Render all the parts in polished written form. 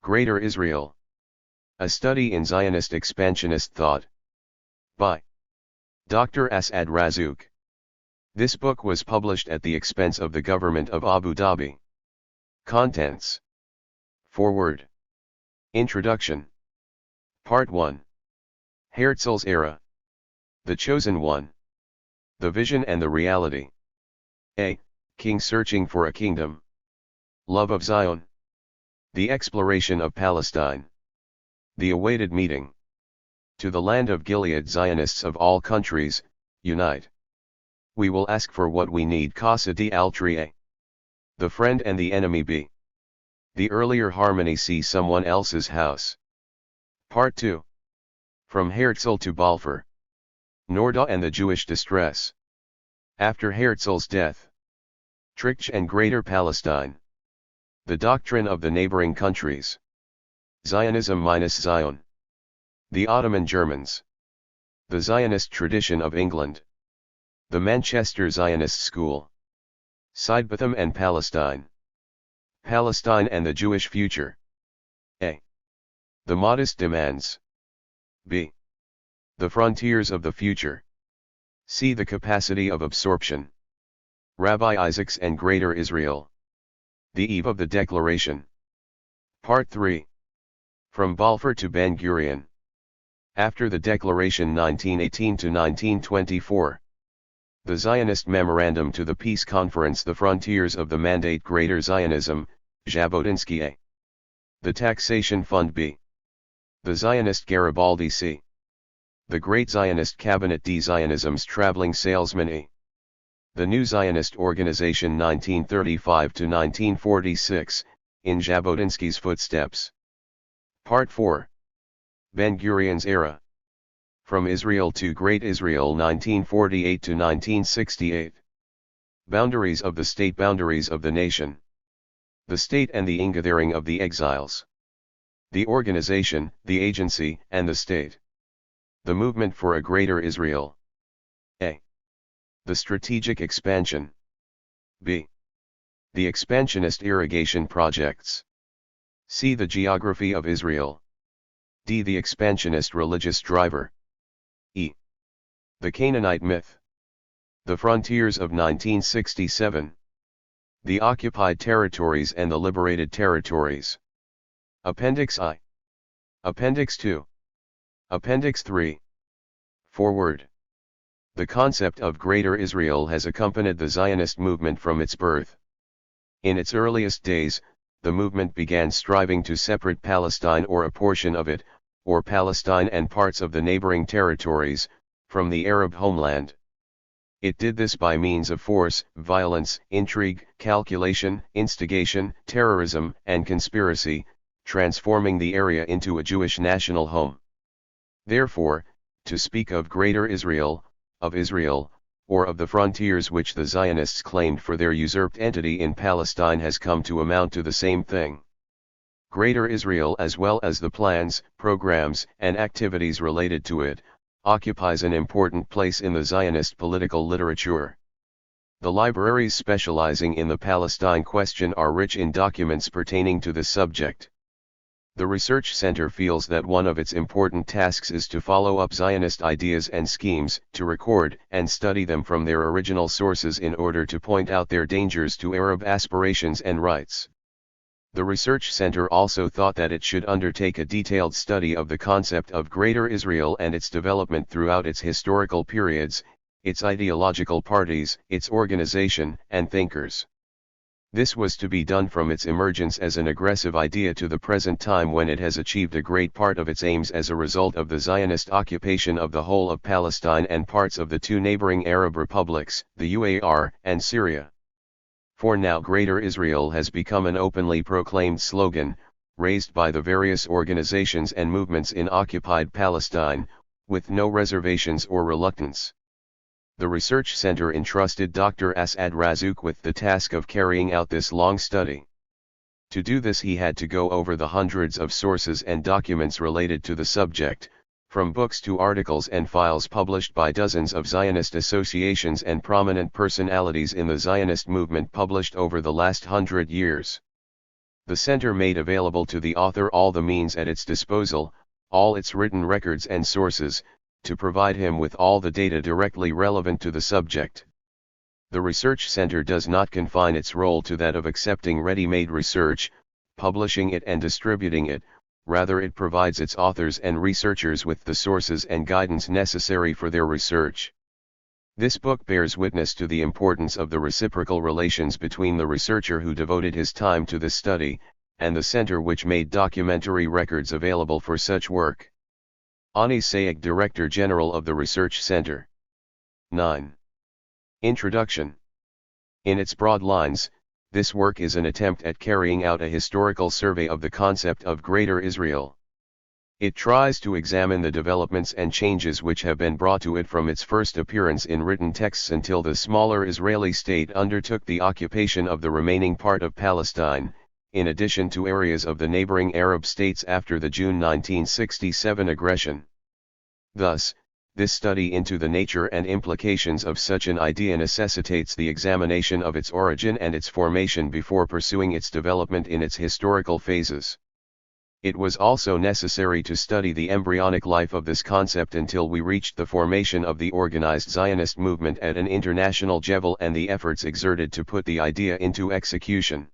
Greater Israel. A Study in Zionist Expansionist Thought. By Dr. Asad Razzouk. This book was published at the expense of the government of Abu Dhabi. Contents. Foreword. Introduction. Part 1. Herzl's Era. The Chosen One. The Vision and the Reality. A. King searching for a kingdom. Love of Zion. The exploration of Palestine. The awaited meeting. To the land of Gilead, Zionists of all countries, unite. We will ask for what we need. Casa di altri A. The friend and the enemy B. The earlier harmony. See someone else's house. Part 2. From Herzl to Balfour. Norda and the Jewish distress. After Herzl's death. Tricht and Greater Palestine. The doctrine of the neighboring countries. Zionism minus Zion. The Ottoman Germans. The Zionist tradition of England. The Manchester Zionist School. Sidebotham and Palestine. Palestine and the Jewish future. A. The modest demands. B. The frontiers of the future. C. The capacity of absorption. Rabbi Isaacs and Greater Israel. The eve of the Declaration. Part 3. From Balfour to Ben Gurion. After the Declaration 1918 to 1924. The Zionist Memorandum to the Peace Conference. The frontiers of the mandate. Greater Zionism, Jabotinsky A. The Taxation Fund B. The Zionist Garibaldi C. The Great Zionist Cabinet D. Zionism's Traveling Salesman E. The New Zionist Organization 1935 to 1946, in Jabotinsky's footsteps. Part 4. Ben Gurion's Era. From Israel to Great Israel 1948 to 1968. Boundaries of the state. Boundaries of the nation. The state and the ingathering of the exiles. The organization, the agency, and the state. The movement for a Greater Israel. A. The strategic expansion. B. The expansionist irrigation projects. C. The geography of Israel. D. The expansionist religious driver. E. The Canaanite myth. The frontiers of 1967. The occupied territories and the liberated territories. Appendix I. Appendix 2. Appendix 3. Foreword. The concept of Greater Israel has accompanied the Zionist movement from its birth. In its earliest days, the movement began striving to separate Palestine or a portion of it, or Palestine and parts of the neighboring territories, from the Arab homeland. It did this by means of force, violence, intrigue, calculation, instigation, terrorism, and conspiracy, transforming the area into a Jewish national home. Therefore, to speak of Greater Israel, of Israel, or of the frontiers which the Zionists claimed for their usurped entity in Palestine has come to amount to the same thing. Greater Israel, as well as the plans, programs, and activities related to it, occupies an important place in the Zionist political literature. The libraries specializing in the Palestine question are rich in documents pertaining to this subject. The Research Center feels that one of its important tasks is to follow up Zionist ideas and schemes, to record and study them from their original sources in order to point out their dangers to Arab aspirations and rights. The Research Center also thought that it should undertake a detailed study of the concept of Greater Israel and its development throughout its historical periods, its ideological parties, its organization, and thinkers. This was to be done from its emergence as an aggressive idea to the present time when it has achieved a great part of its aims as a result of the Zionist occupation of the whole of Palestine and parts of the two neighboring Arab republics, the UAR and Syria. For now, Greater Israel has become an openly proclaimed slogan, raised by the various organizations and movements in occupied Palestine, with no reservations or reluctance. The Research Center entrusted Dr. Asad Razzouk with the task of carrying out this long study. To do this, he had to go over the hundreds of sources and documents related to the subject, from books to articles and files published by dozens of Zionist associations and prominent personalities in the Zionist movement published over the last 100 years. The center made available to the author all the means at its disposal, all its written records and sources, to provide him with all the data directly relevant to the subject. The research center does not confine its role to that of accepting ready-made research, publishing it and distributing it, rather it provides its authors and researchers with the sources and guidance necessary for their research. This book bears witness to the importance of the reciprocal relations between the researcher who devoted his time to this study, and the center which made documentary records available for such work. Ani Sayegh, Director General of the Research Center. 9. Introduction. In its broad lines, this work is an attempt at carrying out a historical survey of the concept of Greater Israel. It tries to examine the developments and changes which have been brought to it from its first appearance in written texts until the smaller Israeli state undertook the occupation of the remaining part of Palestine, in addition to areas of the neighboring Arab states after the June 1967 aggression. Thus, this study into the nature and implications of such an idea necessitates the examination of its origin and its formation before pursuing its development in its historical phases. It was also necessary to study the embryonic life of this concept until we reached the formation of the organized Zionist movement at an international level and the efforts exerted to put the idea into execution.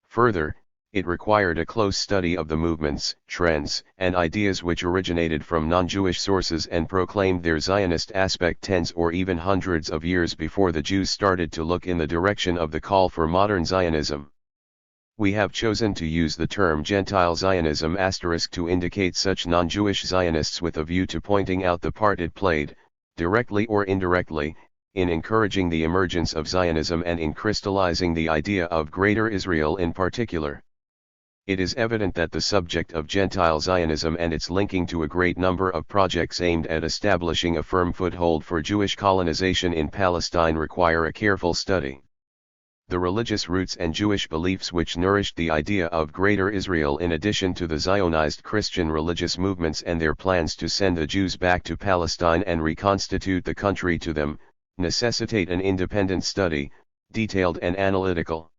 Further, it required a close study of the movements, trends, and ideas which originated from non-Jewish sources and proclaimed their Zionist aspect tens or even hundreds of years before the Jews started to look in the direction of the call for modern Zionism. We have chosen to use the term Gentile Zionism * to indicate such non-Jewish Zionists with a view to pointing out the part it played, directly or indirectly, in encouraging the emergence of Zionism and in crystallizing the idea of Greater Israel in particular. It is evident that the subject of Gentile Zionism and its linking to a great number of projects aimed at establishing a firm foothold for Jewish colonization in Palestine require a careful study. The religious roots and Jewish beliefs which nourished the idea of Greater Israel, in addition to the Zionized Christian religious movements and their plans to send the Jews back to Palestine and reconstitute the country to them, necessitate an independent study, detailed and analytical.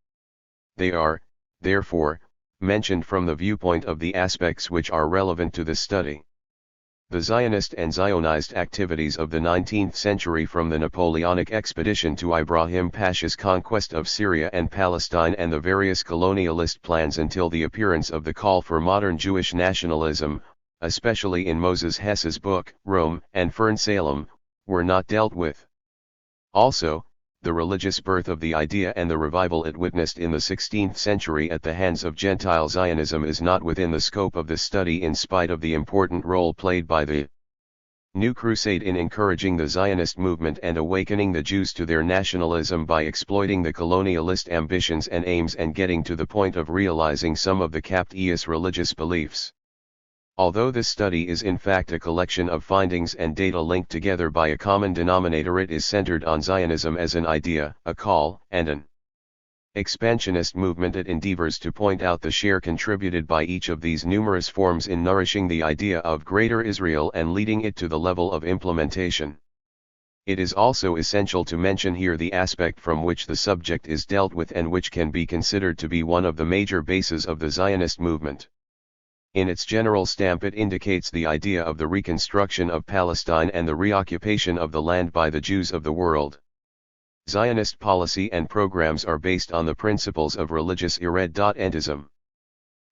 They are, therefore, mentioned from the viewpoint of the aspects which are relevant to this study. The Zionist and Zionized activities of the 19th century, from the Napoleonic expedition to Ibrahim Pasha's conquest of Syria and Palestine and the various colonialist plans until the appearance of the call for modern Jewish nationalism, especially in Moses Hess's book, Rome and Fern Salem, were not dealt with. Also, the religious birth of the idea and the revival it witnessed in the 16th century at the hands of Gentile Zionism is not within the scope of this study, in spite of the important role played by the New Crusade in encouraging the Zionist movement and awakening the Jews to their nationalism by exploiting the colonialist ambitions and aims and getting to the point of realizing some of the Captese religious beliefs. Although this study is in fact a collection of findings and data linked together by a common denominator, it is centered on Zionism as an idea, a call, and an expansionist movement. It endeavors to point out the share contributed by each of these numerous forms in nourishing the idea of Greater Israel and leading it to the level of implementation. It is also essential to mention here the aspect from which the subject is dealt with and which can be considered to be one of the major bases of the Zionist movement. In its general stamp, it indicates the idea of the reconstruction of Palestine and the reoccupation of the land by the Jews of the world. Zionist policy and programs are based on the principles of religious irredentism.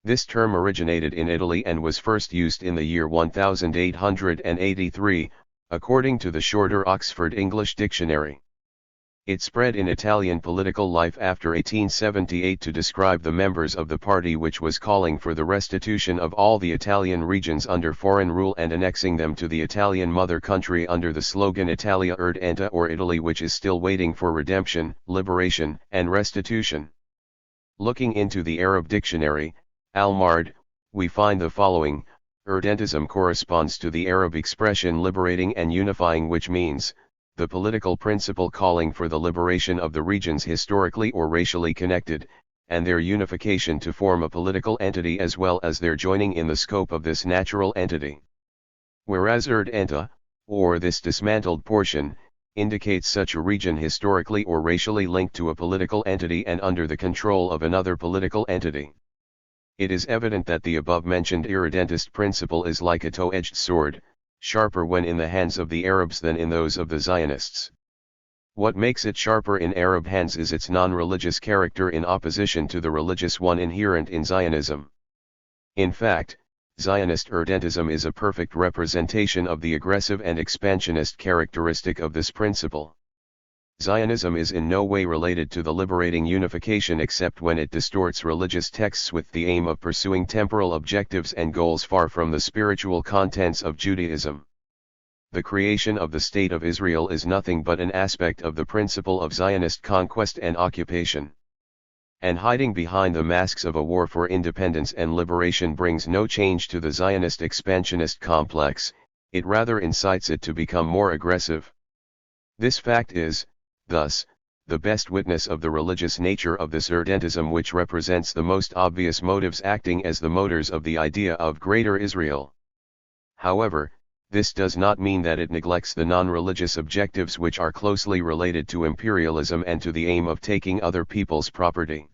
This term originated in Italy and was first used in the year 1883, according to the shorter Oxford English Dictionary. It spread in Italian political life after 1878 to describe the members of the party which was calling for the restitution of all the Italian regions under foreign rule and annexing them to the Italian mother country under the slogan Italia ardente, or Italy which is still waiting for redemption, liberation, and restitution. Looking into the Arab dictionary, Al-Mard, we find the following: Irredentism corresponds to the Arab expression liberating and unifying, which means the political principle calling for the liberation of the regions historically or racially connected, and their unification to form a political entity as well as their joining in the scope of this natural entity. Whereas Ardenta, or this dismantled portion, indicates such a region historically or racially linked to a political entity and under the control of another political entity. It is evident that the above-mentioned irredentist principle is like a two-edged sword, sharper when in the hands of the Arabs than in those of the Zionists. What makes it sharper in Arab hands is its non-religious character in opposition to the religious one inherent in Zionism. In fact, Zionist irredentism is a perfect representation of the aggressive and expansionist characteristic of this principle. Zionism is in no way related to the liberating unification except when it distorts religious texts with the aim of pursuing temporal objectives and goals far from the spiritual contents of Judaism. The creation of the State of Israel is nothing but an aspect of the principle of Zionist conquest and occupation. And hiding behind the masks of a war for independence and liberation brings no change to the Zionist expansionist complex, it rather incites it to become more aggressive. This fact is, thus, the best witness of the religious nature of this irredentism, which represents the most obvious motives acting as the motors of the idea of Greater Israel. However, this does not mean that it neglects the non-religious objectives which are closely related to imperialism and to the aim of taking other people's property.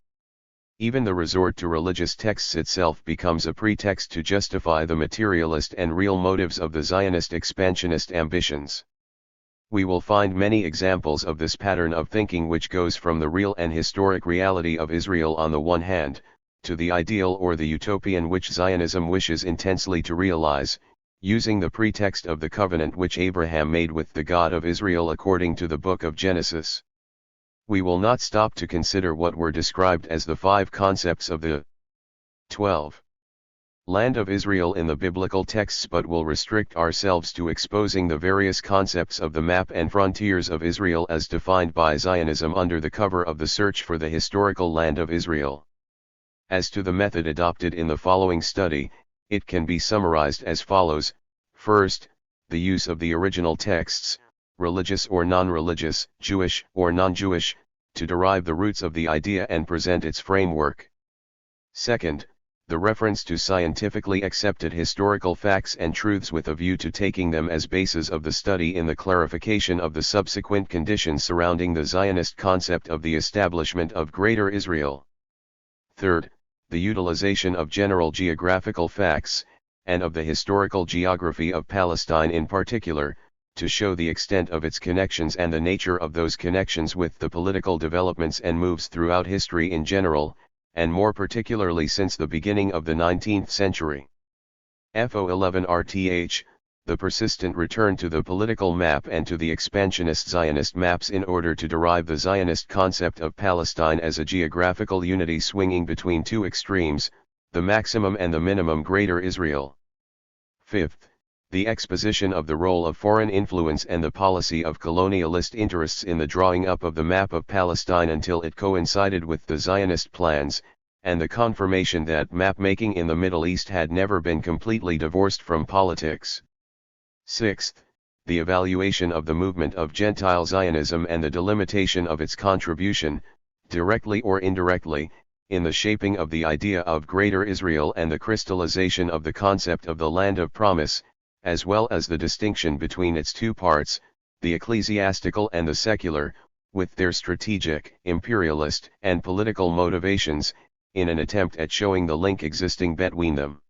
Even the resort to religious texts itself becomes a pretext to justify the materialist and real motives of the Zionist expansionist ambitions. We will find many examples of this pattern of thinking, which goes from the real and historic reality of Israel on the one hand, to the ideal or the utopian which Zionism wishes intensely to realize, using the pretext of the covenant which Abraham made with the God of Israel according to the book of Genesis. We will not stop to consider what were described as the 5 concepts of the 12 land of Israel in the biblical texts, but will restrict ourselves to exposing the various concepts of the map and frontiers of Israel as defined by Zionism under the cover of the search for the historical land of Israel. As to the method adopted in the following study, it can be summarized as follows. First, the use of the original texts, religious or non-religious, Jewish or non-Jewish, to derive the roots of the idea and present its framework. Second, the reference to scientifically accepted historical facts and truths with a view to taking them as basis of the study in the clarification of the subsequent conditions surrounding the Zionist concept of the establishment of Greater Israel. Third, the utilization of general geographical facts, and of the historical geography of Palestine in particular, to show the extent of its connections and the nature of those connections with the political developments and moves throughout history in general, and more particularly since the beginning of the 19th century. FO11RTH, the persistent return to the political map and to the expansionist Zionist maps in order to derive the Zionist concept of Palestine as a geographical unity swinging between two extremes, the maximum and the minimum Greater Israel. Fifth, the exposition of the role of foreign influence and the policy of colonialist interests in the drawing up of the map of Palestine until it coincided with the Zionist plans, and the confirmation that map-making in the Middle East had never been completely divorced from politics. Sixth, the evaluation of the movement of Gentile Zionism and the delimitation of its contribution, directly or indirectly, in the shaping of the idea of Greater Israel and the crystallization of the concept of the land of promise, as well as the distinction between its two parts, the ecclesiastical and the secular, with their strategic, imperialist, and political motivations, in an attempt at showing the link existing between them.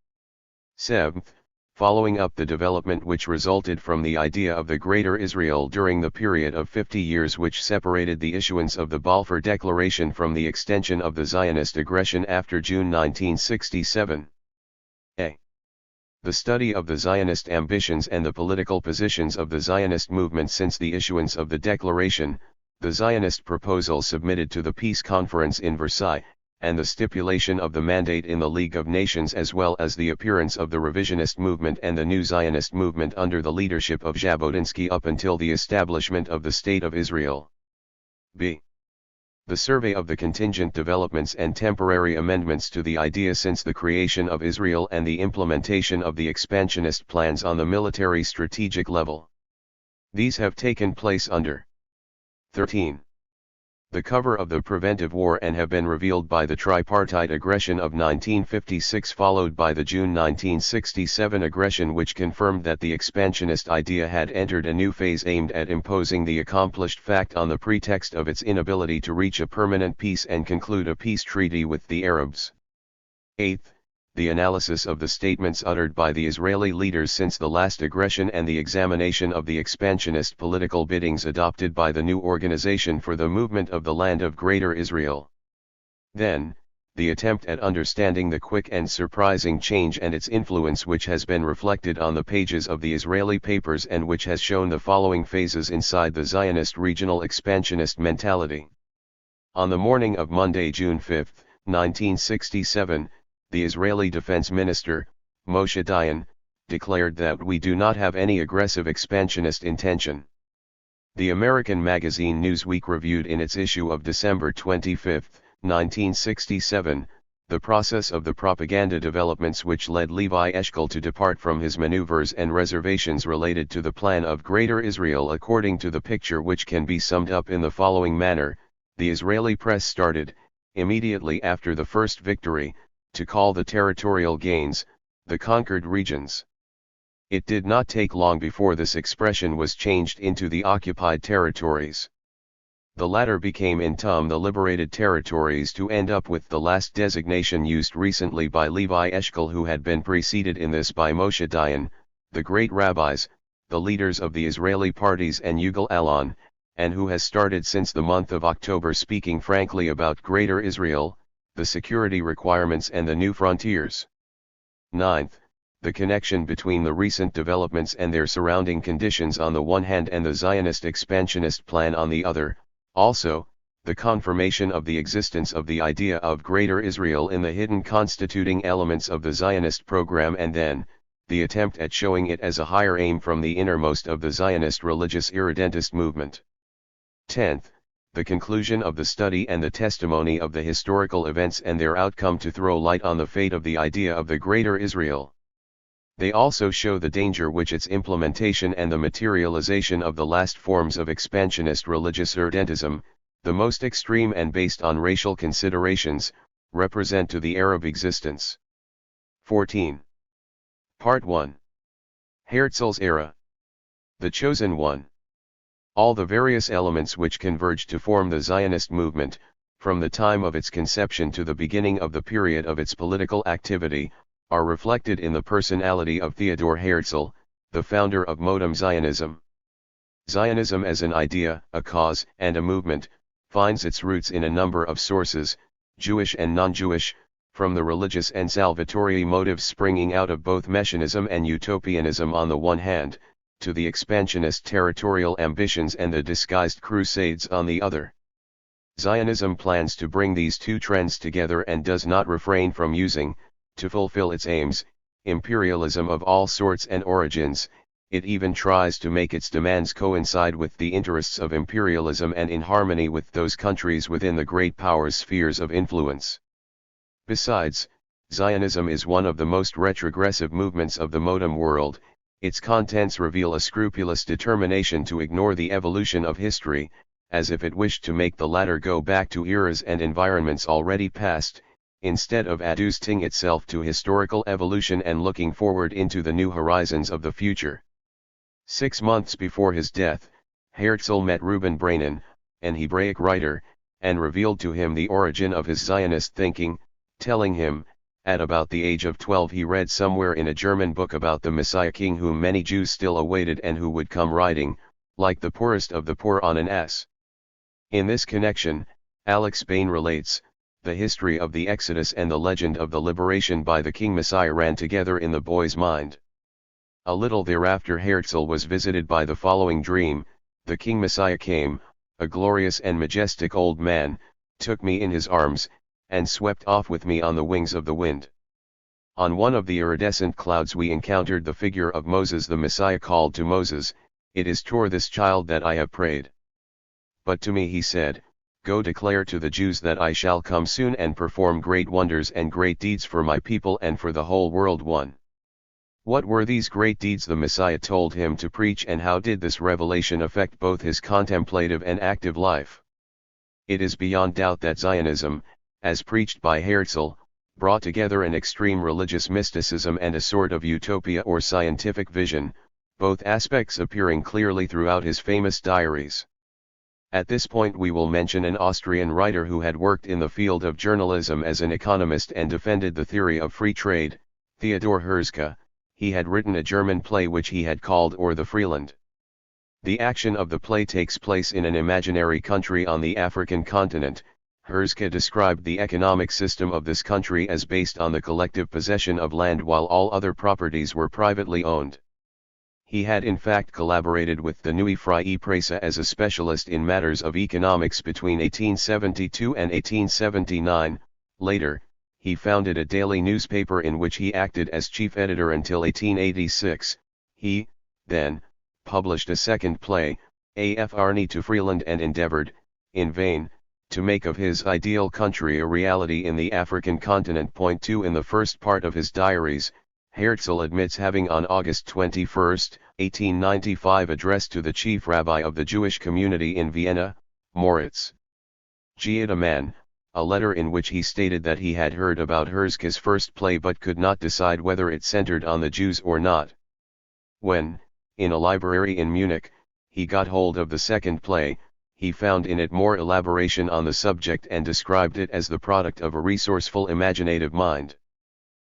Seventh, following up the development which resulted from the idea of the Greater Israel during the period of 50 years which separated the issuance of the Balfour Declaration from the extension of the Zionist aggression after June 1967. A. The study of the Zionist ambitions and the political positions of the Zionist movement since the issuance of the Declaration, the Zionist proposal submitted to the Peace Conference in Versailles, and the stipulation of the mandate in the League of Nations, as well as the appearance of the revisionist movement and the new Zionist movement under the leadership of Jabotinsky up until the establishment of the State of Israel. B. The survey of the contingent developments and temporary amendments to the idea since the creation of Israel and the implementation of the expansionist plans on the military strategic level. These have taken place under 13. The cover of the preventive war and have been revealed by the tripartite aggression of 1956 followed by the June 1967 aggression, which confirmed that the expansionist idea had entered a new phase aimed at imposing the accomplished fact on the pretext of its inability to reach a permanent peace and conclude a peace treaty with the Arabs. 8th, the analysis of the statements uttered by the Israeli leaders since the last aggression and the examination of the expansionist political biddings adopted by the new organization for the movement of the land of Greater Israel. Then, the attempt at understanding the quick and surprising change and its influence which has been reflected on the pages of the Israeli papers and which has shown the following phases inside the Zionist regional expansionist mentality. On the morning of Monday, June 5, 1967, the Israeli Defense Minister, Moshe Dayan, declared that we do not have any aggressive expansionist intention. The American magazine Newsweek reviewed in its issue of December 25, 1967, the process of the propaganda developments which led Levi Eshkol to depart from his maneuvers and reservations related to the plan of Greater Israel according to the picture which can be summed up in the following manner. The Israeli press started, immediately after the first victory, to call the territorial gains, the conquered regions. It did not take long before this expression was changed into the occupied territories. The latter became in time the liberated territories to end up with the last designation used recently by Levi Eshkol, who had been preceded in this by Moshe Dayan, the great rabbis, the leaders of the Israeli parties and Yugal Alon, and who has started since the month of October speaking frankly about Greater Israel, the security requirements and the new frontiers. 9th, the connection between the recent developments and their surrounding conditions on the one hand and the Zionist expansionist plan on the other. Also, the confirmation of the existence of the idea of Greater Israel in the hidden constituting elements of the Zionist program, and then, the attempt at showing it as a higher aim from the innermost of the Zionist religious irredentist movement. 10th, the conclusion of the study and the testimony of the historical events and their outcome to throw light on the fate of the idea of the Greater Israel. They also show the danger which its implementation and the materialization of the last forms of expansionist religious irredentism, the most extreme and based on racial considerations, represent to the Arab existence. 14. Part 1. Herzl's era. The Chosen One. All the various elements which converge to form the Zionist movement, from the time of its conception to the beginning of the period of its political activity, are reflected in the personality of Theodor Herzl, the founder of modern Zionism. Zionism as an idea, a cause, and a movement, finds its roots in a number of sources, Jewish and non-Jewish, from the religious and salvatory motives springing out of both Messianism and Utopianism on the one hand, to the expansionist territorial ambitions and the disguised crusades on the other. Zionism plans to bring these two trends together and does not refrain from using, to fulfill its aims, imperialism of all sorts and origins. It even tries to make its demands coincide with the interests of imperialism and in harmony with those countries within the great powers' spheres of influence. Besides, Zionism is one of the most retrogressive movements of the modern world. Its contents reveal a scrupulous determination to ignore the evolution of history, as if it wished to make the latter go back to eras and environments already past, instead of adjusting itself to historical evolution and looking forward into the new horizons of the future. 6 months before his death, Herzl met Reuben Brainin, an Hebraic writer, and revealed to him the origin of his Zionist thinking, telling him, at about the age of 12 he read somewhere in a German book about the Messiah King whom many Jews still awaited and who would come riding, like the poorest of the poor on an ass. In this connection, Alex Bain relates, the history of the Exodus and the legend of the liberation by the King Messiah ran together in the boy's mind. A little thereafter Herzl was visited by the following dream: the King Messiah came, a glorious and majestic old man, took me in his arms, and swept off with me on the wings of the wind. On one of the iridescent clouds we encountered the figure of Moses. The Messiah called to Moses, "It is toward this child that I have prayed. But to me he said, Go declare to the Jews that I shall come soon and perform great wonders and great deeds for my people and for the whole world." 1. What were these great deeds the Messiah told him to preach, and how did this revelation affect both his contemplative and active life? It is beyond doubt that Zionism, as preached by Herzl, brought together an extreme religious mysticism and a sort of utopia or scientific vision, both aspects appearing clearly throughout his famous diaries. At this point we will mention an Austrian writer who had worked in the field of journalism as an economist and defended the theory of free trade, Theodor Herzog. He had written a German play which he had called Or the Freeland. The action of the play takes place in an imaginary country on the African continent. Herzog described the economic system of this country as based on the collective possession of land while all other properties were privately owned. He had in fact collaborated with the Neue Freie Presse as a specialist in matters of economics between 1872 and 1879. Later, he founded a daily newspaper in which he acted as chief editor until 1886. He, then, published a second play, A.F. Arnie to Freeland, and endeavored, in vain, to make of his ideal country a reality in the African continent. Point 2. In the first part of his diaries, Herzl admits having on August 21, 1895 addressed to the chief rabbi of the Jewish community in Vienna, Moritz Giedermann, a letter in which he stated that he had heard about Herzog's first play but could not decide whether it centered on the Jews or not. When, in a library in Munich, he got hold of the second play, he found in it more elaboration on the subject and described it as the product of a resourceful imaginative mind.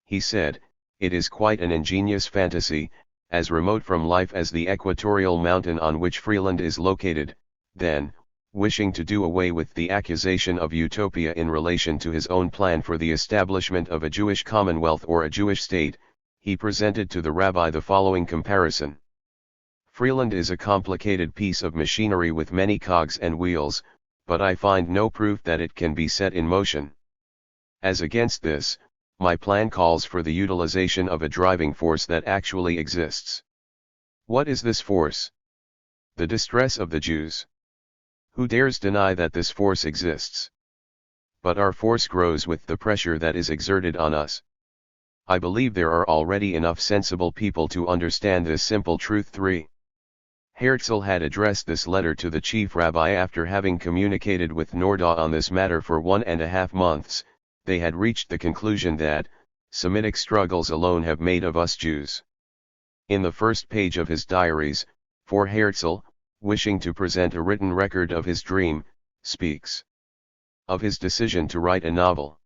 He said, "It is quite an ingenious fantasy, as remote from life as the equatorial mountain on which Freeland is located." Then, wishing to do away with the accusation of utopia in relation to his own plan for the establishment of a Jewish commonwealth or a Jewish state, he presented to the rabbi the following comparison. Freeland is a complicated piece of machinery with many cogs and wheels, but I find no proof that it can be set in motion. As against this, my plan calls for the utilization of a driving force that actually exists. What is this force? The distress of the Jews. Who dares deny that this force exists? But our force grows with the pressure that is exerted on us. I believe there are already enough sensible people to understand this simple truth. 3. Herzl had addressed this letter to the chief rabbi after having communicated with Nordau on this matter for 1.5 months. They had reached the conclusion that, Semitic struggles alone have made of us Jews. In the first page of his diaries, for Herzl, wishing to present a written record of his dream, speaks of his decision to write a novel,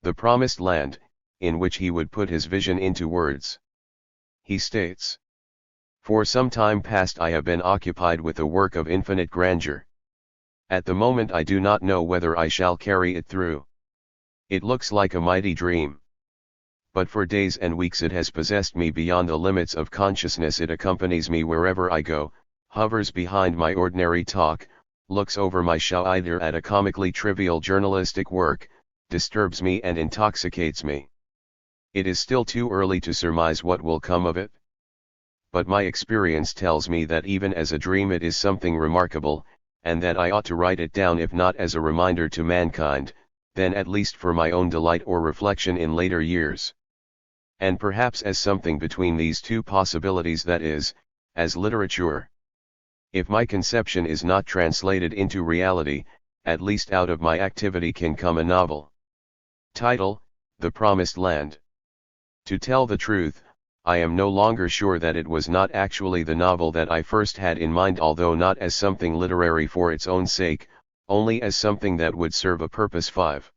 The Promised Land, in which he would put his vision into words. He states, "For some time past I have been occupied with a work of infinite grandeur. At the moment I do not know whether I shall carry it through. It looks like a mighty dream. But for days and weeks it has possessed me beyond the limits of consciousness. It accompanies me wherever I go, hovers behind my ordinary talk, looks over my shoulder at a comically trivial journalistic work, disturbs me and intoxicates me. It is still too early to surmise what will come of it. But my experience tells me that even as a dream it is something remarkable, and that I ought to write it down, if not as a reminder to mankind, then at least for my own delight or reflection in later years. And perhaps as something between these two possibilities, that is, as literature. If my conception is not translated into reality, at least out of my activity can come a novel. Title, The Promised Land. To tell the truth, I am no longer sure that it was not actually the novel that I first had in mind, although not as something literary for its own sake, only as something that would serve a purpose. 5.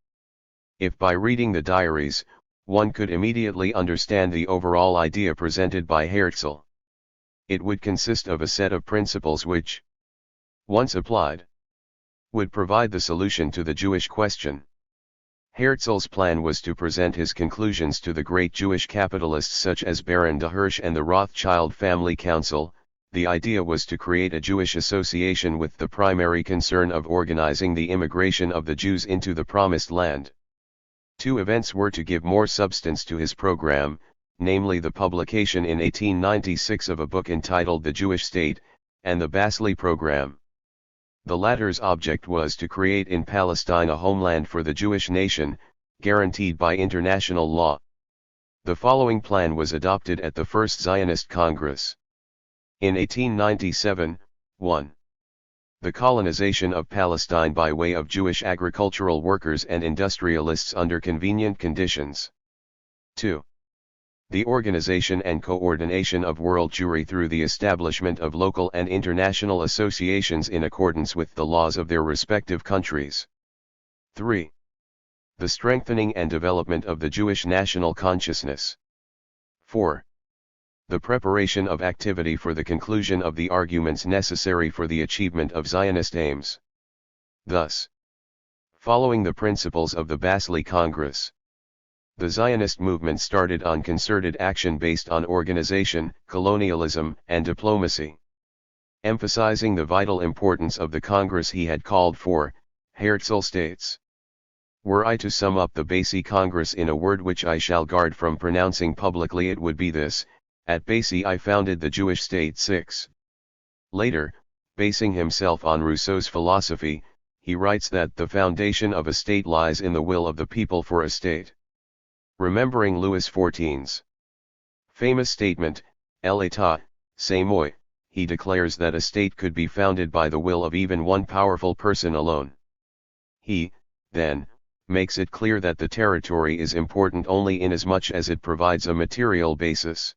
If by reading the diaries, one could immediately understand the overall idea presented by Herzl, it would consist of a set of principles which, once applied, would provide the solution to the Jewish question. Herzl's plan was to present his conclusions to the great Jewish capitalists such as Baron de Hirsch and the Rothschild Family Council. The idea was to create a Jewish association with the primary concern of organizing the immigration of the Jews into the Promised Land. Two events were to give more substance to his program, namely the publication in 1896 of a book entitled The Jewish State, and the Basli program. The latter's object was to create in Palestine a homeland for the Jewish nation, guaranteed by international law. The following plan was adopted at the First Zionist Congress. In 1897, 1. The colonization of Palestine by way of Jewish agricultural workers and industrialists under convenient conditions. 2. The organization and coordination of world Jewry through the establishment of local and international associations in accordance with the laws of their respective countries. 3. The strengthening and development of the Jewish national consciousness. 4. The preparation of activity for the conclusion of the arguments necessary for the achievement of Zionist aims. Thus, following the principles of the Basel Congress, the Zionist movement started on concerted action based on organization, colonialism, and diplomacy. Emphasizing the vital importance of the Congress he had called for, Herzl states, "Were I to sum up the Basel Congress in a word which I shall guard from pronouncing publicly, it would be this: at Basel I founded the Jewish state." 6. Later, basing himself on Rousseau's philosophy, he writes that the foundation of a state lies in the will of the people for a state. Remembering Louis XIV's famous statement, "L'État, c'est moi," he declares that a state could be founded by the will of even one powerful person alone. He, then, makes it clear that the territory is important only inasmuch as it provides a material basis.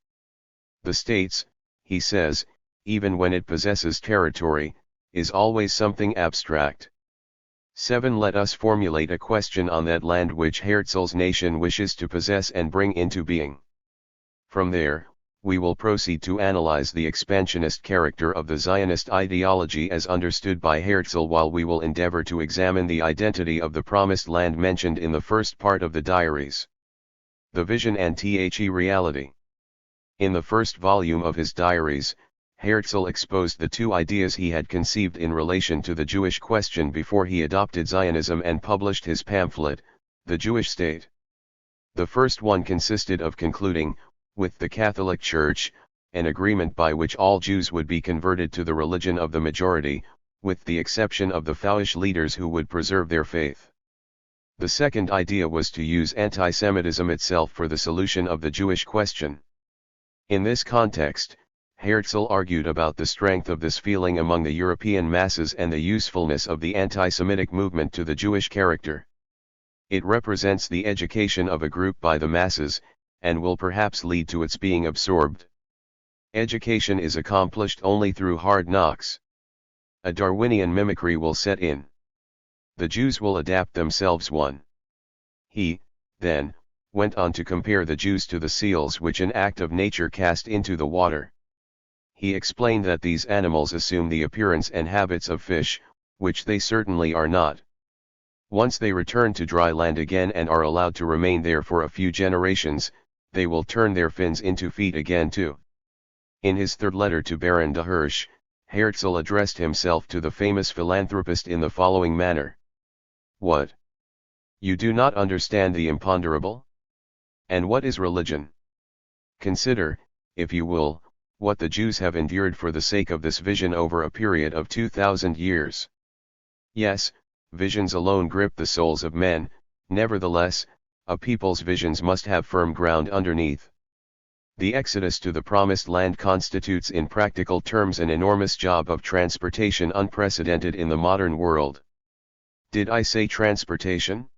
The states, he says, even when it possesses territory, is always something abstract. 7. Let us formulate a question on that land which Herzl's nation wishes to possess and bring into being. From there, we will proceed to analyze the expansionist character of the Zionist ideology as understood by Herzl, while we will endeavor to examine the identity of the promised land mentioned in the first part of the diaries. The vision and the reality. In the first volume of his diaries, Herzl exposed the two ideas he had conceived in relation to the Jewish question before he adopted Zionism and published his pamphlet, The Jewish State. The first one consisted of concluding, with the Catholic Church, an agreement by which all Jews would be converted to the religion of the majority, with the exception of the Fouish leaders who would preserve their faith. The second idea was to use anti-Semitism itself for the solution of the Jewish question. In this context, Herzl argued about the strength of this feeling among the European masses and the usefulness of the anti-Semitic movement to the Jewish character. It represents the education of a group by the masses, and will perhaps lead to its being absorbed. Education is accomplished only through hard knocks. A Darwinian mimicry will set in. The Jews will adapt themselves. 1. He, then, went on to compare the Jews to the seals which an act of nature cast into the water. He explained that these animals assume the appearance and habits of fish, which they certainly are not. Once they return to dry land again and are allowed to remain there for a few generations, they will turn their fins into feet again too. In his third letter to Baron de Hirsch, Herzl addressed himself to the famous philanthropist in the following manner. What? You do not understand the imponderable? And what is religion? Consider, if you will, what the Jews have endured for the sake of this vision over a period of 2,000 years. Yes, visions alone grip the souls of men, nevertheless, a people's visions must have firm ground underneath. The exodus to the promised land constitutes in practical terms an enormous job of transportation unprecedented in the modern world. Did I say transportation?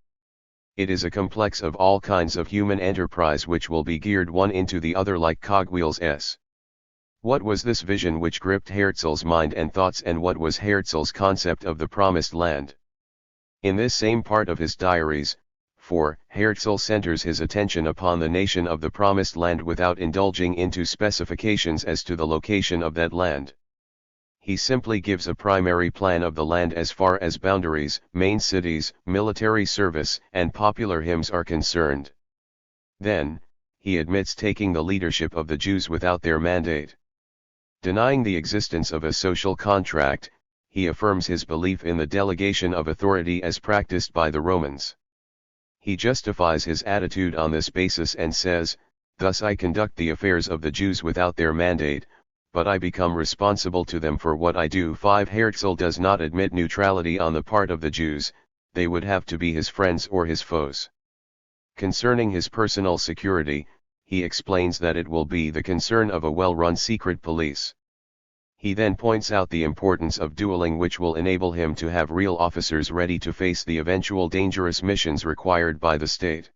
It is a complex of all kinds of human enterprise which will be geared one into the other like cogwheels. What was this vision which gripped Herzl's mind and thoughts, and what was Herzl's concept of the promised land? In this same part of his diaries, Herzl centers his attention upon the nation of the promised land without indulging into specifications as to the location of that land. He simply gives a primary plan of the land as far as boundaries, main cities, military service, and popular hymns are concerned. Then, he admits taking the leadership of the Jews without their mandate. Denying the existence of a social contract, he affirms his belief in the delegation of authority as practiced by the Romans. He justifies his attitude on this basis and says, "Thus I conduct the affairs of the Jews without their mandate, but I become responsible to them for what I do." 5. Herzl does not admit neutrality on the part of the Jews, they would have to be his friends or his foes. Concerning his personal security, he explains that it will be the concern of a well-run secret police. He then points out the importance of dueling, which will enable him to have real officers ready to face the eventual dangerous missions required by the state.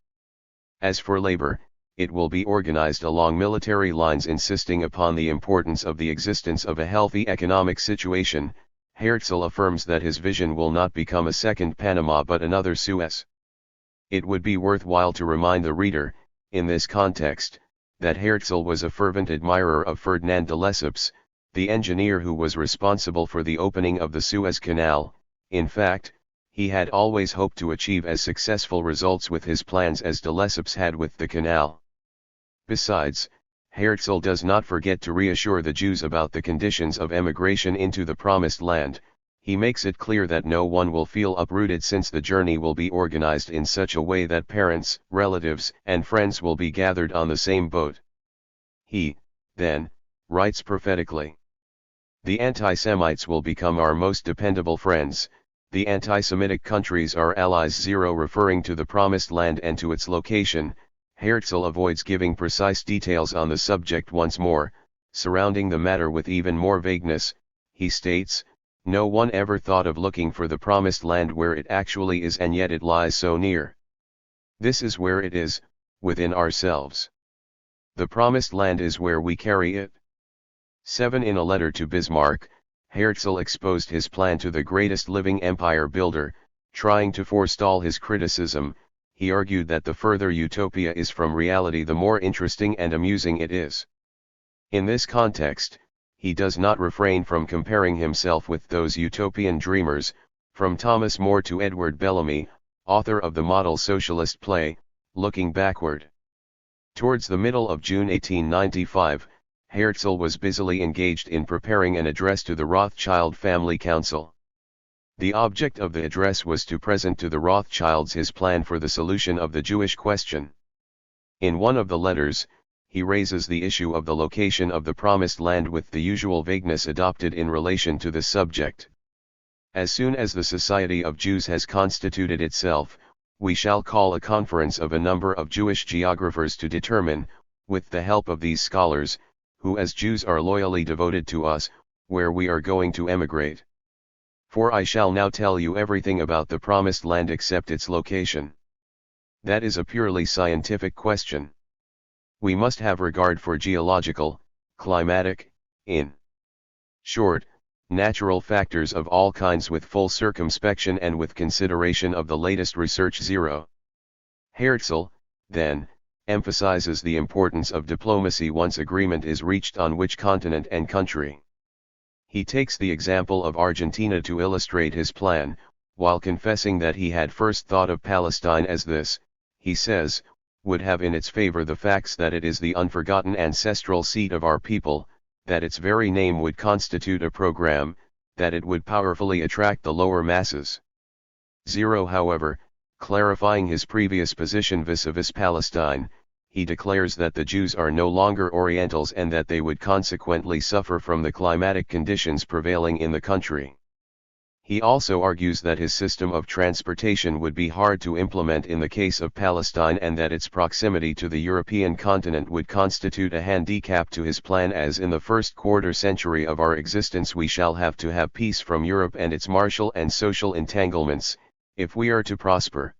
As for labor, it will be organized along military lines, insisting upon the importance of the existence of a healthy economic situation. Herzl affirms that his vision will not become a second Panama but another Suez. It would be worthwhile to remind the reader, in this context, that Herzl was a fervent admirer of Ferdinand de Lesseps, the engineer who was responsible for the opening of the Suez Canal. In fact, he had always hoped to achieve as successful results with his plans as de Lesseps had with the canal. Besides, Herzl does not forget to reassure the Jews about the conditions of emigration into the Promised Land. He makes it clear that no one will feel uprooted, since the journey will be organized in such a way that parents, relatives, and friends will be gathered on the same boat. He, then, writes prophetically, "The anti-Semites will become our most dependable friends, the anti-Semitic countries are allies." Referring to the Promised Land and to its location, Herzl avoids giving precise details on the subject once more, surrounding the matter with even more vagueness. He states, "No one ever thought of looking for the Promised Land where it actually is, and yet it lies so near. This is where it is, within ourselves. The Promised Land is where we carry it." 7. In a letter to Bismarck, Herzl exposed his plan to the greatest living empire builder. Trying to forestall his criticism, he argued that the further utopia is from reality, the more interesting and amusing it is. In this context, he does not refrain from comparing himself with those utopian dreamers, from Thomas More to Edward Bellamy, author of the model socialist play, Looking Backward. Towards the middle of June 1895, Herzl was busily engaged in preparing an address to the Rothschild Family Council. The object of the address was to present to the Rothschilds his plan for the solution of the Jewish question. In one of the letters, he raises the issue of the location of the Promised Land with the usual vagueness adopted in relation to this subject. "As soon as the Society of Jews has constituted itself, we shall call a conference of a number of Jewish geographers to determine, with the help of these scholars, who as Jews are loyally devoted to us, where we are going to emigrate. For I shall now tell you everything about the Promised Land except its location. That is a purely scientific question. We must have regard for geological, climatic, in short, natural factors of all kinds with full circumspection and with consideration of the latest research." Herzl, then, emphasizes the importance of diplomacy once agreement is reached on which continent and country. He takes the example of Argentina to illustrate his plan. While confessing that he had first thought of Palestine as this, he says, would have in its favor the facts that it is the unforgotten ancestral seat of our people, that its very name would constitute a program, that it would powerfully attract the lower masses. However, clarifying his previous position vis-a-vis Palestine, he declares that the Jews are no longer Orientals and that they would consequently suffer from the climatic conditions prevailing in the country. He also argues that his system of transportation would be hard to implement in the case of Palestine, and that its proximity to the European continent would constitute a handicap to his plan, as in the first quarter century of our existence we shall have to have peace from Europe and its martial and social entanglements, if we are to prosper.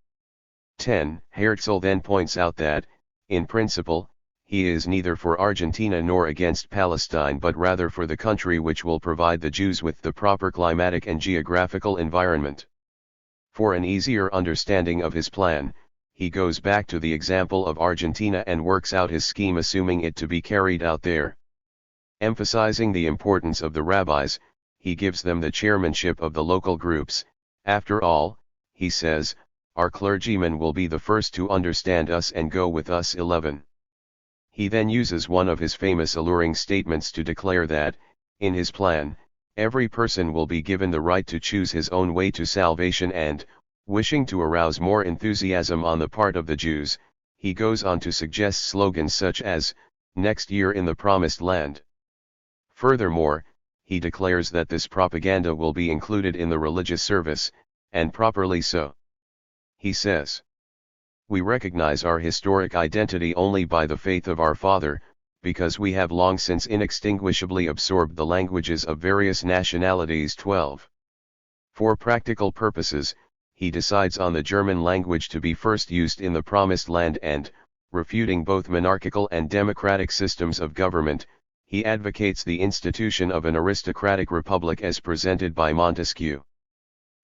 10. Herzl then points out that, in principle, he is neither for Argentina nor against Palestine, but rather for the country which will provide the Jews with the proper climatic and geographical environment. For an easier understanding of his plan, he goes back to the example of Argentina and works out his scheme assuming it to be carried out there. Emphasizing the importance of the rabbis, he gives them the chairmanship of the local groups. After all, he says, our clergymen will be the first to understand us and go with us. 11. He then uses one of his famous alluring statements to declare that, in his plan, every person will be given the right to choose his own way to salvation, and, wishing to arouse more enthusiasm on the part of the Jews, he goes on to suggest slogans such as, "Next year in the Promised Land." Furthermore, he declares that this propaganda will be included in the religious service, and properly so. He says, "We recognize our historic identity only by the faith of our Father, because we have long since inextinguishably absorbed the languages of various nationalities." 12. For practical purposes, he decides on the German language to be first used in the Promised Land and, refuting both monarchical and democratic systems of government. He advocates the institution of an aristocratic republic as presented by Montesquieu.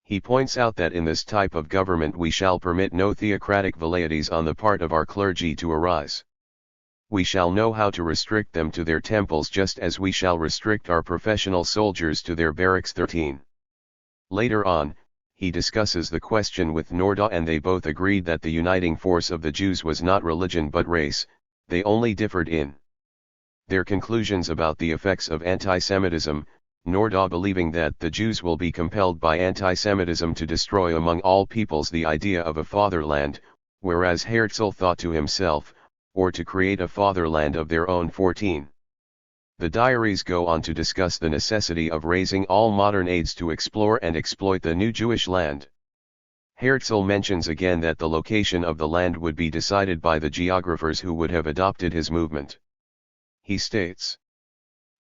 He points out that in this type of government we shall permit no theocratic velleities on the part of our clergy to arise. We shall know how to restrict them to their temples just as we shall restrict our professional soldiers to their barracks. 13. Later on, he discusses the question with Nordau, and they both agreed that the uniting force of the Jews was not religion but race. They only differed in their conclusions about the effects of anti-Semitism, Nordau believing that the Jews will be compelled by anti-Semitism to destroy among all peoples the idea of a fatherland, whereas Herzl thought to himself, or to create a fatherland of their own. 14. The diaries go on to discuss the necessity of raising all modern aids to explore and exploit the new Jewish land. Herzl mentions again that the location of the land would be decided by the geographers who would have adopted his movement. He states,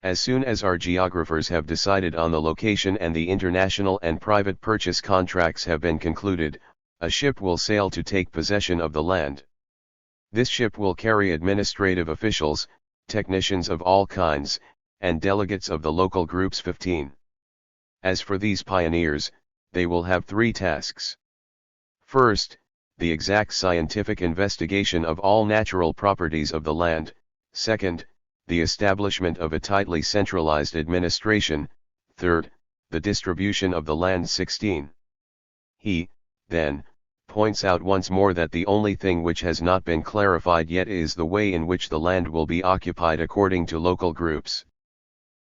"As soon as our geographers have decided on the location and the international and private purchase contracts have been concluded, a ship will sail to take possession of the land. This ship will carry administrative officials, technicians of all kinds, and delegates of the local groups. 15. As for these pioneers, they will have three tasks. First, the exact scientific investigation of all natural properties of the land. Second, the establishment of a tightly centralized administration. Third, the distribution of the land. 16. He, then, points out once more that the only thing which has not been clarified yet is the way in which the land will be occupied according to local groups.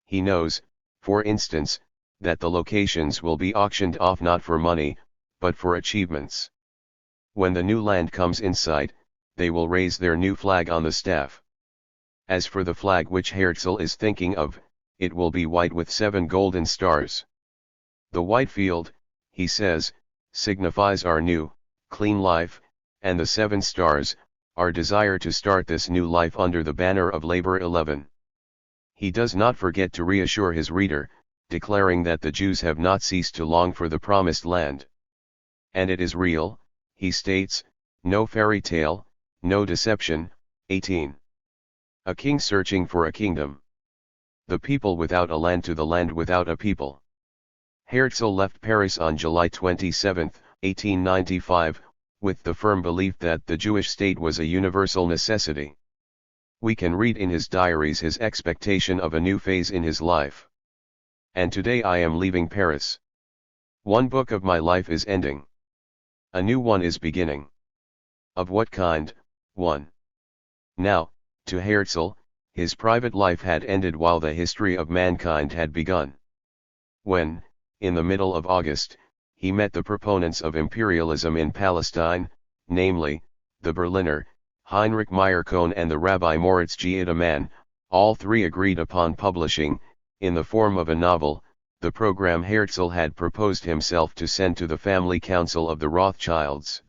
He knows, for instance, that the locations will be auctioned off not for money, but for achievements. When the new land comes in sight, they will raise their new flag on the staff. As for the flag which Herzl is thinking of, it will be white with 7 golden stars. The white field, he says, signifies our new, clean life, and the 7 stars, our desire to start this new life under the banner of labor. 11. He does not forget to reassure his reader, declaring that the Jews have not ceased to long for the promised land. And it is real, he states, no fairy tale, no deception. 18. A king searching for a kingdom. The people without a land to the land without a people. Herzl left Paris on July 27, 1895, with the firm belief that the Jewish state was a universal necessity. We can read in his diaries his expectation of a new phase in his life. And today I am leaving Paris. One book of my life is ending. A new one is beginning. Of what kind? 1. Now, to Herzl, his private life had ended while the history of mankind had begun. When, in the middle of August, he met the proponents of imperialism in Palestine, namely, the Berliner, Heinrich Meyer-Kohn and the Rabbi Moritz Giedermann, all three agreed upon publishing, in the form of a novel, the program Herzl had proposed himself to send to the family council of the Rothschilds.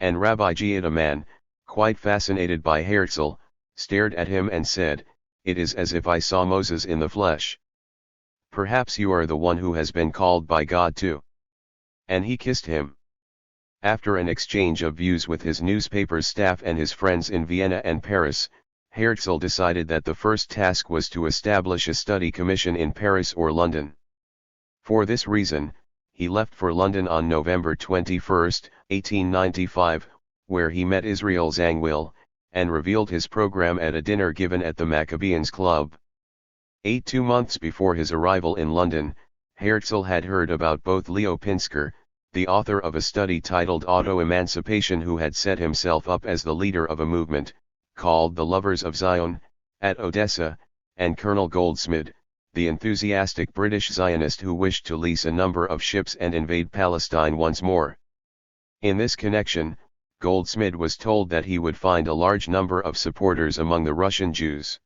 And Rabbi Giedermann, quite fascinated by Herzl, stared at him and said, "It is as if I saw Moses in the flesh. Perhaps you are the one who has been called by God too." And he kissed him. After an exchange of views with his newspaper staff and his friends in Vienna and Paris, Herzl decided that the first task was to establish a study commission in Paris or London. For this reason, he left for London on November 21, 1895, where he met Israel Zangwill, and revealed his program at a dinner given at the Maccabeans Club. 2 months before his arrival in London, Herzl had heard about both Leo Pinsker, the author of a study titled Auto-Emancipation, who had set himself up as the leader of a movement, called the Lovers of Zion, at Odessa, and Colonel Goldsmid, the enthusiastic British Zionist who wished to lease a number of ships and invade Palestine once more. In this connection, Goldsmid was told that he would find a large number of supporters among the Russian Jews.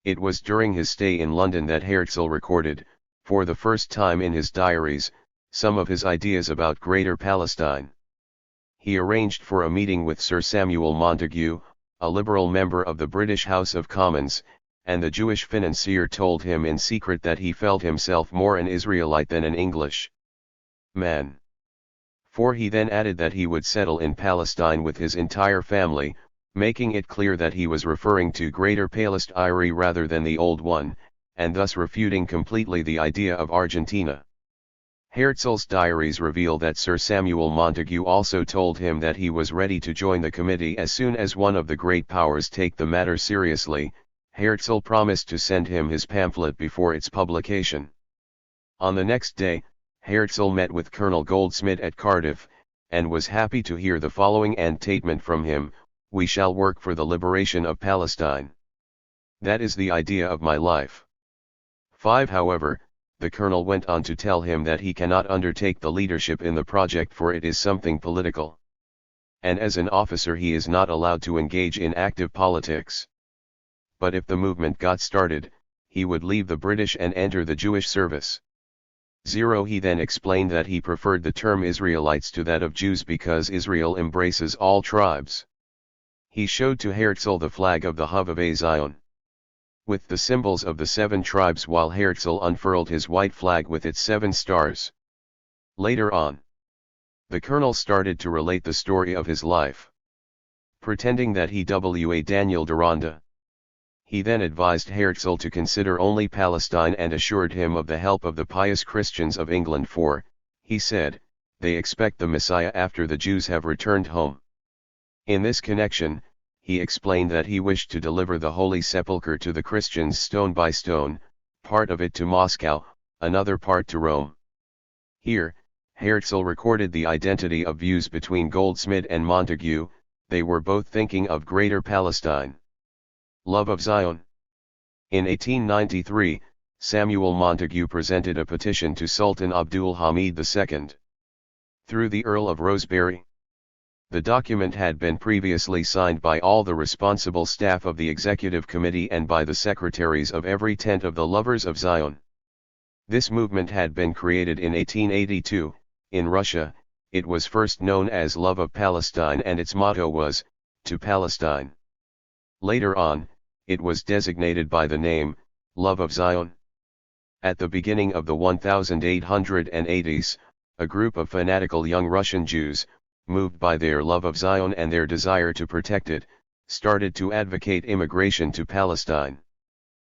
It was during his stay in London that Herzl recorded, for the first time in his diaries, some of his ideas about Greater Palestine. He arranged for a meeting with Sir Samuel Montague, a Liberal member of the British House of Commons, and the Jewish financier told him in secret that he felt himself more an Israelite than an English man. For he then added that he would settle in Palestine with his entire family, making it clear that he was referring to Greater Palestine rather than the old one, and thus refuting completely the idea of Argentina. Herzl's diaries reveal that Sir Samuel Montagu also told him that he was ready to join the committee as soon as one of the great powers take the matter seriously. Herzl promised to send him his pamphlet before its publication. On the next day, Herzl met with Colonel Goldsmith at Cardiff, and was happy to hear the following statement from him: "We shall work for the liberation of Palestine. That is the idea of my life." 5. However, the colonel went on to tell him that he cannot undertake the leadership in the project, for it is something political. And as an officer he is not allowed to engage in active politics. But if the movement got started, he would leave the British and enter the Jewish service. 0. He then explained that he preferred the term Israelites to that of Jews because Israel embraces all tribes. He showed to Herzl the flag of the Hovevei Zion, with the symbols of the 7 tribes, while Herzl unfurled his white flag with its 7 stars. Later on, the colonel started to relate the story of his life, pretending that he was Daniel Deronda. He then advised Herzl to consider only Palestine and assured him of the help of the pious Christians of England, for, he said, they expect the Messiah after the Jews have returned home. In this connection, he explained that he wished to deliver the Holy Sepulchre to the Christians stone by stone, part of it to Moscow, another part to Rome. Here, Herzl recorded the identity of views between Goldsmith and Montagu. They were both thinking of Greater Palestine. Love of Zion. In 1893, Samuel Montagu presented a petition to Sultan Abdul Hamid II, through the Earl of Rosebery. The document had been previously signed by all the responsible staff of the Executive Committee and by the secretaries of every tent of the Lovers of Zion. This movement had been created in 1882, in Russia. It was first known as Love of Palestine and its motto was, "To Palestine." Later on, it was designated by the name, Love of Zion. At the beginning of the 1880s, a group of fanatical young Russian Jews, moved by their love of Zion and their desire to protect it, started to advocate immigration to Palestine.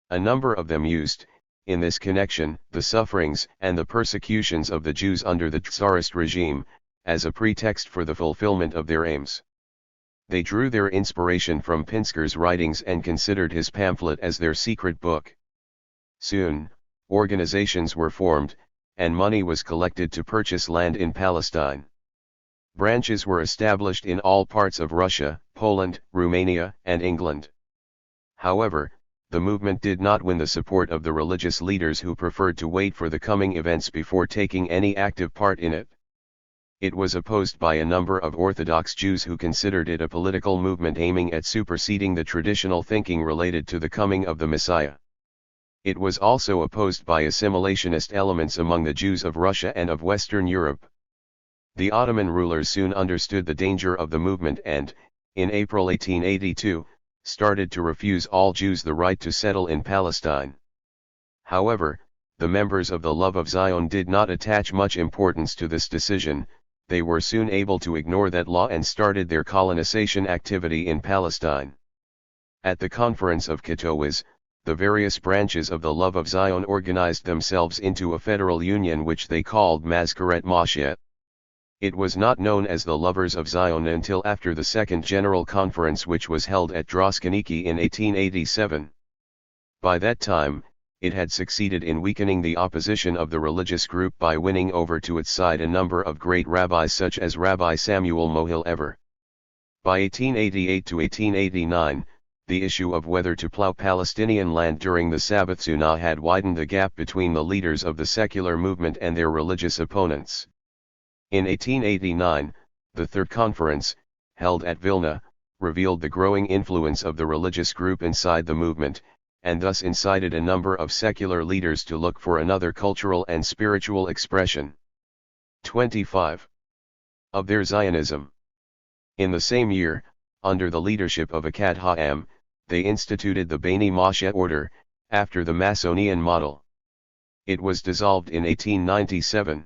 A number of them used, in this connection, the sufferings and the persecutions of the Jews under the Tsarist regime, as a pretext for the fulfillment of their aims. They drew their inspiration from Pinsker's writings and considered his pamphlet as their secret book. Soon, organizations were formed, and money was collected to purchase land in Palestine. Branches were established in all parts of Russia, Poland, Romania, and England. However, the movement did not win the support of the religious leaders, who preferred to wait for the coming events before taking any active part in it. It was opposed by a number of Orthodox Jews who considered it a political movement aiming at superseding the traditional thinking related to the coming of the Messiah. It was also opposed by assimilationist elements among the Jews of Russia and of Western Europe. The Ottoman rulers soon understood the danger of the movement and, in April 1882, started to refuse all Jews the right to settle in Palestine. However, the members of the Love of Zion did not attach much importance to this decision. They were soon able to ignore that law and started their colonization activity in Palestine. At the Conference of Katowice, the various branches of the Love of Zion organized themselves into a federal union which they called Mazkaret Moshe. It was not known as the Lovers of Zion until after the Second General Conference, which was held at Droskyniki in 1887. By that time, it had succeeded in weakening the opposition of the religious group by winning over to its side a number of great rabbis such as Rabbi Samuel Mohil Ever. By 1888 to 1889, the issue of whether to plow Palestinian land during the Sabbath Sunnah had widened the gap between the leaders of the secular movement and their religious opponents. In 1889, the Third Conference, held at Vilna, revealed the growing influence of the religious group inside the movement, and thus incited a number of secular leaders to look for another cultural and spiritual expression. 25. Of their Zionism. In the same year, under the leadership of Akkad Ha'am, they instituted the Bnei Moshe order, after the Masonian model. It was dissolved in 1897.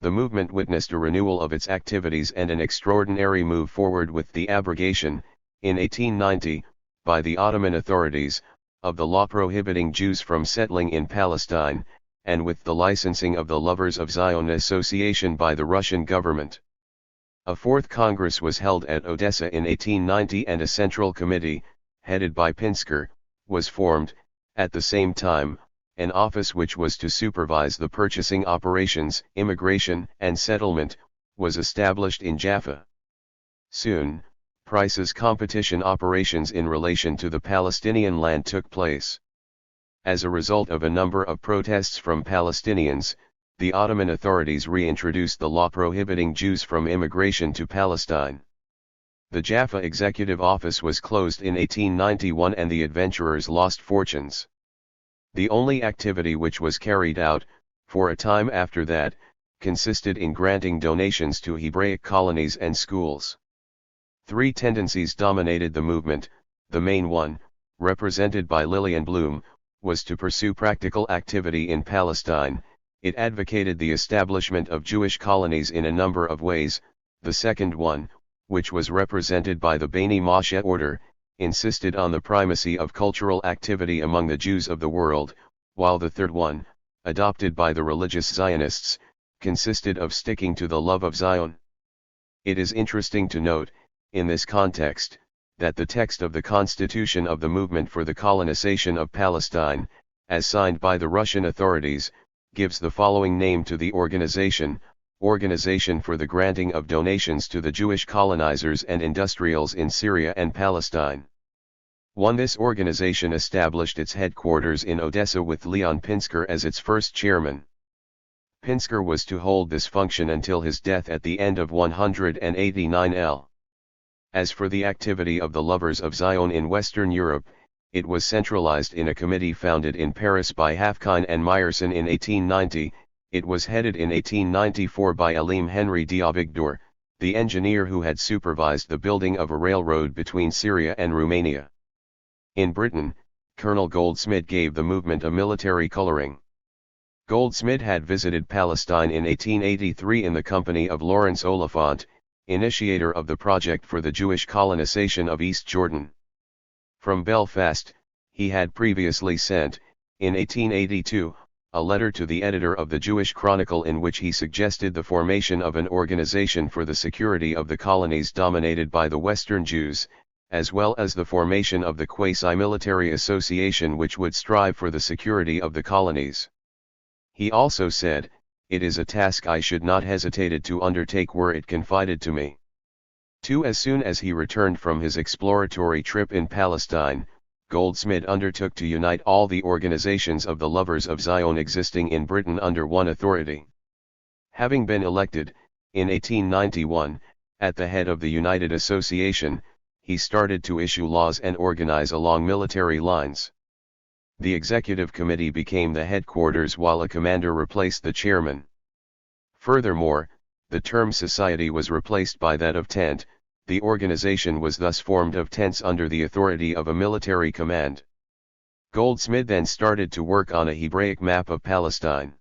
The movement witnessed a renewal of its activities and an extraordinary move forward with the abrogation, in 1890, by the Ottoman authorities, of the law prohibiting Jews from settling in Palestine, and with the licensing of the Lovers of Zion Association by the Russian government. A fourth Congress was held at Odessa in 1890 and a Central Committee, headed by Pinsker, was formed. At the same time, an office which was to supervise the purchasing operations, immigration and settlement, was established in Jaffa. Soon, prices competition operations in relation to the Palestinian land took place. As a result of a number of protests from Palestinians, the Ottoman authorities reintroduced the law prohibiting Jews from immigration to Palestine. The Jaffa Executive Office was closed in 1891 and the adventurers lost fortunes. The only activity which was carried out, for a time after that, consisted in granting donations to Hebraic colonies and schools. Three tendencies dominated the movement. The main one, represented by Lillian Bloom, was to pursue practical activity in Palestine. It advocated the establishment of Jewish colonies in a number of ways. The second one, which was represented by the Bnei Moshe order, insisted on the primacy of cultural activity among the Jews of the world, while the third one, adopted by the religious Zionists, consisted of sticking to the love of Zion. It is interesting to note, in this context, that the text of the Constitution of the Movement for the Colonization of Palestine, as signed by the Russian authorities, gives the following name to the organization: Organization for the Granting of Donations to the Jewish Colonizers and Industrials in Syria and Palestine. 1. This organization established its headquarters in Odessa with Leon Pinsker as its first chairman. Pinsker was to hold this function until his death at the end of 189 L. As for the activity of the Lovers of Zion in Western Europe, it was centralized in a committee founded in Paris by Hafkine and Meyerson in 1890. It was headed in 1894 by Elim Henry d'Avigdor, the engineer who had supervised the building of a railroad between Syria and Romania. In Britain, Colonel Goldsmid gave the movement a military coloring. Goldsmid had visited Palestine in 1883 in the company of Lawrence Oliphant, initiator of the project for the Jewish colonization of East Jordan. From Belfast, he had previously sent, in 1882, a letter to the editor of the Jewish Chronicle in which he suggested the formation of an organization for the security of the colonies dominated by the Western Jews, as well as the formation of the quasi-military association which would strive for the security of the colonies. He also said, "It is a task I should not hesitate to undertake were it confided to me." 2. As soon as he returned from his exploratory trip in Palestine, Goldsmid undertook to unite all the organizations of the Lovers of Zion existing in Britain under one authority. Having been elected, in 1891, at the head of the United Association, he started to issue laws and organize along military lines. The executive committee became the headquarters while a commander replaced the chairman. Furthermore, the term society was replaced by that of tent. The organization was thus formed of tents under the authority of a military command. Goldsmid then started to work on a Hebraic map of Palestine.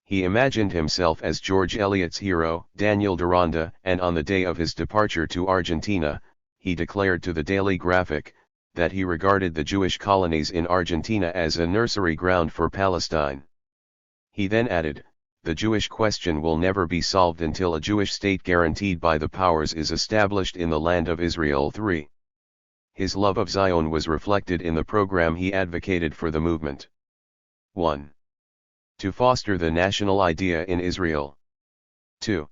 He imagined himself as George Eliot's hero, Daniel Deronda, and on the day of his departure to Argentina, he declared to the Daily Graphic, that he regarded the Jewish colonies in Argentina as a nursery ground for Palestine. He then added, "The Jewish question will never be solved until a Jewish state guaranteed by the powers is established in the land of Israel." 3. His love of Zion was reflected in the program he advocated for the movement. 1. To foster the national idea in Israel. 2.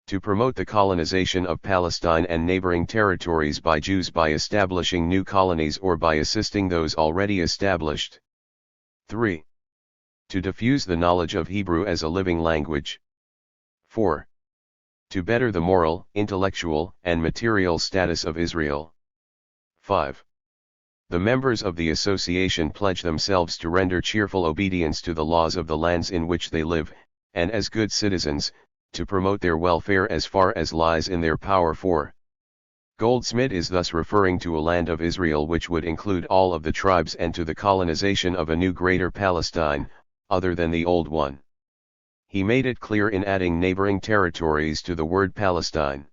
To promote the colonization of Palestine and neighboring territories by Jews by establishing new colonies or by assisting those already established. 3. To diffuse the knowledge of Hebrew as a living language. 4. To better the moral, intellectual, and material status of Israel. 5. The members of the association pledge themselves to render cheerful obedience to the laws of the lands in which they live, and as good citizens, to promote their welfare as far as lies in their power. 4. Goldsmid is thus referring to a land of Israel which would include all of the tribes and to the colonization of a new greater Palestine, other than the old one. He made it clear in adding neighboring territories to the word Palestine.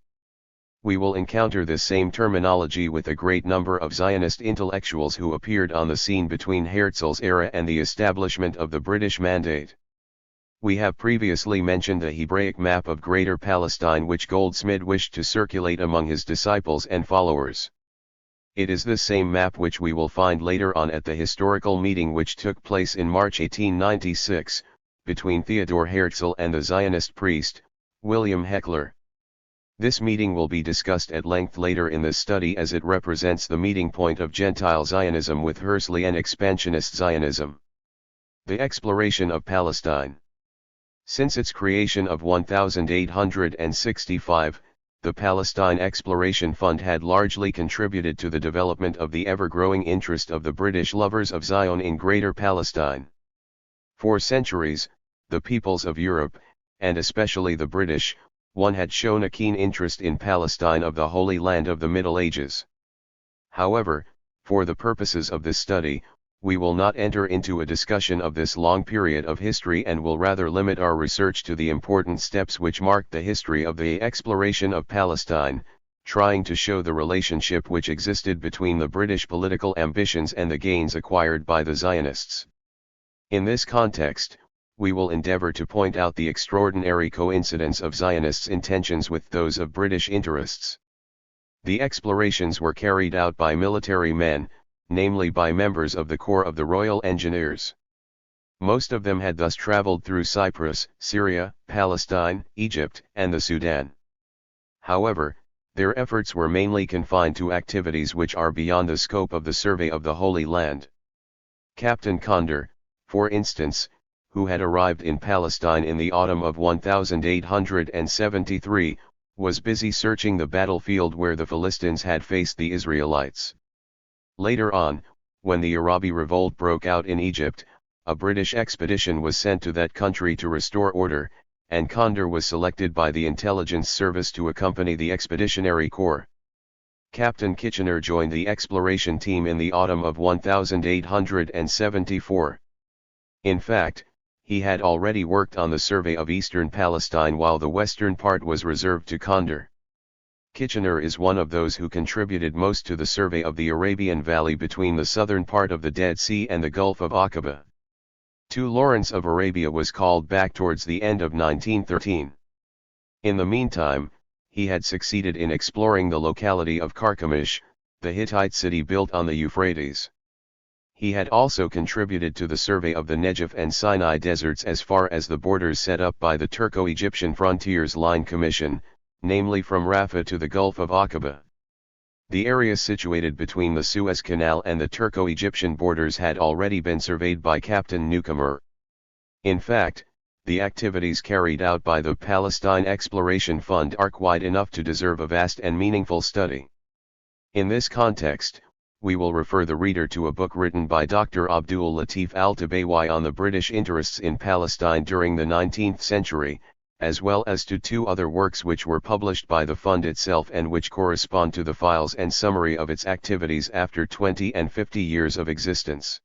We will encounter this same terminology with a great number of Zionist intellectuals who appeared on the scene between Herzl's era and the establishment of the British Mandate. We have previously mentioned the Hebraic map of Greater Palestine which Goldsmith wished to circulate among his disciples and followers. It is this same map which we will find later on at the historical meeting which took place in March 1896, between Theodor Herzl and the Zionist priest, William Heckler. This meeting will be discussed at length later in this study as it represents the meeting point of Gentile Zionism with Herzlian Expansionist Zionism. The exploration of Palestine. Since its creation of 1865, the Palestine Exploration Fund had largely contributed to the development of the ever-growing interest of the British lovers of Zion in Greater Palestine. For centuries, the peoples of Europe, and especially the British, had shown a keen interest in Palestine of the Holy Land of the Middle Ages. However, for the purposes of this study, we will not enter into a discussion of this long period of history and will rather limit our research to the important steps which marked the history of the exploration of Palestine, trying to show the relationship which existed between the British political ambitions and the gains acquired by the Zionists. In this context, we will endeavor to point out the extraordinary coincidence of Zionists' intentions with those of British interests. The explorations were carried out by military men, namely by members of the Corps of the Royal Engineers. Most of them had thus traveled through Cyprus, Syria, Palestine, Egypt, and the Sudan. However, their efforts were mainly confined to activities which are beyond the scope of the survey of the Holy Land. Captain Conder, for instance, who had arrived in Palestine in the autumn of 1873, was busy searching the battlefield where the Philistines had faced the Israelites. Later on, when the Arabi revolt broke out in Egypt, a British expedition was sent to that country to restore order, and Conder was selected by the intelligence service to accompany the expeditionary corps. Captain Kitchener joined the exploration team in the autumn of 1874. In fact, he had already worked on the survey of eastern Palestine while the western part was reserved to Conder. Kitchener is one of those who contributed most to the survey of the Arabian Valley between the southern part of the Dead Sea and the Gulf of Aqaba. Lawrence of Arabia was called back towards the end of 1913. In the meantime, he had succeeded in exploring the locality of Carchemish, the Hittite city built on the Euphrates. He had also contributed to the survey of the Negev and Sinai deserts as far as the borders set up by the Turco-Egyptian Frontiers Line Commission, namely from Rafah to the Gulf of Aqaba. The area situated between the Suez Canal and the Turco-Egyptian borders had already been surveyed by Captain Newcomer. In fact, the activities carried out by the Palestine Exploration Fund are wide enough to deserve a vast and meaningful study. In this context, we will refer the reader to a book written by Dr. Abdul Latif Al-Tabawi on the British interests in Palestine during the 19th century, as well as to two other works which were published by the fund itself and which correspond to the files and summary of its activities after 20 and 50 years of existence.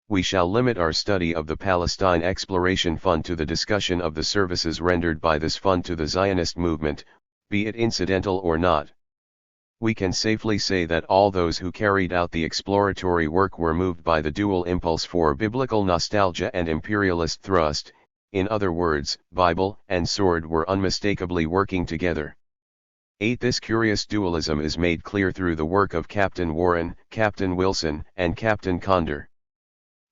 We shall limit our study of the Palestine Exploration Fund to the discussion of the services rendered by this fund to the Zionist movement, be it incidental or not. We can safely say that all those who carried out the exploratory work were moved by the dual impulse for biblical nostalgia and imperialist thrust. In other words, Bible and sword were unmistakably working together. 8. This curious dualism is made clear through the work of Captain Warren, Captain Wilson, and Captain Conder.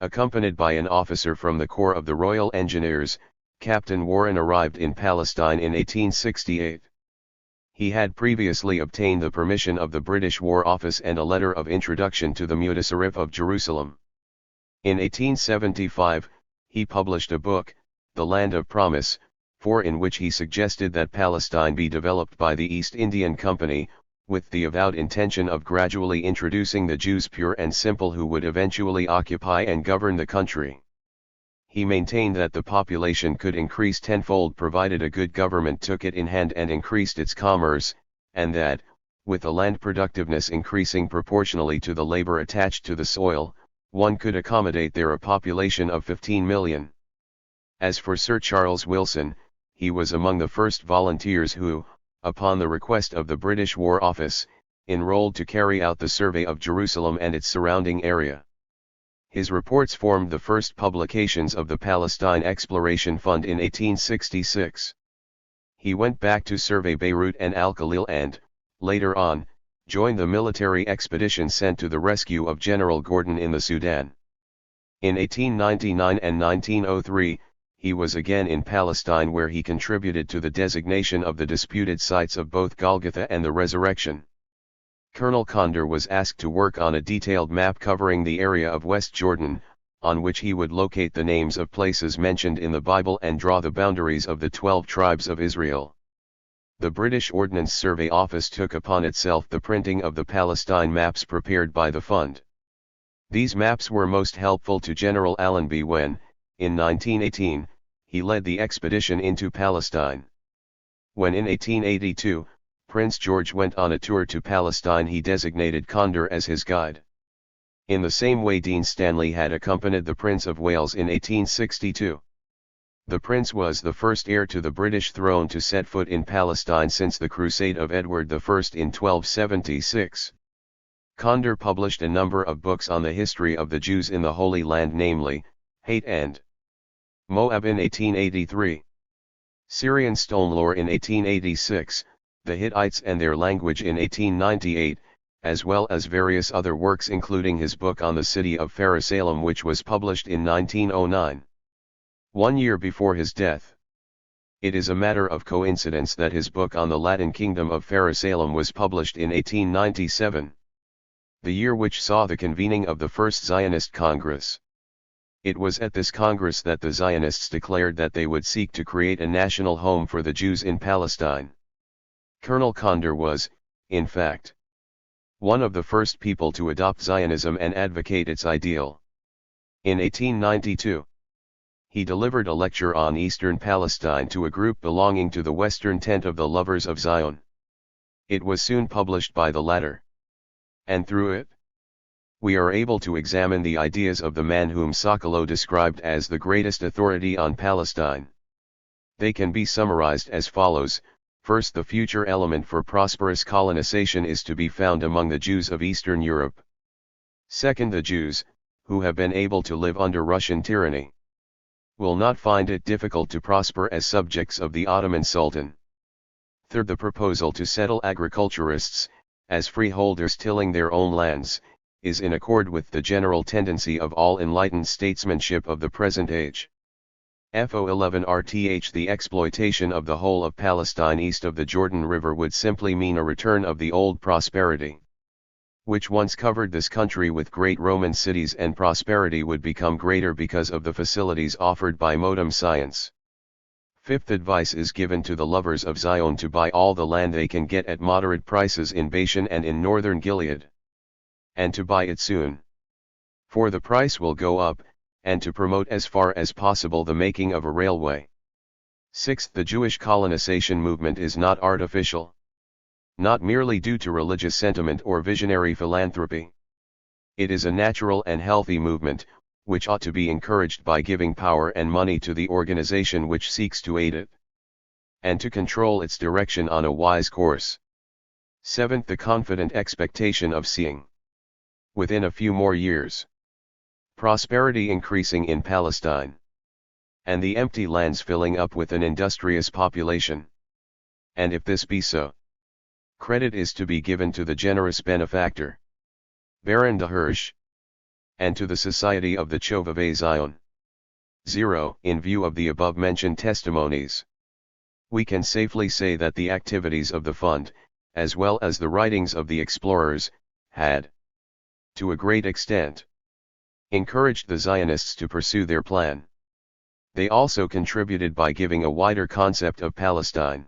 Accompanied by an officer from the Corps of the Royal Engineers, Captain Warren arrived in Palestine in 1868. He had previously obtained the permission of the British War Office and a letter of introduction to the Mutasarrif of Jerusalem. In 1875, he published a book, The Land of Promise, in which he suggested that Palestine be developed by the East Indian Company, with the avowed intention of gradually introducing the Jews pure and simple who would eventually occupy and govern the country. He maintained that the population could increase tenfold provided a good government took it in hand and increased its commerce, and that, with the land productiveness increasing proportionally to the labor attached to the soil, one could accommodate there a population of 15 million. As for Sir Charles Wilson, he was among the first volunteers who, upon the request of the British War Office, enrolled to carry out the survey of Jerusalem and its surrounding area. His reports formed the first publications of the Palestine Exploration Fund in 1866. He went back to survey Beirut and Al-Khalil and, later on, joined the military expedition sent to the rescue of General Gordon in the Sudan. In 1899 and 1903, he was again in Palestine, where he contributed to the designation of the disputed sites of both Golgotha and the Resurrection. Colonel Condor was asked to work on a detailed map covering the area of West Jordan, on which he would locate the names of places mentioned in the Bible and draw the boundaries of the 12 tribes of Israel. The British Ordnance Survey Office took upon itself the printing of the Palestine maps prepared by the fund. These maps were most helpful to General Allenby when, in 1918, he led the expedition into Palestine. When in 1882, Prince George went on a tour to Palestine, he designated Condor as his guide. In the same way Dean Stanley had accompanied the Prince of Wales in 1862. The Prince was the first heir to the British throne to set foot in Palestine since the Crusade of Edward I in 1276. Condor published a number of books on the history of the Jews in the Holy Land, namely, Hate and Moab in 1883, Syrian Stone Lore in 1886, The Hittites and Their Language in 1898, as well as various other works including his book on the city of Jerusalem, which was published in 1909. 1 year before his death. It is a matter of coincidence that his book on the Latin Kingdom of Jerusalem was published in 1897. The year which saw the convening of the First Zionist Congress. It was at this Congress that the Zionists declared that they would seek to create a national home for the Jews in Palestine. Colonel Condor was, in fact, one of the first people to adopt Zionism and advocate its ideal. In 1892, he delivered a lecture on Eastern Palestine to a group belonging to the Western Tent of the Lovers of Zion. It was soon published by the latter. And through it, we are able to examine the ideas of the man whom Sokolow described as the greatest authority on Palestine. They can be summarized as follows. First, the future element for prosperous colonization is to be found among the Jews of Eastern Europe. Second, the Jews, who have been able to live under Russian tyranny, will not find it difficult to prosper as subjects of the Ottoman Sultan. Third, the proposal to settle agriculturists, as freeholders tilling their own lands, is in accord with the general tendency of all enlightened statesmanship of the present age. FO11RTH The exploitation of the whole of Palestine east of the Jordan River would simply mean a return of the old prosperity, which once covered this country with great Roman cities, and prosperity would become greater because of the facilities offered by modern science. Fifth, advice is given to the lovers of Zion to buy all the land they can get at moderate prices in Bashan and in northern Gilead, and to buy it soon, for the price will go up, and to promote as far as possible the making of a railway. Sixth, the Jewish colonization movement is not artificial, not merely due to religious sentiment or visionary philanthropy. It is a natural and healthy movement, which ought to be encouraged by giving power and money to the organization which seeks to aid it, and to control its direction on a wise course. Seventh, the confident expectation of seeing, within a few more years, prosperity increasing in Palestine, and the empty lands filling up with an industrious population. And if this be so, credit is to be given to the generous benefactor, Baron de Hirsch, and to the Society of the Chovevei Zion. 0. In view of the above-mentioned testimonies, we can safely say that the activities of the fund, as well as the writings of the explorers, had, to a great extent, encouraged the Zionists to pursue their plan. They also contributed by giving a wider concept of Palestine.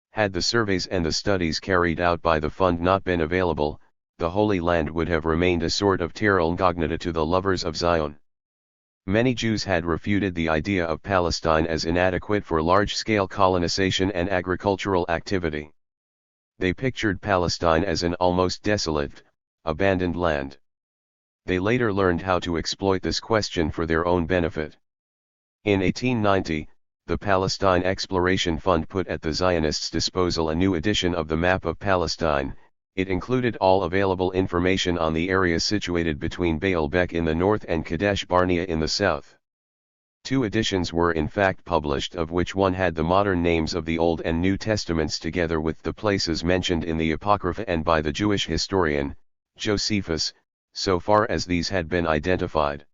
Had the surveys and the studies carried out by the fund not been available, the Holy Land would have remained a sort of terra incognita to the lovers of Zion. Many Jews had refuted the idea of Palestine as inadequate for large-scale colonization and agricultural activity. They pictured Palestine as an almost desolate, abandoned land. They later learned how to exploit this question for their own benefit. In 1890, the Palestine Exploration Fund put at the Zionists' disposal a new edition of the map of Palestine. It included all available information on the area situated between Baalbek in the north and Kadesh Barnea in the south. 2 editions were in fact published, of which one had the modern names of the Old and New Testaments together with the places mentioned in the Apocrypha and by the Jewish historian, Josephus, so far as these had been identified.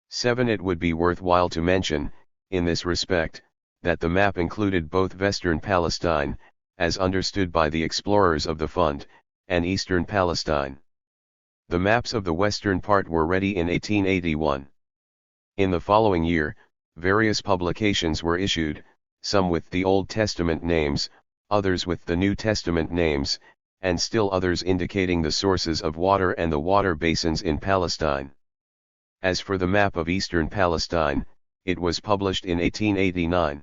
7. It would be worthwhile to mention, in this respect, that the map included both Western Palestine, as understood by the explorers of the fund, and Eastern Palestine. The maps of the western part were ready in 1881. In the following year, various publications were issued, some with the Old Testament names, others with the New Testament names, and still others indicating the sources of water and the water basins in Palestine. As for the map of Eastern Palestine, it was published in 1889.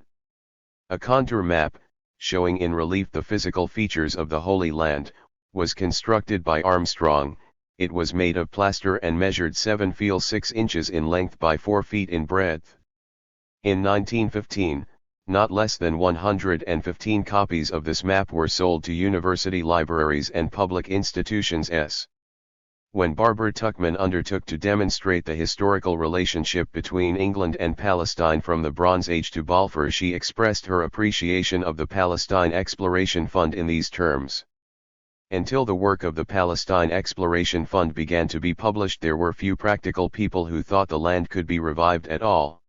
A contour map, showing in relief the physical features of the Holy Land, was constructed by Armstrong. It was made of plaster and measured 7 feet 6 inches in length by 4 feet in breadth. In 1915, not less than 115 copies of this map were sold to university libraries and public institutions. When Barbara Tuchman undertook to demonstrate the historical relationship between England and Palestine from the Bronze Age to Balfour, she expressed her appreciation of the Palestine Exploration Fund in these terms. Until the work of the Palestine Exploration Fund began to be published, there were few practical people who thought the land could be revived at all.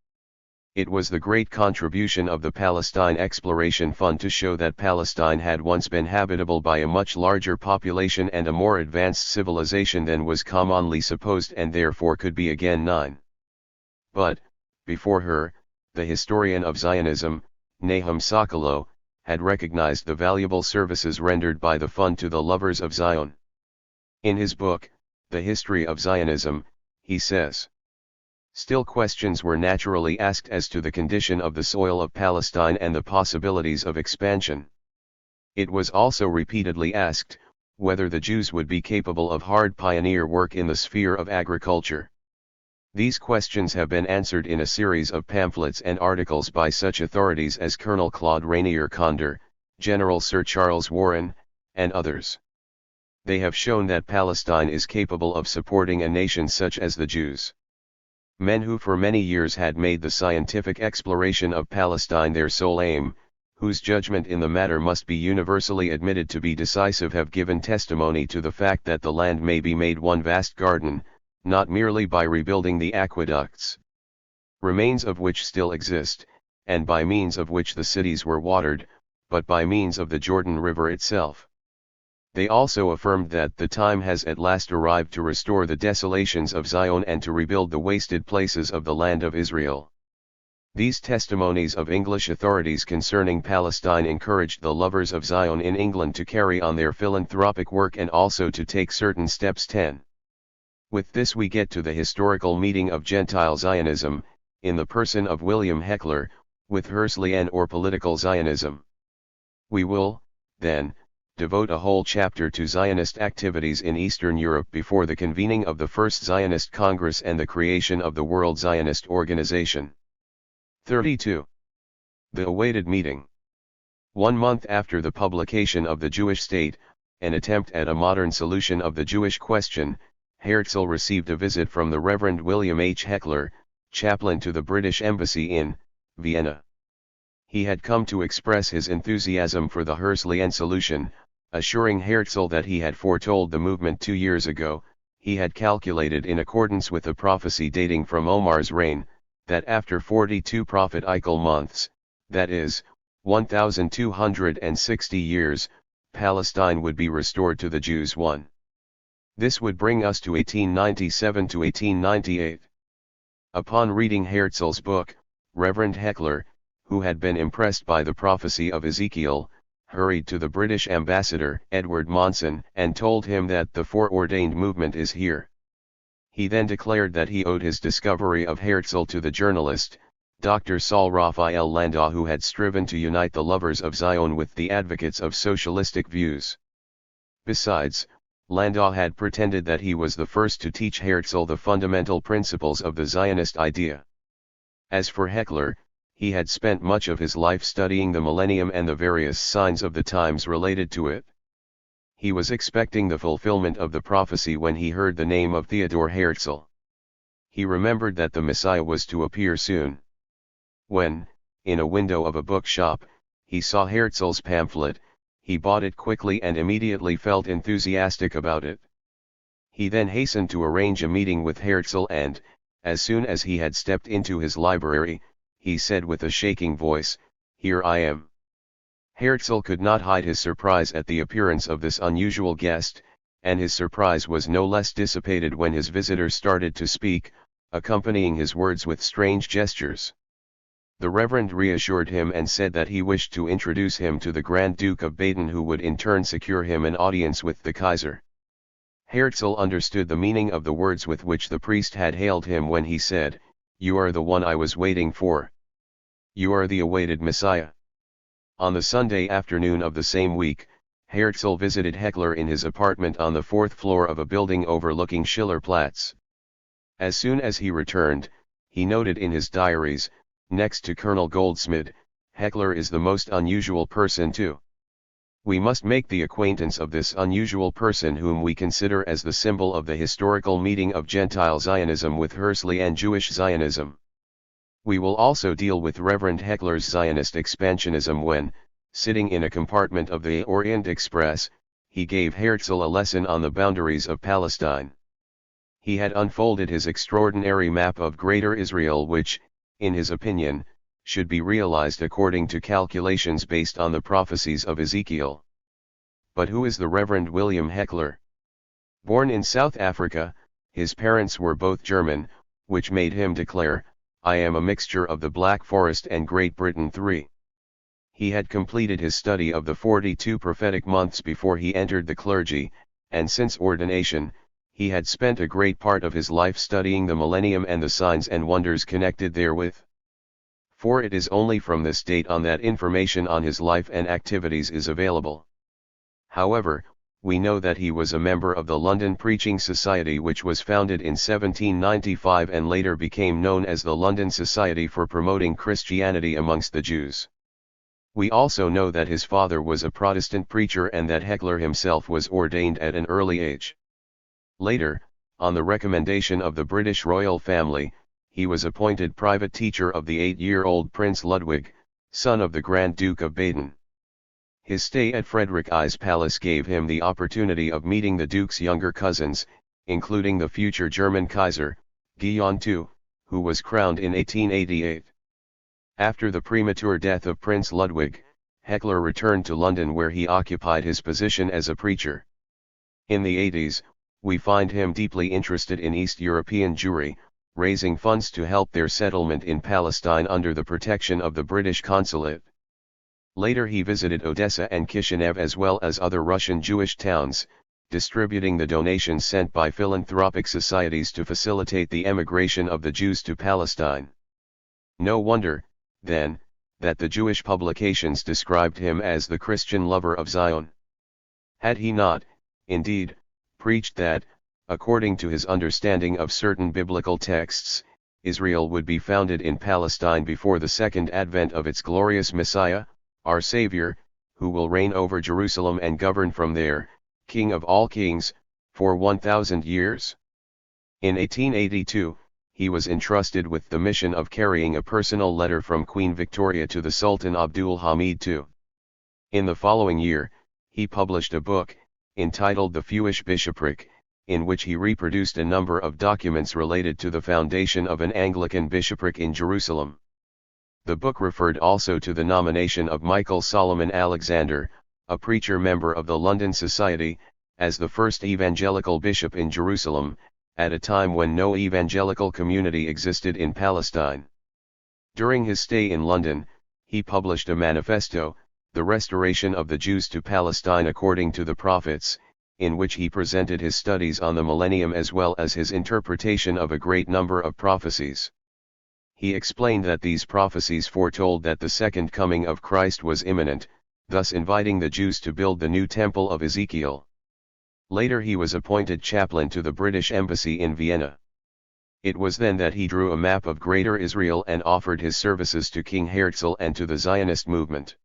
It was the great contribution of the Palestine Exploration Fund to show that Palestine had once been habitable by a much larger population and a more advanced civilization than was commonly supposed, and therefore could be again 9. But, before her, the historian of Zionism, Nahum Sokolow, had recognized the valuable services rendered by the fund to the lovers of Zion. In his book, The History of Zionism, he says, "Still questions were naturally asked as to the condition of the soil of Palestine and the possibilities of expansion. It was also repeatedly asked, whether the Jews would be capable of hard pioneer work in the sphere of agriculture. These questions have been answered in a series of pamphlets and articles by such authorities as Colonel Claude Rainier Condor, General Sir Charles Warren, and others. They have shown that Palestine is capable of supporting a nation such as the Jews. Men who for many years had made the scientific exploration of Palestine their sole aim, whose judgment in the matter must be universally admitted to be decisive, have given testimony to the fact that the land may be made one vast garden, not merely by rebuilding the aqueducts, remains of which still exist, and by means of which the cities were watered, but by means of the Jordan River itself. They also affirmed that the time has at last arrived to restore the desolations of Zion and to rebuild the wasted places of the land of Israel. These testimonies of English authorities concerning Palestine encouraged the lovers of Zion in England to carry on their philanthropic work and also to take certain steps. 10. With this we get to the historical meeting of Gentile Zionism, in the person of William Heckler, with Herzlian or political Zionism. We will, then, devote a whole chapter to Zionist activities in Eastern Europe before the convening of the First Zionist Congress and the creation of the World Zionist Organization. 32. The awaited meeting. 1 month after the publication of The Jewish State, an attempt at a modern solution of the Jewish question, Herzl received a visit from the Reverend William H. Heckler, chaplain to the British Embassy in Vienna. He had come to express his enthusiasm for the Herzlian solution, assuring Herzl that he had foretold the movement 2 years ago. He had calculated in accordance with a prophecy dating from Omar's reign, that after 42 prophetical months, that is, 1260 years, Palestine would be restored to the Jews. 1. This would bring us to 1897 to 1898. Upon reading Herzl's book, Reverend Heckler, who had been impressed by the prophecy of Ezekiel, hurried to the British ambassador, Edward Monson, and told him that the foreordained movement is here. He then declared that he owed his discovery of Herzl to the journalist, Dr. Saul Raphael Landau, who had striven to unite the lovers of Zion with the advocates of socialistic views. Besides, Landau had pretended that he was the first to teach Herzl the fundamental principles of the Zionist idea. As for Heckler, He had spent much of his life studying the millennium and the various signs of the times related to it. He was expecting the fulfillment of the prophecy when he heard the name of Theodor Herzl. He remembered that the Messiah was to appear soon. When, in a window of a bookshop, he saw Herzl's pamphlet, he bought it quickly and immediately felt enthusiastic about it. He then hastened to arrange a meeting with Herzl and, as soon as he had stepped into his library, he said with a shaking voice, "Here I am." Herzl could not hide his surprise at the appearance of this unusual guest, and his surprise was no less dissipated when his visitor started to speak, accompanying his words with strange gestures. The Reverend reassured him and said that he wished to introduce him to the Grand Duke of Baden, who would in turn secure him an audience with the Kaiser. Herzl understood the meaning of the words with which the priest had hailed him when he said, "You are the one I was waiting for. You are the awaited Messiah." On the Sunday afternoon of the same week, Herzl visited Heckler in his apartment on the fourth floor of a building overlooking Schillerplatz. As soon as he returned, he noted in his diaries, next to Colonel Goldsmith, "Heckler is the most unusual person too. We must make the acquaintance of this unusual person whom we consider as the symbol of the historical meeting of Gentile Zionism with Herzlian Jewish Zionism. We will also deal with Reverend Heckler's Zionist expansionism when, sitting in a compartment of the Orient Express, he gave Herzl a lesson on the boundaries of Palestine. He had unfolded his extraordinary map of Greater Israel which, in his opinion, should be realized according to calculations based on the prophecies of Ezekiel. But who is the Reverend William Heckler? Born in South Africa, his parents were both German, which made him declare, "I am a mixture of the Black Forest and Great Britain." 3. He had completed his study of the 42 prophetic months before he entered the clergy, and since ordination, he had spent a great part of his life studying the millennium and the signs and wonders connected therewith. For it is only from this date on that information on his life and activities is available. However, we know that he was a member of the London Preaching Society, which was founded in 1795 and later became known as the London Society for Promoting Christianity amongst the Jews. We also know that his father was a Protestant preacher and that Heckler himself was ordained at an early age. Later, on the recommendation of the British royal family, he was appointed private teacher of the 8-year-old Prince Ludwig, son of the Grand Duke of Baden. His stay at Frederick I's palace gave him the opportunity of meeting the Duke's younger cousins, including the future German Kaiser, Guillaume II, who was crowned in 1888. After the premature death of Prince Ludwig, Heckler returned to London where he occupied his position as a preacher. In the 80s, we find him deeply interested in East European Jewry, raising funds to help their settlement in Palestine under the protection of the British consulate. Later he visited Odessa and Kishinev as well as other Russian Jewish towns, distributing the donations sent by philanthropic societies to facilitate the emigration of the Jews to Palestine. No wonder, then, that the Jewish publications described him as the Christian lover of Zion. Had he not, indeed, preached that, according to his understanding of certain biblical texts, Israel would be founded in Palestine before the second advent of its glorious Messiah, our Savior, who will reign over Jerusalem and govern from there, King of all kings, for 1,000 years? In 1882, he was entrusted with the mission of carrying a personal letter from Queen Victoria to the Sultan Abdul Hamid II. In the following year, he published a book, entitled The Fewish Bishopric, in which he reproduced a number of documents related to the foundation of an Anglican bishopric in Jerusalem. The book referred also to the nomination of Michael Solomon Alexander, a preacher member of the London Society, as the first evangelical bishop in Jerusalem, at a time when no evangelical community existed in Palestine. During his stay in London, he published a manifesto, The Restoration of the Jews to Palestine According to the Prophets, in which he presented his studies on the millennium as well as his interpretation of a great number of prophecies. He explained that these prophecies foretold that the second coming of Christ was imminent, thus inviting the Jews to build the new temple of Ezekiel. Later he was appointed chaplain to the British Embassy in Vienna. It was then that he drew a map of Greater Israel and offered his services to King Herzl and to the Zionist movement.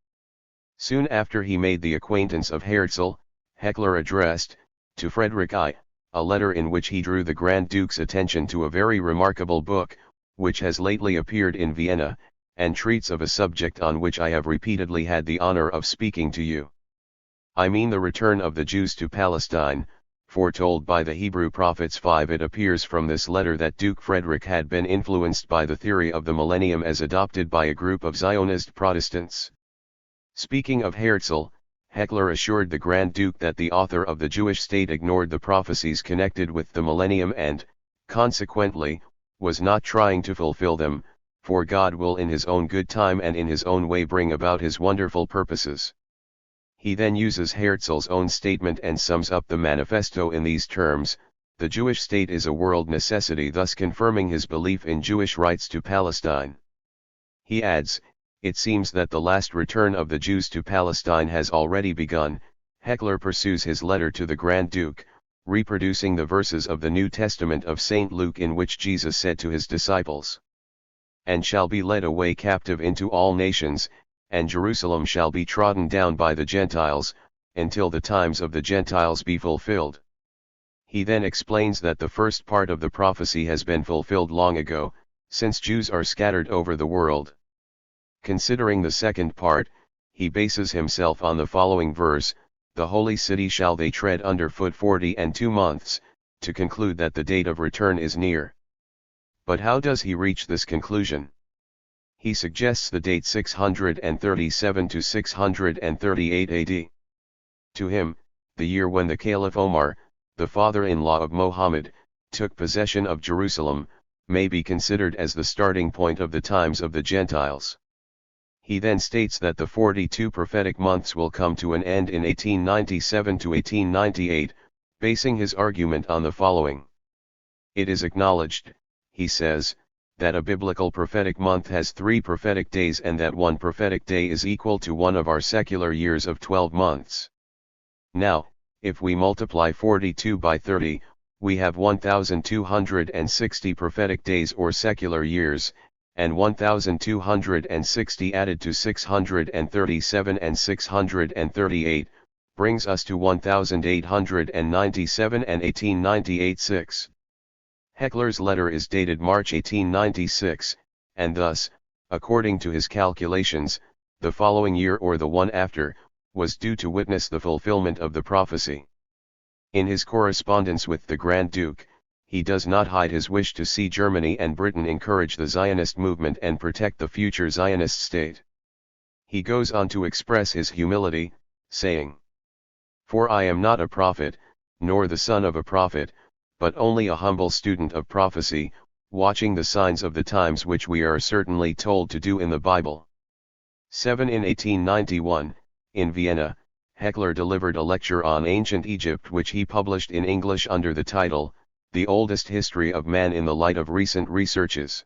Soon after he made the acquaintance of Herzl, Heckler addressed, to Frederick I, a letter in which he drew the Grand Duke's attention to a very remarkable book, which has lately appeared in Vienna, and treats of a subject on which I have repeatedly had the honor of speaking to you. I mean the return of the Jews to Palestine, foretold by the Hebrew prophets 5. It appears from this letter that Duke Frederick had been influenced by the theory of the millennium as adopted by a group of Zionist Protestants. Speaking of Herzl, Heckler assured the Grand Duke that the author of the Jewish state ignored the prophecies connected with the millennium and, consequently, was not trying to fulfill them, for God will in his own good time and in his own way bring about his wonderful purposes. He then uses Herzl's own statement and sums up the manifesto in these terms: the Jewish state is a world necessity, thus confirming his belief in Jewish rights to Palestine. He adds, it seems that the last return of the Jews to Palestine has already begun. Heckler pursues his letter to the Grand Duke, reproducing the verses of the New Testament of St. Luke in which Jesus said to his disciples, "And shall be led away captive into all nations, and Jerusalem shall be trodden down by the Gentiles, until the times of the Gentiles be fulfilled." He then explains that the first part of the prophecy has been fulfilled long ago, since Jews are scattered over the world. Considering the second part, he bases himself on the following verse, "The holy city shall they tread under foot 42 months, to conclude that the date of return is near. But how does he reach this conclusion? He suggests the date 637 to 638 AD. To him, the year when the Caliph Omar, the father-in-law of Mohammed, took possession of Jerusalem, may be considered as the starting point of the times of the Gentiles. He then states that the 42 prophetic months will come to an end in 1897 to 1898, basing his argument on the following. It is acknowledged, he says, that a biblical prophetic month has 3 prophetic days and that one prophetic day is equal to one of our secular years of 12 months. Now, if we multiply 42 by 30, we have 1,260 prophetic days or secular years, and 1,260 added to 637 and 638, brings us to 1,897 and 1898-6. Heckler's letter is dated March 1896, and thus, according to his calculations, the following year or the one after, was due to witness the fulfillment of the prophecy. In his correspondence with the Grand Duke, he does not hide his wish to see Germany and Britain encourage the Zionist movement and protect the future Zionist state. He goes on to express his humility, saying, "For I am not a prophet, nor the son of a prophet, but only a humble student of prophecy, watching the signs of the times which we are certainly told to do in the Bible." 7. In 1891, in Vienna, Heckler delivered a lecture on ancient Egypt which he published in English under the title, "The Oldest History of Man in the Light of Recent Researches."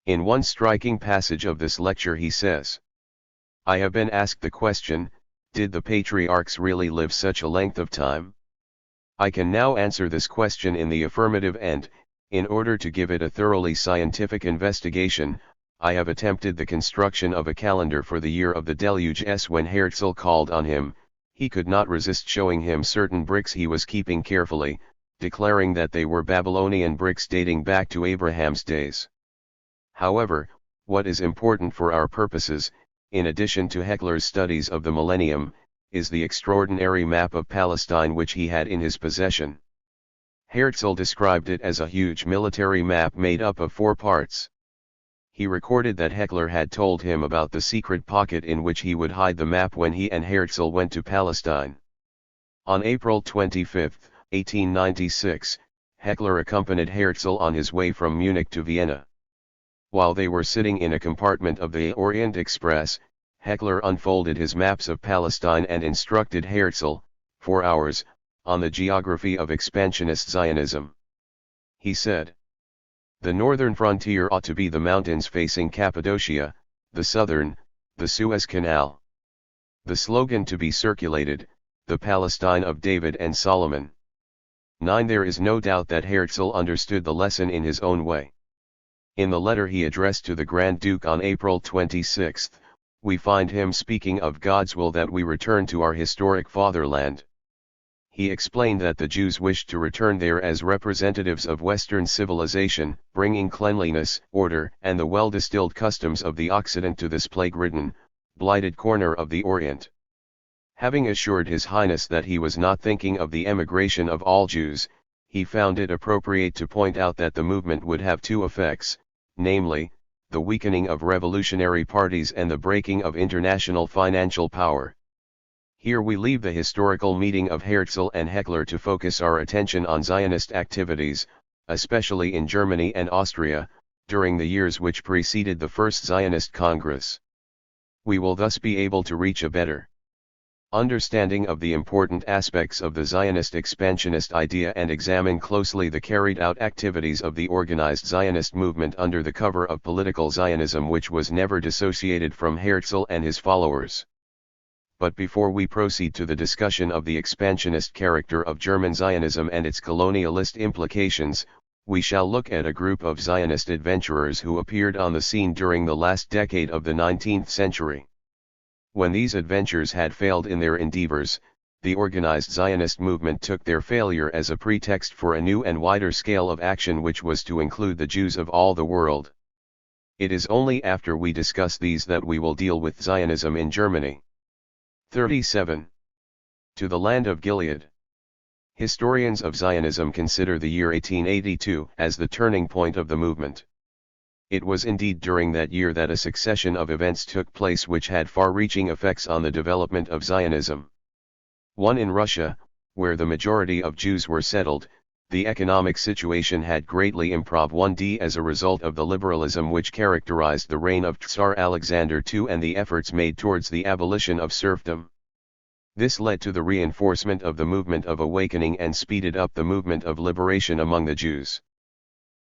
In one striking passage of this lecture he says, "I have been asked the question, did the patriarchs really live such a length of time? I can now answer this question in the affirmative and, in order to give it a thoroughly scientific investigation, I have attempted the construction of a calendar for the year of the deluge. When Herzl called on him, he could not resist showing him certain bricks he was keeping carefully, declaring that they were Babylonian bricks dating back to Abraham's days. However, what is important for our purposes, in addition to Heckler's studies of the millennium, is the extraordinary map of Palestine which he had in his possession. Herzl described it as a huge military map made up of 4 parts. He recorded that Heckler had told him about the secret pocket in which he would hide the map when he and Herzl went to Palestine. On April 25, 1896, Heckler accompanied Herzl on his way from Munich to Vienna. While they were sitting in a compartment of the Orient Express, Heckler unfolded his maps of Palestine and instructed Herzl, for hours, on the geography of expansionist Zionism. He said, "The northern frontier ought to be the mountains facing Cappadocia, the southern, the Suez Canal. The slogan to be circulated, the Palestine of David and Solomon. 9. There is no doubt that Herzl understood the lesson in his own way. In the letter he addressed to the Grand Duke on April 26, we find him speaking of God's will that we return to our historic fatherland. He explained that the Jews wished to return there as representatives of Western civilization, bringing cleanliness, order, and the well-distilled customs of the Occident to this plague-ridden, blighted corner of the Orient. Having assured His Highness that he was not thinking of the emigration of all Jews, he found it appropriate to point out that the movement would have two effects, namely, the weakening of revolutionary parties and the breaking of international financial power. Here we leave the historical meeting of Herzl and Heckler to focus our attention on Zionist activities, especially in Germany and Austria, during the years which preceded the First Zionist Congress. We will thus be able to reach a better understanding of the important aspects of the Zionist expansionist idea and examine closely the carried out activities of the organized Zionist movement under the cover of political Zionism, which was never dissociated from Herzl and his followers. But before we proceed to the discussion of the expansionist character of German Zionism and its colonialist implications, we shall look at a group of Zionist adventurers who appeared on the scene during the last decade of the 19th century. When these adventurers had failed in their endeavors, the organized Zionist movement took their failure as a pretext for a new and wider scale of action, which was to include the Jews of all the world. It is only after we discuss these that we will deal with Zionism in Germany. 37. To the land of Gilead. Historians of Zionism consider the year 1882 as the turning point of the movement. It was indeed during that year that a succession of events took place which had far-reaching effects on the development of Zionism. 1. In Russia, where the majority of Jews were settled, the economic situation had greatly improved. 1d as a result of the liberalism which characterized the reign of Tsar Alexander II and the efforts made towards the abolition of serfdom. This led to the reinforcement of the movement of awakening and speeded up the movement of liberation among the Jews.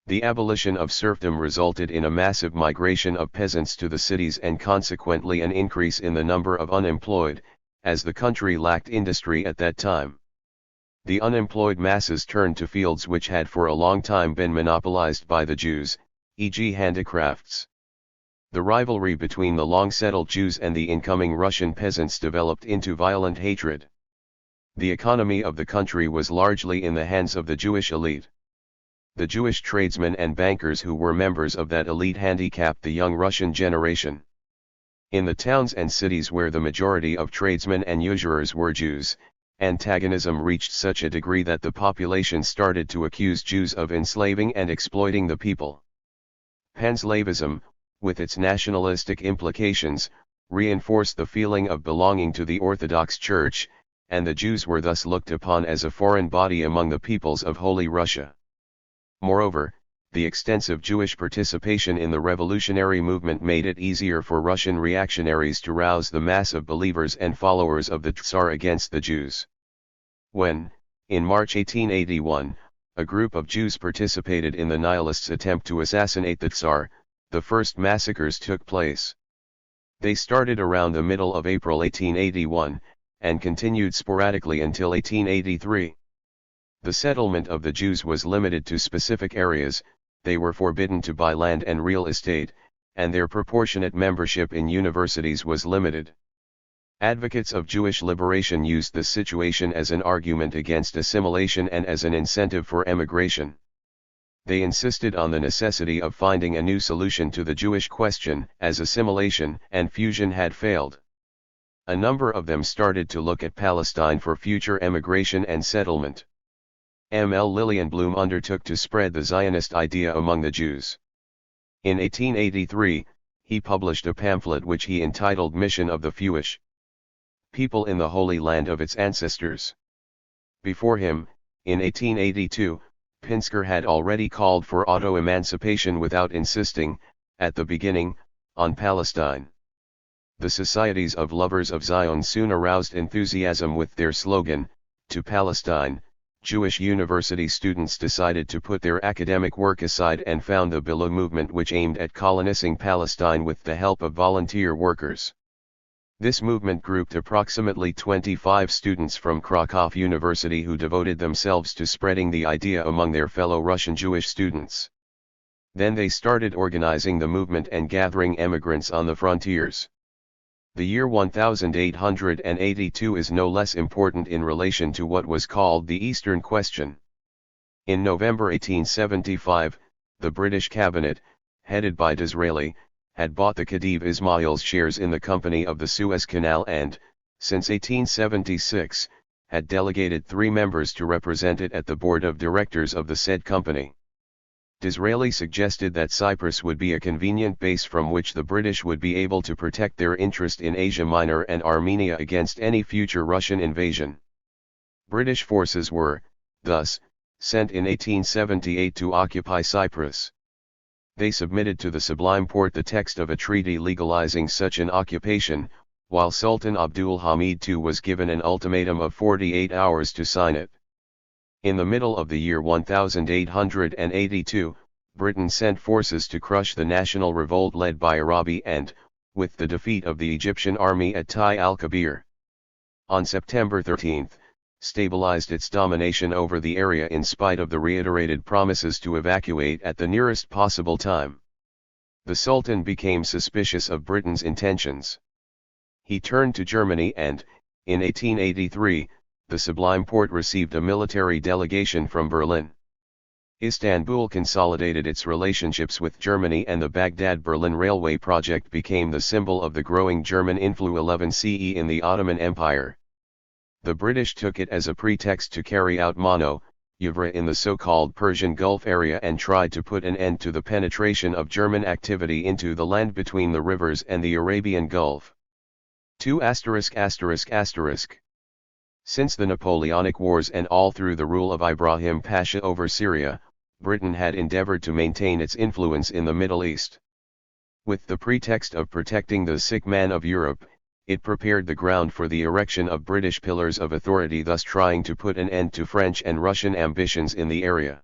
The abolition of serfdom resulted in a massive migration of peasants to the cities and consequently an increase in the number of unemployed, as the country lacked industry at that time. The unemployed masses turned to fields which had for a long time been monopolized by the Jews, e.g. handicrafts. The rivalry between the long-settled Jews and the incoming Russian peasants developed into violent hatred. The economy of the country was largely in the hands of the Jewish elite. The Jewish tradesmen and bankers who were members of that elite handicapped the young Russian generation. In the towns and cities where the majority of tradesmen and usurers were Jews, antagonism reached such a degree that the population started to accuse Jews of enslaving and exploiting the people. Panslavism, with its nationalistic implications, reinforced the feeling of belonging to the Orthodox Church, and the Jews were thus looked upon as a foreign body among the peoples of Holy Russia. Moreover, the extensive Jewish participation in the revolutionary movement made it easier for Russian reactionaries to rouse the mass of believers and followers of the Tsar against the Jews. When, in March 1881, a group of Jews participated in the Nihilists' attempt to assassinate the Tsar, the first massacres took place. They started around the middle of April 1881, and continued sporadically until 1883. The settlement of the Jews was limited to specific areas, they were forbidden to buy land and real estate, and their proportionate membership in universities was limited. Advocates of Jewish liberation used this situation as an argument against assimilation and as an incentive for emigration. They insisted on the necessity of finding a new solution to the Jewish question, as assimilation and fusion had failed. A number of them started to look at Palestine for future emigration and settlement. M. L. Lilienblum undertook to spread the Zionist idea among the Jews. In 1883, he published a pamphlet which he entitled Mission of the Jewish People in the Holy Land of its Ancestors. Before him, in 1882, Pinsker had already called for auto-emancipation without insisting, at the beginning, on Palestine. The societies of lovers of Zion soon aroused enthusiasm with their slogan, "To Palestine." Jewish university students decided to put their academic work aside and found the Bilo movement, which aimed at colonizing Palestine with the help of volunteer workers. This movement grouped approximately 25 students from Krakow University who devoted themselves to spreading the idea among their fellow Russian Jewish students. Then they started organizing the movement and gathering emigrants on the frontiers. The year 1882 is no less important in relation to what was called the Eastern Question. In November 1875, the British cabinet, headed by Disraeli, had bought the Khedive Ismail's shares in the Company of the Suez Canal and, since 1876, had delegated 3 members to represent it at the board of directors of the said company. Disraeli suggested that Cyprus would be a convenient base from which the British would be able to protect their interest in Asia Minor and Armenia against any future Russian invasion. British forces were, thus, sent in 1878 to occupy Cyprus. They submitted to the Sublime Porte the text of a treaty legalizing such an occupation, while Sultan Abdul Hamid II was given an ultimatum of 48 hours to sign it. In the middle of the year 1882, Britain sent forces to crush the national revolt led by Arabi and, with the defeat of the Egyptian army at Tai al-Kabir, on September 13, stabilized its domination over the area in spite of the reiterated promises to evacuate at the nearest possible time. The Sultan became suspicious of Britain's intentions. He turned to Germany and, in 1883, the Sublime Porte received a military delegation from Berlin. Istanbul consolidated its relationships with Germany and the Baghdad-Berlin railway project became the symbol of the growing German influence 11 CE in the Ottoman Empire. The British took it as a pretext to carry out manoeuvres in the so-called Persian Gulf area and tried to put an end to the penetration of German activity into the land between the rivers and the Arabian Gulf. 2 ******. Since the Napoleonic Wars and all through the rule of Ibrahim Pasha over Syria, Britain had endeavored to maintain its influence in the Middle East. With the pretext of protecting the sick man of Europe, it prepared the ground for the erection of British pillars of authority, thus trying to put an end to French and Russian ambitions in the area.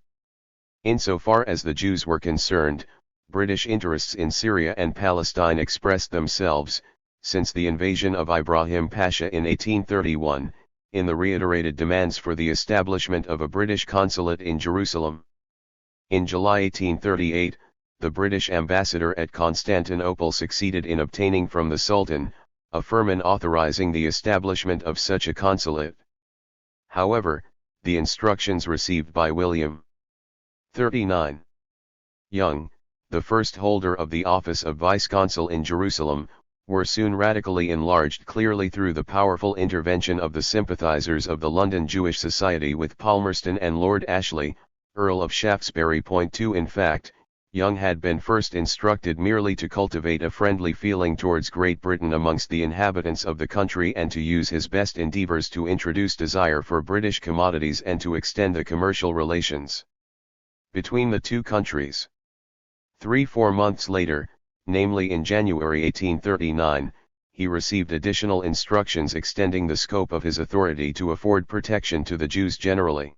Insofar as the Jews were concerned, British interests in Syria and Palestine expressed themselves, since the invasion of Ibrahim Pasha in 1831, in the reiterated demands for the establishment of a British consulate in Jerusalem. In July 1838, the British ambassador at Constantinople succeeded in obtaining from the Sultan a firman authorizing the establishment of such a consulate. However, the instructions received by William 39. Young, the first holder of the office of vice-consul in Jerusalem, were soon radically enlarged clearly through the powerful intervention of the sympathizers of the London Jewish Society with Palmerston and Lord Ashley, Earl of Shaftesbury. 2 In fact, Young had been first instructed merely to cultivate a friendly feeling towards Great Britain amongst the inhabitants of the country and to use his best endeavours to introduce desire for British commodities and to extend the commercial relations between the two countries. 3-4 months later, namely in January 1839, he received additional instructions extending the scope of his authority to afford protection to the Jews generally.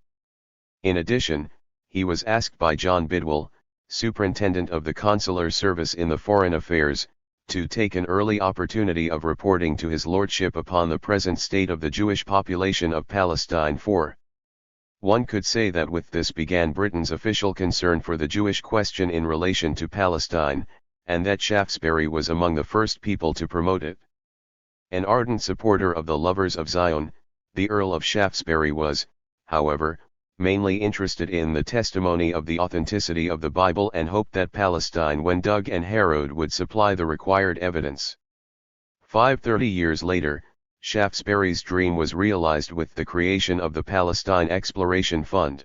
In addition, he was asked by John Bidwell, superintendent of the consular service in the Foreign Affairs, to take an early opportunity of reporting to his lordship upon the present state of the Jewish population of Palestine. One could say that with this began Britain's official concern for the Jewish question in relation to Palestine, and that Shaftesbury was among the first people to promote it. An ardent supporter of the lovers of Zion, the Earl of Shaftesbury was, however, mainly interested in the testimony of the authenticity of the Bible and hoped that Palestine when dug and harrowed would supply the required evidence. 30 years later, Shaftesbury's dream was realized with the creation of the Palestine Exploration Fund.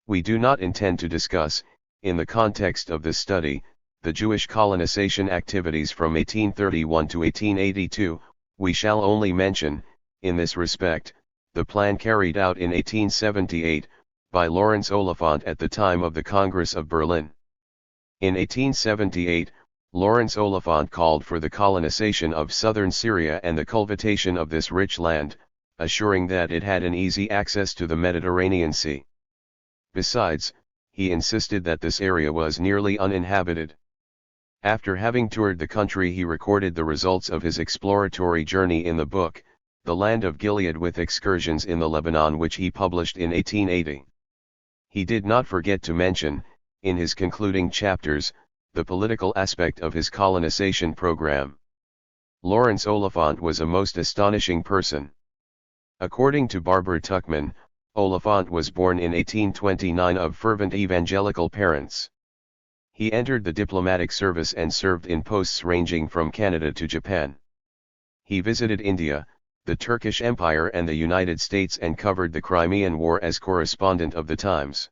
We do not intend to discuss, in the context of this study, the Jewish colonization activities from 1831 to 1882, we shall only mention, in this respect, the plan carried out in 1878, by Lawrence Oliphant at the time of the Congress of Berlin. In 1878, Lawrence Oliphant called for the colonization of southern Syria and the cultivation of this rich land, assuring that it had an easy access to the Mediterranean Sea. Besides, he insisted that this area was nearly uninhabited. After having toured the country, he recorded the results of his exploratory journey in the book, The Land of Gilead, with excursions in the Lebanon, which he published in 1880. He did not forget to mention, in his concluding chapters, the political aspect of his colonization program. Lawrence Oliphant was a most astonishing person. According to Barbara Tuchman, Oliphant was born in 1829 of fervent evangelical parents. He entered the diplomatic service and served in posts ranging from Canada to Japan. He visited India, the Turkish Empire and the United States, and covered the Crimean War as correspondent of the Times.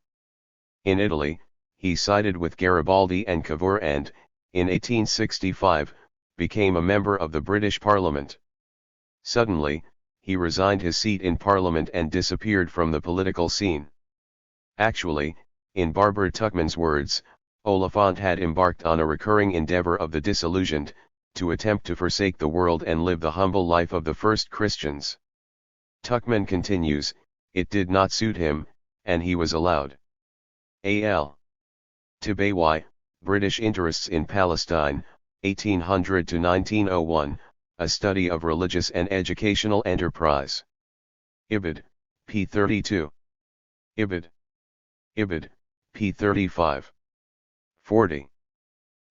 In Italy, he sided with Garibaldi and Cavour and, in 1865, became a member of the British Parliament. Suddenly, he resigned his seat in Parliament and disappeared from the political scene. Actually, in Barbara Tuchman's words, Oliphant had embarked on a recurring endeavor of the disillusioned, to attempt to forsake the world and live the humble life of the first Christians. Tuchman continues, it did not suit him, and he was allowed. A.L. Tibay, British Interests in Palestine, 1800 to 1901, A Study of Religious and Educational Enterprise. Ibid, p. 32. Ibid, p. 35. 40.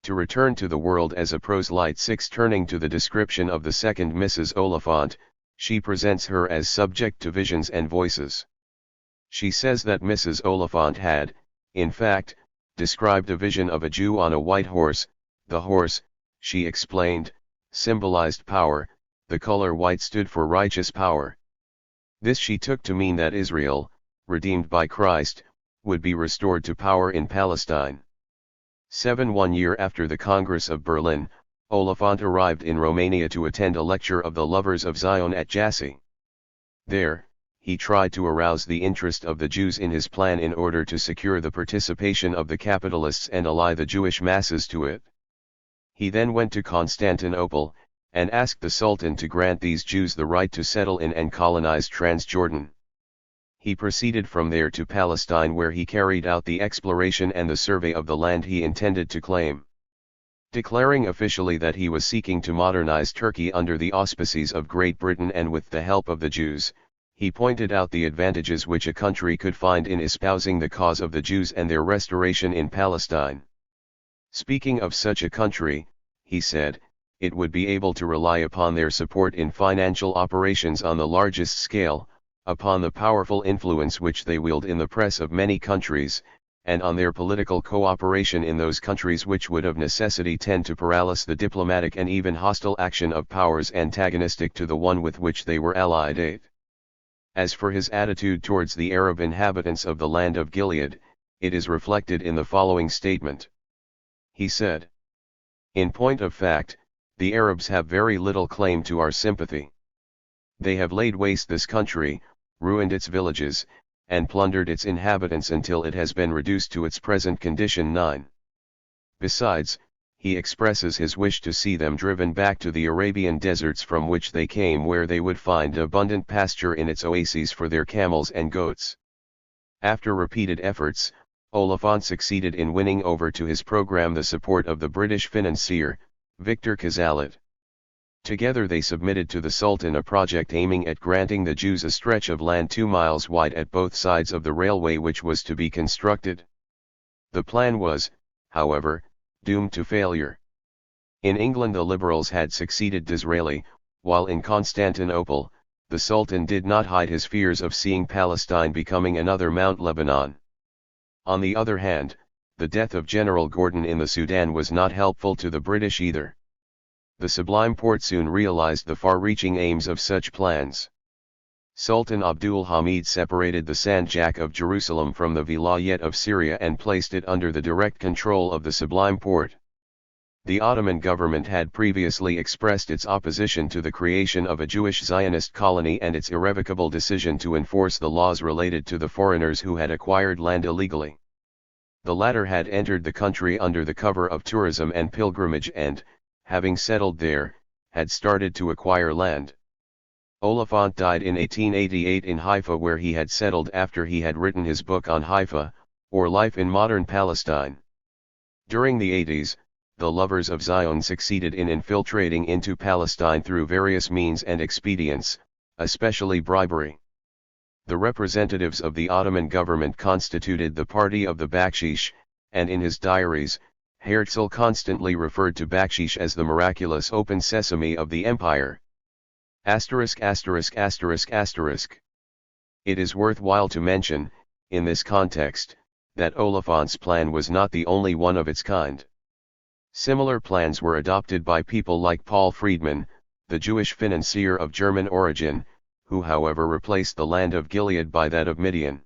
To return to the world as a proselyte. 6. Turning to the description of the second Mrs. Oliphant, she presents her as subject to visions and voices. She says that Mrs. Oliphant had, in fact, described a vision of a Jew on a white horse. The horse, she explained, symbolized power, the color white stood for righteous power. This she took to mean that Israel, redeemed by Christ, would be restored to power in Palestine. 7. 1 year after the Congress of Berlin, Oliphant arrived in Romania to attend a lecture of the Lovers of Zion at Jassy. There, he tried to arouse the interest of the Jews in his plan in order to secure the participation of the capitalists and ally the Jewish masses to it. He then went to Constantinople, and asked the Sultan to grant these Jews the right to settle in and colonize Transjordan. He proceeded from there to Palestine, where he carried out the exploration and the survey of the land he intended to claim. Declaring officially that he was seeking to modernize Turkey under the auspices of Great Britain and with the help of the Jews, he pointed out the advantages which a country could find in espousing the cause of the Jews and their restoration in Palestine. Speaking of such a country, he said, it would be able to rely upon their support in financial operations on the largest scale, upon the powerful influence which they wield in the press of many countries, and on their political cooperation in those countries which would of necessity tend to paralyze the diplomatic and even hostile action of powers antagonistic to the one with which they were allied. As for his attitude towards the Arab inhabitants of the land of Gilead, it is reflected in the following statement. He said, in point of fact, the Arabs have very little claim to our sympathy. They have laid waste this country, ruined its villages, and plundered its inhabitants until it has been reduced to its present condition. 9. Besides, he expresses his wish to see them driven back to the Arabian deserts from which they came, where they would find abundant pasture in its oases for their camels and goats. After repeated efforts, Oliphant succeeded in winning over to his program the support of the British financier, Victor Cazalet. Together they submitted to the Sultan a project aiming at granting the Jews a stretch of land 2 miles wide at both sides of the railway which was to be constructed. The plan was, however, doomed to failure. In England the Liberals had succeeded Disraeli, while in Constantinople, the Sultan did not hide his fears of seeing Palestine becoming another Mount Lebanon. On the other hand, the death of General Gordon in the Sudan was not helpful to the British either. The Sublime Porte soon realized the far-reaching aims of such plans. Sultan Abdul Hamid separated the Sanjak of Jerusalem from the Vilayet of Syria and placed it under the direct control of the Sublime Porte. The Ottoman government had previously expressed its opposition to the creation of a Jewish Zionist colony and its irrevocable decision to enforce the laws related to the foreigners who had acquired land illegally. The latter had entered the country under the cover of tourism and pilgrimage and, having settled there, had started to acquire land. Oliphant died in 1888 in Haifa, where he had settled after he had written his book on Haifa, or Life in Modern Palestine. During the 80s, the lovers of Zion succeeded in infiltrating into Palestine through various means and expedients, especially bribery. The representatives of the Ottoman government constituted the party of the Bakshish, and in his diaries, Herzl constantly referred to Bakshish as the miraculous open sesame of the empire. It is worthwhile to mention, in this context, that Oliphant's plan was not the only one of its kind. Similar plans were adopted by people like Paul Friedman, the Jewish financier of German origin, who however replaced the land of Gilead by that of Midian.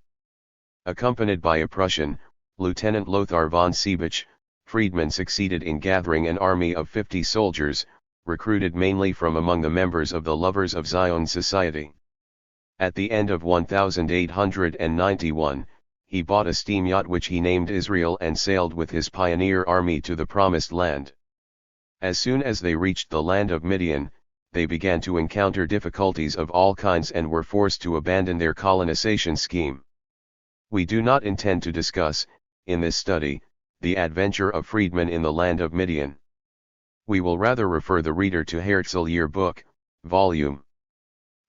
Accompanied by a Prussian, Lieutenant Lothar von Siebach, Friedman succeeded in gathering an army of 50 soldiers, recruited mainly from among the members of the Lovers of Zion Society. At the end of 1891, he bought a steam yacht which he named Israel and sailed with his pioneer army to the Promised Land. As soon as they reached the land of Midian, they began to encounter difficulties of all kinds and were forced to abandon their colonization scheme. We do not intend to discuss, in this study, the adventure of Friedman in the land of Midian. We will rather refer the reader to Herzl Yearbook, Volume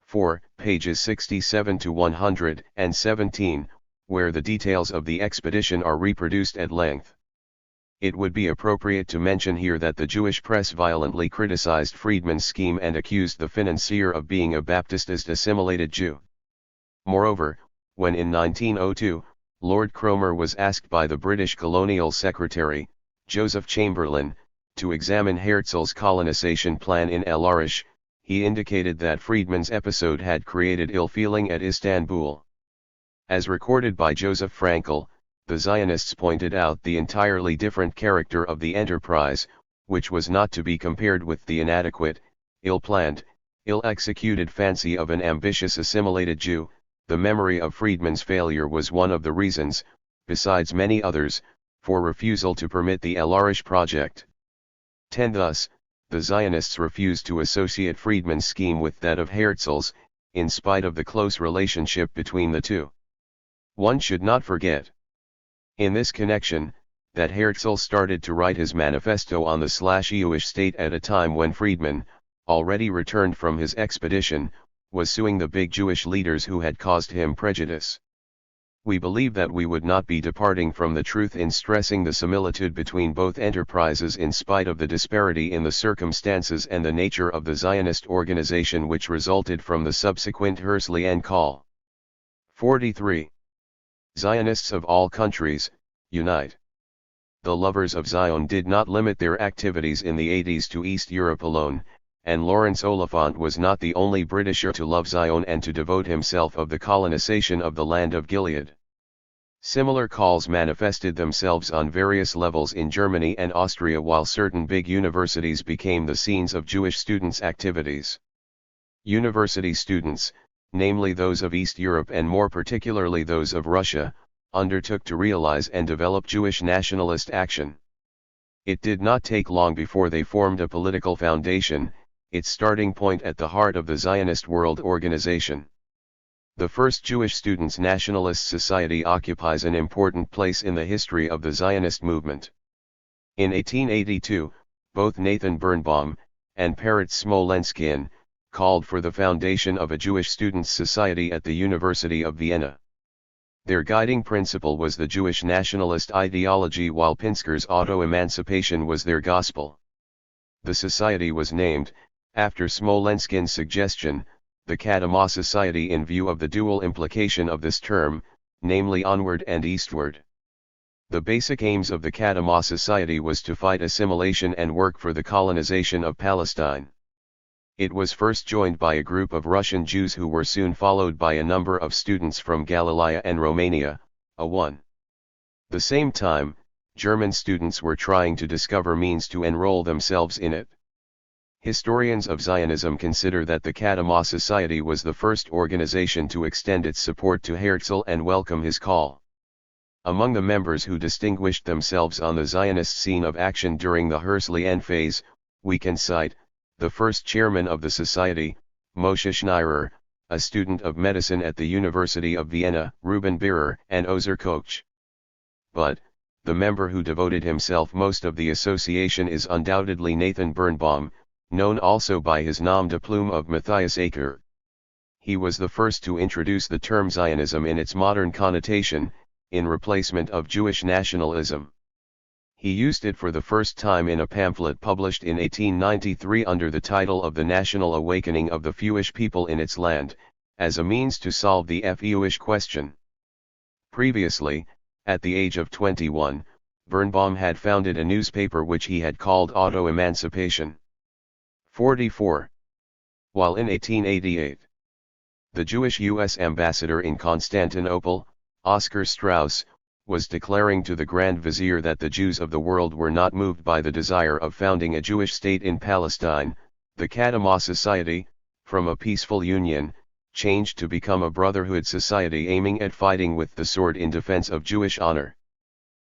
4, pages 67 to 117, where the details of the expedition are reproduced at length. It would be appropriate to mention here that the Jewish press violently criticized Friedman's scheme and accused the financier of being a Baptist assimilated Jew. Moreover, when in 1902, Lord Cromer was asked by the British colonial secretary, Joseph Chamberlain, to examine Herzl's colonization plan in El Arish, he indicated that Friedman's episode had created ill feeling at Istanbul. As recorded by Joseph Frankel, the Zionists pointed out the entirely different character of the enterprise, which was not to be compared with the inadequate, ill-planned, ill-executed fancy of an ambitious assimilated Jew. The memory of Friedman's failure was one of the reasons, besides many others, for refusal to permit the El Arish project. 10. Thus, the Zionists refused to associate Friedman's scheme with that of Herzl's, in spite of the close relationship between the two. One should not forget, in this connection, that Herzl started to write his manifesto on the Jewish state at a time when Friedman, already returned from his expedition, was suing the big Jewish leaders who had caused him prejudice. We believe that we would not be departing from the truth in stressing the similitude between both enterprises in spite of the disparity in the circumstances and the nature of the Zionist organization which resulted from the subsequent Herzlian call. 43. Zionists of all countries, unite. The Lovers of Zion did not limit their activities in the 80s to East Europe alone, and Lawrence Oliphant was not the only Britisher to love Zion and to devote himself of the colonization of the land of Gilead. Similar calls manifested themselves on various levels in Germany and Austria, while certain big universities became the scenes of Jewish students' activities. University students, namely those of East Europe and more particularly those of Russia, undertook to realize and develop Jewish nationalist action. It did not take long before they formed a political foundation, its starting point at the heart of the Zionist World Organization. The first Jewish Students' Nationalist Society occupies an important place in the history of the Zionist movement. In 1882, both Nathan Birnbaum and Peretz Smolenskin called for the foundation of a Jewish Students' Society at the University of Vienna. Their guiding principle was the Jewish nationalist ideology, while Pinsker's auto-emancipation was their gospel. The society was named, after Smolenskin's suggestion, the Kadamah Society, in view of the dual implication of this term, namely onward and eastward. The basic aims of the Kadamah Society was to fight assimilation and work for the colonization of Palestine. It was first joined by a group of Russian Jews who were soon followed by a number of students from Galilee and Romania. The same time, German students were trying to discover means to enroll themselves in it. Historians of Zionism consider that the Kadamah Society was the first organization to extend its support to Herzl and welcome his call. Among the members who distinguished themselves on the Zionist scene of action during the Herzlian phase, we can cite, the first chairman of the society, Moshe Schneirer, a student of medicine at the University of Vienna, Reuben Beerer and Ozer Koch. But, the member who devoted himself most of the association is undoubtedly Nathan Birnbaum, known also by his nom de plume of Matthias Aker. He was the first to introduce the term Zionism in its modern connotation, in replacement of Jewish nationalism. He used it for the first time in a pamphlet published in 1893 under the title of The National Awakening of the Jewish People in Its Land, as a means to solve the Jewish question. Previously, at the age of 21, Birnbaum had founded a newspaper which he had called Auto-Emancipation. 44. While in 1888, the Jewish U.S. ambassador in Constantinople, Oscar Strauss, was declaring to the Grand Vizier that the Jews of the world were not moved by the desire of founding a Jewish state in Palestine, the Kadamah Society, from a peaceful union, changed to become a brotherhood society aiming at fighting with the sword in defense of Jewish honor.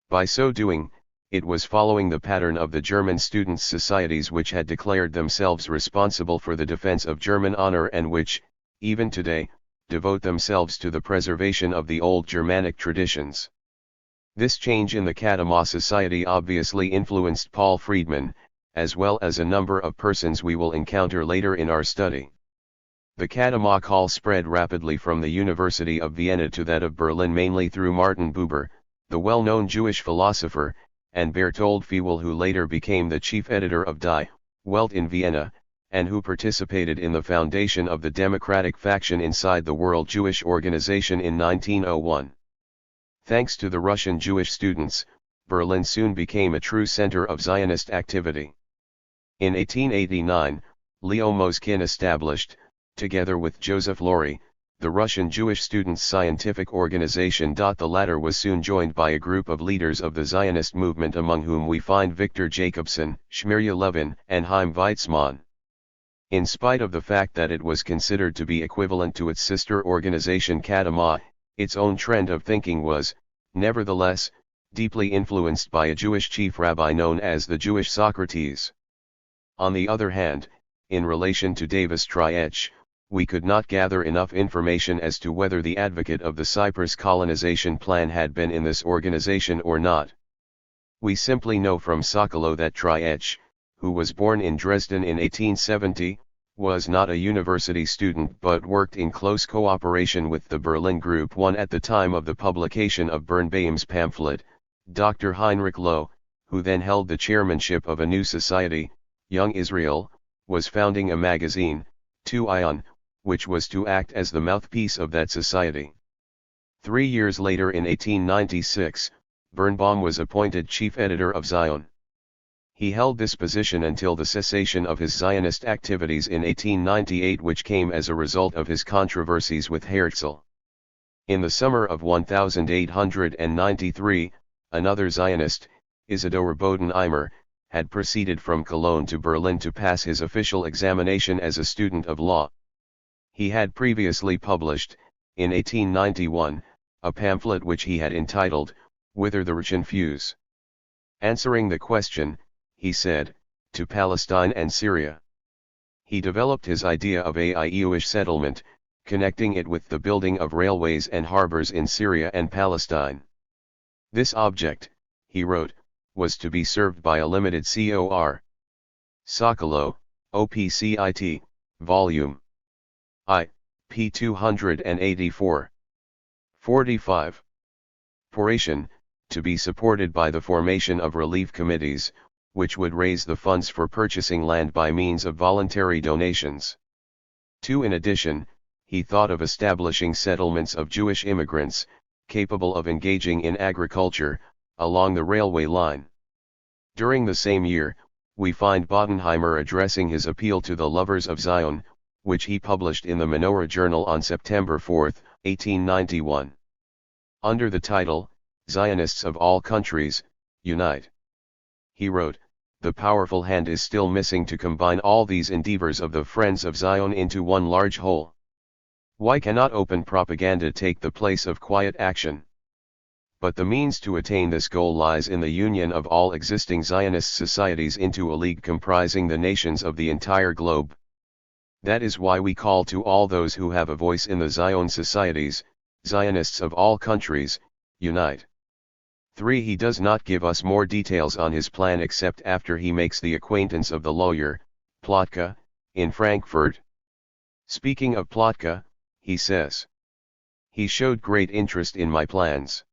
By so doing, it was following the pattern of the German students' societies which had declared themselves responsible for the defense of German honor and which, even today, devote themselves to the preservation of the old Germanic traditions. This change in the Kadamah Society obviously influenced Paul Friedman, as well as a number of persons we will encounter later in our study. The Kadamah call spread rapidly from the University of Vienna to that of Berlin mainly through Martin Buber, the well-known Jewish philosopher, and Bertold Fewel, who later became the chief editor of Die Welt in Vienna, and who participated in the foundation of the democratic faction inside the World Jewish Organization in 1901. Thanks to the Russian Jewish students, Berlin soon became a true center of Zionist activity. In 1889, Leo Moskin established, together with Joseph Laurie, the Russian Jewish Students' Scientific Organization. The latter was soon joined by a group of leaders of the Zionist movement, among whom we find Victor Jacobson, Shmurya Levin, and Chaim Weizmann. In spite of the fact that it was considered to be equivalent to its sister organization Kadamah, its own trend of thinking was, nevertheless, deeply influenced by a Jewish chief rabbi known as the Jewish Socrates. On the other hand, in relation to Davis Triech, we could not gather enough information as to whether the advocate of the Cyprus colonization plan had been in this organization or not. We simply know from Sokolow that Triech, who was born in Dresden in 1870, was not a university student but worked in close cooperation with the Berlin Group 1 at the time of the publication of Birnbaum's pamphlet. Dr. Heinrich Loh, who then held the chairmanship of a new society, Young Israel, was founding a magazine, 2 Ion, which was to act as the mouthpiece of that society. 3 years later, in 1896, Birnbaum was appointed chief editor of Zion. He held this position until the cessation of his Zionist activities in 1898, which came as a result of his controversies with Herzl. In the summer of 1893, another Zionist, Isidor Bodenheimer, had proceeded from Cologne to Berlin to pass his official examination as a student of law. He had previously published, in 1891, a pamphlet which he had entitled, Whither the Rich Fuse. Answering the question, he said, to Palestine and Syria. He developed his idea of a Jewish settlement, connecting it with the building of railways and harbors in Syria and Palestine. This object, he wrote, was to be served by a limited cor. Sokolow, OPCIT, Volume I, p. 284. 45. Poration, to be supported by the formation of relief committees, which would raise the funds for purchasing land by means of voluntary donations. 2. In addition, he thought of establishing settlements of Jewish immigrants, capable of engaging in agriculture, along the railway line. During the same year, we find Bodenheimer addressing his appeal to the lovers of Zion, which he published in the Menorah Journal on September 4, 1891. Under the title, Zionists of All Countries, Unite. He wrote, the powerful hand is still missing to combine all these endeavors of the Friends of Zion into one large whole. Why cannot open propaganda take the place of quiet action? But the means to attain this goal lies in the union of all existing Zionist societies into a league comprising the nations of the entire globe. That is why we call to all those who have a voice in the Zion societies, Zionists of all countries, unite. 3. He does not give us more details on his plan except after he makes the acquaintance of the lawyer, Plotka, in Frankfurt. Speaking of Plotka, he says, "He showed great interest in my plans.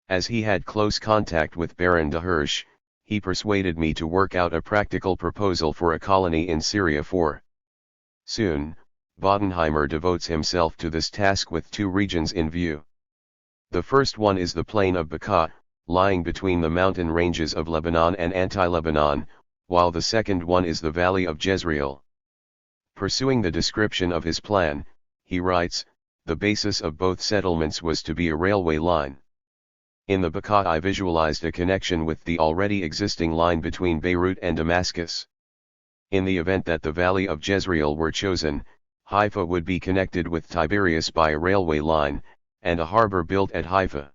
As he had close contact with Baron de Hirsch, he persuaded me to work out a practical proposal for a colony in Syria for." Soon, Bodenheimer devotes himself to this task with two regions in view. The first one is the plain of Bekaa, lying between the mountain ranges of Lebanon and Anti-Lebanon, while the second one is the valley of Jezreel. Pursuing the description of his plan, he writes, "The basis of both settlements was to be a railway line. In the Bekaa I visualized a connection with the already existing line between Beirut and Damascus. In the event that the valley of Jezreel were chosen, Haifa would be connected with Tiberias by a railway line, and a harbor built at Haifa."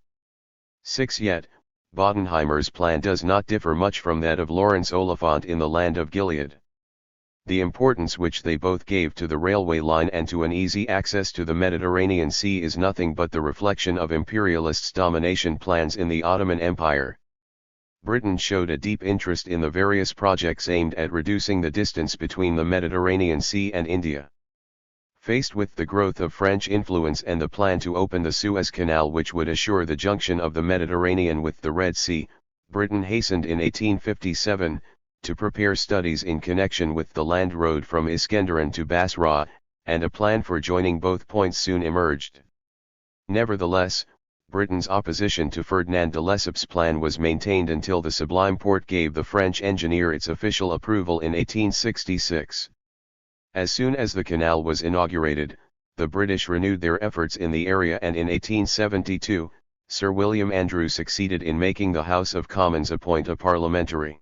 6. Yet, Bodenheimer's plan does not differ much from that of Lawrence Oliphant in the land of Gilead. The importance which they both gave to the railway line and to an easy access to the Mediterranean Sea is nothing but the reflection of imperialists' domination plans in the Ottoman Empire. Britain showed a deep interest in the various projects aimed at reducing the distance between the Mediterranean Sea and India. Faced with the growth of French influence and the plan to open the Suez Canal which would assure the junction of the Mediterranean with the Red Sea, Britain hastened in 1857, to prepare studies in connection with the land road from Iskenderun to Basra, and a plan for joining both points soon emerged. Nevertheless, Britain's opposition to Ferdinand de Lesseps' plan was maintained until the Sublime Porte gave the French engineer its official approval in 1866. As soon as the canal was inaugurated, the British renewed their efforts in the area, and in 1872, Sir William Andrew succeeded in making the House of Commons appoint a parliamentary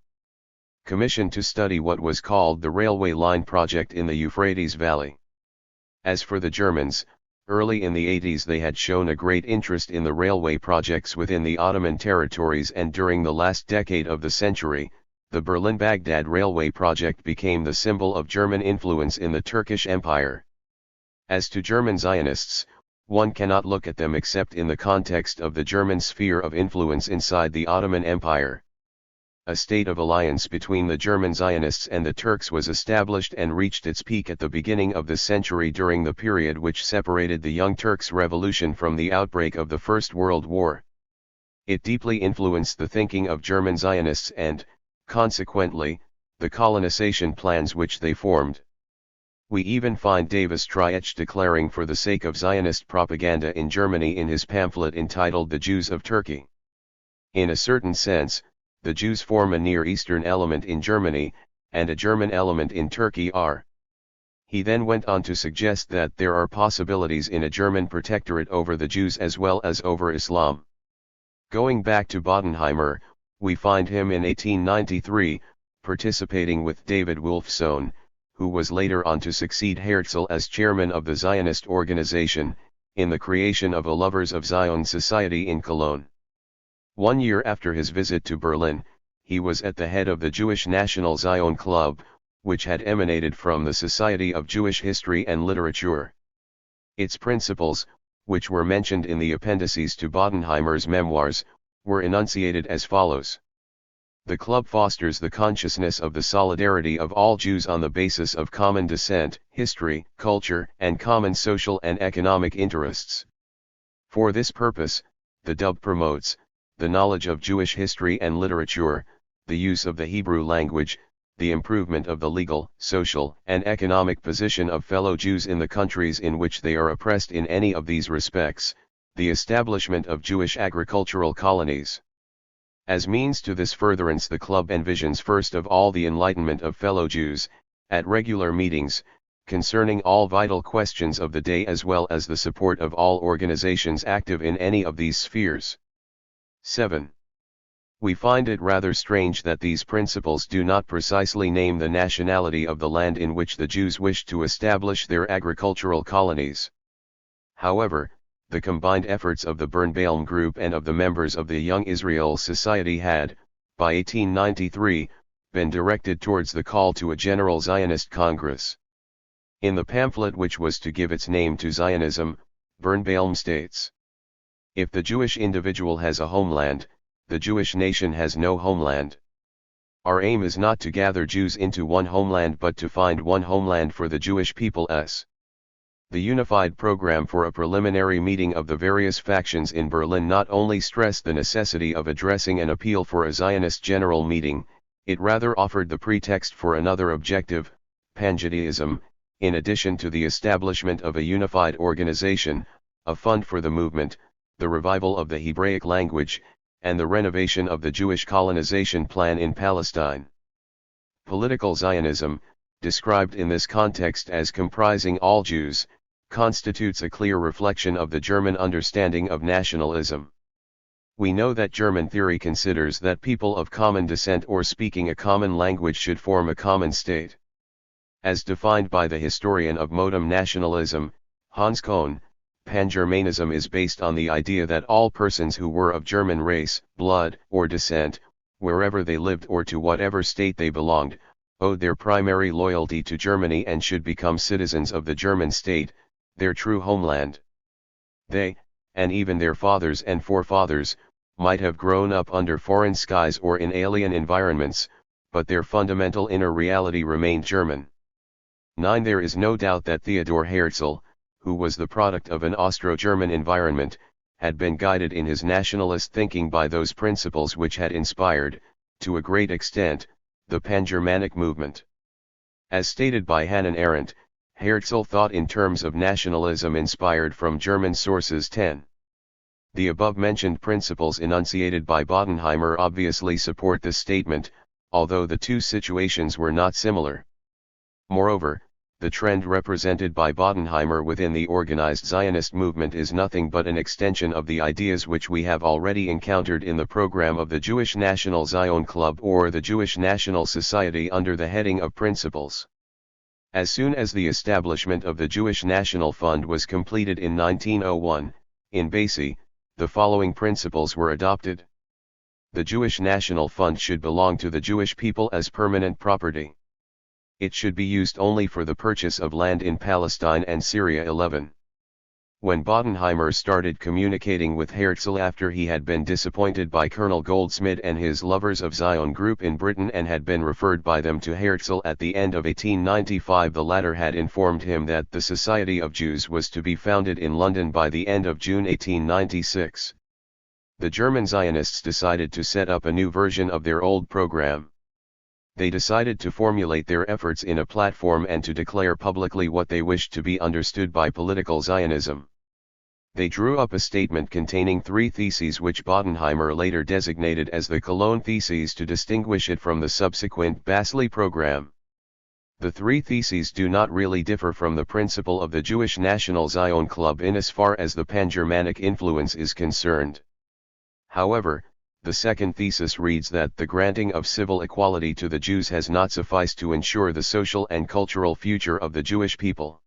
commission to study what was called the railway line project in the Euphrates Valley. As for the Germans, early in the 80s they had shown a great interest in the railway projects within the Ottoman territories, and during the last decade of the century, the Berlin-Baghdad railway project became the symbol of German influence in the Turkish Empire. As to German Zionists, one cannot look at them except in the context of the German sphere of influence inside the Ottoman Empire. A state of alliance between the German Zionists and the Turks was established and reached its peak at the beginning of the century during the period which separated the Young Turks' revolution from the outbreak of the First World War. It deeply influenced the thinking of German Zionists and, consequently, the colonization plans which they formed. We even find Davis Triech declaring for the sake of Zionist propaganda in Germany in his pamphlet entitled The Jews of Turkey. In a certain sense, the Jews form a Near Eastern element in Germany, and a German element in Turkey are. He then went on to suggest that there are possibilities in a German protectorate over the Jews as well as over Islam. Going back to Bodenheimer, we find him in 1893, participating with David Wolfsohn, who was later on to succeed Herzl as chairman of the Zionist organization, in the creation of a Lovers of Zion Society in Cologne. 1 year after his visit to Berlin, he was at the head of the Jewish National Zion Club, which had emanated from the Society of Jewish History and Literature. Its principles, which were mentioned in the appendices to Bodenheimer's memoirs, were enunciated as follows. The club fosters the consciousness of the solidarity of all Jews on the basis of common descent, history, culture, and common social and economic interests. For this purpose, the DUB promotes the knowledge of Jewish history and literature, the use of the Hebrew language, the improvement of the legal, social, and economic position of fellow Jews in the countries in which they are oppressed in any of these respects, the establishment of Jewish agricultural colonies. As means to this furtherance, the club envisions first of all the enlightenment of fellow Jews, at regular meetings, concerning all vital questions of the day, as well as the support of all organizations active in any of these spheres. 7. We find it rather strange that these principles do not precisely name the nationality of the land in which the Jews wish to establish their agricultural colonies. However, the combined efforts of the Birnbaum Group and of the members of the Young Israel Society had, by 1893, been directed towards the call to a general Zionist Congress. In the pamphlet which was to give its name to Zionism, Birnbaum states, "If the Jewish individual has a homeland, the Jewish nation has no homeland. Our aim is not to gather Jews into one homeland but to find one homeland for the Jewish people. The unified program for a preliminary meeting of the various factions in Berlin not only stressed the necessity of addressing an appeal for a Zionist general meeting, it rather offered the pretext for another objective, Pan-Judaism, in addition to the establishment of a unified organization, a fund for the movement, the revival of the Hebraic language, and the renovation of the Jewish colonization plan in Palestine. Political Zionism, described in this context as comprising all Jews, constitutes a clear reflection of the German understanding of nationalism. We know that German theory considers that people of common descent or speaking a common language should form a common state. As defined by the historian of modern nationalism, Hans Kohn, Pan-Germanism is based on the idea that all persons who were of German race, blood, or descent, wherever they lived or to whatever state they belonged, owed their primary loyalty to Germany and should become citizens of the German state, their true homeland. They, and even their fathers and forefathers, might have grown up under foreign skies or in alien environments, but their fundamental inner reality remained German. 9. There is no doubt that Theodor Herzl, who was the product of an Austro-German environment, had been guided in his nationalist thinking by those principles which had inspired, to a great extent, the Pan-Germanic movement. As stated by Hannah Arendt, Herzl thought in terms of nationalism inspired from German sources. 10. The above-mentioned principles enunciated by Bodenheimer obviously support this statement, although the two situations were not similar. Moreover, the trend represented by Bodenheimer within the organized Zionist movement is nothing but an extension of the ideas which we have already encountered in the program of the Jewish National Zion Club or the Jewish National Society under the heading of principles. As soon as the establishment of the Jewish National Fund was completed in 1901, in Basel, the following principles were adopted. The Jewish National Fund should belong to the Jewish people as permanent property. It should be used only for the purchase of land in Palestine and Syria. 11. When Bodenheimer started communicating with Herzl after he had been disappointed by Colonel Goldsmith and his Lovers of Zion group in Britain and had been referred by them to Herzl at the end of 1895, the latter had informed him that the Society of Jews was to be founded in London by the end of June 1896. The German Zionists decided to set up a new version of their old program. They decided to formulate their efforts in a platform and to declare publicly what they wished to be understood by political Zionism. They drew up a statement containing 3 theses which Bodenheimer later designated as the Cologne Theses to distinguish it from the subsequent Basel program. The 3 theses do not really differ from the principle of the Jewish National Zion Club in as far as the Pan-Germanic influence is concerned. However, the second thesis reads that the granting of civil equality to the Jews has not sufficed to ensure the social and cultural future of the Jewish people.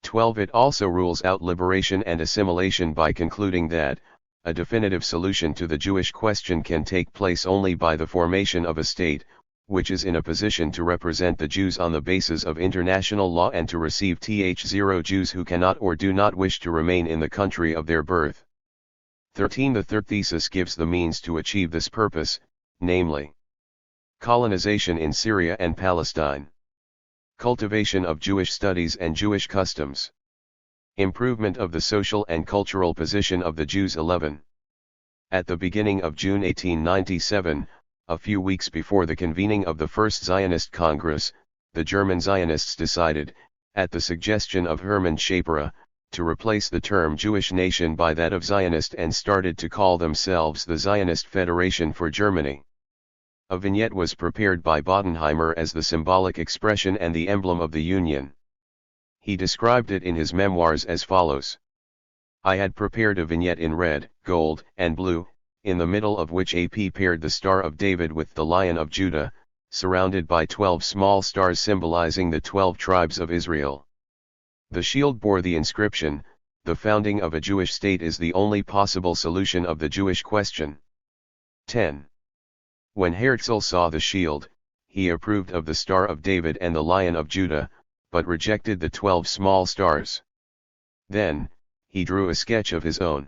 12. It also rules out liberation and assimilation by concluding that, a definitive solution to the Jewish question can take place only by the formation of a state, which is in a position to represent the Jews on the basis of international law and to receive Th0 Jews who cannot or do not wish to remain in the country of their birth. 13. The third thesis gives the means to achieve this purpose, namely, colonization in Syria and Palestine, cultivation of Jewish studies and Jewish customs, improvement of the social and cultural position of the Jews. 11. At the beginning of June 1897, a few weeks before the convening of the First Zionist Congress, the German Zionists decided, at the suggestion of Hermann Schaper, to replace the term Jewish nation by that of Zionist and started to call themselves the Zionist Federation for Germany. A vignette was prepared by Bodenheimer as the symbolic expression and the emblem of the union. He described it in his memoirs as follows. I had prepared a vignette in red, gold, and blue, in the middle of which AP paired the Star of David with the Lion of Judah, surrounded by 12 small stars symbolizing the 12 tribes of Israel. The shield bore the inscription, "The founding of a Jewish state is the only possible solution of the Jewish question." 10. When Herzl saw the shield, he approved of the Star of David and the Lion of Judah, but rejected the 12 small stars. Then, he drew a sketch of his own.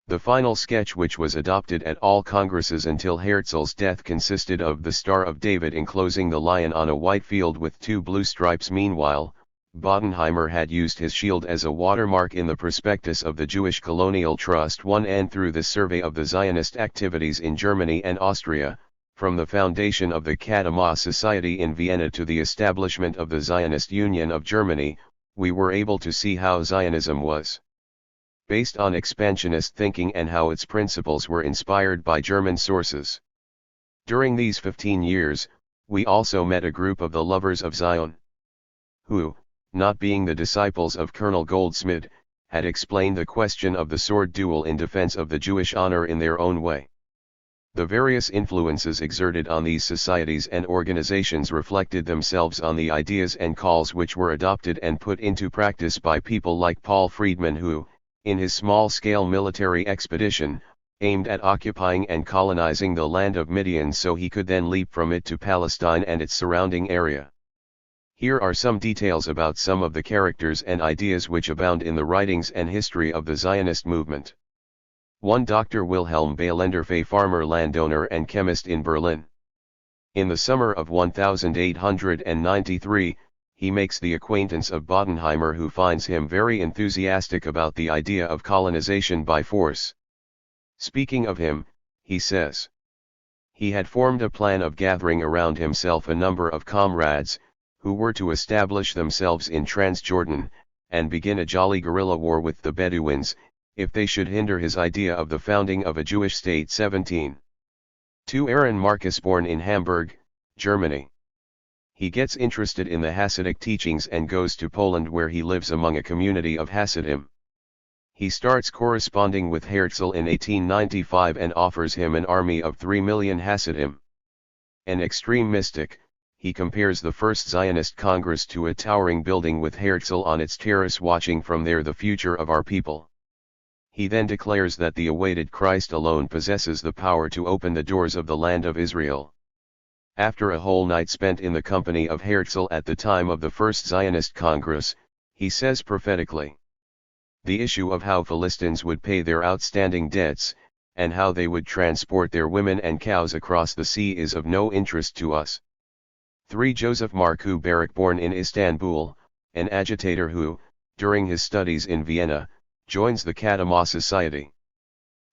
The final sketch, which was adopted at all congresses until Herzl's death, consisted of the Star of David enclosing the lion on a white field with two blue stripes. Meanwhile, Bodenheimer had used his shield as a watermark in the prospectus of the Jewish Colonial Trust I and through the survey of the Zionist activities in Germany and Austria, from the foundation of the Kadama Society in Vienna to the establishment of the Zionist Union of Germany, we were able to see how Zionism was based on expansionist thinking and how its principles were inspired by German sources. During these 15 years, we also met a group of the lovers of Zion, who, not being the disciples of Colonel Goldsmith, had explained the question of the sword duel in defense of the Jewish honor in their own way. The various influences exerted on these societies and organizations reflected themselves on the ideas and calls which were adopted and put into practice by people like Paul Friedman, who, in his small-scale military expedition, aimed at occupying and colonizing the land of Midian so he could then leap from it to Palestine and its surrounding area. Here are some details about some of the characters and ideas which abound in the writings and history of the Zionist movement. 1. Dr. Wilhelm Behlendorf, a farmer, landowner and chemist in Berlin. In the summer of 1893, he makes the acquaintance of Bodenheimer, who finds him very enthusiastic about the idea of colonization by force. Speaking of him, he says, he had formed a plan of gathering around himself a number of comrades, who were to establish themselves in Transjordan, and begin a jolly guerrilla war with the Bedouins, if they should hinder his idea of the founding of a Jewish state. 17. 2. Aaron Marcus, born in Hamburg, Germany. He gets interested in the Hasidic teachings and goes to Poland, where he lives among a community of Hasidim. He starts corresponding with Herzl in 1895 and offers him an army of 3 million Hasidim. An extreme mystic, he compares the first Zionist Congress to a towering building with Herzl on its terrace watching from there the future of our people. He then declares that the awaited Christ alone possesses the power to open the doors of the land of Israel. After a whole night spent in the company of Herzl at the time of the First Zionist Congress, he says prophetically, "The issue of how Philistines would pay their outstanding debts, and how they would transport their women and cows across the sea is of no interest to us." 3. Joseph Marku Barak, born in Istanbul, an agitator who, during his studies in Vienna, joins the Kadama Society.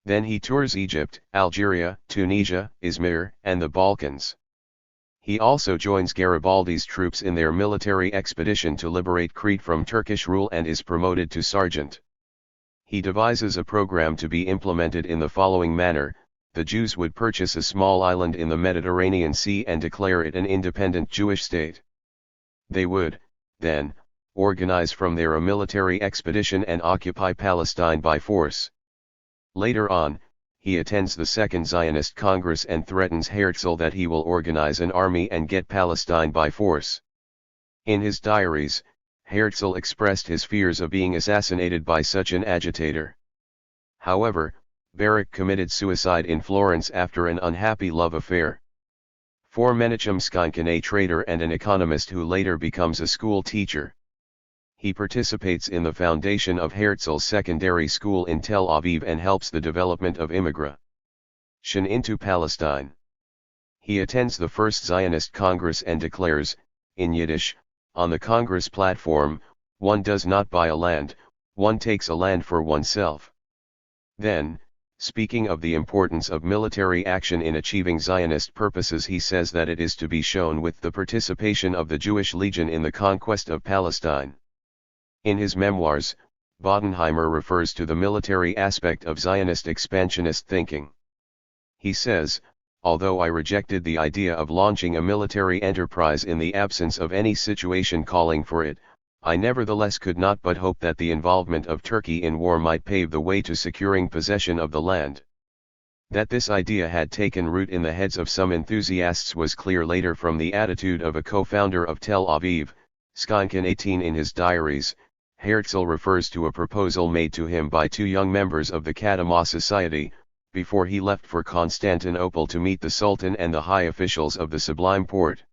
Then he tours Egypt, Algeria, Tunisia, Izmir, and the Balkans. He also joins Garibaldi's troops in their military expedition to liberate Crete from Turkish rule and is promoted to sergeant. He devises a program to be implemented in the following manner: the Jews would purchase a small island in the Mediterranean Sea and declare it an independent Jewish state. They would, then, organize from there a military expedition and occupy Palestine by force. Later on, he attends the Second Zionist Congress and threatens Herzl that he will organize an army and get Palestine by force. In his diaries, Herzl expressed his fears of being assassinated by such an agitator. However, Barak committed suicide in Florence after an unhappy love affair. 4. Menachem Skynkin, a trader and an economist who later becomes a school teacher. He participates in the foundation of Herzl's secondary school in Tel Aviv and helps the development of immigration into Palestine. He attends the First Zionist Congress and declares, in Yiddish, on the Congress platform, "One does not buy a land, one takes a land for oneself." Then, speaking of the importance of military action in achieving Zionist purposes, he says that it is to be shown with the participation of the Jewish Legion in the conquest of Palestine. In his memoirs, Bodenheimer refers to the military aspect of Zionist expansionist thinking. He says, "Although I rejected the idea of launching a military enterprise in the absence of any situation calling for it, I nevertheless could not but hope that the involvement of Turkey in war might pave the way to securing possession of the land." That this idea had taken root in the heads of some enthusiasts was clear later from the attitude of a co-founder of Tel Aviv, Skynkin. 18. In his diaries, Herzl refers to a proposal made to him by two young members of the Kadama Society, before he left for Constantinople to meet the Sultan and the high officials of the Sublime Porte.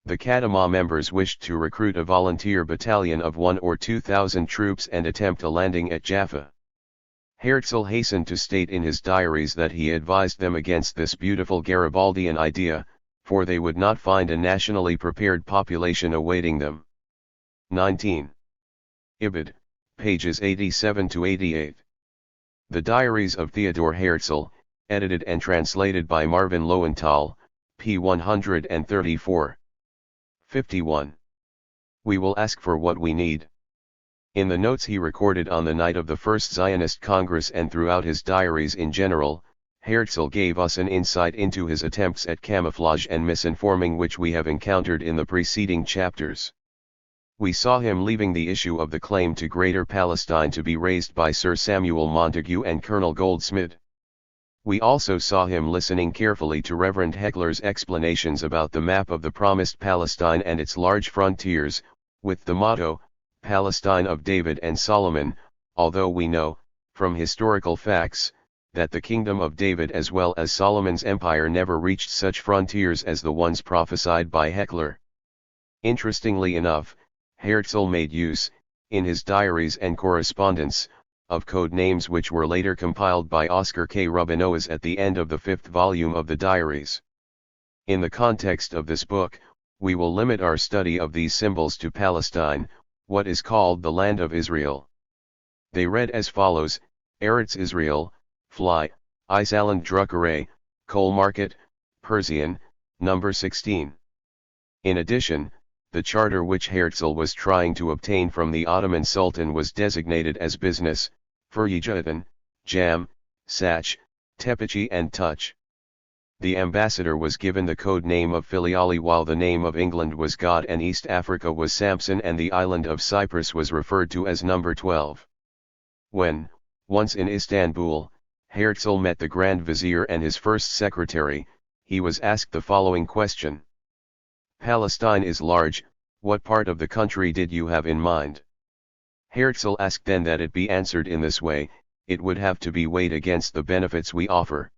The Kadama members wished to recruit a volunteer battalion of 1,000 or 2,000 troops and attempt a landing at Jaffa. Herzl hastened to state in his diaries that he advised them against this beautiful Garibaldian idea, for they would not find a nationally prepared population awaiting them. 19. Ibid, pages 87 to 88. The Diaries of Theodor Herzl, edited and translated by Marvin Lowenthal, p. 134. 51. We will ask for what we need. In the notes he recorded on the night of the First Zionist Congress and throughout his diaries in general, Herzl gave us an insight into his attempts at camouflage and misinforming which we have encountered in the preceding chapters. We saw him leaving the issue of the claim to Greater Palestine to be raised by Sir Samuel Montague and Colonel Goldsmith. We also saw him listening carefully to Reverend Heckler's explanations about the map of the Promised Palestine and its large frontiers, with the motto, Palestine of David and Solomon, although we know, from historical facts, that the kingdom of David as well as Solomon's empire never reached such frontiers as the ones prophesied by Heckler. Interestingly enough, Herzl made use, in his diaries and correspondence, of code names which were later compiled by Oscar K. Rubinoas at the end of the 5th volume of the diaries. In the context of this book, we will limit our study of these symbols to Palestine, what is called the Land of Israel. They read as follows: Eretz Israel, Fly, Isaland Druckerei, Coal Market, Persian, number 16. In addition, the charter which Herzl was trying to obtain from the Ottoman Sultan was designated as business, Furyijatin, Jam, Sach, Tepici and Touch. The ambassador was given the code name of Filiali while the name of England was God and East Africa was Samson and the island of Cyprus was referred to as number 12. When, once in Istanbul, Herzl met the Grand Vizier and his first secretary, he was asked the following question. Palestine is large, what part of the country did you have in mind? Herzl asked then that it be answered in this way, it would have to be weighed against the benefits we offer.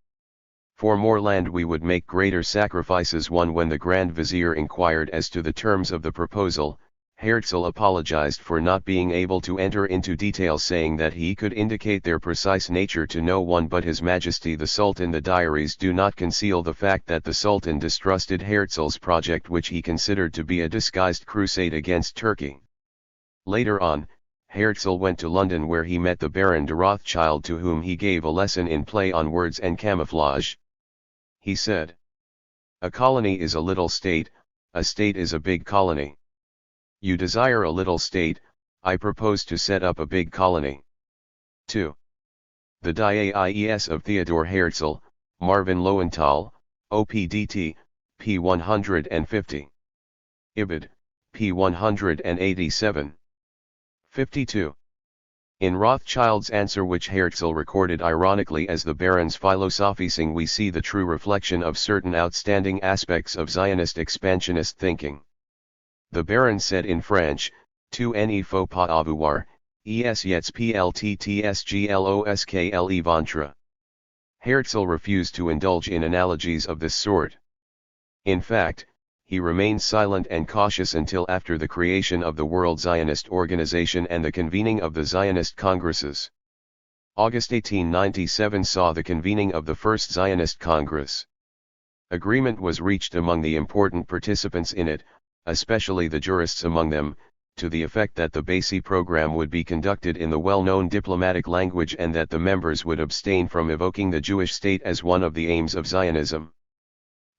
For more land we would make greater sacrifices. When the Grand Vizier inquired as to the terms of the proposal, Herzl apologized for not being able to enter into details, saying that he could indicate their precise nature to no one but His Majesty the Sultan. The diaries do not conceal the fact that the Sultan distrusted Herzl's project, which he considered to be a disguised crusade against Turkey. Later on, Herzl went to London where he met the Baron de Rothschild, to whom he gave a lesson in play on words and camouflage. He said, "A colony is a little state, a state is a big colony. You desire a little state, I propose to set up a big colony." 2. The Diaries of Theodor Herzl, Marvin Lowenthal, OPDT, p. 150. Ibid, p. 187. 52. In Rothschild's answer, which Herzl recorded ironically as the Baron's Philosophising, we see the true reflection of certain outstanding aspects of Zionist expansionist thinking. The Baron said in French, "Tu ne faut pas avoir, es yets plttsgloskle ventre." Herzl refused to indulge in analogies of this sort. In fact, he remained silent and cautious until after the creation of the World Zionist Organization and the convening of the Zionist Congresses. August 1897 saw the convening of the First Zionist Congress. Agreement was reached among the important participants in it, especially the jurists among them, to the effect that the Basi program would be conducted in the well-known diplomatic language and that the members would abstain from evoking the Jewish state as one of the aims of Zionism.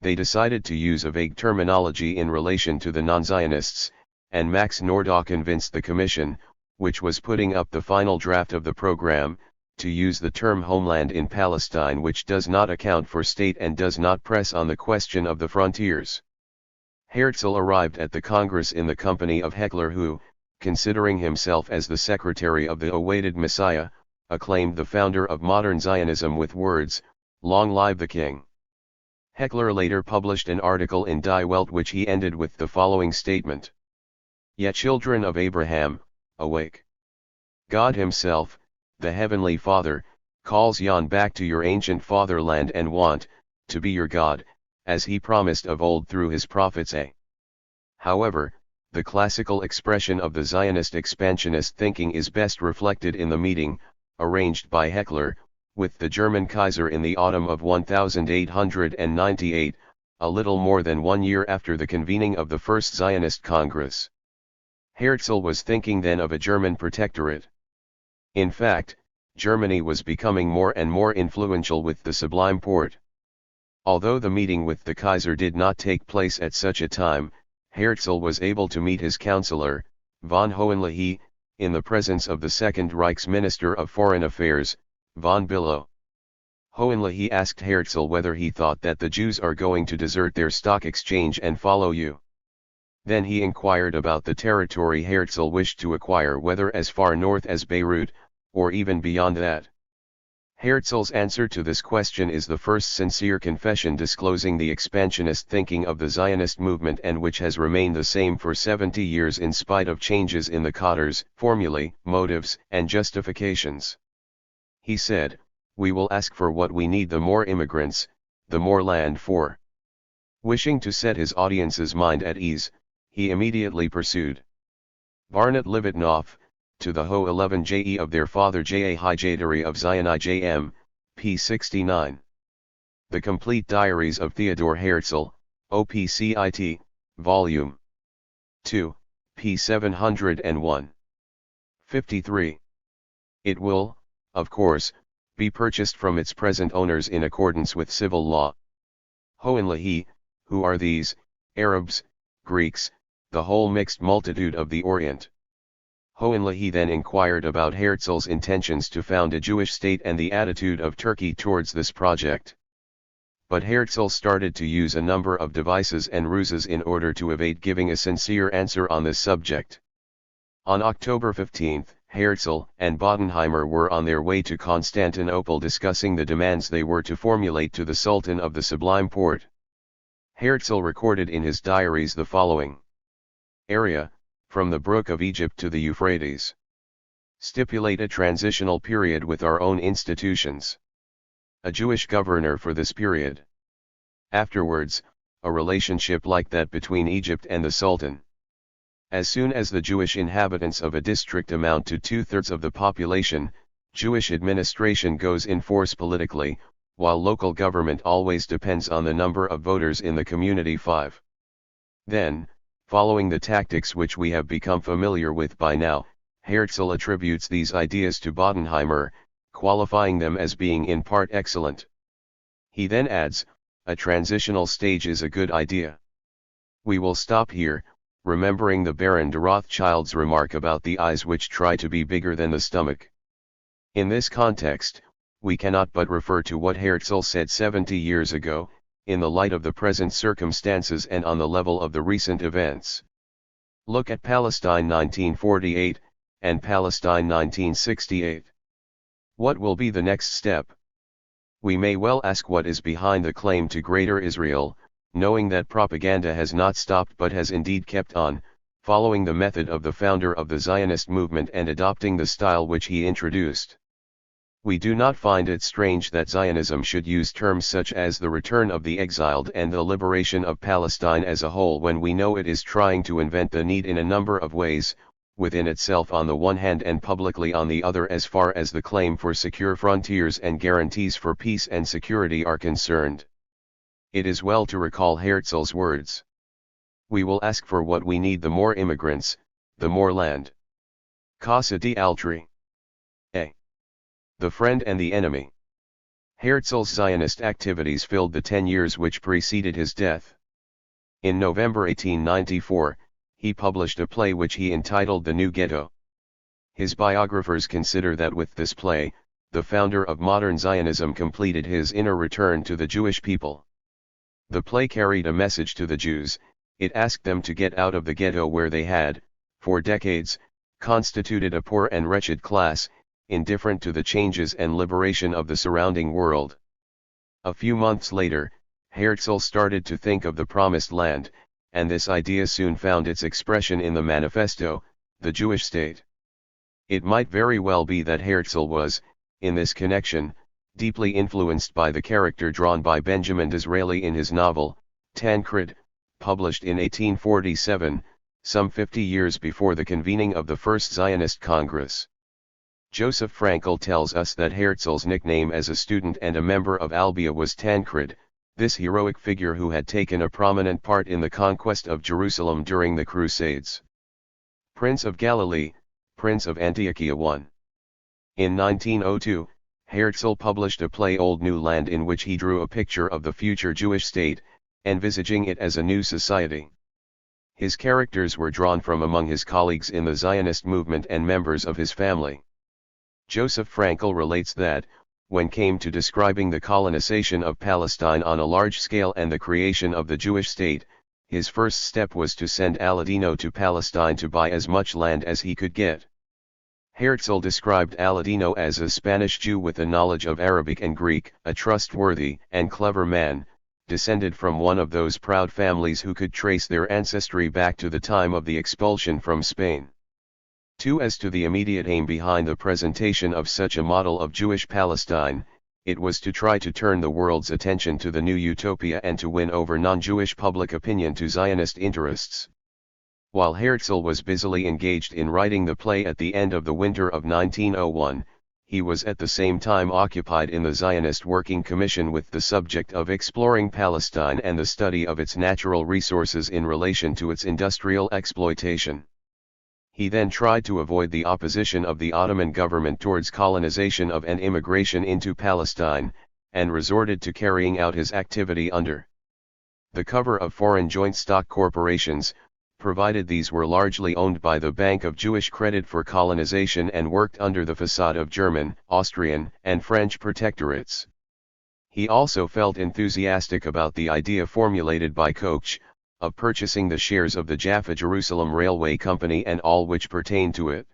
They decided to use a vague terminology in relation to the non-Zionists, and Max Nordau convinced the Commission, which was putting up the final draft of the program, to use the term homeland in Palestine, which does not account for state and does not press on the question of the frontiers. Herzl arrived at the Congress in the company of Heckler, who, considering himself as the secretary of the awaited Messiah, acclaimed the founder of modern Zionism with words, "Long live the King." Heckler later published an article in Die Welt which he ended with the following statement: "Ye children of Abraham, awake. God himself, the Heavenly Father, calls yon back to your ancient fatherland and want, to be your God, as he promised of old through his prophets. However, the classical expression of the Zionist expansionist thinking is best reflected in the meeting, arranged by Heckler, with the German Kaiser in the autumn of 1898, a little more than 1 year after the convening of the First Zionist Congress. Herzl was thinking then of a German protectorate. In fact, Germany was becoming more and more influential with the Sublime Porte. Although the meeting with the Kaiser did not take place at such a time, Herzl was able to meet his counselor, von Hohenlohe, in the presence of the Second Reich's Minister of Foreign Affairs, von Billow. Hohenlohe asked Herzl whether he thought that the Jews are going to desert their stock exchange and follow you. Then he inquired about the territory Herzl wished to acquire, whether as far north as Beirut, or even beyond that. Herzl's answer to this question is the first sincere confession disclosing the expansionist thinking of the Zionist movement, and which has remained the same for 70 years in spite of changes in the Kotter's formulae, motives, and justifications. He said, "We will ask for what we need, the more immigrants, the more land for." Wishing to set his audience's mind at ease, he immediately pursued. Barnett Livitnoff, to the Ho 11 Je of their father Ja Hijadari of Zion IJM, p. 69. The Complete Diaries of Theodor Herzl, OPCIT, Volume 2, p. 701. 53. It will, of course, be purchased from its present owners in accordance with civil law. Hohenlohe, who are these, Arabs, Greeks, the whole mixed multitude of the Orient? Hohenlohe then inquired about Herzl's intentions to found a Jewish state and the attitude of Turkey towards this project. But Herzl started to use a number of devices and ruses in order to evade giving a sincere answer on this subject. On October 15, Herzl and Bodenheimer were on their way to Constantinople discussing the demands they were to formulate to the Sultan of the Sublime Porte. Herzl recorded in his diaries the following: Area, from the Brook of Egypt to the Euphrates. Stipulate a transitional period with our own institutions. A Jewish governor for this period. Afterwards, a relationship like that between Egypt and the Sultan. As soon as the Jewish inhabitants of a district amount to 2/3 of the population, Jewish administration goes in force politically, while local government always depends on the number of voters in the community. 5. Then, following the tactics which we have become familiar with by now, Herzl attributes these ideas to Bodenheimer, qualifying them as being in part excellent. He then adds, a transitional stage is a good idea. We will stop here, remembering the Baron de Rothschild's remark about the eyes which try to be bigger than the stomach. In this context, we cannot but refer to what Herzl said 70 years ago, in the light of the present circumstances and on the level of the recent events. Look at Palestine 1948, and Palestine 1968. What will be the next step? We may well ask what is behind the claim to Greater Israel, knowing that propaganda has not stopped but has indeed kept on, following the method of the founder of the Zionist movement and adopting the style which he introduced. We do not find it strange that Zionism should use terms such as the return of the exiled and the liberation of Palestine as a whole, when we know it is trying to invent the need in a number of ways, within itself on the one hand and publicly on the other, as far as the claim for secure frontiers and guarantees for peace and security are concerned. It is well to recall Herzl's words. We will ask for what we need, the more immigrants, the more land. Casa di altri. A. The Friend and the Enemy. Herzl's Zionist activities filled the 10 years which preceded his death. In November 1894, he published a play which he entitled The New Ghetto. His biographers consider that with this play, the founder of modern Zionism completed his inner return to the Jewish people. The play carried a message to the Jews. It asked them to get out of the ghetto where they had, for decades, constituted a poor and wretched class, indifferent to the changes and liberation of the surrounding world. A few months later, Herzl started to think of the Promised Land, and this idea soon found its expression in the manifesto, The Jewish State. It might very well be that Herzl was, in this connection, deeply influenced by the character drawn by Benjamin Disraeli in his novel, Tancred, published in 1847, some 50 years before the convening of the First Zionist Congress. Joseph Frankel tells us that Herzl's nickname as a student and a member of Albia was Tancred, this heroic figure who had taken a prominent part in the conquest of Jerusalem during the Crusades. Prince of Galilee, Prince of Antiochia I. In 1902, Herzl published a play Old New Land in which he drew a picture of the future Jewish state, envisaging it as a new society. His characters were drawn from among his colleagues in the Zionist movement and members of his family. Joseph Frankel relates that, when came to describing the colonization of Palestine on a large scale and the creation of the Jewish state, his first step was to send Aladino to Palestine to buy as much land as he could get. Herzl described Aladino as a Spanish Jew with a knowledge of Arabic and Greek, a trustworthy and clever man, descended from one of those proud families who could trace their ancestry back to the time of the expulsion from Spain. As to the immediate aim behind the presentation of such a model of Jewish Palestine, it was to try to turn the world's attention to the new utopia and to win over non-Jewish public opinion to Zionist interests. While Herzl was busily engaged in writing the play at the end of the winter of 1901, he was at the same time occupied in the Zionist Working Commission with the subject of exploring Palestine and the study of its natural resources in relation to its industrial exploitation. He then tried to avoid the opposition of the Ottoman government towards colonization of and immigration into Palestine, and resorted to carrying out his activity under the cover of foreign joint stock corporations, provided these were largely owned by the Bank of Jewish Credit for Colonization and worked under the facade of German, Austrian, and French protectorates. He also felt enthusiastic about the idea formulated by Koch, of purchasing the shares of the Jaffa-Jerusalem Railway Company and all which pertained to it.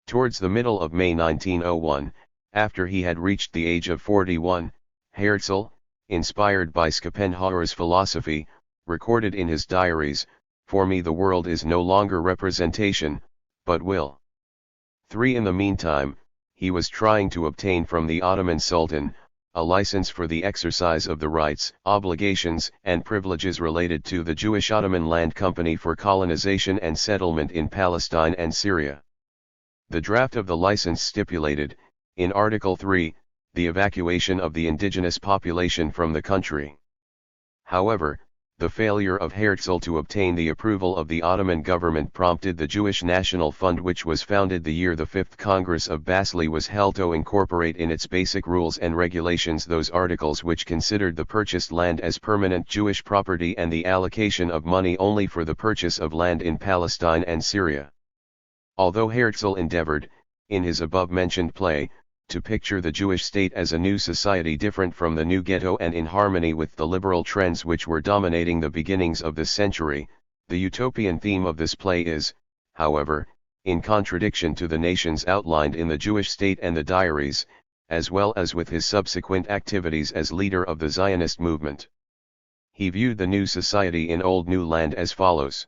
Towards the middle of May 1901, after he had reached the age of 41, Herzl, inspired by Schopenhauer's philosophy, recorded in his diaries, "For me the world is no longer representation, but will." In the meantime, he was trying to obtain from the Ottoman Sultan, a license for the exercise of the rights, obligations, and privileges related to the Jewish Ottoman Land Company for colonization and settlement in Palestine and Syria. The draft of the license stipulated, in Article 3, the evacuation of the indigenous population from the country. However, the failure of Herzl to obtain the approval of the Ottoman government prompted the Jewish National Fund, which was founded the year the Fifth Congress of Basel was held, to incorporate in its basic rules and regulations those articles which considered the purchased land as permanent Jewish property and the allocation of money only for the purchase of land in Palestine and Syria. Although Herzl endeavored, in his above-mentioned play, to picture the Jewish state as a new society different from the new ghetto and in harmony with the liberal trends which were dominating the beginnings of this century, the utopian theme of this play is, however, in contradiction to the nations outlined in the Jewish State and the Diaries, as well as with his subsequent activities as leader of the Zionist movement. He viewed the new society in Old New Land as follows.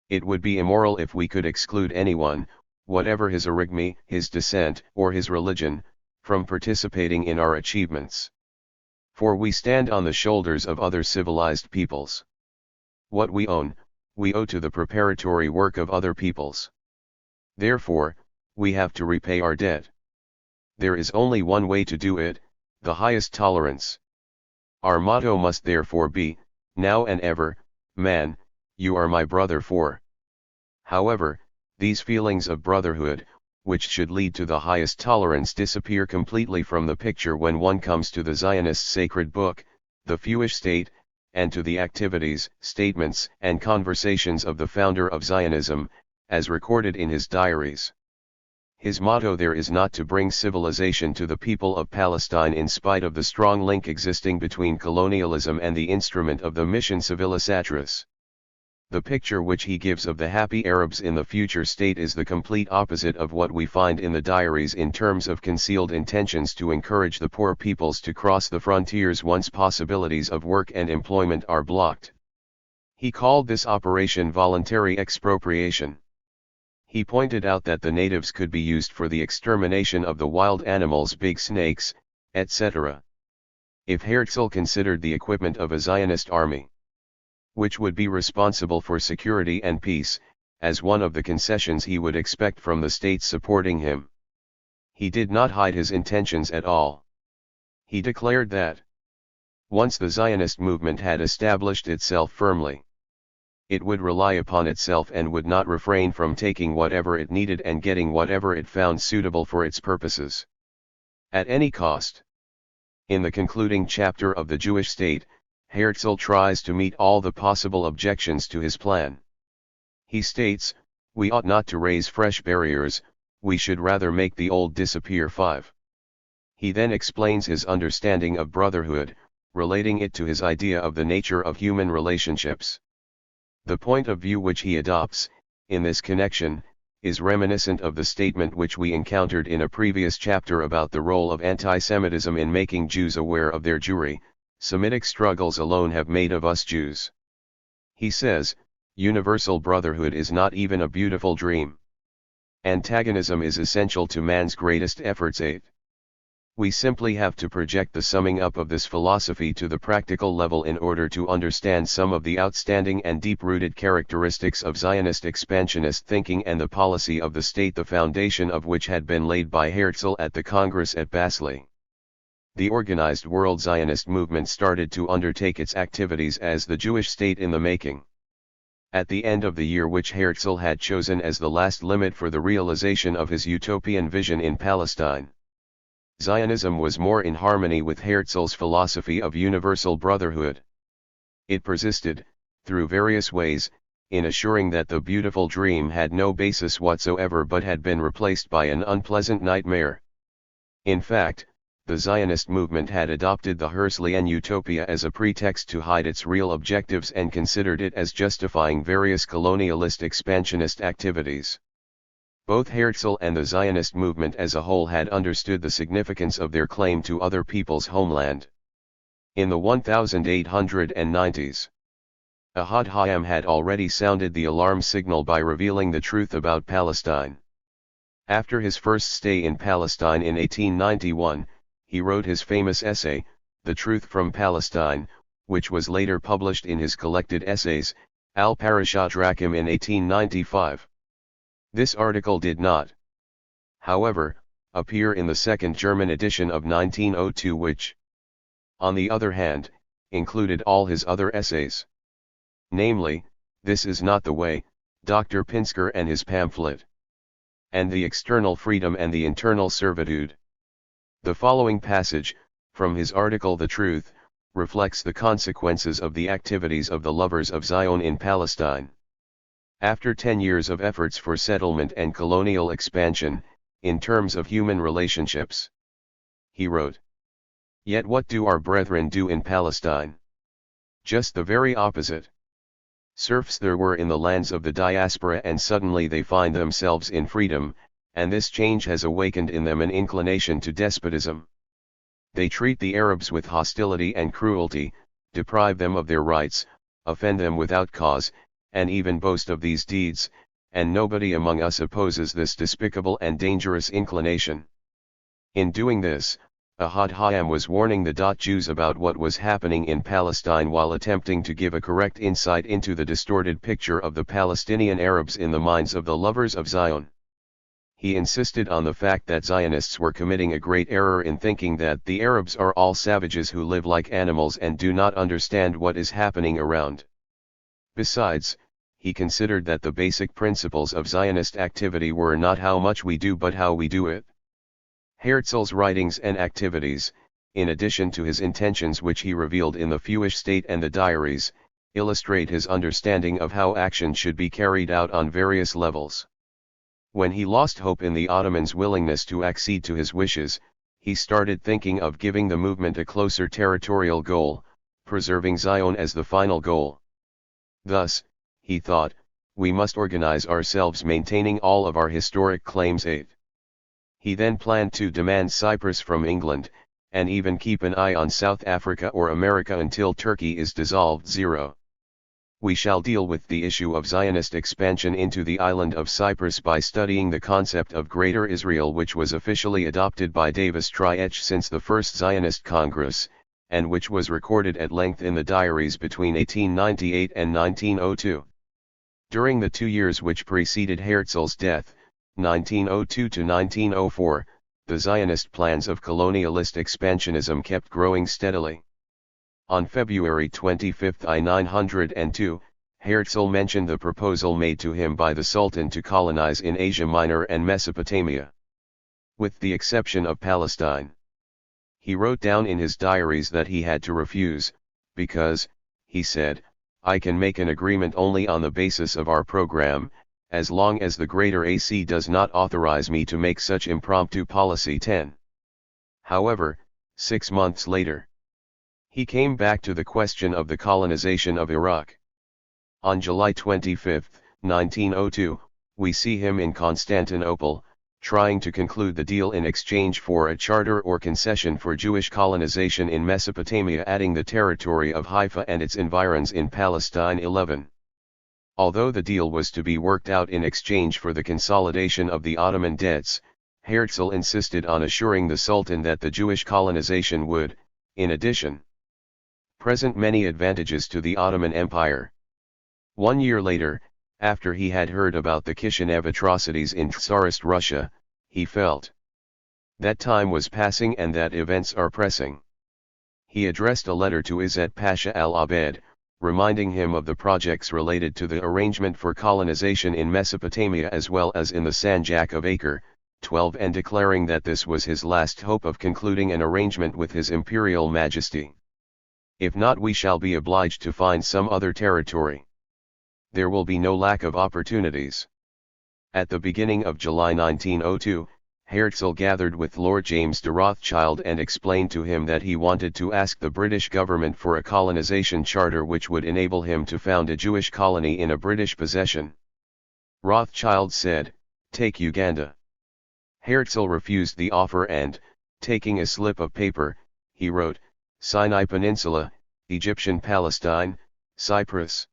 It would be immoral if we could exclude anyone, whatever his origami, his descent, or his religion, from participating in our achievements. For we stand on the shoulders of other civilized peoples. What we owe to the preparatory work of other peoples. Therefore, we have to repay our debt. There is only one way to do it, the highest tolerance. Our motto must therefore be, now and ever, man, you are my brother. However, these feelings of brotherhood, which should lead to the highest tolerance, disappear completely from the picture when one comes to the Zionist sacred book, the Jewish state, and to the activities, statements, and conversations of the founder of Zionism, as recorded in his diaries. His motto there is not to bring civilization to the people of Palestine in spite of the strong link existing between colonialism and the instrument of the mission civilisatris. The picture which he gives of the happy Arabs in the future state is the complete opposite of what we find in the diaries in terms of concealed intentions to encourage the poor peoples to cross the frontiers once possibilities of work and employment are blocked. He called this operation voluntary expropriation. He pointed out that the natives could be used for the extermination of the wild animals, big snakes, etc. If Herzl considered the equipment of a Zionist army, which would be responsible for security and peace, as one of the concessions he would expect from the states supporting him, He did not hide his intentions at all. He declared that once the Zionist movement had established itself firmly, it would rely upon itself and would not refrain from taking whatever it needed and getting whatever it found suitable for its purposes, at any cost. In the concluding chapter of The Jewish State, Herzl tries to meet all the possible objections to his plan. He states, "We ought not to raise fresh barriers, we should rather make the old disappear." 5. He then explains his understanding of brotherhood, relating it to his idea of the nature of human relationships. The point of view which he adopts, in this connection, is reminiscent of the statement which we encountered in a previous chapter about the role of anti-Semitism in making Jews aware of their Jewry. Semitic struggles alone have made of us Jews. He says, universal brotherhood is not even a beautiful dream. Antagonism is essential to man's greatest efforts. 8. We simply have to project the summing up of this philosophy to the practical level in order to understand some of the outstanding and deep-rooted characteristics of Zionist expansionist thinking and the policy of the state, the foundation of which had been laid by Herzl at the Congress at Basel. The organized world Zionist movement started to undertake its activities as the Jewish state in the making. At the end of the year which Herzl had chosen as the last limit for the realization of his utopian vision in Palestine, Zionism was more in harmony with Herzl's philosophy of universal brotherhood. It persisted, through various ways, in assuring that the beautiful dream had no basis whatsoever but had been replaced by an unpleasant nightmare. In fact, the Zionist movement had adopted the Herzlian utopia as a pretext to hide its real objectives and considered it as justifying various colonialist expansionist activities. Both Herzl and the Zionist movement as a whole had understood the significance of their claim to other people's homeland. In the 1890s, Ahad Hayam had already sounded the alarm signal by revealing the truth about Palestine. After his first stay in Palestine in 1891, he wrote his famous essay, The Truth from Palestine, which was later published in his collected essays, Al-Parashat Rakim, in 1895. This article did not, however, appear in the second German edition of 1902, which, on the other hand, included all his other essays. Namely, This Is Not the Way, Dr. Pinsker and his pamphlet, and The External Freedom and the Internal Servitude. The following passage, from his article The Truth, reflects the consequences of the activities of the lovers of Zion in Palestine. After 10 years of efforts for settlement and colonial expansion, in terms of human relationships, he wrote, "Yet what do our brethren do in Palestine? Just the very opposite. Serfs there were in the lands of the diaspora, and suddenly they find themselves in freedom, and this change has awakened in them an inclination to despotism. They treat the Arabs with hostility and cruelty, deprive them of their rights, offend them without cause, and even boast of these deeds, and nobody among us opposes this despicable and dangerous inclination." In doing this, Ahad Hayam was warning the Jews about what was happening in Palestine while attempting to give a correct insight into the distorted picture of the Palestinian Arabs in the minds of the lovers of Zion. He insisted on the fact that Zionists were committing a great error in thinking that the Arabs are all savages who live like animals and do not understand what is happening around. Besides, he considered that the basic principles of Zionist activity were not how much we do but how we do it. Herzl's writings and activities, in addition to his intentions which he revealed in the Jewish State and the diaries, illustrate his understanding of how action should be carried out on various levels. When he lost hope in the Ottomans' willingness to accede to his wishes, he started thinking of giving the movement a closer territorial goal, preserving Zion as the final goal. Thus, he thought, we must organize ourselves maintaining all of our historic claims. 8. He then planned to demand Cyprus from England, and even keep an eye on South Africa or America until Turkey is dissolved. 0. We shall deal with the issue of Zionist expansion into the island of Cyprus by studying the concept of Greater Israel, which was officially adopted by Davis Triech since the First Zionist Congress, and which was recorded at length in the diaries between 1898 and 1902. During the 2 years which preceded Herzl's death, 1902 to 1904, the Zionist plans of colonialist expansionism kept growing steadily. On February 25, 902, Herzl mentioned the proposal made to him by the Sultan to colonize in Asia Minor and Mesopotamia, with the exception of Palestine. He wrote down in his diaries that he had to refuse, because, he said, I can make an agreement only on the basis of our program, as long as the Greater AC does not authorize me to make such impromptu policy. 10. However, 6 months later, he came back to the question of the colonization of Iraq. On July 25, 1902, we see him in Constantinople, trying to conclude the deal in exchange for a charter or concession for Jewish colonization in Mesopotamia, adding the territory of Haifa and its environs in Palestine. 11. Although the deal was to be worked out in exchange for the consolidation of the Ottoman debts, Herzl insisted on assuring the Sultan that the Jewish colonization would, in addition, present many advantages to the Ottoman Empire. 1 year later, after he had heard about the Kishinev atrocities in Tsarist Russia, he felt that time was passing and that events are pressing. He addressed a letter to Izzet Pasha al-Abed, reminding him of the projects related to the arrangement for colonization in Mesopotamia as well as in the Sanjak of Acre, 12, and declaring that this was his last hope of concluding an arrangement with His Imperial Majesty. If not, we shall be obliged to find some other territory. There will be no lack of opportunities. At the beginning of July 1902, Herzl gathered with Lord James de Rothschild and explained to him that he wanted to ask the British government for a colonization charter which would enable him to found a Jewish colony in a British possession. Rothschild said, "Take Uganda." Herzl refused the offer and, taking a slip of paper, he wrote, "Sinai Peninsula, Egyptian Palestine, Cyprus."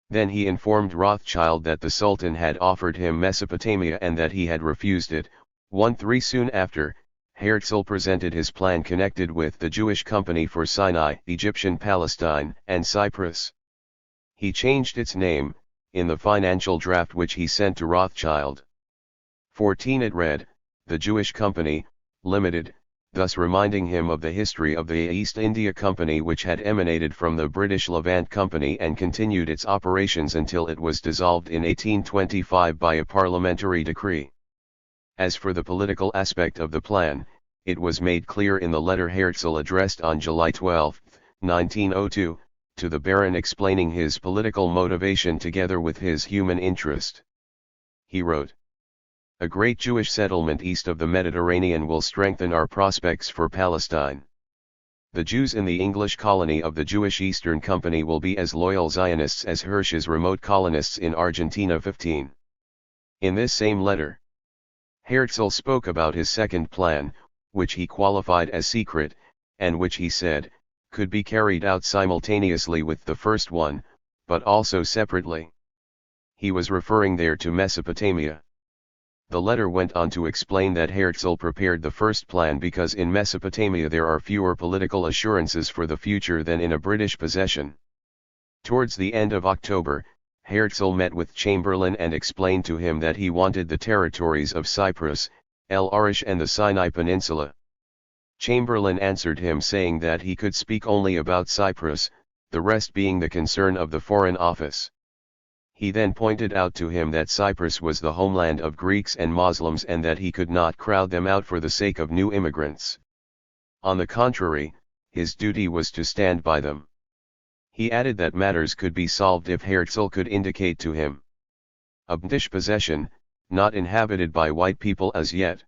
Then he informed Rothschild that the Sultan had offered him Mesopotamia and that he had refused it. 1-3 Soon after, Herzl presented his plan connected with the Jewish Company for Sinai, Egyptian Palestine, and Cyprus. He changed its name, in the financial draft which he sent to Rothschild. 14 It read, "The Jewish Company, Limited," thus reminding him of the history of the East India Company which had emanated from the British Levant Company and continued its operations until it was dissolved in 1825 by a parliamentary decree. As for the political aspect of the plan, it was made clear in the letter Herzl addressed on July 12, 1902, to the Baron, explaining his political motivation together with his human interest. He wrote, "A great Jewish settlement east of the Mediterranean will strengthen our prospects for Palestine. The Jews in the English colony of the Jewish Eastern Company will be as loyal Zionists as Hirsch's remote colonists in Argentina. 15. In this same letter, Herzl spoke about his second plan, which he qualified as secret, and which he said, could be carried out simultaneously with the first one, but also separately. He was referring there to Mesopotamia. The letter went on to explain that Herzl prepared the first plan because in Mesopotamia there are fewer political assurances for the future than in a British possession. Towards the end of October, Herzl met with Chamberlain and explained to him that he wanted the territories of Cyprus, El Arish and the Sinai Peninsula. Chamberlain answered him saying that he could speak only about Cyprus, the rest being the concern of the Foreign Office. He then pointed out to him that Cyprus was the homeland of Greeks and Muslims and that he could not crowd them out for the sake of new immigrants. On the contrary, his duty was to stand by them. He added that matters could be solved if Herzl could indicate to him a British possession, not inhabited by white people as yet.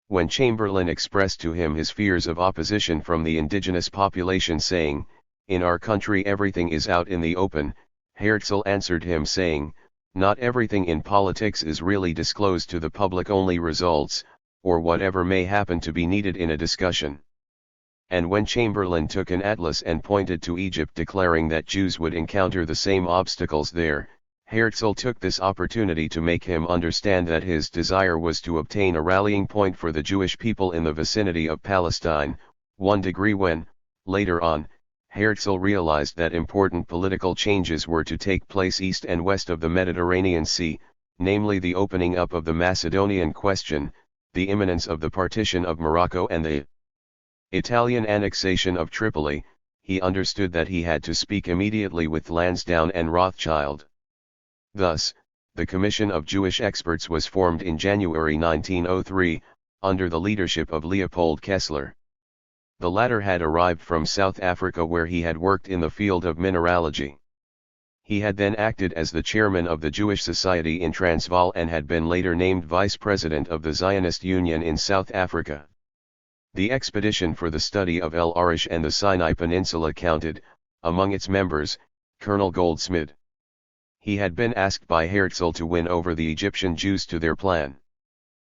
When Chamberlain expressed to him his fears of opposition from the indigenous population saying, "In our country everything is out in the open," Herzl answered him saying, "Not everything in politics is really disclosed to the public, only results, or whatever may happen to be needed in a discussion." And when Chamberlain took an atlas and pointed to Egypt declaring that Jews would encounter the same obstacles there, Herzl took this opportunity to make him understand that his desire was to obtain a rallying point for the Jewish people in the vicinity of Palestine. 1 degree When, later on, Herzl realized that important political changes were to take place east and west of the Mediterranean Sea, namely the opening up of the Macedonian question, the imminence of the partition of Morocco and the Italian annexation of Tripoli, he understood that he had to speak immediately with Lansdowne and Rothschild. Thus, the Commission of Jewish Experts was formed in January 1903, under the leadership of Leopold Kessler. The latter had arrived from South Africa where he had worked in the field of mineralogy. He had then acted as the chairman of the Jewish Society in Transvaal and had been later named vice president of the Zionist Union in South Africa. The expedition for the study of El Arish and the Sinai Peninsula counted, among its members, Colonel Goldsmid. He had been asked by Herzl to win over the Egyptian Jews to their plan.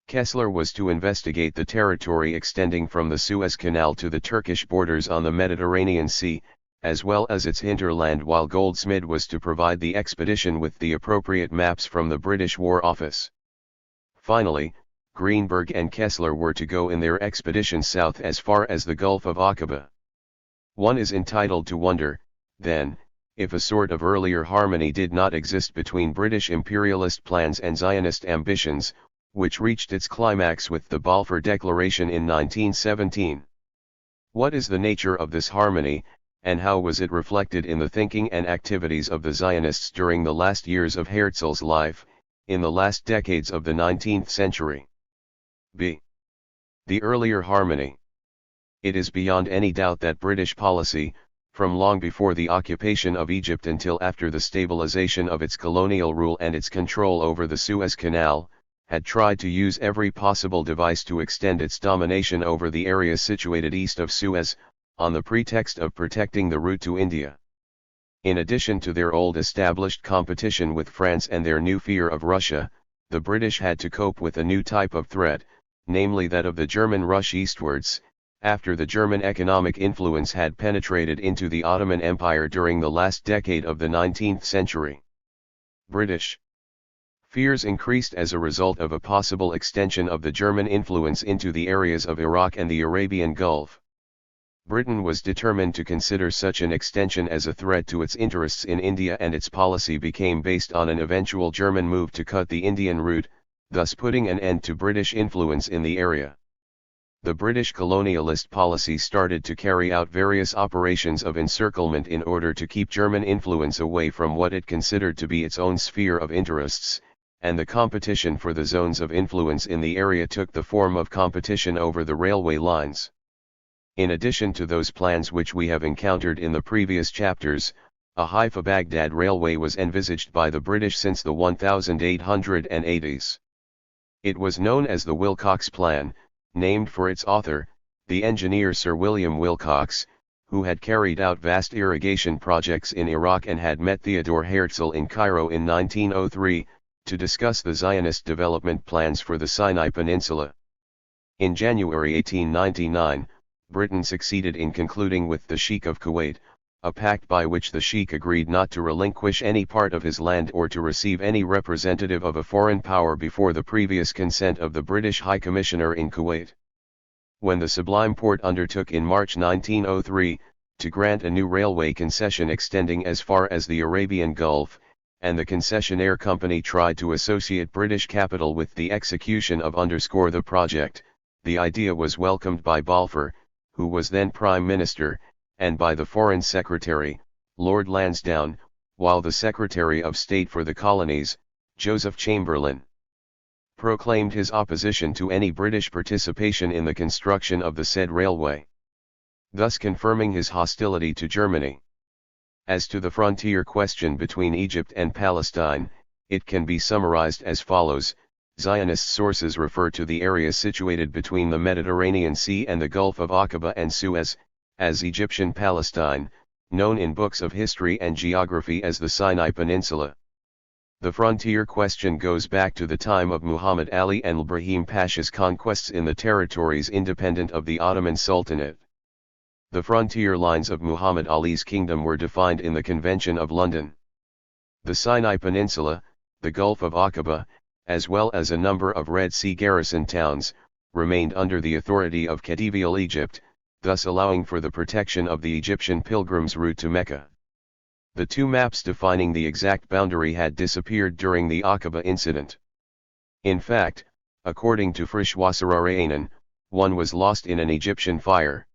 Kessler was to investigate the territory extending from the Suez Canal to the Turkish borders on the Mediterranean Sea, as well as its hinterland, while Goldsmid was to provide the expedition with the appropriate maps from the British War Office. Finally, Greenberg and Kessler were to go in their expedition south as far as the Gulf of Aqaba. One is entitled to wonder, then, if a sort of earlier harmony did not exist between British imperialist plans and Zionist ambitions, which reached its climax with the Balfour Declaration in 1917. What is the nature of this harmony, and how was it reflected in the thinking and activities of the Zionists during the last years of Herzl's life, in the last decades of the 19th century? b. The earlier harmony. It is beyond any doubt that British policy, from long before the occupation of Egypt until after the stabilization of its colonial rule and its control over the Suez Canal, had tried to use every possible device to extend its domination over the area situated east of Suez, on the pretext of protecting the route to India. In addition to their old established competition with France and their new fear of Russia, the British had to cope with a new type of threat, namely that of the German rush eastwards, after the German economic influence had penetrated into the Ottoman Empire during the last decade of the 19th century. British fears increased as a result of a possible extension of the German influence into the areas of Iraq and the Arabian Gulf. Britain was determined to consider such an extension as a threat to its interests in India, and its policy became based on an eventual German move to cut the Indian route, thus putting an end to British influence in the area. The British colonialist policy started to carry out various operations of encirclement in order to keep German influence away from what it considered to be its own sphere of interests, and the competition for the zones of influence in the area took the form of competition over the railway lines. In addition to those plans which we have encountered in the previous chapters, a Haifa-Baghdad railway was envisaged by the British since the 1880s. It was known as the Wilcox Plan, named for its author, the engineer Sir William Wilcox, who had carried out vast irrigation projects in Iraq and had met Theodore Herzl in Cairo in 1903, to discuss the Zionist development plans for the Sinai Peninsula. In January 1899, Britain succeeded in concluding with the Sheikh of Kuwait, a pact by which the Sheikh agreed not to relinquish any part of his land or to receive any representative of a foreign power before the previous consent of the British High Commissioner in Kuwait. When the Sublime Porte undertook in March 1903, to grant a new railway concession extending as far as the Arabian Gulf, and the concessionaire company tried to associate British capital with the execution of the project, the idea was welcomed by Balfour, who was then Prime Minister, and by the Foreign Secretary, Lord Lansdowne, while the Secretary of State for the Colonies, Joseph Chamberlain, proclaimed his opposition to any British participation in the construction of the said railway, thus confirming his hostility to Germany. As to the frontier question between Egypt and Palestine, it can be summarized as follows. Zionist sources refer to the area situated between the Mediterranean Sea and the Gulf of Aqaba and Suez, as Egyptian Palestine, known in books of history and geography as the Sinai Peninsula. The frontier question goes back to the time of Muhammad Ali and Ibrahim Pasha's conquests in the territories independent of the Ottoman Sultanate. The frontier lines of Muhammad Ali's kingdom were defined in the Convention of London. The Sinai Peninsula, the Gulf of Aqaba, as well as a number of Red Sea garrison towns, remained under the authority of Khedivial Egypt, thus allowing for the protection of the Egyptian pilgrims' route to Mecca. The two maps defining the exact boundary had disappeared during the Aqaba incident. In fact, according to Frischwasserarenen, one was lost in an Egyptian fire.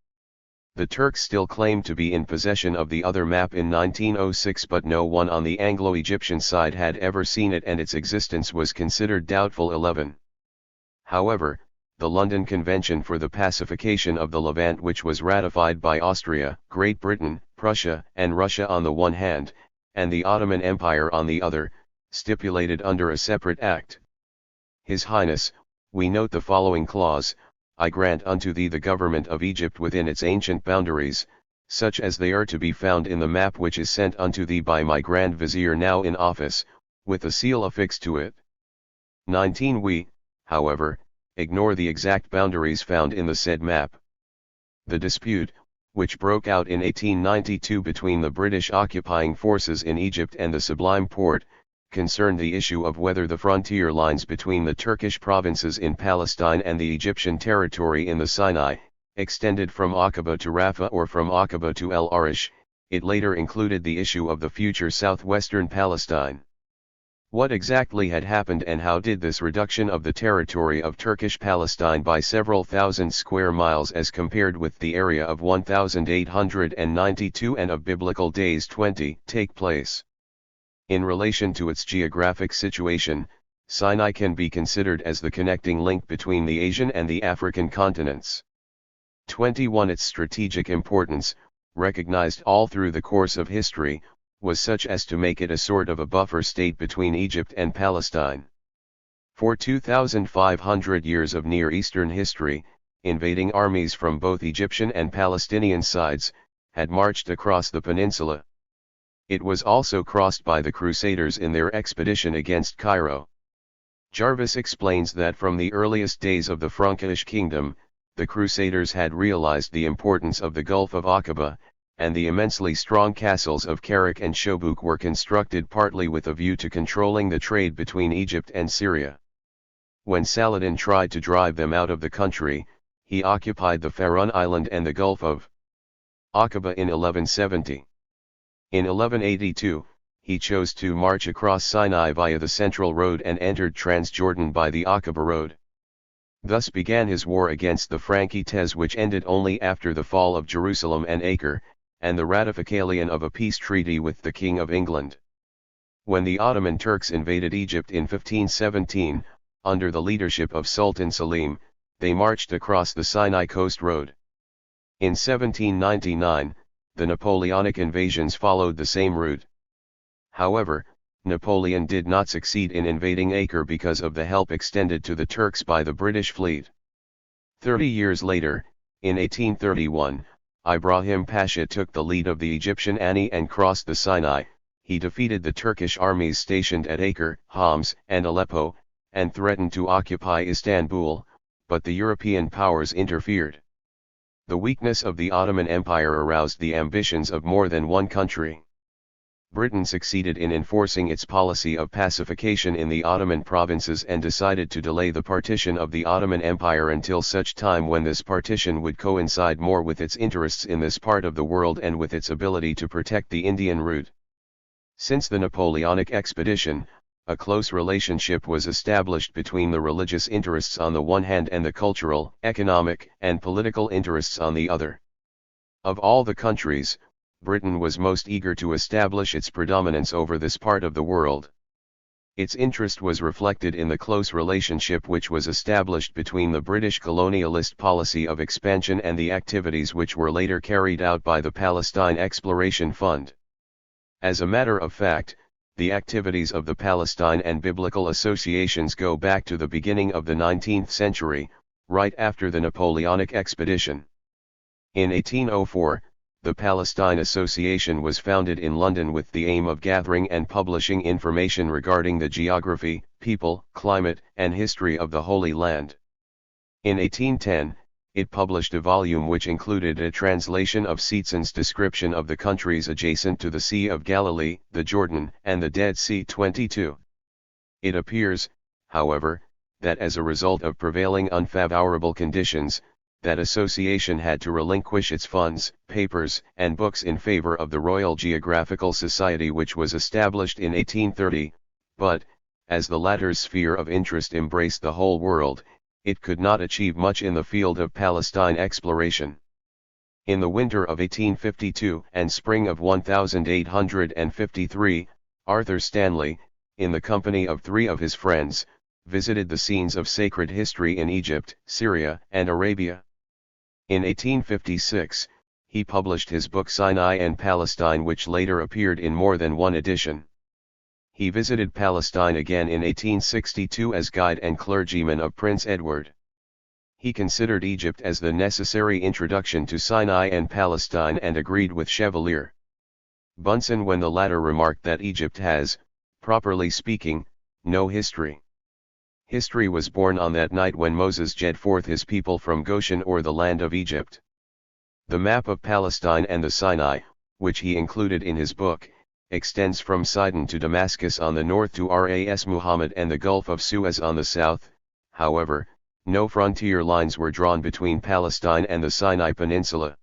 The Turks still claimed to be in possession of the other map in 1906, but no one on the Anglo-Egyptian side had ever seen it, and its existence was considered doubtful. 11. However, the London Convention for the Pacification of the Levant, which was ratified by Austria, Great Britain, Prussia, and Russia on the one hand, and the Ottoman Empire on the other, stipulated under a separate act. His Highness, we note the following clause: I grant unto thee the government of Egypt within its ancient boundaries, such as they are to be found in the map which is sent unto thee by my Grand Vizier now in office, with a seal affixed to it. 19. We, however, ignore the exact boundaries found in the said map. The dispute, which broke out in 1892 between the British occupying forces in Egypt and the Sublime Porte, concerned the issue of whether the frontier lines between the Turkish provinces in Palestine and the Egyptian territory in the Sinai, extended from Aqaba to Rafah or from Aqaba to El Arish. It later included the issue of the future southwestern Palestine. What exactly had happened, and how did this reduction of the territory of Turkish Palestine by several thousand square miles as compared with the area of 1892 and of biblical days 20 take place? In relation to its geographic situation, Sinai can be considered as the connecting link between the Asian and the African continents. 21. Its strategic importance, recognized all through the course of history, was such as to make it a sort of a buffer state between Egypt and Palestine. For 2,500 years of Near Eastern history, invading armies from both Egyptian and Palestinian sides had marched across the peninsula. It was also crossed by the Crusaders in their expedition against Cairo. Jarvis explains that from the earliest days of the Frankish kingdom, the Crusaders had realized the importance of the Gulf of Aqaba, and the immensely strong castles of Kerak and Shobuk were constructed partly with a view to controlling the trade between Egypt and Syria. When Saladin tried to drive them out of the country, he occupied the Farun Island and the Gulf of Aqaba in 1170. In 1182, he chose to march across Sinai via the Central Road and entered Transjordan by the Aqaba Road. Thus began his war against the Frankites, which ended only after the fall of Jerusalem and Acre, and the ratification of a peace treaty with the King of England. When the Ottoman Turks invaded Egypt in 1517, under the leadership of Sultan Selim, they marched across the Sinai Coast Road. In 1799, the Napoleonic invasions followed the same route. However, Napoleon did not succeed in invading Acre because of the help extended to the Turks by the British fleet. 30 years later, in 1831, Ibrahim Pasha took the lead of the Egyptian Ani and crossed the Sinai. He defeated the Turkish armies stationed at Acre, Homs, and Aleppo, and threatened to occupy Istanbul, but the European powers interfered. The weakness of the Ottoman Empire aroused the ambitions of more than one country. Britain succeeded in enforcing its policy of pacification in the Ottoman provinces and decided to delay the partition of the Ottoman Empire until such time when this partition would coincide more with its interests in this part of the world and with its ability to protect the Indian route. Since the Napoleonic expedition, a close relationship was established between the religious interests on the one hand and the cultural, economic, and political interests on the other. Of all the countries, Britain was most eager to establish its predominance over this part of the world. Its interest was reflected in the close relationship which was established between the British colonialist policy of expansion and the activities which were later carried out by the Palestine Exploration Fund. As a matter of fact, the activities of the Palestine and Biblical Associations go back to the beginning of the 19th century, right after the Napoleonic expedition. In 1804, the Palestine Association was founded in London with the aim of gathering and publishing information regarding the geography, people, climate, and history of the Holy Land. In 1810, it published a volume which included a translation of Seetzen's description of the countries adjacent to the Sea of Galilee, the Jordan, and the Dead Sea. 22. It appears, however, that as a result of prevailing unfavorable conditions, that association had to relinquish its funds, papers, and books in favor of the Royal Geographical Society, which was established in 1830, but, as the latter's sphere of interest embraced the whole world, it could not achieve much in the field of Palestine exploration. In the winter of 1852 and spring of 1853, Arthur Stanley, in the company of 3 of his friends, visited the scenes of sacred history in Egypt, Syria, and Arabia. In 1856, he published his book Sinai and Palestine, which later appeared in more than one edition. He visited Palestine again in 1862 as guide and clergyman of Prince Edward. He considered Egypt as the necessary introduction to Sinai and Palestine and agreed with Chevalier Bunsen when the latter remarked that Egypt has, properly speaking, no history. History was born on that night when Moses led forth his people from Goshen or the land of Egypt. The map of Palestine and the Sinai, which he included in his book, extends from Sidon to Damascus on the north to Ras Muhammad and the Gulf of Suez on the south. However, no frontier lines were drawn between Palestine and the Sinai Peninsula.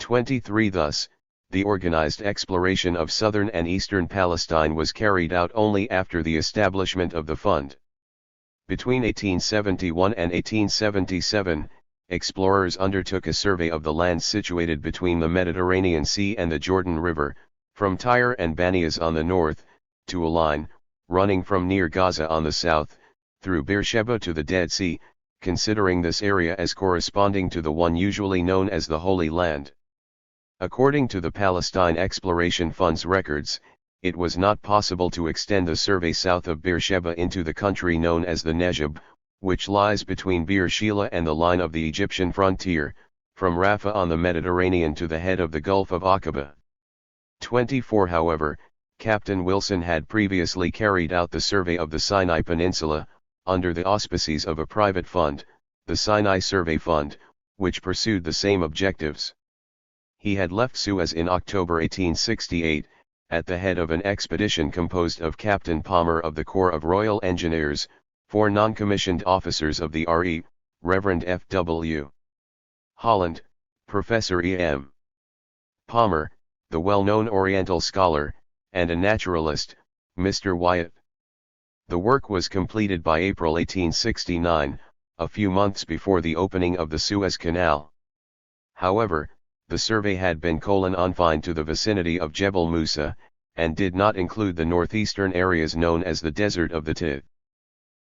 23 Thus, the organized exploration of southern and eastern Palestine was carried out only after the establishment of the fund. Between 1871 and 1877, explorers undertook a survey of the lands situated between the Mediterranean Sea and the Jordan River, from Tyre and Banias on the north, to a line, running from near Gaza on the south, through Beersheba to the Dead Sea, considering this area as corresponding to the one usually known as the Holy Land. According to the Palestine Exploration Fund's records, it was not possible to extend the survey south of Beersheba into the country known as the Nejeb, which lies between Beer Sheba and the line of the Egyptian frontier, from Rafah on the Mediterranean to the head of the Gulf of Aqaba. 24 However, Captain Wilson had previously carried out the survey of the Sinai Peninsula, under the auspices of a private fund, the Sinai Survey Fund, which pursued the same objectives. He had left Suez in October 1868, at the head of an expedition composed of Captain Palmer of the Corps of Royal Engineers, 4 non-commissioned officers of the RE, Reverend F.W. Holland, Professor E.M. Palmer, the well-known Oriental scholar, and a naturalist, Mr. Wyatt. The work was completed by April 1869, a few months before the opening of the Suez Canal. However, the survey had been confined to the vicinity of Jebel Musa, and did not include the northeastern areas known as the Desert of the Tid.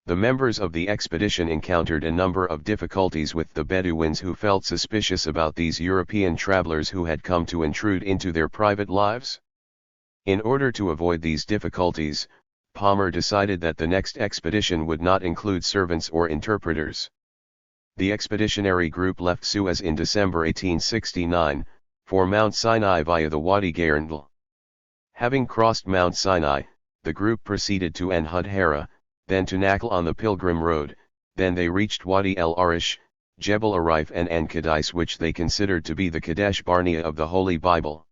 The members of the expedition encountered a number of difficulties with the Bedouins, who felt suspicious about these European travelers who had come to intrude into their private lives. In order to avoid these difficulties, Palmer decided that the next expedition would not include servants or interpreters. The expeditionary group left Suez in December 1869, for Mount Sinai via the Wadi Garandal. Having crossed Mount Sinai, the group proceeded to En-Hud-Hara, then to Nakhl on the Pilgrim Road, then they reached Wadi el-Arish, Jebel Arif and En-Kadis, which they considered to be the Kadesh Barnea of the Holy Bible.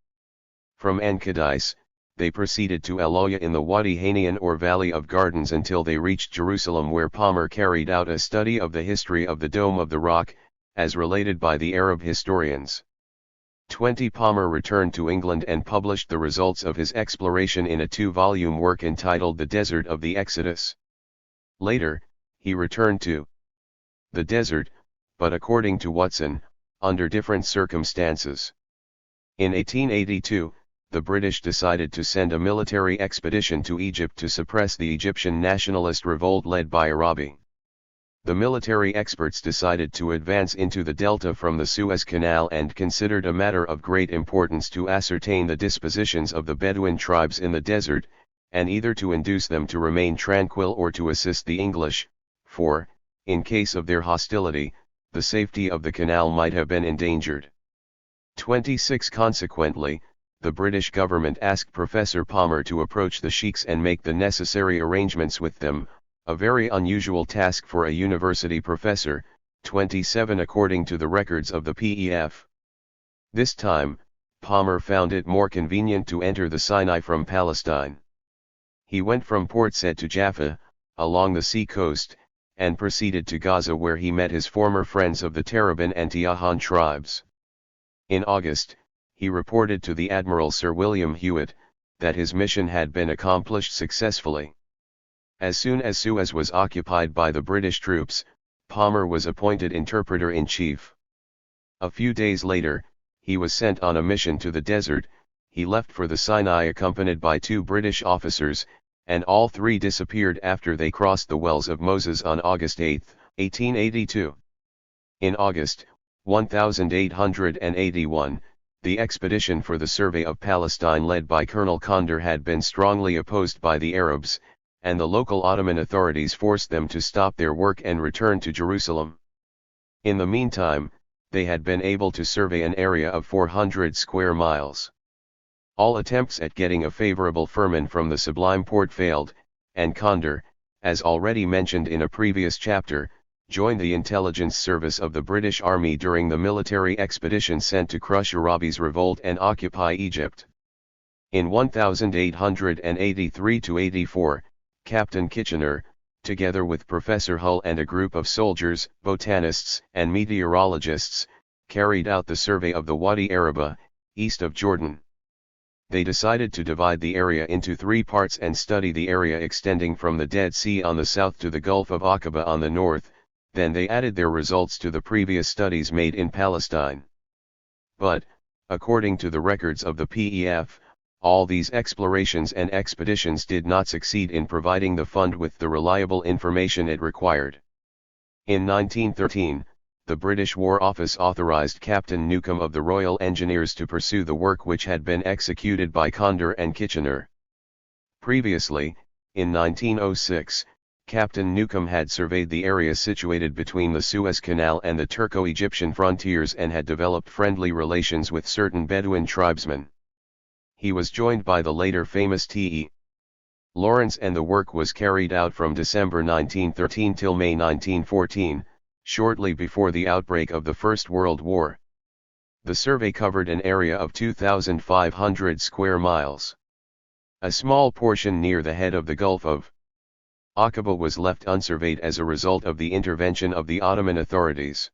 From En-Kadis, they proceeded to El-Oya in the Wadi Hanian or Valley of Gardens until they reached Jerusalem, where Palmer carried out a study of the history of the Dome of the Rock, as related by the Arab historians. 20 Palmer returned to England and published the results of his exploration in a 2-volume work entitled The Desert of the Exodus. Later, he returned to the desert, but according to Watson, under different circumstances. In 1882, the British decided to send a military expedition to Egypt to suppress the Egyptian nationalist revolt led by Arabi. The military experts decided to advance into the delta from the Suez Canal and considered a matter of great importance to ascertain the dispositions of the Bedouin tribes in the desert, and either to induce them to remain tranquil or to assist the English, for, in case of their hostility, the safety of the canal might have been endangered. 26 Consequently, the British government asked Professor Palmer to approach the sheikhs and make the necessary arrangements with them, a very unusual task for a university professor. 27 According to the records of the PEF. This time, Palmer found it more convenient to enter the Sinai from Palestine. He went from Port Said to Jaffa, along the sea coast, and proceeded to Gaza, where he met his former friends of the Terabin and Tiahan tribes. In August, he reported to the Admiral Sir William Hewitt, that his mission had been accomplished successfully. As soon as Suez was occupied by the British troops, Palmer was appointed interpreter-in-chief. A few days later, he was sent on a mission to the desert. He left for the Sinai accompanied by 2 British officers, and all 3 disappeared after they crossed the Wells of Moses on August 8, 1882. In August 1881, the expedition for the survey of Palestine led by Colonel Condor had been strongly opposed by the Arabs, and the local Ottoman authorities forced them to stop their work and return to Jerusalem. In the meantime, they had been able to survey an area of 400 square miles. All attempts at getting a favorable firman from the Sublime Porte failed, and Condor, as already mentioned in a previous chapter, joined the intelligence service of the British Army during the military expedition sent to crush Arabi's revolt and occupy Egypt. In 1883–84, Captain Kitchener, together with Professor Hull and a group of soldiers, botanists, and meteorologists, carried out the survey of the Wadi Araba, east of Jordan. They decided to divide the area into 3 parts and study the area extending from the Dead Sea on the south to the Gulf of Aqaba on the north. Then they added their results to the previous studies made in Palestine. But, according to the records of the PEF, all these explorations and expeditions did not succeed in providing the fund with the reliable information it required. In 1913, the British War Office authorised Captain Newcomb of the Royal Engineers to pursue the work which had been executed by Condor and Kitchener. Previously, in 1906, Captain Newcomb had surveyed the area situated between the Suez Canal and the Turco-Egyptian frontiers and had developed friendly relations with certain Bedouin tribesmen. He was joined by the later famous T.E. Lawrence, and the work was carried out from December 1913 till May 1914, shortly before the outbreak of the First World War. The survey covered an area of 2,500 square miles. A small portion near the head of the Gulf of Aqaba was left unsurveyed as a result of the intervention of the Ottoman authorities.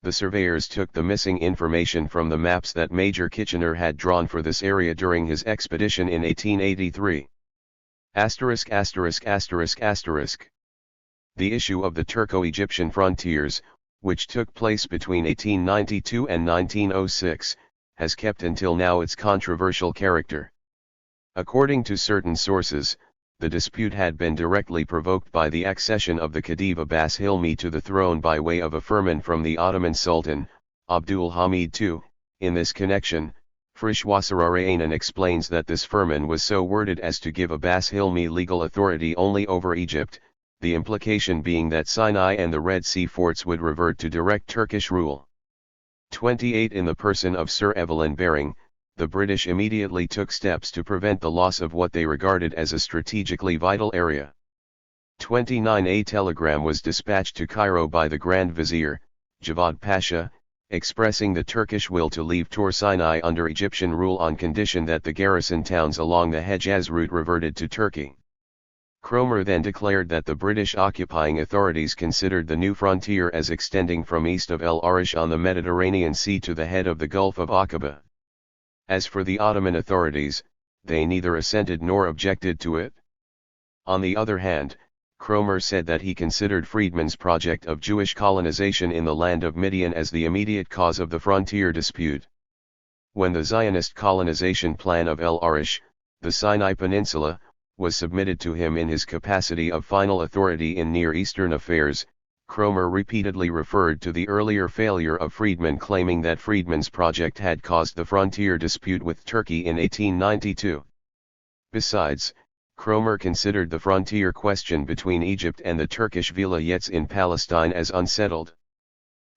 The surveyors took the missing information from the maps that Major Kitchener had drawn for this area during his expedition in 1883. The issue of the Turco-Egyptian frontiers, which took place between 1892 and 1906, has kept until now its controversial character. According to certain sources, the dispute had been directly provoked by the accession of the Khedive Abbas Hilmi to the throne by way of a firman from the Ottoman Sultan, Abdul Hamid II. In this connection, Frishwasararayanan explains that this firman was so worded as to give Abbas Hilmi legal authority only over Egypt, the implication being that Sinai and the Red Sea forts would revert to direct Turkish rule. 28 In the person of Sir Evelyn Baring, the British immediately took steps to prevent the loss of what they regarded as a strategically vital area. 29 A telegram was dispatched to Cairo by the Grand Vizier, Javad Pasha, expressing the Turkish will to leave Tur Sinai under Egyptian rule on condition that the garrison towns along the Hejaz route reverted to Turkey. Cromer then declared that the British occupying authorities considered the new frontier as extending from east of El Arish on the Mediterranean Sea to the head of the Gulf of Aqaba. As for the Ottoman authorities, they neither assented nor objected to it. On the other hand, Cromer said that he considered Friedman's project of Jewish colonization in the land of Midian as the immediate cause of the frontier dispute. When the Zionist colonization plan of El Arish, the Sinai Peninsula, was submitted to him in his capacity of final authority in Near Eastern affairs, Cromer repeatedly referred to the earlier failure of Friedman, claiming that Friedman's project had caused the frontier dispute with Turkey in 1892. Besides, Cromer considered the frontier question between Egypt and the Turkish vilayets in Palestine as unsettled.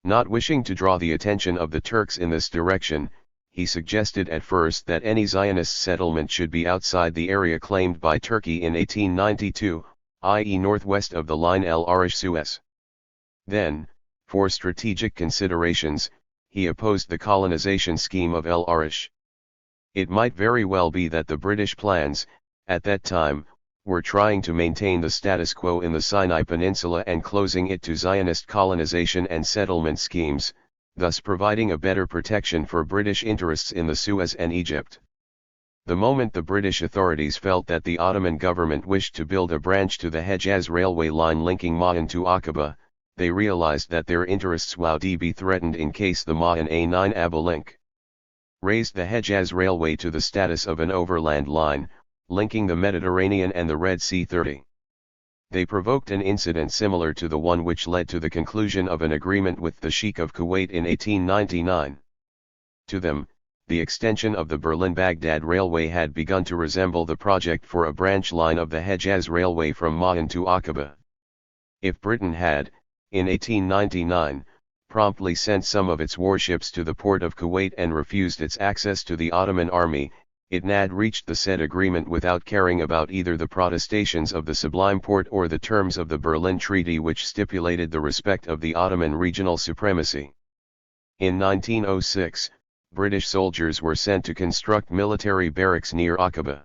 Not wishing to draw the attention of the Turks in this direction, he suggested at first that any Zionist settlement should be outside the area claimed by Turkey in 1892, i.e. northwest of the line El Arish-Suez. Then, for strategic considerations, he opposed the colonization scheme of El Arish. It might very well be that the British plans, at that time, were trying to maintain the status quo in the Sinai Peninsula and closing it to Zionist colonization and settlement schemes, thus providing a better protection for British interests in the Suez and Egypt. The moment the British authorities felt that the Ottoman government wished to build a branch to the Hejaz railway line linking Ma'an to Aqaba, they realized that their interests would be threatened in case the Ma'an A9 Aba link raised the Hejaz railway to the status of an overland line, linking the Mediterranean and the Red Sea. 30. They provoked an incident similar to the one which led to the conclusion of an agreement with the Sheikh of Kuwait in 1899. To them, the extension of the Berlin-Baghdad railway had begun to resemble the project for a branch line of the Hejaz railway from Ma'an to Aqaba. If Britain had, in 1899, promptly sent some of its warships to the port of Kuwait and refused its access to the Ottoman army, it had reached the said agreement without caring about either the protestations of the Sublime Porte or the terms of the Berlin Treaty, which stipulated the respect of the Ottoman regional supremacy. In 1906, British soldiers were sent to construct military barracks near Aqaba.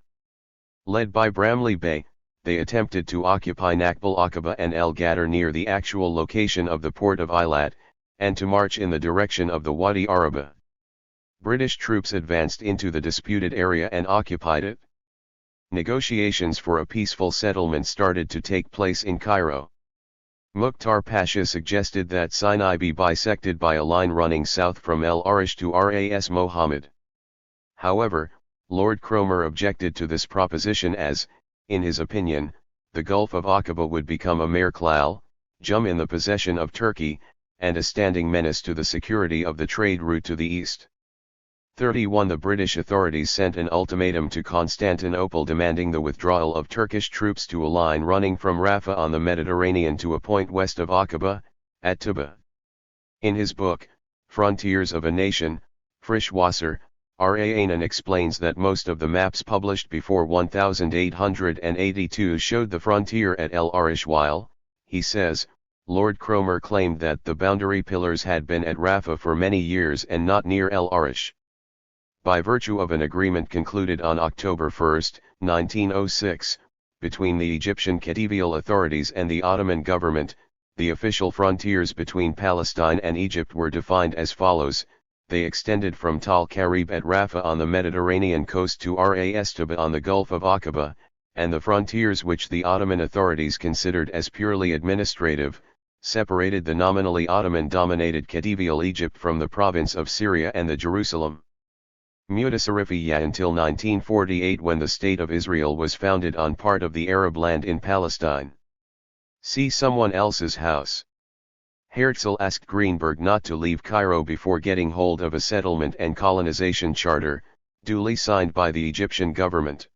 Led by Bramley Bey, they attempted to occupy Nakbal Aqaba and El Gadar near the actual location of the port of Eilat, and to march in the direction of the Wadi Araba. British troops advanced into the disputed area and occupied it. Negotiations for a peaceful settlement started to take place in Cairo. Mukhtar Pasha suggested that Sinai be bisected by a line running south from El Arish to Ras Mohammed. However, Lord Cromer objected to this proposition as, in his opinion, the Gulf of Aqaba would become a Mer Klal, Jum in the possession of Turkey, and a standing menace to the security of the trade route to the east. 31. The British authorities sent an ultimatum to Constantinople demanding the withdrawal of Turkish troops to a line running from Rafah on the Mediterranean to a point west of Aqaba, at Tuba. In his book, Frontiers of a Nation, Frischwasser, R. A. Anan explains that most of the maps published before 1882 showed the frontier at El Arish while, he says, Lord Cromer claimed that the boundary pillars had been at Rafah for many years and not near El Arish. By virtue of an agreement concluded on October 1, 1906, between the Egyptian Khedivial authorities and the Ottoman government, the official frontiers between Palestine and Egypt were defined as follows: they extended from Tal Karib at Rafah on the Mediterranean coast to Ras Tuba on the Gulf of Aqaba, and the frontiers which the Ottoman authorities considered as purely administrative, separated the nominally Ottoman-dominated Khedivial Egypt from the province of Syria and the Jerusalem Mutasarrifiyya until 1948, when the State of Israel was founded on part of the Arab land in Palestine. See Someone Else's House. Herzl asked Greenberg not to leave Cairo before getting hold of a settlement and colonization charter, duly signed by the Egyptian government.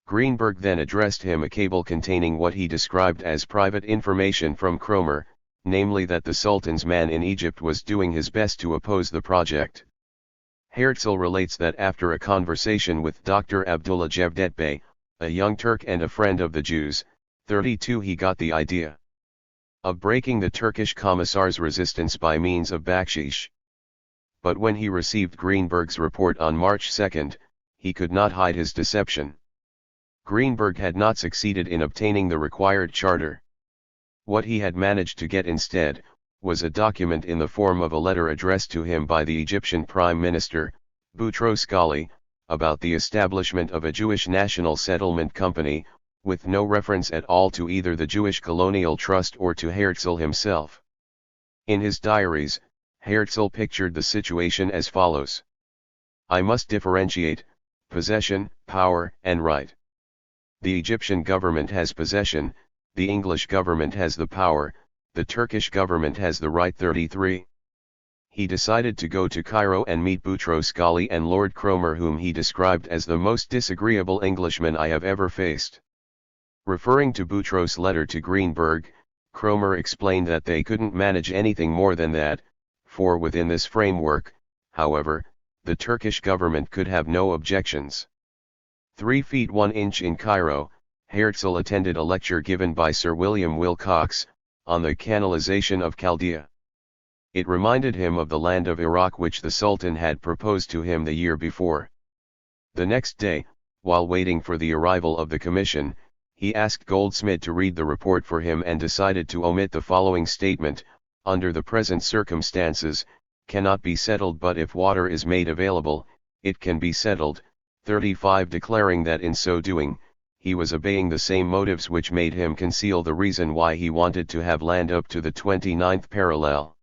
Greenberg then addressed him a cable containing what he described as private information from Cromer, namely that the Sultan's man in Egypt was doing his best to oppose the project. Herzl relates that after a conversation with Dr. Abdullah Jevdet Bey, a young Turk and a friend of the Jews, 32, he got the idea of breaking the Turkish Commissar's resistance by means of bakshish. But when he received Greenberg's report on March 2, he could not hide his deception. Greenberg had not succeeded in obtaining the required charter. What he had managed to get instead was a document in the form of a letter addressed to him by the Egyptian Prime Minister, Boutros Ghali, about the establishment of a Jewish National Settlement Company, with no reference at all to either the Jewish Colonial Trust or to Herzl himself. In his diaries, Herzl pictured the situation as follows: I must differentiate possession, power, and right. The Egyptian government has possession, the English government has the power, the Turkish government has the right. 33. He decided to go to Cairo and meet Boutros Ghali and Lord Cromer, whom he described as the most disagreeable Englishman I have ever faced. Referring to Boutros' letter to Greenberg, Cromer explained that they couldn't manage anything more than that, for within this framework, however, the Turkish government could have no objections. 3 feet 1 inch in Cairo, Herzl attended a lecture given by Sir William Wilcox, on the canalization of Chaldea. It reminded him of the land of Iraq which the Sultan had proposed to him the year before. The next day, while waiting for the arrival of the commission, he asked Goldsmith to read the report for him and decided to omit the following statement: under the present circumstances, cannot be settled, but if water is made available, it can be settled. 35 declaring that in so doing, he was obeying the same motives which made him conceal the reason why he wanted to have land up to the 29th parallel.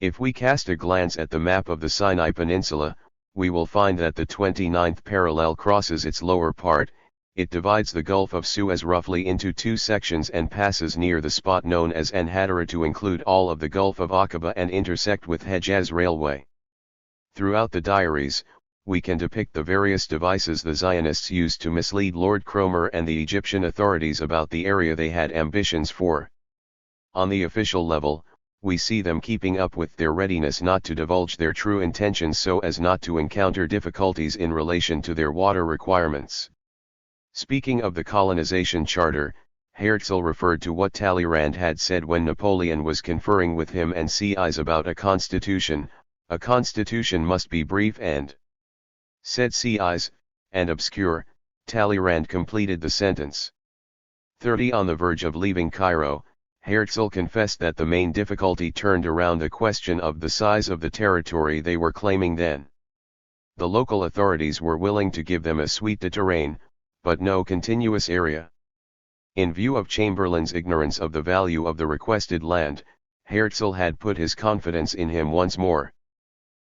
If we cast a glance at the map of the Sinai Peninsula, we will find that the 29th parallel crosses its lower part. It divides the Gulf of Suez roughly into two sections and passes near the spot known as An-Hadara to include all of the Gulf of Aqaba and intersect with Hejaz Railway. Throughout the diaries, we can depict the various devices the Zionists used to mislead Lord Cromer and the Egyptian authorities about the area they had ambitions for. On the official level, we see them keeping up with their readiness not to divulge their true intentions so as not to encounter difficulties in relation to their water requirements. Speaking of the colonization charter, Herzl referred to what Talleyrand had said when Napoleon was conferring with him and CIs about a constitution must be brief and said CIs, and obscure. Talleyrand completed the sentence. 30 On the verge of leaving Cairo, Herzl confessed that the main difficulty turned around the question of the size of the territory they were claiming then. The local authorities were willing to give them a suite de terrain, but no continuous area. In view of Chamberlain's ignorance of the value of the requested land, Herzl had put his confidence in him once more.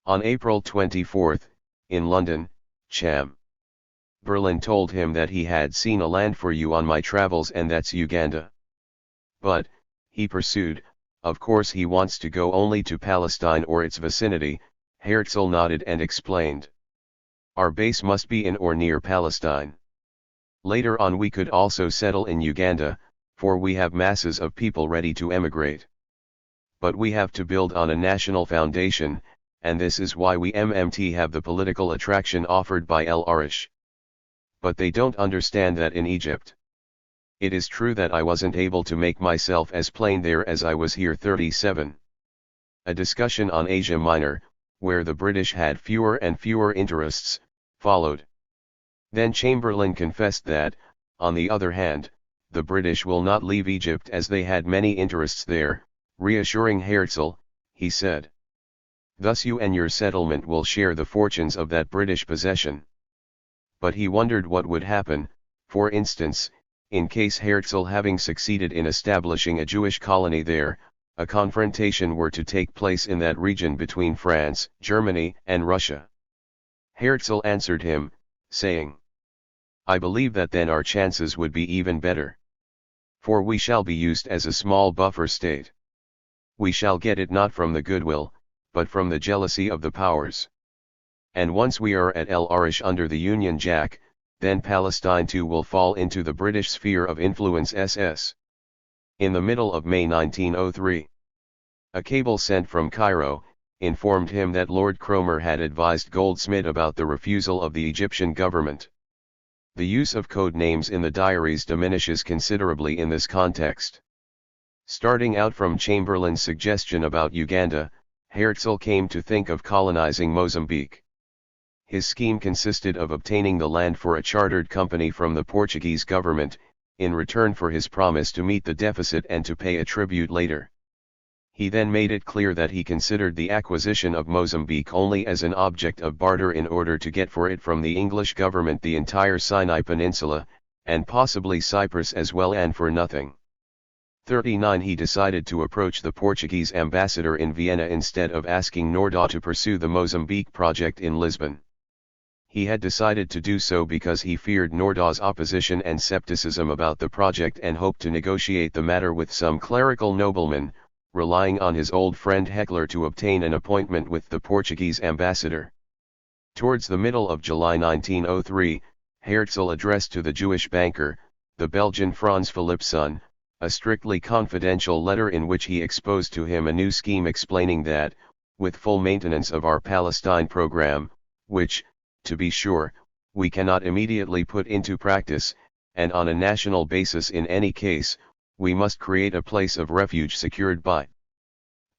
On April 24, in London, Chamberlain told him that he had seen a land for you on my travels and that's Uganda. But, he pursued, of course he wants to go only to Palestine or its vicinity. Herzl nodded and explained. Our base must be in or near Palestine. Later on we could also settle in Uganda, for we have masses of people ready to emigrate. But we have to build on a national foundation, and this is why we MMT have the political attraction offered by El Arish. But they don't understand that in Egypt. It is true that I wasn't able to make myself as plain there as I was here. 37. A discussion on Asia Minor, where the British had fewer and fewer interests, followed. Then Chamberlain confessed that, on the other hand, the British will not leave Egypt as they had many interests there. Reassuring Herzl, he said. Thus you and your settlement will share the fortunes of that British possession. But he wondered what would happen, for instance, in case Herzl, having succeeded in establishing a Jewish colony there, a confrontation were to take place in that region between France, Germany, and Russia. Herzl answered him, saying, I believe that then our chances would be even better. For we shall be used as a small buffer state. We shall get it not from the goodwill, but from the jealousy of the powers. And once we are at El Arish under the Union Jack, then Palestine too will fall into the British sphere of influence. SS. In the middle of May 1903, a cable sent from Cairo informed him that Lord Cromer had advised Goldsmith about the refusal of the Egyptian government. The use of code names in the diaries diminishes considerably in this context. Starting out from Chamberlain's suggestion about Uganda, Herzl came to think of colonizing Mozambique. His scheme consisted of obtaining the land for a chartered company from the Portuguese government, in return for his promise to meet the deficit and to pay a tribute later. He then made it clear that he considered the acquisition of Mozambique only as an object of barter in order to get for it from the English government the entire Sinai Peninsula, and possibly Cyprus as well, and for nothing. 39 He decided to approach the Portuguese ambassador in Vienna instead of asking Nordau to pursue the Mozambique project in Lisbon. He had decided to do so because he feared Nordau's opposition and skepticism about the project and hoped to negotiate the matter with some clerical nobleman, relying on his old friend Heckler to obtain an appointment with the Portuguese ambassador. Towards the middle of July 1903, Herzl addressed to the Jewish banker, the Belgian Franz Philipson, a strictly confidential letter in which he exposed to him a new scheme explaining that, with full maintenance of our Palestine program, which, to be sure, we cannot immediately put into practice, and on a national basis in any case, we must create a place of refuge secured by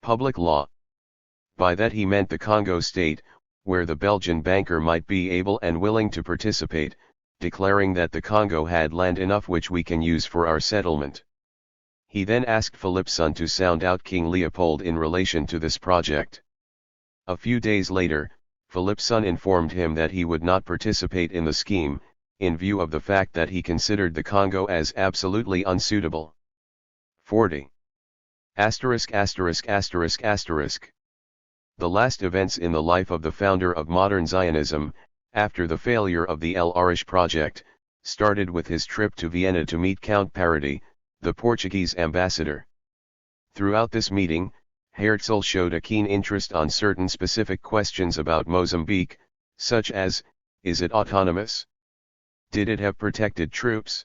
public law. By that he meant the Congo state, where the Belgian banker might be able and willing to participate, declaring that the Congo had land enough which we can use for our settlement. He then asked Philipson to sound out King Leopold in relation to this project. A few days later, Philip's son informed him that he would not participate in the scheme, in view of the fact that he considered the Congo as absolutely unsuitable. 40. ********** The last events in the life of the founder of modern Zionism, after the failure of the El Arish project, started with his trip to Vienna to meet Count Parodi, the Portuguese ambassador. Throughout this meeting, Herzl showed a keen interest on certain specific questions about Mozambique, such as, is it autonomous? Did it have protected troops?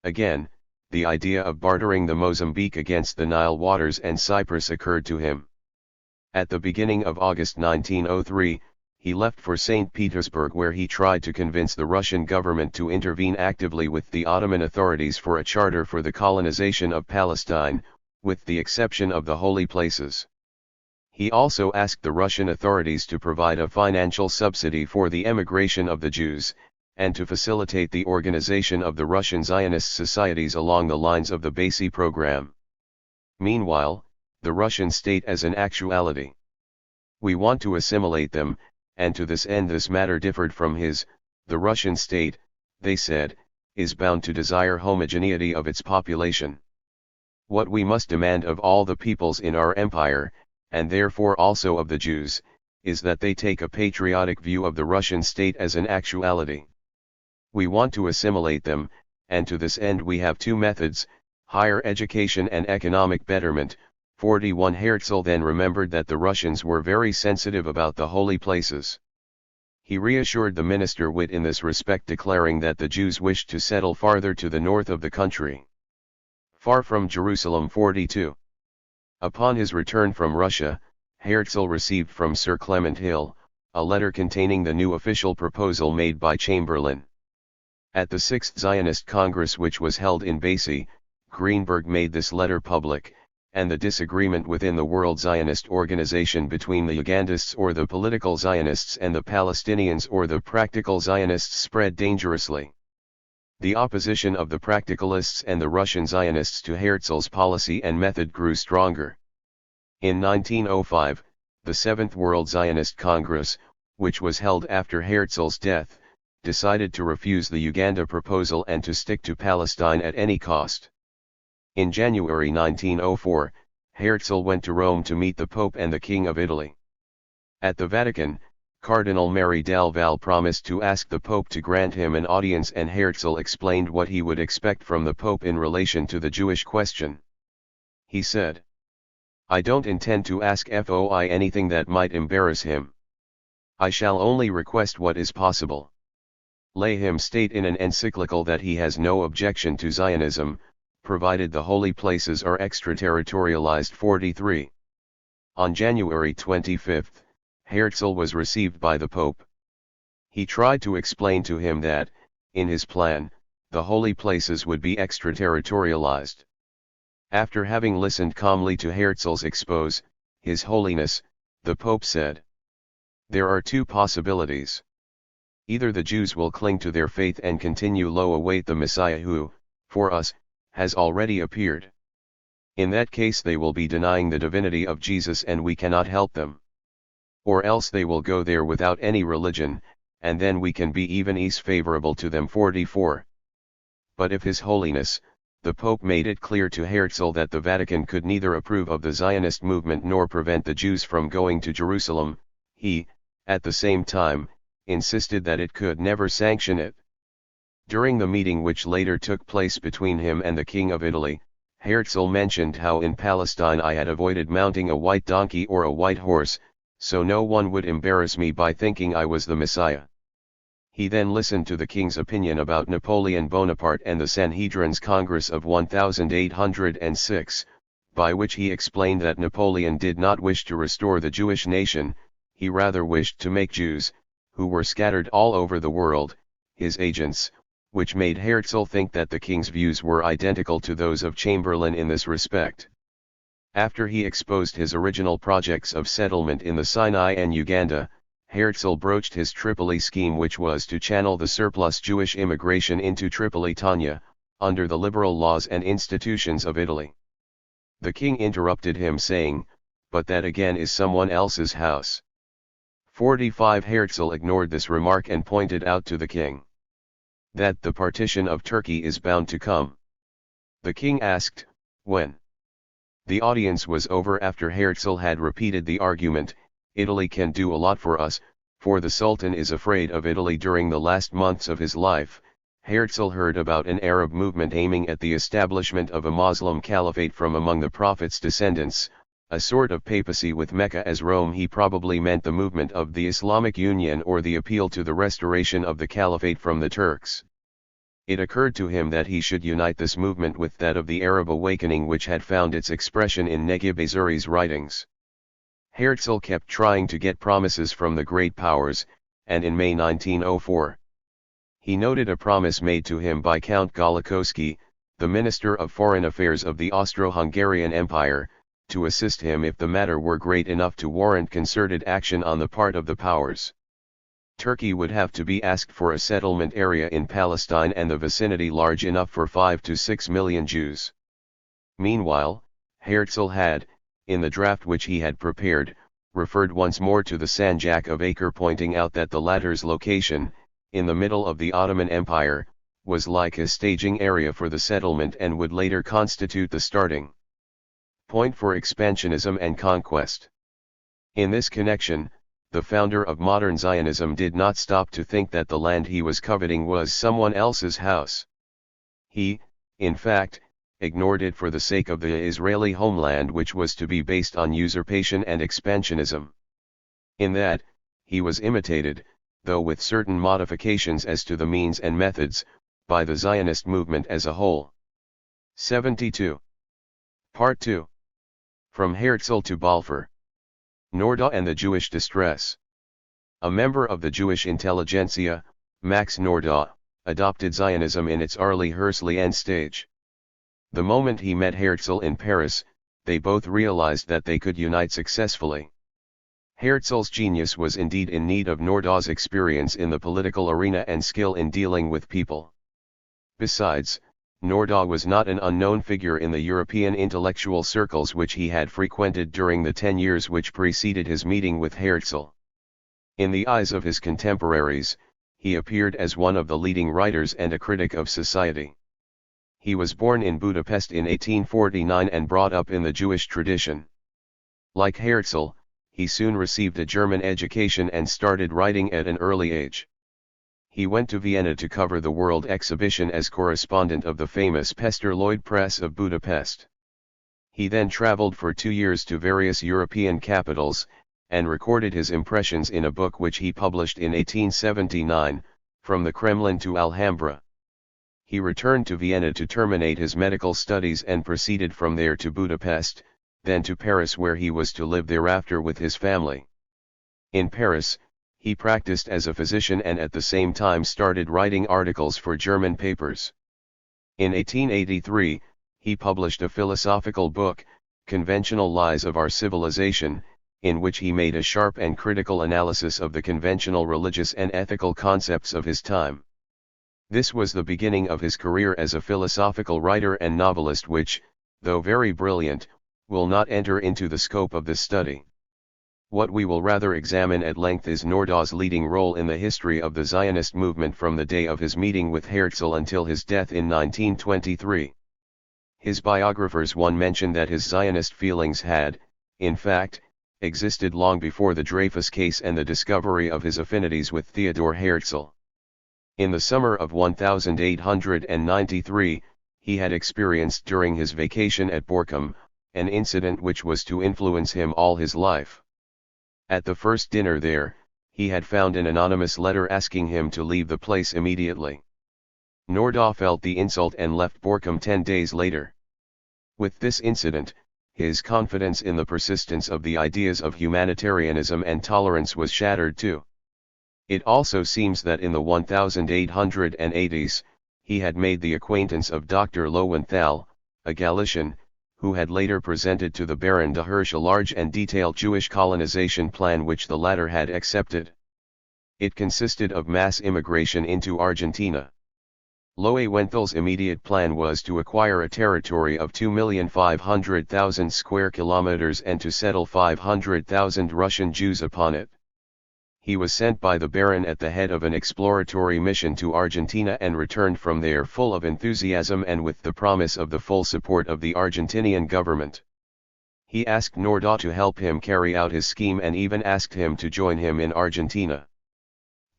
Again, the idea of bartering the Mozambique against the Nile waters and Cyprus occurred to him. At the beginning of August 1903, he left for St. Petersburg, where he tried to convince the Russian government to intervene actively with the Ottoman authorities for a charter for the colonization of Palestine, with the exception of the holy places. He also asked the Russian authorities to provide a financial subsidy for the emigration of the Jews, and to facilitate the organization of the Russian Zionist societies along the lines of the Basi program. Meanwhile, the Russian state as an actuality. We want to assimilate them, and to this end this matter differed from the Russian state, they said, is bound to desire homogeneity of its population. What we must demand of all the peoples in our empire, and therefore also of the Jews, is that they take a patriotic view of the Russian state as an actuality. We want to assimilate them, and to this end we have two methods, higher education and economic betterment. 41 Herzl then remembered that the Russians were very sensitive about the holy places. He reassured the minister Witt in this respect, declaring that the Jews wished to settle farther to the north of the country, far from Jerusalem. 42. Upon his return from Russia, Herzl received from Sir Clement Hill, a letter containing the new official proposal made by Chamberlain. At the 6th Zionist Congress, which was held in Basi, Greenberg made this letter public, and the disagreement within the World Zionist Organization between the Ugandists or the political Zionists and the Palestinians or the practical Zionists spread dangerously. The opposition of the practicalists and the Russian Zionists to Herzl's policy and method grew stronger. In 1905, the 7th World Zionist Congress, which was held after Herzl's death, decided to refuse the Uganda proposal and to stick to Palestine at any cost. In January 1904, Herzl went to Rome to meet the Pope and the King of Italy. At the Vatican, Cardinal Mary del Val promised to ask the Pope to grant him an audience, and Herzl explained what he would expect from the Pope in relation to the Jewish question. He said, "I don't intend to ask FOI anything that might embarrass him. I shall only request what is possible. Let him state in an encyclical that he has no objection to Zionism, provided the holy places are extraterritorialized." 43. On January 25, Herzl was received by the Pope. He tried to explain to him that, in his plan, the holy places would be extraterritorialized. After having listened calmly to Herzl's expose, His Holiness, the Pope said, "There are two possibilities. Either the Jews will cling to their faith and continue to await the Messiah who, for us, has already appeared. In that case they will be denying the divinity of Jesus and we cannot help them. Or else they will go there without any religion, and then we can be even as favorable to them." 44. But if His Holiness, the Pope made it clear to Herzl that the Vatican could neither approve of the Zionist movement nor prevent the Jews from going to Jerusalem, he, at the same time, insisted that it could never sanction it. During the meeting which later took place between him and the King of Italy, Herzl mentioned how in Palestine I had avoided mounting a white donkey or a white horse, so no one would embarrass me by thinking I was the Messiah. He then listened to the king's opinion about Napoleon Bonaparte and the Sanhedrin's Congress of 1806, by which he explained that Napoleon did not wish to restore the Jewish nation, he rather wished to make Jews, who were scattered all over the world, his agents, which made Herzl think that the king's views were identical to those of Chamberlain in this respect. After he exposed his original projects of settlement in the Sinai and Uganda, Herzl broached his Tripoli scheme, which was to channel the surplus Jewish immigration into Tripolitania, under the liberal laws and institutions of Italy. The king interrupted him saying, "But that again is someone else's house." 45 Herzl ignored this remark and pointed out to the king that the partition of Turkey is bound to come. The king asked, when? The audience was over after Herzl had repeated the argument, Italy can do a lot for us, for the Sultan is afraid of Italy. During the last months of his life, Herzl heard about an Arab movement aiming at the establishment of a Muslim caliphate from among the Prophet's descendants, a sort of papacy with Mecca as Rome. He probably meant the movement of the Islamic Union or the appeal to the restoration of the caliphate from the Turks. It occurred to him that he should unite this movement with that of the Arab awakening which had found its expression in Negib Azuri's writings. Herzl kept trying to get promises from the great powers, and in May 1904, he noted a promise made to him by Count Galakowski, the Minister of Foreign Affairs of the Austro-Hungarian Empire, to assist him if the matter were great enough to warrant concerted action on the part of the powers. Turkey would have to be asked for a settlement area in Palestine and the vicinity large enough for 5 to 6 million Jews. Meanwhile, Herzl had, in the draft which he had prepared, referred once more to the Sanjak of Acre, pointing out that the latter's location, in the middle of the Ottoman Empire, was like a staging area for the settlement and would later constitute the starting point for expansionism and conquest. In this connection, the founder of modern Zionism did not stop to think that the land he was coveting was someone else's house. He, in fact, ignored it for the sake of the Israeli homeland, which was to be based on usurpation and expansionism. In that, he was imitated, though with certain modifications as to the means and methods, by the Zionist movement as a whole. 72. Part 2. From Herzl to Balfour. Nordau and the Jewish distress. A member of the Jewish intelligentsia, Max Nordau, adopted Zionism in its early Herzlian stage. The moment he met Herzl in Paris, they both realized that they could unite successfully. Herzl's genius was indeed in need of Nordau's experience in the political arena and skill in dealing with people. Besides, Nordau was not an unknown figure in the European intellectual circles which he had frequented during the 10 years which preceded his meeting with Herzl. In the eyes of his contemporaries, he appeared as one of the leading writers and a critic of society. He was born in Budapest in 1849 and brought up in the Jewish tradition. Like Herzl, he soon received a German education and started writing at an early age. He went to Vienna to cover the World Exhibition as correspondent of the famous Pester Lloyd Press of Budapest. He then traveled for 2 years to various European capitals, and recorded his impressions in a book which he published in 1879, From the Kremlin to Alhambra. He returned to Vienna to terminate his medical studies and proceeded from there to Budapest, then to Paris, where he was to live thereafter with his family. In Paris, he practiced as a physician and at the same time started writing articles for German papers. In 1883, he published a philosophical book, Conventional Lies of Our Civilization, in which he made a sharp and critical analysis of the conventional religious and ethical concepts of his time. This was the beginning of his career as a philosophical writer and novelist which, though very brilliant, will not enter into the scope of this study. What we will rather examine at length is Nordau's leading role in the history of the Zionist movement from the day of his meeting with Herzl until his death in 1923. His biographers mention that his Zionist feelings had, in fact, existed long before the Dreyfus case and the discovery of his affinities with Theodor Herzl. In the summer of 1893, he had experienced during his vacation at Borkum, an incident which was to influence him all his life. At the first dinner there, he had found an anonymous letter asking him to leave the place immediately. Nordau felt the insult and left Borkum 10 days later. With this incident, his confidence in the persistence of the ideas of humanitarianism and tolerance was shattered too. It also seems that in the 1880s, he had made the acquaintance of Dr. Lowenthal, a Galician, who had later presented to the Baron de Hirsch a large and detailed Jewish colonization plan which the latter had accepted. It consisted of mass immigration into Argentina. Lowenthal's immediate plan was to acquire a territory of 2,500,000 square kilometers and to settle 500,000 Russian Jews upon it. he was sent by the Baron at the head of an exploratory mission to Argentina and returned from there full of enthusiasm and with the promise of the full support of the Argentinian government. He asked Nordau to help him carry out his scheme and even asked him to join him in Argentina.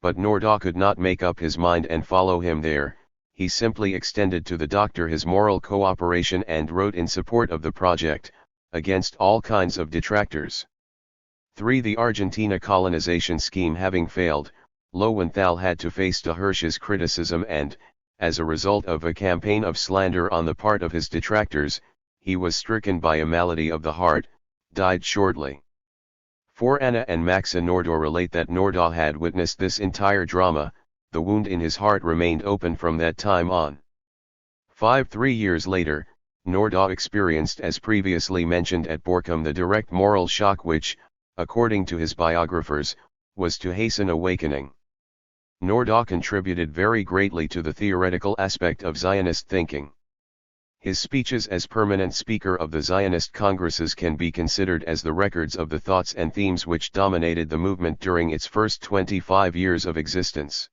But Nordau could not make up his mind and follow him there. He simply extended to the doctor his moral cooperation and wrote in support of the project, against all kinds of detractors. 3. The Argentina colonization scheme having failed, Lowenthal had to face de Hirsch's criticism and, as a result of a campaign of slander on the part of his detractors, he was stricken by a malady of the heart, died shortly. 4. Anna and Maxa Nordau relate that Nordau had witnessed this entire drama. The wound in his heart remained open from that time on. 5. 3 years later, Nordau experienced, as previously mentioned at Borkum, the direct moral shock which, according to his biographers, was to hasten awakening. Nordau contributed very greatly to the theoretical aspect of Zionist thinking. His speeches as permanent speaker of the Zionist congresses can be considered as the records of the thoughts and themes which dominated the movement during its first 25 years of existence.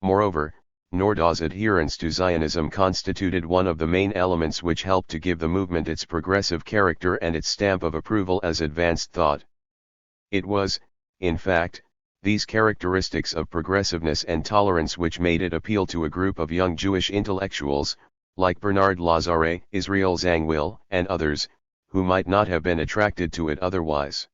Moreover, Nordau's adherence to Zionism constituted one of the main elements which helped to give the movement its progressive character and its stamp of approval as advanced thought. It was, in fact, these characteristics of progressiveness and tolerance which made it appeal to a group of young Jewish intellectuals, like Bernard Lazare, Israel Zangwill, and others, who might not have been attracted to it otherwise.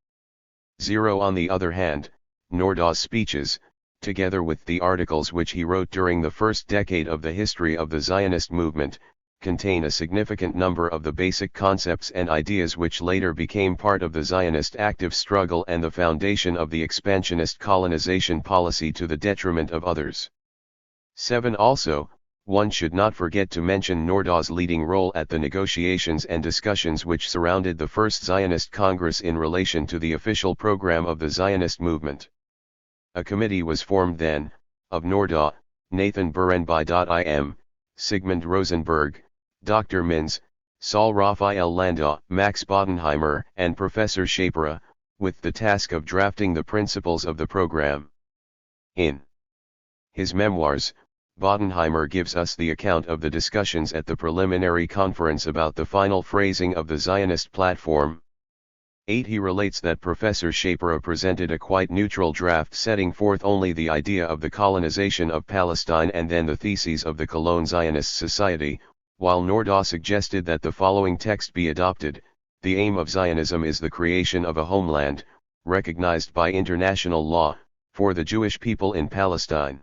0. On the other hand, Nordau's speeches, together with the articles which he wrote during the first decade of the history of the Zionist movement, contain a significant number of the basic concepts and ideas which later became part of the Zionist active struggle and the foundation of the expansionist colonization policy to the detriment of others. 7. Also, one should not forget to mention Nordau's leading role at the negotiations and discussions which surrounded the First Zionist Congress in relation to the official program of the Zionist movement. A committee was formed then, of Nordau, Nathan Berenby.im, Sigmund Rosenberg, Dr. Minz, Saul Raphael Landau, Max Bodenheimer, and Professor Schapera, with the task of drafting the principles of the program. In his memoirs, Bodenheimer gives us the account of the discussions at the preliminary conference about the final phrasing of the Zionist platform. 8. He relates that Professor Schapera presented a quite neutral draft setting forth only the idea of the colonization of Palestine and then the theses of the Cologne Zionist Society, while Nordau suggested that the following text be adopted: the aim of Zionism is the creation of a homeland, recognized by international law, for the Jewish people in Palestine.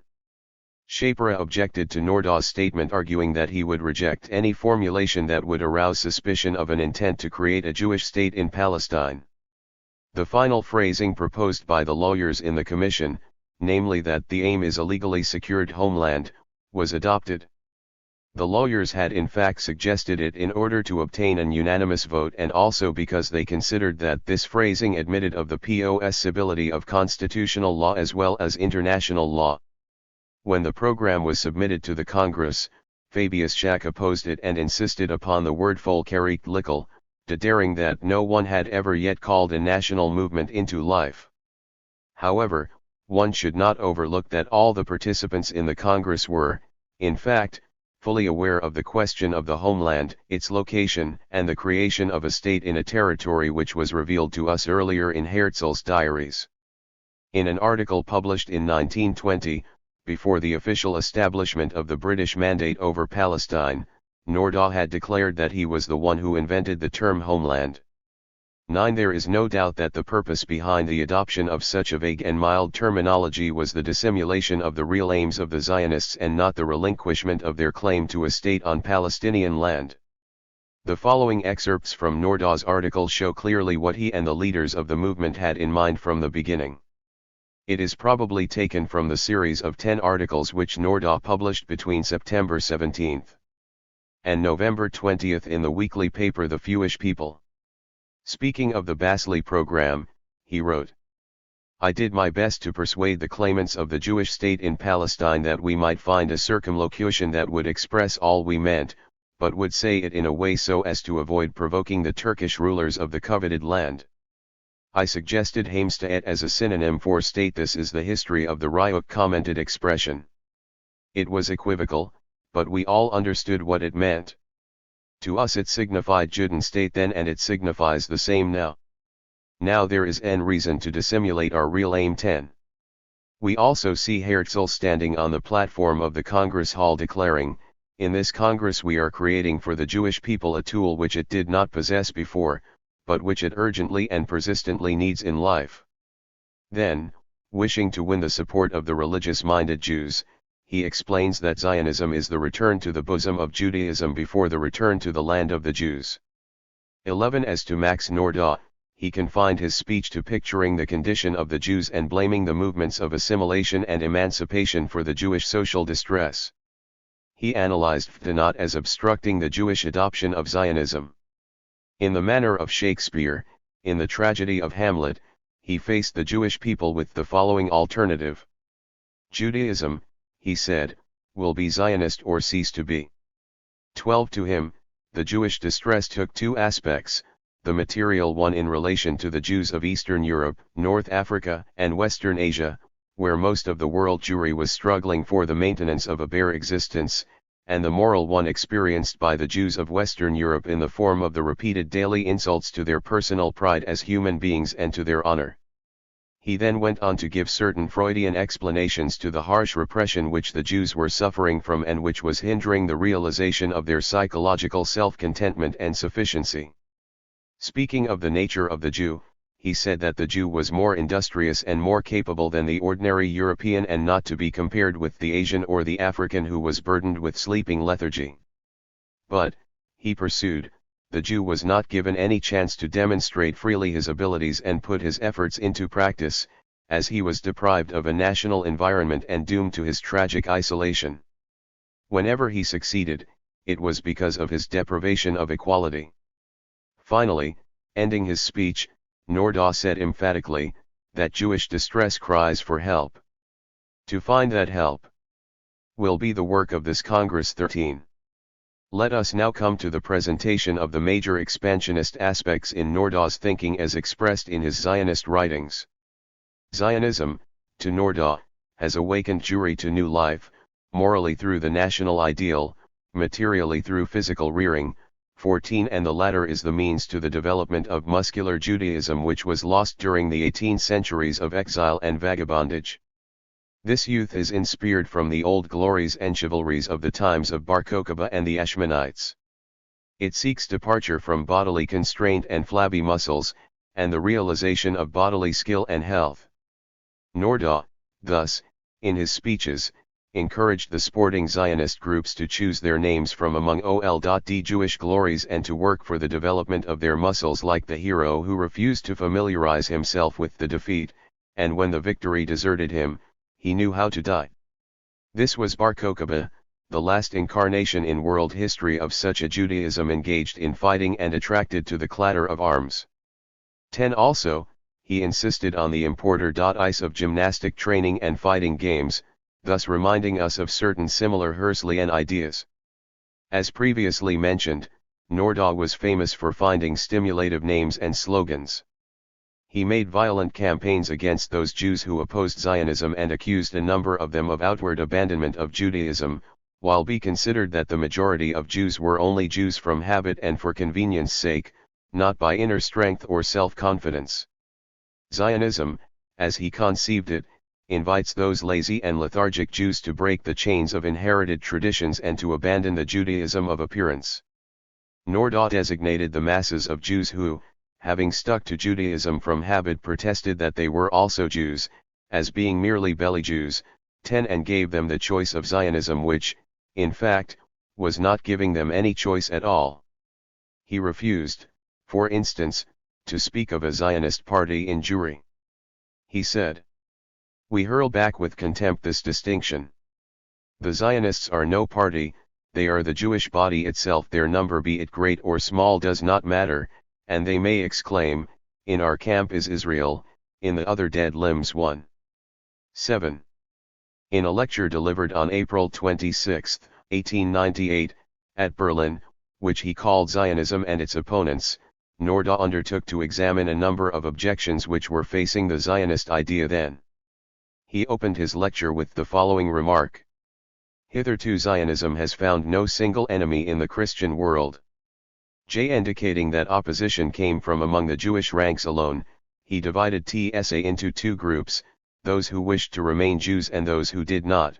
Schapera objected to Nordau's statement, arguing that he would reject any formulation that would arouse suspicion of an intent to create a Jewish state in Palestine. The final phrasing proposed by the lawyers in the commission, namely that the aim is a legally secured homeland, was adopted. The lawyers had in fact suggested it in order to obtain an unanimous vote and also because they considered that this phrasing admitted of the possibility of constitutional law as well as international law. When the program was submitted to the Congress, Fabius Schack opposed it and insisted upon the word Volksrechtlichkeit, declaring that no one had ever yet called a national movement into life. However, one should not overlook that all the participants in the Congress were, in fact, fully aware of the question of the homeland, its location, and the creation of a state in a territory which was revealed to us earlier in Herzl's diaries. In an article published in 1920, before the official establishment of the British mandate over Palestine, Nordau had declared that he was the one who invented the term homeland. 9. There is no doubt that the purpose behind the adoption of such a vague and mild terminology was the dissimulation of the real aims of the Zionists and not the relinquishment of their claim to a state on Palestinian land. The following excerpts from Nordau's article show clearly what he and the leaders of the movement had in mind from the beginning. It is probably taken from the series of 10 articles which Nordau published between September 17 and November 20 in the weekly paper The Jewish People. Speaking of the Basli program, he wrote, "I did my best to persuade the claimants of the Jewish state in Palestine that we might find a circumlocution that would express all we meant, but would say it in a way so as to avoid provoking the Turkish rulers of the coveted land. I suggested Heimstatt as a synonym for state. This is the history of the Razzouk commented expression. It was equivocal, but we all understood what it meant. To us it signified Juden-State then, and it signifies the same now. Now there is n reason to dissimulate our real aim 10. We also see Herzl standing on the platform of the Congress Hall declaring, "In this Congress we are creating for the Jewish people a tool which it did not possess before, but which it urgently and persistently needs in life." Then, wishing to win the support of the religious-minded Jews, he explains that Zionism is the return to the bosom of Judaism before the return to the land of the Jews. 11. As to Max Nordau, he confined his speech to picturing the condition of the Jews and blaming the movements of assimilation and emancipation for the Jewish social distress. He analyzed not as obstructing the Jewish adoption of Zionism. In the manner of Shakespeare, in the tragedy of Hamlet, he faced the Jewish people with the following alternative. "Judaism," he said, "will be Zionist or cease to be." 12. To him, the Jewish distress took two aspects, the material one in relation to the Jews of Eastern Europe, North Africa, and Western Asia, where most of the world Jewry was struggling for the maintenance of a bare existence, and the moral one experienced by the Jews of Western Europe in the form of the repeated daily insults to their personal pride as human beings and to their honor. He then went on to give certain Freudian explanations to the harsh repression which the Jews were suffering from and which was hindering the realization of their psychological self-contentment and sufficiency. Speaking of the nature of the Jew, he said that the Jew was more industrious and more capable than the ordinary European and not to be compared with the Asian or the African who was burdened with sleeping lethargy. But, he pursued, the Jew was not given any chance to demonstrate freely his abilities and put his efforts into practice, as he was deprived of a national environment and doomed to his tragic isolation. Whenever he succeeded, it was because of his deprivation of equality. Finally, ending his speech, Nordau said emphatically, that Jewish distress cries for help. To find that help will be the work of this Congress. 13. Let us now come to the presentation of the major expansionist aspects in Nordau's thinking as expressed in his Zionist writings. Zionism, to Nordau, has awakened Jewry to new life, morally through the national ideal, materially through physical rearing. 14. And the latter is the means to the development of muscular Judaism which was lost during the 18 centuries of exile and vagabondage. This youth is inspired from the old glories and chivalries of the times of Bar Kokhba and the Ashmanites. It seeks departure from bodily constraint and flabby muscles, and the realization of bodily skill and health. Nordau, thus, in his speeches, encouraged the sporting Zionist groups to choose their names from among OLD Jewish glories and to work for the development of their muscles like the hero who refused to familiarize himself with the defeat, and when the victory deserted him, he knew how to die. This was Bar Kokhba, the last incarnation in world history of such a Judaism engaged in fighting and attracted to the clatter of arms. 10. Also, he insisted on the importance of gymnastic training and fighting games, thus reminding us of certain similar Herzlian ideas. As previously mentioned, Nordau was famous for finding stimulative names and slogans. He made violent campaigns against those Jews who opposed Zionism and accused a number of them of outward abandonment of Judaism, while he considered that the majority of Jews were only Jews from habit and for convenience sake, not by inner strength or self-confidence. Zionism, as he conceived it, invites those lazy and lethargic Jews to break the chains of inherited traditions and to abandon the Judaism of appearance. Nordau designated the masses of Jews who, having stuck to Judaism from habit, protested that they were also Jews, as being merely belly Jews. 10. And gave them the choice of Zionism which, in fact, was not giving them any choice at all. He refused, for instance, to speak of a Zionist party in Jewry. He said, "We hurl back with contempt this distinction. The Zionists are no party, they are the Jewish body itself, their number be it great or small does not matter, and they may exclaim, in our camp is Israel, in the other dead limbs one." 7. In a lecture delivered on April 26, 1898, at Berlin, which he called Zionism and its Opponents, Norda undertook to examine a number of objections which were facing the Zionist idea then. He opened his lecture with the following remark. Hitherto Zionism has found no single enemy in the Christian world. Indicating that opposition came from among the Jewish ranks alone, he divided TSA into two groups, those who wished to remain Jews and those who did not.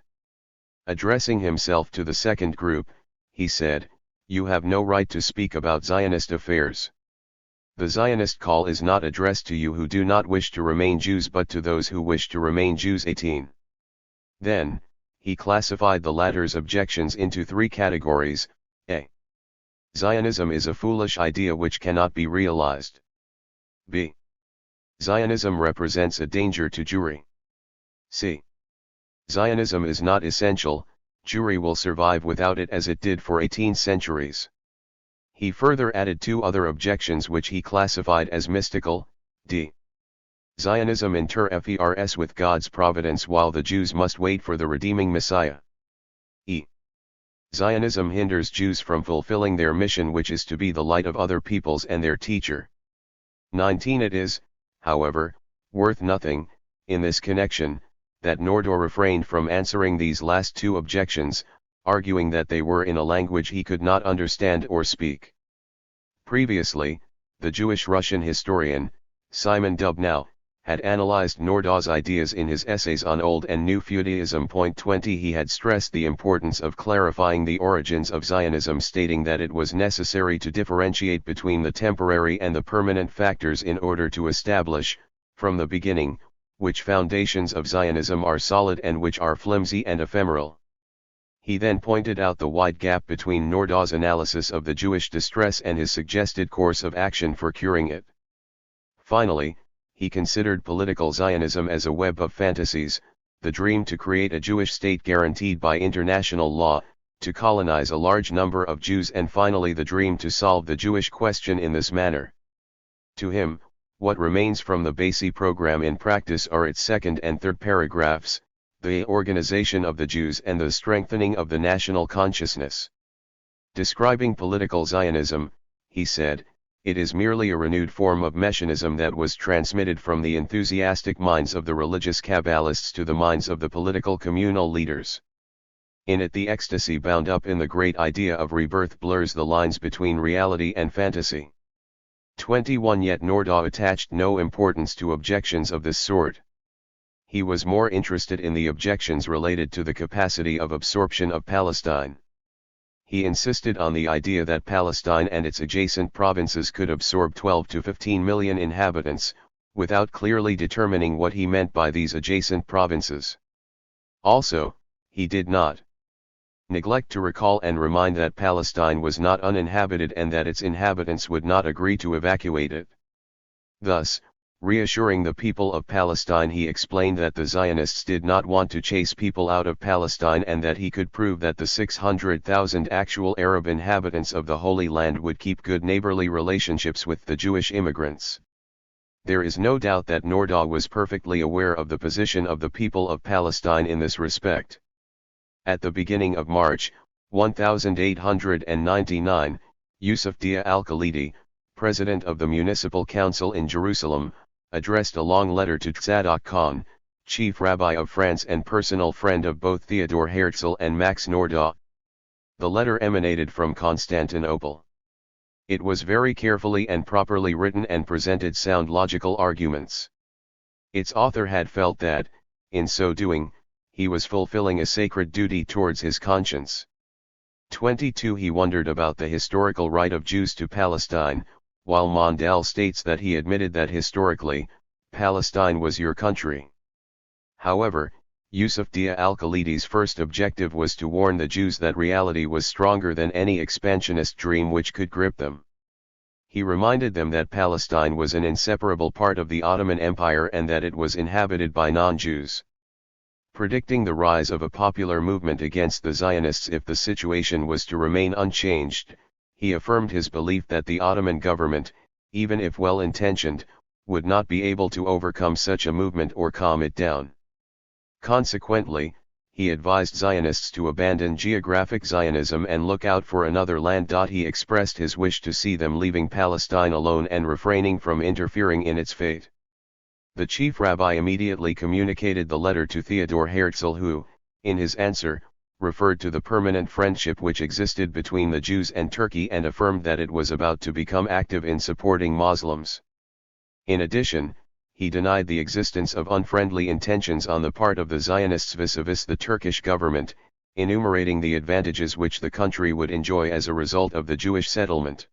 Addressing himself to the second group, he said, "You have no right to speak about Zionist affairs. The Zionist call is not addressed to you who do not wish to remain Jews but to those who wish to remain Jews." 18. Then, he classified the latter's objections into three categories. A. Zionism is a foolish idea which cannot be realized. B. Zionism represents a danger to Jewry. C. Zionism is not essential, Jewry will survive without it as it did for 18 centuries. He further added two other objections which he classified as mystical. D. Zionism interferes with God's providence while the Jews must wait for the redeeming Messiah. E. Zionism hinders Jews from fulfilling their mission which is to be the light of other peoples and their teacher. 19. It is, however, worth nothing, in this connection, that Nordau refrained from answering these last two objections, arguing that they were in a language he could not understand or speak. Previously, the Jewish Russian historian, Simon Dubnow, had analyzed Nordau's ideas in his essays on Old and New Judaism. 20. He had stressed the importance of clarifying the origins of Zionism, stating that it was necessary to differentiate between the temporary and the permanent factors in order to establish, from the beginning, which foundations of Zionism are solid and which are flimsy and ephemeral. He then pointed out the wide gap between Nordau's analysis of the Jewish distress and his suggested course of action for curing it. Finally, he considered political Zionism as a web of fantasies, the dream to create a Jewish state guaranteed by international law, to colonize a large number of Jews, and finally the dream to solve the Jewish question in this manner. To him, what remains from the Basi program in practice are its second and third paragraphs, the organization of the Jews and the strengthening of the national consciousness. Describing political Zionism, he said, "It is merely a renewed form of Messianism that was transmitted from the enthusiastic minds of the religious Kabbalists to the minds of the political communal leaders. In it the ecstasy bound up in the great idea of rebirth blurs the lines between reality and fantasy." 21. Yet Nordau attached no importance to objections of this sort. He was more interested in the objections related to the capacity of absorption of Palestine. He insisted on the idea that Palestine and its adjacent provinces could absorb 12 to 15 million inhabitants, without clearly determining what he meant by these adjacent provinces. Also, he did not neglect to recall and remind that Palestine was not uninhabited and that its inhabitants would not agree to evacuate it. Thus, reassuring the people of Palestine, he explained that the Zionists did not want to chase people out of Palestine and that he could prove that the 600,000 actual Arab inhabitants of the Holy Land would keep good neighborly relationships with the Jewish immigrants. There is no doubt that Nordau was perfectly aware of the position of the people of Palestine in this respect. At the beginning of March, 1899, Yusuf Dia al-Khalidi, president of the Municipal Council in Jerusalem, addressed a long letter to Tzadok Khan, chief rabbi of France and personal friend of both Theodor Herzl and Max Nordau. The letter emanated from Constantinople. It was very carefully and properly written and presented sound logical arguments. Its author had felt that, in so doing, he was fulfilling a sacred duty towards his conscience. 22. He wondered about the historical right of Jews to Palestine, while Mondale states that he admitted that historically, Palestine was your country. However, Yusuf Dia al-Khalidi's first objective was to warn the Jews that reality was stronger than any expansionist dream which could grip them. He reminded them that Palestine was an inseparable part of the Ottoman Empire and that it was inhabited by non-Jews. Predicting the rise of a popular movement against the Zionists if the situation was to remain unchanged, he affirmed his belief that the Ottoman government, even if well-intentioned, would not be able to overcome such a movement or calm it down. Consequently, he advised Zionists to abandon geographic Zionism and look out for another land. He expressed his wish to see them leaving Palestine alone and refraining from interfering in its fate. The chief rabbi immediately communicated the letter to Theodor Herzl, who, in his answer, referred to the permanent friendship which existed between the Jews and Turkey and affirmed that it was about to become active in supporting Muslims. In addition, he denied the existence of unfriendly intentions on the part of the Zionists vis-a-vis the Turkish government, enumerating the advantages which the country would enjoy as a result of the Jewish settlement.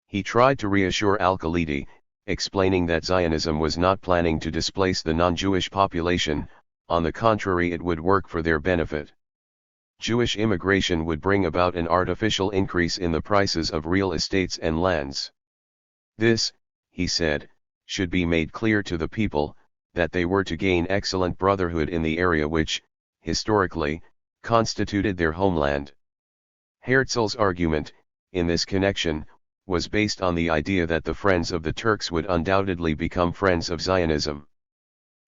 He tried to reassure Al-Khalidi, explaining that Zionism was not planning to displace the non-Jewish population, on the contrary it would work for their benefit. Jewish immigration would bring about an artificial increase in the prices of real estates and lands. This, he said, should be made clear to the people, that they were to gain excellent brotherhood in the area which, historically, constituted their homeland. Herzl's argument, in this connection, was based on the idea that the friends of the Turks would undoubtedly become friends of Zionism.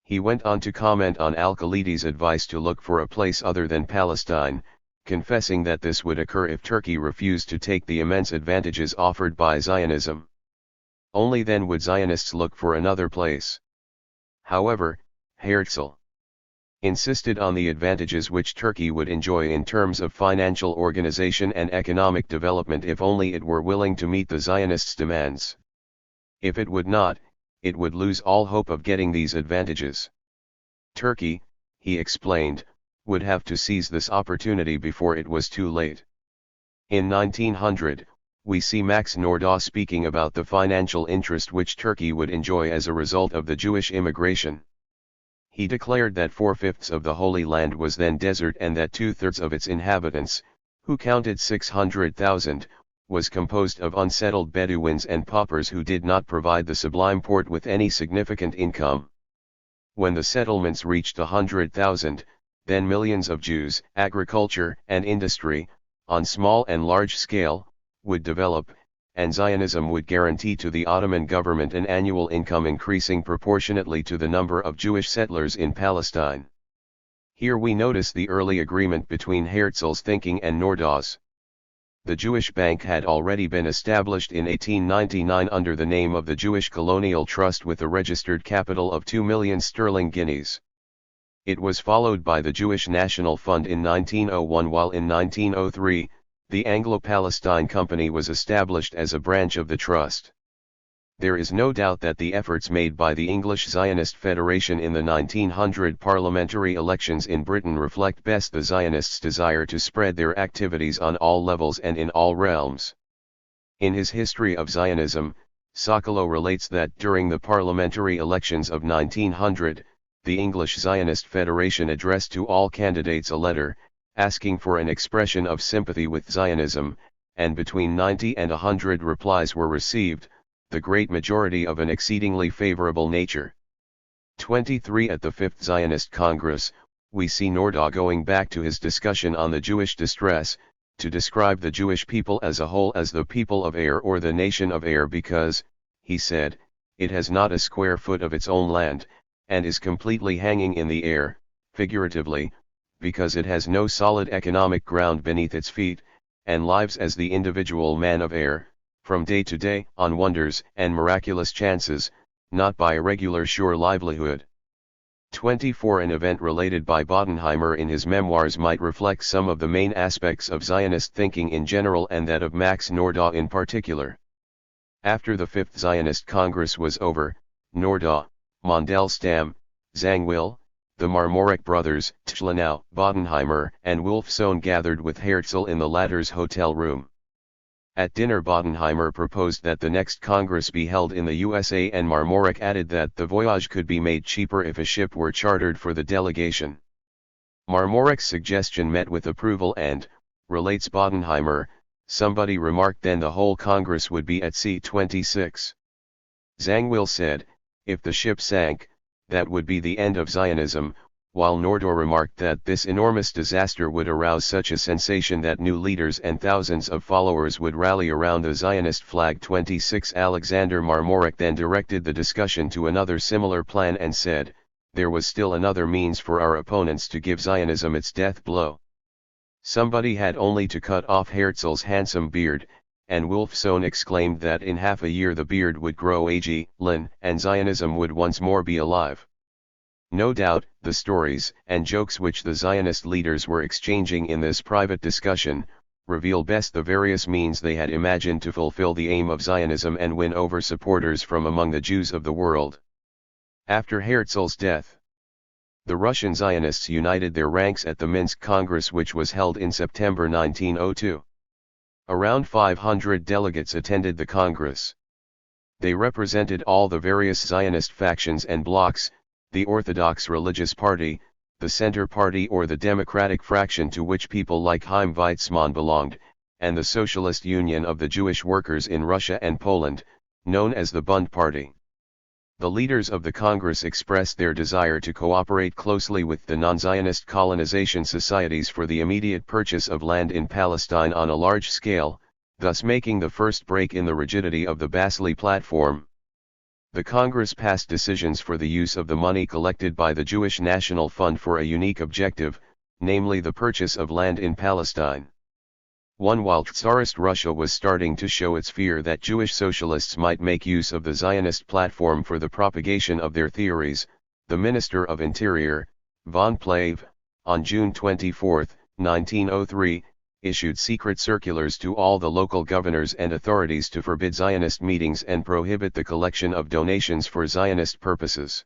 He went on to comment on Al-Khalidi's advice to look for a place other than Palestine, confessing that this would occur if Turkey refused to take the immense advantages offered by Zionism. Only then would Zionists look for another place. However, Herzl insisted on the advantages which Turkey would enjoy in terms of financial organization and economic development if only it were willing to meet the Zionists' demands. If it would not, it would lose all hope of getting these advantages. Turkey, he explained, would have to seize this opportunity before it was too late. In 1900, we see Max Nordau speaking about the financial interest which Turkey would enjoy as a result of the Jewish immigration. He declared that 4/5 of the Holy Land was then desert and that 2/3 of its inhabitants, who counted 600,000, was composed of unsettled Bedouins and paupers who did not provide the Sublime Porte with any significant income. When the settlements reached 100,000, then millions of Jews, agriculture and industry, on small and large scale, would develop, and Zionism would guarantee to the Ottoman government an annual income increasing proportionately to the number of Jewish settlers in Palestine. Here we notice the early agreement between Herzl's thinking and Nordau's. The Jewish Bank had already been established in 1899 under the name of the Jewish Colonial Trust with a registered capital of 2 million sterling guineas. It was followed by the Jewish National Fund in 1901, while in 1903, the Anglo-Palestine Company was established as a branch of the trust. There is no doubt that the efforts made by the English Zionist Federation in the 1900 parliamentary elections in Britain reflect best the Zionists' desire to spread their activities on all levels and in all realms. In his History of Zionism, Sokolow relates that during the parliamentary elections of 1900, the English Zionist Federation addressed to all candidates a letter, asking for an expression of sympathy with Zionism, and between 90 and 100 replies were received, the great majority of an exceedingly favorable nature. 23 At the Fifth Zionist Congress, we see Nordau going back to his discussion on the Jewish distress, to describe the Jewish people as a whole as the people of air or the nation of air because, he said, it has not a square foot of its own land, and is completely hanging in the air, figuratively, because it has no solid economic ground beneath its feet, and lives as the individual man of air, from day to day, on wonders and miraculous chances, not by a regular sure livelihood. 24 An event related by Bodenheimer in his memoirs might reflect some of the main aspects of Zionist thinking in general and that of Max Nordau in particular. After the Fifth Zionist Congress was over, Nordau, Mandelstam, Zangwill, the Marmorek brothers, Tschlenau, Bodenheimer, and Wolfsohn gathered with Herzl in the latter's hotel room. At dinner Bodenheimer proposed that the next Congress be held in the USA and Marmorek added that the voyage could be made cheaper if a ship were chartered for the delegation. Marmorek's suggestion met with approval and, relates Bodenheimer, somebody remarked then the whole Congress would be at sea. 26. Zangwill said, if the ship sank, that would be the end of Zionism, while Nordau remarked that this enormous disaster would arouse such a sensation that new leaders and thousands of followers would rally around the Zionist flag. 26 Alexander Marmorek then directed the discussion to another similar plan and said, there was still another means for our opponents to give Zionism its death blow. Somebody had only to cut off Herzl's handsome beard, and Wolfsohn exclaimed that in half a year the beard would grow age, and Zionism would once more be alive. No doubt, the stories and jokes which the Zionist leaders were exchanging in this private discussion, reveal best the various means they had imagined to fulfill the aim of Zionism and win over supporters from among the Jews of the world. After Herzl's death, the Russian Zionists united their ranks at the Minsk Congress, which was held in September 1902. Around 500 delegates attended the Congress. They represented all the various Zionist factions and blocs, the Orthodox Religious Party, the Center Party or the Democratic fraction to which people like Chaim Weizmann belonged, and the Socialist Union of the Jewish Workers in Russia and Poland, known as the Bund Party. The leaders of the Congress expressed their desire to cooperate closely with the non-Zionist colonization societies for the immediate purchase of land in Palestine on a large scale, thus making the first break in the rigidity of the Basel Platform. The Congress passed decisions for the use of the money collected by the Jewish National Fund for a unique objective, namely the purchase of land in Palestine. While Tsarist Russia was starting to show its fear that Jewish socialists might make use of the Zionist platform for the propagation of their theories, the Minister of Interior, von Plehve, on June 24, 1903, issued secret circulars to all the local governors and authorities to forbid Zionist meetings and prohibit the collection of donations for Zionist purposes.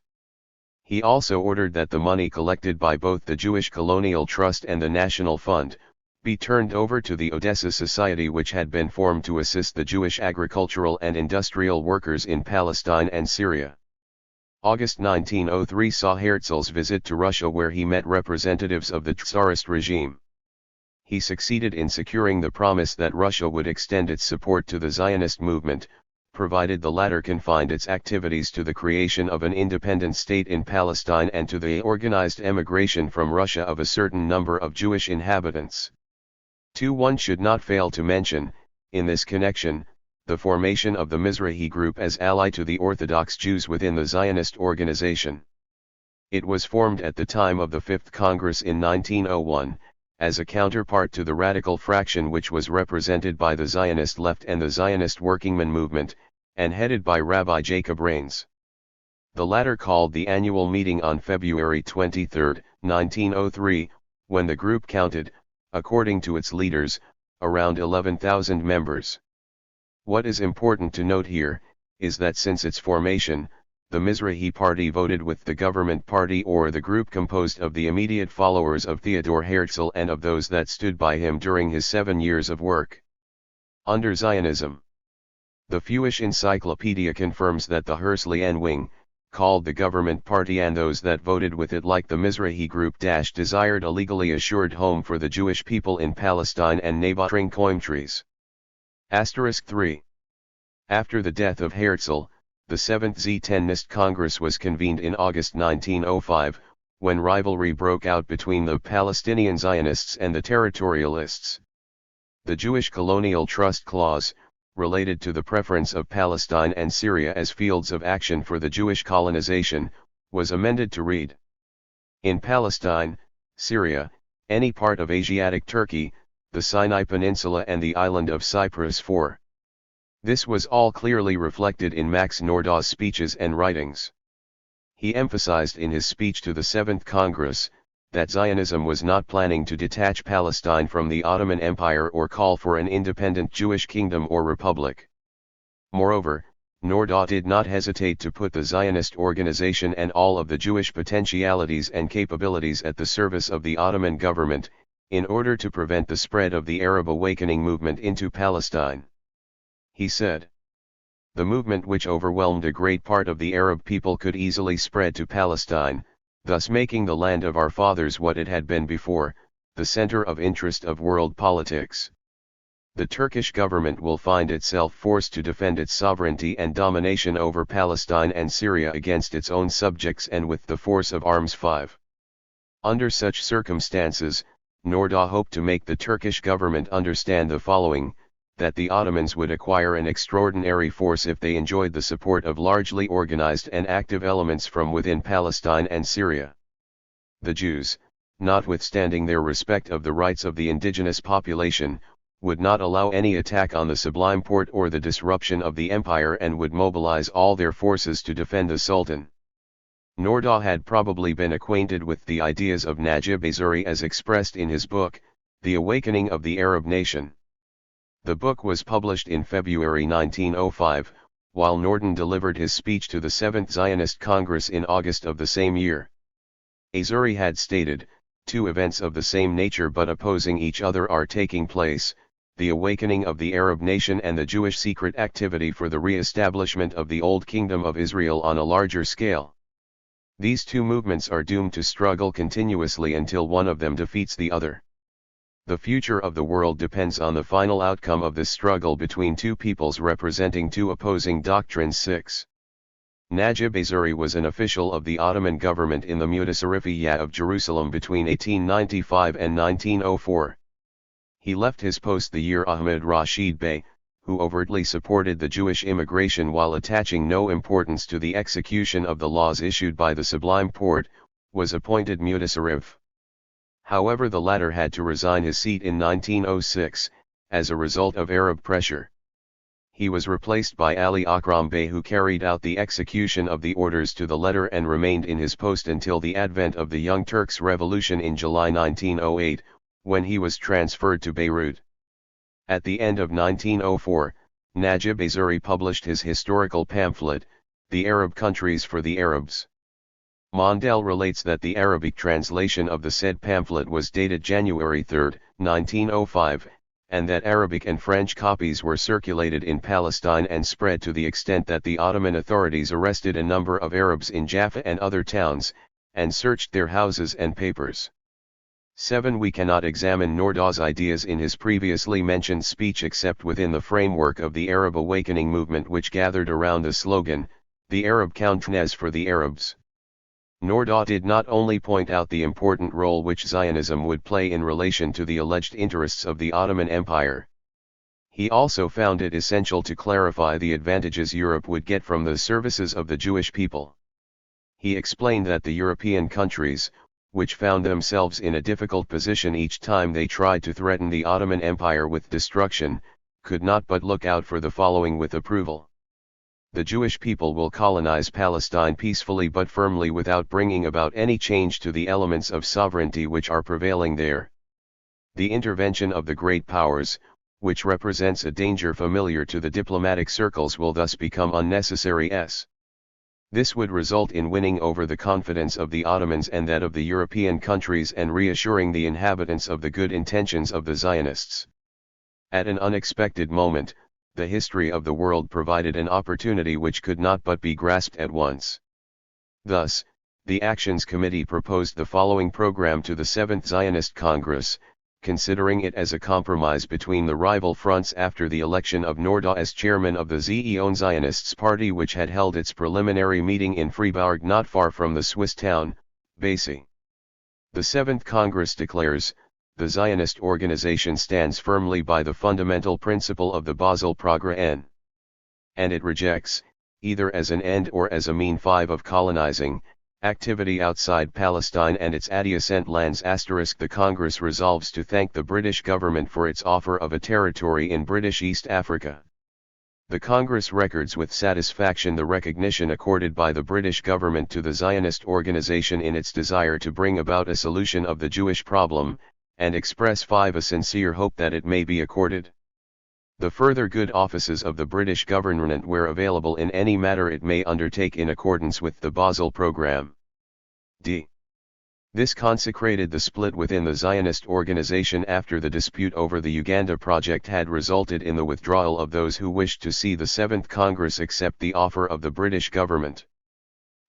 He also ordered that the money collected by both the Jewish Colonial Trust and the National Fund be turned over to the Odessa Society, which had been formed to assist the Jewish agricultural and industrial workers in Palestine and Syria. August 1903 saw Herzl's visit to Russia, where he met representatives of the Tsarist regime. He succeeded in securing the promise that Russia would extend its support to the Zionist movement, provided the latter confined its activities to the creation of an independent state in Palestine and to the organized emigration from Russia of a certain number of Jewish inhabitants. One should not fail to mention, in this connection, the formation of the Mizrahi group as ally to the Orthodox Jews within the Zionist organization. It was formed at the time of the Fifth Congress in 1901, as a counterpart to the radical fraction which was represented by the Zionist left and the Zionist workingman movement, and headed by Rabbi Jacob Raines. The latter called the annual meeting on February 23, 1903, when the group counted, according to its leaders, around 11,000 members. What is important to note here, is that since its formation, the Mizrahi Party voted with the government party or the group composed of the immediate followers of Theodor Herzl and of those that stood by him during his 7 years of work. Under Zionism, the Jewish Encyclopedia confirms that the Herzlian wing, called the government party, and those that voted with it like the Mizrahi group desired a legally assured home for the Jewish people in Palestine and neighboring countries. * 3. After the death of Herzl, the 7th Zionist Congress was convened in August 1905, when rivalry broke out between the Palestinian Zionists and the territorialists. The Jewish Colonial Trust Clause, related to the preference of Palestine and Syria as fields of action for the Jewish colonization, was amended to read: in Palestine, Syria, any part of Asiatic Turkey, the Sinai Peninsula and the island of Cyprus 4. This was all clearly reflected in Max Nordau's speeches and writings. He emphasized in his speech to the 7th Congress, that Zionism was not planning to detach Palestine from the Ottoman Empire or call for an independent Jewish kingdom or republic. Moreover, Nordau did not hesitate to put the Zionist organization and all of the Jewish potentialities and capabilities at the service of the Ottoman government, in order to prevent the spread of the Arab awakening movement into Palestine. He said, the movement which overwhelmed a great part of the Arab people could easily spread to Palestine, thus making the land of our fathers what it had been before, the center of interest of world politics. The Turkish government will find itself forced to defend its sovereignty and domination over Palestine and Syria against its own subjects and with the force of arms. 5. Under such circumstances, Nordau hoped to make the Turkish government understand the following: that the Ottomans would acquire an extraordinary force if they enjoyed the support of largely organized and active elements from within Palestine and Syria. The Jews, notwithstanding their respect of the rights of the indigenous population, would not allow any attack on the Sublime Porte or the disruption of the empire, and would mobilize all their forces to defend the Sultan. Noorda had probably been acquainted with the ideas of Najib Azuri as expressed in his book, The Awakening of the Arab Nation. The book was published in February 1905, while Norden delivered his speech to the 7th Zionist Congress in August of the same year. Azuri had stated, "Two events of the same nature but opposing each other are taking place, the awakening of the Arab nation and the Jewish secret activity for the re-establishment of the Old Kingdom of Israel on a larger scale. These two movements are doomed to struggle continuously until one of them defeats the other. The future of the world depends on the final outcome of this struggle between two peoples representing two opposing doctrines." 6. Najib Azuri was an official of the Ottoman government in the Mutasarrifiyya of Jerusalem between 1895 and 1904. He left his post the year Ahmed Rashid Bey, who overtly supported the Jewish immigration while attaching no importance to the execution of the laws issued by the Sublime Porte, was appointed Mutasarrif. However, the latter had to resign his seat in 1906, as a result of Arab pressure. He was replaced by Ali Akram Bey, who carried out the execution of the orders to the letter and remained in his post until the advent of the Young Turks Revolution in July 1908, when he was transferred to Beirut. At the end of 1904, Najib Azuri published his historical pamphlet, The Arab Countries for the Arabs. Mondale relates that the Arabic translation of the said pamphlet was dated January 3, 1905, and that Arabic and French copies were circulated in Palestine and spread to the extent that the Ottoman authorities arrested a number of Arabs in Jaffa and other towns, and searched their houses and papers. 7. We cannot examine Noorda's ideas in his previously mentioned speech except within the framework of the Arab awakening movement, which gathered around the slogan, the Arab Countries for the Arabs. Noorda did not only point out the important role which Zionism would play in relation to the alleged interests of the Ottoman Empire. He also found it essential to clarify the advantages Europe would get from the services of the Jewish people. He explained that the European countries, which found themselves in a difficult position each time they tried to threaten the Ottoman Empire with destruction, could not but look out for the following with approval. The Jewish people will colonize Palestine peacefully but firmly without bringing about any change to the elements of sovereignty which are prevailing there. The intervention of the great powers, which represents a danger familiar to the diplomatic circles, will thus become unnecessary. This would result in winning over the confidence of the Ottomans and that of the European countries, and reassuring the inhabitants of the good intentions of the Zionists. At an unexpected moment, the history of the world provided an opportunity which could not but be grasped at once. Thus, the Actions Committee proposed the following program to the 7th Zionist Congress, considering it as a compromise between the rival fronts after the election of Noorda as chairman of the Zion Zionists Party, which had held its preliminary meeting in Freiburg not far from the Swiss town, Basel. The 7th Congress declares, the Zionist organization stands firmly by the fundamental principle of the Basel Programme, and it rejects, either as an end or as a mean 5 of colonizing, activity outside Palestine and its adjacent lands. The Congress resolves to thank the British government for its offer of a territory in British East Africa. The Congress records with satisfaction the recognition accorded by the British government to the Zionist organization in its desire to bring about a solution of the Jewish problem, and express 5 a sincere hope that it may be accorded. The further good offices of the British government where available in any matter it may undertake in accordance with the Basel Programme. D. This consecrated the split within the Zionist organization after the dispute over the Uganda project had resulted in the withdrawal of those who wished to see the 7th Congress accept the offer of the British government.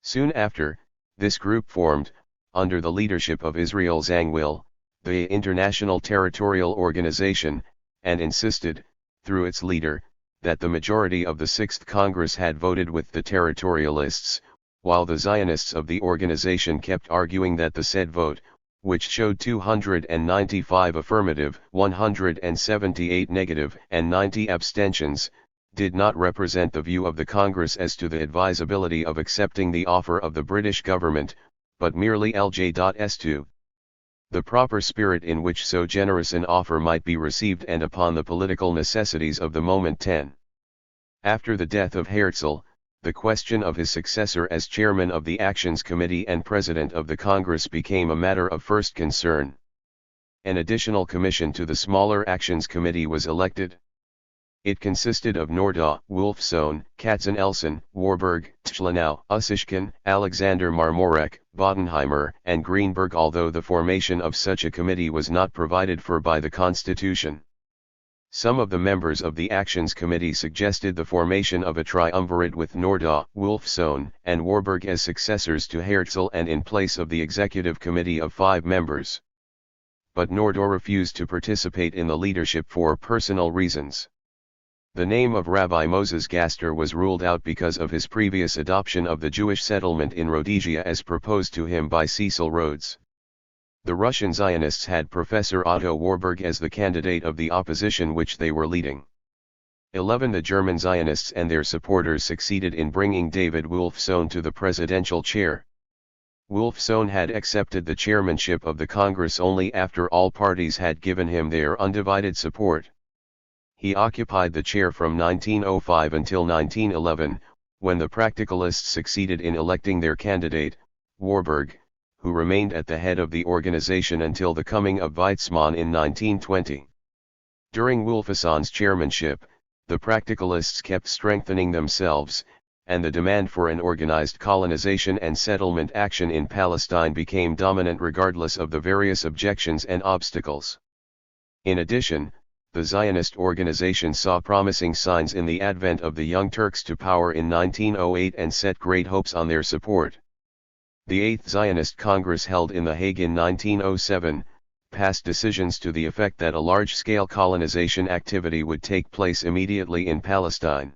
Soon after, this group formed, under the leadership of Israel Zangwill, the International Territorial Organization, and insisted, through its leader, that the majority of the 6th Congress had voted with the territorialists, while the Zionists of the organization kept arguing that the said vote, which showed 295 affirmative, 178 negative, and 90 abstentions, did not represent the view of the Congress as to the advisability of accepting the offer of the British government, but merely LJ.S to the proper spirit in which so generous an offer might be received and upon the political necessities of the moment. 10. After the death of Herzl, the question of his successor as chairman of the Actions Committee and president of the Congress became a matter of first concern. An additional commission to the smaller Actions Committee was elected. It consisted of Nordau, Wolfsohn, Katzenelson, Warburg, Tschlenau, Ussishkin, Alexander Marmorek, Bodenheimer, and Greenberg, although the formation of such a committee was not provided for by the Constitution. Some of the members of the Actions Committee suggested the formation of a triumvirate with Nordau, Wolfsohn, and Warburg as successors to Herzl and in place of the Executive Committee of 5 members. But Nordau refused to participate in the leadership for personal reasons. The name of Rabbi Moses Gaster was ruled out because of his previous adoption of the Jewish settlement in Rhodesia as proposed to him by Cecil Rhodes. The Russian Zionists had Professor Otto Warburg as the candidate of the opposition which they were leading. 11. The German Zionists and their supporters succeeded in bringing David Wolfsohn to the presidential chair. Wolfsohn had accepted the chairmanship of the Congress only after all parties had given him their undivided support. He occupied the chair from 1905 until 1911, when the Practicalists succeeded in electing their candidate, Warburg, who remained at the head of the organization until the coming of Weizmann in 1920. During Wolfson's chairmanship, the Practicalists kept strengthening themselves, and the demand for an organized colonization and settlement action in Palestine became dominant regardless of the various objections and obstacles. In addition, the Zionist organization saw promising signs in the advent of the Young Turks to power in 1908 and set great hopes on their support. The Eighth Zionist Congress held in The Hague in 1907, passed decisions to the effect that a large-scale colonization activity would take place immediately in Palestine.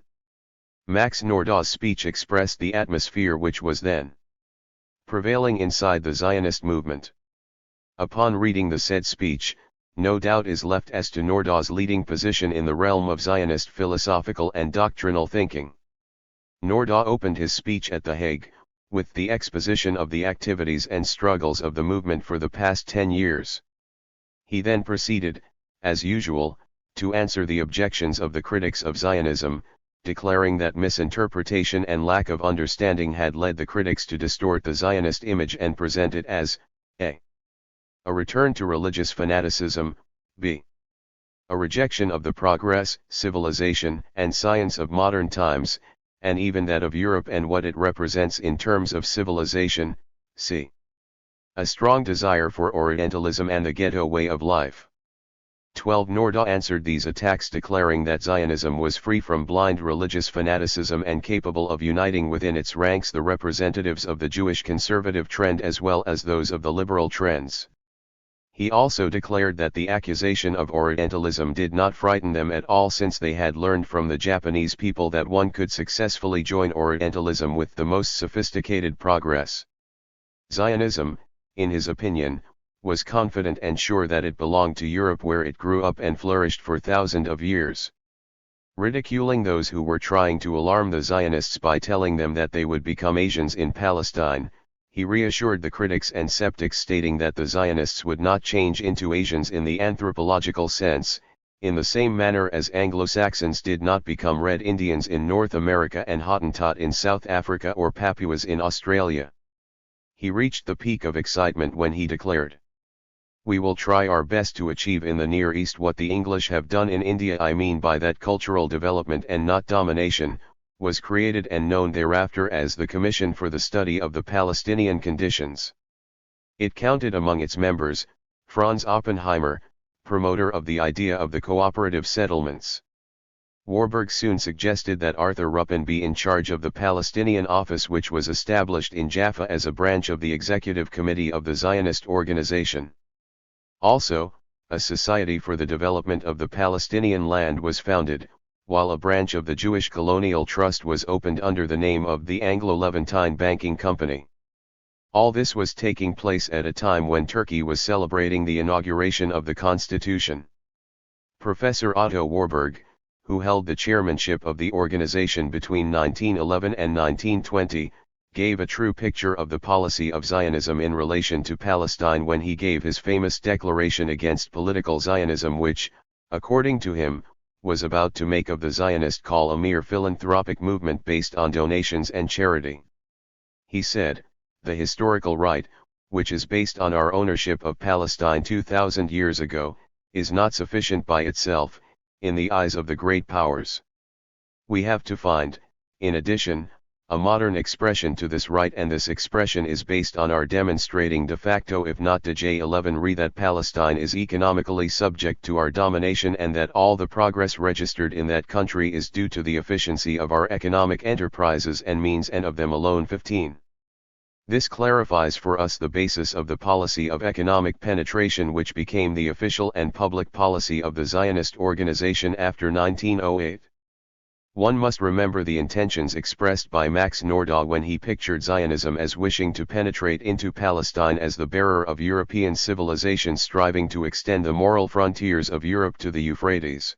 Max Nordau's speech expressed the atmosphere which was then prevailing inside the Zionist movement. Upon reading the said speech, no doubt is left as to Nordau's leading position in the realm of Zionist philosophical and doctrinal thinking. Nordau opened his speech at The Hague with the exposition of the activities and struggles of the movement for the past 10 years. He then proceeded, as usual, to answer the objections of the critics of Zionism, declaring that misinterpretation and lack of understanding had led the critics to distort the Zionist image and present it as a return to religious fanaticism, b. a rejection of the progress, civilization, and science of modern times, and even that of Europe and what it represents in terms of civilization, c. a strong desire for Orientalism and the ghetto way of life. 12. Nordau answered these attacks declaring that Zionism was free from blind religious fanaticism and capable of uniting within its ranks the representatives of the Jewish conservative trend as well as those of the liberal trends. He also declared that the accusation of Orientalism did not frighten them at all since they had learned from the Japanese people that one could successfully join Orientalism with the most sophisticated progress. Zionism, in his opinion, was confident and sure that it belonged to Europe where it grew up and flourished for thousands of years. Ridiculing those who were trying to alarm the Zionists by telling them that they would become Asians in Palestine, he reassured the critics and skeptics stating that the Zionists would not change into Asians in the anthropological sense, in the same manner as Anglo-Saxons did not become Red Indians in North America and Hottentot in South Africa or Papuas in Australia. He reached the peak of excitement when he declared, "We will try our best to achieve in the Near East what the English have done in India. I mean by that cultural development and not domination, was created and known thereafter as the Commission for the Study of the Palestinian Conditions. It counted among its members, Franz Oppenheimer, promoter of the idea of the cooperative settlements. Warburg soon suggested that Arthur Ruppin be in charge of the Palestinian office which was established in Jaffa as a branch of the executive committee of the Zionist organization. Also, a Society for the Development of the Palestinian Land was founded, while a branch of the Jewish Colonial Trust was opened under the name of the Anglo-Levantine Banking Company. All this was taking place at a time when Turkey was celebrating the inauguration of the constitution. Professor Otto Warburg, who held the chairmanship of the organization between 1911 and 1920, gave a true picture of the policy of Zionism in relation to Palestine when he gave his famous declaration against political Zionism, which, according to him, was about to make of the Zionist call a mere philanthropic movement based on donations and charity. He said, "The historical right, which is based on our ownership of Palestine 2,000 years ago, is not sufficient by itself, in the eyes of the great powers. We have to find, in addition, a modern expression to this right, and this expression is based on our demonstrating de facto if not de jure that Palestine is economically subject to our domination and that all the progress registered in that country is due to the efficiency of our economic enterprises and means and of them alone." 15. This clarifies for us the basis of the policy of economic penetration which became the official and public policy of the Zionist organization after 1908. One must remember the intentions expressed by Max Nordau when he pictured Zionism as wishing to penetrate into Palestine as the bearer of European civilization striving to extend the moral frontiers of Europe to the Euphrates.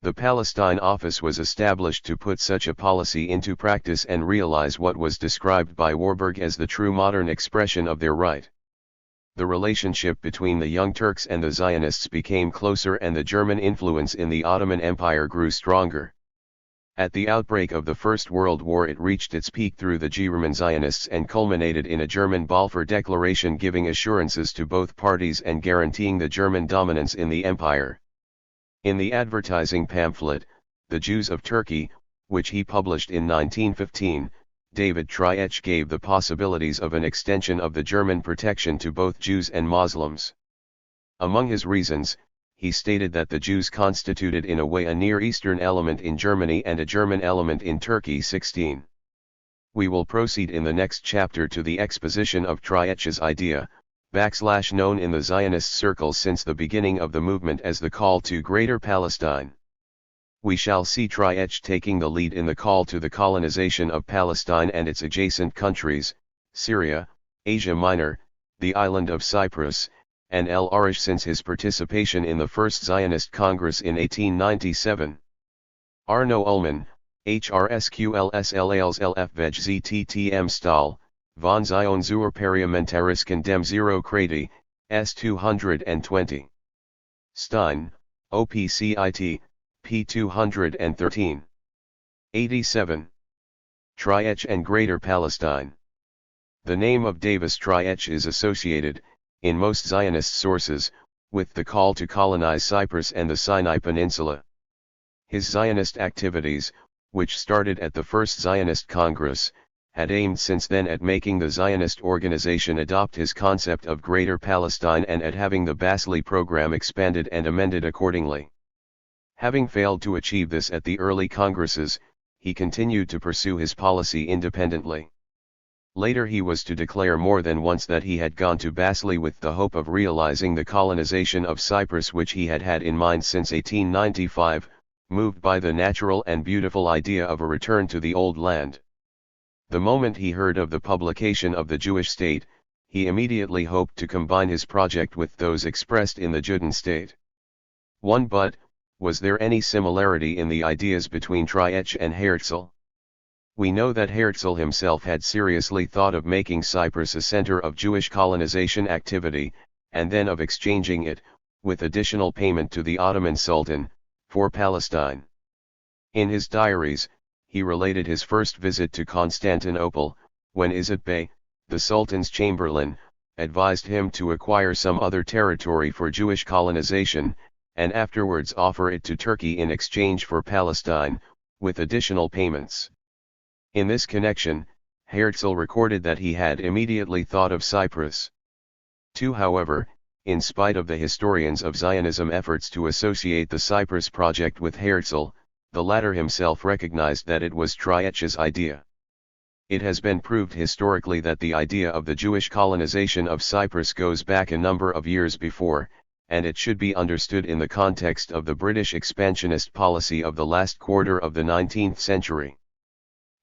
The Palestine Office was established to put such a policy into practice and realize what was described by Warburg as the true modern expression of their right. The relationship between the Young Turks and the Zionists became closer and the German influence in the Ottoman Empire grew stronger. At the outbreak of the First World War it reached its peak through the German Zionists and culminated in a German Balfour Declaration giving assurances to both parties and guaranteeing the German dominance in the empire. In the advertising pamphlet, The Jews of Turkey, which he published in 1915, David Triech gave the possibilities of an extension of the German protection to both Jews and Muslims. Among his reasons, he stated that the Jews constituted in a way a Near Eastern element in Germany and a German element in Turkey. 16. We will proceed in the next chapter to the exposition of Triech's idea, known in the Zionist circles since the beginning of the movement as the call to Greater Palestine. We shall see Triech taking the lead in the call to the colonization of Palestine and its adjacent countries, Syria, Asia Minor, the island of Cyprus, and El Arish since his participation in the First Zionist Congress in 1897. Arno Ullmann, HRSQLSLALSLF Veg ZTTM Stahl, von Zion zur Parlamentarischen dem Zero Krati, S. 220. Stein, OPCIT, p. 213. 87. Triech and Greater Palestine. The name of Davis Triech is associated, in most Zionist sources, with the call to colonize Cyprus and the Sinai Peninsula. His Zionist activities, which started at the First Zionist Congress, had aimed since then at making the Zionist organization adopt his concept of Greater Palestine and at having the Basli program expanded and amended accordingly. Having failed to achieve this at the early congresses, he continued to pursue his policy independently. Later he was to declare more than once that he had gone to Basli with the hope of realizing the colonization of Cyprus which he had had in mind since 1895, moved by the natural and beautiful idea of a return to the old land. The moment he heard of the publication of the Jewish state, he immediately hoped to combine his project with those expressed in the Juden state. But, was there any similarity in the ideas between Triech and Herzl? We know that Herzl himself had seriously thought of making Cyprus a center of Jewish colonization activity, and then of exchanging it, with additional payment to the Ottoman Sultan, for Palestine. In his diaries, he related his first visit to Constantinople, when Izzat Bey, the Sultan's chamberlain, advised him to acquire some other territory for Jewish colonization, and afterwards offer it to Turkey in exchange for Palestine, with additional payments. In this connection, Herzl recorded that he had immediately thought of Cyprus. However, in spite of the historians of Zionism efforts to associate the Cyprus project with Herzl, the latter himself recognized that it was Triech's idea. It has been proved historically that the idea of the Jewish colonization of Cyprus goes back a number of years before, and it should be understood in the context of the British expansionist policy of the last quarter of the 19th century.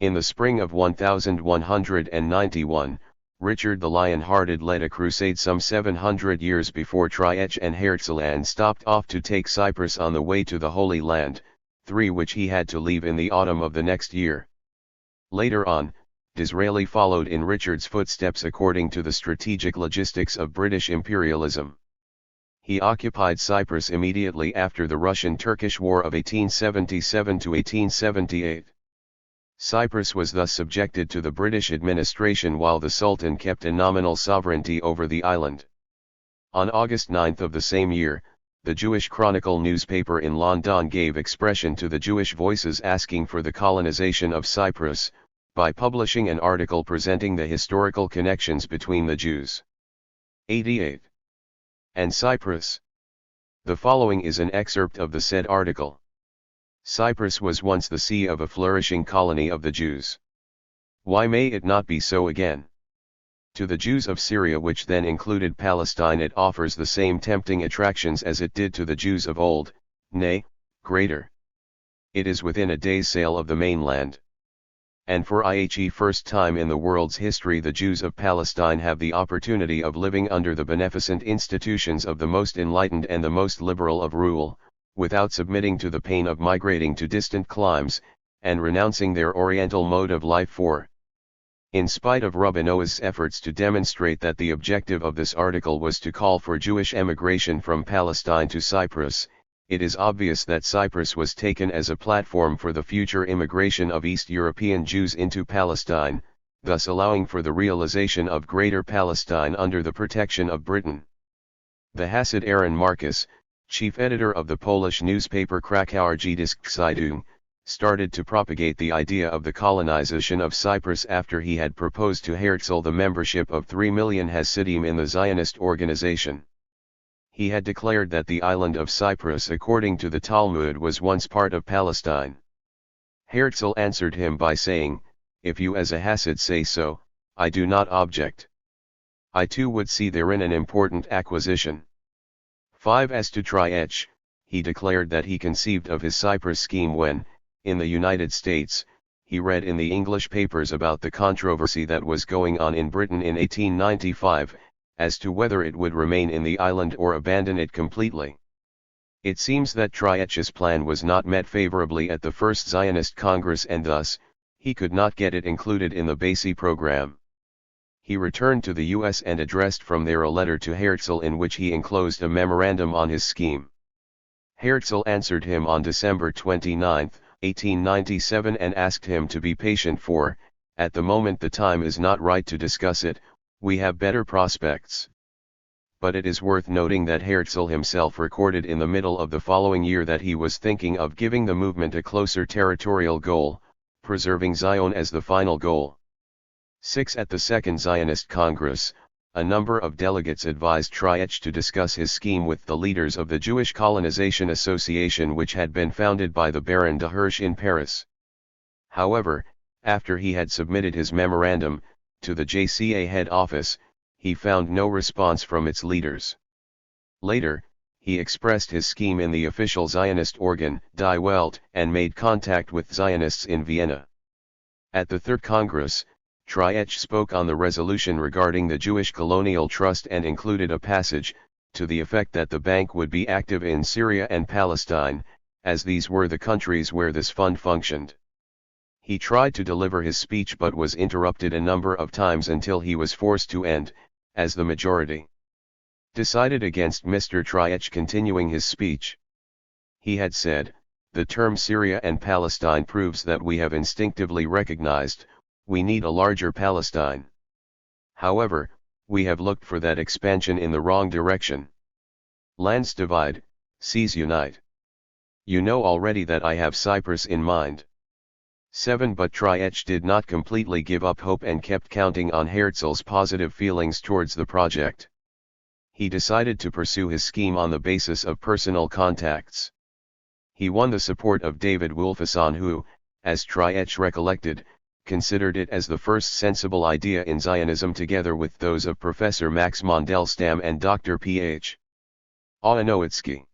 In the spring of 1191, Richard the Lion-Hearted led a crusade some 700 years before Triech and Herzl and stopped off to take Cyprus on the way to the Holy Land, which he had to leave in the autumn of the next year. Later on, Disraeli followed in Richard's footsteps according to the strategic logistics of British imperialism. He occupied Cyprus immediately after the Russian-Turkish War of 1877 to 1878. Cyprus was thus subjected to the British administration while the Sultan kept a nominal sovereignty over the island. On August 9 of the same year, the Jewish Chronicle newspaper in London gave expression to the Jewish voices asking for the colonization of Cyprus, by publishing an article presenting the historical connections between the Jews. 88. And Cyprus. The following is an excerpt of the said article. Cyprus was once the seat of a flourishing colony of the Jews. Why may it not be so again? To the Jews of Syria, which then included Palestine, it offers the same tempting attractions as it did to the Jews of old, nay, greater. It is within a day's sail of the mainland. And for the first time in the world's history, the Jews of Palestine have the opportunity of living under the beneficent institutions of the most enlightened and the most liberal of rule, without submitting to the pain of migrating to distant climes, and renouncing their oriental mode of life for. In spite of Rubino's efforts to demonstrate that the objective of this article was to call for Jewish emigration from Palestine to Cyprus, it is obvious that Cyprus was taken as a platform for the future immigration of East European Jews into Palestine, thus allowing for the realization of Greater Palestine under the protection of Britain. The Hasid Aaron Marcus, chief editor of the Polish newspaper Krakauer Gdańsk Zeitung, started to propagate the idea of the colonization of Cyprus after he had proposed to Herzl the membership of 3 million Hasidim in the Zionist organization. He had declared that the island of Cyprus, according to the Talmud, was once part of Palestine. Herzl answered him by saying, "If you as a Hasid say so, I do not object. I too would see therein an important acquisition." 5. As to Triech, he declared that he conceived of his Cyprus scheme when, in the United States, he read in the English papers about the controversy that was going on in Britain in 1895, as to whether it would remain in the island or abandon it completely. It seems that Triech's plan was not met favorably at the first Zionist Congress, and thus, he could not get it included in the Basi program. He returned to the U.S. and addressed from there a letter to Herzl in which he enclosed a memorandum on his scheme. Herzl answered him on December 29, 1897, and asked him to be patient, for, at the moment the time is not right to discuss it, we have better prospects. But it is worth noting that Herzl himself recorded in the middle of the following year that he was thinking of giving the movement a closer territorial goal, preserving Zion as the final goal. 6. At the Second Zionist Congress, a number of delegates advised Triech to discuss his scheme with the leaders of the Jewish Colonization Association, which had been founded by the Baron de Hirsch in Paris. However, after he had submitted his memorandum to the JCA head office, he found no response from its leaders. Later, he expressed his scheme in the official Zionist organ, Die Welt, and made contact with Zionists in Vienna. At the Third Congress, Triech spoke on the resolution regarding the Jewish Colonial Trust and included a passage, to the effect that the bank would be active in Syria and Palestine, as these were the countries where this fund functioned. He tried to deliver his speech but was interrupted a number of times until he was forced to end, as the majority decided against Mr. Triech continuing his speech. He had said, "The term Syria and Palestine proves that we have instinctively recognized, we need a larger Palestine. However, we have looked for that expansion in the wrong direction. Lands divide, seas unite. You know already that I have Cyprus in mind." 7. But Triech did not completely give up hope and kept counting on Herzl's positive feelings towards the project. He decided to pursue his scheme on the basis of personal contacts. He won the support of David Wolfson, who, as Triech recollected, considered it as the first sensible idea in Zionism, together with those of Professor Max Mandelstam and Dr. P.H. Awanowitsky.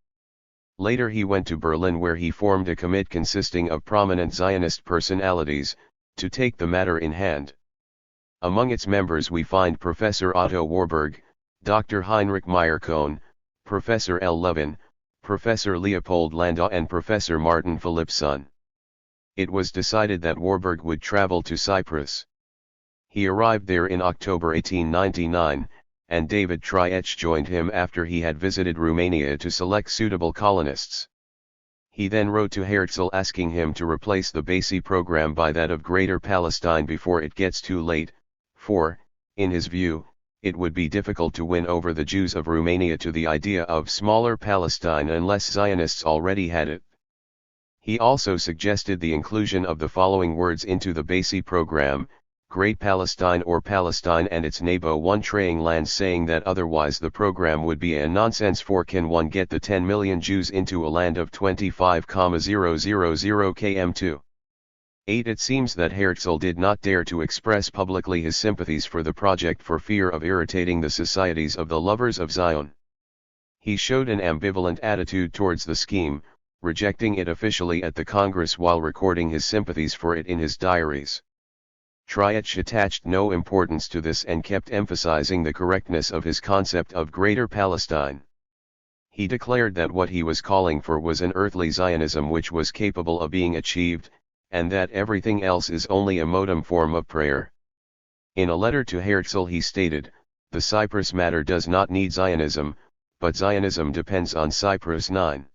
Later he went to Berlin, where he formed a committee consisting of prominent Zionist personalities, to take the matter in hand. Among its members we find Professor Otto Warburg, Dr. Heinrich Meyer-Kohn, Professor L. Levin, Professor Leopold Landau and Professor Martin Philippson. It was decided that Warburg would travel to Cyprus. He arrived there in October 1899, and David Triech joined him after he had visited Romania to select suitable colonists. He then wrote to Herzl asking him to replace the BASI program by that of Greater Palestine before it gets too late, for, in his view, it would be difficult to win over the Jews of Romania to the idea of smaller Palestine unless Zionists already had it. He also suggested the inclusion of the following words into the BASI program: Great Palestine or Palestine and its neighbor one traying lands, saying that otherwise the program would be a nonsense, for can one get the 10 million Jews into a land of 25,000 km2? 8. It seems that Herzl did not dare to express publicly his sympathies for the project for fear of irritating the societies of the lovers of Zion. He showed an ambivalent attitude towards the scheme, rejecting it officially at the Congress while recording his sympathies for it in his diaries. Triech attached no importance to this and kept emphasizing the correctness of his concept of Greater Palestine. He declared that what he was calling for was an earthly Zionism which was capable of being achieved, and that everything else is only a modem form of prayer. In a letter to Herzl he stated, "The Cyprus matter does not need Zionism, but Zionism depends on Cyprus." 9.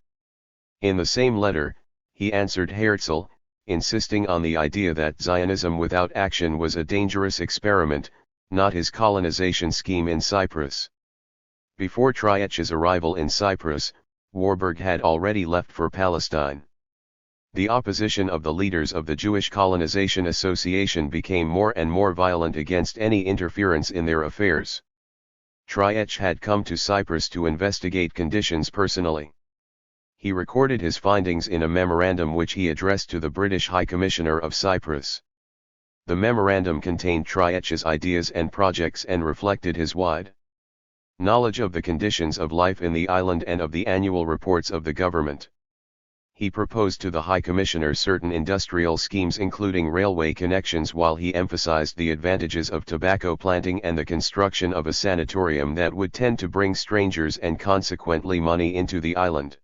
In the same letter, he answered Herzl, insisting on the idea that Zionism without action was a dangerous experiment, not his colonization scheme in Cyprus. Before Triech's arrival in Cyprus, Warburg had already left for Palestine. The opposition of the leaders of the Jewish Colonization Association became more and more violent against any interference in their affairs. Triech had come to Cyprus to investigate conditions personally. He recorded his findings in a memorandum which he addressed to the British High Commissioner of Cyprus. The memorandum contained Triech's ideas and projects and reflected his wide knowledge of the conditions of life in the island and of the annual reports of the government. He proposed to the High Commissioner certain industrial schemes including railway connections, while he emphasized the advantages of tobacco planting and the construction of a sanatorium that would tend to bring strangers and consequently money into the island.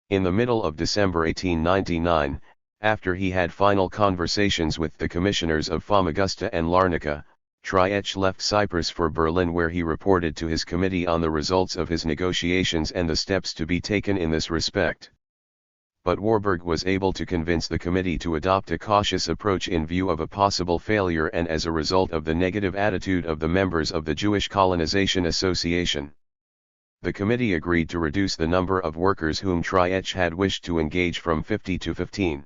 In the middle of December 1899, after he had final conversations with the commissioners of Famagusta and Larnaca, Triech left Cyprus for Berlin, where he reported to his committee on the results of his negotiations and the steps to be taken in this respect. But Warburg was able to convince the committee to adopt a cautious approach in view of a possible failure and as a result of the negative attitude of the members of the Jewish Colonization Association. The committee agreed to reduce the number of workers whom Triech had wished to engage from 50 to 15.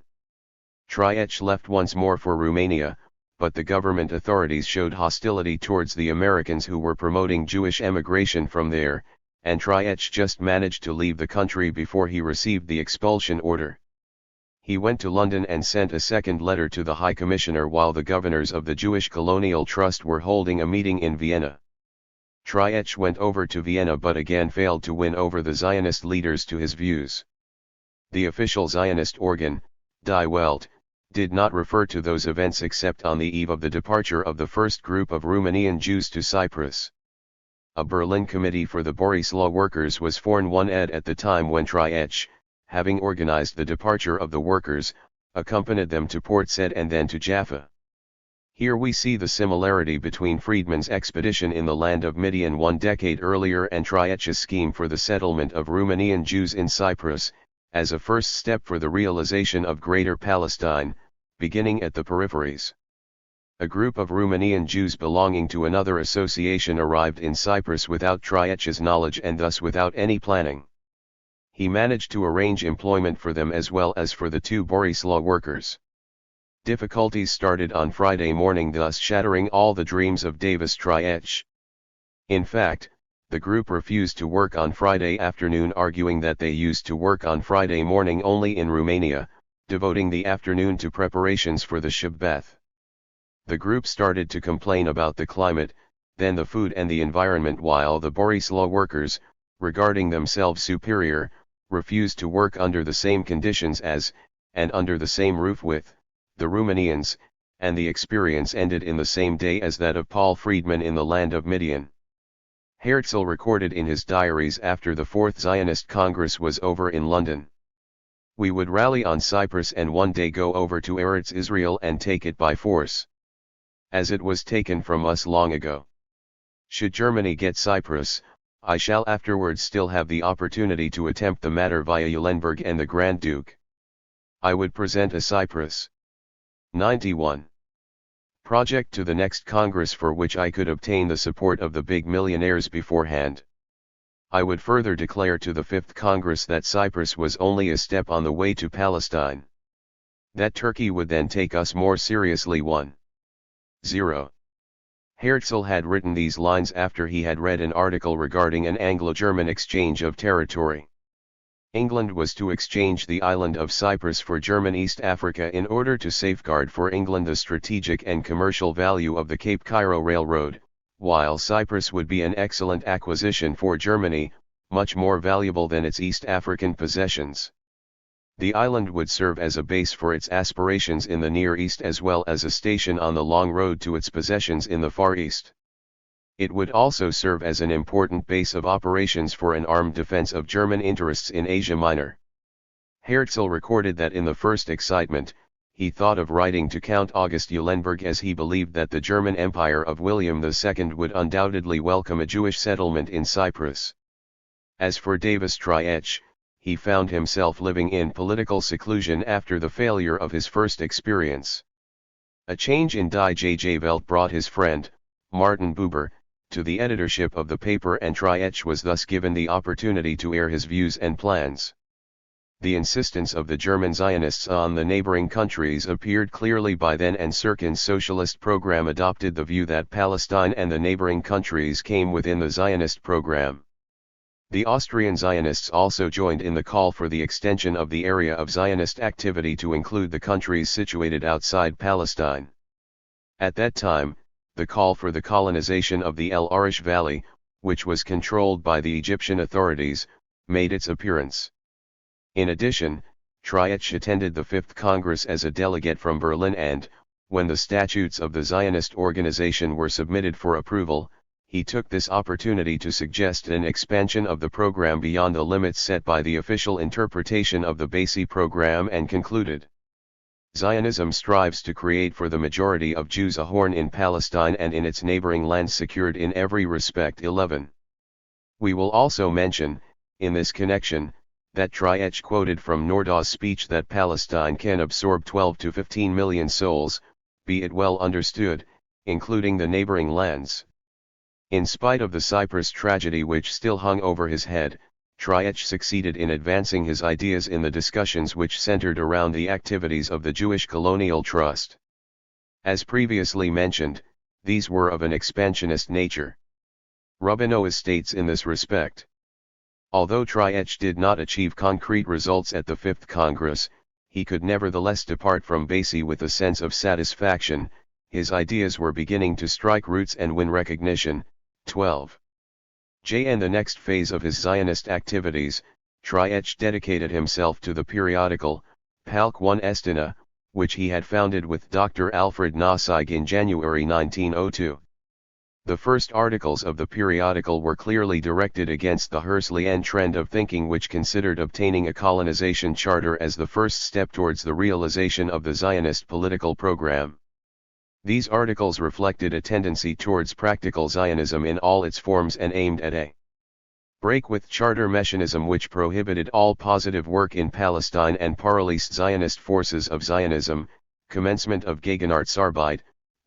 Triech left once more for Romania, but the government authorities showed hostility towards the Americans who were promoting Jewish emigration from there, and Triech just managed to leave the country before he received the expulsion order. He went to London and sent a second letter to the High Commissioner while the governors of the Jewish Colonial Trust were holding a meeting in Vienna. Triech went over to Vienna but again failed to win over the Zionist leaders to his views. The official Zionist organ, Die Welt, did not refer to those events except on the eve of the departure of the first group of Romanian Jews to Cyprus. A Berlin committee for the Borislaw workers was formed at the time when Triech, having organized the departure of the workers, accompanied them to Port Said and then to Jaffa. Here we see the similarity between Friedman's expedition in the land of Midian 1 decade earlier and Triech's scheme for the settlement of Romanian Jews in Cyprus, as a first step for the realization of Greater Palestine, beginning at the peripheries. A group of Romanian Jews belonging to another association arrived in Cyprus without Triech's knowledge and thus without any planning. He managed to arrange employment for them as well as for the two Borislaw workers. Difficulties started on Friday morning, thus shattering all the dreams of Davis Triech. In fact, the group refused to work on Friday afternoon, arguing that they used to work on Friday morning only in Romania, devoting the afternoon to preparations for the Shabbat. The group started to complain about the climate, then the food and the environment, while the Borislaw workers, regarding themselves superior, refused to work under the same conditions as, and under the same roof with, the Romanians, and the experience ended in the same day as that of Paul Friedman in the land of Midian. Herzl recorded in his diaries after the Fourth Zionist Congress was over in London: "We would rally on Cyprus and one day go over to Eretz Israel and take it by force, as it was taken from us long ago. Should Germany get Cyprus, I shall afterwards still have the opportunity to attempt the matter via Eulenburg and the Grand Duke. I would present a Cyprus 91 project to the next Congress for which I could obtain the support of the big millionaires beforehand. I would further declare to the Fifth Congress that Cyprus was only a step on the way to Palestine. That Turkey would then take us more seriously. 0. Herzl had written these lines after he had read an article regarding an Anglo-German exchange of territory. England was to exchange the island of Cyprus for German East Africa in order to safeguard for England the strategic and commercial value of the Cape Cairo Railroad, while Cyprus would be an excellent acquisition for Germany, much more valuable than its East African possessions. The island would serve as a base for its aspirations in the Near East as well as a station on the long road to its possessions in the Far East. It would also serve as an important base of operations for an armed defense of German interests in Asia Minor. Herzl recorded that in the first excitement, he thought of writing to Count August Eulenburg as he believed that the German Empire of William II would undoubtedly welcome a Jewish settlement in Cyprus. As for Davis Triech, he found himself living in political seclusion after the failure of his first experience. A change in Die JJ Welt brought his friend, Martin Buber, to the editorship of the paper, and Triech was thus given the opportunity to air his views and plans. The insistence of the German Zionists on the neighboring countries appeared clearly by then, and Sirkin's socialist program adopted the view that Palestine and the neighboring countries came within the Zionist program. The Austrian Zionists also joined in the call for the extension of the area of Zionist activity to include the countries situated outside Palestine. At that time, the call for the colonization of the El Arish Valley, which was controlled by the Egyptian authorities, made its appearance. In addition, Triech attended the Fifth Congress as a delegate from Berlin, and, when the statutes of the Zionist organization were submitted for approval, he took this opportunity to suggest an expansion of the program beyond the limits set by the official interpretation of the Basi program, and concluded: Zionism strives to create for the majority of Jews a horn in Palestine and in its neighboring lands secured in every respect. 11. We will also mention, in this connection, that Triech quoted from Nordau's speech that Palestine can absorb 12 to 15 million souls, be it well understood, including the neighboring lands. In spite of the Cyprus tragedy which still hung over his head, Triech succeeded in advancing his ideas in the discussions which centered around the activities of the Jewish Colonial Trust. As previously mentioned, these were of an expansionist nature. Rubinow states in this respect: although Triech did not achieve concrete results at the Fifth Congress, he could nevertheless depart from Basi with a sense of satisfaction. His ideas were beginning to strike roots and win recognition. 12. In the next phase of his Zionist activities, Triech dedicated himself to the periodical, Palk 1 Estina, which he had founded with Dr. Alfred Nassig in January 1902. The first articles of the periodical were clearly directed against the Herzlian trend of thinking which considered obtaining a colonization charter as the first step towards the realization of the Zionist political program. These articles reflected a tendency towards practical Zionism in all its forms and aimed at a break with charter mechanism which prohibited all positive work in Palestine and paralysed Zionist forces of Zionism, commencement of Gegenartsarbeit,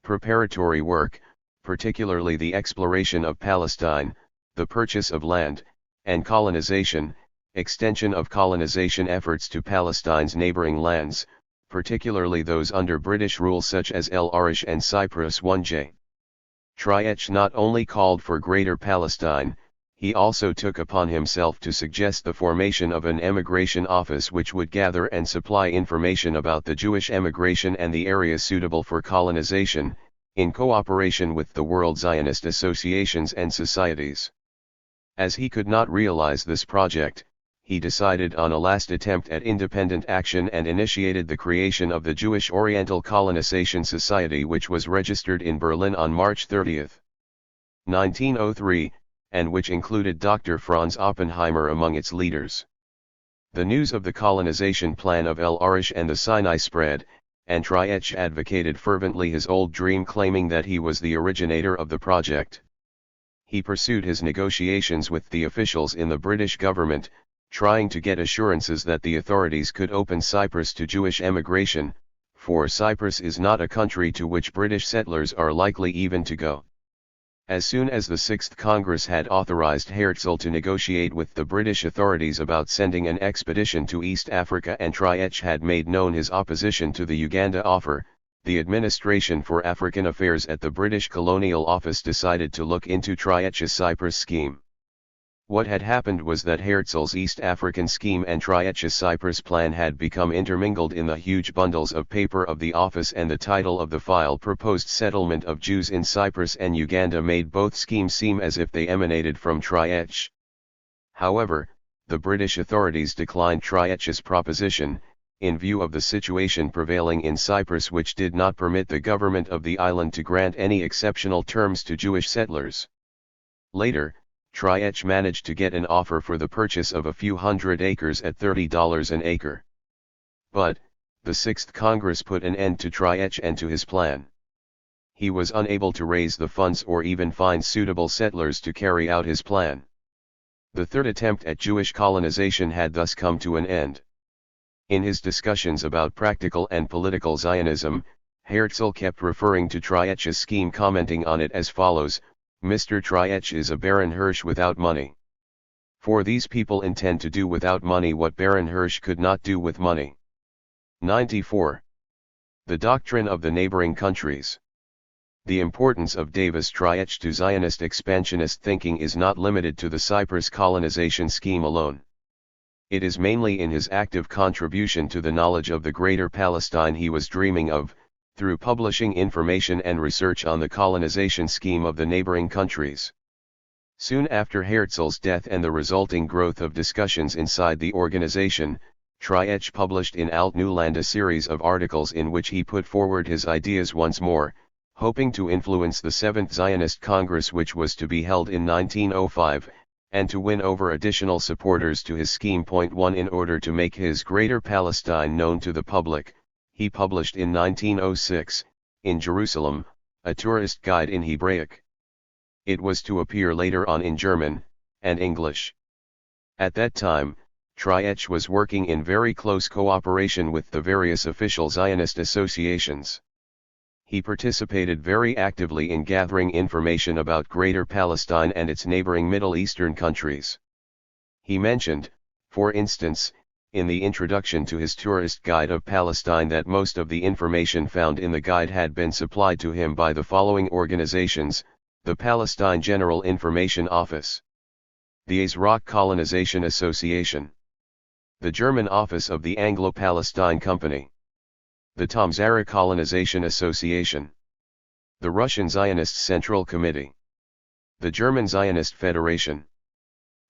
preparatory work, particularly the exploration of Palestine, the purchase of land, and colonization, extension of colonization efforts to Palestine's neighboring lands, particularly those under British rule such as El Arish and Cyprus. 1j. Triech not only called for Greater Palestine, he also took upon himself to suggest the formation of an emigration office which would gather and supply information about the Jewish emigration and the areas suitable for colonization, in cooperation with the World Zionist associations and societies. As he could not realize this project, he decided on a last attempt at independent action and initiated the creation of the Jewish Oriental Colonization Society, which was registered in Berlin on March 30, 1903, and which included Dr. Franz Oppenheimer among its leaders. The news of the colonization plan of El Arish and the Sinai spread, and Triech advocated fervently his old dream, claiming that he was the originator of the project. He pursued his negotiations with the officials in the British government, trying to get assurances that the authorities could open Cyprus to Jewish emigration, for Cyprus is not a country to which British settlers are likely even to go. As soon as the Sixth Congress had authorized Herzl to negotiate with the British authorities about sending an expedition to East Africa, and Triech had made known his opposition to the Uganda offer, the Administration for African Affairs at the British Colonial Office decided to look into Triech's Cyprus scheme. What had happened was that Herzl's East African scheme and Triech's Cyprus plan had become intermingled in the huge bundles of paper of the office, and the title of the file, Proposed Settlement of Jews in Cyprus and Uganda, made both schemes seem as if they emanated from Triech. However, the British authorities declined Triech's proposition, in view of the situation prevailing in Cyprus, which did not permit the government of the island to grant any exceptional terms to Jewish settlers. Later, Triech managed to get an offer for the purchase of a few hundred acres at $30 an acre. But, the Sixth Congress put an end to Triech and to his plan. He was unable to raise the funds or even find suitable settlers to carry out his plan. The third attempt at Jewish colonization had thus come to an end. In his discussions about practical and political Zionism, Herzl kept referring to Triech's scheme, commenting on it as follows: Mr. Triech is a Baron Hirsch without money. For these people intend to do without money what Baron Hirsch could not do with money. 94. The doctrine of the neighboring countries. The importance of Davis Triech to Zionist expansionist thinking is not limited to the Cyprus colonization scheme alone. It is mainly in his active contribution to the knowledge of the Greater Palestine he was dreaming of, through publishing information and research on the colonization scheme of the neighboring countries. Soon after Herzl's death and the resulting growth of discussions inside the organization, Triech published in Alt Neuland a series of articles in which he put forward his ideas once more, hoping to influence the Seventh Zionist Congress, which was to be held in 1905, and to win over additional supporters to his scheme. 1. In order to make his Greater Palestine known to the public, he published in 1906, in Jerusalem, a tourist guide in Hebraic. It was to appear later on in German and English. At that time, Triech was working in very close cooperation with the various official Zionist associations. He participated very actively in gathering information about Greater Palestine and its neighboring Middle Eastern countries. He mentioned, for instance, in the introduction to his tourist guide of Palestine, that most of the information found in the guide had been supplied to him by the following organizations: the Palestine General Information Office, the Razzouk Colonization Association, the German Office of the Anglo-Palestine Company, the Tamzara Colonization Association, the Russian Zionist Central Committee, the German Zionist Federation.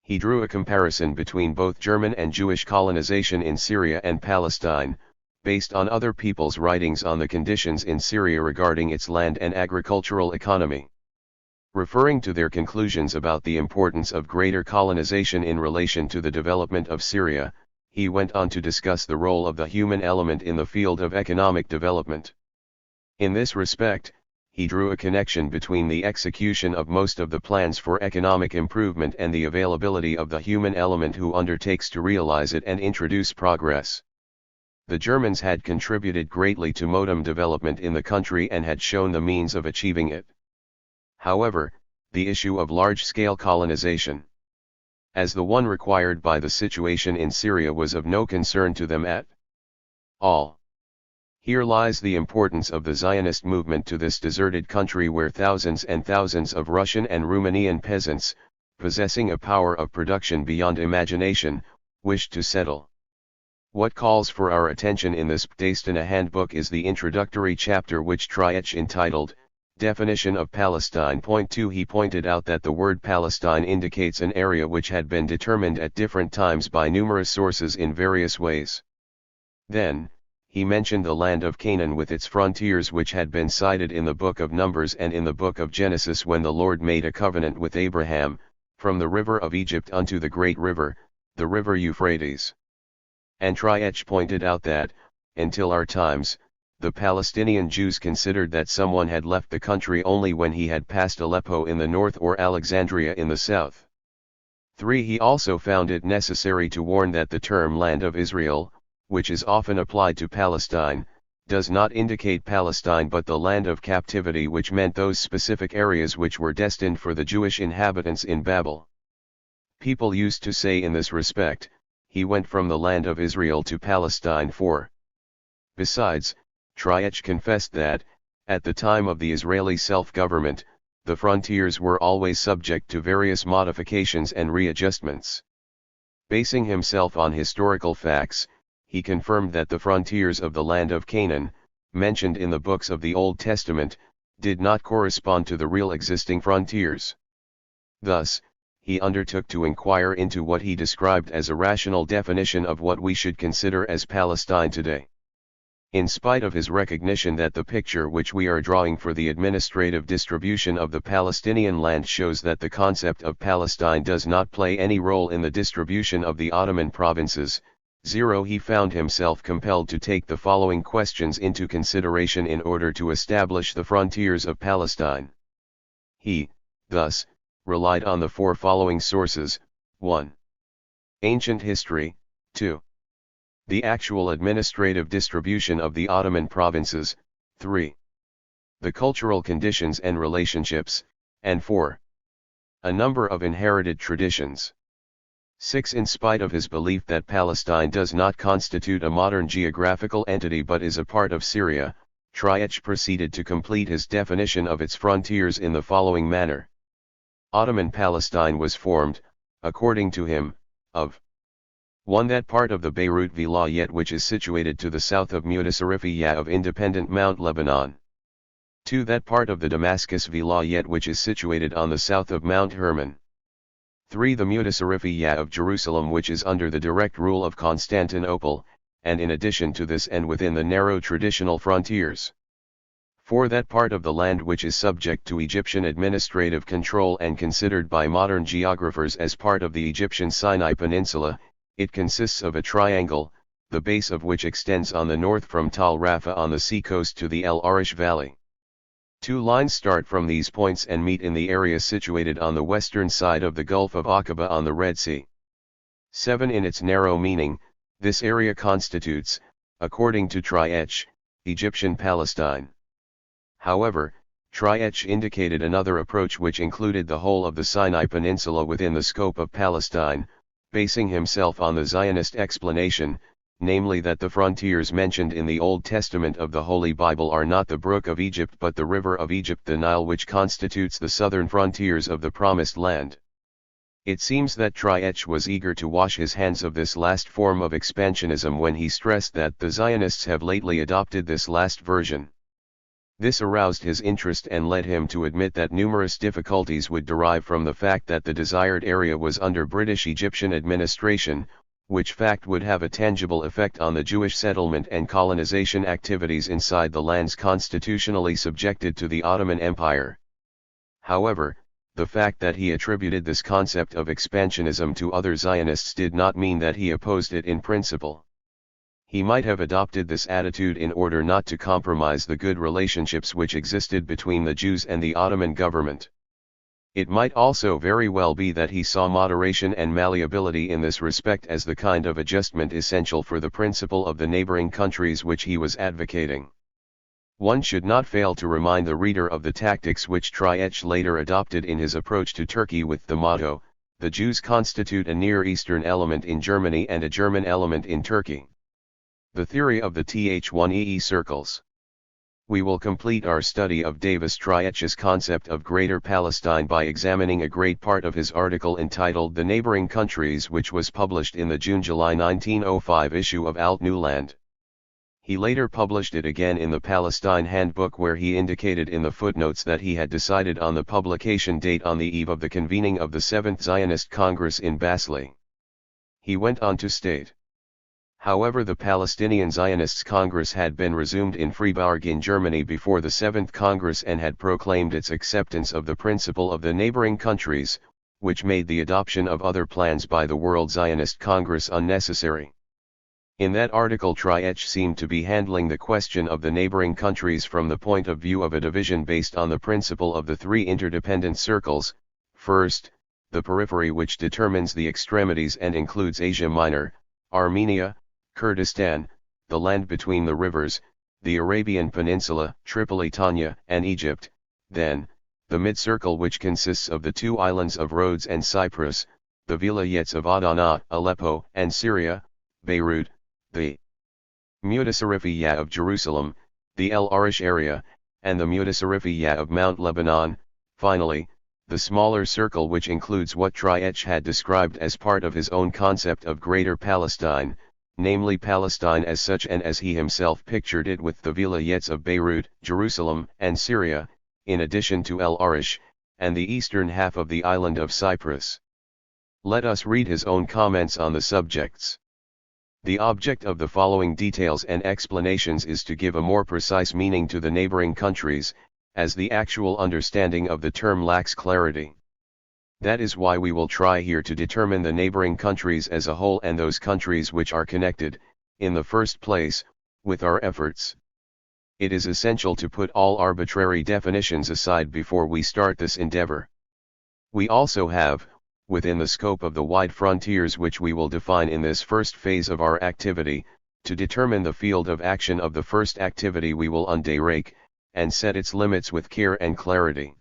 He drew a comparison between both German and Jewish colonization in Syria and Palestine, based on other people's writings on the conditions in Syria regarding its land and agricultural economy. Referring to their conclusions about the importance of greater colonization in relation to the development of Syria, he went on to discuss the role of the human element in the field of economic development. In this respect, he drew a connection between the execution of most of the plans for economic improvement and the availability of the human element who undertakes to realize it and introduce progress. The Germans had contributed greatly to modern development in the country and had shown the means of achieving it. However, the issue of large-scale colonization, as the one required by the situation in Syria, was of no concern to them at all. Here lies the importance of the Zionist movement to this deserted country, where thousands and thousands of Russian and Romanian peasants, possessing a power of production beyond imagination, wished to settle. What calls for our attention in this Pdestana handbook is the introductory chapter, which Triech entitled, Definition of Palestine. Point 2. He pointed out that the word Palestine indicates an area which had been determined at different times by numerous sources in various ways. Then, he mentioned the land of Canaan with its frontiers which had been cited in the book of Numbers and in the book of Genesis when the Lord made a covenant with Abraham, from the river of Egypt unto the great river, the river Euphrates. And Triech pointed out that, until our times, the Palestinian Jews considered that someone had left the country only when he had passed Aleppo in the north or Alexandria in the south. 3. He also found it necessary to warn that the term Land of Israel, which is often applied to Palestine, does not indicate Palestine but the land of captivity, which meant those specific areas which were destined for the Jewish inhabitants in Babel. People used to say in this respect, he went from the land of Israel to Palestine. 4. Besides, Triech confessed that, at the time of the Israeli self-government, the frontiers were always subject to various modifications and readjustments. Basing himself on historical facts, he confirmed that the frontiers of the land of Canaan, mentioned in the books of the Old Testament, did not correspond to the real existing frontiers. Thus, he undertook to inquire into what he described as a rational definition of what we should consider as Palestine today. In spite of his recognition that the picture which we are drawing for the administrative distribution of the Palestinian land shows that the concept of Palestine does not play any role in the distribution of the Ottoman provinces, he found himself compelled to take the following questions into consideration in order to establish the frontiers of Palestine. He, thus, relied on the four following sources: 1. Ancient history. 2. The actual administrative distribution of the Ottoman provinces. 3. The cultural conditions and relationships, and 4. A number of inherited traditions. 6. In spite of his belief that Palestine does not constitute a modern geographical entity but is a part of Syria, Triech proceeded to complete his definition of its frontiers in the following manner. Ottoman Palestine was formed, according to him, of 1. That part of the Beirut Vilayet which is situated to the south of Mutasarrifiyah of independent Mount Lebanon. 2. That part of the Damascus Vilayet which is situated on the south of Mount Hermon. 3. The Mutasarrifiyah of Jerusalem which is under the direct rule of Constantinople, and in addition to this and within the narrow traditional frontiers. 4. That part of the land which is subject to Egyptian administrative control and considered by modern geographers as part of the Egyptian Sinai Peninsula. It consists of a triangle, the base of which extends on the north from Tal Rafah on the seacoast to the El Arish Valley. 2 lines start from these points and meet in the area situated on the western side of the Gulf of Aqaba on the Red Sea. 7. In its narrow meaning, this area constitutes, according to Triech, Egyptian Palestine. However, Triech indicated another approach which included the whole of the Sinai Peninsula within the scope of Palestine, basing himself on the Zionist explanation, namely that the frontiers mentioned in the Old Testament of the Holy Bible are not the brook of Egypt but the river of Egypt, the Nile, which constitutes the southern frontiers of the Promised Land. It seems that Triech was eager to wash his hands of this last form of expansionism when he stressed that the Zionists have lately adopted this last version. This aroused his interest and led him to admit that numerous difficulties would derive from the fact that the desired area was under British-Egyptian administration, which fact would have a tangible effect on the Jewish settlement and colonization activities inside the lands constitutionally subjected to the Ottoman Empire. However, the fact that he attributed this concept of expansionism to other Zionists did not mean that he opposed it in principle. He might have adopted this attitude in order not to compromise the good relationships which existed between the Jews and the Ottoman government. It might also very well be that he saw moderation and malleability in this respect as the kind of adjustment essential for the principle of the neighboring countries which he was advocating. One should not fail to remind the reader of the tactics which Triech later adopted in his approach to Turkey with the motto, "The Jews constitute a Near Eastern element in Germany and a German element in Turkey." The theory of the Th1ee circles. We will complete our study of Davis Triech's concept of Greater Palestine by examining a great part of his article entitled The Neighboring Countries, which was published in the June-July 1905 issue of Alt Neuland. He later published it again in the Palestine Handbook, where he indicated in the footnotes that he had decided on the publication date on the eve of the convening of the Seventh Zionist Congress in Basel. He went on to state, however, the Palestinian Zionists Congress had been resumed in Freiburg in Germany before the Seventh Congress and had proclaimed its acceptance of the principle of the neighboring countries, which made the adoption of other plans by the World Zionist Congress unnecessary. In that article, THIRD seemed to be handling the question of the neighboring countries from the point of view of a division based on the principle of the three interdependent circles: first, the periphery, which determines the extremities and includes Asia Minor, Armenia, Kurdistan, the land between the rivers, the Arabian Peninsula, Tripolitania, and Egypt; then, the mid-circle, which consists of the two islands of Rhodes and Cyprus, the vilayets of Adana, Aleppo, and Syria, Beirut, the Mutasarrifiyya of Jerusalem, the El Arish area, and the Mutasarrifiyya of Mount Lebanon; finally, the smaller circle, which includes what THIRD had described as part of his own concept of Greater Palestine, namely Palestine as such and as he himself pictured it, with the vilayets of Beirut, Jerusalem, and Syria, in addition to El Arish, and the eastern half of the island of Cyprus. Let us read his own comments on the subjects. The object of the following details and explanations is to give a more precise meaning to the neighboring countries, as the actual understanding of the term lacks clarity. That is why we will try here to determine the neighboring countries as a whole and those countries which are connected, in the first place, with our efforts. It is essential to put all arbitrary definitions aside before we start this endeavor. We also have, within the scope of the wide frontiers which we will define in this first phase of our activity, to determine the field of action of the first activity we will undertake, and set its limits with care and clarity.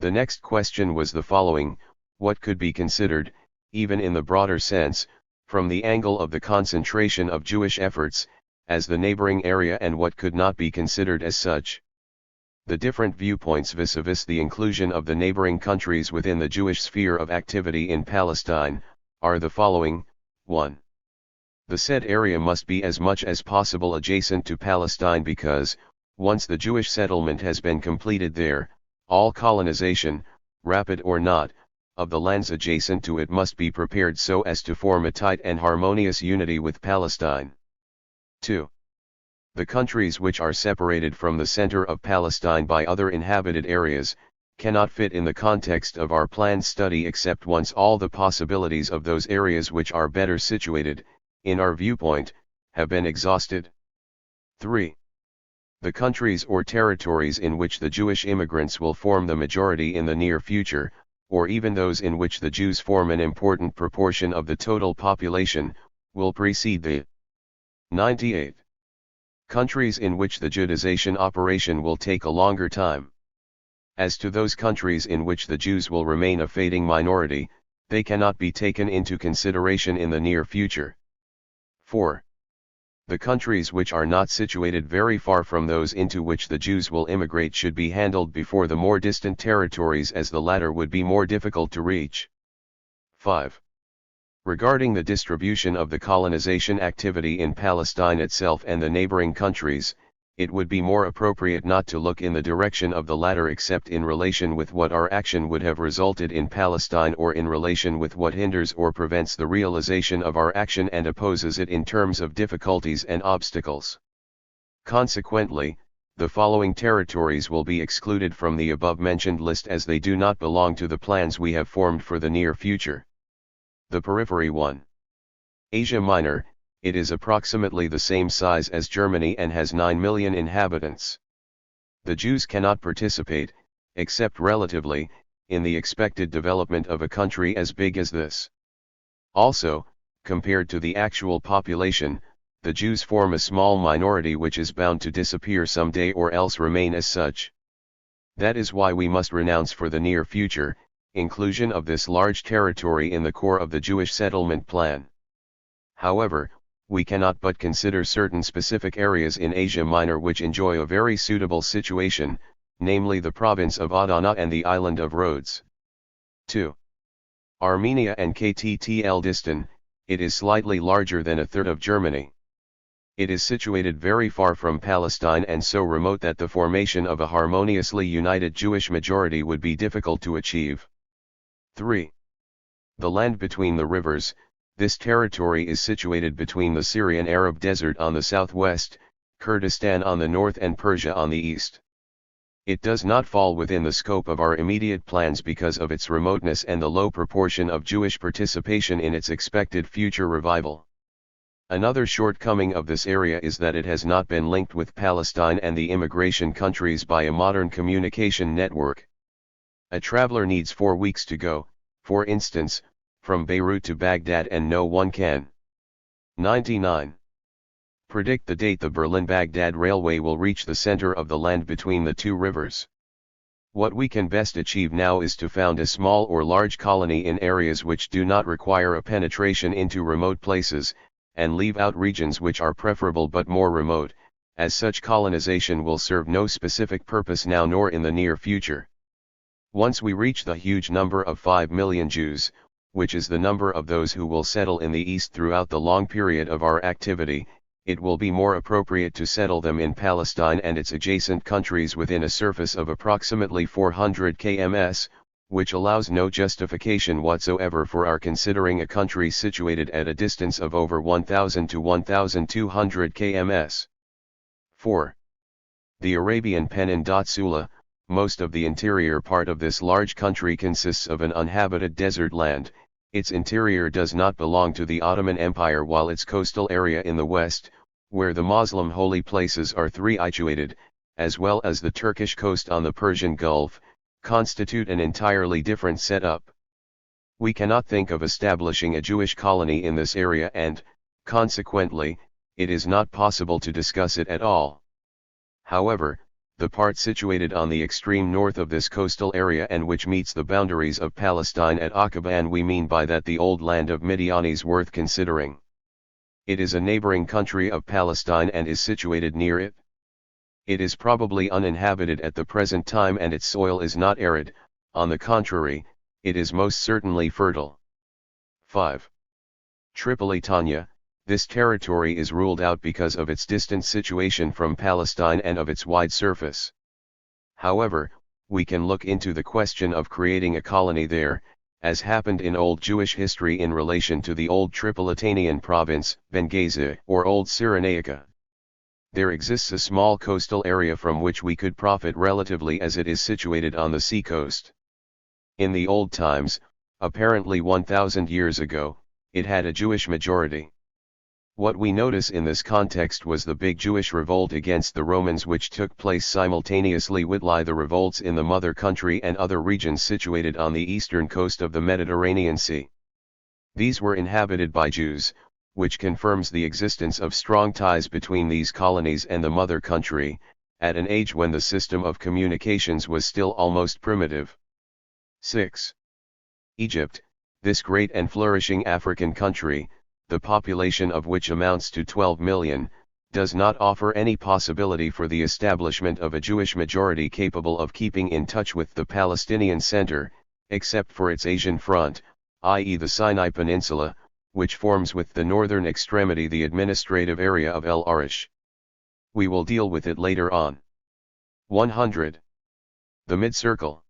The next question was the following: what could be considered, even in the broader sense, from the angle of the concentration of Jewish efforts, as the neighboring area, and what could not be considered as such? The different viewpoints vis-a-vis the inclusion of the neighboring countries within the Jewish sphere of activity in Palestine, are the following: 1. The said area must be as much as possible adjacent to Palestine, because, once the Jewish settlement has been completed there, all colonization, rapid or not, of the lands adjacent to it must be prepared so as to form a tight and harmonious unity with Palestine. 2. The countries which are separated from the center of Palestine by other inhabited areas, cannot fit in the context of our planned study except once all the possibilities of those areas which are better situated, in our viewpoint, have been exhausted. 3. The countries or territories in which the Jewish immigrants will form the majority in the near future, or even those in which the Jews form an important proportion of the total population, will precede the 98. Countries in which the Judaization operation will take a longer time. As to those countries in which the Jews will remain a fading minority, they cannot be taken into consideration in the near future. 4. The countries which are not situated very far from those into which the Jews will immigrate should be handled before the more distant territories, as the latter would be more difficult to reach. 5. Regarding the distribution of the colonization activity in Palestine itself and the neighboring countries, it would be more appropriate not to look in the direction of the latter except in relation with what our action would have resulted in Palestine, or in relation with what hinders or prevents the realization of our action and opposes it in terms of difficulties and obstacles. Consequently, the following territories will be excluded from the above-mentioned list as they do not belong to the plans we have formed for the near future. The periphery. 1. Asia Minor. It is approximately the same size as Germany and has 9 million inhabitants. The Jews cannot participate, except relatively, in the expected development of a country as big as this. Also, compared to the actual population, the Jews form a small minority which is bound to disappear someday or else remain as such. That is why we must renounce for the near future inclusion of this large territory in the core of the Jewish settlement plan. However, we cannot but consider certain specific areas in Asia Minor which enjoy a very suitable situation, namely the province of Adana and the island of Rhodes. 2. Armenia and Kttldistan. It is slightly larger than a third of Germany. It is situated very far from Palestine and so remote that the formation of a harmoniously united Jewish majority would be difficult to achieve. 3. The land between the rivers. This territory is situated between the Syrian Arab Desert on the southwest, Kurdistan on the north and Persia on the east. It does not fall within the scope of our immediate plans because of its remoteness and the low proportion of Jewish participation in its expected future revival. Another shortcoming of this area is that it has not been linked with Palestine and the immigration countries by a modern communication network. A traveler needs 4 weeks to go, for instance, from Beirut to Baghdad, and no one can. 99. Predict the date the Berlin-Baghdad railway will reach the center of the land between the two rivers. What we can best achieve now is to found a small or large colony in areas which do not require a penetration into remote places, and leave out regions which are preferable but more remote, as such colonization will serve no specific purpose now nor in the near future. Once we reach the huge number of 5 million Jews, which is the number of those who will settle in the East throughout the long period of our activity, it will be more appropriate to settle them in Palestine and its adjacent countries within a surface of approximately 400 km, which allows no justification whatsoever for our considering a country situated at a distance of over 1,000 to 1,200 km. 4. The Arabian Peninsula. Most of the interior part of this large country consists of an uninhabited desert land. Its interior does not belong to the Ottoman Empire, while its coastal area in the west, where the Muslim holy places are situated, as well as the Turkish coast on the Persian Gulf, constitute an entirely different setup. We cannot think of establishing a Jewish colony in this area and, consequently, it is not possible to discuss it at all. However, the part situated on the extreme north of this coastal area and which meets the boundaries of Palestine at Aqaba, and we mean by that the old land of Midian, is worth considering. It is a neighboring country of Palestine and is situated near it. It is probably uninhabited at the present time and its soil is not arid, on the contrary, it is most certainly fertile. 5. Tripolitania. This territory is ruled out because of its distant situation from Palestine and of its wide surface. However, we can look into the question of creating a colony there, as happened in Old Jewish history in relation to the Old Tripolitanian province, Benghazi, or Old Cyrenaica. There exists a small coastal area from which we could profit relatively, as it is situated on the seacoast. In the old times, apparently 1,000 years ago, it had a Jewish majority. What we notice in this context was the big Jewish revolt against the Romans which took place simultaneously with the revolts in the mother country and other regions situated on the eastern coast of the Mediterranean Sea. These were inhabited by Jews, which confirms the existence of strong ties between these colonies and the mother country, at an age when the system of communications was still almost primitive. 6. Egypt. This great and flourishing African country, the population of which amounts to 12 million, does not offer any possibility for the establishment of a Jewish majority capable of keeping in touch with the Palestinian center, except for its Asian front, i.e. the Sinai Peninsula, which forms with the northern extremity the administrative area of El Arish. We will deal with it later on. 100. The mid-circle.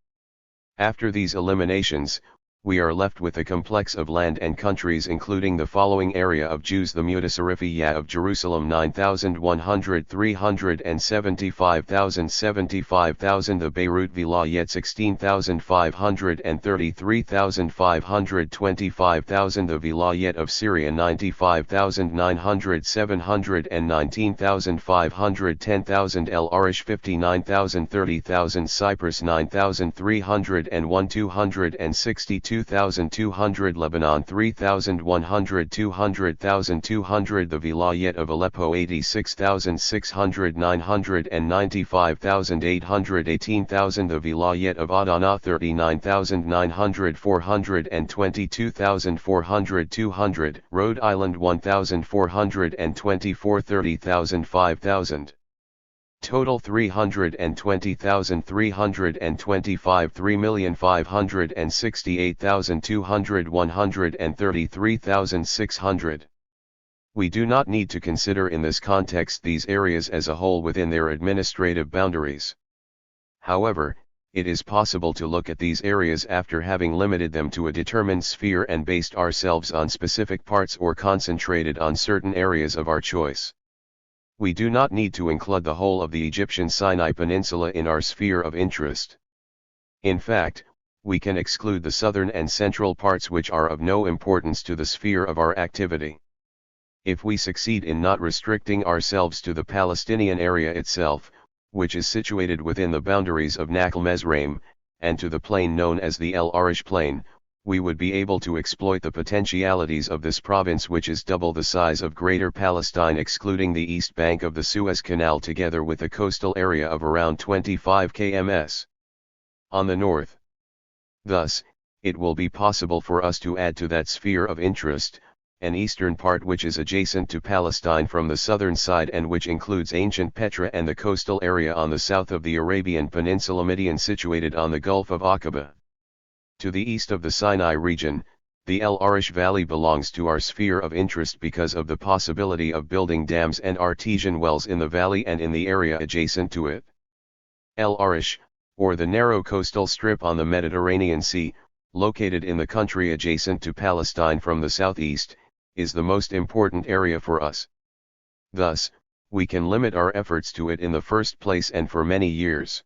After these eliminations, we are left with a complex of land and countries including the following area of Jews: the Mutasarrifiyya of Jerusalem 9,100 375,000 75,000, the Beirut Vilayet 16,500 33,500 25,000, the Vilayet of Syria 95,900 700 19,500 10,000, El Arish 59,000 30,000, Cyprus 9,301 262,200, Lebanon 3,100 200,200, the Vilayet of Aleppo 86,600 995,800 18,000, the Vilayet of Adana 39,900 422,400 200, Rhode Island 1,424 30,000 5,000. Total 320,325 3,568,200 133,600. We do not need to consider in this context these areas as a whole within their administrative boundaries. However, it is possible to look at these areas after having limited them to a determined sphere and based ourselves on specific parts or concentrated on certain areas of our choice. We do not need to include the whole of the Egyptian Sinai Peninsula in our sphere of interest. In fact, we can exclude the southern and central parts which are of no importance to the sphere of our activity. If we succeed in not restricting ourselves to the Palestinian area itself, which is situated within the boundaries of Nakhl Mezraim, and to the plain known as the El Arish Plain, we would be able to exploit the potentialities of this province, which is double the size of Greater Palestine, excluding the east bank of the Suez Canal, together with a coastal area of around 25 km on the north. Thus, it will be possible for us to add to that sphere of interest an eastern part which is adjacent to Palestine from the southern side and which includes ancient Petra and the coastal area on the south of the Arabian Peninsula, Midian, situated on the Gulf of Aqaba. To the east of the Sinai region, the El Arish Valley belongs to our sphere of interest because of the possibility of building dams and artesian wells in the valley and in the area adjacent to it. El Arish, or the narrow coastal strip on the Mediterranean Sea, located in the country adjacent to Palestine from the southeast, is the most important area for us. Thus, we can limit our efforts to it in the first place and for many years.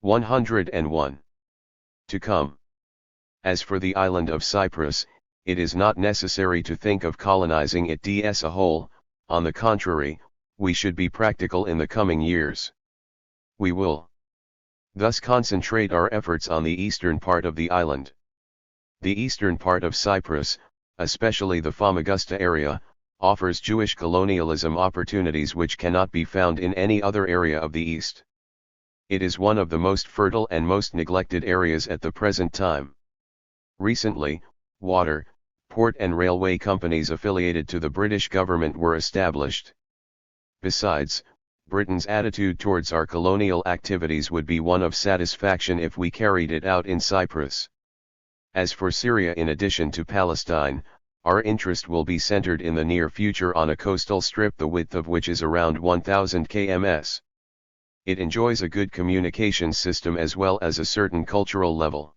101. To come. As for the island of Cyprus, it is not necessary to think of colonizing it as a whole. On the contrary, we should be practical in the coming years. We will thus concentrate our efforts on the eastern part of the island. The eastern part of Cyprus, especially the Famagusta area, offers Jewish colonialism opportunities which cannot be found in any other area of the East. It is one of the most fertile and most neglected areas at the present time. Recently, water, port and railway companies affiliated to the British government were established. Besides, Britain's attitude towards our colonial activities would be one of satisfaction if we carried it out in Cyprus. As for Syria, in addition to Palestine, our interest will be centered in the near future on a coastal strip the width of which is around 1,000 km. It enjoys a good communication system as well as a certain cultural level.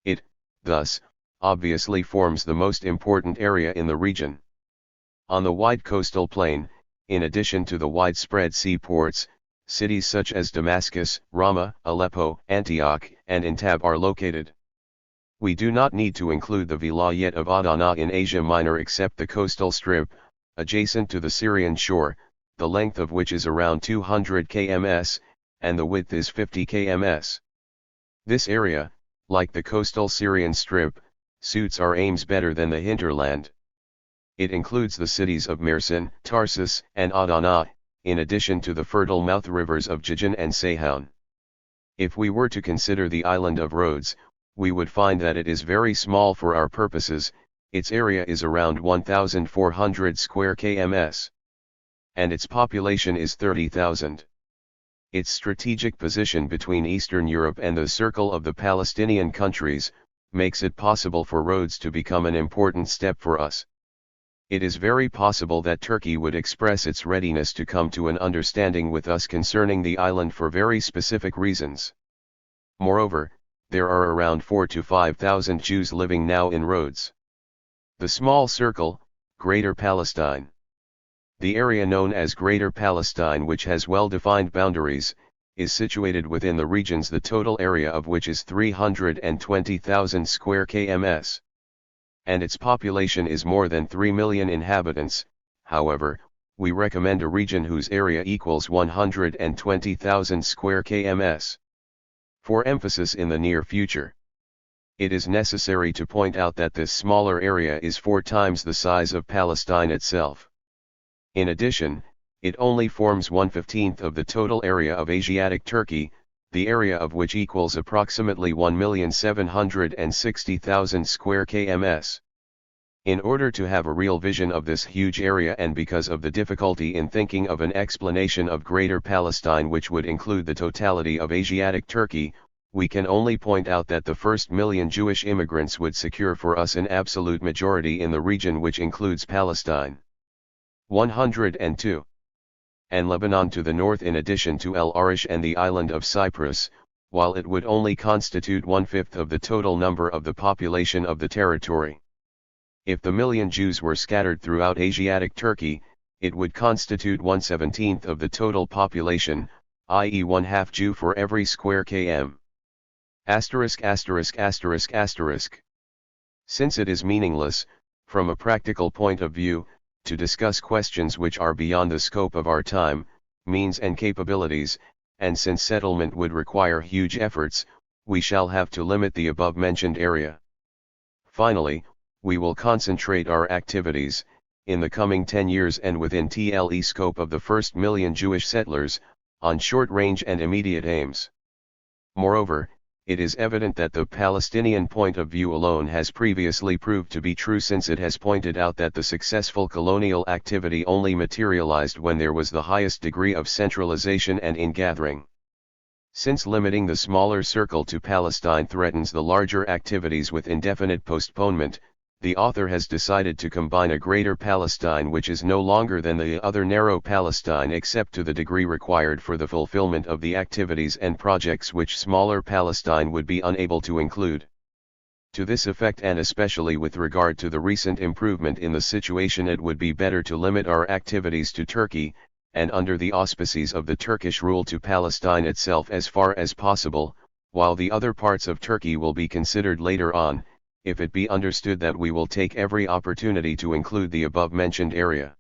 It, thus, obviously forms the most important area in the region. On the wide coastal plain, in addition to the widespread seaports, cities such as Damascus, Ramah, Aleppo, Antioch, and Intab are located. We do not need to include the Vilayet of Adana in Asia Minor except the coastal strip, adjacent to the Syrian shore, the length of which is around 200 km, and the width is 50 km. This area, like the coastal Syrian strip, suits our aims better than the hinterland. It includes the cities of Mersin, Tarsus, and Adana, in addition to the fertile mouth rivers of Jijan and Seyhoun. If we were to consider the island of Rhodes, we would find that it is very small for our purposes. Its area is around 1,400 square km. And its population is 30,000. Its strategic position between Eastern Europe and the circle of the Palestinian countries, makes it possible for Rhodes to become an important step for us. It is very possible that Turkey would express its readiness to come to an understanding with us concerning the island for very specific reasons. Moreover, there are around 4,000 to 5,000 Jews living now in Rhodes. The small circle, Greater Palestine. The area known as Greater Palestine, which has well-defined boundaries, is situated within the regions the total area of which is 320,000 square km. And its population is more than 3 million inhabitants. However, we recommend a region whose area equals 120,000 square km. For emphasis in the near future. It is necessary to point out that this smaller area is 4 times the size of Palestine itself. In addition, it only forms 1/15 of the total area of Asiatic Turkey, the area of which equals approximately 1,760,000 square km. In order to have a real vision of this huge area, and because of the difficulty in thinking of an explanation of Greater Palestine which would include the totality of Asiatic Turkey, we can only point out that the first million Jewish immigrants would secure for us an absolute majority in the region which includes Palestine. 102. And Lebanon to the north in addition to El Arish and the island of Cyprus, while it would only constitute 1/5 of the total number of the population of the territory. If the million Jews were scattered throughout Asiatic Turkey, it would constitute 1/17 of the total population, i.e. 1/2 Jew for every square km. Since it is meaningless, from a practical point of view, to discuss questions which are beyond the scope of our time, means and capabilities, and since settlement would require huge efforts, we shall have to limit the above-mentioned area. Finally, we will concentrate our activities, in the coming 10 years and within TLE scope of the first million Jewish settlers, on short-range and immediate aims. Moreover, it is evident that the Palestinian point of view alone has previously proved to be true, since it has pointed out that the successful colonial activity only materialized when there was the highest degree of centralization and ingathering. Since limiting the smaller circle to Palestine threatens the larger activities with indefinite postponement, the author has decided to combine a greater Palestine which is no longer than the other narrow Palestine except to the degree required for the fulfillment of the activities and projects which smaller Palestine would be unable to include. To this effect, and especially with regard to the recent improvement in the situation, it would be better to limit our activities to Turkey, and under the auspices of the Turkish rule to Palestine itself as far as possible, while the other parts of Turkey will be considered later on, if it be understood that we will take every opportunity to include the above-mentioned area.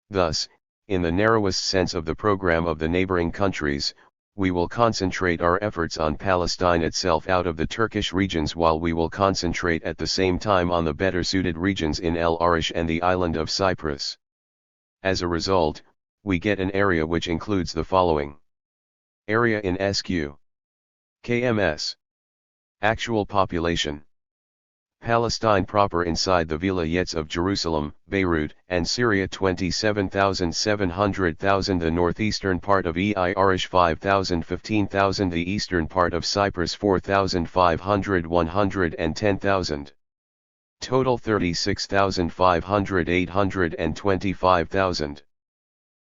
Thus, in the narrowest sense of the program of the neighboring countries, we will concentrate our efforts on Palestine itself out of the Turkish regions, while we will concentrate at the same time on the better suited regions in El Arish and the island of Cyprus. As a result, we get an area which includes the following. Area in SQ. KMS. Actual population. Palestine proper inside the vilayets of Jerusalem, Beirut, and Syria 27,700,000, the northeastern part of Arish 5,000 15,000, the eastern part of Cyprus 4,500 110,000. Total 36,500 825,000.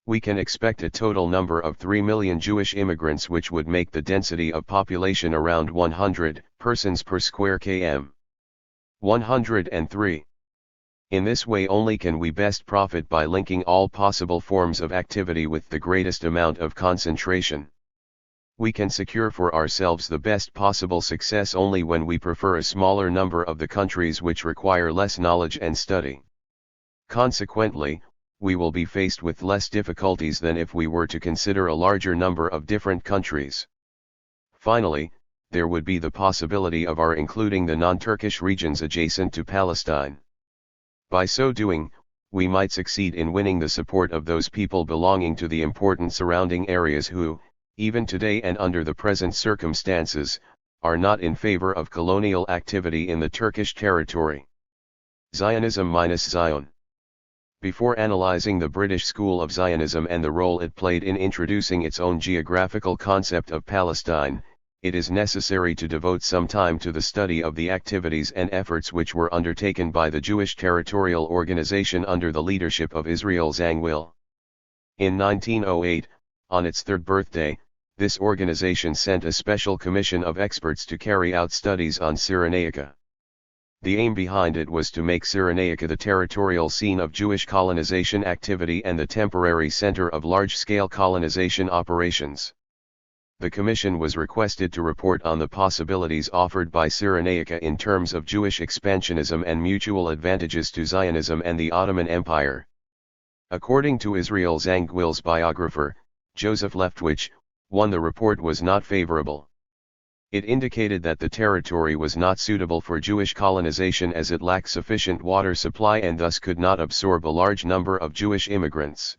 We can expect a total number of 3 million Jewish immigrants, which would make the density of population around 100 persons per square km. 103. In this way only can we best profit by linking all possible forms of activity with the greatest amount of concentration. We can secure for ourselves the best possible success only when we prefer a smaller number of the countries which require less knowledge and study. Consequently, we will be faced with less difficulties than if we were to consider a larger number of different countries. Finally, there would be the possibility of our including the non-Turkish regions adjacent to Palestine. By so doing, we might succeed in winning the support of those people belonging to the important surrounding areas who, even today and under the present circumstances, are not in favor of colonial activity in the Turkish territory. Zionism-Zion. Before analyzing the British School of Zionism and the role it played in introducing its own geographical concept of Palestine, it is necessary to devote some time to the study of the activities and efforts which were undertaken by the Jewish Territorial Organization under the leadership of Israel Zangwill. In 1908, on its third birthday, this organization sent a special commission of experts to carry out studies on Cyrenaica. The aim behind it was to make Cyrenaica the territorial scene of Jewish colonization activity and the temporary center of large-scale colonization operations. The commission was requested to report on the possibilities offered by Cyrenaica in terms of Jewish expansionism and mutual advantages to Zionism and the Ottoman Empire. According to Israel Zangwill's biographer, Joseph Leftwich, the report was not favorable. It indicated that the territory was not suitable for Jewish colonization as it lacked sufficient water supply and thus could not absorb a large number of Jewish immigrants.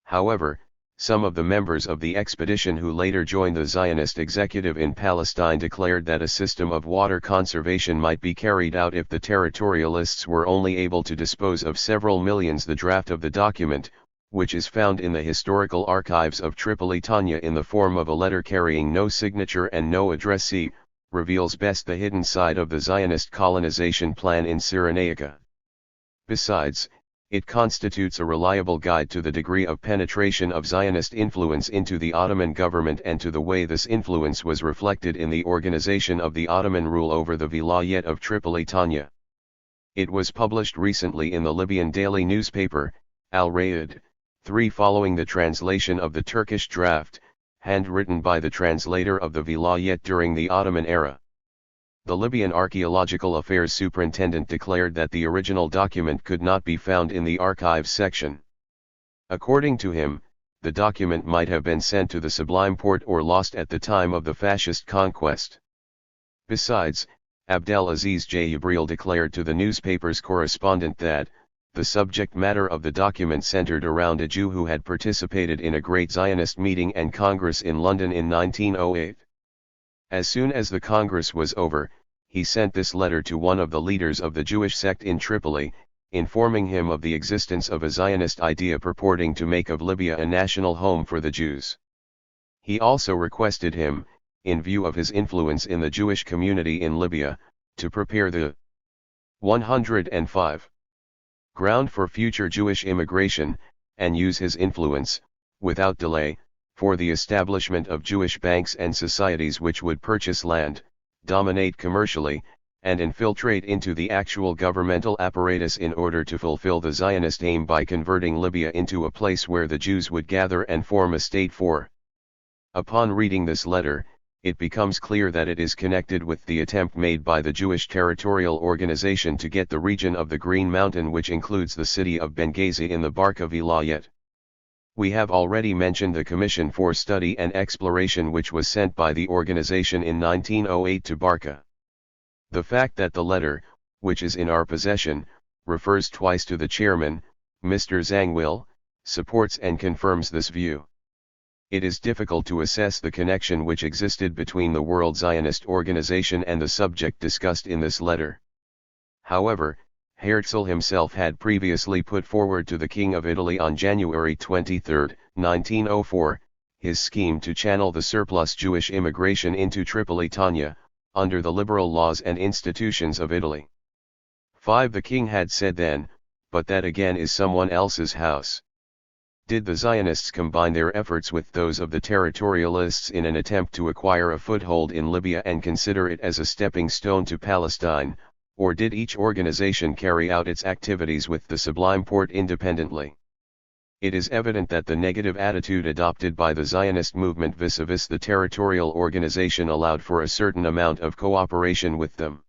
However, some of the members of the expedition who later joined the Zionist executive in Palestine declared that a system of water conservation might be carried out if the territorialists were only able to dispose of several millions. The draft of the document, which is found in the historical archives of Tripolitania in the form of a letter carrying no signature and no addressee, reveals best the hidden side of the Zionist colonization plan in Cyrenaica. Besides, It constitutes a reliable guide to the degree of penetration of Zionist influence into the Ottoman government and to the way this influence was reflected in the organization of the Ottoman rule over the Vilayet of Tripoli-Tanya. It was published recently in the Libyan daily newspaper, Al-Rayed, 3 following the translation of the Turkish draft, handwritten by the translator of the Vilayet during the Ottoman era. The Libyan Archaeological Affairs Superintendent declared that the original document could not be found in the archives section. According to him, the document might have been sent to the Sublime Porte or lost at the time of the fascist conquest. Besides, Abdelaziz Jabril declared to the newspaper's correspondent that, the subject matter of the document centered around a Jew who had participated in a great Zionist meeting and Congress in London in 1908. As soon as the Congress was over, he sent this letter to one of the leaders of the Jewish sect in Tripoli, informing him of the existence of a Zionist idea purporting to make of Libya a national home for the Jews. He also requested him, in view of his influence in the Jewish community in Libya, to prepare the 105 ground for future Jewish immigration, and use his influence, without delay, for the establishment of Jewish banks and societies which would purchase land, dominate commercially, and infiltrate into the actual governmental apparatus in order to fulfill the Zionist aim by converting Libya into a place where the Jews would gather and form a state for. Upon reading this letter, it becomes clear that it is connected with the attempt made by the Jewish Territorial Organization to get the region of the Green Mountain, which includes the city of Benghazi in the Barqa Vilayet. We have already mentioned the Commission for Study and Exploration which was sent by the organization in 1908 to Barqa. The fact that the letter, which is in our possession, refers twice to the chairman, Mr. Zangwill, supports and confirms this view. It is difficult to assess the connection which existed between the World Zionist Organization and the subject discussed in this letter. However, Herzl himself had previously put forward to the King of Italy on January 23, 1904, his scheme to channel the surplus Jewish immigration into Tripoli-Tanya, under the liberal laws and institutions of Italy. 5. The king had said then, but that again is someone else's house. Did the Zionists combine their efforts with those of the territorialists in an attempt to acquire a foothold in Libya and consider it as a stepping stone to Palestine, or did each organization carry out its activities with the Sublime Porte independently? It is evident that the negative attitude adopted by the Zionist movement vis-a-vis the territorial organization allowed for a certain amount of cooperation with them.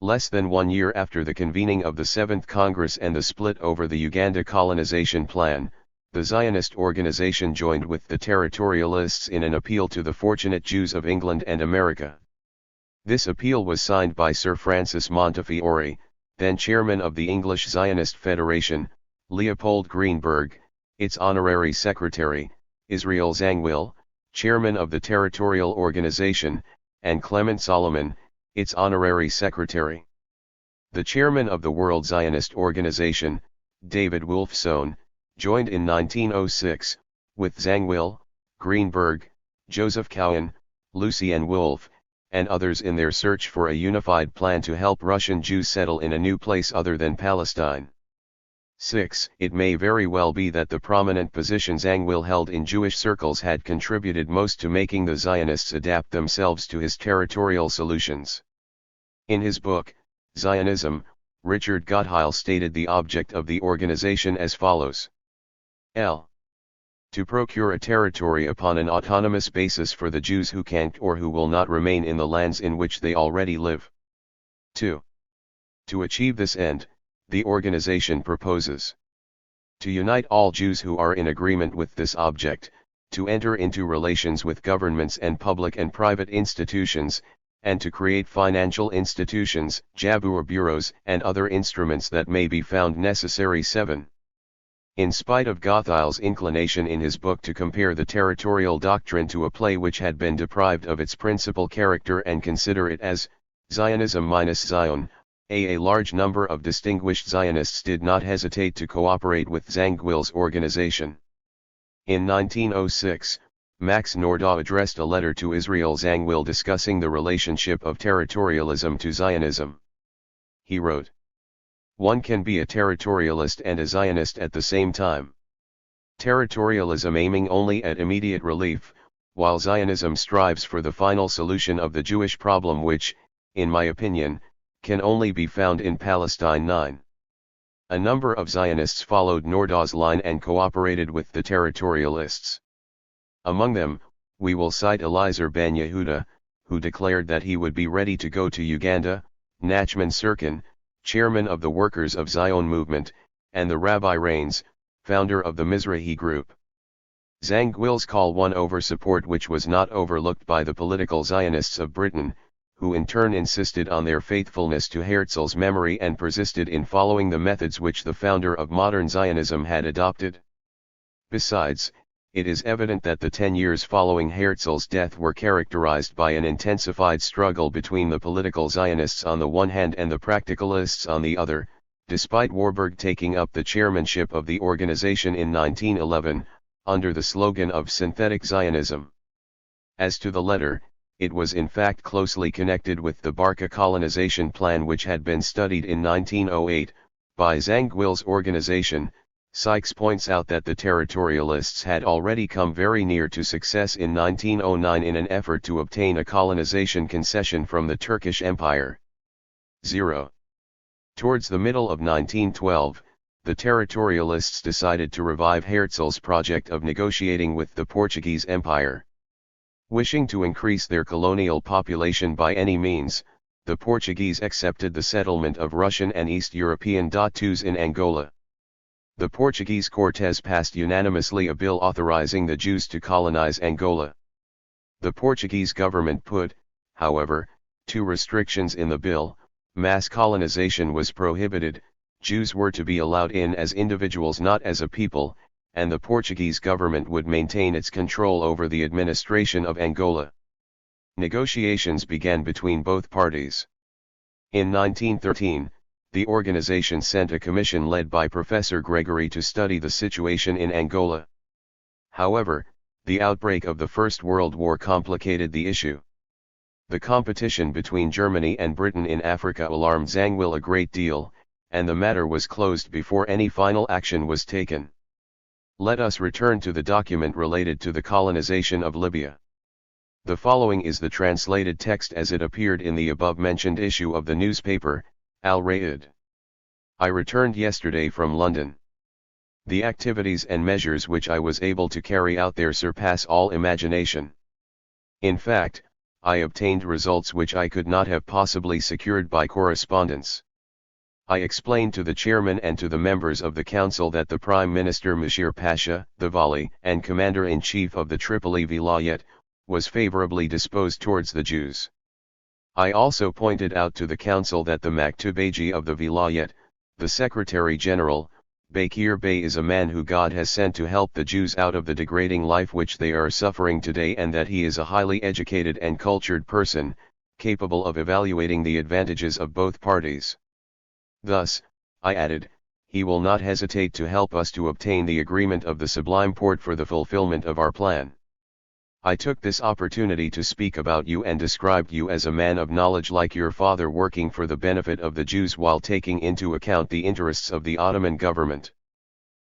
Less than 1 year after the convening of the 7th Congress and the split over the Uganda colonization plan, the Zionist organization joined with the territorialists in an appeal to the fortunate Jews of England and America. This appeal was signed by Sir Francis Montefiore, then chairman of the English Zionist Federation, Leopold Greenberg, its honorary secretary, Israel Zangwill, chairman of the territorial organization, and Clement Solomon, its honorary secretary. The chairman of the World Zionist Organization, David Wolfsohn, joined in 1906, with Zangwill, Greenberg, Joseph Cowen, Lucien Wolff, and others in their search for a unified plan to help Russian Jews settle in a new place other than Palestine. 6. It may very well be that the prominent position Zangwill held in Jewish circles had contributed most to making the Zionists adapt themselves to his territorial solutions. In his book, Zionism, Richard Gottheil stated the object of the organization as follows. L. To procure a territory upon an autonomous basis for the Jews who can't or who will not remain in the lands in which they already live. 2. To achieve this end, the organization proposes to unite all Jews who are in agreement with this object, to enter into relations with governments and public and private institutions, and to create financial institutions, jabur bureaus, and other instruments that may be found necessary. 7. In spite of Gottheil's inclination in his book to compare the territorial doctrine to a play which had been deprived of its principal character and consider it as Zionism minus Zion, a large number of distinguished Zionists did not hesitate to cooperate with Zangwill's organization. In 1906, Max Nordau addressed a letter to Israel Zangwill discussing the relationship of territorialism to Zionism. He wrote, One can be a territorialist and a Zionist at the same time. Territorialism aiming only at immediate relief, while Zionism strives for the final solution of the Jewish problem which, in my opinion, can only be found in Palestine. 9. A number of Zionists followed Nordau's line and cooperated with the territorialists. Among them, we will cite Eliezer ben Yehuda, who declared that he would be ready to go to Uganda, Nachman Sirkin, chairman of the Workers of Zion movement, and the Rabbi Reins, founder of the Mizrahi group. Zangwill's call won over support which was not overlooked by the political Zionists of Britain, who in turn insisted on their faithfulness to Herzl's memory and persisted in following the methods which the founder of modern Zionism had adopted. Besides, it is evident that the 10 years following Herzl's death were characterized by an intensified struggle between the political Zionists on the one hand and the practicalists on the other, despite Warburg taking up the chairmanship of the organization in 1911, under the slogan of Synthetic Zionism. As to the letter, it was in fact closely connected with the Barca colonization plan which had been studied in 1908, by Zangwill's organization. Sykes points out that the territorialists had already come very near to success in 1909 in an effort to obtain a colonization concession from the Turkish Empire. 0. Towards the middle of 1912, the territorialists decided to revive Herzl's project of negotiating with the Portuguese Empire. Wishing to increase their colonial population by any means, the Portuguese accepted the settlement of Russian and East European Hutus in Angola. The Portuguese Cortes passed unanimously a bill authorizing the Jews to colonize Angola. The Portuguese government put, however, two restrictions in the bill: mass colonization was prohibited, Jews were to be allowed in as individuals not as a people, and the Portuguese government would maintain its control over the administration of Angola. Negotiations began between both parties. In 1913, the organization sent a commission led by Professor Gregory to study the situation in Angola. However, the outbreak of the First World War complicated the issue. The competition between Germany and Britain in Africa alarmed Zangwill a great deal, and the matter was closed before any final action was taken. Let us return to the document related to the colonization of Libya. The following is the translated text as it appeared in the above-mentioned issue of the newspaper, Al-Ra'id. I returned yesterday from London. The activities and measures which I was able to carry out there surpass all imagination. In fact, I obtained results which I could not have possibly secured by correspondence. I explained to the chairman and to the members of the council that the Prime Minister Mashir Pasha, the Wali and Commander-in-Chief of the Tripoli Vilayet, was favorably disposed towards the Jews. I also pointed out to the council that the Maktubaji of the Vilayet, the Secretary General, Bakir Bey, is a man who God has sent to help the Jews out of the degrading life which they are suffering today, and that he is a highly educated and cultured person, capable of evaluating the advantages of both parties. Thus, I added, he will not hesitate to help us to obtain the agreement of the Sublime Porte for the fulfillment of our plan. I took this opportunity to speak about you and described you as a man of knowledge like your father, working for the benefit of the Jews while taking into account the interests of the Ottoman government.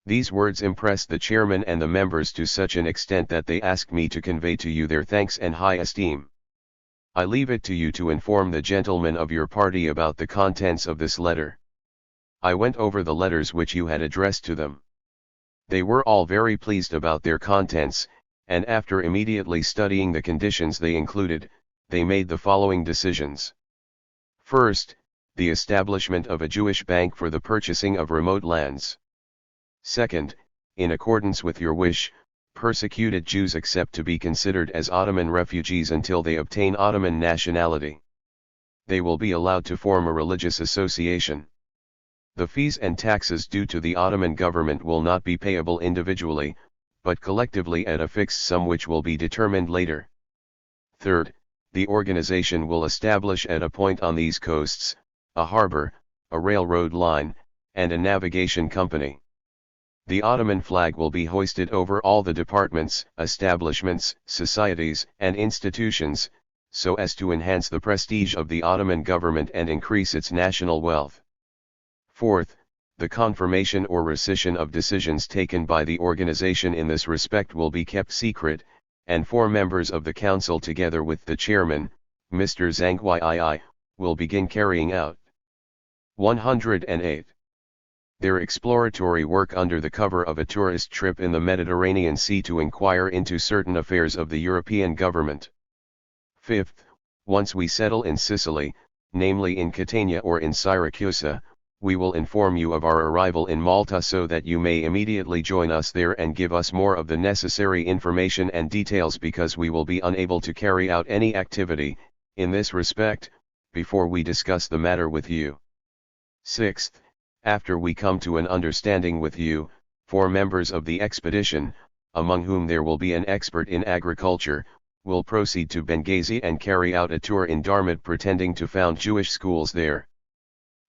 These words impressed the chairman and the members to such an extent that they asked me to convey to you their thanks and high esteem. I leave it to you to inform the gentlemen of your party about the contents of this letter. I went over the letters which you had addressed to them. They were all very pleased about their contents, and after immediately studying the conditions they included, they made the following decisions. First, the establishment of a Jewish bank for the purchasing of remote lands. Second, in accordance with your wish, persecuted Jews accept to be considered as Ottoman refugees until they obtain Ottoman nationality. They will be allowed to form a religious association. The fees and taxes due to the Ottoman government will not be payable individually, but collectively at a fixed sum which will be determined later. Third, the organization will establish at a point on these coasts, a harbor, a railroad line, and a navigation company. The Ottoman flag will be hoisted over all the departments, establishments, societies, and institutions, so as to enhance the prestige of the Ottoman government and increase its national wealth. Fourth, the confirmation or rescission of decisions taken by the organization in this respect will be kept secret, and 4 members of the council together with the chairman, Mr. Zhang Yii, will begin carrying out 108. Their exploratory work under the cover of a tourist trip in the Mediterranean Sea to inquire into certain affairs of the European government. Fifth, once we settle in Sicily, namely in Catania or in Syracuse, we will inform you of our arrival in Malta so that you may immediately join us there and give us more of the necessary information and details, because we will be unable to carry out any activity, in this respect, before we discuss the matter with you. Sixth, after we come to an understanding with you, 4 members of the expedition, among whom there will be an expert in agriculture, will proceed to Benghazi and carry out a tour in Darmid pretending to found Jewish schools there.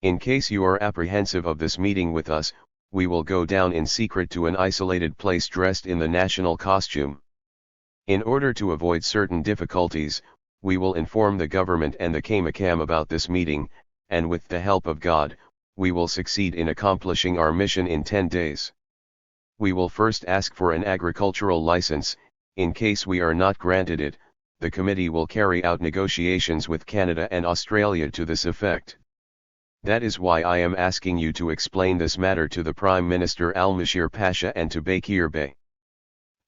In case you are apprehensive of this meeting with us, we will go down in secret to an isolated place dressed in the national costume. In order to avoid certain difficulties, we will inform the government and the Kaymakam about this meeting, and with the help of God, we will succeed in accomplishing our mission in 10 days. We will first ask for an agricultural license. In case we are not granted it, the committee will carry out negotiations with Canada and Australia to this effect. That is why I am asking you to explain this matter to the Prime Minister Al-Mashir Pasha and to Bakir Bey.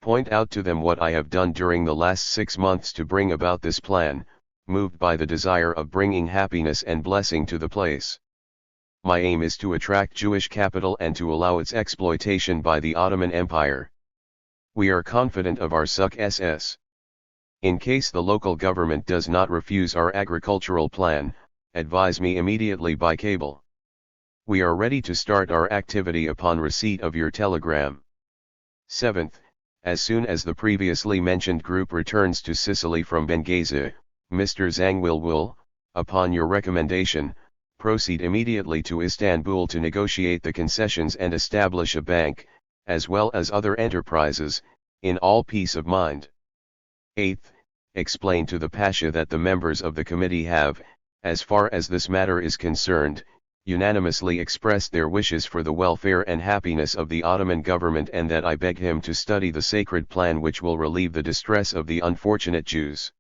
Point out to them what I have done during the last 6 months to bring about this plan, moved by the desire of bringing happiness and blessing to the place. My aim is to attract Jewish capital and to allow its exploitation by the Ottoman Empire. We are confident of our success. In case the local government does not refuse our agricultural plan, advise me immediately by cable. We are ready to start our activity upon receipt of your telegram. 7th, as soon as the previously mentioned group returns to Sicily from Benghazi, Mr. Zhang will, upon your recommendation, proceed immediately to Istanbul to negotiate the concessions and establish a bank, as well as other enterprises, in all peace of mind. 8th, explain to the Pasha that the members of the committee have, as far as this matter is concerned, unanimously expressed their wishes for the welfare and happiness of the Ottoman government, and that I beg him to study the sacred plan which will relieve the distress of the unfortunate Jews.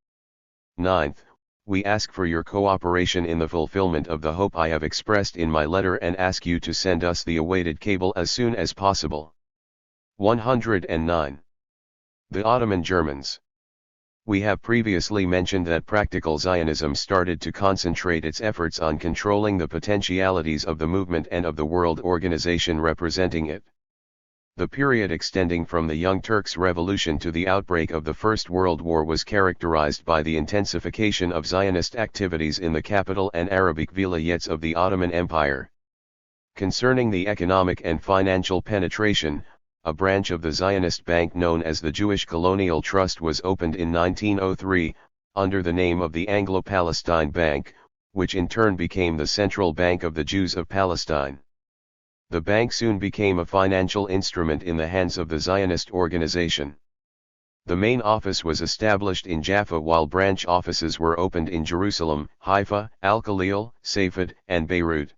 9th, we ask for your cooperation in the fulfillment of the hope I have expressed in my letter and ask you to send us the awaited cable as soon as possible. 109. The Ottoman Germans. We have previously mentioned that practical Zionism started to concentrate its efforts on controlling the potentialities of the movement and of the world organization representing it. The period extending from the Young Turks' Revolution to the outbreak of the First World War was characterized by the intensification of Zionist activities in the capital and Arabic vilayets of the Ottoman Empire. Concerning the economic and financial penetration, a branch of the Zionist bank known as the Jewish Colonial Trust was opened in 1903, under the name of the Anglo-Palestine Bank, which in turn became the Central Bank of the Jews of Palestine. The bank soon became a financial instrument in the hands of the Zionist organization. The main office was established in Jaffa, while branch offices were opened in Jerusalem, Haifa, Al-Khalil, Safed, and Beirut.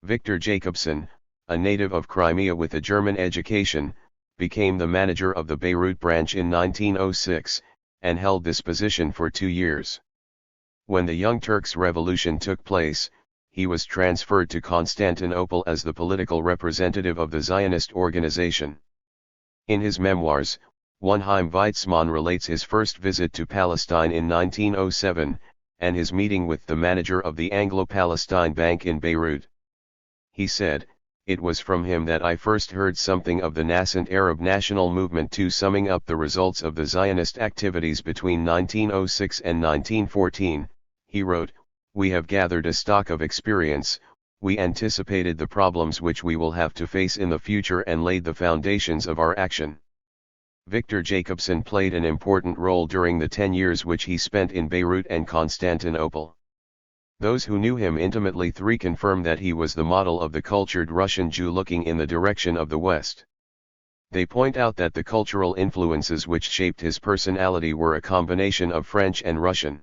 Victor Jacobson, a native of Crimea with a German education, became the manager of the Beirut branch in 1906, and held this position for 2 years. When the Young Turks' Revolution took place, he was transferred to Constantinople as the political representative of the Zionist organization. In his memoirs, Wunheim Weizmann relates his first visit to Palestine in 1907, and his meeting with the manager of the Anglo-Palestine Bank in Beirut. He said, "It was from him that I first heard something of the nascent Arab national movement." To summing up the results of the Zionist activities between 1906 and 1914, he wrote, "We have gathered a stock of experience, we anticipated the problems which we will have to face in the future and laid the foundations of our action." Victor Jacobson played an important role during the 10 years which he spent in Beirut and Constantinople. Those who knew him intimately confirm that he was the model of the cultured Russian Jew looking in the direction of the West. They point out that the cultural influences which shaped his personality were a combination of French and Russian.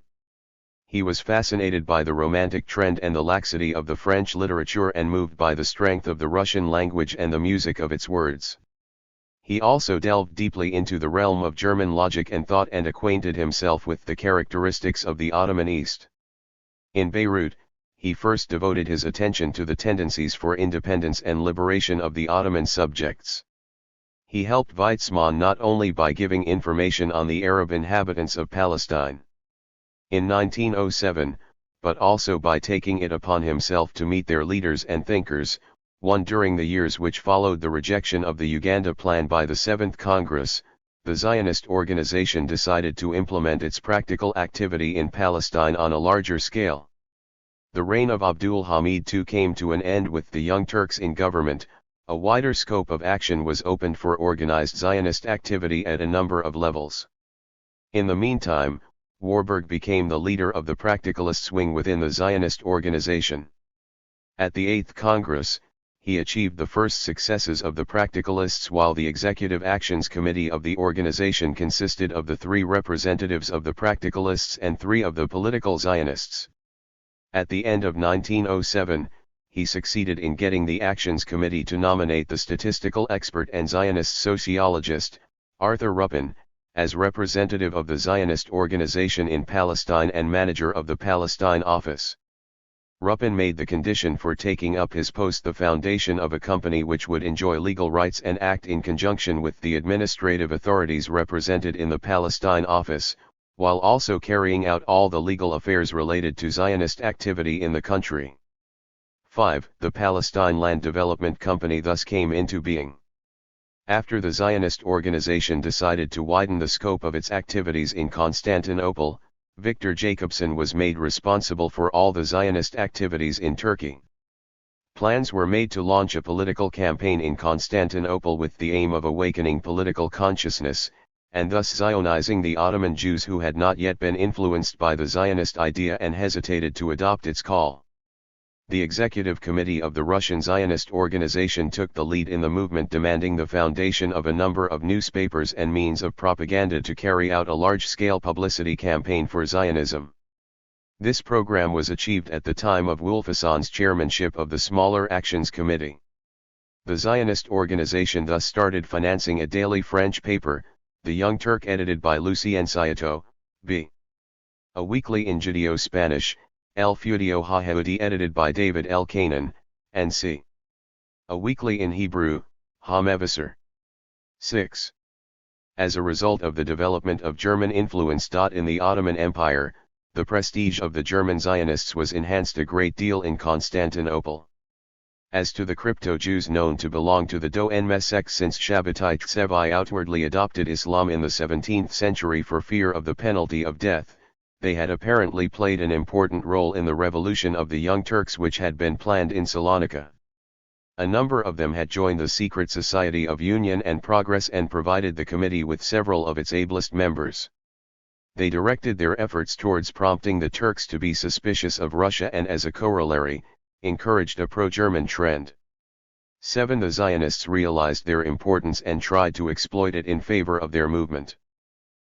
He was fascinated by the Romantic trend and the laxity of the French literature and moved by the strength of the Russian language and the music of its words. He also delved deeply into the realm of German logic and thought and acquainted himself with the characteristics of the Ottoman East. In Beirut, he first devoted his attention to the tendencies for independence and liberation of the Ottoman subjects. He helped Weizmann not only by giving information on the Arab inhabitants of Palestine in 1907, but also by taking it upon himself to meet their leaders and thinkers, one during the years which followed the rejection of the Uganda Plan by the Seventh Congress. The Zionist organization decided to implement its practical activity in Palestine on a larger scale. The reign of Abdul Hamid II came to an end with the Young Turks in government. A wider scope of action was opened for organized Zionist activity at a number of levels. In the meantime, Warburg became the leader of the practicalists wing within the Zionist organization. At the Eighth Congress, he achieved the first successes of the practicalists, while the Executive Actions Committee of the organization consisted of the 3 representatives of the practicalists and 3 of the political Zionists. At the end of 1907, he succeeded in getting the Actions Committee to nominate the statistical expert and Zionist sociologist, Arthur Ruppin, as representative of the Zionist organization in Palestine and manager of the Palestine office. Ruppin made the condition for taking up his post the foundation of a company which would enjoy legal rights and act in conjunction with the administrative authorities represented in the Palestine office, while also carrying out all the legal affairs related to Zionist activity in the country. 5. The Palestine Land Development Company thus came into being. After the Zionist organization decided to widen the scope of its activities in Constantinople, Victor Jacobson was made responsible for all the Zionist activities in Turkey. Plans were made to launch a political campaign in Constantinople with the aim of awakening political consciousness, and thus Zionizing the Ottoman Jews who had not yet been influenced by the Zionist idea and hesitated to adopt its call. The Executive Committee of the Russian Zionist organization took the lead in the movement, demanding the foundation of a number of newspapers and means of propaganda to carry out a large-scale publicity campaign for Zionism. This program was achieved at the time of Wolfson's chairmanship of the smaller Actions Committee. The Zionist organization thus started financing a daily French paper, The Young Turk, edited by Lucien Sciato, b. A weekly in Judeo-Spanish, El Fudio HaYehudi, edited by David L. Kanan, and c. A weekly in Hebrew, HaMevasser. 6. As a result of the development of German influence in the Ottoman Empire, the prestige of the German Zionists was enhanced a great deal in Constantinople. As to the crypto-Jews known to belong to the Doenme sect, since Shabbatai Tsevi outwardly adopted Islam in the 17th century for fear of the penalty of death, they had apparently played an important role in the revolution of the Young Turks which had been planned in Salonika. A number of them had joined the secret Society of Union and Progress and provided the committee with several of its ablest members. They directed their efforts towards prompting the Turks to be suspicious of Russia and, as a corollary, encouraged a pro-German trend. 7. The Zionists realized their importance and tried to exploit it in favor of their movement.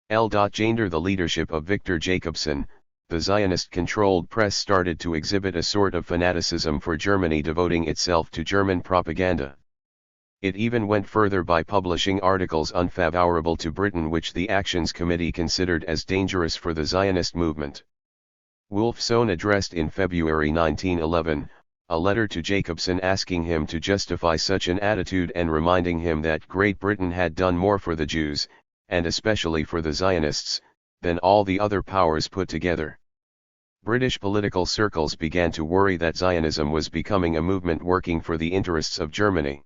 Under the leadership of Victor Jacobson, the Zionist-controlled press started to exhibit a sort of fanaticism for Germany, devoting itself to German propaganda. It even went further by publishing articles unfavorable to Britain which the Actions Committee considered as dangerous for the Zionist movement. Wolfson addressed in February 1911, a letter to Jacobson asking him to justify such an attitude and reminding him that Great Britain had done more for the Jews, and especially for the Zionists, than all the other powers put together. British political circles began to worry that Zionism was becoming a movement working for the interests of Germany.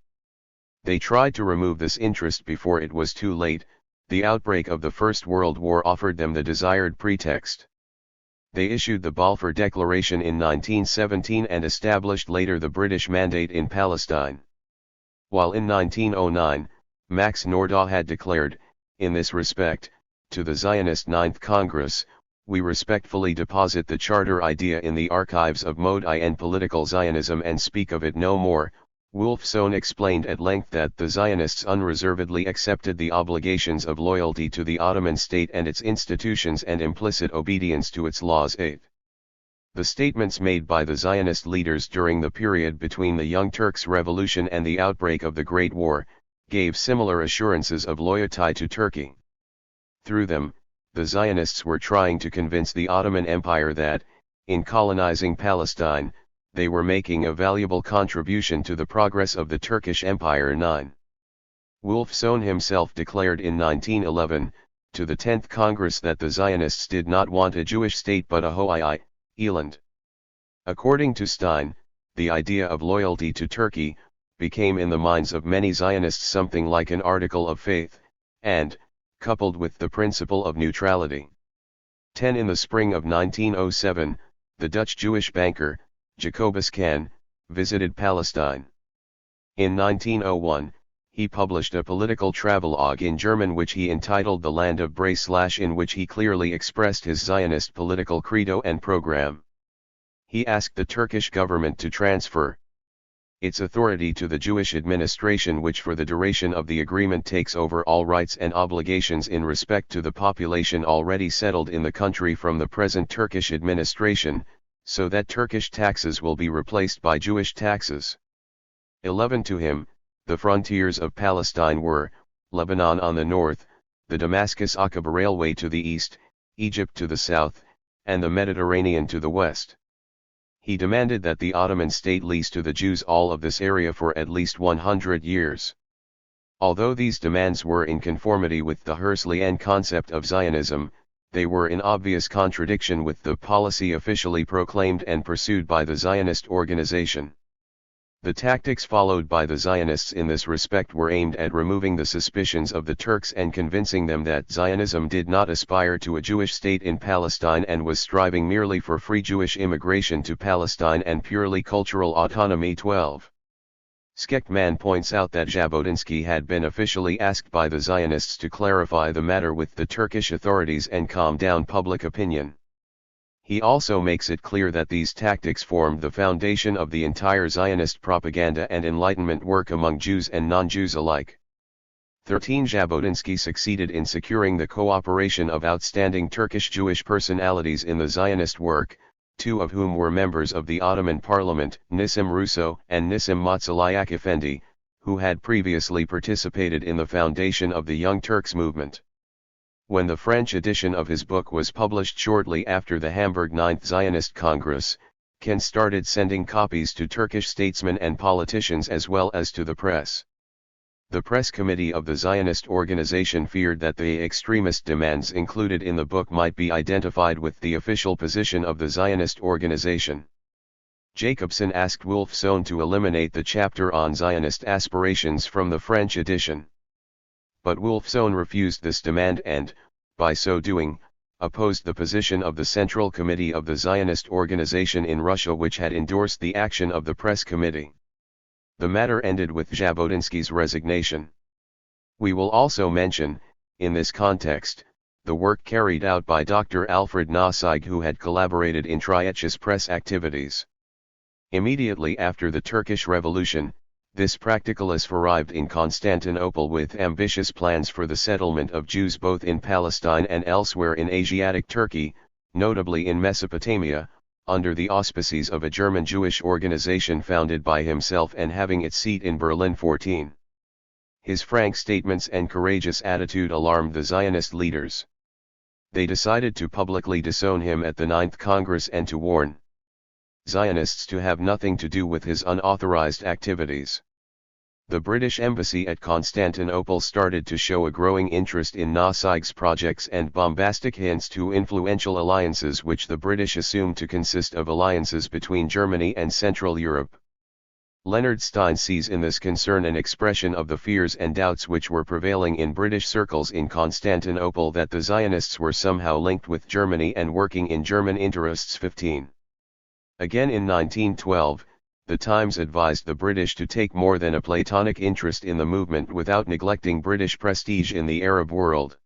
They tried to remove this interest before it was too late. The outbreak of the First World War offered them the desired pretext. They issued the Balfour Declaration in 1917 and established later the British Mandate in Palestine. While in 1909, Max Nordau had declared, in this respect, to the Zionist Ninth Congress, "We respectfully deposit the charter idea in the archives of Modi and political Zionism and speak of it no more." Wolfson explained at length that the Zionists unreservedly accepted the obligations of loyalty to the Ottoman state and its institutions and implicit obedience to its laws. 8. The statements made by the Zionist leaders during the period between the Young Turks Revolution and the outbreak of the Great War, gave similar assurances of loyalty to Turkey. Through them, the Zionists were trying to convince the Ottoman Empire that, in colonizing Palestine, they were making a valuable contribution to the progress of the Turkish Empire. 9. Wolfsohn himself declared in 1911, to the 10th Congress, that the Zionists did not want a Jewish state but a Ho'i, Eland. According to Stein, the idea of loyalty to Turkey became in the minds of many Zionists something like an article of faith, and, coupled with the principle of neutrality. 10. In the spring of 1907, the Dutch Jewish banker, Jacobus Kahn, visited Palestine. In 1901, he published a political travelogue in German which he entitled The Land of Brace, in which he clearly expressed his Zionist political credo and program. He asked the Turkish government to transfer its authority to the Jewish administration, which for the duration of the agreement takes over all rights and obligations in respect to the population already settled in the country from the present Turkish administration, so that Turkish taxes will be replaced by Jewish taxes. 11. To him, the frontiers of Palestine were, Lebanon on the north, the Damascus-Aqaba Railway to the east, Egypt to the south, and the Mediterranean to the west. He demanded that the Ottoman state lease to the Jews all of this area for at least 100 years. Although these demands were in conformity with the Herzlian concept of Zionism, they were in obvious contradiction with the policy officially proclaimed and pursued by the Zionist organization. The tactics followed by the Zionists in this respect were aimed at removing the suspicions of the Turks and convincing them that Zionism did not aspire to a Jewish state in Palestine and was striving merely for free Jewish immigration to Palestine and purely cultural autonomy. 12. Skechtman points out that Jabotinsky had been officially asked by the Zionists to clarify the matter with the Turkish authorities and calm down public opinion. He also makes it clear that these tactics formed the foundation of the entire Zionist propaganda and Enlightenment work among Jews and non-Jews alike. 13. Jabotinsky succeeded in securing the cooperation of outstanding Turkish Jewish personalities in the Zionist work, two of whom were members of the Ottoman Parliament, Nissim Russo and Nissim Matsaliak Efendi, who had previously participated in the foundation of the Young Turks movement. When the French edition of his book was published shortly after the Hamburg 9th Zionist Congress, Kahn started sending copies to Turkish statesmen and politicians as well as to the press. The press committee of the Zionist organization feared that the extremist demands included in the book might be identified with the official position of the Zionist organization. Jacobson asked Wolfsohn to eliminate the chapter on Zionist aspirations from the French edition. But Wolfsohn refused this demand and, by so doing, opposed the position of the Central Committee of the Zionist organization in Russia, which had endorsed the action of the press committee. The matter ended with Jabotinsky's resignation. We will also mention, in this context, the work carried out by Dr. Alfred Nassig, who had collaborated in Trietsch's press activities. Immediately after the Turkish Revolution, this practicalist arrived in Constantinople with ambitious plans for the settlement of Jews both in Palestine and elsewhere in Asiatic Turkey, notably in Mesopotamia, under the auspices of a German Jewish organization founded by himself and having its seat in Berlin. 14. His frank statements and courageous attitude alarmed the Zionist leaders. They decided to publicly disown him at the 9th Congress and to warn Zionists to have nothing to do with his unauthorized activities. The British embassy at Constantinople started to show a growing interest in Nassig's projects and bombastic hints to influential alliances, which the British assumed to consist of alliances between Germany and Central Europe. Leonard Stein sees in this concern an expression of the fears and doubts which were prevailing in British circles in Constantinople that the Zionists were somehow linked with Germany and working in German interests. 15. Again in 1912, the Times advised the British to take more than a platonic interest in the movement without neglecting British prestige in the Arab world.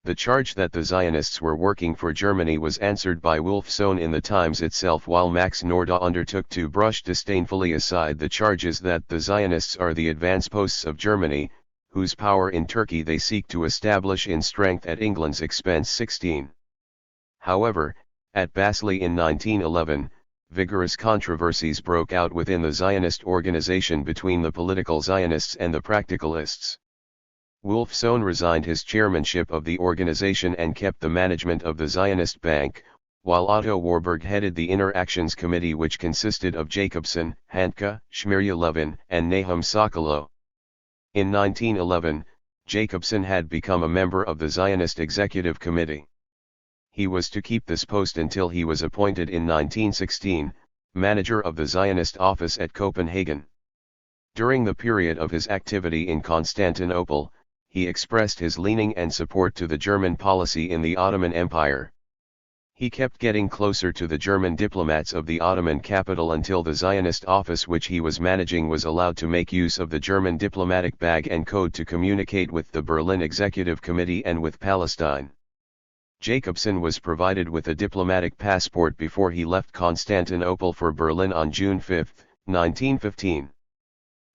The charge that the Zionists were working for Germany was answered by Wolfsohn in the Times itself, while Max Nordau undertook to brush disdainfully aside the charges that the Zionists are the advance posts of Germany, whose power in Turkey they seek to establish in strength at England's expense. 16. However, At Basel in 1911, vigorous controversies broke out within the Zionist organization between the political Zionists and the practicalists. Wolfsohn resigned his chairmanship of the organization and kept the management of the Zionist Bank, while Otto Warburg headed the Inner Actions Committee, which consisted of Jacobson, Handke, Shmurya Levin, and Nahum Sokolow. In 1911, Jacobson had become a member of the Zionist Executive Committee. He was to keep this post until he was appointed in 1916, manager of the Zionist office at Copenhagen. During the period of his activity in Constantinople, he expressed his leaning and support to the German policy in the Ottoman Empire. He kept getting closer to the German diplomats of the Ottoman capital until the Zionist office which he was managing was allowed to make use of the German diplomatic bag and code to communicate with the Berlin Executive Committee and with Palestine. Jacobson was provided with a diplomatic passport before he left Constantinople for Berlin on June 5, 1915.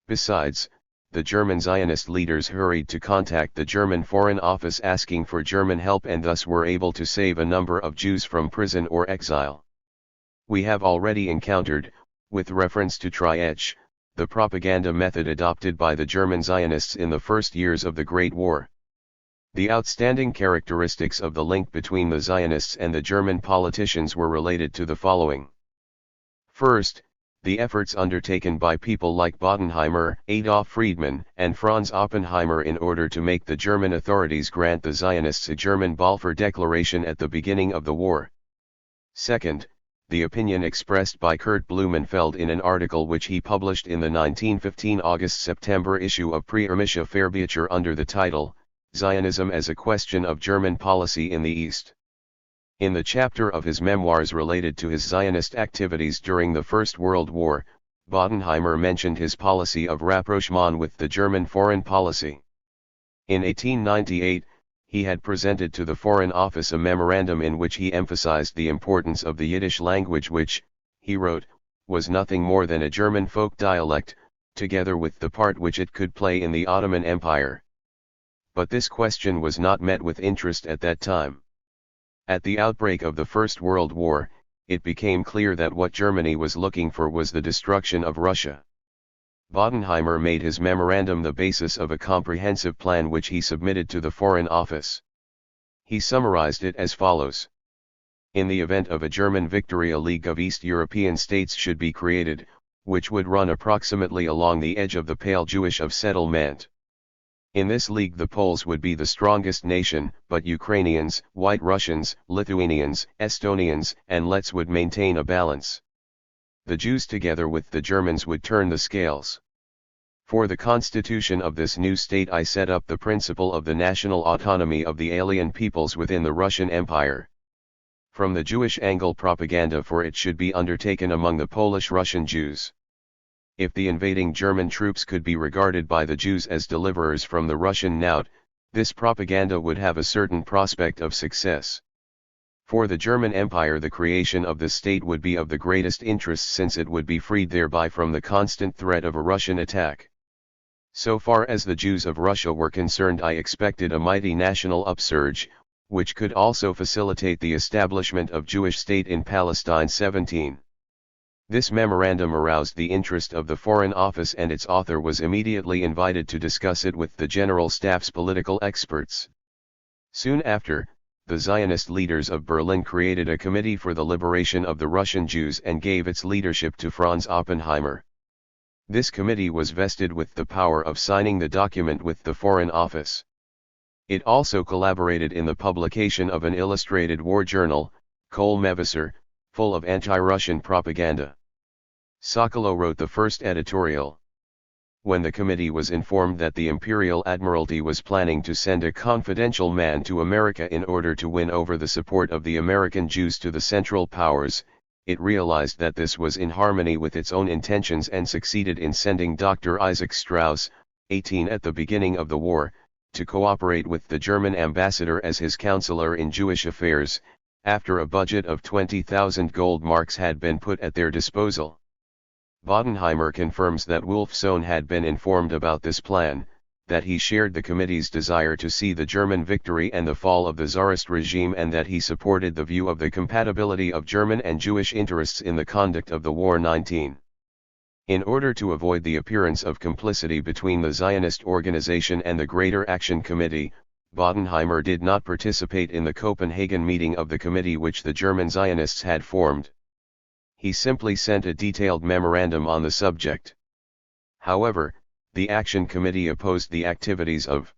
Besides, the German Zionist leaders hurried to contact the German Foreign Office asking for German help and thus were able to save a number of Jews from prison or exile. We have already encountered, with reference to Triech, the propaganda method adopted by the German Zionists in the first years of the Great War. The outstanding characteristics of the link between the Zionists and the German politicians were related to the following. First, the efforts undertaken by people like Bodenheimer, Adolf Friedman, and Franz Oppenheimer in order to make the German authorities grant the Zionists a German Balfour Declaration at the beginning of the war. Second, the opinion expressed by Kurt Blumenfeld in an article which he published in the 1915 August-September issue of Preußische Verbücher under the title, Zionism as a Question of German Policy in the East. In the chapter of his memoirs related to his Zionist activities during the First World War, Bodenheimer mentioned his policy of rapprochement with the German foreign policy. In 1898, he had presented to the Foreign Office a memorandum in which he emphasized the importance of the Yiddish language which, he wrote, was nothing more than a German folk dialect, together with the part which it could play in the Ottoman Empire. But this question was not met with interest at that time. At the outbreak of the First World War, it became clear that what Germany was looking for was the destruction of Russia. Bodenheimer made his memorandum the basis of a comprehensive plan which he submitted to the Foreign Office. He summarized it as follows. In the event of a German victory, a League of East European states should be created, which would run approximately along the edge of the Pale Jewish of settlement. In this league the Poles would be the strongest nation, but Ukrainians, White Russians, Lithuanians, Estonians, and Letts would maintain a balance. The Jews together with the Germans would turn the scales. For the constitution of this new state I set up the principle of the national autonomy of the alien peoples within the Russian Empire. From the Jewish angle, propaganda for it should be undertaken among the Polish-Russian Jews. If the invading German troops could be regarded by the Jews as deliverers from the Russian knout, this propaganda would have a certain prospect of success. For the German Empire, the creation of this state would be of the greatest interest, since it would be freed thereby from the constant threat of a Russian attack. So far as the Jews of Russia were concerned, I expected a mighty national upsurge, which could also facilitate the establishment of Jewish state in Palestine. 17. This memorandum aroused the interest of the Foreign Office, and its author was immediately invited to discuss it with the General Staff's political experts. Soon after, the Zionist leaders of Berlin created a committee for the liberation of the Russian Jews and gave its leadership to Franz Oppenheimer. This committee was vested with the power of signing the document with the Foreign Office. It also collaborated in the publication of an illustrated war journal, Kol Mevasser, full of anti-Russian propaganda. Sokolow wrote the first editorial. When the committee was informed that the Imperial Admiralty was planning to send a confidential man to America in order to win over the support of the American Jews to the Central Powers, it realized that this was in harmony with its own intentions and succeeded in sending Dr. Isaac Strauss, 18 at the beginning of the war, to cooperate with the German ambassador as his counselor in Jewish affairs, after a budget of 20,000 gold marks had been put at their disposal. Bodenheimer confirms that Wolfsohn had been informed about this plan, that he shared the committee's desire to see the German victory and the fall of the Tsarist regime, and that he supported the view of the compatibility of German and Jewish interests in the conduct of the war. 19. In order to avoid the appearance of complicity between the Zionist organization and the Greater Action Committee, Bodenheimer did not participate in the Copenhagen meeting of the committee which the German Zionists had formed. He simply sent a detailed memorandum on the subject. However, the Action Committee opposed the activities of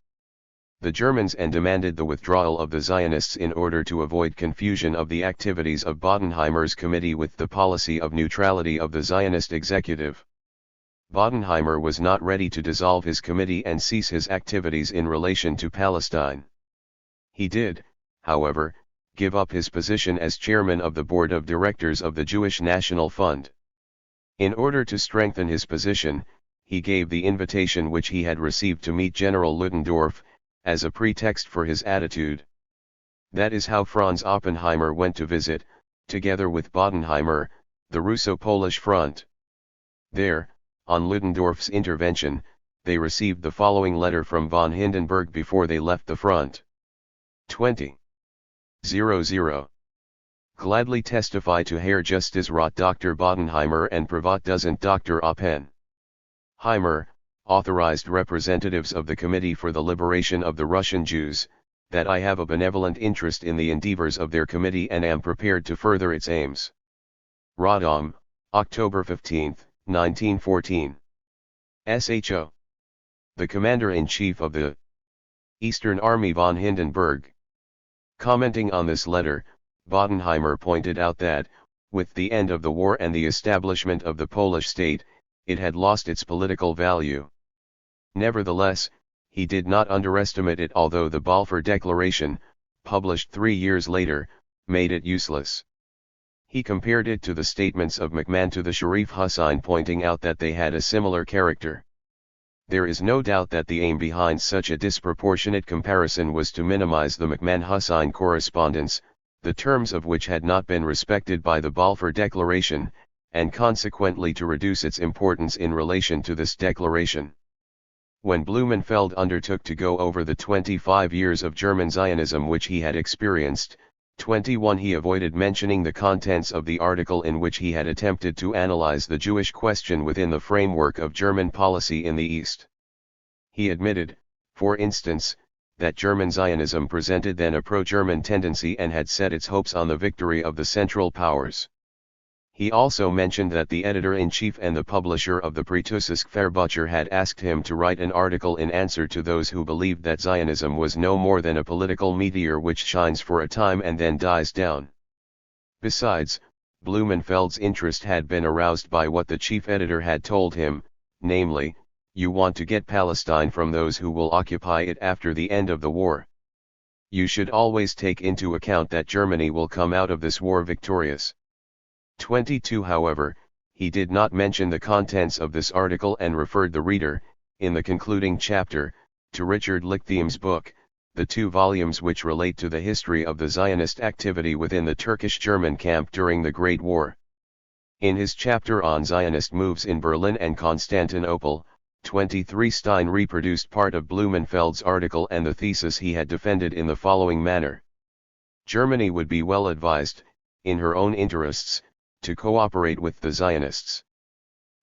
the Germans and demanded the withdrawal of the Zionists in order to avoid confusion of the activities of Bodenheimer's committee with the policy of neutrality of the Zionist executive. Bodenheimer was not ready to dissolve his committee and cease his activities in relation to Palestine. He did, however, give up his position as chairman of the board of directors of the Jewish National Fund. In order to strengthen his position, he gave the invitation which he had received to meet General Ludendorff, as a pretext for his attitude. That is how Franz Oppenheimer went to visit, together with Bodenheimer, the Russo-Polish front. There, on Ludendorff's intervention, they received the following letter from von Hindenburg before they left the front. 20:00. Gladly testify to Herr Justizrat Dr. Bodenheimer and Privatdozent Dr. Oppenheimer, authorized representatives of the Committee for the Liberation of the Russian Jews, that I have a benevolent interest in the endeavors of their committee and am prepared to further its aims. Rotterdam, October 15, 1914. SHO. The Commander-in-Chief of the Eastern Army von Hindenburg. Commenting on this letter, Bodenheimer pointed out that, with the end of the war and the establishment of the Polish state, it had lost its political value. Nevertheless, he did not underestimate it, although the Balfour Declaration, published 3 years later, made it useless. He compared it to the statements of McMahon to the Sharif Hussein, pointing out that they had a similar character. There is no doubt that the aim behind such a disproportionate comparison was to minimize the McMahon-Hussein correspondence, the terms of which had not been respected by the Balfour Declaration, and consequently to reduce its importance in relation to this declaration. When Blumenfeld undertook to go over the 25 years of German Zionism which he had experienced, 21, he avoided mentioning the contents of the article in which he had attempted to analyze the Jewish question within the framework of German policy in the East. He admitted, for instance, that German Zionism presented then a pro-German tendency and had set its hopes on the victory of the Central Powers. He also mentioned that the editor-in-chief and the publisher of the Preußische Feuerbücher had asked him to write an article in answer to those who believed that Zionism was no more than a political meteor which shines for a time and then dies down. Besides, Blumenfeld's interest had been aroused by what the chief editor had told him, namely, "You want to get Palestine from those who will occupy it after the end of the war. You should always take into account that Germany will come out of this war victorious." 22. However, he did not mention the contents of this article and referred the reader, in the concluding chapter, to Richard Lichthiem's book, the 2 volumes which relate to the history of the Zionist activity within the Turkish-German camp during the Great War. In his chapter on Zionist moves in Berlin and Constantinople, 23, Stein reproduced part of Blumenfeld's article and the thesis he had defended in the following manner. Germany would be well advised, in her own interests, to cooperate with the Zionists.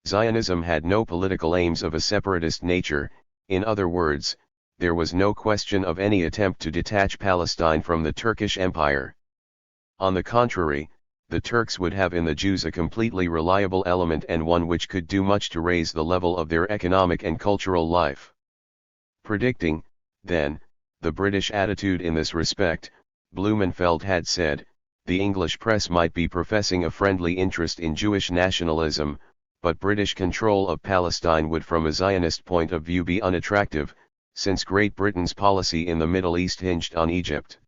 Zionism had no political aims of a separatist nature, in other words, there was no question of any attempt to detach Palestine from the Turkish Empire. On the contrary, the Turks would have in the Jews a completely reliable element and one which could do much to raise the level of their economic and cultural life. Predicting, then, the British attitude in this respect, Blumenfeld had said, the English press might be professing a friendly interest in Jewish nationalism, but British control of Palestine would from a Zionist point of view be unattractive, since Great Britain's policy in the Middle East hinged on Egypt.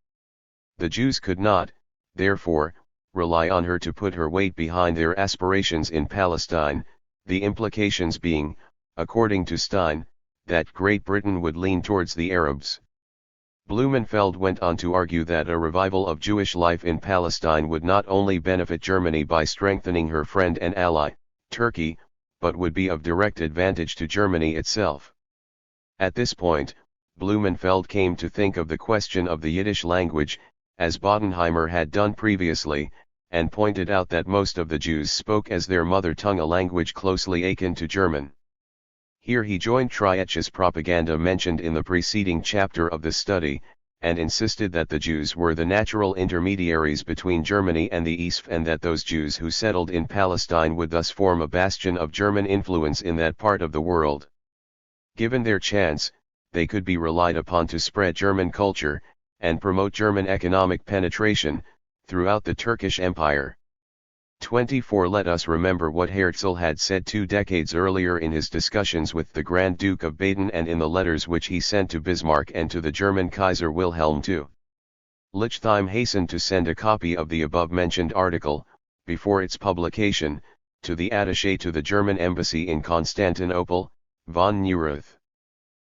The Jews could not, therefore, rely on her to put her weight behind their aspirations in Palestine, the implications being, according to Stein, that Great Britain would lean towards the Arabs. Blumenfeld went on to argue that a revival of Jewish life in Palestine would not only benefit Germany by strengthening her friend and ally, Turkey, but would be of direct advantage to Germany itself. At this point, Blumenfeld came to think of the question of the Yiddish language, as Bodenheimer had done previously, and pointed out that most of the Jews spoke as their mother tongue a language closely akin to German. Here he joined Trietsch's propaganda mentioned in the preceding chapter of the study, and insisted that the Jews were the natural intermediaries between Germany and the East, and that those Jews who settled in Palestine would thus form a bastion of German influence in that part of the world. Given their chance, they could be relied upon to spread German culture, and promote German economic penetration, throughout the Turkish Empire. 24. Let us remember what Herzl had said 2 decades earlier in his discussions with the Grand Duke of Baden and in the letters which he sent to Bismarck and to the German Kaiser Wilhelm II. Lichtheim hastened to send a copy of the above-mentioned article, before its publication, to the attaché to the German embassy in Constantinople, von Neurath.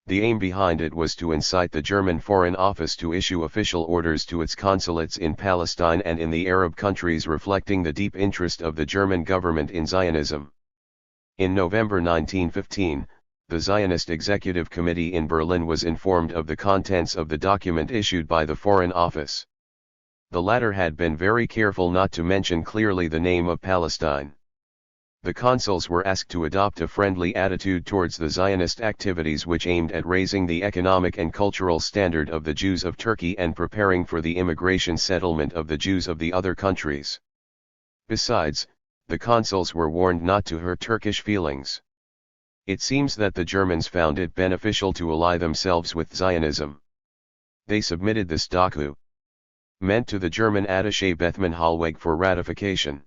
The aim behind it was to incite the German Foreign Office to issue official orders to its consulates in Palestine and in the Arab countries reflecting the deep interest of the German government in Zionism. In November 1915, the Zionist Executive Committee in Berlin was informed of the contents of the document issued by the Foreign Office. The latter had been very careful not to mention clearly the name of Palestine. The consuls were asked to adopt a friendly attitude towards the Zionist activities which aimed at raising the economic and cultural standard of the Jews of Turkey and preparing for the immigration settlement of the Jews of the other countries. Besides, the consuls were warned not to hurt Turkish feelings. It seems that the Germans found it beneficial to ally themselves with Zionism. They submitted this document to the German attaché Bethmann Hollweg for ratification.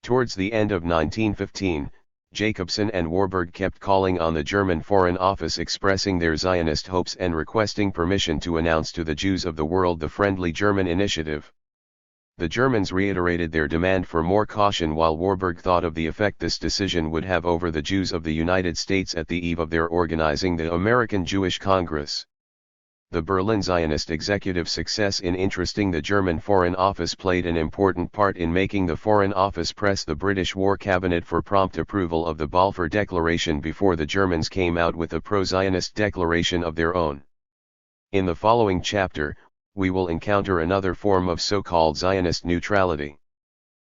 Towards the end of 1915, Jacobson and Warburg kept calling on the German Foreign Office expressing their Zionist hopes and requesting permission to announce to the Jews of the world the friendly German initiative. The Germans reiterated their demand for more caution while Warburg thought of the effect this decision would have over the Jews of the United States at the eve of their organizing the American Jewish Congress. The Berlin Zionist executive success in interesting the German Foreign Office played an important part in making the Foreign Office press the British War Cabinet for prompt approval of the Balfour Declaration before the Germans came out with a pro-Zionist declaration of their own. In the following chapter, we will encounter another form of so-called Zionist neutrality.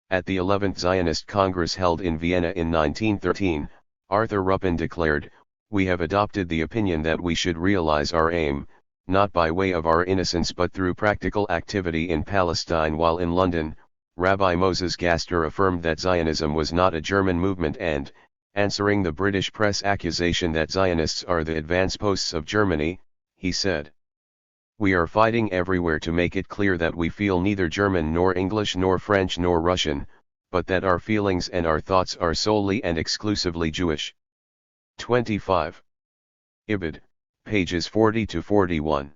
At the 11th Zionist Congress held in Vienna in 1913, Arthur Ruppin declared, "We have adopted the opinion that we should realize our aim, not by way of our innocence but through practical activity in Palestine." While in London, Rabbi Moses Gaster affirmed that Zionism was not a German movement and, answering the British press accusation that Zionists are the advance posts of Germany, he said, "We are fighting everywhere to make it clear that we feel neither German nor English nor French nor Russian, but that our feelings and our thoughts are solely and exclusively Jewish." 25. Ibid. Pages 40 to 41.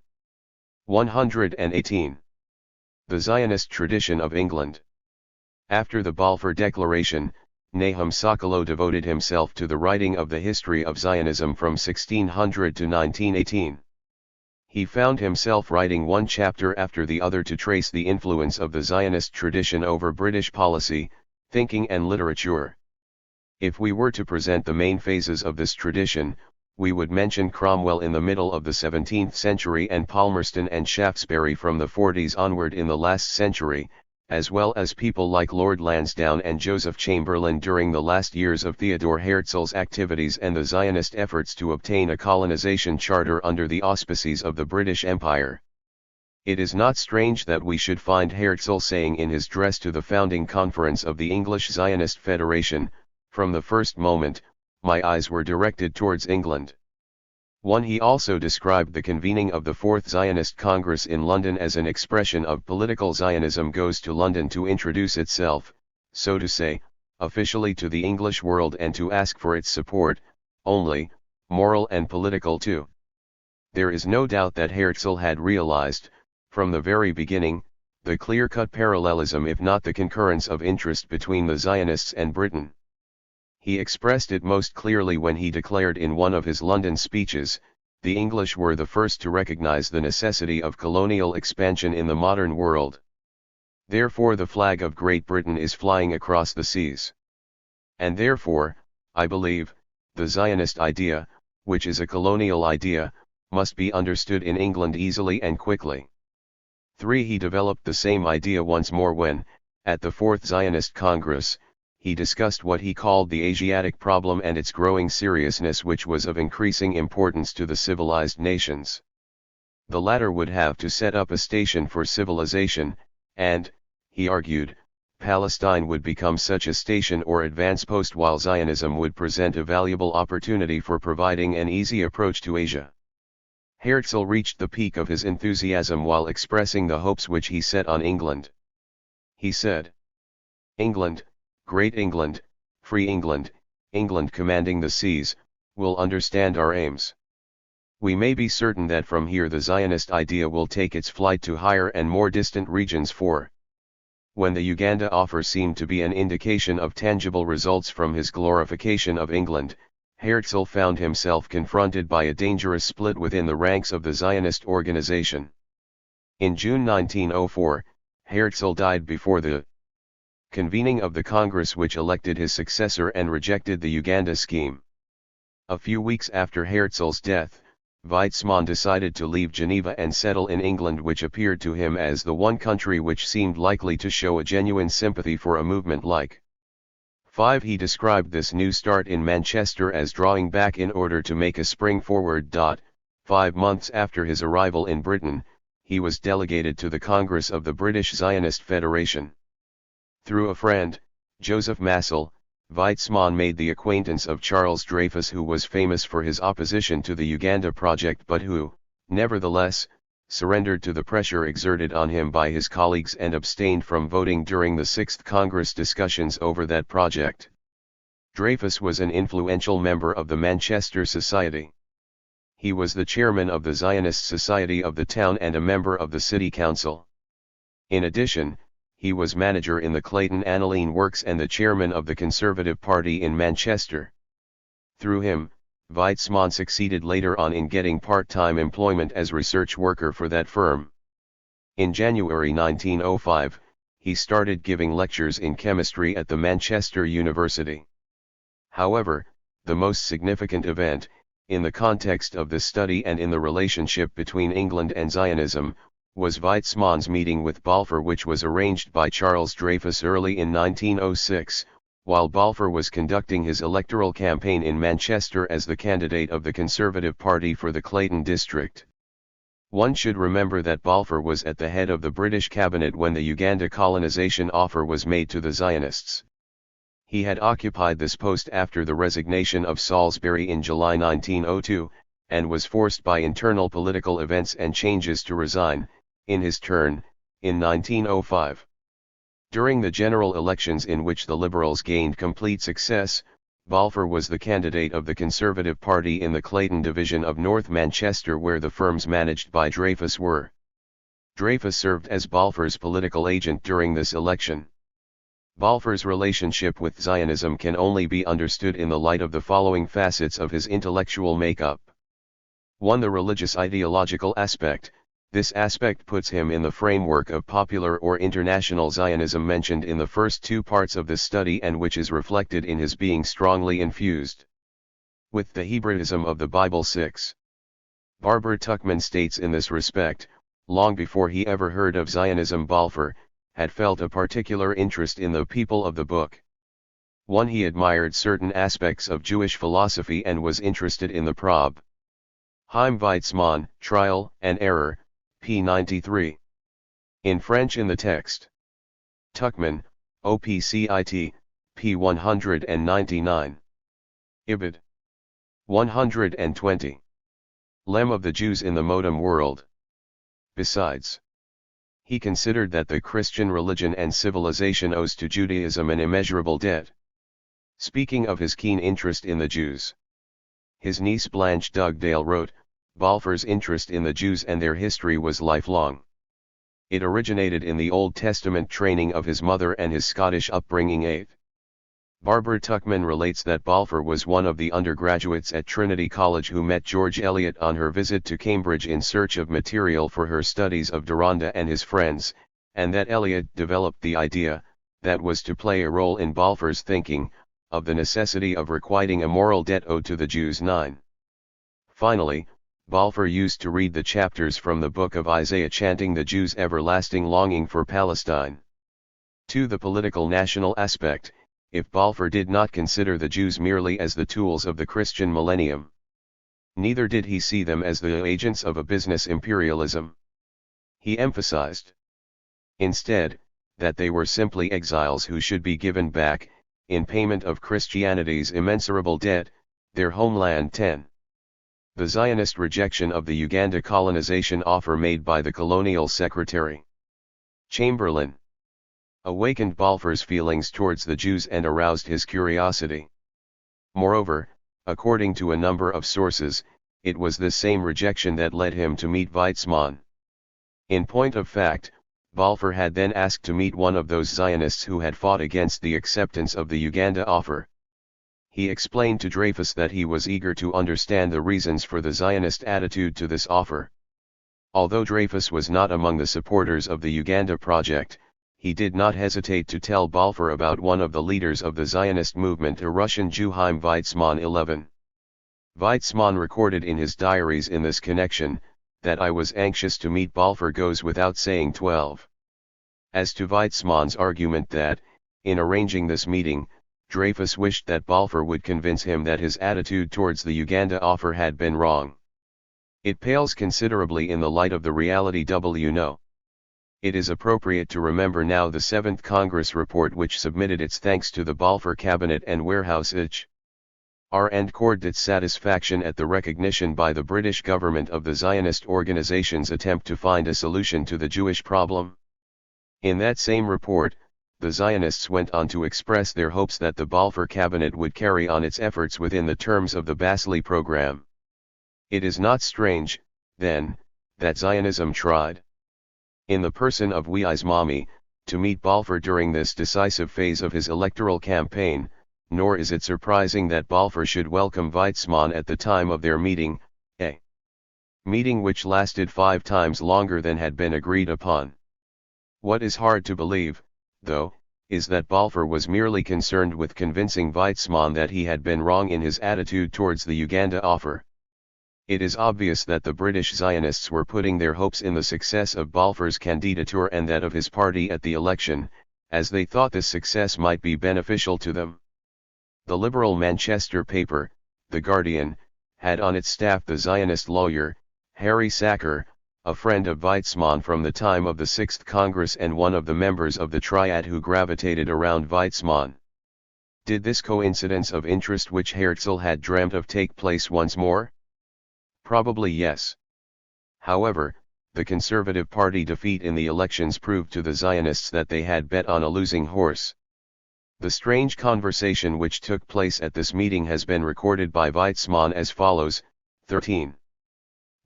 118. The Zionist tradition of England. After the Balfour Declaration, Nahum Sokolow devoted himself to the writing of the history of Zionism from 1600 to 1918. He found himself writing one chapter after the other to trace the influence of the Zionist tradition over British policy, thinking and literature. If we were to present the main phases of this tradition, we would mention Cromwell in the middle of the 17th century and Palmerston and Shaftesbury from the 40s onward in the last century, as well as people like Lord Lansdowne and Joseph Chamberlain during the last years of Theodore Herzl's activities and the Zionist efforts to obtain a colonization charter under the auspices of the British Empire. It is not strange that we should find Herzl saying in his address to the founding conference of the English Zionist Federation, "From the first moment, my eyes were directed towards England." 1. He also described the convening of the Fourth Zionist Congress in London as an expression of political Zionism goes to London to introduce itself, so to say, officially to the English world and to ask for its support, only, moral and political too. There is no doubt that Herzl had realized, from the very beginning, the clear-cut parallelism if not the concurrence of interest between the Zionists and Britain. He expressed it most clearly when he declared in one of his London speeches, "The English were the first to recognize the necessity of colonial expansion in the modern world. Therefore the flag of Great Britain is flying across the seas. And therefore, I believe, the Zionist idea, which is a colonial idea, must be understood in England easily and quickly. 3. He developed the same idea once more when, at the Fourth Zionist Congress, he discussed what he called the Asiatic problem and its growing seriousness, which was of increasing importance to the civilized nations. The latter would have to set up a station for civilization, and, he argued, Palestine would become such a station or advance post, while Zionism would present a valuable opportunity for providing an easy approach to Asia. Herzl reached the peak of his enthusiasm while expressing the hopes which he set on England. He said, "England, great England, free England, England commanding the seas, will understand our aims. We may be certain that from here the Zionist idea will take its flight to higher and more distant regions, for when the Uganda offer seemed to be an indication of tangible results from his glorification of England, Herzl found himself confronted by a dangerous split within the ranks of the Zionist organization. In June 1904, Herzl died before the convening of the Congress which elected his successor and rejected the Uganda scheme. A few weeks after Herzl's death, Weizmann decided to leave Geneva and settle in England, which appeared to him as the one country which seemed likely to show a genuine sympathy for a movement like. 5. He described this new start in Manchester as drawing back in order to make a spring forward. 5 months after his arrival in Britain, he was delegated to the Congress of the British Zionist Federation. Through a friend, Joseph Massel, Weizmann made the acquaintance of Charles Dreyfus, who was famous for his opposition to the Uganda project but who, nevertheless, surrendered to the pressure exerted on him by his colleagues and abstained from voting during the 6th Congress discussions over that project. Dreyfus was an influential member of the Manchester Society. He was the chairman of the Zionist Society of the town and a member of the City Council. In addition, he was manager in the Clayton Aniline Works and the chairman of the Conservative Party in Manchester. Through him, Weizmann succeeded later on in getting part-time employment as research worker for that firm. In January 1905, he started giving lectures in chemistry at the Manchester University. However, the most significant event, in the context of this study and in the relationship between England and Zionism, was Weizmann's meeting with Balfour, which was arranged by Charles Dreyfus early in 1906, while Balfour was conducting his electoral campaign in Manchester as the candidate of the Conservative Party for the Clayton district. One should remember that Balfour was at the head of the British cabinet when the Uganda colonization offer was made to the Zionists. He had occupied this post after the resignation of Salisbury in July 1902, and was forced by internal political events and changes to resign, in his turn, in 1905. During the general elections in which the Liberals gained complete success, Balfour was the candidate of the Conservative Party in the Clayton division of North Manchester, where the firms managed by Dreyfus were. Dreyfus served as Balfour's political agent during this election. Balfour's relationship with Zionism can only be understood in the light of the following facets of his intellectual makeup. 1. The religious ideological aspect. This aspect puts him in the framework of popular or international Zionism mentioned in the first two parts of this study, and which is reflected in his being strongly infused with the Hebraism of the Bible. 6. Barbara Tuchman states in this respect, long before he ever heard of Zionism, Balfour had felt a particular interest in the people of the book. 1. He admired certain aspects of Jewish philosophy and was interested in the Prob. Chaim Weizmann, Trial and Error, p. 93. In French in the text. Tuchman, OPCIT, p. 199. Ibid. 120. Lem of the Jews in the Modem World. Besides, he considered that the Christian religion and civilization owes to Judaism an immeasurable debt. Speaking of his keen interest in the Jews, his niece Blanche Dugdale wrote, Balfour's interest in the Jews and their history was lifelong. It originated in the Old Testament training of his mother and his Scottish upbringing. 8. Barbara Tuchman relates that Balfour was one of the undergraduates at Trinity College who met George Eliot on her visit to Cambridge in search of material for her studies of Deronda and his friends, and that Eliot developed the idea, that was to play a role in Balfour's thinking, of the necessity of requiting a moral debt owed to the Jews. 9. Finally, Balfour used to read the chapters from the book of Isaiah chanting the Jews' everlasting longing for Palestine. To the political national aspect, if Balfour did not consider the Jews merely as the tools of the Christian millennium, neither did he see them as the agents of a business imperialism. He emphasized, instead, that they were simply exiles who should be given back, in payment of Christianity's immeasurable debt, their homeland. 10. The Zionist rejection of the Uganda colonization offer made by the colonial secretary Chamberlain awakened Balfour's feelings towards the Jews and aroused his curiosity. Moreover, according to a number of sources, it was this same rejection that led him to meet Weizmann. In point of fact, Balfour had then asked to meet one of those Zionists who had fought against the acceptance of the Uganda offer. He explained to Dreyfus that he was eager to understand the reasons for the Zionist attitude to this offer. Although Dreyfus was not among the supporters of the Uganda project, he did not hesitate to tell Balfour about one of the leaders of the Zionist movement, a Russian Jew, Chaim Weizmann. 11. Weizmann recorded in his diaries in this connection, that I was anxious to meet Balfour goes without saying. 12. As to Weizmann's argument that, in arranging this meeting, Dreyfus wished that Balfour would convince him that his attitude towards the Uganda offer had been wrong. It pales considerably in the light of the reality we know. It is appropriate to remember now the 7th Congress report, which submitted its thanks to the Balfour cabinet and warehouse H.R. and cored its satisfaction at the recognition by the British government of the Zionist organization's attempt to find a solution to the Jewish problem. In that same report, the Zionists went on to express their hopes that the Balfour cabinet would carry on its efforts within the terms of the Basli program. It is not strange, then, that Zionism tried, in the person of Weizmann, to meet Balfour during this decisive phase of his electoral campaign, nor is it surprising that Balfour should welcome Weizmann at the time of their meeting, a meeting which lasted 5 times longer than had been agreed upon. What is hard to believe, though, is that Balfour was merely concerned with convincing Weizmann that he had been wrong in his attitude towards the Uganda offer. It is obvious that the British Zionists were putting their hopes in the success of Balfour's candidature and that of his party at the election, as they thought this success might be beneficial to them. The liberal Manchester paper, The Guardian, had on its staff the Zionist lawyer, Harry Sacker, a friend of Weizmann from the time of the 6th Congress and one of the members of the triad who gravitated around Weizmann. Did this coincidence of interest which Herzl had dreamt of take place once more? Probably yes. However, the Conservative Party defeat in the elections proved to the Zionists that they had bet on a losing horse. The strange conversation which took place at this meeting has been recorded by Weizmann as follows. 13.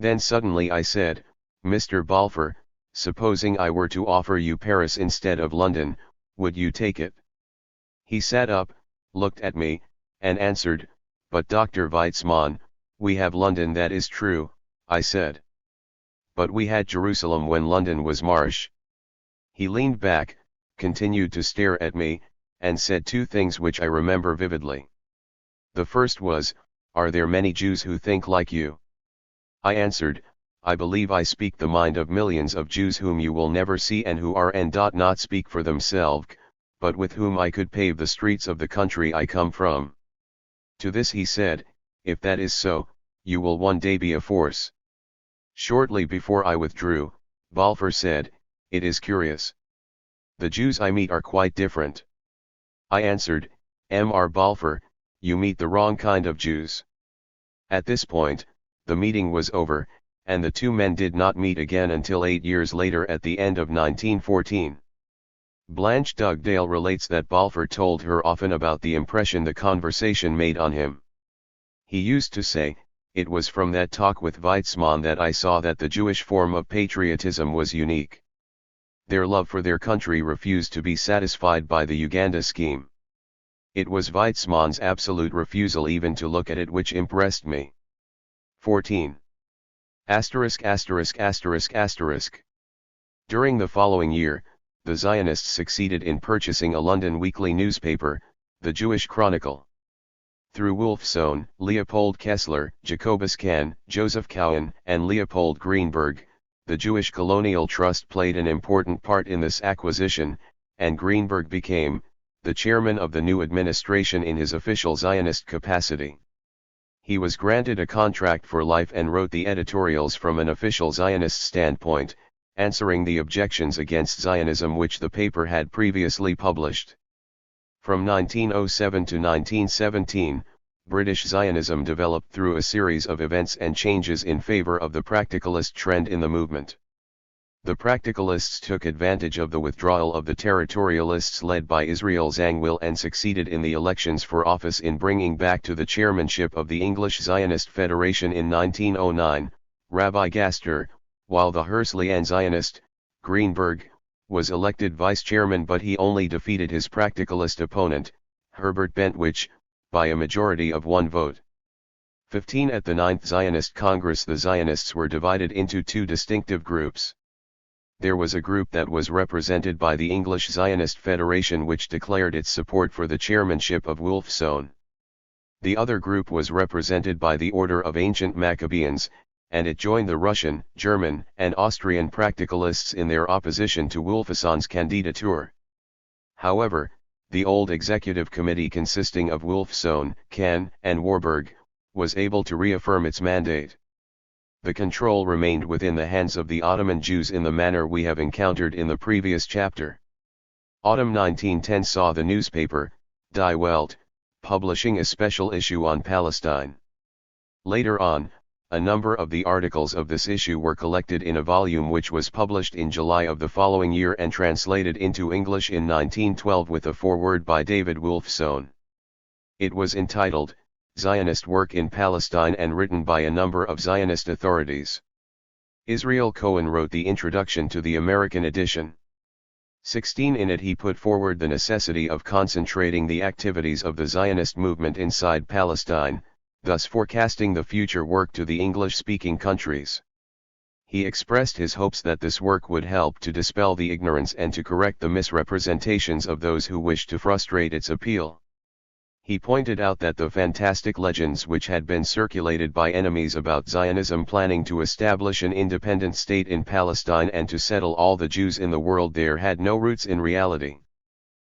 Then suddenly I said, Mr. Balfour, supposing I were to offer you Paris instead of London, would you take it? He sat up, looked at me, and answered, but Dr. Weizmann, we have London, that is true, I said. But we had Jerusalem when London was Marsh. He leaned back, continued to stare at me, and said 2 things which I remember vividly. The first was, are there many Jews who think like you? I answered, I believe I speak the mind of millions of Jews whom you will never see and who are and not speak for themselves, but with whom I could pave the streets of the country I come from. To this he said, if that is so, you will one day be a force. Shortly before I withdrew, Balfour said, it is curious. The Jews I meet are quite different. I answered, Mr. Balfour, you meet the wrong kind of Jews. At this point, the meeting was over, and the 2 men did not meet again until 8 years later at the end of 1914. Blanche Dugdale relates that Balfour told her often about the impression the conversation made on him. He used to say, it was from that talk with Weizmann that I saw that the Jewish form of patriotism was unique. Their love for their country refused to be satisfied by the Uganda scheme. It was Weizmann's absolute refusal even to look at it which impressed me. 14. During the following year, the Zionists succeeded in purchasing a London weekly newspaper, the Jewish Chronicle. Through Wolfsohn, Leopold Kessler, Jacobus Kahn, Joseph Cowen, and Leopold Greenberg, the Jewish Colonial Trust played an important part in this acquisition, and Greenberg became the chairman of the new administration in his official Zionist capacity. He was granted a contract for life and wrote the editorials from an official Zionist standpoint, answering the objections against Zionism which the paper had previously published. From 1907 to 1917, British Zionism developed through a series of events and changes in favor of the practicalist trend in the movement. The practicalists took advantage of the withdrawal of the territorialists led by Israel Zangwill and succeeded in the elections for office in bringing back to the chairmanship of the English Zionist Federation in 1909, Rabbi Gaster, while the Herzlian Zionist, Greenberg, was elected vice-chairman, but he only defeated his practicalist opponent, Herbert Bentwich, by a majority of 1 vote. 15 At the 9th Zionist Congress, the Zionists were divided into 2 distinctive groups. There was a group that was represented by the English Zionist Federation, which declared its support for the chairmanship of Wolfsohn. The other group was represented by the Order of Ancient Maccabeans, and it joined the Russian, German, and Austrian practicalists in their opposition to Wolfsohn's candidature. However, the old executive committee consisting of Wolfsohn, Kahn, and Warburg, was able to reaffirm its mandate. The control remained within the hands of the Ottoman Jews in the manner we have encountered in the previous chapter. Autumn 1910 saw the newspaper, Die Welt, publishing a special issue on Palestine. Later on, a number of the articles of this issue were collected in a volume which was published in July of the following year and translated into English in 1912 with a foreword by David Wolfsohn. It was entitled, Zionist Work in Palestine, and written by a number of Zionist authorities. Israel Cohen wrote the introduction to the American edition. 16 In it he put forward the necessity of concentrating the activities of the Zionist movement inside Palestine, thus forecasting the future work to the English-speaking countries. He expressed his hopes that this work would help to dispel the ignorance and to correct the misrepresentations of those who wished to frustrate its appeal. He pointed out that the fantastic legends which had been circulated by enemies about Zionism planning to establish an independent state in Palestine and to settle all the Jews in the world there had no roots in reality.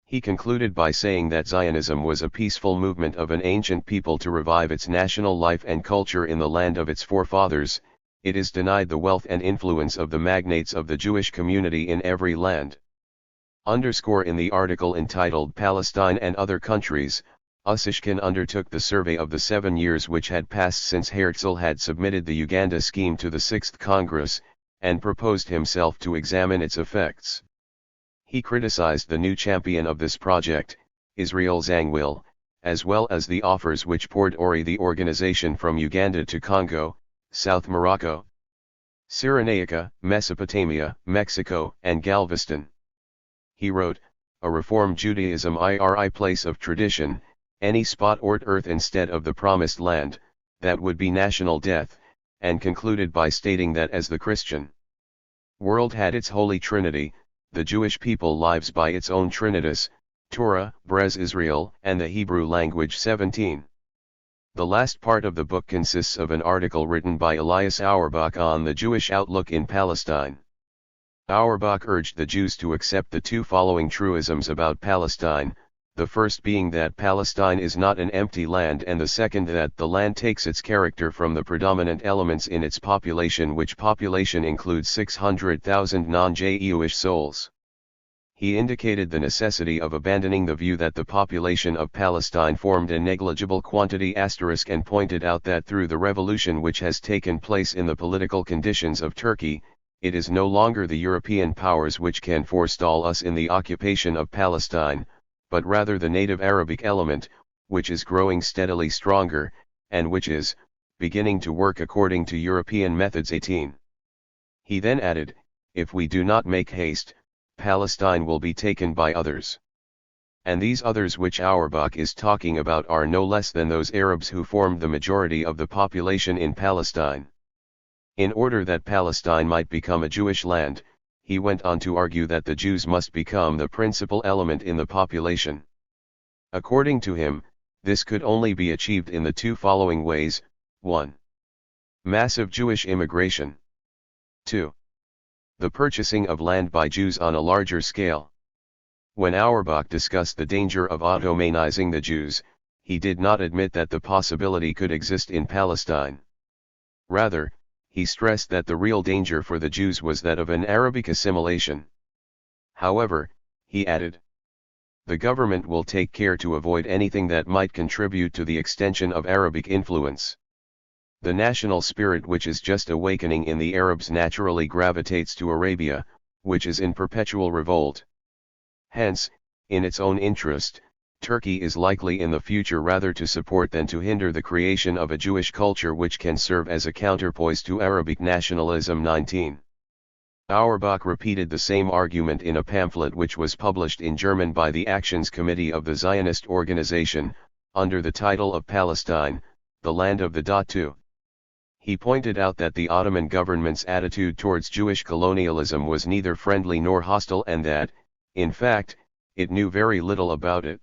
He concluded by saying that Zionism was a peaceful movement of an ancient people to revive its national life and culture in the land of its forefathers. It is denied the wealth and influence of the magnates of the Jewish community in every land. Underscore in the article entitled Palestine and Other Countries, Ussishkin undertook the survey of the 7 years which had passed since Herzl had submitted the Uganda scheme to the 6th Congress, and proposed himself to examine its effects. He criticized the new champion of this project, Israel Zangwill, as well as the offers which poured Ori the organization from Uganda to Congo, South Morocco, Cyrenaica, Mesopotamia, Mexico, and Galveston. He wrote, a Reform Judaism iri place of tradition, any spot or earth instead of the promised land, that would be national death, and concluded by stating that as the Christian world had its Holy Trinity, the Jewish people lives by its own Trinitas, Torah, Brez Israel, and the Hebrew language. 17. The last part of the book consists of an article written by Elias Auerbach on the Jewish outlook in Palestine. Auerbach urged the Jews to accept the 2 following truisms about Palestine, the first being that Palestine is not an empty land, and the second that the land takes its character from the predominant elements in its population, which population includes 600,000 non-Jewish souls. He indicated the necessity of abandoning the view that the population of Palestine formed a negligible quantity * and pointed out that through the revolution which has taken place in the political conditions of Turkey, it is no longer the European powers which can forestall us in the occupation of Palestine, but rather the native Arabic element, which is growing steadily stronger, and which is beginning to work according to European methods. 18. He then added, if we do not make haste, Palestine will be taken by others. And these others which Auerbach is talking about are no less than those Arabs who formed the majority of the population in Palestine. In order that Palestine might become a Jewish land, he went on to argue that the Jews must become the principal element in the population. According to him, This could only be achieved in the two following ways: 1. Massive Jewish immigration. 2. The purchasing of land by Jews on a larger scale. When Auerbach discussed the danger of Ottomanizing the Jews, he did not admit that the possibility could exist in Palestine. Rather, he stressed that the real danger for the Jews was that of an Arabic assimilation. However, he added, the government will take care to avoid anything that might contribute to the extension of Arabic influence. The national spirit which is just awakening in the Arabs naturally gravitates to Arabia, which is in perpetual revolt. Hence, in its own interest, Turkey is likely in the future rather to support than to hinder the creation of a Jewish culture which can serve as a counterpoise to Arabic nationalism. 19. Auerbach repeated the same argument in a pamphlet which was published in German by the Actions Committee of the Zionist organization, under the title of Palestine, the Land of the 2. He pointed out that the Ottoman government's attitude towards Jewish colonialism was neither friendly nor hostile and that, in fact, it knew very little about it.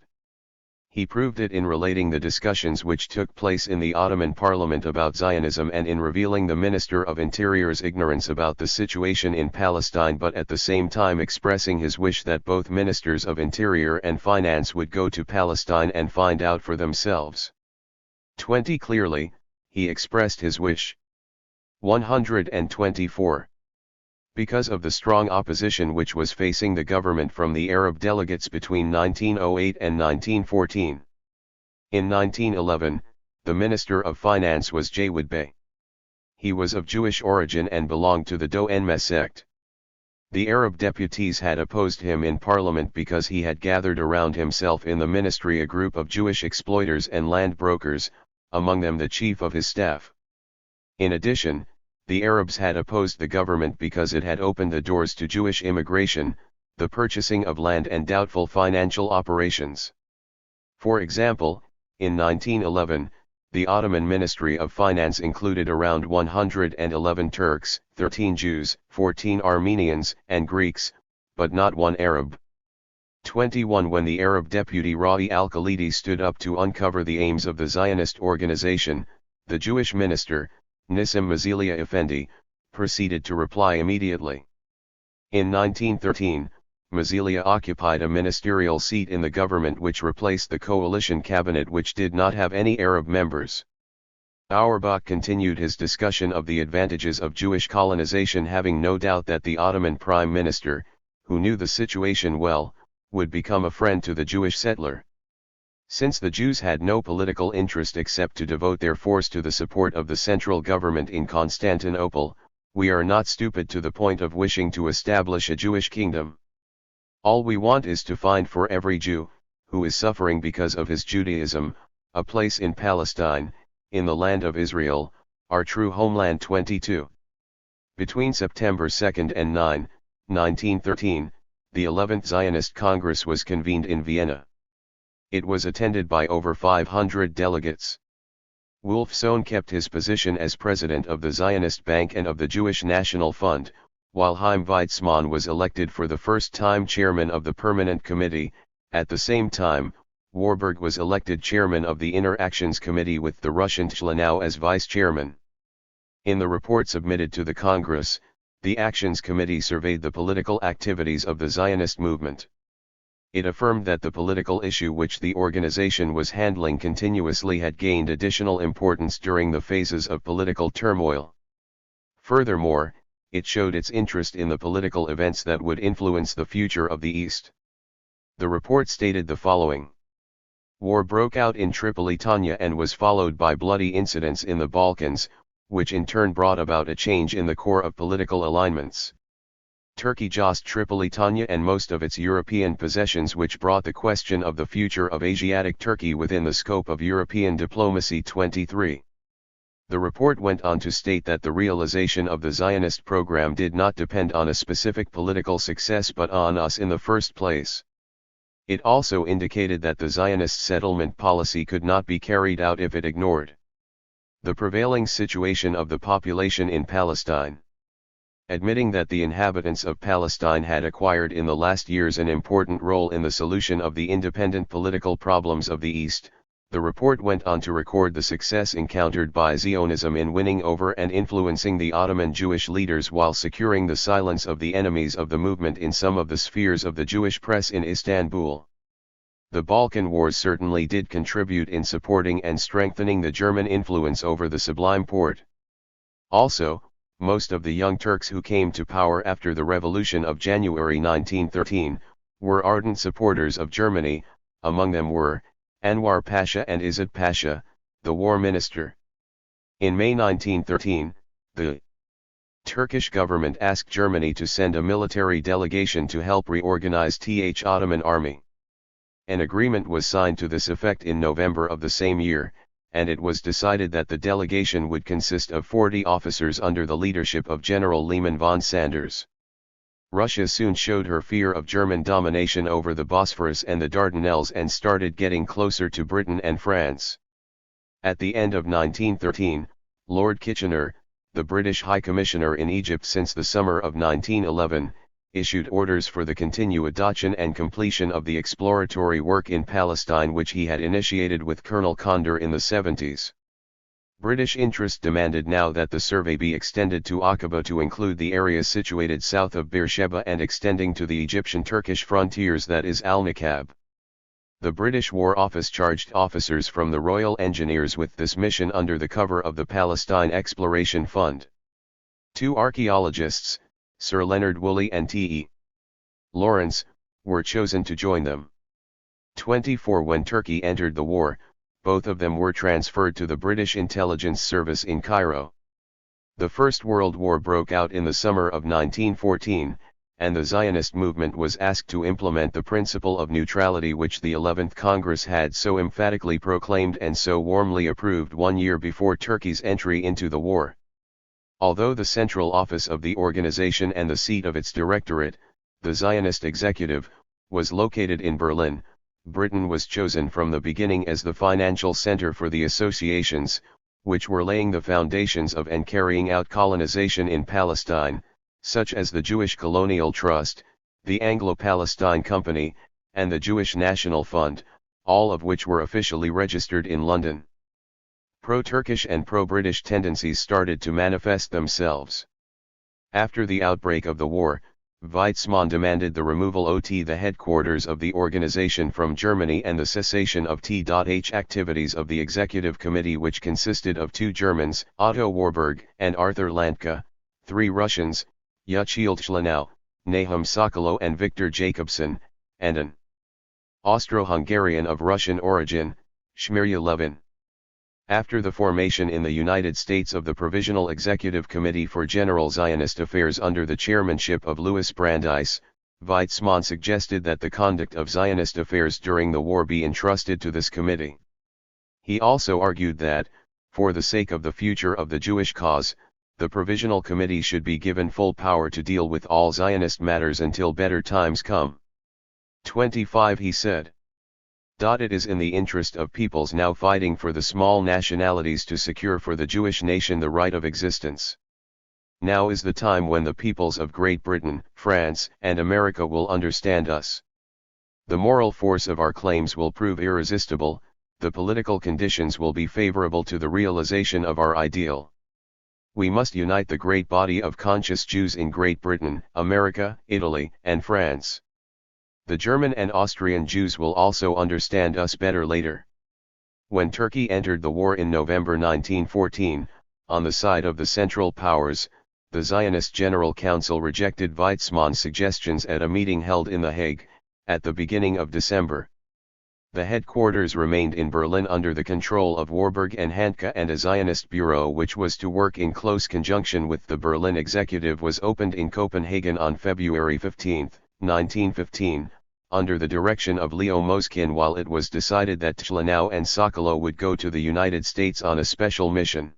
He proved it in relating the discussions which took place in the Ottoman parliament about Zionism and in revealing the Minister of Interior's ignorance about the situation in Palestine, but at the same time expressing his wish that both Ministers of Interior and Finance would go to Palestine and find out for themselves. 20. Clearly, he expressed his wish. 124. Because of the strong opposition which was facing the government from the Arab delegates between 1908 and 1914. In 1911, the Minister of Finance was Jawad Bey. He was of Jewish origin and belonged to the Do-Enmeh sect. The Arab deputies had opposed him in parliament because he had gathered around himself in the ministry a group of Jewish exploiters and land brokers, among them the chief of his staff. In addition, the Arabs had opposed the government because it had opened the doors to Jewish immigration, the purchasing of land and doubtful financial operations. For example, in 1911, the Ottoman Ministry of Finance included around 111 Turks, 13 Jews, 14 Armenians and Greeks, but not one Arab. 21. When the Arab deputy Ra'i al-Khalidi stood up to uncover the aims of the Zionist organization, the Jewish minister, Nissim Mazilia Effendi, proceeded to reply immediately. In 1913, Mazilia occupied a ministerial seat in the government which replaced the coalition cabinet which did not have any Arab members. Auerbach continued his discussion of the advantages of Jewish colonization, having no doubt that the Ottoman prime minister, who knew the situation well, would become a friend to the Jewish settler. Since the Jews had no political interest except to devote their force to the support of the central government in Constantinople, we are not stupid to the point of wishing to establish a Jewish kingdom. All we want is to find for every Jew, who is suffering because of his Judaism, a place in Palestine, in the land of Israel, our true homeland. 22. Between September 2 and 9, 1913, the 11th Zionist Congress was convened in Vienna. It was attended by over 500 delegates. Wolf Sohn kept his position as president of the Zionist Bank and of the Jewish National Fund, while Chaim Weizmann was elected for the first time chairman of the Permanent Committee. At the same time, Warburg was elected chairman of the Inner Actions Committee with the Russian Tchlanau as vice chairman. In the report submitted to the Congress, the Actions Committee surveyed the political activities of the Zionist movement. It affirmed that the political issue which the organization was handling continuously had gained additional importance during the phases of political turmoil. Furthermore, it showed its interest in the political events that would influence the future of the East. The report stated the following. War broke out in Tripolitania and was followed by bloody incidents in the Balkans, which in turn brought about a change in the core of political alignments. Turkey lost Tripolitania and most of its European possessions, which brought the question of the future of Asiatic Turkey within the scope of European diplomacy. 23. The report went on to state that the realization of the Zionist program did not depend on a specific political success but on us in the first place. It also indicated that the Zionist settlement policy could not be carried out if it ignored the prevailing situation of the population in Palestine. Admitting that the inhabitants of Palestine had acquired in the last years an important role in the solution of the independent political problems of the East, The report went on to record the success encountered by Zionism in winning over and influencing the Ottoman Jewish leaders while securing the silence of the enemies of the movement in some of the spheres of the Jewish press in Istanbul. The Balkan Wars certainly did contribute in supporting and strengthening the German influence over the Sublime Porte. Also, most of the Young Turks who came to power after the Revolution of January 1913, were ardent supporters of Germany. Among them were Anwar Pasha and Izzet Pasha, the war minister. In May 1913, the Turkish government asked Germany to send a military delegation to help reorganize the Ottoman army. An agreement was signed to this effect in November of the same year, and it was decided that the delegation would consist of 40 officers under the leadership of General Lehmann von Sanders. Russia soon showed her fear of German domination over the Bosphorus and the Dardanelles and started getting closer to Britain and France. At the end of 1913, Lord Kitchener, the British High Commissioner in Egypt since the summer of 1911, issued orders for the continuation and completion of the exploratory work in Palestine which he had initiated with Colonel Condor in the 70s. British interest demanded now that the survey be extended to Aqaba to include the areas situated south of Beersheba and extending to the Egyptian-Turkish frontiers, that is Al-Nakab. The British War Office charged officers from the Royal Engineers with this mission under the cover of the Palestine Exploration Fund. 2 archaeologists, Sir Leonard Woolley and T.E. Lawrence, were chosen to join them. 24 When Turkey entered the war, both of them were transferred to the British Intelligence Service in Cairo. The First World War broke out in the summer of 1914, and the Zionist movement was asked to implement the principle of neutrality which the 11th Congress had so emphatically proclaimed and so warmly approved 1 year before Turkey's entry into the war. Although the central office of the organization and the seat of its directorate, the Zionist executive, was located in Berlin, Britain was chosen from the beginning as the financial center for the associations, which were laying the foundations of and carrying out colonization in Palestine, such as the Jewish Colonial Trust, the Anglo-Palestine Company, and the Jewish National Fund, all of which were officially registered in London. Pro-Turkish and pro-British tendencies started to manifest themselves. After the outbreak of the war, Weizmann demanded the removal of the headquarters of the organization from Germany and the cessation of T.H activities of the executive committee, which consisted of 2 Germans, Otto Warburg and Arthur Landke, 3 Russians, Yachiel Tchlanau, Nahum Sokolow and Viktor Jacobson, and an Austro-Hungarian of Russian origin, Shmirya Levin. After the formation in the United States of the Provisional Executive Committee for General Zionist Affairs under the chairmanship of Louis Brandeis, Weizmann suggested that the conduct of Zionist affairs during the war be entrusted to this committee. He also argued that, for the sake of the future of the Jewish cause, the Provisional Committee should be given full power to deal with all Zionist matters until better times come. 25 He said, "It is in the interest of peoples now fighting for the small nationalities to secure for the Jewish nation the right of existence. Now is the time when the peoples of Great Britain, France, and America will understand us. The moral force of our claims will prove irresistible, the political conditions will be favorable to the realization of our ideal. We must unite the great body of conscious Jews in Great Britain, America, Italy, and France. The German and Austrian Jews will also understand us better later." When Turkey entered the war in November 1914, on the side of the Central Powers, the Zionist General Council rejected Weizmann's suggestions at a meeting held in The Hague, at the beginning of December. The headquarters remained in Berlin under the control of Warburg and Handke, and a Zionist bureau which was to work in close conjunction with the Berlin executive was opened in Copenhagen on February 15, 1915, under the direction of Leo Moskin, while it was decided that Tchlanau and Sokolow would go to the United States on a special mission.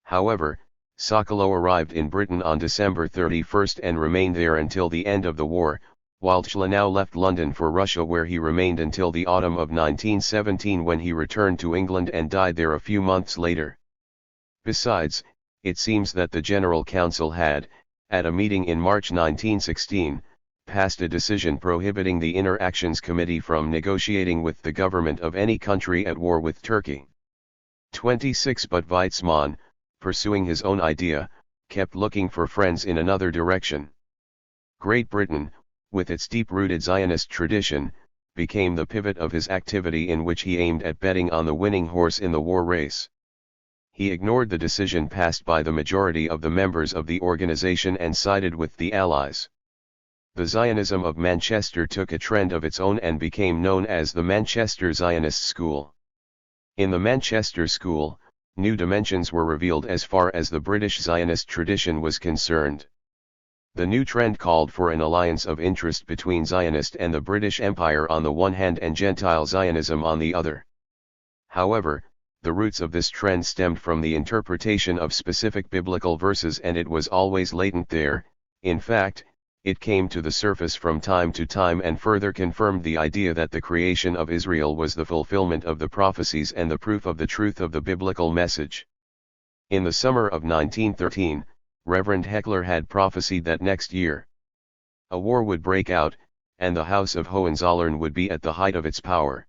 However, Sokolow arrived in Britain on December 31 and remained there until the end of the war, while Tchlanau left London for Russia, where he remained until the autumn of 1917, when he returned to England and died there a few months later. Besides, it seems that the General Council had, at a meeting in March 1916, passed a decision prohibiting the Inner Actions Committee from negotiating with the government of any country at war with Turkey. 26 But Weizmann, pursuing his own idea, kept looking for friends in another direction. Great Britain, with its deep-rooted Zionist tradition, became the pivot of his activity, in which he aimed at betting on the winning horse in the war race. He ignored the decision passed by the majority of the members of the organization and sided with the Allies. The Zionism of Manchester took a trend of its own and became known as the Manchester Zionist School. In the Manchester School, new dimensions were revealed as far as the British Zionist tradition was concerned. The new trend called for an alliance of interest between Zionist and the British Empire on the one hand and Gentile Zionism on the other. However, the roots of this trend stemmed from the interpretation of specific biblical verses, and it was always latent there. In fact, it came to the surface from time to time and further confirmed the idea that the creation of Israel was the fulfillment of the prophecies and the proof of the truth of the biblical message. In the summer of 1913, Reverend Heckler had prophesied that next year a war would break out, and the House of Hohenzollern would be at the height of its power.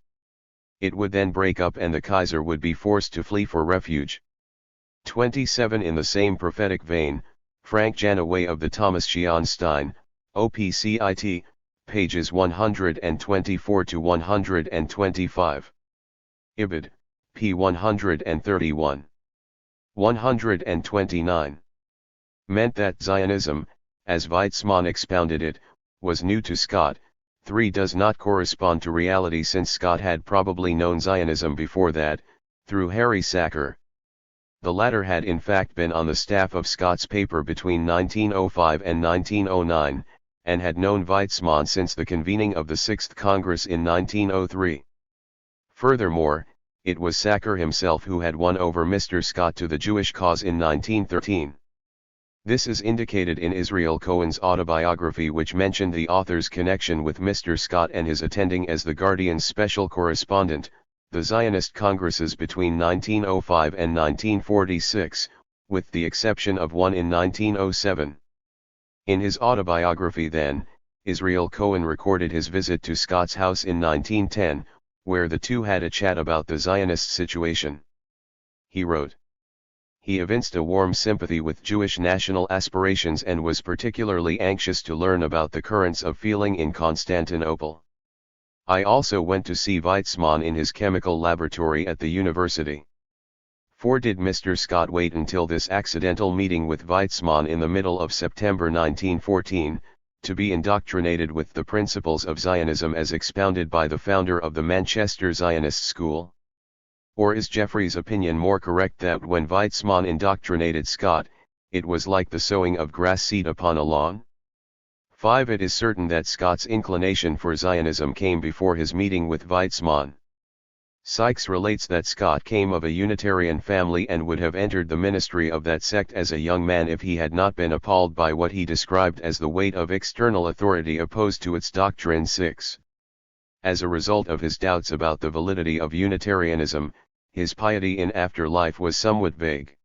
It would then break up and the Kaiser would be forced to flee for refuge. 27 In the same prophetic vein, Frank Janaway of the Thomas Shion Stein, OPCIT, pages 124 to 125. Ibid, p. 131. 129. Meant that Zionism, as Weizmann expounded it, was new to Scott. 3 Does not correspond to reality, since Scott had probably known Zionism before that, through Harry Sacker. The latter had in fact been on the staff of Scott's paper between 1905 and 1909, and had known Weizmann since the convening of the 6th Congress in 1903. Furthermore, it was Sacker himself who had won over Mr. Scott to the Jewish cause in 1913. This is indicated in Israel Cohen's autobiography, which mentioned the author's connection with Mr. Scott and his attending as the Guardian's special correspondent, the Zionist Congresses between 1905 and 1946, with the exception of one in 1907. In his autobiography then, Israel Cohen recorded his visit to Scott's house in 1910, where the two had a chat about the Zionist situation. He wrote, "He evinced a warm sympathy with Jewish national aspirations and was particularly anxious to learn about the currents of feeling in Constantinople. I also went to see Weizmann in his chemical laboratory at the university. 4 Did Mr. Scott wait until this accidental meeting with Weizmann in the middle of September 1914, to be indoctrinated with the principles of Zionism as expounded by the founder of the Manchester Zionist School? Or is Jeffrey's opinion more correct that when Weizmann indoctrinated Scott, it was like the sowing of grass seed upon a lawn? 5 It is certain that Scott's inclination for Zionism came before his meeting with Weizmann. Sykes relates that Scott came of a Unitarian family and would have entered the ministry of that sect as a young man if he had not been appalled by what he described as the weight of external authority opposed to its doctrine. 6. As a result of his doubts about the validity of Unitarianism, his piety in afterlife was somewhat vague.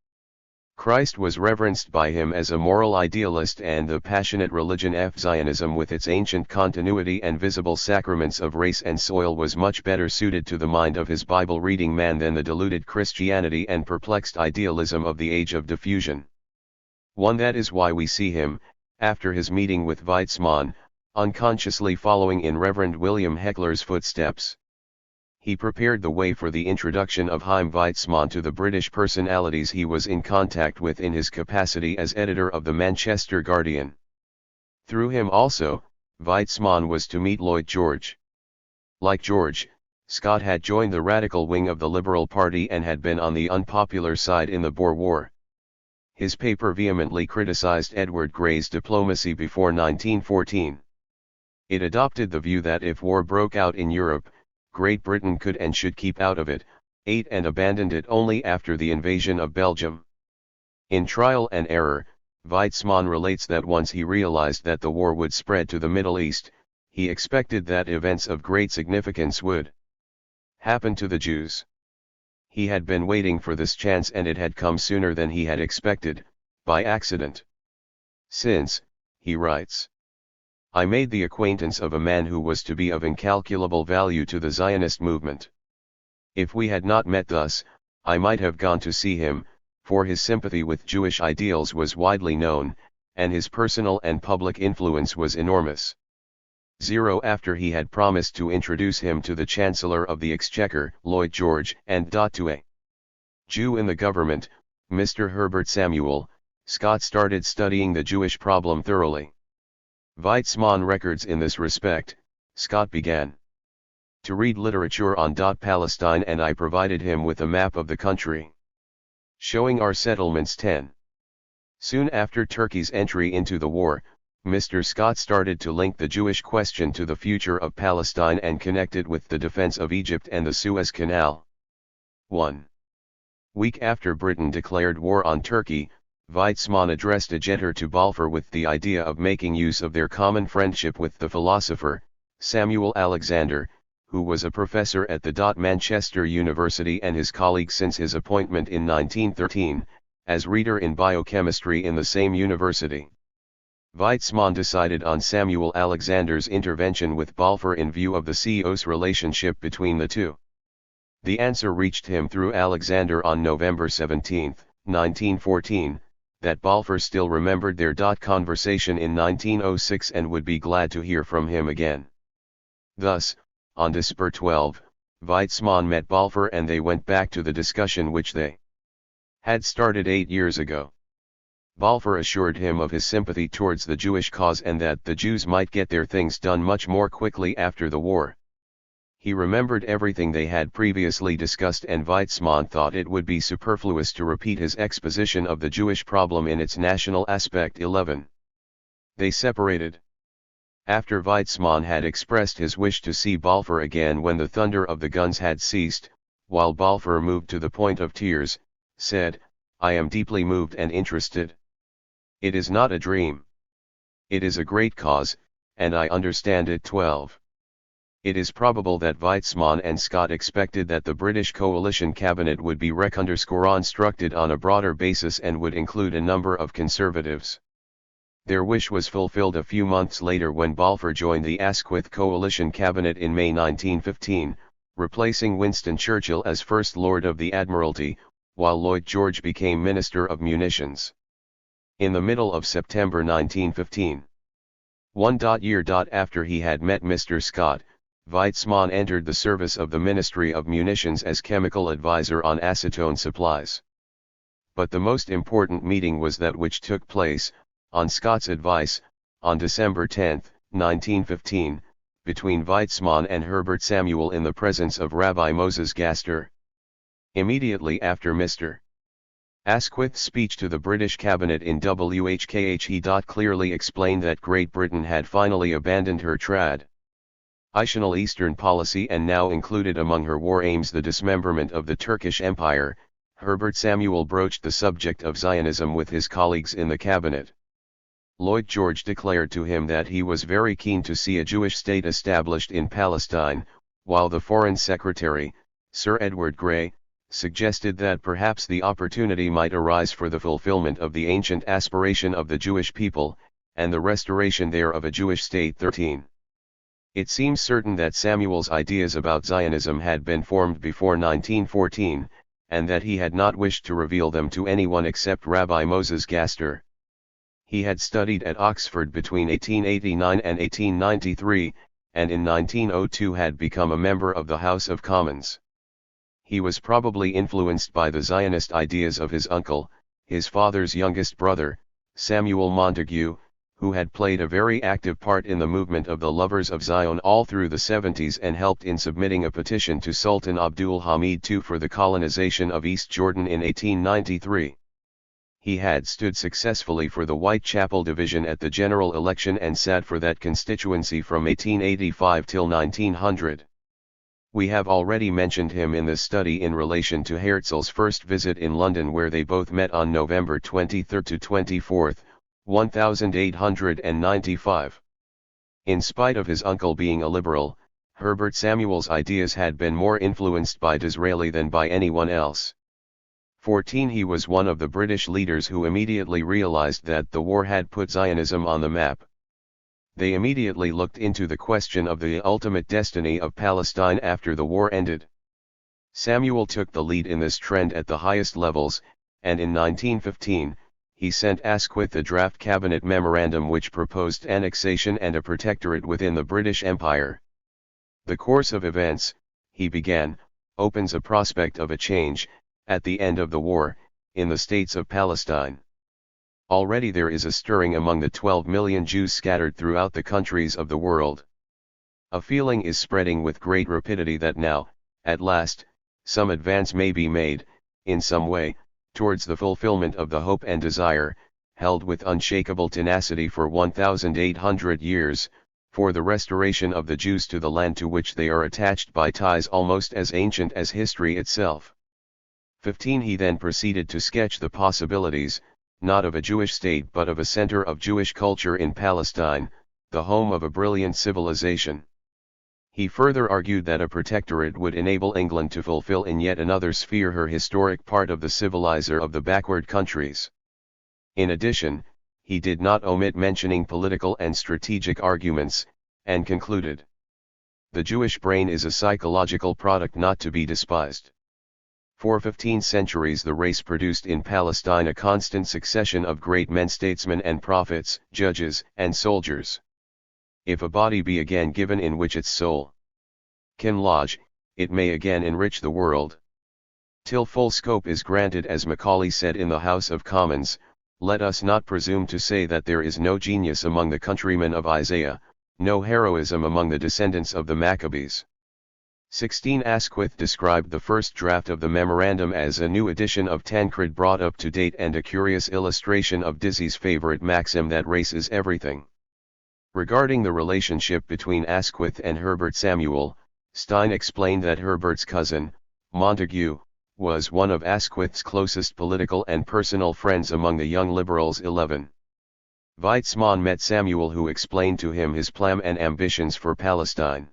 Christ was reverenced by him as a moral idealist, and the passionate religion of Zionism with its ancient continuity and visible sacraments of race and soil was much better suited to the mind of his Bible-reading man than the deluded Christianity and perplexed idealism of the age of diffusion. 1 That is why we see him, after his meeting with Weizmann, unconsciously following in Reverend William Heckler's footsteps. He prepared the way for the introduction of Chaim Weizmann to the British personalities he was in contact with in his capacity as editor of the Manchester Guardian. Through him also, Weizmann was to meet Lloyd George. Like George, Scott had joined the radical wing of the Liberal Party and had been on the unpopular side in the Boer War. His paper vehemently criticized Edward Grey's diplomacy before 1914. It adopted the view that if war broke out in Europe, Great Britain could and should keep out of it. 8 And abandoned it only after the invasion of Belgium. In Trial and Error, Weizmann relates that once he realized that the war would spread to the Middle East, he expected that events of great significance would happen to the Jews. He had been waiting for this chance, and it had come sooner than he had expected, by accident. Since, he writes, I made the acquaintance of a man who was to be of incalculable value to the Zionist movement. If we had not met thus, I might have gone to see him, for his sympathy with Jewish ideals was widely known, and his personal and public influence was enormous. After he had promised to introduce him to the Chancellor of the Exchequer, Lloyd George, and to a Jew in the government, Mr. Herbert Samuel, Scott started studying the Jewish problem thoroughly. Weizmann records in this respect, Scott began to read literature on Palestine, and I provided him with a map of the country, showing our settlements 10. Soon after Turkey's entry into the war, Mr. Scott started to link the Jewish question to the future of Palestine and connect it with the defense of Egypt and the Suez Canal. 1 week after Britain declared war on Turkey, Weizmann addressed a letter to Balfour with the idea of making use of their common friendship with the philosopher, Samuel Alexander, who was a professor at the Manchester University and his colleague since his appointment in 1913, as reader in biochemistry in the same university. Weizmann decided on Samuel Alexander's intervention with Balfour in view of the close relationship between the two. The answer reached him through Alexander on November 17, 1914, that Balfour still remembered their conversation in 1906 and would be glad to hear from him again. Thus, on December 12, Weizmann met Balfour and they went back to the discussion which they had started 8 years ago. Balfour assured him of his sympathy towards the Jewish cause and that the Jews might get their things done much more quickly after the war. He remembered everything they had previously discussed, and Weizmann thought it would be superfluous to repeat his exposition of the Jewish problem in its national aspect. 11. They separated. After Weizmann had expressed his wish to see Balfour again when the thunder of the guns had ceased, while Balfour, moved to the point of tears, said, "I am deeply moved and interested. It is not a dream. It is a great cause, and I understand it." 12. It is probable that Weizmann and Scott expected that the British coalition cabinet would be reconstructed on a broader basis and would include a number of conservatives. Their wish was fulfilled a few months later when Balfour joined the Asquith coalition cabinet in May 1915, replacing Winston Churchill as First Lord of the Admiralty, while Lloyd George became Minister of Munitions. In the middle of September 1915, 1 year after he had met Mr. Scott, Weizmann entered the service of the Ministry of Munitions as chemical advisor on acetone supplies. But the most important meeting was that which took place, on Scott's advice, on December 10, 1915, between Weizmann and Herbert Samuel in the presence of Rabbi Moses Gaster. Immediately after Mr. Asquith's speech to the British cabinet in WHKH, he clearly explained that Great Britain had finally abandoned her traditional Eastern policy and now included among her war aims the dismemberment of the Turkish Empire. Herbert Samuel broached the subject of Zionism with his colleagues in the cabinet. Lloyd George declared to him that he was very keen to see a Jewish state established in Palestine, while the Foreign Secretary, Sir Edward Grey, suggested that perhaps the opportunity might arise for the fulfillment of the ancient aspiration of the Jewish people, and the restoration there of a Jewish state. 13. It seems certain that Samuel's ideas about Zionism had been formed before 1914, and that he had not wished to reveal them to anyone except Rabbi Moses Gaster. He had studied at Oxford between 1889 and 1893, and in 1902 had become a member of the House of Commons. He was probably influenced by the Zionist ideas of his uncle, his father's youngest brother, Samuel Montague, who had played a very active part in the movement of the Lovers of Zion all through the 70s and helped in submitting a petition to Sultan Abdul Hamid II for the colonization of East Jordan in 1893. He had stood successfully for the Whitechapel division at the general election and sat for that constituency from 1885 till 1900. We have already mentioned him in this study in relation to Herzl's first visit in London, where they both met on November 23 to 24, 1895. In spite of his uncle being a liberal, Herbert Samuel's ideas had been more influenced by Disraeli than by anyone else. 14. He was one of the British leaders who immediately realized that the war had put Zionism on the map. They immediately looked into the question of the ultimate destiny of Palestine after the war ended. Samuel took the lead in this trend at the highest levels, and in 1915, he sent Asquith a draft cabinet memorandum which proposed annexation and a protectorate within the British Empire. The course of events, he began, opens a prospect of a change, at the end of the war, in the states of Palestine. Already there is a stirring among the 12 million Jews scattered throughout the countries of the world. A feeling is spreading with great rapidity that now, at last, some advance may be made, in some way, towards the fulfillment of the hope and desire, held with unshakable tenacity for 1,800 years, for the restoration of the Jews to the land to which they are attached by ties almost as ancient as history itself. 15. He then proceeded to sketch the possibilities, not of a Jewish state but of a center of Jewish culture in Palestine, the home of a brilliant civilization. He further argued that a protectorate would enable England to fulfill in yet another sphere her historic part of the civilizer of the backward countries. In addition, he did not omit mentioning political and strategic arguments, and concluded, "The Jewish brain is a psychological product not to be despised. For 15 centuries the race produced in Palestine a constant succession of great men, statesmen and prophets, judges and soldiers. If a body be again given in which its soul can lodge, it may again enrich the world. Till full scope is granted, as Macaulay said in the House of Commons, let us not presume to say that there is no genius among the countrymen of Isaiah, no heroism among the descendants of the Maccabees." 16. Asquith described the first draft of the memorandum as a new edition of Tancred brought up to date and a curious illustration of Dizzy's favorite maxim that race is everything. Regarding the relationship between Asquith and Herbert Samuel, Stein explained that Herbert's cousin, Montague, was one of Asquith's closest political and personal friends among the Young Liberals. 11. Weizmann met Samuel, who explained to him his plan and ambitions for Palestine.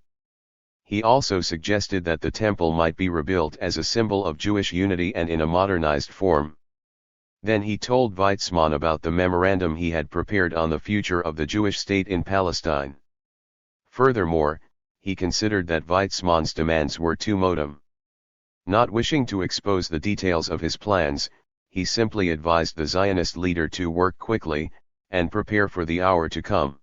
He also suggested that the temple might be rebuilt as a symbol of Jewish unity and in a modernized form. Then he told Weizmann about the memorandum he had prepared on the future of the Jewish state in Palestine. Furthermore, he considered that Weizmann's demands were too modem. Not wishing to expose the details of his plans, he simply advised the Zionist leader to work quickly, and prepare for the hour to come.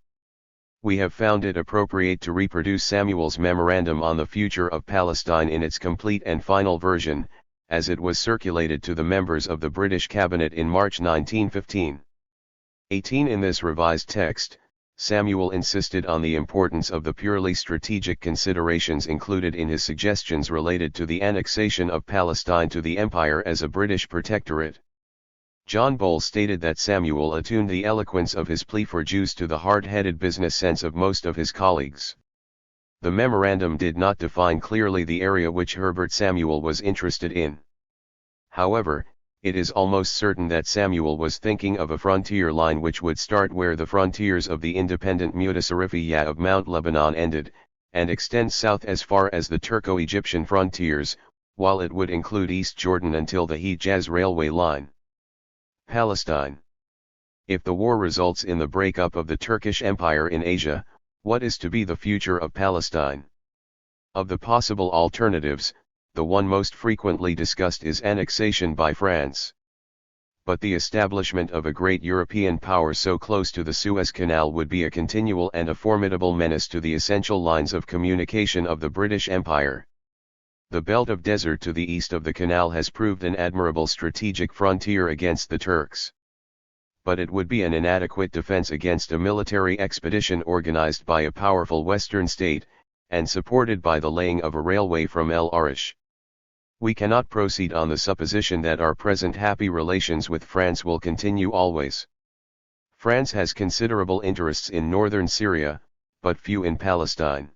We have found it appropriate to reproduce Samuel's memorandum on the future of Palestine in its complete and final version, as it was circulated to the members of the British Cabinet in March 1915. 18. In this revised text, Samuel insisted on the importance of the purely strategic considerations included in his suggestions related to the annexation of Palestine to the Empire as a British protectorate. John Bull stated that Samuel attuned the eloquence of his plea for Jews to the hard-headed business sense of most of his colleagues. The memorandum did not define clearly the area which Herbert Samuel was interested in. However, it is almost certain that Samuel was thinking of a frontier line which would start where the frontiers of the independent Mutasarrifiyya of Mount Lebanon ended, and extend south as far as the Turco-Egyptian frontiers, while it would include East Jordan until the Hejaz railway line. Palestine. If the war results in the breakup of the Turkish Empire in Asia, what is to be the future of Palestine? Of the possible alternatives, the one most frequently discussed is annexation by France. But the establishment of a great European power so close to the Suez Canal would be a continual and a formidable menace to the essential lines of communication of the British Empire. The belt of desert to the east of the canal has proved an admirable strategic frontier against the Turks. But it would be an inadequate defense against a military expedition organized by a powerful Western state, and supported by the laying of a railway from El Arish. We cannot proceed on the supposition that our present happy relations with France will continue always. France has considerable interests in northern Syria, but few in Palestine.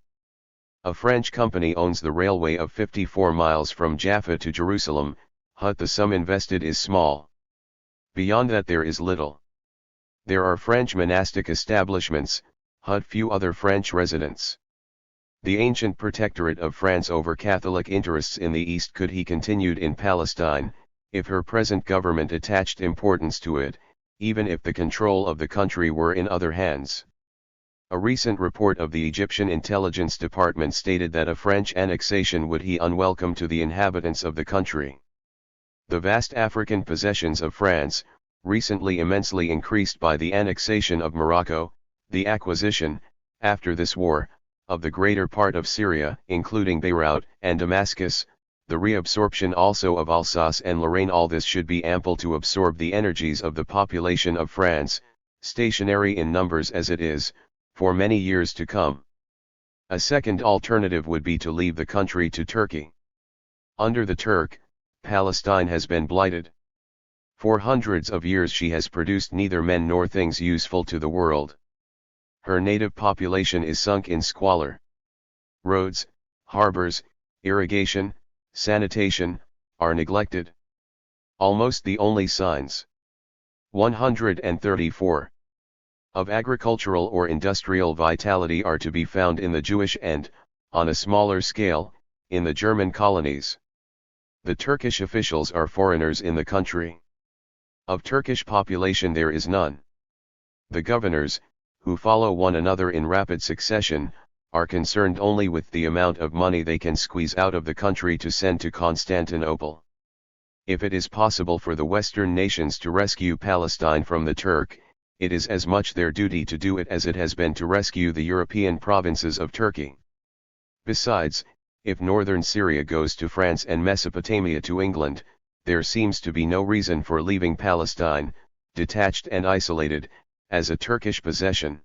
A French company owns the railway of 54 miles from Jaffa to Jerusalem, but the sum invested is small. Beyond that there is little. There are French monastic establishments, but few other French residents. The ancient protectorate of France over Catholic interests in the East could be continued in Palestine, if her present government attached importance to it, even if the control of the country were in other hands. A recent report of the Egyptian intelligence department stated that a French annexation would be unwelcome to the inhabitants of the country. The vast African possessions of France, recently immensely increased by the annexation of Morocco, the acquisition, after this war, of the greater part of Syria, including Beirut and Damascus, the reabsorption also of Alsace and Lorraine, all this should be ample to absorb the energies of the population of France, stationary in numbers as it is, for many years to come. A second alternative would be to leave the country to Turkey. Under the Turk, Palestine has been blighted. For hundreds of years she has produced neither men nor things useful to the world. Her native population is sunk in squalor. Roads, harbors, irrigation, sanitation, are neglected. Almost the only signs 134 of agricultural or industrial vitality are to be found in the Jewish and, on a smaller scale, in the German colonies. The Turkish officials are foreigners in the country. Of Turkish population there is none. The governors, who follow one another in rapid succession, are concerned only with the amount of money they can squeeze out of the country to send to Constantinople. If it is possible for the Western nations to rescue Palestine from the Turk, it is as much their duty to do it as it has been to rescue the European provinces of Turkey. Besides, if northern Syria goes to France and Mesopotamia to England, there seems to be no reason for leaving Palestine, detached and isolated, as a Turkish possession.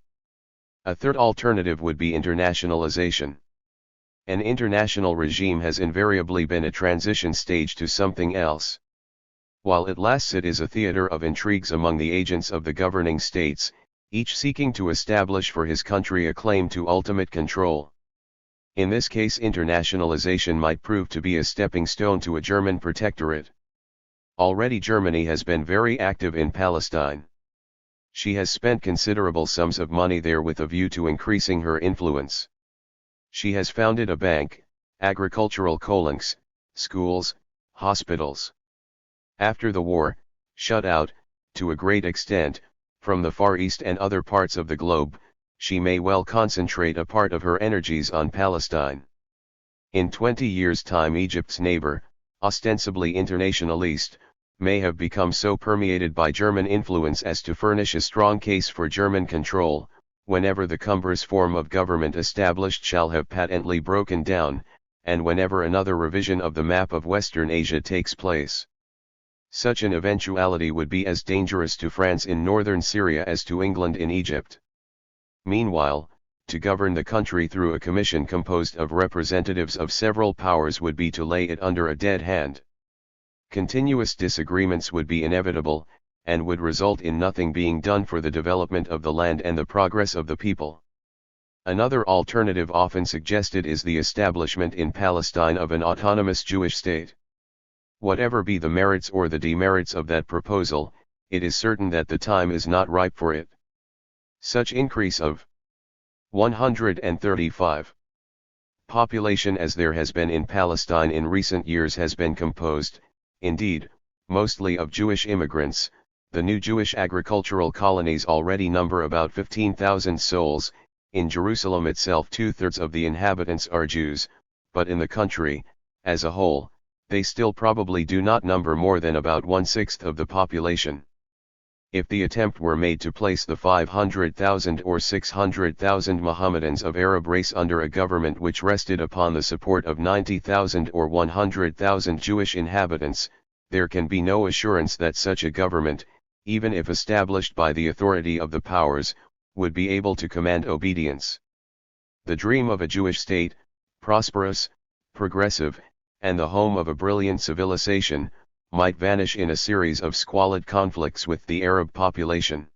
A third alternative would be internationalization. An international regime has invariably been a transition stage to something else. While it lasts, it is a theater of intrigues among the agents of the governing states, each seeking to establish for his country a claim to ultimate control. In this case, internationalization might prove to be a stepping stone to a German protectorate. Already Germany has been very active in Palestine. She has spent considerable sums of money there with a view to increasing her influence. She has founded a bank, agricultural colonies, schools, hospitals. After the war, shut out, to a great extent, from the Far East and other parts of the globe, she may well concentrate a part of her energies on Palestine. In 20 years' time Egypt's neighbor, ostensibly internationalist, may have become so permeated by German influence as to furnish a strong case for German control, whenever the cumbrous form of government established shall have patently broken down, and whenever another revision of the map of Western Asia takes place. Such an eventuality would be as dangerous to France in northern Syria as to England in Egypt. Meanwhile, to govern the country through a commission composed of representatives of several powers would be to lay it under a dead hand. Continuous disagreements would be inevitable, and would result in nothing being done for the development of the land and the progress of the people. Another alternative often suggested is the establishment in Palestine of an autonomous Jewish state. Whatever be the merits or the demerits of that proposal, it is certain that the time is not ripe for it. Such increase of 135 population as there has been in Palestine in recent years has been composed, indeed, mostly of Jewish immigrants. The new Jewish agricultural colonies already number about 15,000 souls. In Jerusalem itself 2/3 of the inhabitants are Jews, but in the country, as a whole, they still probably do not number more than about 1/6 of the population. If the attempt were made to place the 500,000 or 600,000 Mohammedans of Arab race under a government which rested upon the support of 90,000 or 100,000 Jewish inhabitants, there can be no assurance that such a government, even if established by the authority of the powers, would be able to command obedience. The dream of a Jewish state, prosperous, progressive, and the home of a brilliant civilization, might vanish in a series of squalid conflicts with the Arab population.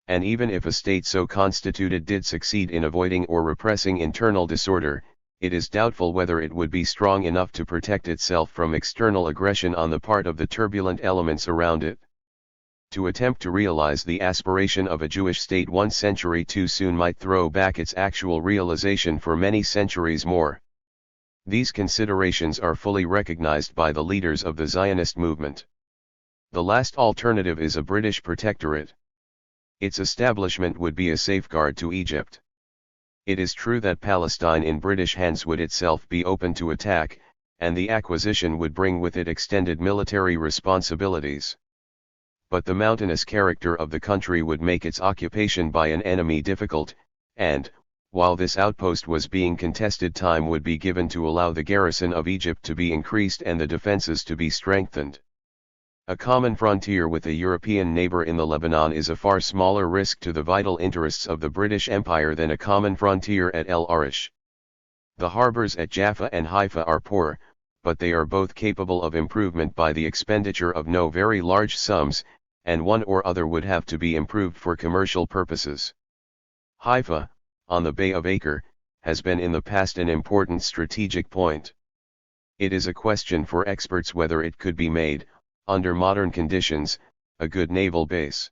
And even if a state so constituted did succeed in avoiding or repressing internal disorder, it is doubtful whether it would be strong enough to protect itself from external aggression on the part of the turbulent elements around it. To attempt to realize the aspiration of a Jewish state 1 century too soon might throw back its actual realization for many centuries more. These considerations are fully recognized by the leaders of the Zionist movement. The last alternative is a British protectorate. Its establishment would be a safeguard to Egypt. It is true that Palestine in British hands would itself be open to attack, and the acquisition would bring with it extended military responsibilities. But the mountainous character of the country would make its occupation by an enemy difficult, and, while this outpost was being contested, time would be given to allow the garrison of Egypt to be increased and the defenses to be strengthened. A common frontier with a European neighbor in the Lebanon is a far smaller risk to the vital interests of the British Empire than a common frontier at El Arish. The harbors at Jaffa and Haifa are poor, but they are both capable of improvement by the expenditure of no very large sums, and one or other would have to be improved for commercial purposes. Haifa, on the Bay of Acre, has been in the past an important strategic point. It is a question for experts whether it could be made, under modern conditions, a good naval base.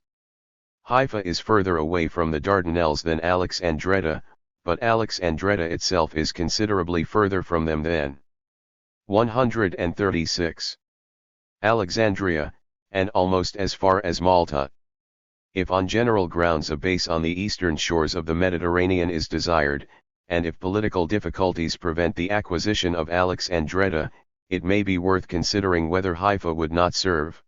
Haifa is further away from the Dardanelles than Alexandretta, but Alexandretta itself is considerably further from them than 136. Alexandria, and almost as far as Malta. If on general grounds a base on the eastern shores of the Mediterranean is desired, and if political difficulties prevent the acquisition of Alexandretta, it may be worth considering whether Haifa would not serve.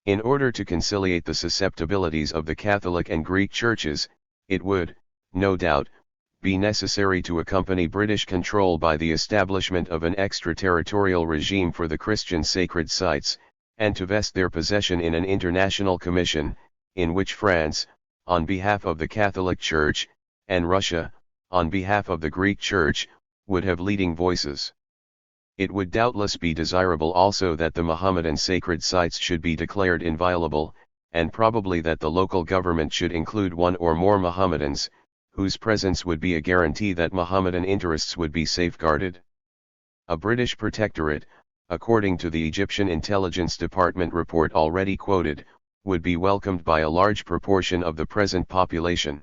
In order to conciliate the susceptibilities of the Catholic and Greek churches, it would, no doubt, be necessary to accompany British control by the establishment of an extraterritorial regime for the Christian sacred sites, and to vest their possession in an international commission, in which France, on behalf of the Catholic Church, and Russia, on behalf of the Greek Church, would have leading voices. It would doubtless be desirable also that the Mohammedan sacred sites should be declared inviolable, and probably that the local government should include one or more Mohammedans, whose presence would be a guarantee that Mohammedan interests would be safeguarded. A British protectorate, according to the Egyptian Intelligence Department report already quoted, would be welcomed by a large proportion of the present population.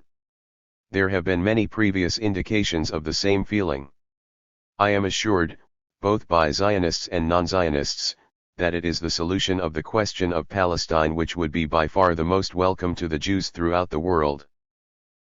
There have been many previous indications of the same feeling. I am assured, both by Zionists and non-Zionists, that it is the solution of the question of Palestine which would be by far the most welcome to the Jews throughout the world.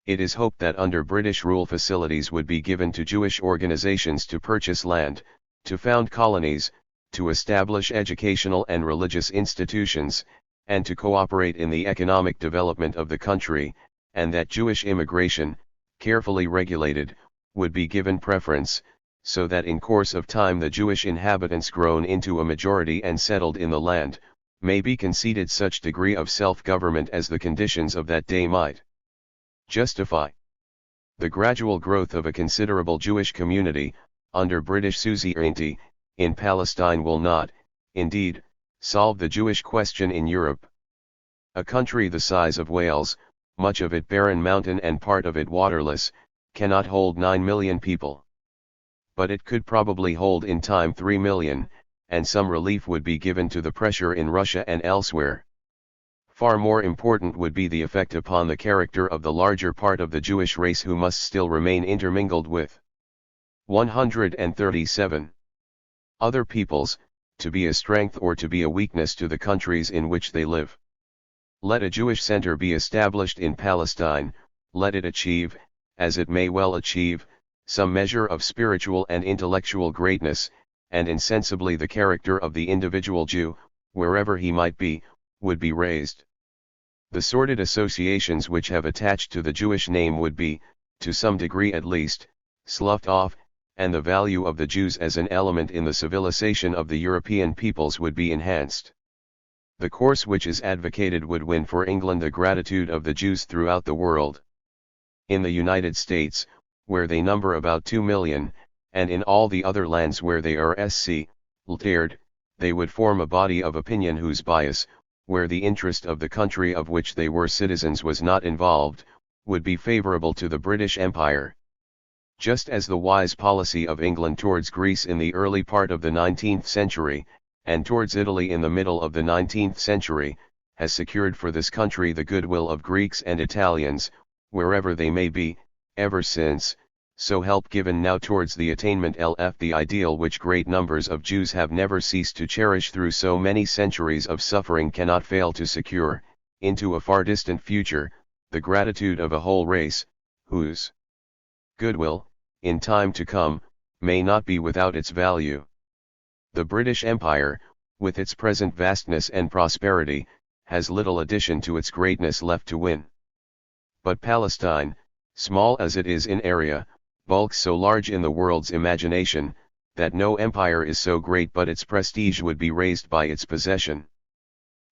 It is hoped that under British rule facilities would be given to Jewish organizations to purchase land, to found colonies, to establish educational and religious institutions, and to cooperate in the economic development of the country, and that Jewish immigration, carefully regulated, would be given preference, so that in course of time the Jewish inhabitants grown into a majority and settled in the land, may be conceded such degree of self-government as the conditions of that day might justify. The gradual growth of a considerable Jewish community, under British suzerainty, in Palestine will not, indeed, solve the Jewish question in Europe. A country the size of Wales, much of it barren mountain and part of it waterless, cannot hold 9 million people. But it could probably hold in time 3 million, and some relief would be given to the pressure in Russia and elsewhere. Far more important would be the effect upon the character of the larger part of the Jewish race who must still remain intermingled with 137 other peoples, to be a strength or to be a weakness to the countries in which they live. Let a Jewish center be established in Palestine, let it achieve, as it may well achieve, some measure of spiritual and intellectual greatness, and insensibly the character of the individual Jew, wherever he might be, would be raised. The sordid associations which have attached to the Jewish name would be, to some degree at least, sloughed off, and the value of the Jews as an element in the civilization of the European peoples would be enhanced. The course which is advocated would win for England the gratitude of the Jews throughout the world. In the United States, where they number about 2 million, and in all the other lands where they are THIRD, they would form a body of opinion whose bias, where the interest of the country of which they were citizens was not involved, would be favorable to the British Empire. Just as the wise policy of England towards Greece in the early part of the 19th century, and towards Italy in the middle of the 19th century, has secured for this country the goodwill of Greeks and Italians, wherever they may be, ever since, so help given now towards the attainment of the ideal which great numbers of Jews have never ceased to cherish through so many centuries of suffering cannot fail to secure, into a far distant future, the gratitude of a whole race, whose goodwill, in time to come, may not be without its value. The British Empire, with its present vastness and prosperity, has little addition to its greatness left to win. But Palestine, small as it is in area, bulks so large in the world's imagination, that no empire is so great but its prestige would be raised by its possession.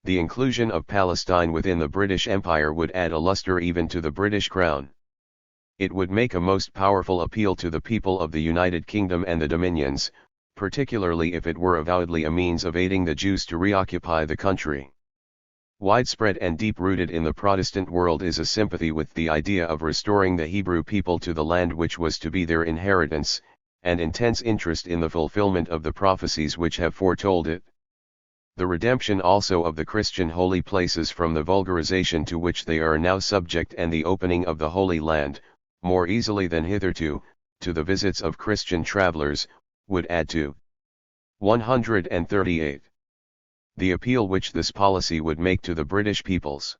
The inclusion of Palestine within the British Empire would add a luster even to the British crown. It would make a most powerful appeal to the people of the United Kingdom and the Dominions, particularly if it were avowedly a means of aiding the Jews to reoccupy the country. Widespread and deep-rooted in the Protestant world is a sympathy with the idea of restoring the Hebrew people to the land which was to be their inheritance, and intense interest in the fulfillment of the prophecies which have foretold it. The redemption also of the Christian holy places from the vulgarization to which they are now subject, and the opening of the Holy Land, more easily than hitherto, to the visits of Christian travelers, would add to 138. The appeal which this policy would make to the British peoples.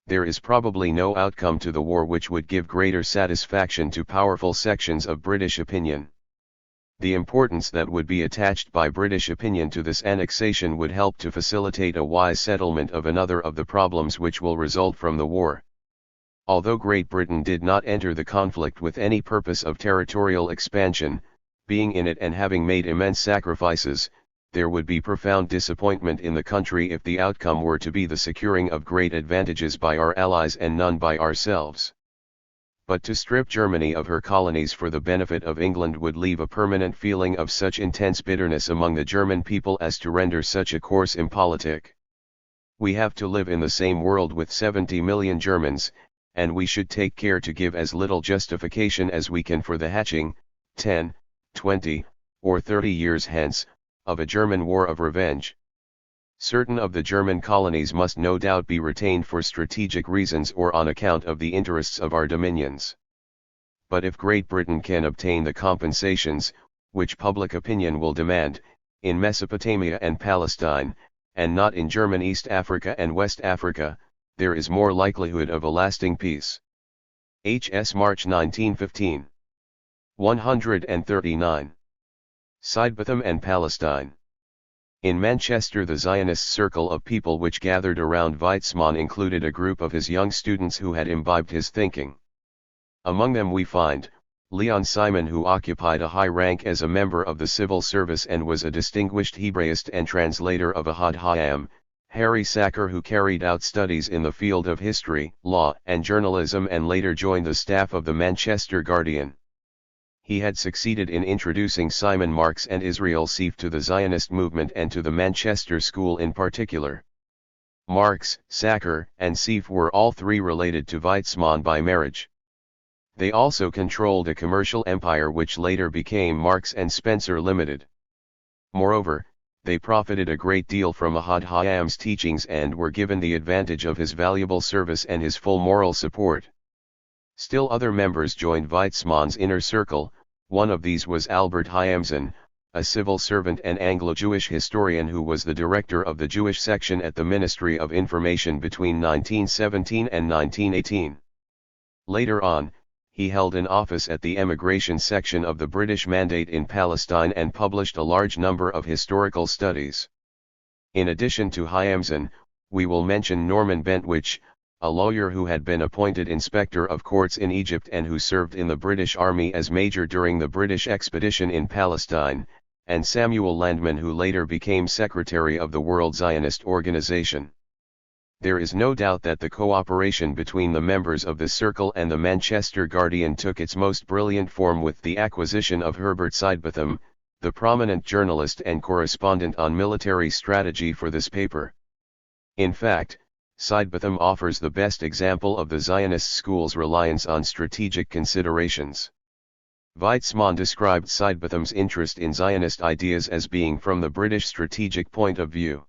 There is probably no outcome to the war which would give greater satisfaction to powerful sections of British opinion. The importance that would be attached by British opinion to this annexation would help to facilitate a wise settlement of another of the problems which will result from the war. Although Great Britain did not enter the conflict with any purpose of territorial expansion, being in it and having made immense sacrifices, there would be profound disappointment in the country if the outcome were to be the securing of great advantages by our allies and none by ourselves. But to strip Germany of her colonies for the benefit of England would leave a permanent feeling of such intense bitterness among the German people as to render such a course impolitic. We have to live in the same world with 70 million Germans, and we should take care to give as little justification as we can for the hatching, 10, 20, or 30 years hence, of a German war of revenge. Certain of the German colonies must no doubt be retained for strategic reasons or on account of the interests of our dominions. But if Great Britain can obtain the compensations, which public opinion will demand, in Mesopotamia and Palestine, and not in German East Africa and West Africa, there is more likelihood of a lasting peace. H.S. March 1915. 139. Sidebotham and Palestine. In Manchester, the Zionist circle of people which gathered around Weizmann included a group of his young students who had imbibed his thinking. Among them we find Leon Simon, who occupied a high rank as a member of the civil service and was a distinguished Hebraist and translator of Ahad Hayam; Harry Sacker, who carried out studies in the field of history, law, and journalism and later joined the staff of the Manchester Guardian. He had succeeded in introducing Simon Marx and Israel Seif to the Zionist movement and to the Manchester School in particular. Marx, Sacker, and Seif were all three related to Weizmann by marriage. They also controlled a commercial empire which later became Marks and Spencer Limited. Moreover, they profited a great deal from Ahad Hayam's teachings and were given the advantage of his valuable service and his full moral support. Still other members joined Weizmann's inner circle. One of these was Albert Hayamson, a civil servant and Anglo-Jewish historian who was the director of the Jewish section at the Ministry of Information between 1917 and 1918. Later on, he held an office at the emigration section of the British Mandate in Palestine and published a large number of historical studies. In addition to Hayamson, we will mention Norman Bentwich, a lawyer who had been appointed inspector of courts in Egypt and who served in the British Army as major during the British expedition in Palestine, and Samuel Landman, who later became secretary of the World Zionist Organization. There is no doubt that the cooperation between the members of this circle and the Manchester Guardian took its most brilliant form with the acquisition of Herbert Sidebotham, the prominent journalist and correspondent on military strategy for this paper. In fact, Sidebotham offers the best example of the Zionist school's reliance on strategic considerations. Weizmann described Sidebotham's interest in Zionist ideas as being from the British strategic point of view.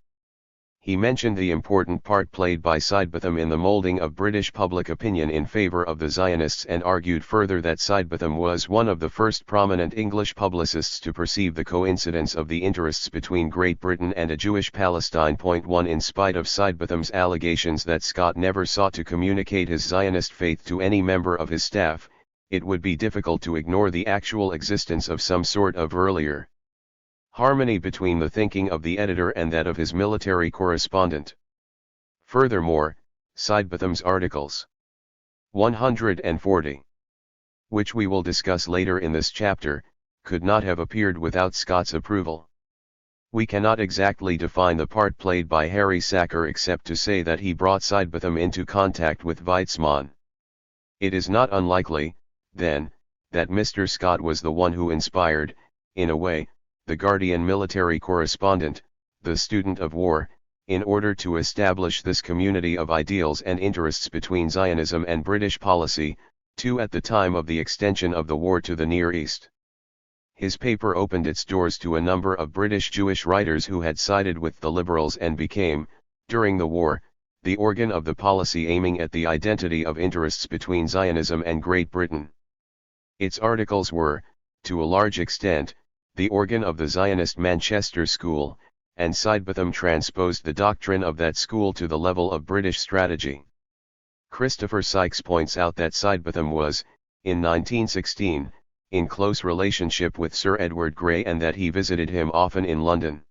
He mentioned the important part played by Sidebotham in the molding of British public opinion in favor of the Zionists and argued further that Sidebotham was one of the first prominent English publicists to perceive the coincidence of the interests between Great Britain and a Jewish Palestine. 1 In spite of Sidebotham's allegations that Scott never sought to communicate his Zionist faith to any member of his staff, it would be difficult to ignore the actual existence of some sort of earlier harmony between the thinking of the editor and that of his military correspondent. Furthermore, Sidebotham's articles 140, which we will discuss later in this chapter, could not have appeared without Scott's approval. We cannot exactly define the part played by Harry Sacker except to say that he brought Sidebotham into contact with Weizmann. It is not unlikely, then, that Mr. Scott was the one who inspired, in a way, the Guardian military correspondent, the student of war, in order to establish this community of ideals and interests between Zionism and British policy, too, at the time of the extension of the war to the Near East. His paper opened its doors to a number of British Jewish writers who had sided with the liberals and became, during the war, the organ of the policy aiming at the identity of interests between Zionism and Great Britain. Its articles were, to a large extent, the organ of the Zionist Manchester School, and Sidebotham transposed the doctrine of that school to the level of British strategy. Christopher Sykes points out that Sidebotham was, in 1916, in close relationship with Sir Edward Grey and that he visited him often in London.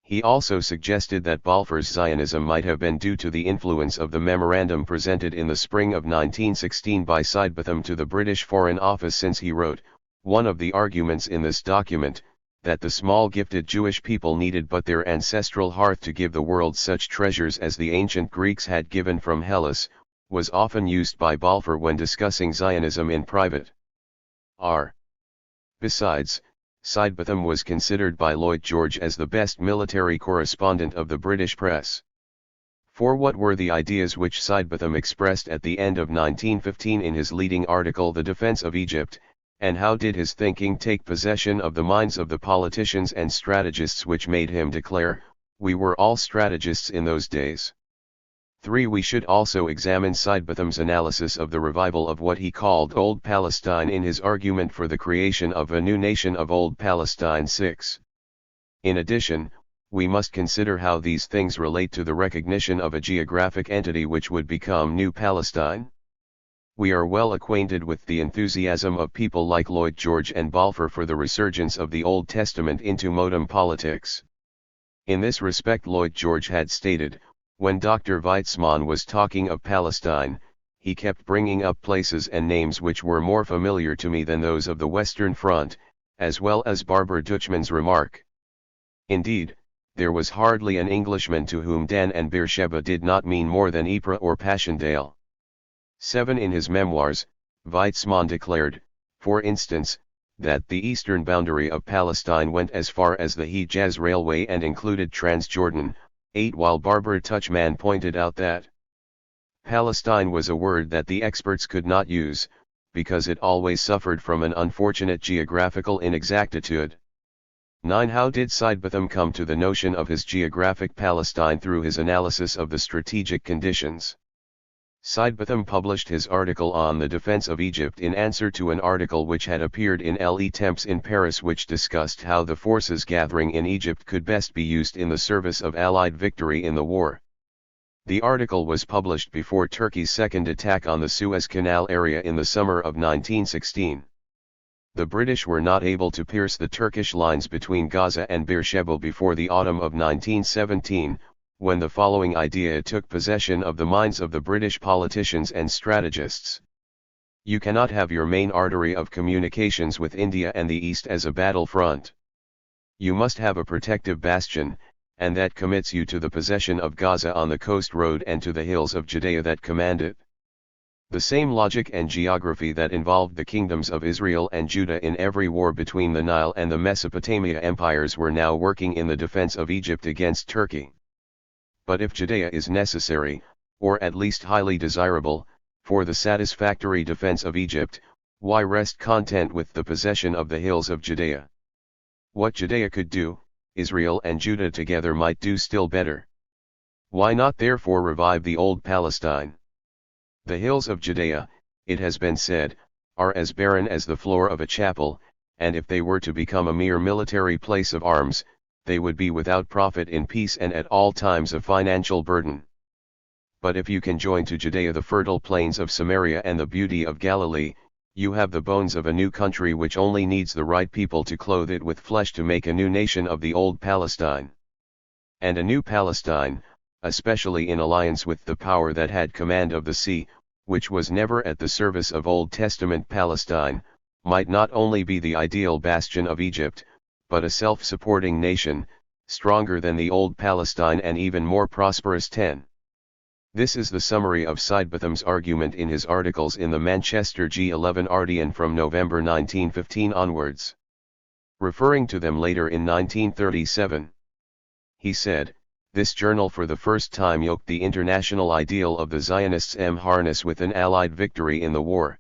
He also suggested that Balfour's Zionism might have been due to the influence of the memorandum presented in the spring of 1916 by Sidebotham to the British Foreign Office, since he wrote, one of the arguments in this document, that the small gifted Jewish people needed but their ancestral hearth to give the world such treasures as the ancient Greeks had given from Hellas, was often used by Balfour when discussing Zionism in private. Besides, Sidebotham was considered by Lloyd George as the best military correspondent of the British press. For what were the ideas which Sidebotham expressed at the end of 1915 in his leading article The Defense of Egypt, and how did his thinking take possession of the minds of the politicians and strategists which made him declare, "We were all strategists in those days"? 3. We should also examine Sidebotham's analysis of the revival of what he called Old Palestine in his argument for the creation of a new nation of Old Palestine. 6. In addition, we must consider how these things relate to the recognition of a geographic entity which would become New Palestine. We are well acquainted with the enthusiasm of people like Lloyd George and Balfour for the resurgence of the Old Testament into modern politics. In this respect, Lloyd George had stated, when Dr. Weizmann was talking of Palestine, he kept bringing up places and names which were more familiar to me than those of the Western Front, as well as Barbara Dutchman's remark. Indeed, there was hardly an Englishman to whom Dan and Beersheba did not mean more than Ypres or Passchendaele. 7. In his memoirs, Weizmann declared, for instance, that the eastern boundary of Palestine went as far as the Hejaz Railway and included Transjordan. 8. While Barbara Dutchman pointed out that Palestine was a word that the experts could not use, because it always suffered from an unfortunate geographical inexactitude. 9. How did Sidebotham come to the notion of his geographic Palestine? Through his analysis of the strategic conditions. Sidebotham published his article on the defense of Egypt in answer to an article which had appeared in Le Temps in Paris, which discussed how the forces gathering in Egypt could best be used in the service of Allied victory in the war. The article was published before Turkey's second attack on the Suez Canal area in the summer of 1916. The British were not able to pierce the Turkish lines between Gaza and Beersheba before the autumn of 1917, when the following idea took possession of the minds of the British politicians and strategists. You cannot have your main artery of communications with India and the East as a battle front. You must have a protective bastion, and that commits you to the possession of Gaza on the coast road and to the hills of Judea that command it. The same logic and geography that involved the kingdoms of Israel and Judah in every war between the Nile and the Mesopotamia empires were now working in the defense of Egypt against Turkey. But if Judea is necessary, or at least highly desirable, for the satisfactory defense of Egypt, why rest content with the possession of the hills of Judea? What Judea could do, Israel and Judah together might do still better. Why not therefore revive the old Palestine? The hills of Judea, it has been said, are as barren as the floor of a chapel, and if they were to become a mere military place of arms, they would be without profit in peace and at all times a financial burden. But if you can join to Judea the fertile plains of Samaria and the beauty of Galilee, You have the bones of a new country which only needs the right people to clothe it with flesh to make a new nation of the old Palestine. And a new Palestine, especially in alliance with the power that had command of the sea, which was never at the service of Old Testament Palestine, might not only be the ideal bastion of Egypt, but a self-supporting nation, stronger than the old Palestine and even more prosperous. 10. This is the summary of Sidebotham's argument in his articles in the Manchester G11 Ardian from November 1915 onwards. Referring to them later in 1937. He said, "This journal for the first time yoked the international ideal of the Zionists' harness with an Allied victory in the war.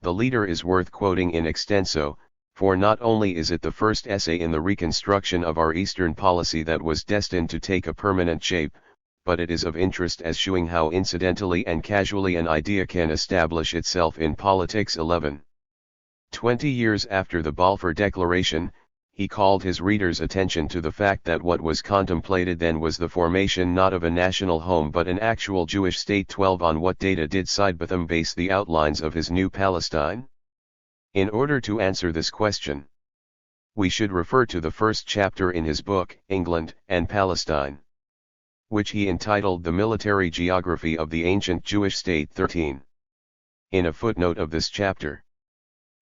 The leader is worth quoting in extenso, for not only is it the first essay in the reconstruction of our Eastern policy that was destined to take a permanent shape, but it is of interest as showing how incidentally and casually an idea can establish itself in politics. 11. 20 years after the Balfour Declaration, he called his readers' attention to the fact that what was contemplated then was the formation not of a national home but an actual Jewish state. 12. On what data did Sidebotham base the outlines of his new Palestine? In order to answer this question, we should refer to the first chapter in his book, England and Palestine, which he entitled The Military Geography of the Ancient Jewish State. 13. In a footnote of this chapter,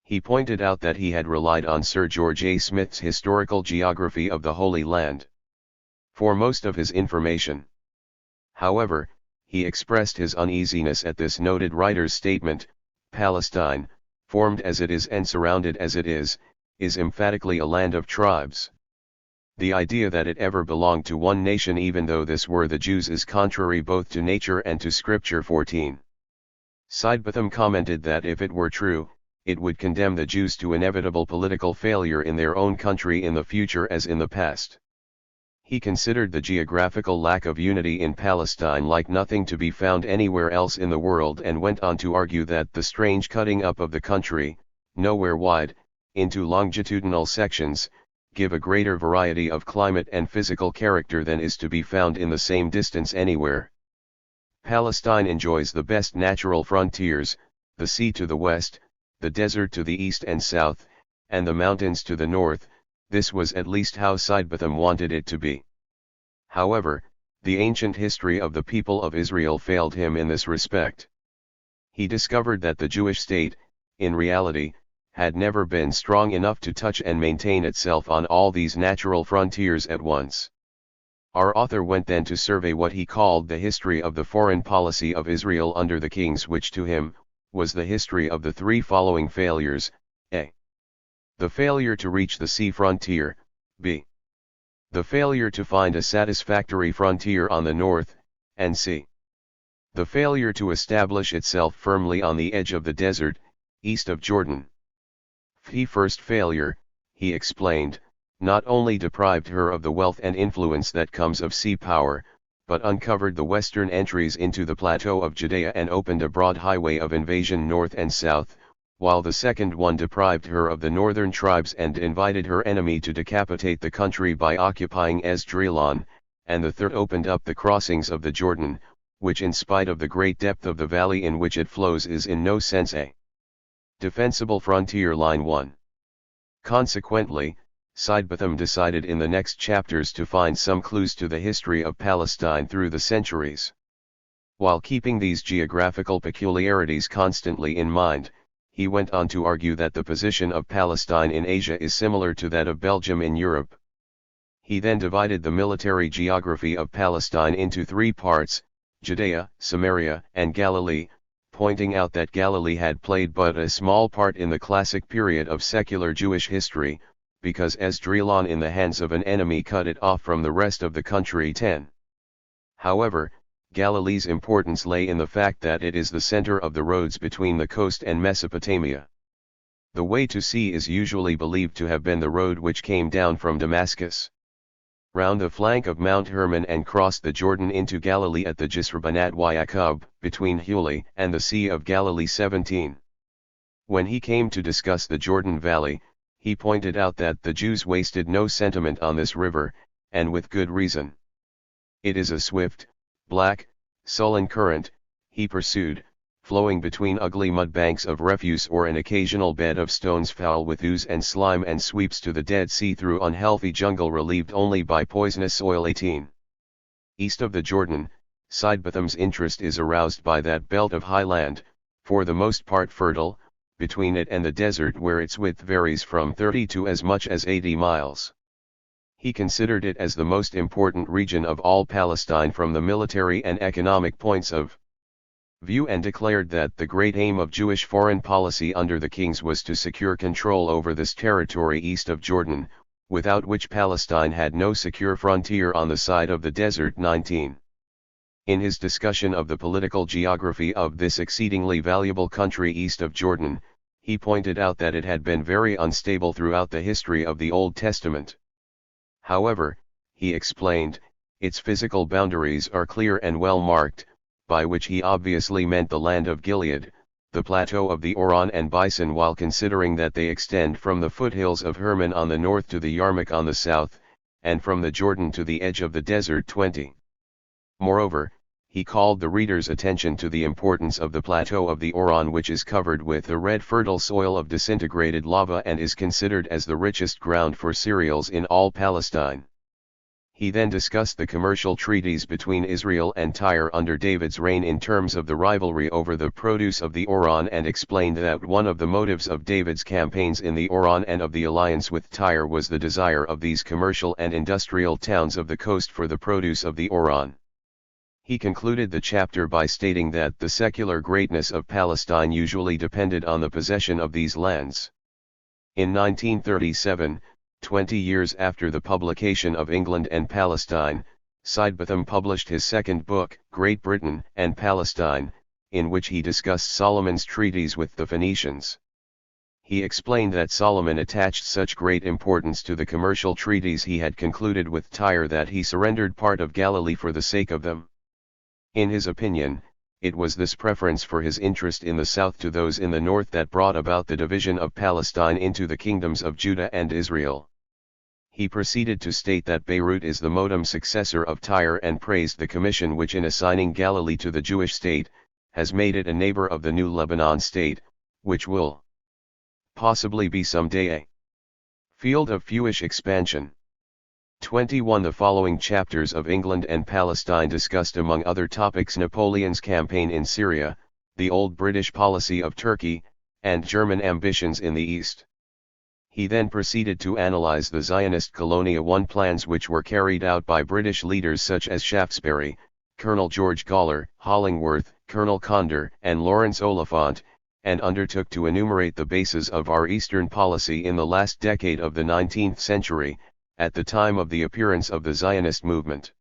he pointed out that he had relied on Sir George A. Smith's Historical Geography of the Holy Land for most of his information. However, he expressed his uneasiness at this noted writer's statement, "Palestine, formed as it is and surrounded as it is emphatically a land of tribes. The idea that it ever belonged to one nation even though this were the Jews is contrary both to nature and to Scripture." 14. Sidebotham commented that if it were true, it would condemn the Jews to inevitable political failure in their own country in the future as in the past. He considered the geographical lack of unity in Palestine like nothing to be found anywhere else in the world and went on to argue that the strange cutting up of the country, nowhere wide, into longitudinal sections, give a greater variety of climate and physical character than is to be found in the same distance anywhere. Palestine enjoys the best natural frontiers, the sea to the west, the desert to the east and south, and the mountains to the north. This was at least how Sidebotham wanted it to be. However, the ancient history of the people of Israel failed him in this respect. He discovered that the Jewish state, in reality, had never been strong enough to touch and maintain itself on all these natural frontiers at once. Our author went then to survey what he called the history of the foreign policy of Israel under the kings, which to him was the history of the three following failures: a. The failure to reach the sea frontier, b. The failure to find a satisfactory frontier on the north, and c. The failure to establish itself firmly on the edge of the desert, east of Jordan. The first failure, he explained, not only deprived her of the wealth and influence that comes of sea power, but uncovered the western entries into the plateau of Judea and opened a broad highway of invasion north and south, while the second one deprived her of the northern tribes and invited her enemy to decapitate the country by occupying Esdraelon, and the third opened up the crossings of the Jordan, which in spite of the great depth of the valley in which it flows is in no sense a defensible frontier line. 1. Consequently, Sidebotham decided in the next chapters to find some clues to the history of Palestine through the centuries. While keeping these geographical peculiarities constantly in mind, he went on to argue that the position of Palestine in Asia is similar to that of Belgium in Europe. He then divided the military geography of Palestine into three parts: Judea, Samaria, and Galilee, pointing out that Galilee had played but a small part in the classic period of secular Jewish history, because Esdraelon in the hands of an enemy cut it off from the rest of the country. 10. However, Galilee's importance lay in the fact that it is the center of the roads between the coast and Mesopotamia. The way to sea is usually believed to have been the road which came down from Damascus, round the flank of Mount Hermon, and crossed the Jordan into Galilee at the Jisr Banat Yaqub, between Huli and the Sea of Galilee. 17. When he came to discuss the Jordan Valley, he pointed out that the Jews wasted no sentiment on this river, and with good reason. It is a swift, black, sullen current, he pursued, flowing between ugly mud banks of refuse or an occasional bed of stones foul with ooze and slime, and sweeps to the Dead Sea through unhealthy jungle relieved only by poisonous soil. 18. East of the Jordan, Sidebotham's interest is aroused by that belt of high land, for the most part fertile, between it and the desert, where its width varies from 30 to as much as 80 miles. He considered it as the most important region of all Palestine from the military and economic points of view, and declared that the great aim of Jewish foreign policy under the kings was to secure control over this territory east of Jordan, without which Palestine had no secure frontier on the side of the desert. 19. In his discussion of the political geography of this exceedingly valuable country east of Jordan, he pointed out that it had been very unstable throughout the history of the Old Testament. However, he explained, its physical boundaries are clear and well marked, by which he obviously meant the land of Gilead, the plateau of the Oron and Bison, while considering that they extend from the foothills of Hermon on the north to the Yarmuk on the south, and from the Jordan to the edge of the desert. 20. Moreover, he called the reader's attention to the importance of the plateau of the Oron, which is covered with the red fertile soil of disintegrated lava and is considered as the richest ground for cereals in all Palestine. He then discussed the commercial treaties between Israel and Tyre under David's reign in terms of the rivalry over the produce of the Oron, and explained that one of the motives of David's campaigns in the Oron and of the alliance with Tyre was the desire of these commercial and industrial towns of the coast for the produce of the Oron. He concluded the chapter by stating that the secular greatness of Palestine usually depended on the possession of these lands. In 1937, 20 years after the publication of England and Palestine, Sidebotham published his second book, Great Britain and Palestine, in which he discussed Solomon's treaties with the Phoenicians. He explained that Solomon attached such great importance to the commercial treaties he had concluded with Tyre that he surrendered part of Galilee for the sake of them. In his opinion, it was this preference for his interest in the south to those in the north that brought about the division of Palestine into the kingdoms of Judah and Israel. He proceeded to state that Beirut is the modem successor of Tyre, and praised the commission which, in assigning Galilee to the Jewish state, has made it a neighbor of the new Lebanon state, which will possibly be someday a field of Jewish expansion. 21. The following chapters of England and Palestine discussed, among other topics, Napoleon's campaign in Syria, the old British policy of Turkey, and German ambitions in the East. He then proceeded to analyze the Zionist Colonia I plans which were carried out by British leaders such as Shaftesbury, Colonel George Gawler, Hollingworth, Colonel Conder, and Lawrence Oliphant, and undertook to enumerate the bases of our Eastern policy in the last decade of the 19th century, at the time of the appearance of the Zionist movement.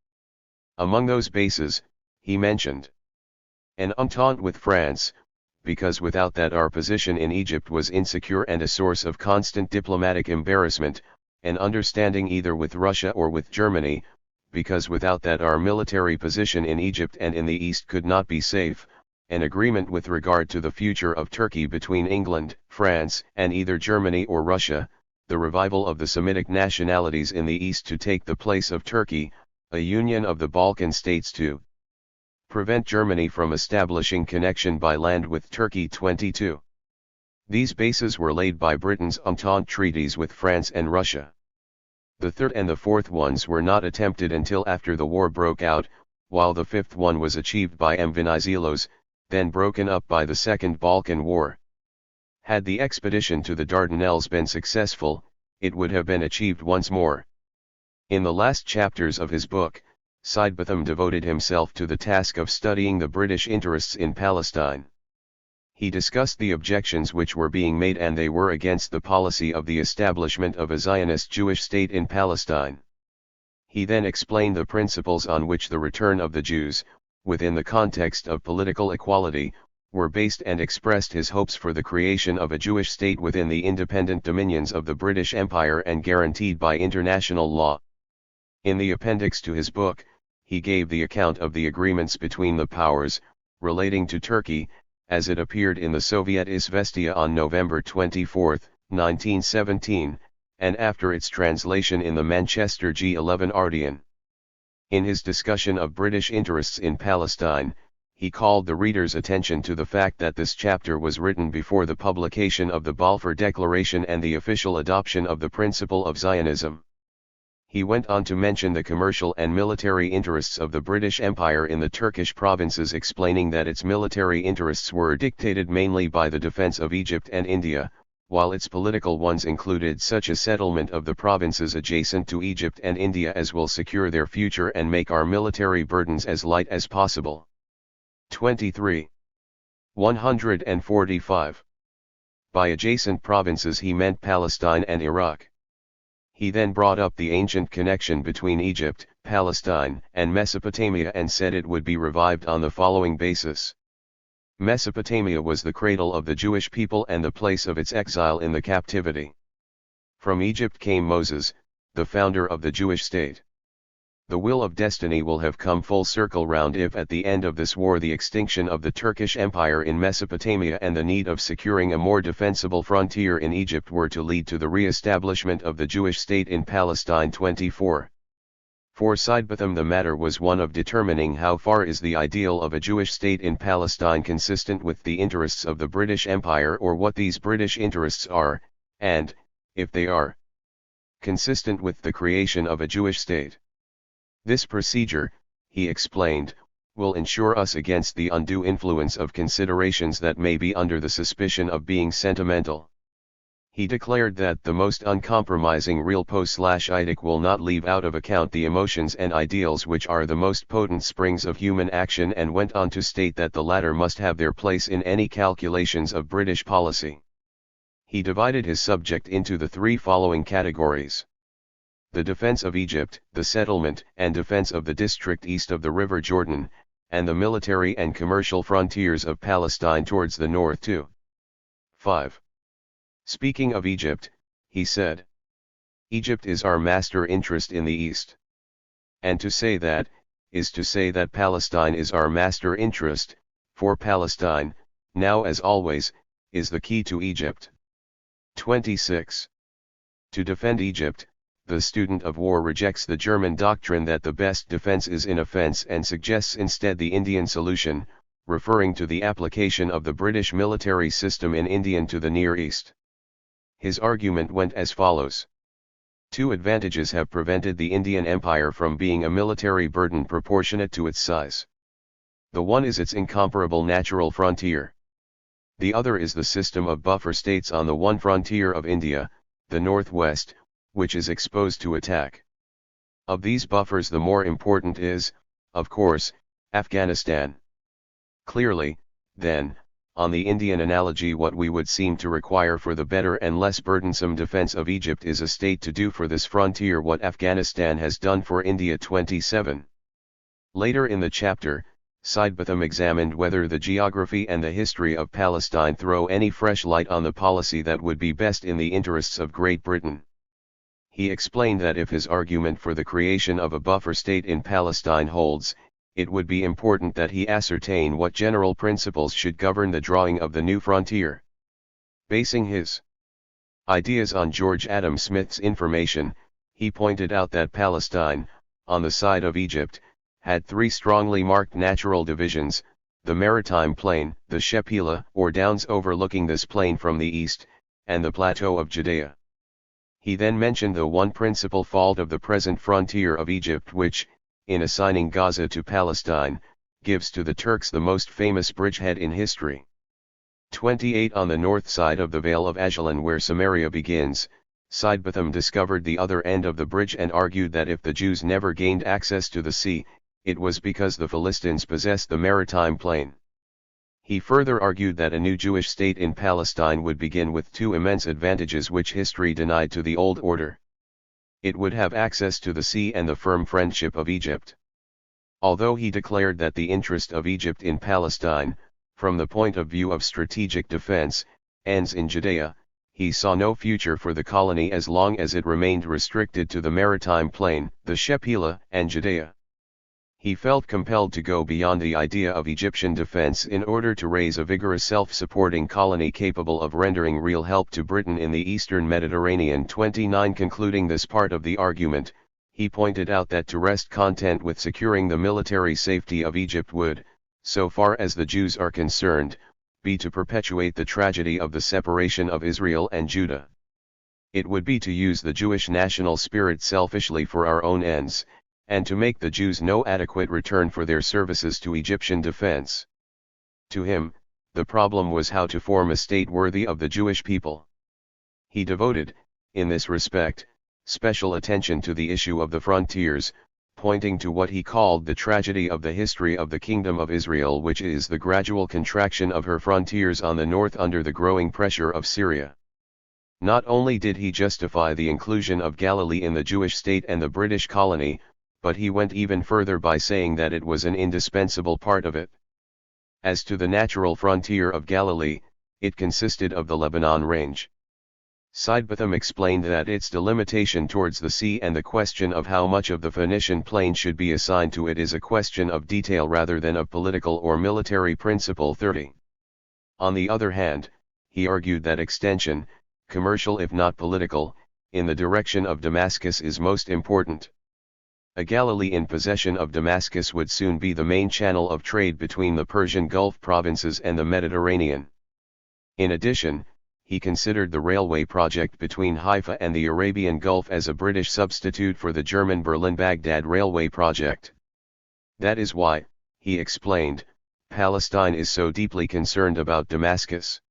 Among those bases, he mentioned an entente with France, because without that our position in Egypt was insecure and a source of constant diplomatic embarrassment, an understanding either with Russia or with Germany, because without that our military position in Egypt and in the East could not be safe, an agreement with regard to the future of Turkey between England, France, and either Germany or Russia, the revival of the Semitic nationalities in the East to take the place of Turkey, a union of the Balkan states to prevent Germany from establishing connection by land with Turkey. 22. These bases were laid by Britain's Entente treaties with France and Russia. The third and the fourth ones were not attempted until after the war broke out, while the fifth one was achieved by Venizelos, then broken up by the Second Balkan War. Had the expedition to the Dardanelles been successful, it would have been achieved once more. In the last chapters of his book, Sidebotham devoted himself to the task of studying the British interests in Palestine. He discussed the objections which were being made, and they were against the policy of the establishment of a Zionist Jewish state in Palestine. He then explained the principles on which the return of the Jews, within the context of political equality, were based, and expressed his hopes for the creation of a Jewish state within the independent dominions of the British Empire and guaranteed by international law. In the appendix to his book, he gave the account of the agreements between the powers, relating to Turkey, as it appeared in the Soviet Izvestia on November 24, 1917, and after its translation in the Manchester G11 Ardian. In his discussion of British interests in Palestine, he called the reader's attention to the fact that this chapter was written before the publication of the Balfour Declaration and the official adoption of the principle of Zionism. He went on to mention the commercial and military interests of the British Empire in the Turkish provinces, explaining that its military interests were dictated mainly by the defense of Egypt and India, while its political ones included such a settlement of the provinces adjacent to Egypt and India as will secure their future and make our military burdens as light as possible. 23. 145. By adjacent provinces he meant Palestine and Iraq. He then brought up the ancient connection between Egypt, Palestine, and Mesopotamia and said it would be revived on the following basis. Mesopotamia was the cradle of the Jewish people and the place of its exile in the captivity. From Egypt came Moses, the founder of the Jewish state. The will of destiny will have come full circle round if at the end of this war the extinction of the Turkish Empire in Mesopotamia and the need of securing a more defensible frontier in Egypt were to lead to the re-establishment of the Jewish state in Palestine. 24. For Sidebotham the matter was one of determining how far is the ideal of a Jewish state in Palestine consistent with the interests of the British Empire, or what these British interests are, and, if they are consistent with the creation of a Jewish state. This procedure, he explained, will ensure us against the undue influence of considerations that may be under the suspicion of being sentimental. He declared that the most uncompromising realpo/idic will not leave out of account the emotions and ideals which are the most potent springs of human action, and went on to state that the latter must have their place in any calculations of British policy. He divided his subject into the three following categories: the defense of Egypt, the settlement and defense of the district east of the River Jordan, and the military and commercial frontiers of Palestine towards the north too. 5. Speaking of Egypt, he said, Egypt is our master interest in the East. And to say that, is to say that Palestine is our master interest, for Palestine, now as always, is the key to Egypt. 26. To defend Egypt, the student of war rejects the German doctrine that the best defense is in offense and suggests instead the Indian solution, referring to the application of the British military system in India to the Near East. His argument went as follows. Two advantages have prevented the Indian Empire from being a military burden proportionate to its size. The one is its incomparable natural frontier. The other is the system of buffer states on the one frontier of India, the northwest, which is exposed to attack. Of these buffers the more important is, of course, Afghanistan. Clearly, then, on the Indian analogy, what we would seem to require for the better and less burdensome defense of Egypt is a state to do for this frontier what Afghanistan has done for India. 27. Later in the chapter, Sidebotham examined whether the geography and the history of Palestine throw any fresh light on the policy that would be best in the interests of Great Britain. He explained that if his argument for the creation of a buffer state in Palestine holds, it would be important that he ascertain what general principles should govern the drawing of the new frontier. Basing his ideas on George Adam Smith's information, he pointed out that Palestine, on the side of Egypt, had three strongly marked natural divisions: the maritime plain, the Shephelah or downs overlooking this plain from the east, and the plateau of Judea. He then mentioned the one principal fault of the present frontier of Egypt which, in assigning Gaza to Palestine, gives to the Turks the most famous bridgehead in history. 28. On the north side of the Vale of Ajalon where Samaria begins, Sidebotham discovered the other end of the bridge and argued that if the Jews never gained access to the sea, it was because the Philistines possessed the maritime plain. He further argued that a new Jewish state in Palestine would begin with two immense advantages which history denied to the old order. It would have access to the sea and the firm friendship of Egypt. Although he declared that the interest of Egypt in Palestine, from the point of view of strategic defense, ends in Judea, he saw no future for the colony as long as it remained restricted to the maritime plain, the Shephelah and Judea. He felt compelled to go beyond the idea of Egyptian defense in order to raise a vigorous self-supporting colony capable of rendering real help to Britain in the eastern Mediterranean. 29. Concluding this part of the argument, he pointed out that to rest content with securing the military safety of Egypt would, so far as the Jews are concerned, be to perpetuate the tragedy of the separation of Israel and Judah. It would be to use the Jewish national spirit selfishly for our own ends, and to make the Jews no adequate return for their services to Egyptian defense. To him, the problem was how to form a state worthy of the Jewish people. He devoted, in this respect, special attention to the issue of the frontiers, pointing to what he called the tragedy of the history of the Kingdom of Israel, which is the gradual contraction of her frontiers on the north under the growing pressure of Syria. Not only did he justify the inclusion of Galilee in the Jewish state and the British colony, but he went even further by saying that it was an indispensable part of it. As to the natural frontier of Galilee, it consisted of the Lebanon range. Sidebotham explained that its delimitation towards the sea and the question of how much of the Phoenician plain should be assigned to it is a question of detail rather than of political or military principle. 30. On the other hand, he argued that extension, commercial if not political, in the direction of Damascus is most important. A Galilee in possession of Damascus would soon be the main channel of trade between the Persian Gulf provinces and the Mediterranean. In addition, he considered the railway project between Haifa and the Arabian Gulf as a British substitute for the German Berlin-Baghdad railway project. That is why, he explained, Palestine is so deeply concerned about Damascus.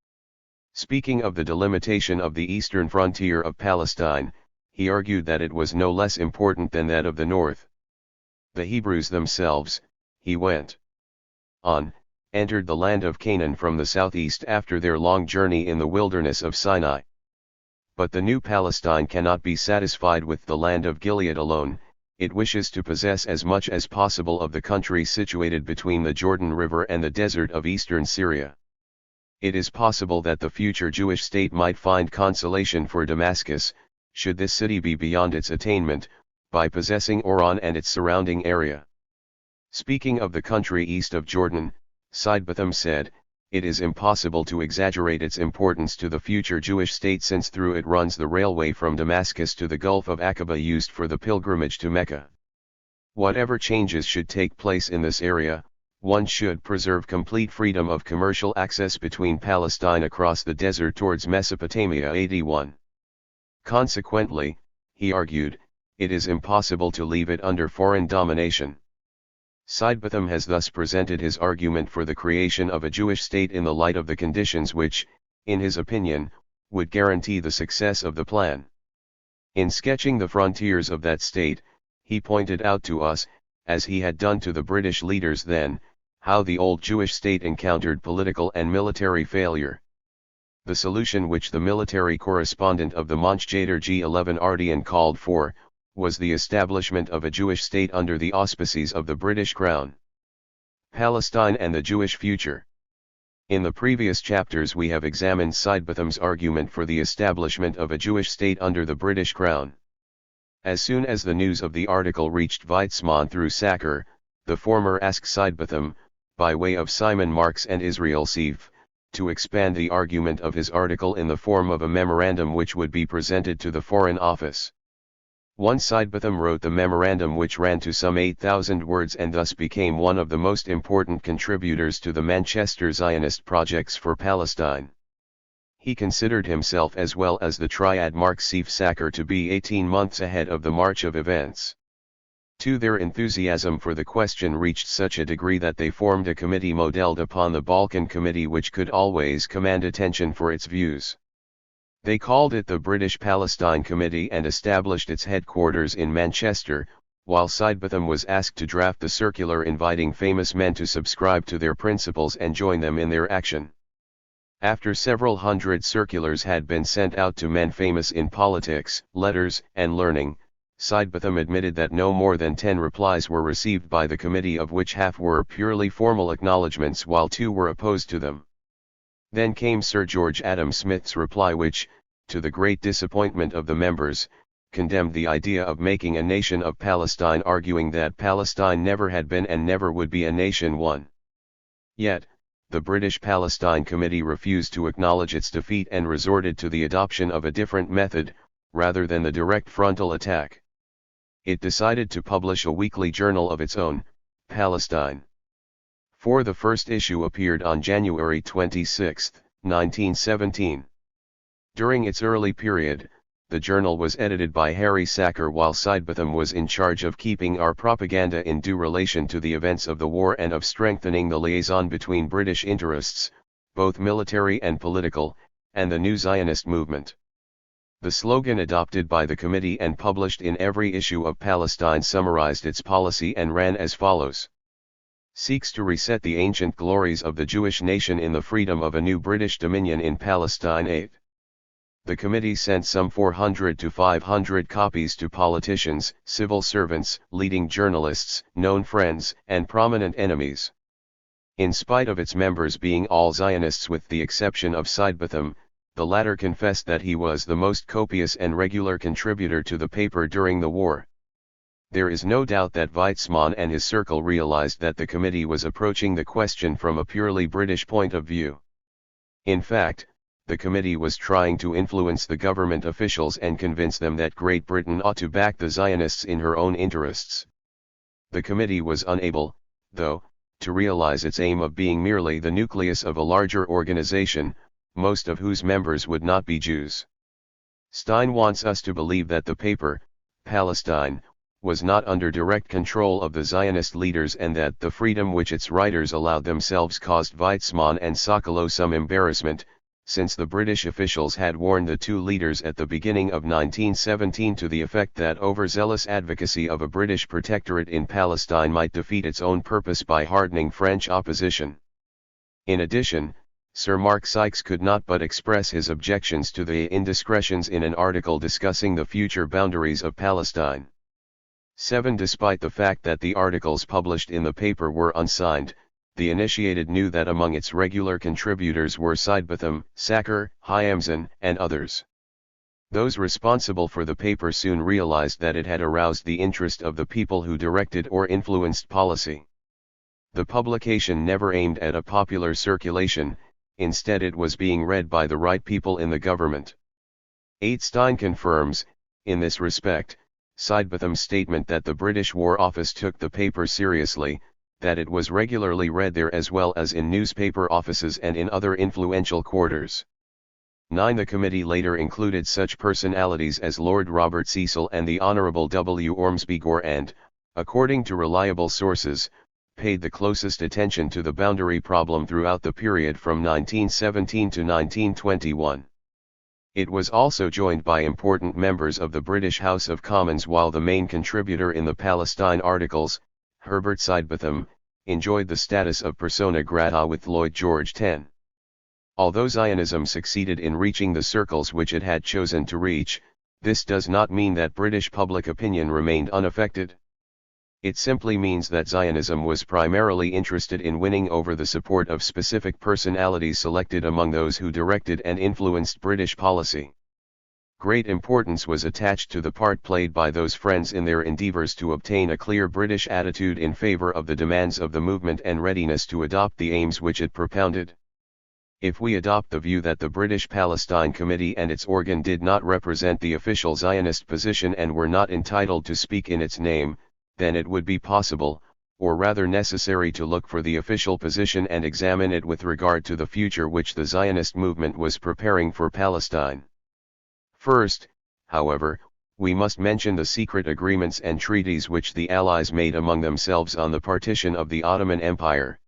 Speaking of the delimitation of the eastern frontier of Palestine, he argued that it was no less important than that of the north. The Hebrews themselves, he went on, entered the land of Canaan from the southeast after their long journey in the wilderness of Sinai. But the new Palestine cannot be satisfied with the land of Gilead alone, it wishes to possess as much as possible of the country situated between the Jordan River and the desert of eastern Syria. It is possible that the future Jewish state might find consolation for Damascus, should this city be beyond its attainment, by possessing Oran and its surrounding area. Speaking of the country east of Jordan, Sidebotham said, it is impossible to exaggerate its importance to the future Jewish state since through it runs the railway from Damascus to the Gulf of Aqaba used for the pilgrimage to Mecca. Whatever changes should take place in this area, one should preserve complete freedom of commercial access between Palestine across the desert towards Mesopotamia. 81. Consequently, he argued, it is impossible to leave it under foreign domination. Sidebotham has thus presented his argument for the creation of a Jewish state in the light of the conditions which, in his opinion, would guarantee the success of the plan. In sketching the frontiers of that state, he pointed out to us, as he had done to the British leaders then, how the old Jewish state encountered political and military failure. The solution which the military correspondent of the Monchjader G11 Ardian called for, was the establishment of a Jewish state under the auspices of the British Crown. Palestine and the Jewish future. In the previous chapters we have examined Sidebotham's argument for the establishment of a Jewish state under the British Crown. As soon as the news of the article reached Weizmann through Sacker, the former asked Sidebotham, by way of Simon Marx and Israel Seif, to expand the argument of his article in the form of a memorandum which would be presented to the Foreign Office. One Sidebotham wrote the memorandum, which ran to some 8,000 words and thus became one of the most important contributors to the Manchester Zionist projects for Palestine. He considered himself as well as the triad Marx Seif Sacker to be 18 months ahead of the march of events. Their enthusiasm for the question reached such a degree that they formed a committee modelled upon the Balkan Committee which could always command attention for its views. They called it the British Palestine Committee and established its headquarters in Manchester, while Sidebotham was asked to draft the circular inviting famous men to subscribe to their principles and join them in their action. After several hundred circulars had been sent out to men famous in politics, letters, and learning, Sidebotham admitted that no more than 10 replies were received by the committee, of which half were purely formal acknowledgements while 2 were opposed to them. Then came Sir George Adam Smith's reply which, to the great disappointment of the members, condemned the idea of making a nation of Palestine, arguing that Palestine never had been and never would be a nation one. Yet, the British Palestine Committee refused to acknowledge its defeat and resorted to the adoption of a different method, rather than the direct frontal attack. It decided to publish a weekly journal of its own, Palestine. For the first issue appeared on January 26, 1917. During its early period, the journal was edited by Harry Sacker while Sidebotham was in charge of keeping our propaganda in due relation to the events of the war and of strengthening the liaison between British interests, both military and political, and the new Zionist movement. The slogan adopted by the committee and published in every issue of Palestine summarized its policy and ran as follows. Seeks to reset the ancient glories of the Jewish nation in the freedom of a new British dominion in Palestine. 8. The committee sent some 400 to 500 copies to politicians, civil servants, leading journalists, known friends, and prominent enemies. In spite of its members being all Zionists with the exception of Sidebotham, the latter confessed that he was the most copious and regular contributor to the paper during the war. There is no doubt that Weizmann and his circle realized that the committee was approaching the question from a purely British point of view. In fact, the committee was trying to influence the government officials and convince them that Great Britain ought to back the Zionists in her own interests. The committee was unable, though, to realize its aim of being merely the nucleus of a larger organization, most of whose members would not be Jews. Stein wants us to believe that the paper, Palestine, was not under direct control of the Zionist leaders and that the freedom which its writers allowed themselves caused Weizmann and Sokolow some embarrassment, since the British officials had warned the two leaders at the beginning of 1917 to the effect that overzealous advocacy of a British protectorate in Palestine might defeat its own purpose by hardening French opposition. In addition, Sir Mark Sykes could not but express his objections to the indiscretions in an article discussing the future boundaries of Palestine. 7. Despite the fact that the articles published in the paper were unsigned, the Initiated knew that among its regular contributors were Sidebotham, Sacker, Hyamson, and others. Those responsible for the paper soon realized that it had aroused the interest of the people who directed or influenced policy. The publication never aimed at a popular circulation, instead it was being read by the right people in the government. 8. Stein confirms, in this respect, Sidebotham's statement that the British War Office took the paper seriously, that it was regularly read there as well as in newspaper offices and in other influential quarters. 9. The committee later included such personalities as Lord Robert Cecil and the Honourable W. Ormsby Gore and, according to reliable sources, paid the closest attention to the boundary problem throughout the period from 1917 to 1921. It was also joined by important members of the British House of Commons, while the main contributor in the Palestine articles, Herbert Sidebotham, enjoyed the status of persona grata with Lloyd George X. Although Zionism succeeded in reaching the circles which it had chosen to reach, this does not mean that British public opinion remained unaffected. It simply means that Zionism was primarily interested in winning over the support of specific personalities selected among those who directed and influenced British policy. Great importance was attached to the part played by those friends in their endeavours to obtain a clear British attitude in favour of the demands of the movement and readiness to adopt the aims which it propounded. If we adopt the view that the British Palestine Committee and its organ did not represent the official Zionist position and were not entitled to speak in its name, then it would be possible, or rather necessary, to look for the official position and examine it with regard to the future which the Zionist movement was preparing for Palestine. First, however, we must mention the secret agreements and treaties which the Allies made among themselves on the partition of the Ottoman Empire.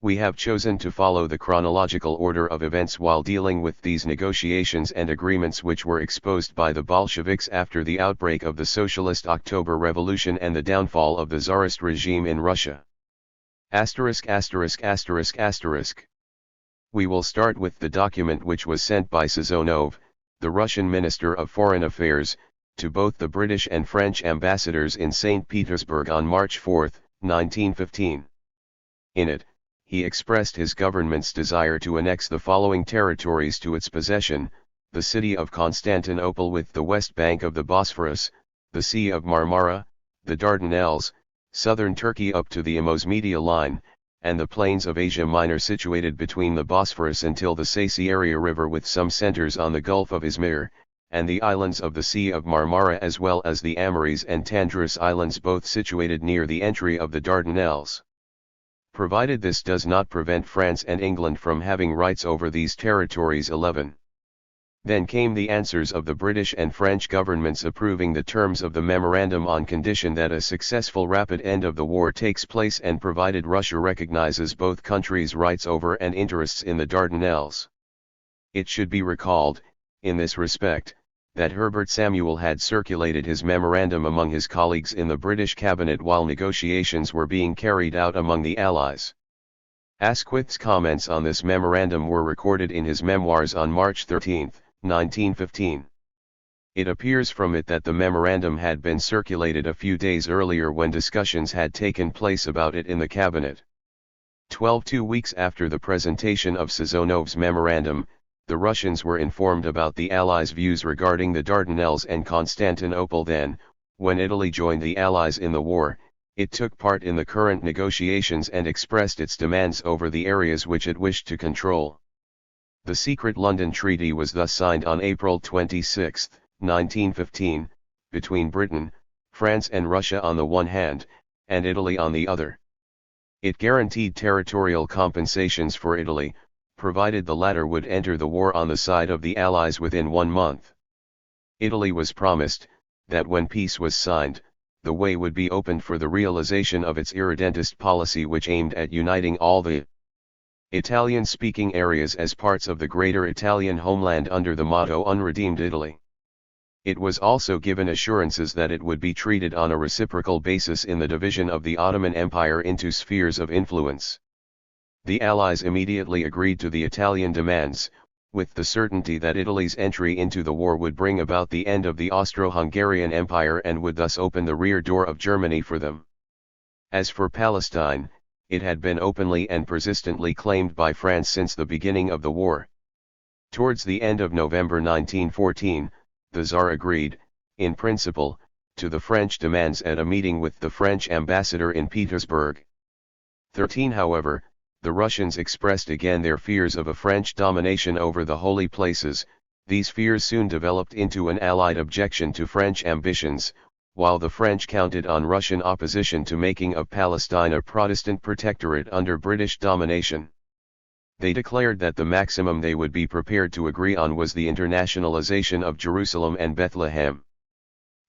We have chosen to follow the chronological order of events while dealing with these negotiations and agreements which were exposed by the Bolsheviks after the outbreak of the Socialist October Revolution and the downfall of the Tsarist regime in Russia. We will start with the document which was sent by Sazonov, the Russian Minister of Foreign Affairs, to both the British and French ambassadors in St. Petersburg on March 4, 1915. In it, he expressed his government's desire to annex the following territories to its possession: the city of Constantinople with the west bank of the Bosphorus, the Sea of Marmara, the Dardanelles, southern Turkey up to the Imos-Media line, and the plains of Asia Minor situated between the Bosphorus until the Sacyria River with some centers on the Gulf of Izmir, and the islands of the Sea of Marmara as well as the Amores and Tandris Islands both situated near the entry of the Dardanelles. provided this does not prevent France and England from having rights over these territories. 11. Then came the answers of the British and French governments approving the terms of the memorandum on condition that a successful rapid end of the war takes place and provided Russia recognizes both countries' rights over and interests in the Dardanelles. It should be recalled, in this respect, that Herbert Samuel had circulated his memorandum among his colleagues in the British cabinet while negotiations were being carried out among the Allies. Asquith's comments on this memorandum were recorded in his memoirs on March 13, 1915. It appears from it that the memorandum had been circulated a few days earlier when discussions had taken place about it in the cabinet. 2 weeks after the presentation of Sazonov's memorandum, the Russians were informed about the Allies' views regarding the Dardanelles and Constantinople. Then, when Italy joined the Allies in the war, it took part in the current negotiations and expressed its demands over the areas which it wished to control. The secret London Treaty was thus signed on April 26, 1915, between Britain, France and Russia on the one hand, and Italy on the other. It guaranteed territorial compensations for Italy, provided the latter would enter the war on the side of the Allies within 1 month. Italy was promised, that when peace was signed, the way would be opened for the realization of its irredentist policy which aimed at uniting all the Italian-speaking areas as parts of the greater Italian homeland under the motto Unredeemed Italy. It was also given assurances that it would be treated on a reciprocal basis in the division of the Ottoman Empire into spheres of influence. The Allies immediately agreed to the Italian demands, with the certainty that Italy's entry into the war would bring about the end of the Austro-Hungarian Empire and would thus open the rear door of Germany for them. As for Palestine, it had been openly and persistently claimed by France since the beginning of the war. Towards the end of November 1914, the Tsar agreed, in principle, to the French demands at a meeting with the French ambassador in Petersburg. 13. However, the Russians expressed again their fears of a French domination over the holy places. These fears soon developed into an allied objection to French ambitions, while the French counted on Russian opposition to making of Palestine a Protestant protectorate under British domination. They declared that the maximum they would be prepared to agree on was the internationalization of Jerusalem and Bethlehem.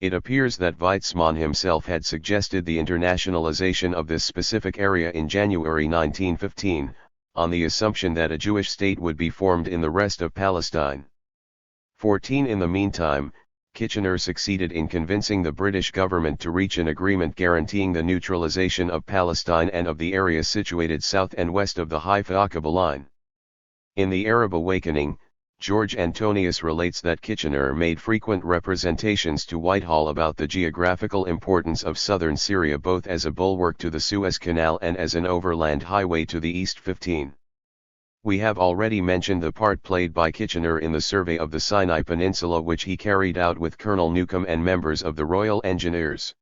It appears that Weizmann himself had suggested the internationalization of this specific area in January 1915, on the assumption that a Jewish state would be formed in the rest of Palestine. 14. In the meantime, Kitchener succeeded in convincing the British government to reach an agreement guaranteeing the neutralization of Palestine and of the area situated south and west of the Haifa-Aqaba line. In The Arab Awakening, George Antonius relates that Kitchener made frequent representations to Whitehall about the geographical importance of southern Syria both as a bulwark to the Suez Canal and as an overland highway to the east. 15. We have already mentioned the part played by Kitchener in the survey of the Sinai Peninsula which he carried out with Colonel Newcomb and members of the Royal Engineers.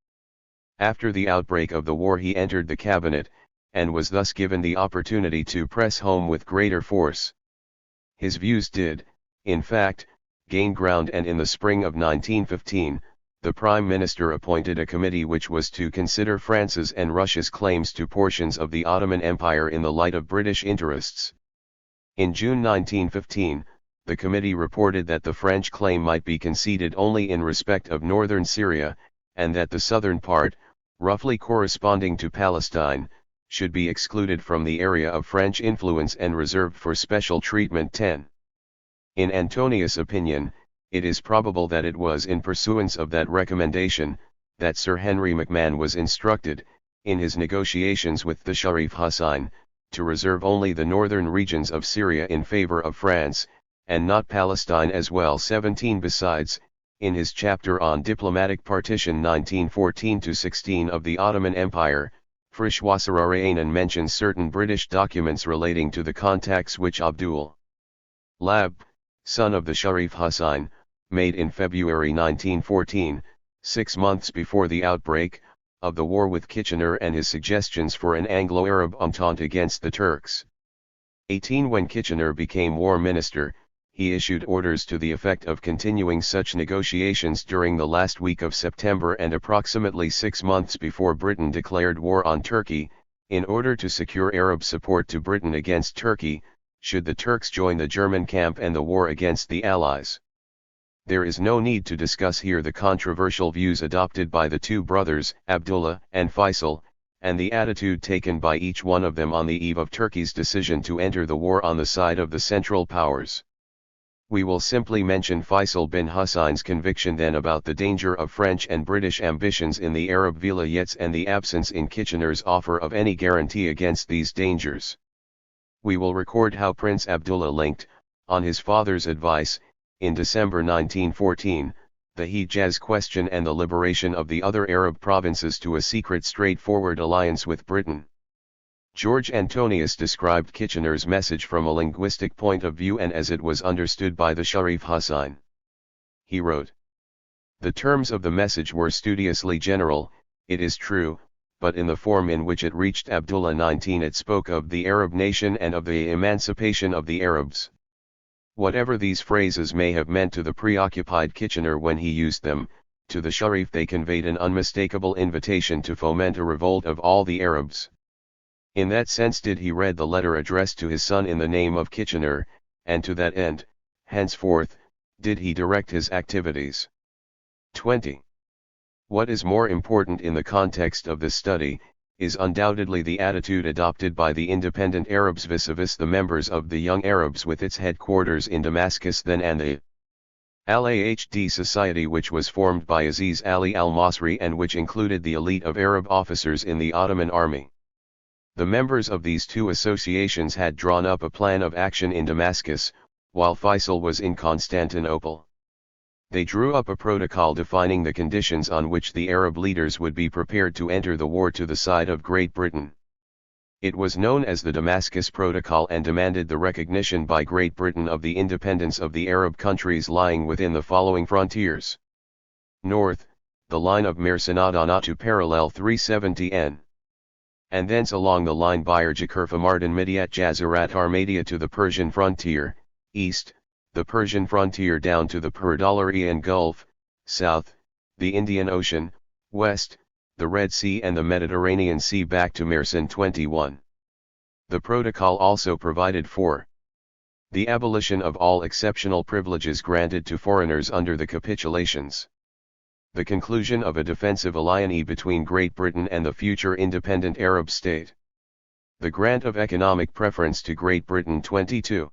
After the outbreak of the war he entered the cabinet, and was thus given the opportunity to press home with greater force. His views did, in fact, gain ground, and in the spring of 1915, the Prime Minister appointed a committee which was to consider France's and Russia's claims to portions of the Ottoman Empire in the light of British interests. In June 1915, the committee reported that the French claim might be conceded only in respect of northern Syria, and that the southern part, roughly corresponding to Palestine, should be excluded from the area of French influence and reserved for special treatment. 10. In Antonius' opinion, it is probable that it was in pursuance of that recommendation, that Sir Henry McMahon was instructed, in his negotiations with the Sharif Hussein, to reserve only the northern regions of Syria in favor of France, and not Palestine as well. 17. Besides, in his chapter on diplomatic partition 1914-16 of the Ottoman Empire, Frischwasserarianen mentions certain British documents relating to the contacts which Abdul Lab, son of the Sharif Hussein, made in February 1914, 6 months before the outbreak of the war with Kitchener, and his suggestions for an Anglo-Arab entente against the Turks. 18. When Kitchener became War Minister, he issued orders to the effect of continuing such negotiations during the last week of September, and approximately 6 months before Britain declared war on Turkey, in order to secure Arab support to Britain against Turkey, should the Turks join the German camp and the war against the Allies. There is no need to discuss here the controversial views adopted by the two brothers, Abdullah and Faisal, and the attitude taken by each one of them on the eve of Turkey's decision to enter the war on the side of the Central Powers. We will simply mention Faisal bin Husayn's conviction then about the danger of French and British ambitions in the Arab vilayets and the absence in Kitchener's offer of any guarantee against these dangers. We will record how Prince Abdullah linked, on his father's advice, in December 1914, the Hejaz question and the liberation of the other Arab provinces to a secret straightforward alliance with Britain. George Antonius described Kitchener's message from a linguistic point of view and as it was understood by the Sharif Husayn. He wrote, "The terms of the message were studiously general, it is true, but in the form in which it reached Abdullah 19 it spoke of the Arab nation and of the emancipation of the Arabs. Whatever these phrases may have meant to the preoccupied Kitchener when he used them, to the Sharif they conveyed an unmistakable invitation to foment a revolt of all the Arabs. In that sense did he read the letter addressed to his son in the name of Kitchener, and to that end, henceforth, did he direct his activities." 20. What is more important in the context of this study, is undoubtedly the attitude adopted by the independent Arabs vis-a-vis the members of the Young Arabs with its headquarters in Damascus then and the Al-Ahd Society which was formed by Aziz Ali al-Masri and which included the elite of Arab officers in the Ottoman army. The members of these two associations had drawn up a plan of action in Damascus, while Faisal was in Constantinople. They drew up a protocol defining the conditions on which the Arab leaders would be prepared to enter the war to the side of Great Britain. It was known as the Damascus Protocol and demanded the recognition by Great Britain of the independence of the Arab countries lying within the following frontiers. North, the line of Mersinadana to parallel 370 n. And thence along the line Bayerjakurfa Mardin Midyat Jazirat Armadia to the Persian frontier, east, the Persian frontier down to the Perdalarian Gulf, south, the Indian Ocean, west, the Red Sea and the Mediterranean Sea back to Mersin 21. The protocol also provided for the abolition of all exceptional privileges granted to foreigners under the capitulations, the conclusion of a defensive alliance between Great Britain and the future independent Arab state, the grant of economic preference to Great Britain 22.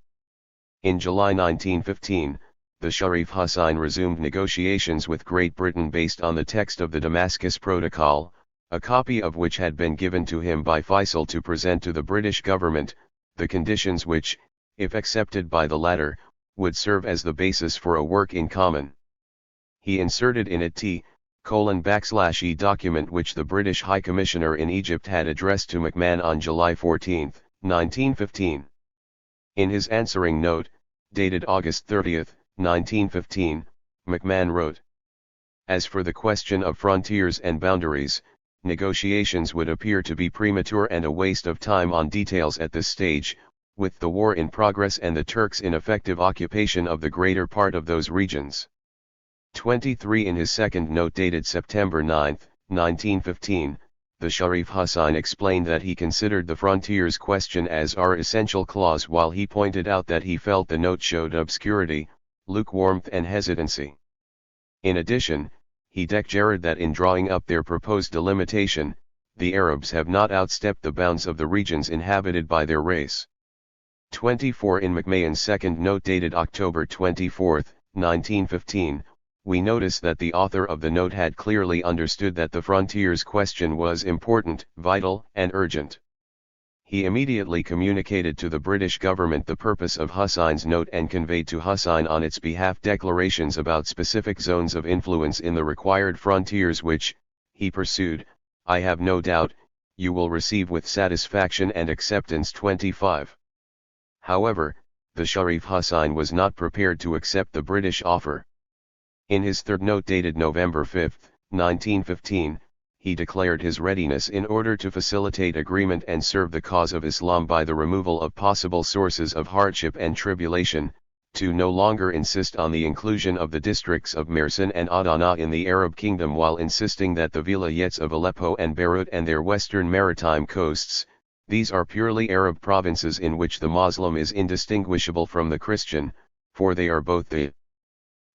In July 1915, the Sharif Husayn resumed negotiations with Great Britain based on the text of the Damascus Protocol, a copy of which had been given to him by Faisal to present to the British government, the conditions which, if accepted by the latter, would serve as the basis for a work in common. He inserted in it T:/E document which the British High Commissioner in Egypt had addressed to McMahon on July 14, 1915. In his answering note, dated August 30, 1915, McMahon wrote, "As for the question of frontiers and boundaries, negotiations would appear to be premature and a waste of time on details at this stage, with the war in progress and the Turks in effective occupation of the greater part of those regions." 23. In his second note dated September 9, 1915, the Sharif Husayn explained that he considered the frontiers question as our essential clause while he pointed out that he felt the note showed obscurity, lukewarmth and hesitancy. In addition, he declared that in drawing up their proposed delimitation, the Arabs have not outstepped the bounds of the regions inhabited by their race. 24. In McMahon's second note dated October 24, 1915, we notice that the author of the note had clearly understood that the frontiers question was important, vital, and urgent. He immediately communicated to the British government the purpose of Husayn's note and conveyed to Husayn on its behalf declarations about specific zones of influence in the required frontiers which, he pursued, I have no doubt, you will receive with satisfaction and acceptance. 25. However, the Sharif Husayn was not prepared to accept the British offer. In his third note dated November 5, 1915, he declared his readiness in order to facilitate agreement and serve the cause of Islam by the removal of possible sources of hardship and tribulation. to no longer insist on the inclusion of the districts of Mersin and Adana in the Arab Kingdom while insisting that the vilayets of Aleppo and Beirut and their western maritime coasts, these are purely Arab provinces in which the Muslim is indistinguishable from the Christian, for they are both the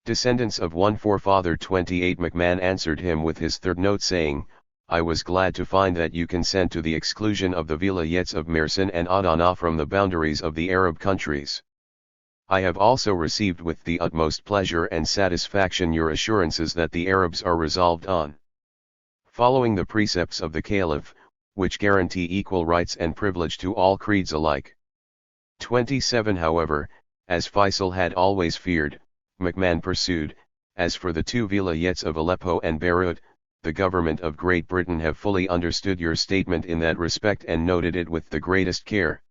descendants of one forefather. 28 McMahon answered him with his third note saying, I was glad to find that you consent to the exclusion of the vilayets of Mersin and Adana from the boundaries of the Arab countries. I have also received with the utmost pleasure and satisfaction your assurances that the Arabs are resolved on following the precepts of the Caliph, which guarantee equal rights and privilege to all creeds alike. 27 However, as Faisal had always feared, McMahon pursued, as for the two vilayets of Aleppo and Beirut, the government of Great Britain have fully understood your statement in that respect and noted it with the greatest care.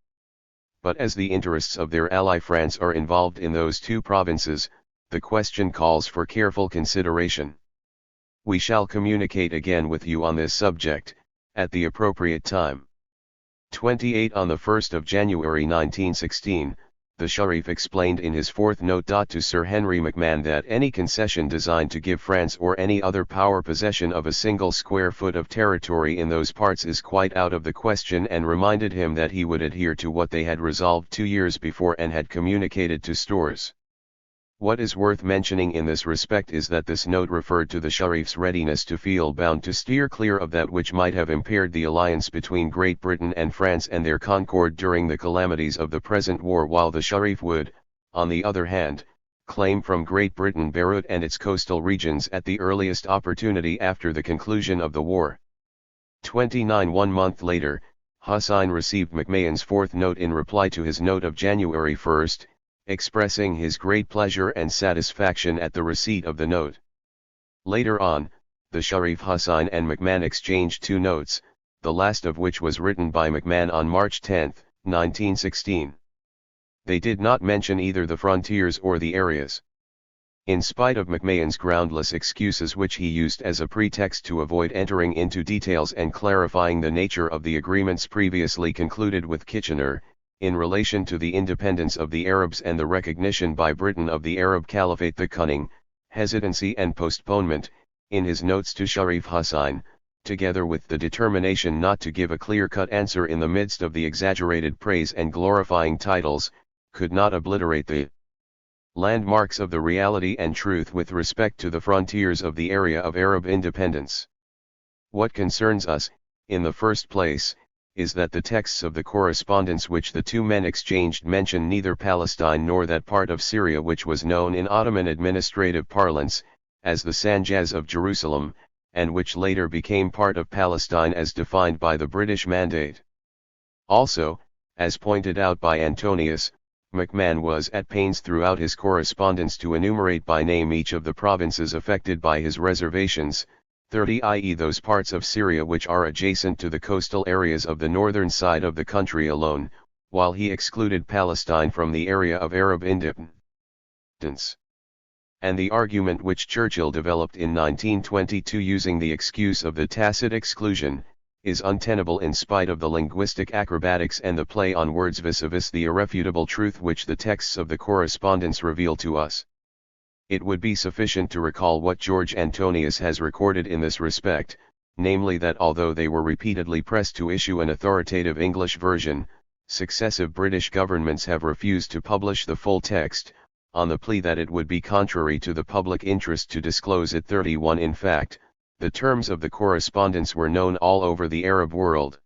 But as the interests of their ally France are involved in those two provinces, the question calls for careful consideration. We shall communicate again with you on this subject, at the appropriate time. 28 On the 1st of January 1916, the Sharif explained in his fourth note to Sir Henry McMahon that any concession designed to give France or any other power possession of a single square foot of territory in those parts is quite out of the question, and reminded him that he would adhere to what they had resolved 2 years before and had communicated to Stores. What is worth mentioning in this respect is that this note referred to the Sharif's readiness to feel bound to steer clear of that which might have impaired the alliance between Great Britain and France and their concord during the calamities of the present war, while the Sharif would, on the other hand, claim from Great Britain Beirut and its coastal regions at the earliest opportunity after the conclusion of the war. 29 1 month later, Hussein received McMahon's fourth note in reply to his note of January 1, expressing his great pleasure and satisfaction at the receipt of the note. Later on, the Sharif Hussein and McMahon exchanged 2 notes, the last of which was written by McMahon on March 10, 1916. They did not mention either the frontiers or the areas. In spite of McMahon's groundless excuses which he used as a pretext to avoid entering into details and clarifying the nature of the agreements previously concluded with Kitchener, in relation to the independence of the Arabs and the recognition by Britain of the Arab Caliphate, the cunning, hesitancy and postponement, in his notes to Sharif Hussein, together with the determination not to give a clear-cut answer in the midst of the exaggerated praise and glorifying titles, could not obliterate the landmarks of the reality and truth with respect to the frontiers of the area of Arab independence. What concerns us, in the first place, is that the texts of the correspondence which the two men exchanged mention neither Palestine nor that part of Syria which was known in Ottoman administrative parlance as the Sanjaz of Jerusalem, and which later became part of Palestine as defined by the British Mandate. Also, as pointed out by Antonius, McMahon was at pains throughout his correspondence to enumerate by name each of the provinces affected by his reservations, 30, i.e. those parts of Syria which are adjacent to the coastal areas of the northern side of the country alone, while he excluded Palestine from the area of Arab independence. And the argument which Churchill developed in 1922 using the excuse of the tacit exclusion, is untenable in spite of the linguistic acrobatics and the play on words vis-a-vis the irrefutable truth which the texts of the correspondence reveal to us. It would be sufficient to recall what George Antonius has recorded in this respect, namely that although they were repeatedly pressed to issue an authoritative English version, successive British governments have refused to publish the full text, on the plea that it would be contrary to the public interest to disclose it. 31 In fact, the terms of the correspondence were known all over the Arab world.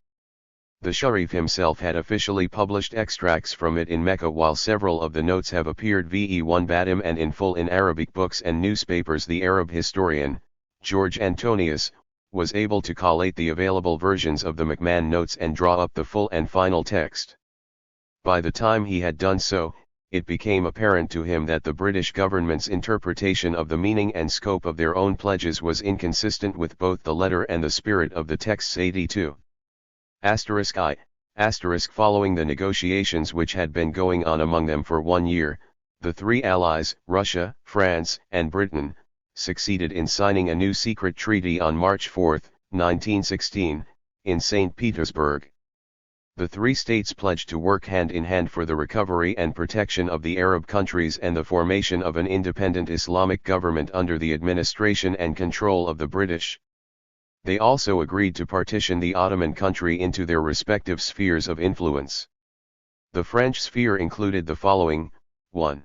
The Sharif himself had officially published extracts from it in Mecca, while several of the notes have appeared ve1 batim and in full in Arabic books and newspapers. The Arab historian, George Antonius, was able to collate the available versions of the McMahon notes and draw up the full and final text. By the time he had done so, it became apparent to him that the British government's interpretation of the meaning and scope of their own pledges was inconsistent with both the letter and the spirit of the texts. 82. Following the negotiations which had been going on among them for 1 year, the three allies, Russia, France, and Britain, succeeded in signing a new secret treaty on March 4, 1916, in St. Petersburg. The three states pledged to work hand in hand for the recovery and protection of the Arab countries and the formation of an independent Islamic government under the administration and control of the British. They also agreed to partition the Ottoman country into their respective spheres of influence. The French sphere included the following: 1.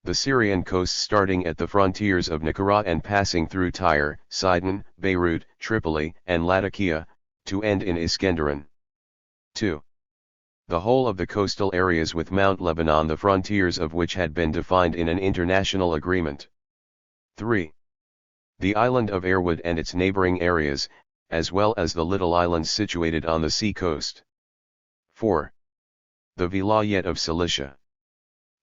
The Syrian coast starting at the frontiers of Nicaragua and passing through Tyre, Sidon, Beirut, Tripoli, and Latakia, to end in Iskenderun. 2. The whole of the coastal areas with Mount Lebanon, the frontiers of which had been defined in an international agreement. 3. The island of Airwood and its neighboring areas, as well as the little islands situated on the sea coast. 4. The Vilayet of Cilicia.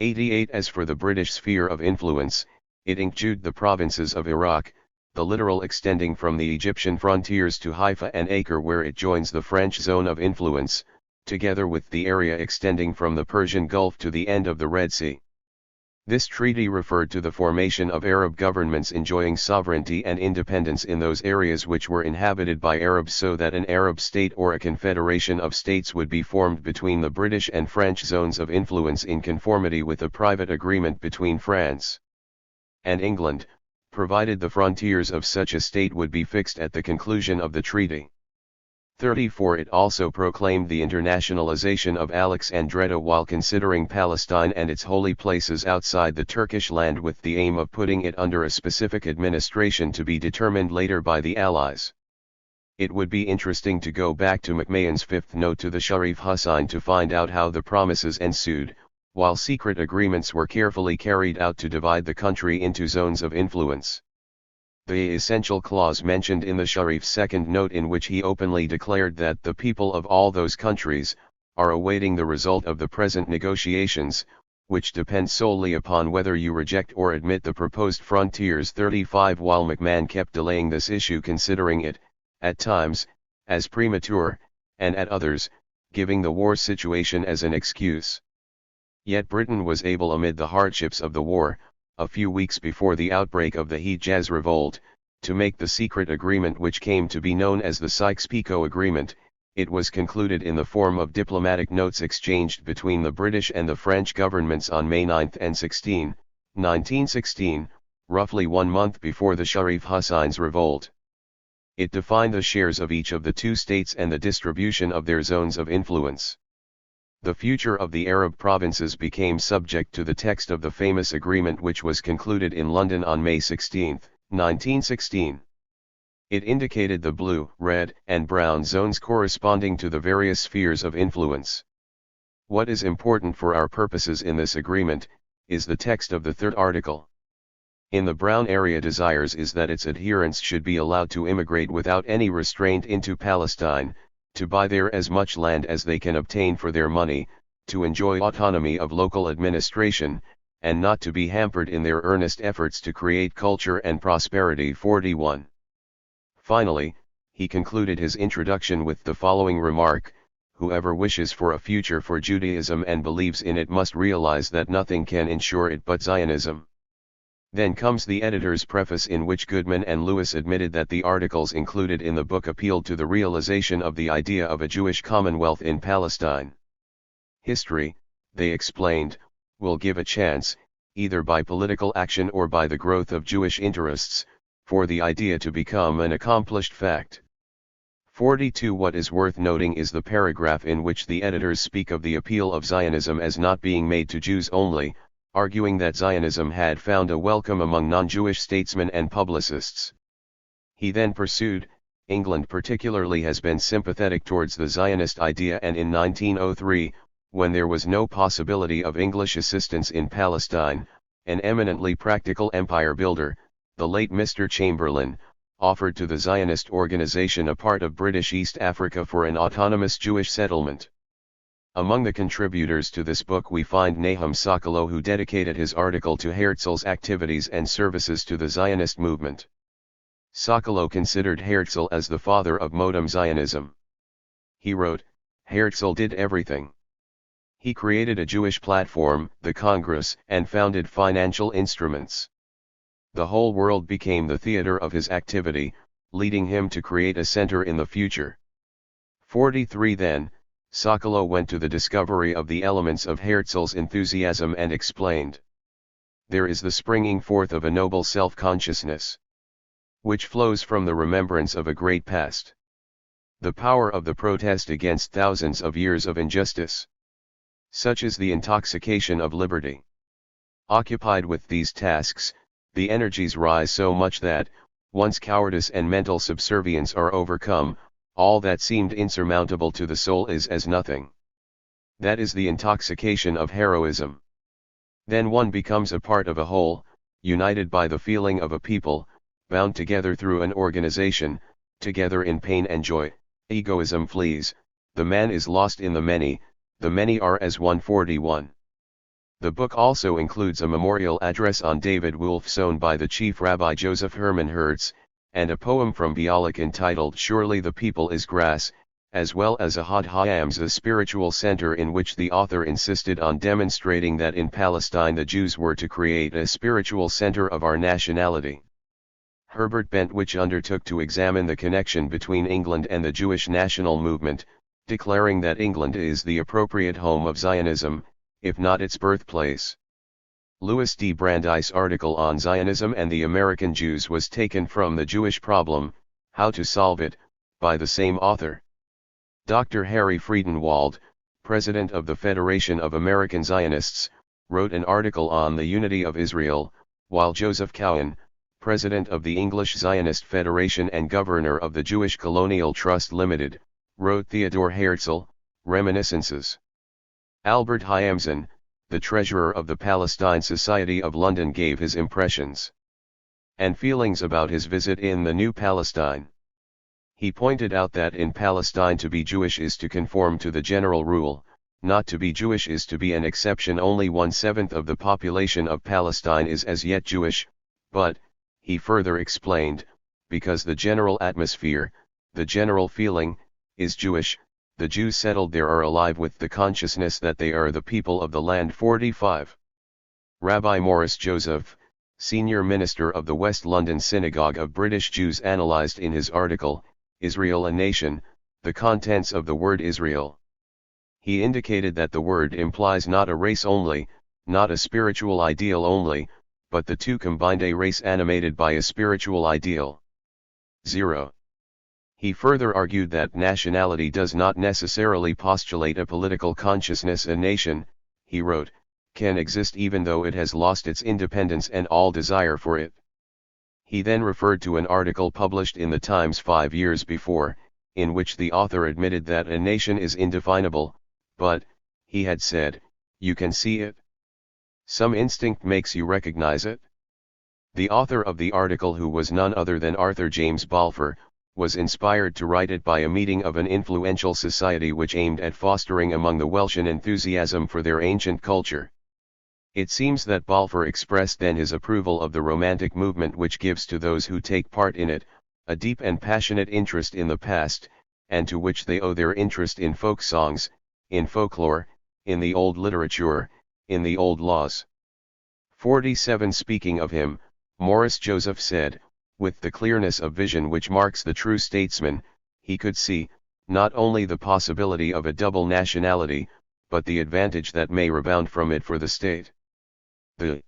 88. As for the British sphere of influence, it included the provinces of Iraq, the littoral extending from the Egyptian frontiers to Haifa and Acre where it joins the French zone of influence, together with the area extending from the Persian Gulf to the end of the Red Sea. This treaty referred to the formation of Arab governments enjoying sovereignty and independence in those areas which were inhabited by Arabs, so that an Arab state or a confederation of states would be formed between the British and French zones of influence in conformity with a private agreement between France and England, provided the frontiers of such a state would be fixed at the conclusion of the treaty. 34. It also proclaimed the internationalization of Alexandria while considering Palestine and its holy places outside the Turkish land with the aim of putting it under a specific administration to be determined later by the Allies. It would be interesting to go back to Macmahon's fifth note to the Sharif Hussein to find out how the promises ensued, while secret agreements were carefully carried out to divide the country into zones of influence. The essential clause mentioned in the Sharif's second note, in which he openly declared that the people of all those countries are awaiting the result of the present negotiations, which depend solely upon whether you reject or admit the proposed frontiers. 35. While MacMahon kept delaying this issue, considering it, at times, as premature, and at others, giving the war situation as an excuse. Yet Britain was able, amid the hardships of the war, a few weeks before the outbreak of the Hejaz revolt, to make the secret agreement which came to be known as the Sykes-Picot Agreement. It was concluded in the form of diplomatic notes exchanged between the British and the French governments on May 9 and 16, 1916, roughly 1 month before the Sharif Hussein's revolt. It defined the shares of each of the two states and the distribution of their zones of influence. The future of the Arab provinces became subject to the text of the famous agreement which was concluded in London on May 16, 1916. It indicated the blue, red, and brown zones corresponding to the various spheres of influence. What is important for our purposes in this agreement is the text of the third article. In the brown area, desires is that its adherents should be allowed to immigrate without any restraint into Palestine, to buy there as much land as they can obtain for their money, to enjoy autonomy of local administration, and not to be hampered in their earnest efforts to create culture and prosperity. 41. Finally, he concluded his introduction with the following remark: whoever wishes for a future for Judaism and believes in it must realize that nothing can ensure it but Zionism. Then comes the editor's preface, in which Goodman and Lewis admitted that the articles included in the book appealed to the realization of the idea of a Jewish commonwealth in Palestine. History, they explained, will give a chance, either by political action or by the growth of Jewish interests, for the idea to become an accomplished fact. 42. What is worth noting is the paragraph in which the editors speak of the appeal of Zionism as not being made to Jews only, arguing that Zionism had found a welcome among non-Jewish statesmen and publicists. He then pursued, England particularly has been sympathetic towards the Zionist idea, and in 1903, when there was no possibility of English assistance in Palestine, an eminently practical empire builder, the late Mr. Chamberlain, offered to the Zionist organization a part of British East Africa for an autonomous Jewish settlement. Among the contributors to this book we find Nahum Sokolow, who dedicated his article to Herzl's activities and services to the Zionist movement. Sokolow considered Herzl as the father of modern Zionism. He wrote, Herzl did everything. He created a Jewish platform, the Congress, and founded financial instruments. The whole world became the theater of his activity, leading him to create a center in the future. 43. Then, Sokolow went to the discovery of the elements of Herzl's enthusiasm and explained. There is the springing forth of a noble self-consciousness, which flows from the remembrance of a great past. The power of the protest against thousands of years of injustice. Such is the intoxication of liberty. Occupied with these tasks, the energies rise so much that, once cowardice and mental subservience are overcome, all that seemed insurmountable to the soul is as nothing. That is the intoxication of heroism. Then one becomes a part of a whole, united by the feeling of a people, bound together through an organization, together in pain and joy. Egoism flees, the man is lost in the many are as one. 41. The book also includes a memorial address on David Wolfsohn by the Chief Rabbi Joseph Herman Hertz, and a poem from Bialik entitled Surely the People is Grass, as well as a Had Hayam's a spiritual center in which the author insisted on demonstrating that in Palestine the Jews were to create a spiritual center of our nationality. Herbert Bentwich undertook to examine the connection between England and the Jewish national movement, declaring that England is the appropriate home of Zionism, if not its birthplace. Louis D. Brandeis' article on Zionism and the American Jews was taken from The Jewish Problem, How to Solve It, by the same author. Dr. Harry Friedenwald, president of the Federation of American Zionists, wrote an article on the unity of Israel, while Joseph Cowan, president of the English Zionist Federation and governor of the Jewish Colonial Trust Limited, wrote Theodore Herzl, Reminiscences. Albert Hyamson, the treasurer of the Palestine Society of London, gave his impressions and feelings about his visit in the New Palestine. He pointed out that in Palestine to be Jewish is to conform to the general rule, not to be Jewish is to be an exception. Only 1/7 of the population of Palestine is as yet Jewish, but, he further explained, because the general atmosphere, the general feeling, is Jewish, the Jews settled there are alive with the consciousness that they are the people of the land. 45. Rabbi Morris Joseph, senior minister of the West London Synagogue of British Jews, analysed in his article, Israel a Nation, the contents of the word Israel. He indicated that the word implies not a race only, not a spiritual ideal only, but the two combined, a race animated by a spiritual ideal. 0. He further argued that nationality does not necessarily postulate a political consciousness. A nation, he wrote, can exist even though it has lost its independence and all desire for it. He then referred to an article published in the Times 5 years before, in which the author admitted that a nation is indefinable, but, he had said, you can see it. Some instinct makes you recognize it. The author of the article, who was none other than Arthur James Balfour, was inspired to write it by a meeting of an influential society which aimed at fostering among the Welsh an enthusiasm for their ancient culture. It seems that Balfour expressed then his approval of the Romantic movement, which gives to those who take part in it, a deep and passionate interest in the past, and to which they owe their interest in folk songs, in folklore, in the old literature, in the old laws. 47. Speaking of him, Morris Joseph said, with the clearness of vision which marks the true statesman, he could see, not only the possibility of a double nationality, but the advantage that may rebound from it for the state. The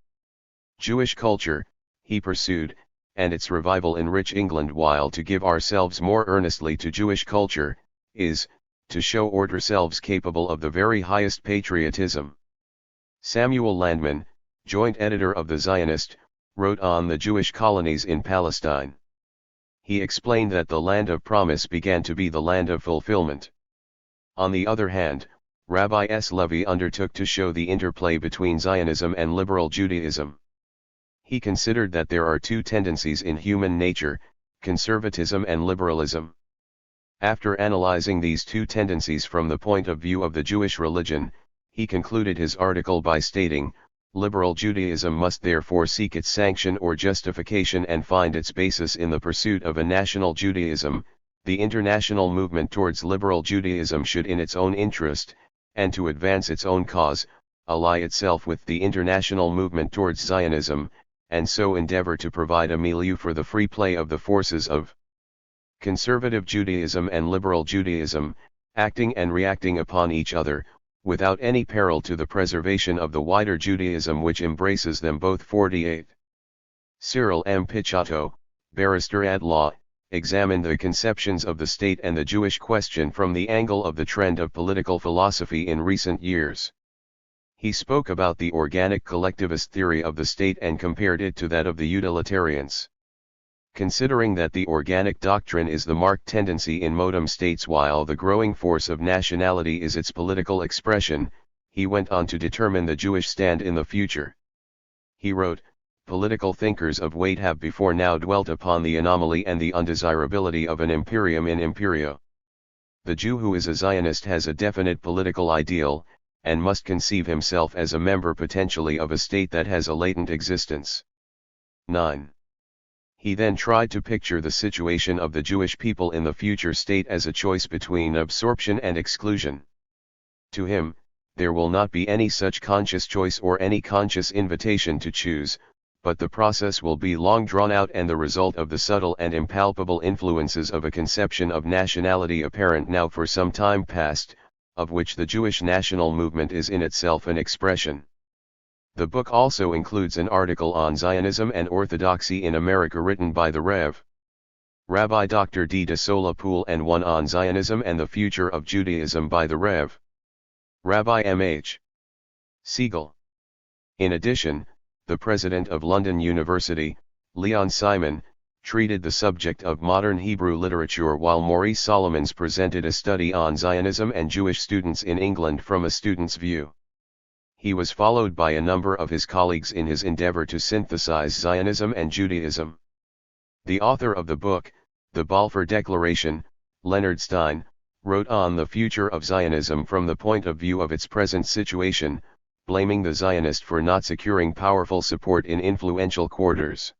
Jewish culture, he pursued, and its revival in rich England, while to give ourselves more earnestly to Jewish culture, is, to show ourselves capable of the very highest patriotism. Samuel Landman, joint editor of the Zionist, wrote on the Jewish colonies in Palestine. He explained that the land of promise began to be the land of fulfillment. On the other hand, Rabbi S. Levy undertook to show the interplay between Zionism and liberal Judaism. He considered that there are two tendencies in human nature, conservatism and liberalism. After analyzing these two tendencies from the point of view of the Jewish religion, he concluded his article by stating, liberal Judaism must therefore seek its sanction or justification and find its basis in the pursuit of a national Judaism. The international movement towards liberal Judaism should, in its own interest, and to advance its own cause, ally itself with the international movement towards Zionism, and so endeavor to provide a milieu for the free play of the forces of conservative Judaism and liberal Judaism, acting and reacting upon each other, without any peril to the preservation of the wider Judaism which embraces them both. 48. Cyril M. Picciotto, barrister at law, examined the conceptions of the state and the Jewish question from the angle of the trend of political philosophy in recent years. He spoke about the organic collectivist theory of the state and compared it to that of the utilitarians. Considering that the organic doctrine is the marked tendency in modem states while the growing force of nationality is its political expression, he went on to determine the Jewish stand in the future. He wrote, "Political thinkers of weight have before now dwelt upon the anomaly and the undesirability of an imperium in imperio. The Jew who is a Zionist has a definite political ideal, and must conceive himself as a member potentially of a state that has a latent existence." 9. He then tried to picture the situation of the Jewish people in the future state as a choice between absorption and exclusion. To him, there will not be any such conscious choice or any conscious invitation to choose, but the process will be long drawn out and the result of the subtle and impalpable influences of a conception of nationality apparent now for some time past, of which the Jewish national movement is in itself an expression. The book also includes an article on Zionism and Orthodoxy in America written by the Rev. Rabbi Dr. D. De Sola Poole and one on Zionism and the Future of Judaism by the Rev. Rabbi M.H. Siegel. In addition, the president of London University, Leon Simon, treated the subject of modern Hebrew literature while Maurice Solomons presented a study on Zionism and Jewish students in England from a student's view. He was followed by a number of his colleagues in his endeavor to synthesize Zionism and Judaism. The author of the book, The Balfour Declaration, Leonard Stein, wrote on the future of Zionism from the point of view of its present situation, blaming the Zionist for not securing powerful support in influential quarters.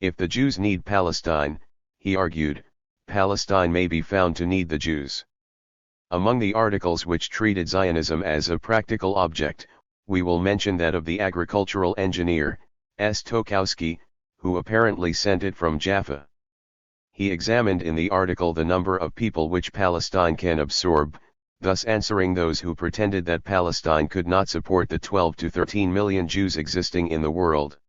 If the Jews need Palestine, he argued, Palestine may be found to need the Jews. Among the articles which treated Zionism as a practical object, we will mention that of the agricultural engineer, S. Tokowski, who apparently sent it from Jaffa. He examined in the article the number of people which Palestine can absorb, thus answering those who pretended that Palestine could not support the 12 to 13 million Jews existing in the world.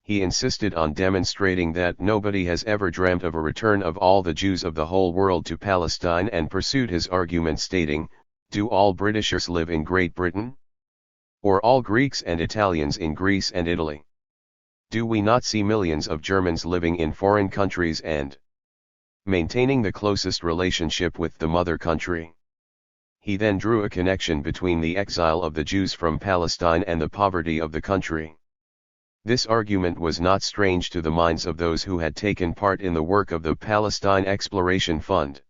He insisted on demonstrating that nobody has ever dreamt of a return of all the Jews of the whole world to Palestine and pursued his argument stating, "Do all Britishers live in Great Britain? Or all Greeks and Italians in Greece and Italy? Do we not see millions of Germans living in foreign countries and maintaining the closest relationship with the mother country?" He then drew a connection between the exile of the Jews from Palestine and the poverty of the country. This argument was not strange to the minds of those who had taken part in the work of the Palestine Exploration Fund.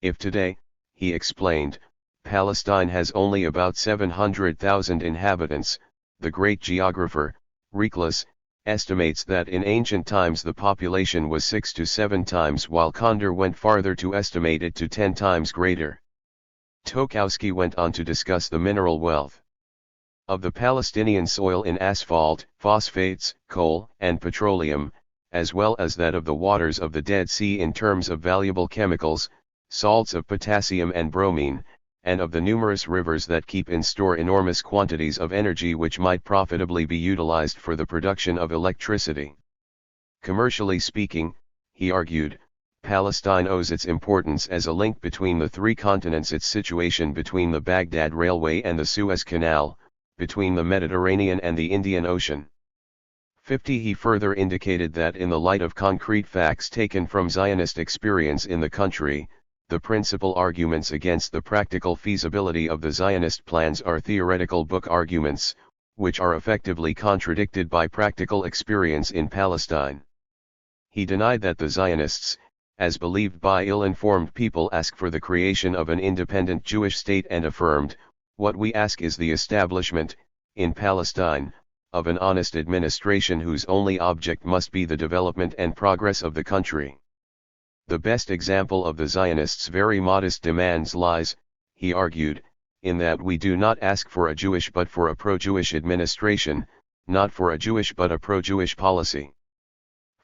If today, he explained, Palestine has only about 700,000 inhabitants, the great geographer, Reclus, estimates that in ancient times the population was 6 to 7 times while Condor went farther to estimate it to 10 times greater. Tokowski went on to discuss the mineral wealth of the Palestinian soil in asphalt, phosphates, coal, and petroleum, as well as that of the waters of the Dead Sea in terms of valuable chemicals, salts of potassium and bromine, and of the numerous rivers that keep in store enormous quantities of energy which might profitably be utilized for the production of electricity. Commercially speaking, he argued, Palestine owes its importance as a link between the three continents, its situation between the Baghdad Railway and the Suez Canal, between the Mediterranean and the Indian Ocean. 50. He further indicated that in the light of concrete facts taken from Zionist experience in the country, the principal arguments against the practical feasibility of the Zionist plans are theoretical book arguments, which are effectively contradicted by practical experience in Palestine. He denied that the Zionists, as believed by ill-informed people, ask for the creation of an independent Jewish state and affirmed, "What we ask is the establishment, in Palestine, of an honest administration whose only object must be the development and progress of the country." The best example of the Zionists' very modest demands lies, he argued, in that we do not ask for a Jewish but for a pro-Jewish administration, not for a Jewish but a pro-Jewish policy.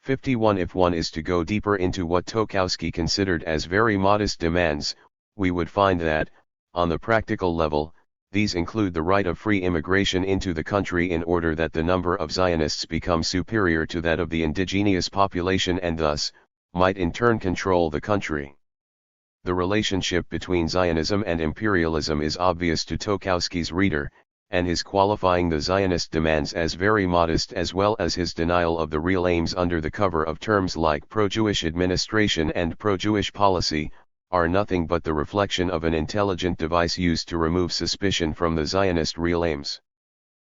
51. If one is to go deeper into what Tokowski considered as very modest demands, we would find that, on the practical level, these include the right of free immigration into the country in order that the number of Zionists become superior to that of the indigenous population and thus, might in turn control the country. The relationship between Zionism and imperialism is obvious to Tokowski's reader, and his qualifying the Zionist demands as very modest as well as his denial of the real aims under the cover of terms like pro-Jewish administration and pro-Jewish policy, are nothing but the reflection of an intelligent device used to remove suspicion from the Zionist real aims.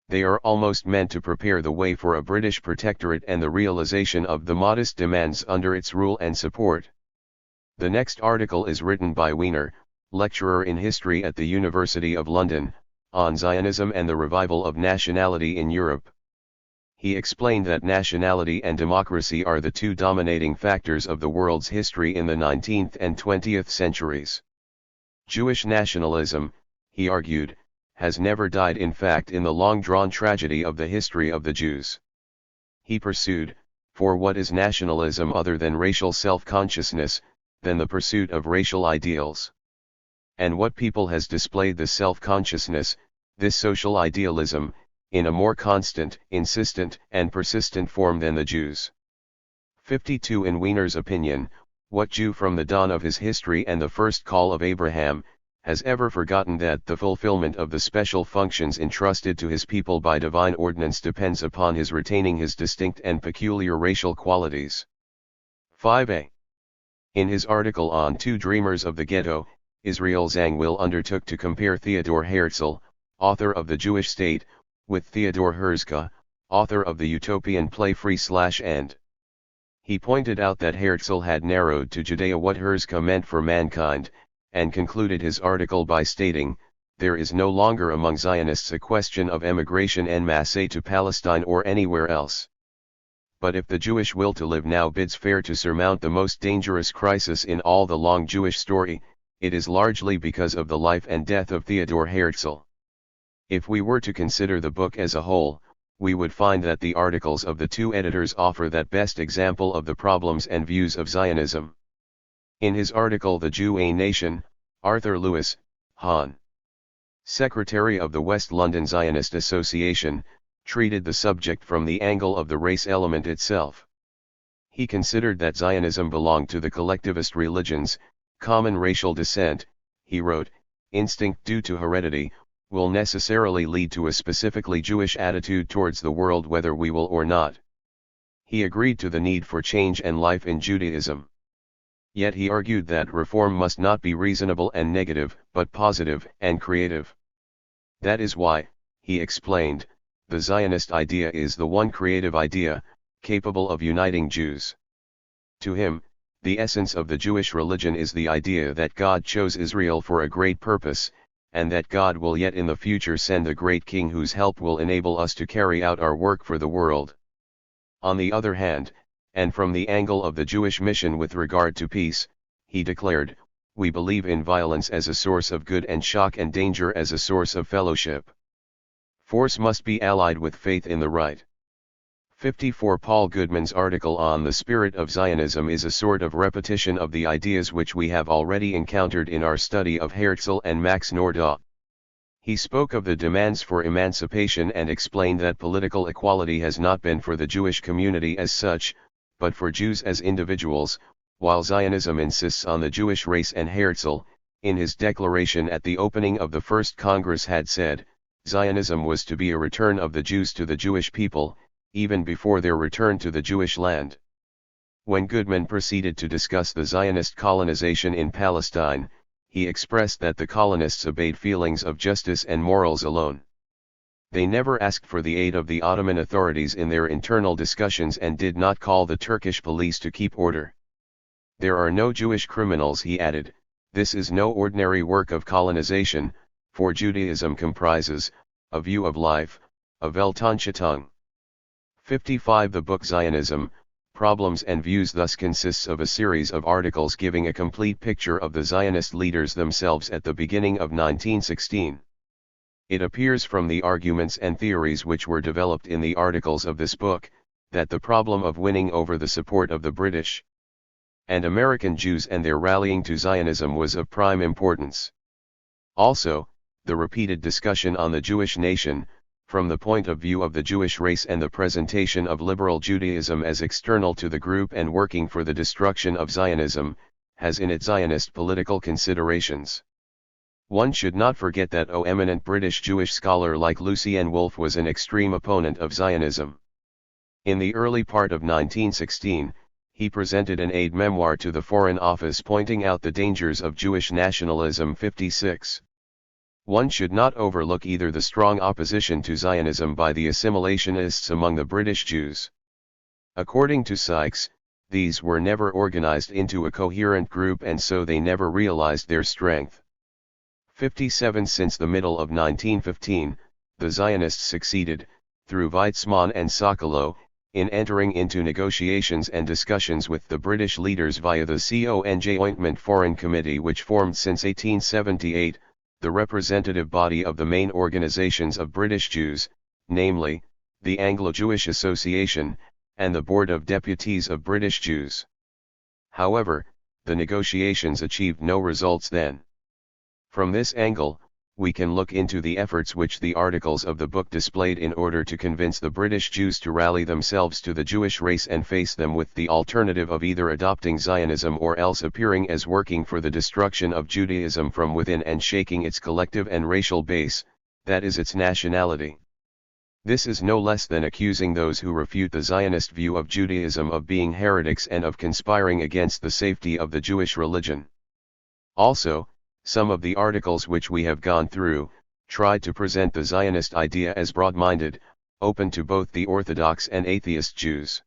They are almost meant to prepare the way for a British protectorate and the realization of the modest demands under its rule and support. The next article is written by Wiener, lecturer in history at the University of London, on Zionism and the revival of nationality in Europe. He explained that nationality and democracy are the two dominating factors of the world's history in the 19th and 20th centuries. Jewish nationalism, he argued, has never died in fact in the long-drawn tragedy of the history of the Jews. He pursued, for what is nationalism other than racial self-consciousness, than the pursuit of racial ideals? And what people has displayed this self-consciousness, this social idealism, in a more constant, insistent, and persistent form than the Jews? 52. In Wiener's opinion, what Jew from the dawn of his history and the first call of Abraham, has ever forgotten that the fulfillment of the special functions entrusted to his people by divine ordinance depends upon his retaining his distinct and peculiar racial qualities? 5a. In his article on Two Dreamers of the Ghetto, Israel Zangwill undertook to compare Theodor Herzl, author of The Jewish State, with Theodor Herzl, author of the utopian play Free/End. He pointed out that Herzl had narrowed to Judea what Herzl meant for mankind, and concluded his article by stating, "There is no longer among Zionists a question of emigration en masse to Palestine or anywhere else. But if the Jewish will to live now bids fair to surmount the most dangerous crisis in all the long Jewish story, it is largely because of the life and death of Theodor Herzl." If we were to consider the book as a whole, we would find that the articles of the two editors offer that best example of the problems and views of Zionism. In his article The Jew a Nation, Arthur Lewis, Hon. Secretary of the West London Zionist Association, treated the subject from the angle of the race element itself. He considered that Zionism belonged to the collectivist religions, common racial descent, he wrote, instinct due to heredity, will necessarily lead to a specifically Jewish attitude towards the world whether we will or not. He agreed to the need for change and life in Judaism. Yet he argued that reform must not be reasonable and negative, but positive and creative. That is why, he explained, the Zionist idea is the one creative idea, capable of uniting Jews. To him, the essence of the Jewish religion is the idea that God chose Israel for a great purpose, and that God will yet in the future send a great king whose help will enable us to carry out our work for the world. On the other hand, and from the angle of the Jewish mission with regard to peace, he declared, we believe in violence as a source of good and shock and danger as a source of fellowship. Force must be allied with faith in the right. 54. Paul Goodman's article on the spirit of Zionism is a sort of repetition of the ideas which we have already encountered in our study of Herzl and Max Nordau. He spoke of the demands for emancipation and explained that political equality has not been for the Jewish community as such, but for Jews as individuals, while Zionism insists on the Jewish race, and Herzl, in his declaration at the opening of the First Congress, had said, Zionism was to be a return of the Jews to the Jewish people, even before their return to the Jewish land. When Goodman proceeded to discuss the Zionist colonization in Palestine, he expressed that the colonists obeyed feelings of justice and morals alone. They never asked for the aid of the Ottoman authorities in their internal discussions and did not call the Turkish police to keep order. There are no Jewish criminals, he added. This is no ordinary work of colonization, for Judaism comprises a view of life, a Weltanschauung. 55. The book Zionism, Problems and Views thus consists of a series of articles giving a complete picture of the Zionist leaders themselves at the beginning of 1916. It appears from the arguments and theories which were developed in the articles of this book, that the problem of winning over the support of the British and American Jews and their rallying to Zionism was of prime importance. Also, the repeated discussion on the Jewish nation, from the point of view of the Jewish race, and the presentation of liberal Judaism as external to the group and working for the destruction of Zionism, has in it Zionist political considerations. One should not forget that an eminent British Jewish scholar like Lucien Wolfe was an extreme opponent of Zionism. In the early part of 1916, he presented an aid memoir to the Foreign Office pointing out the dangers of Jewish nationalism. 56. One should not overlook either the strong opposition to Zionism by the assimilationists among the British Jews. According to Sykes, these were never organized into a coherent group and so they never realized their strength. 57. Since the middle of 1915, the Zionists succeeded, through Weizmann and Sokolow, in entering into negotiations and discussions with the British leaders via the Conjoint Foreign Committee, which formed since 1878, the representative body of the main organizations of British Jews, namely, the Anglo-Jewish Association, and the Board of Deputies of British Jews. However, the negotiations achieved no results then. From this angle, we can look into the efforts which the articles of the book displayed in order to convince the British Jews to rally themselves to the Jewish race and face them with the alternative of either adopting Zionism or else appearing as working for the destruction of Judaism from within and shaking its collective and racial base, that is its nationality. This is no less than accusing those who refute the Zionist view of Judaism of being heretics and of conspiring against the safety of the Jewish religion. Also, some of the articles which we have gone through, tried to present the Zionist idea as broad-minded, open to both the Orthodox and atheist Jews.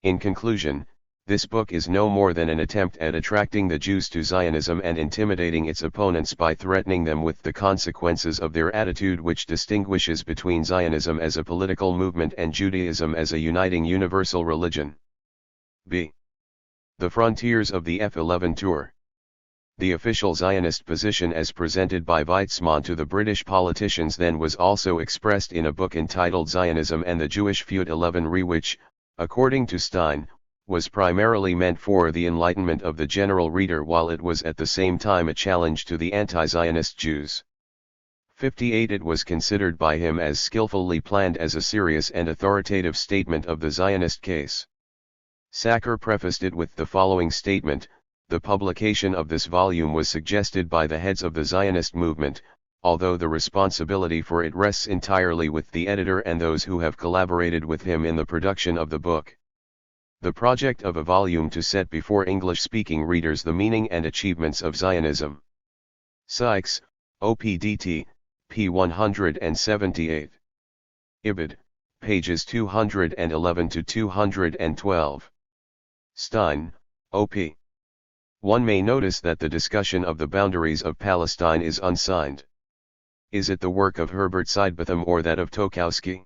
In conclusion, this book is no more than an attempt at attracting the Jews to Zionism and intimidating its opponents by threatening them with the consequences of their attitude, which distinguishes between Zionism as a political movement and Judaism as a uniting universal religion. B. The frontiers of the F11 tour. The official Zionist position as presented by Weizmann to the British politicians then was also expressed in a book entitled Zionism and the Jewish Feud 11 Re, which, according to Stein, was primarily meant for the enlightenment of the general reader, while it was at the same time a challenge to the anti-Zionist Jews. 58. It was considered by him as skillfully planned as a serious and authoritative statement of the Zionist case. Sacker prefaced it with the following statement: the publication of this volume was suggested by the heads of the Zionist movement, although the responsibility for it rests entirely with the editor and those who have collaborated with him in the production of the book. The project of a volume to set before English-speaking readers the meaning and achievements of Zionism. Sykes, OPDT, p. 178. Ibid, pages 211 to 212. Stein, O.P. One may notice that the discussion of the boundaries of Palestine is unsigned. Is it the work of Herbert Sidebotham or that of Tokowski?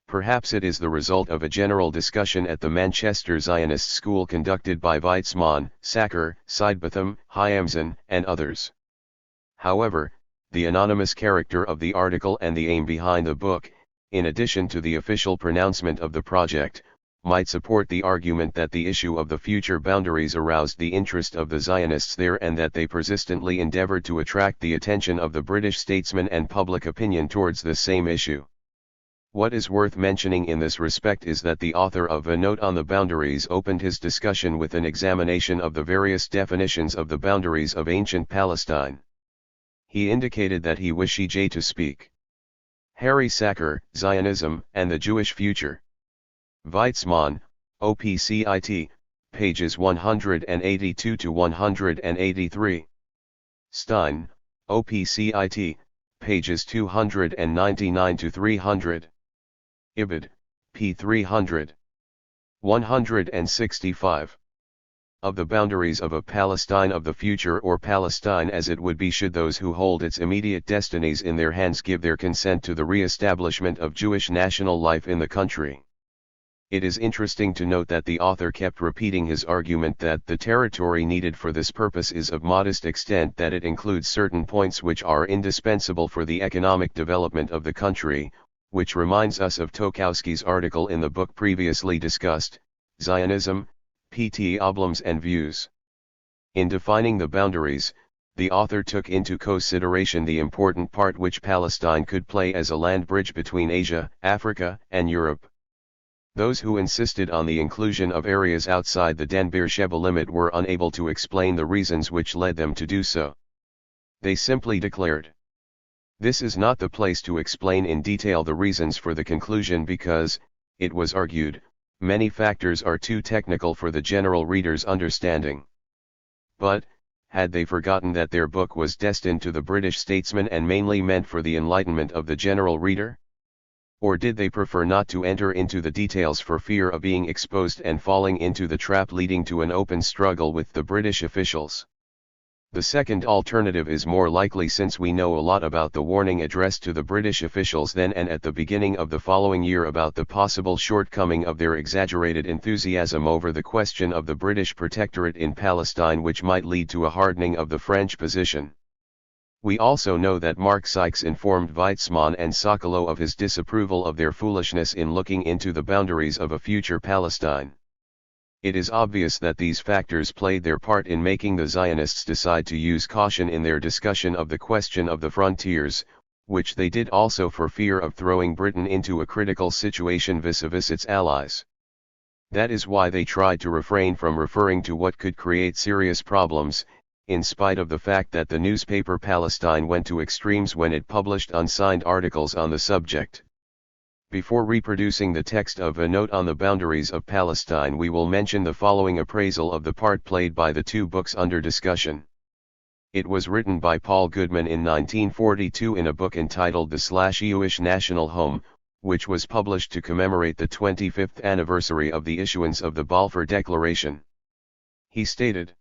Perhaps it is the result of a general discussion at the Manchester Zionist School conducted by Weizmann, Sacker, Sidebotham, Hyamson, and others. However, the anonymous character of the article and the aim behind the book, in addition to the official pronouncement of the project, might support the argument that the issue of the future boundaries aroused the interest of the Zionists there and that they persistently endeavored to attract the attention of the British statesmen and public opinion towards this same issue. What is worth mentioning in this respect is that the author of A Note on the Boundaries opened his discussion with an examination of the various definitions of the boundaries of ancient Palestine. He indicated that he wished to speak. Harry Sacker, Zionism and the Jewish Future. Weizmann, OPCIT, pages 182 to 183. Stein, OPCIT, pages 299 to 300. Ibid, p. 300. 165. Of the boundaries of a Palestine of the future, or Palestine as it would be should those who hold its immediate destinies in their hands give their consent to the re-establishment of Jewish national life in the country. It is interesting to note that the author kept repeating his argument that the territory needed for this purpose is of modest extent, that it includes certain points which are indispensable for the economic development of the country, which reminds us of Tokowski's article in the book previously discussed, Zionism, Problems and views. In defining the boundaries, the author took into consideration the important part which Palestine could play as a land bridge between Asia, Africa, and Europe. Those who insisted on the inclusion of areas outside the Dan-Beersheba limit were unable to explain the reasons which led them to do so. They simply declared, "This is not the place to explain in detail the reasons for the conclusion because, it was argued, many factors are too technical for the general reader's understanding." But, had they forgotten that their book was destined to the British statesman and mainly meant for the enlightenment of the general reader? Or did they prefer not to enter into the details for fear of being exposed and falling into the trap leading to an open struggle with the British officials? The second alternative is more likely since we know a lot about the warning addressed to the British officials then and at the beginning of the following year about the possible shortcoming of their exaggerated enthusiasm over the question of the British protectorate in Palestine, which might lead to a hardening of the French position. We also know that Mark Sykes informed Weizmann and Sokolow of his disapproval of their foolishness in looking into the boundaries of a future Palestine. It is obvious that these factors played their part in making the Zionists decide to use caution in their discussion of the question of the frontiers, which they did also for fear of throwing Britain into a critical situation vis-a-vis its allies. That is why they tried to refrain from referring to what could create serious problems, in spite of the fact that the newspaper Palestine went to extremes when it published unsigned articles on the subject. Before reproducing the text of a note on the boundaries of Palestine, we will mention the following appraisal of the part played by the two books under discussion. It was written by Paul Goodman in 1942 in a book entitled The Jewish National Home, which was published to commemorate the 25th anniversary of the issuance of the Balfour Declaration. He stated,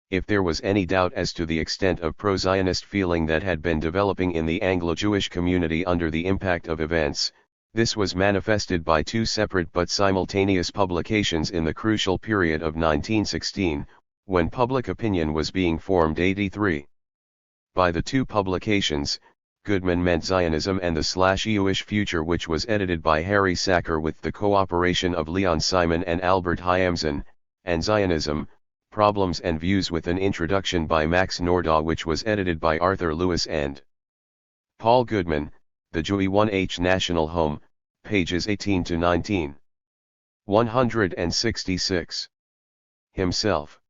"If there was any doubt as to the extent of pro-Zionist feeling that had been developing in the Anglo-Jewish community under the impact of events, this was manifested by two separate but simultaneous publications in the crucial period of 1916, when public opinion was being formed. 83. By the two publications, Goodman meant Zionism and the Jewish Future, which was edited by Harry Sacker with the cooperation of Leon Simon and Albert Hyamson, and Zionism, Problems and Views with an introduction by Max Nordau, which was edited by Arthur Lewis and Paul Goodman, The Jewish National Home, pages 18 to 19. 166. Himself.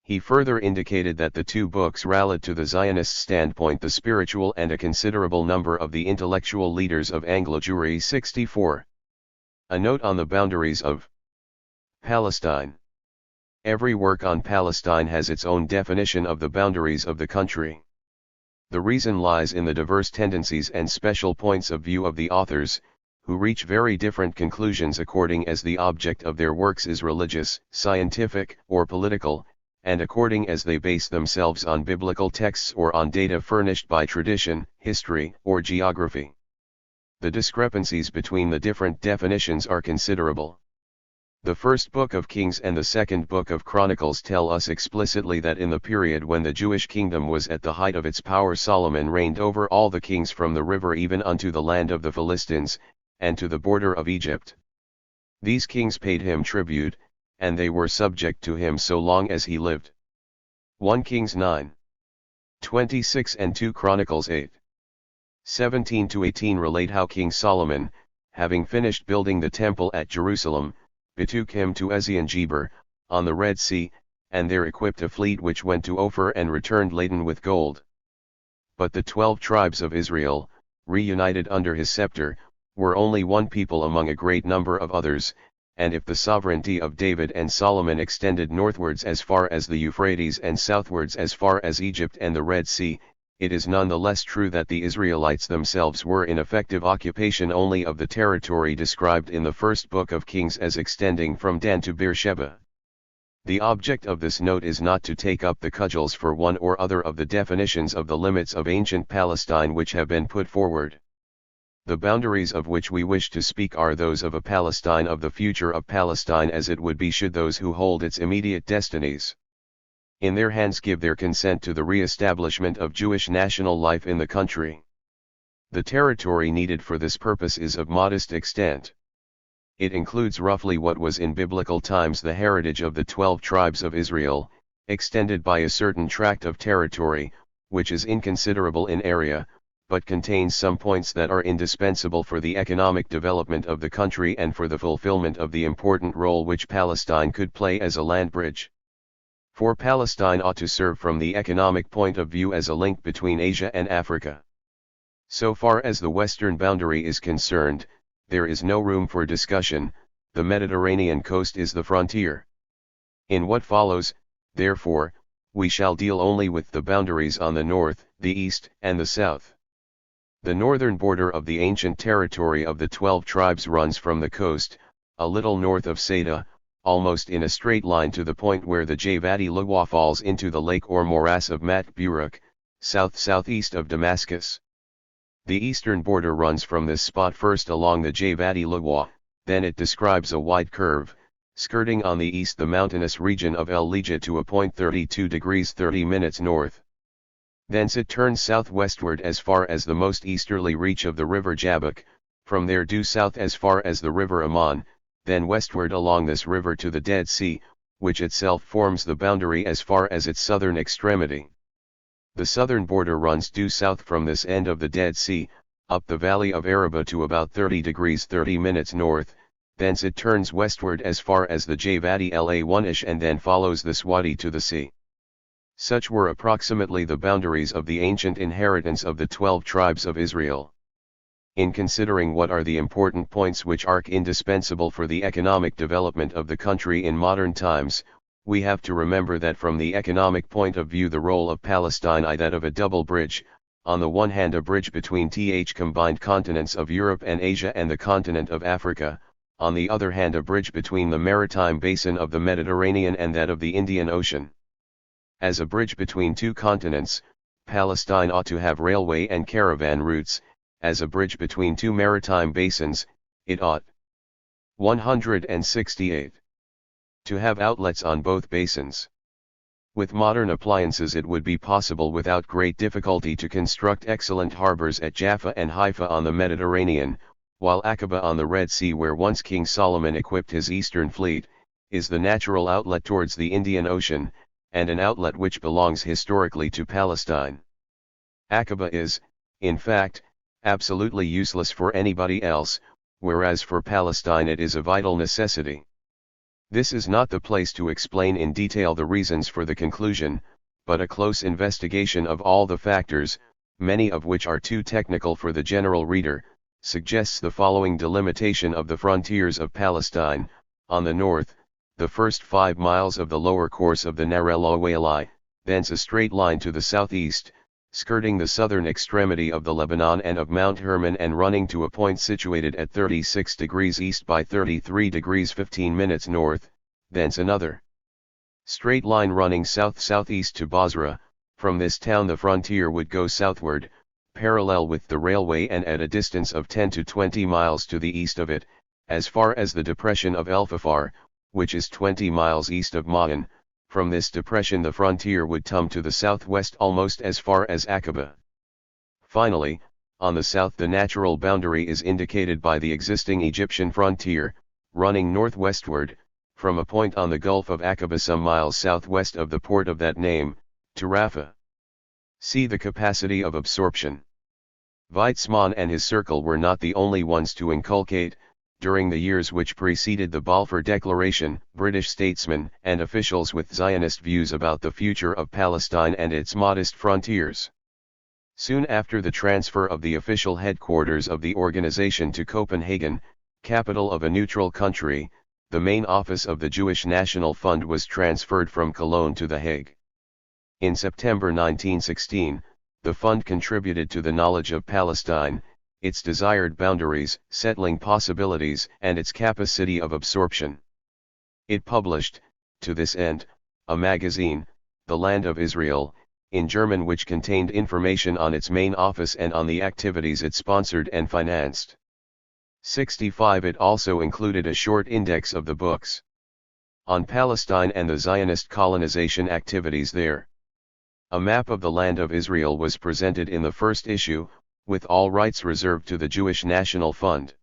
He further indicated that the two books rallied to the Zionist standpoint the spiritual and a considerable number of the intellectual leaders of Anglo-Jewry. 64. A note on the boundaries of Palestine. Every work on Palestine has its own definition of the boundaries of the country. The reason lies in the diverse tendencies and special points of view of the authors, who reach very different conclusions according as the object of their works is religious, scientific, or political, and according as they base themselves on biblical texts or on data furnished by tradition, history, or geography. The discrepancies between the different definitions are considerable. The first book of Kings and the second book of Chronicles tell us explicitly that in the period when the Jewish kingdom was at the height of its power, Solomon reigned over all the kings from the river even unto the land of the Philistines, and to the border of Egypt. These kings paid him tribute, and they were subject to him so long as he lived. 1 Kings 9:26 and 2 Chronicles 8:17-18 relate how King Solomon, having finished building the temple at Jerusalem, betook him to Ezion-Geber, on the Red Sea, and there equipped a fleet which went to Ophir and returned laden with gold. But the 12 tribes of Israel, reunited under his scepter, were only one people among a great number of others, and if the sovereignty of David and Solomon extended northwards as far as the Euphrates and southwards as far as Egypt and the Red Sea, it is none the less true that the Israelites themselves were in effective occupation only of the territory described in the first book of Kings as extending from Dan to Beersheba. The object of this note is not to take up the cudgels for one or other of the definitions of the limits of ancient Palestine which have been put forward. The boundaries of which we wish to speak are those of a Palestine of the future of Palestine as it would be should those who hold its immediate destinies in their hands give their consent to the re-establishment of Jewish national life in the country. The territory needed for this purpose is of modest extent. it includes roughly what was in biblical times the heritage of the 12 tribes of Israel, extended by a certain tract of territory, which is inconsiderable in area, but contains some points that are indispensable for the economic development of the country and for the fulfillment of the important role which Palestine could play as a land bridge. For Palestine ought to serve from the economic point of view as a link between Asia and Africa. So far as the western boundary is concerned, there is no room for discussion, the Mediterranean coast is the frontier. In what follows, therefore, we shall deal only with the boundaries on the north, the east, and the south. The northern border of the ancient territory of the 12 tribes runs from the coast, a little north of Sada, almost in a straight line to the point where the Javadi Lugwa falls into the lake or morass of Mat Buruk, south-southeast of Damascus. The eastern border runs from this spot first along the Javadi Lugwa, then it describes a wide curve, skirting on the east the mountainous region of El Lija to a point 32 degrees 30 minutes north. Thence it turns southwestward as far as the most easterly reach of the river Jabbok, from there due south as far as the river Amman, then westward along this river to the Dead Sea, which itself forms the boundary as far as its southern extremity. The southern border runs due south from this end of the Dead Sea, up the valley of Araba to about 30 degrees 30 minutes north, thence it turns westward as far as the Javadi La1ish and then follows the Swati to the sea. Such were approximately the boundaries of the ancient inheritance of the 12 tribes of Israel. In considering what are the important points which are indispensable for the economic development of the country in modern times, we have to remember that from the economic point of view the role of Palestine is that of a double bridge, on the one hand a bridge between the combined continents of Europe and Asia and the continent of Africa, on the other hand a bridge between the maritime basin of the Mediterranean and that of the Indian Ocean. As a bridge between two continents, Palestine ought to have railway and caravan routes. As a bridge between two maritime basins, it ought 168 to have outlets on both basins. With modern appliances it would be possible without great difficulty to construct excellent harbors at Jaffa and Haifa on the Mediterranean, while Aqaba on the Red Sea, where once King Solomon equipped his eastern fleet, is the natural outlet towards the Indian Ocean, and an outlet which belongs historically to Palestine. Aqaba is, in fact, absolutely useless for anybody else, whereas for Palestine it is a vital necessity. This is not the place to explain in detail the reasons for the conclusion, but a close investigation of all the factors, many of which are too technical for the general reader, suggests the following delimitation of the frontiers of Palestine. On the north, the first 5 miles of the lower course of the Narel Wali, thence a straight line to the southeast, skirting the southern extremity of the Lebanon and of Mount Hermon and running to a point situated at 36 degrees east by 33 degrees 15 minutes north, thence another straight line running south-southeast to Basra. From this town the frontier would go southward, parallel with the railway and at a distance of 10 to 20 miles to the east of it, as far as the depression of El Fafar, which is 20 miles east of Ma'an. From this depression the frontier would come to the southwest almost as far as Aqaba. Finally, on the south the natural boundary is indicated by the existing Egyptian frontier, running northwestward, from a point on the Gulf of Aqaba some miles southwest of the port of that name, to Rafah. See the capacity of absorption. Weizmann and his circle were not the only ones to inculcate, during the years which preceded the Balfour Declaration, British statesmen and officials with Zionist views about the future of Palestine and its modest frontiers. Soon after the transfer of the official headquarters of the organization to Copenhagen, capital of a neutral country, the main office of the Jewish National Fund was transferred from Cologne to The Hague. In September 1916, the fund contributed to the knowledge of Palestine, its desired boundaries, settling possibilities, and its capacity of absorption. It published, to this end, a magazine, The Land of Israel, in German, which contained information on its main office and on the activities it sponsored and financed. 65. It also included a short index of the books on Palestine and the Zionist colonization activities there. A map of the Land of Israel was presented in the first issue, with all rights reserved to the Jewish National Fund.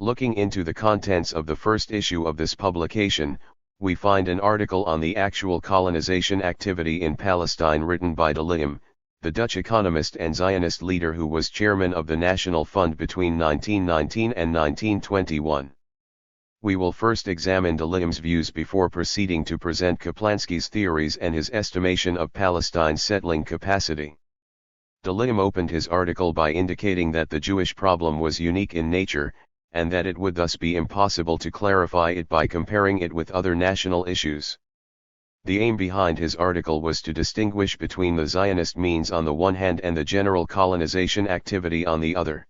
Looking into the contents of the first issue of this publication, we find an article on the actual colonization activity in Palestine written by de Leem, the Dutch economist and Zionist leader who was chairman of the National Fund between 1919 and 1921. We will first examine de Leem's views before proceeding to present Kaplansky's theories and his estimation of Palestine's settling capacity. De Leem opened his article by indicating that the Jewish problem was unique in nature, and that it would thus be impossible to clarify it by comparing it with other national issues. The aim behind his article was to distinguish between the Zionist means on the one hand and the general colonization activity on the other.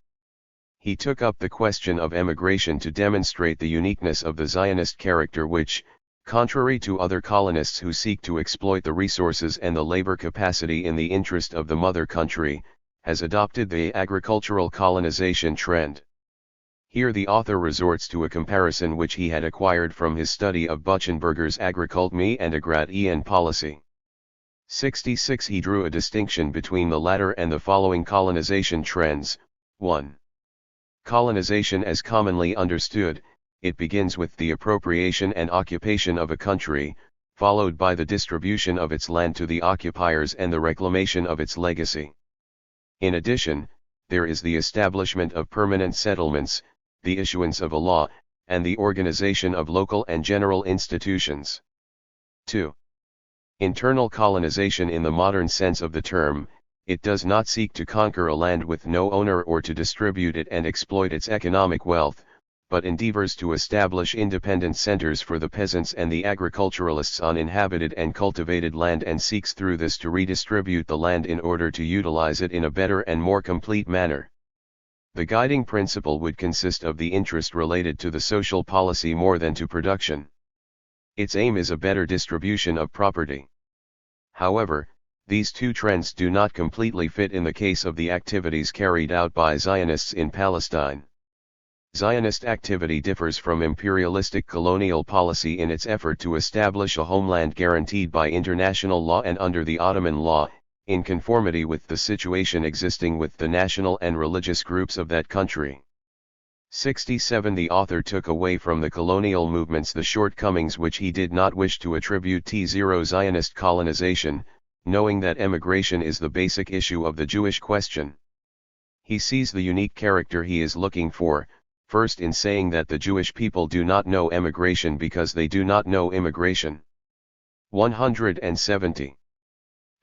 He took up the question of emigration to demonstrate the uniqueness of the Zionist character which, contrary to other colonists who seek to exploit the resources and the labor capacity in the interest of the mother country, has adopted the agricultural colonization trend. Here the author resorts to a comparison which he had acquired from his study of Buchenberger's Agrarkulturelle and Agrarien policy. 66 He drew a distinction between the latter and the following colonization trends. 1. Colonization as commonly understood, it begins with the appropriation and occupation of a country, followed by the distribution of its land to the occupiers and the reclamation of its legacy. In addition, there is the establishment of permanent settlements, the issuance of a law, and the organization of local and general institutions. 2. Internal colonization in the modern sense of the term, it does not seek to conquer a land with no owner or to distribute it and exploit its economic wealth, but endeavors to establish independent centers for the peasants and the agriculturalists on inhabited and cultivated land and seeks through this to redistribute the land in order to utilize it in a better and more complete manner. The guiding principle would consist of the interest related to the social policy more than to production. Its aim is a better distribution of property. However, these two trends do not completely fit in the case of the activities carried out by Zionists in Palestine. Zionist activity differs from imperialistic colonial policy in its effort to establish a homeland guaranteed by international law and under the Ottoman law, in conformity with the situation existing with the national and religious groups of that country. 67 The author took away from the colonial movements the shortcomings which he did not wish to attribute to Zionist colonization, knowing that emigration is the basic issue of the Jewish question. He sees the unique character he is looking for, first in saying that the Jewish people do not know emigration because they do not know immigration. 170.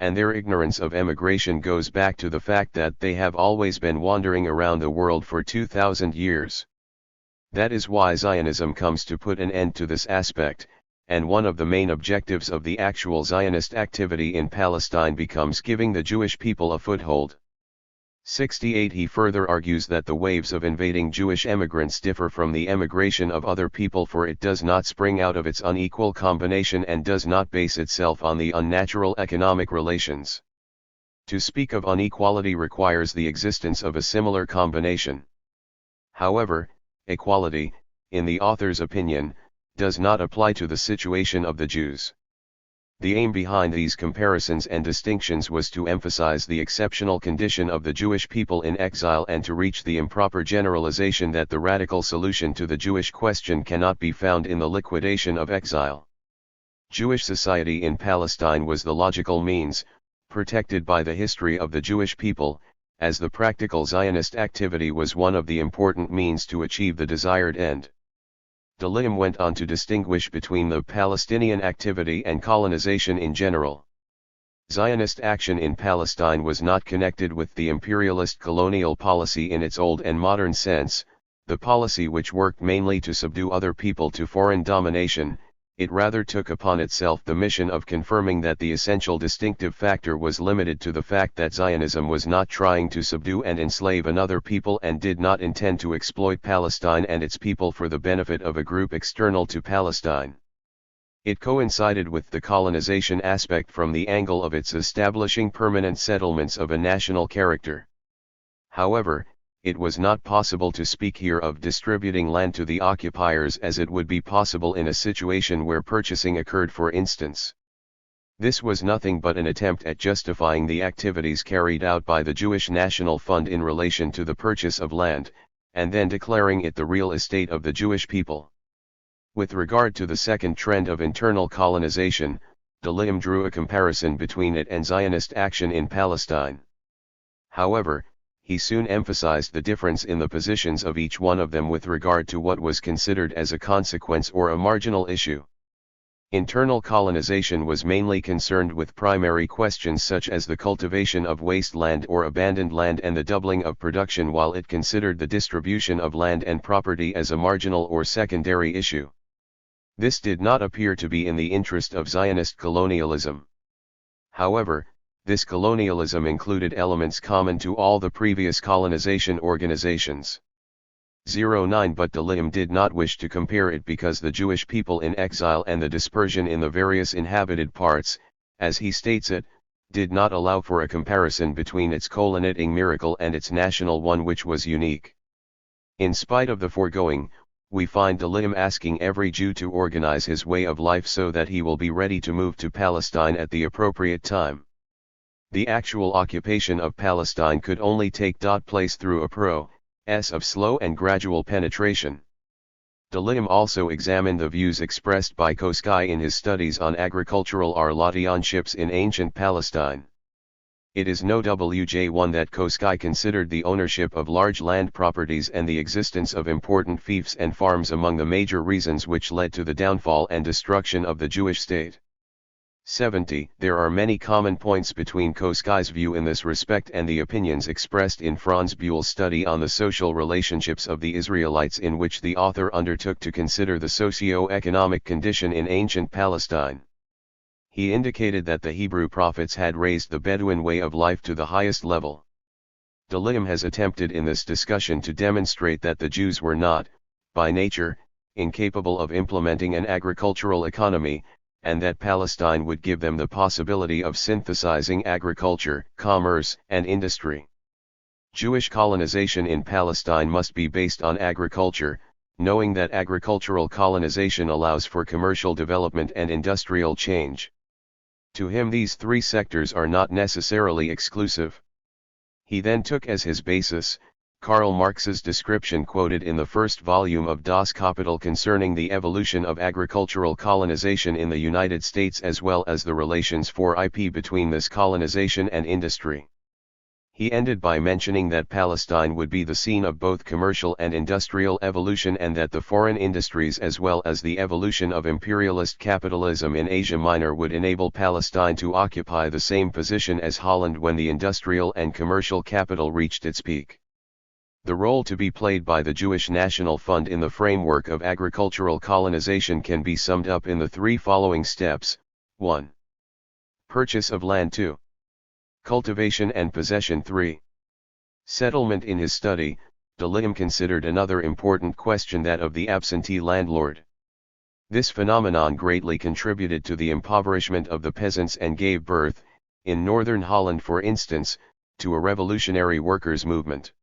And their ignorance of emigration goes back to the fact that they have always been wandering around the world for 2,000 years. That is why Zionism comes to put an end to this aspect, and one of the main objectives of the actual Zionist activity in Palestine becomes giving the Jewish people a foothold. 68 He further argues that the waves of invading Jewish emigrants differ from the emigration of other people, for it does not spring out of its unequal combination and does not base itself on the unnatural economic relations. To speak of inequality requires the existence of a similar combination. However, equality, in the author's opinion, does not apply to the situation of the Jews. The aim behind these comparisons and distinctions was to emphasize the exceptional condition of the Jewish people in exile and to reach the improper generalization that the radical solution to the Jewish question cannot be found in the liquidation of exile. Jewish society in Palestine was the logical means, protected by the history of the Jewish people, as the practical Zionist activity was one of the important means to achieve the desired end. De Leem went on to distinguish between the Palestinian activity and colonization in general. Zionist action in Palestine was not connected with the imperialist colonial policy in its old and modern sense, the policy which worked mainly to subdue other people to foreign domination. It rather took upon itself the mission of confirming that the essential distinctive factor was limited to the fact that Zionism was not trying to subdue and enslave another people and did not intend to exploit Palestine and its people for the benefit of a group external to Palestine. It coincided with the colonization aspect from the angle of its establishing permanent settlements of a national character. However, it was not possible to speak here of distributing land to the occupiers as it would be possible in a situation where purchasing occurred, for instance. This was nothing but an attempt at justifying the activities carried out by the Jewish National Fund in relation to the purchase of land, and then declaring it the real estate of the Jewish people. With regard to the second trend of internal colonization, Delim drew a comparison between it and Zionist action in Palestine. However, he soon emphasized the difference in the positions of each one of them with regard to what was considered as a consequence or a marginal issue. Internal colonization was mainly concerned with primary questions such as the cultivation of wasteland or abandoned land and the doubling of production, while it considered the distribution of land and property as a marginal or secondary issue. This did not appear to be in the interest of Zionist colonialism. However, this colonialism included elements common to all the previous colonization organizations. 09 But Delim did not wish to compare it because the Jewish people in exile and the dispersion in the various inhabited parts, as he states it, did not allow for a comparison between its coloniting miracle and its national one, which was unique. In spite of the foregoing, we find Delim asking every Jew to organize his way of life so that he will be ready to move to Palestine at the appropriate time. The actual occupation of Palestine could only take place through a process of slow and gradual penetration. Delim also examined the views expressed by Koskai in his studies on agricultural relationships in ancient Palestine. It is no WJ1 that Koskai considered the ownership of large land properties and the existence of important fiefs and farms among the major reasons which led to the downfall and destruction of the Jewish state. 70. There are many common points between Koskai's view in this respect and the opinions expressed in Franz Buhl's study on the social relationships of the Israelites, in which the author undertook to consider the socio-economic condition in ancient Palestine. He indicated that the Hebrew prophets had raised the Bedouin way of life to the highest level. Delim has attempted in this discussion to demonstrate that the Jews were not, by nature, incapable of implementing an agricultural economy, and that Palestine would give them the possibility of synthesizing agriculture, commerce, and industry. Jewish colonization in Palestine must be based on agriculture, knowing that agricultural colonization allows for commercial development and industrial change. To him, these three sectors are not necessarily exclusive. He then took as his basis Karl Marx's description quoted in the first volume of Das Kapital concerning the evolution of agricultural colonization in the United States, as well as the relations for IP between this colonization and industry. He ended by mentioning that Palestine would be the scene of both commercial and industrial evolution, and that the foreign industries as well as the evolution of imperialist capitalism in Asia Minor would enable Palestine to occupy the same position as Holland when the industrial and commercial capital reached its peak. The role to be played by the Jewish National Fund in the framework of agricultural colonization can be summed up in the three following steps. 1. Purchase of land. 2. Cultivation and possession. 3. Settlement. In his study, Delim considered another important question, that of the absentee landlord. This phenomenon greatly contributed to the impoverishment of the peasants and gave birth, in northern Holland for instance, to a revolutionary workers' movement.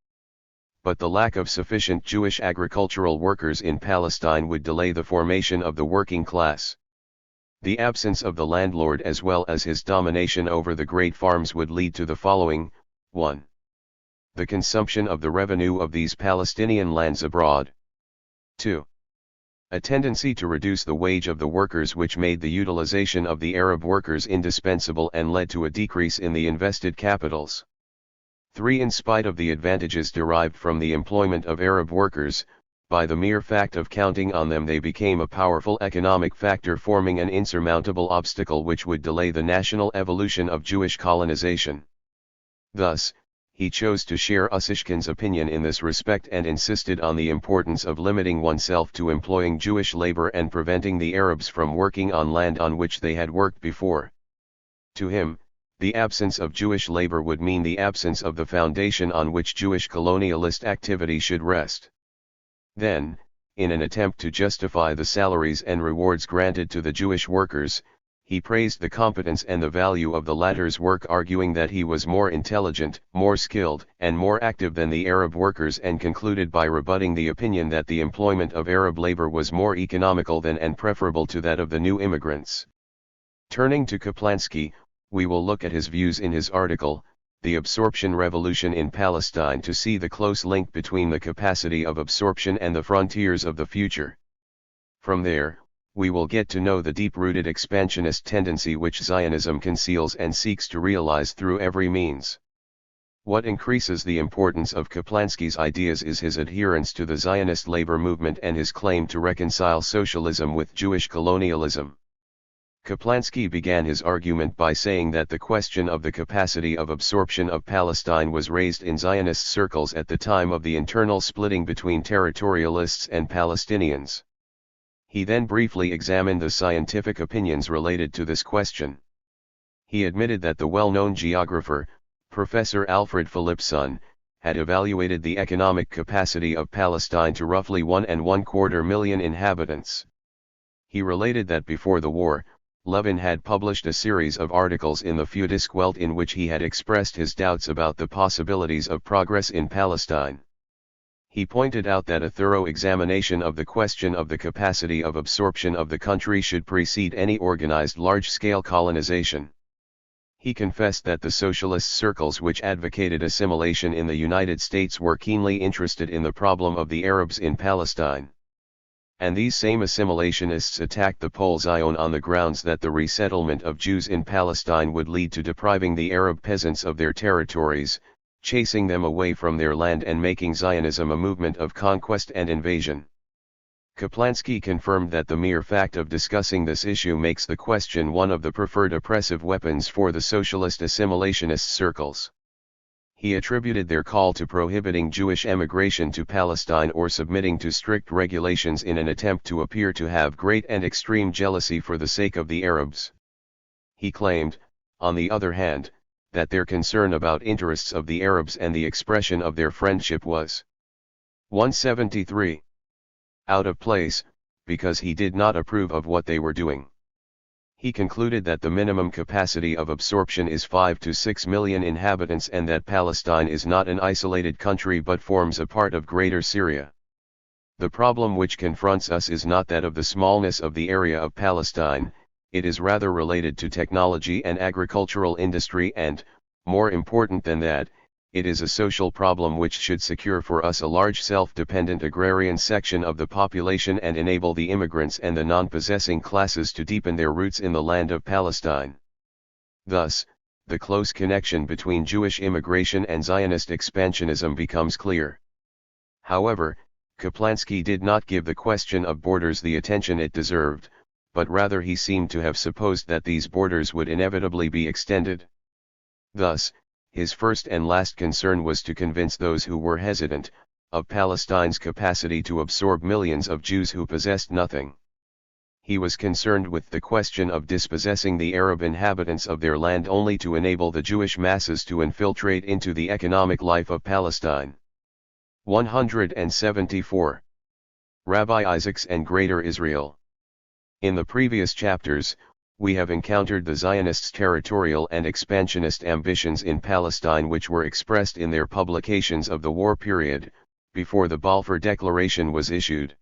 But the lack of sufficient Jewish agricultural workers in Palestine would delay the formation of the working class. The absence of the landlord as well as his domination over the great farms would lead to the following. 1. The consumption of the revenue of these Palestinian lands abroad. 2. A tendency to reduce the wage of the workers, which made the utilization of the Arab workers indispensable and led to a decrease in the invested capitals. 3. In spite of the advantages derived from the employment of Arab workers, by the mere fact of counting on them they became a powerful economic factor, forming an insurmountable obstacle which would delay the national evolution of Jewish colonization. Thus, he chose to share Ussishkin's opinion in this respect and insisted on the importance of limiting oneself to employing Jewish labor and preventing the Arabs from working on land on which they had worked before. To him, the absence of Jewish labor would mean the absence of the foundation on which Jewish colonialist activity should rest. Then, in an attempt to justify the salaries and rewards granted to the Jewish workers, he praised the competence and the value of the latter's work, arguing that he was more intelligent, more skilled, and more active than the Arab workers, and concluded by rebutting the opinion that the employment of Arab labor was more economical than and preferable to that of the new immigrants. Turning to Kaplansky, we will look at his views in his article, the absorption revolution in Palestine to see the close link between the capacity of absorption and the frontiers of the future. From there, we will get to know the deep-rooted expansionist tendency which Zionism conceals and seeks to realize through every means. What increases the importance of Kaplansky's ideas is his adherence to the Zionist labor movement and his claim to reconcile socialism with Jewish colonialism. Kaplansky began his argument by saying that the question of the capacity of absorption of Palestine was raised in Zionist circles at the time of the internal splitting between territorialists and Palestinians. He then briefly examined the scientific opinions related to this question. He admitted that the well-known geographer, Professor Alfred Philippson, had evaluated the economic capacity of Palestine to roughly 1.25 million inhabitants. He related that before the war, Levin had published a series of articles in the Feudische in which he had expressed his doubts about the possibilities of progress in Palestine. He pointed out that a thorough examination of the question of the capacity of absorption of the country should precede any organized large-scale colonization. He confessed that the socialist circles which advocated assimilation in the United States were keenly interested in the problem of the Arabs in Palestine. And these same assimilationists attacked the Pole Zion on the grounds that the resettlement of Jews in Palestine would lead to depriving the Arab peasants of their territories, chasing them away from their land and making Zionism a movement of conquest and invasion. Kaplansky confirmed that the mere fact of discussing this issue makes the question one of the preferred oppressive weapons for the socialist assimilationist circles. He attributed their call to prohibiting Jewish emigration to Palestine or submitting to strict regulations in an attempt to appear to have great and extreme jealousy for the sake of the Arabs. He claimed, on the other hand, that their concern about interests of the Arabs and the expression of their friendship was 173. Out of place, because he did not approve of what they were doing. He concluded that the minimum capacity of absorption is 5 to 6 million inhabitants and that Palestine is not an isolated country but forms a part of Greater Syria. The problem which confronts us is not that of the smallness of the area of Palestine, it is rather related to technology and agricultural industry and, more important than that, it is a social problem which should secure for us a large self-dependent agrarian section of the population and enable the immigrants and the non-possessing classes to deepen their roots in the land of Palestine. Thus, the close connection between Jewish immigration and Zionist expansionism becomes clear. However, Kaplansky did not give the question of borders the attention it deserved, but rather he seemed to have supposed that these borders would inevitably be extended. Thus, his first and last concern was to convince those who were hesitant, of Palestine's capacity to absorb millions of Jews who possessed nothing. He was concerned with the question of dispossessing the Arab inhabitants of their land only to enable the Jewish masses to infiltrate into the economic life of Palestine. 174. Rabbi Isaacs and Greater Israel. In the previous chapters, we have encountered the Zionists' territorial and expansionist ambitions in Palestine which were expressed in their publications of the war period, before the Balfour Declaration was issued.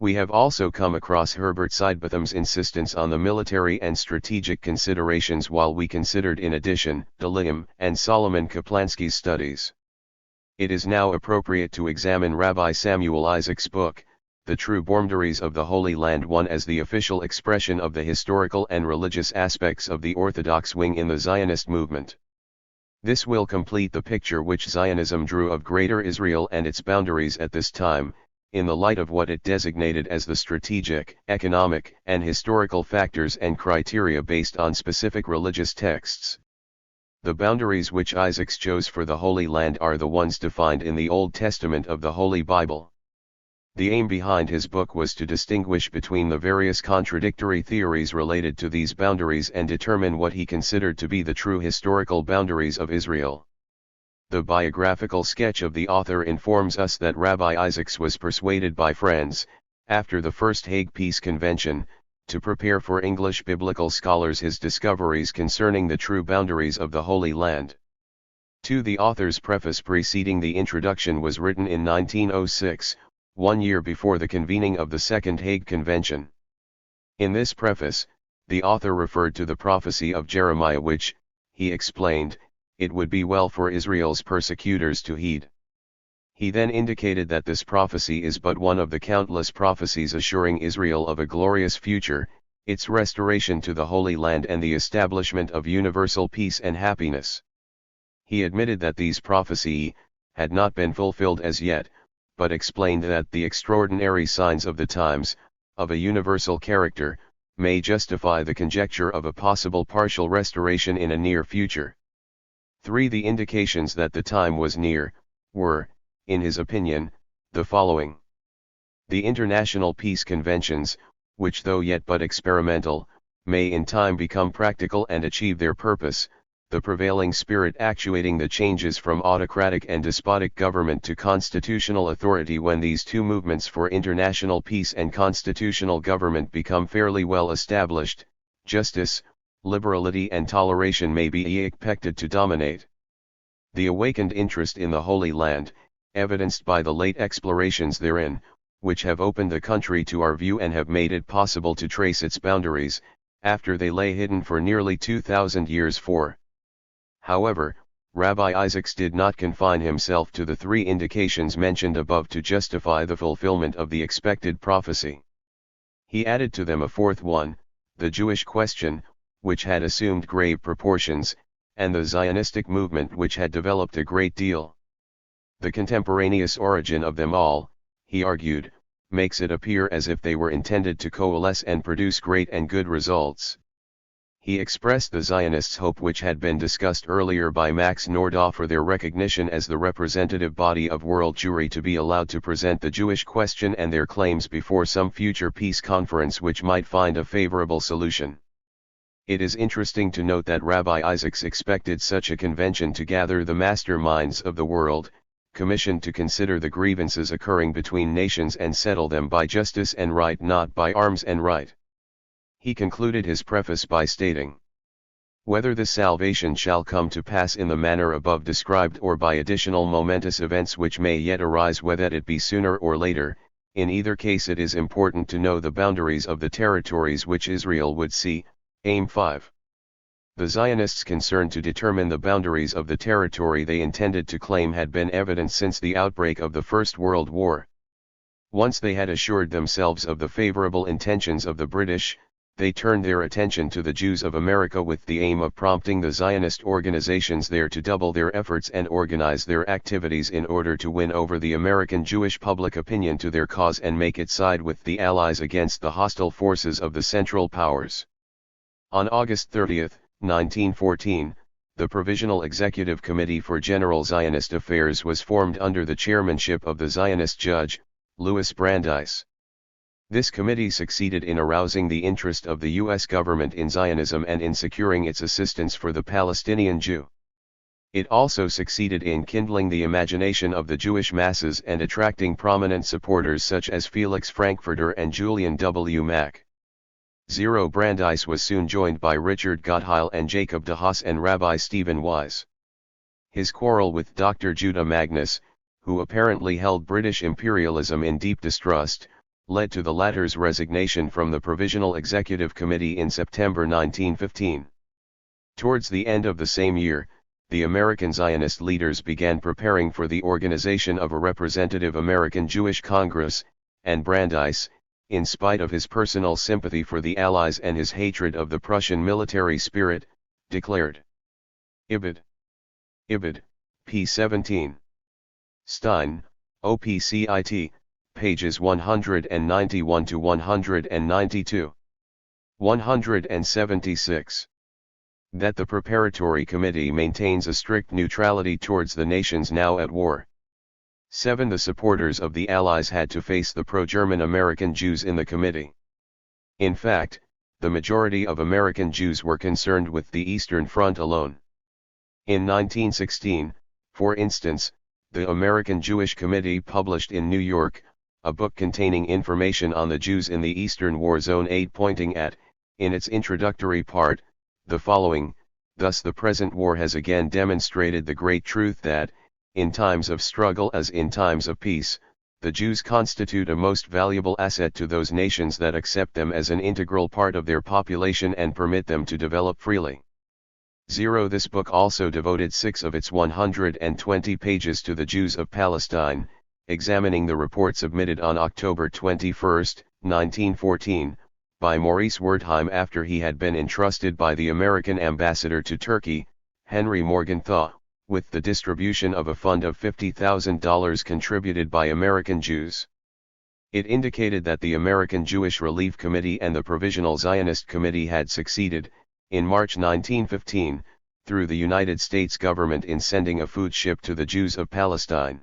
We have also come across Herbert Sidebotham's insistence on the military and strategic considerations while we considered in addition, Delim and Solomon Kaplansky's studies. It is now appropriate to examine Rabbi Samuel Isaacs' book, The True Boundaries of the Holy Land, one as the official expression of the historical and religious aspects of the Orthodox wing in the Zionist movement. This will complete the picture which Zionism drew of Greater Israel and its boundaries at this time, in the light of what it designated as the strategic, economic, and historical factors and criteria based on specific religious texts. The boundaries which Isaacs chose for the Holy Land are the ones defined in the Old Testament of the Holy Bible. The aim behind his book was to distinguish between the various contradictory theories related to these boundaries and determine what he considered to be the true historical boundaries of Israel. The biographical sketch of the author informs us that Rabbi Isaacs was persuaded by friends, after the First Hague Peace Convention, to prepare for English biblical scholars his discoveries concerning the true boundaries of the Holy Land. The author's preface preceding the introduction was written in 1906, 1 year before the convening of the Second Hague Convention. In this preface, the author referred to the prophecy of Jeremiah which, he explained, it would be well for Israel's persecutors to heed. He then indicated that this prophecy is but one of the countless prophecies assuring Israel of a glorious future, its restoration to the Holy Land and the establishment of universal peace and happiness. He admitted that these prophecies had not been fulfilled as yet, but explained that the extraordinary signs of the times, of a universal character, may justify the conjecture of a possible partial restoration in a near future. 3. The indications that the time was near, were, in his opinion, the following. The international peace conventions, which though yet but experimental, may in time become practical and achieve their purpose, the prevailing spirit actuating the changes from autocratic and despotic government to constitutional authority. When these two movements for international peace and constitutional government become fairly well established, justice, liberality and toleration may be expected to dominate. The awakened interest in the Holy Land, evidenced by the late explorations therein, which have opened the country to our view and have made it possible to trace its boundaries, after they lay hidden for nearly 2,000 years. However, Rabbi Isaacs did not confine himself to the 3 indications mentioned above to justify the fulfillment of the expected prophecy. He added to them a 4th one, the Jewish question, which had assumed grave proportions, and the Zionistic movement which had developed a great deal. The contemporaneous origin of them all, he argued, makes it appear as if they were intended to coalesce and produce great and good results. He expressed the Zionists' hope, which had been discussed earlier by Max Nordau, for their recognition as the representative body of world Jewry to be allowed to present the Jewish question and their claims before some future peace conference which might find a favorable solution. It is interesting to note that Rabbi Isaacs expected such a convention to gather the masterminds of the world, commissioned to consider the grievances occurring between nations and settle them by justice and right, not by arms and right. He concluded his preface by stating, "Whether this salvation shall come to pass in the manner above described or by additional momentous events which may yet arise, whether it be sooner or later, in either case it is important to know the boundaries of the territories which Israel would see." Aim 5. The Zionists' concern to determine the boundaries of the territory they intended to claim had been evident since the outbreak of the First World War. Once they had assured themselves of the favorable intentions of the British, they turned their attention to the Jews of America with the aim of prompting the Zionist organizations there to double their efforts and organize their activities in order to win over the American Jewish public opinion to their cause and make it side with the Allies against the hostile forces of the Central Powers. On August 30, 1914, the Provisional Executive Committee for General Zionist Affairs was formed under the chairmanship of the Zionist judge, Louis Brandeis. This committee succeeded in arousing the interest of the U.S. government in Zionism and in securing its assistance for the Palestinian Jew. It also succeeded in kindling the imagination of the Jewish masses and attracting prominent supporters such as Felix Frankfurter and Julian W. Mack. Brandeis was soon joined by Richard Gottheil and Jacob de Haas and Rabbi Stephen Wise. His quarrel with Dr. Judah Magnus, who apparently held British imperialism in deep distrust, led to the latter's resignation from the Provisional Executive Committee in September 1915. Towards the end of the same year, the American Zionist leaders began preparing for the organization of a representative American Jewish Congress, and Brandeis, in spite of his personal sympathy for the Allies and his hatred of the Prussian military spirit, declared. Ibid. p. 17. Stein, OPCIT, pages 191 to 192. 176. That the Preparatory Committee maintains a strict neutrality towards the nations now at war. 7. The supporters of the Allies had to face the pro-German American Jews in the committee. In fact, the majority of American Jews were concerned with the Eastern Front alone. In 1916, for instance, the American Jewish Committee published in New York a book containing information on the Jews in the Eastern War Zone 8, pointing at, in its introductory part, the following: "Thus the present war has again demonstrated the great truth that, in times of struggle as in times of peace, the Jews constitute a most valuable asset to those nations that accept them as an integral part of their population and permit them to develop freely. 0. This book also devoted 6 of its 120 pages to the Jews of Palestine, examining the report submitted on October 21, 1914, by Maurice Wertheim after he had been entrusted by the American ambassador to Turkey, Henry Morgenthau, with the distribution of a fund of $50,000 contributed by American Jews. It indicated that the American Jewish Relief Committee and the Provisional Zionist Committee had succeeded, in March 1915, through the United States government in sending a food ship to the Jews of Palestine.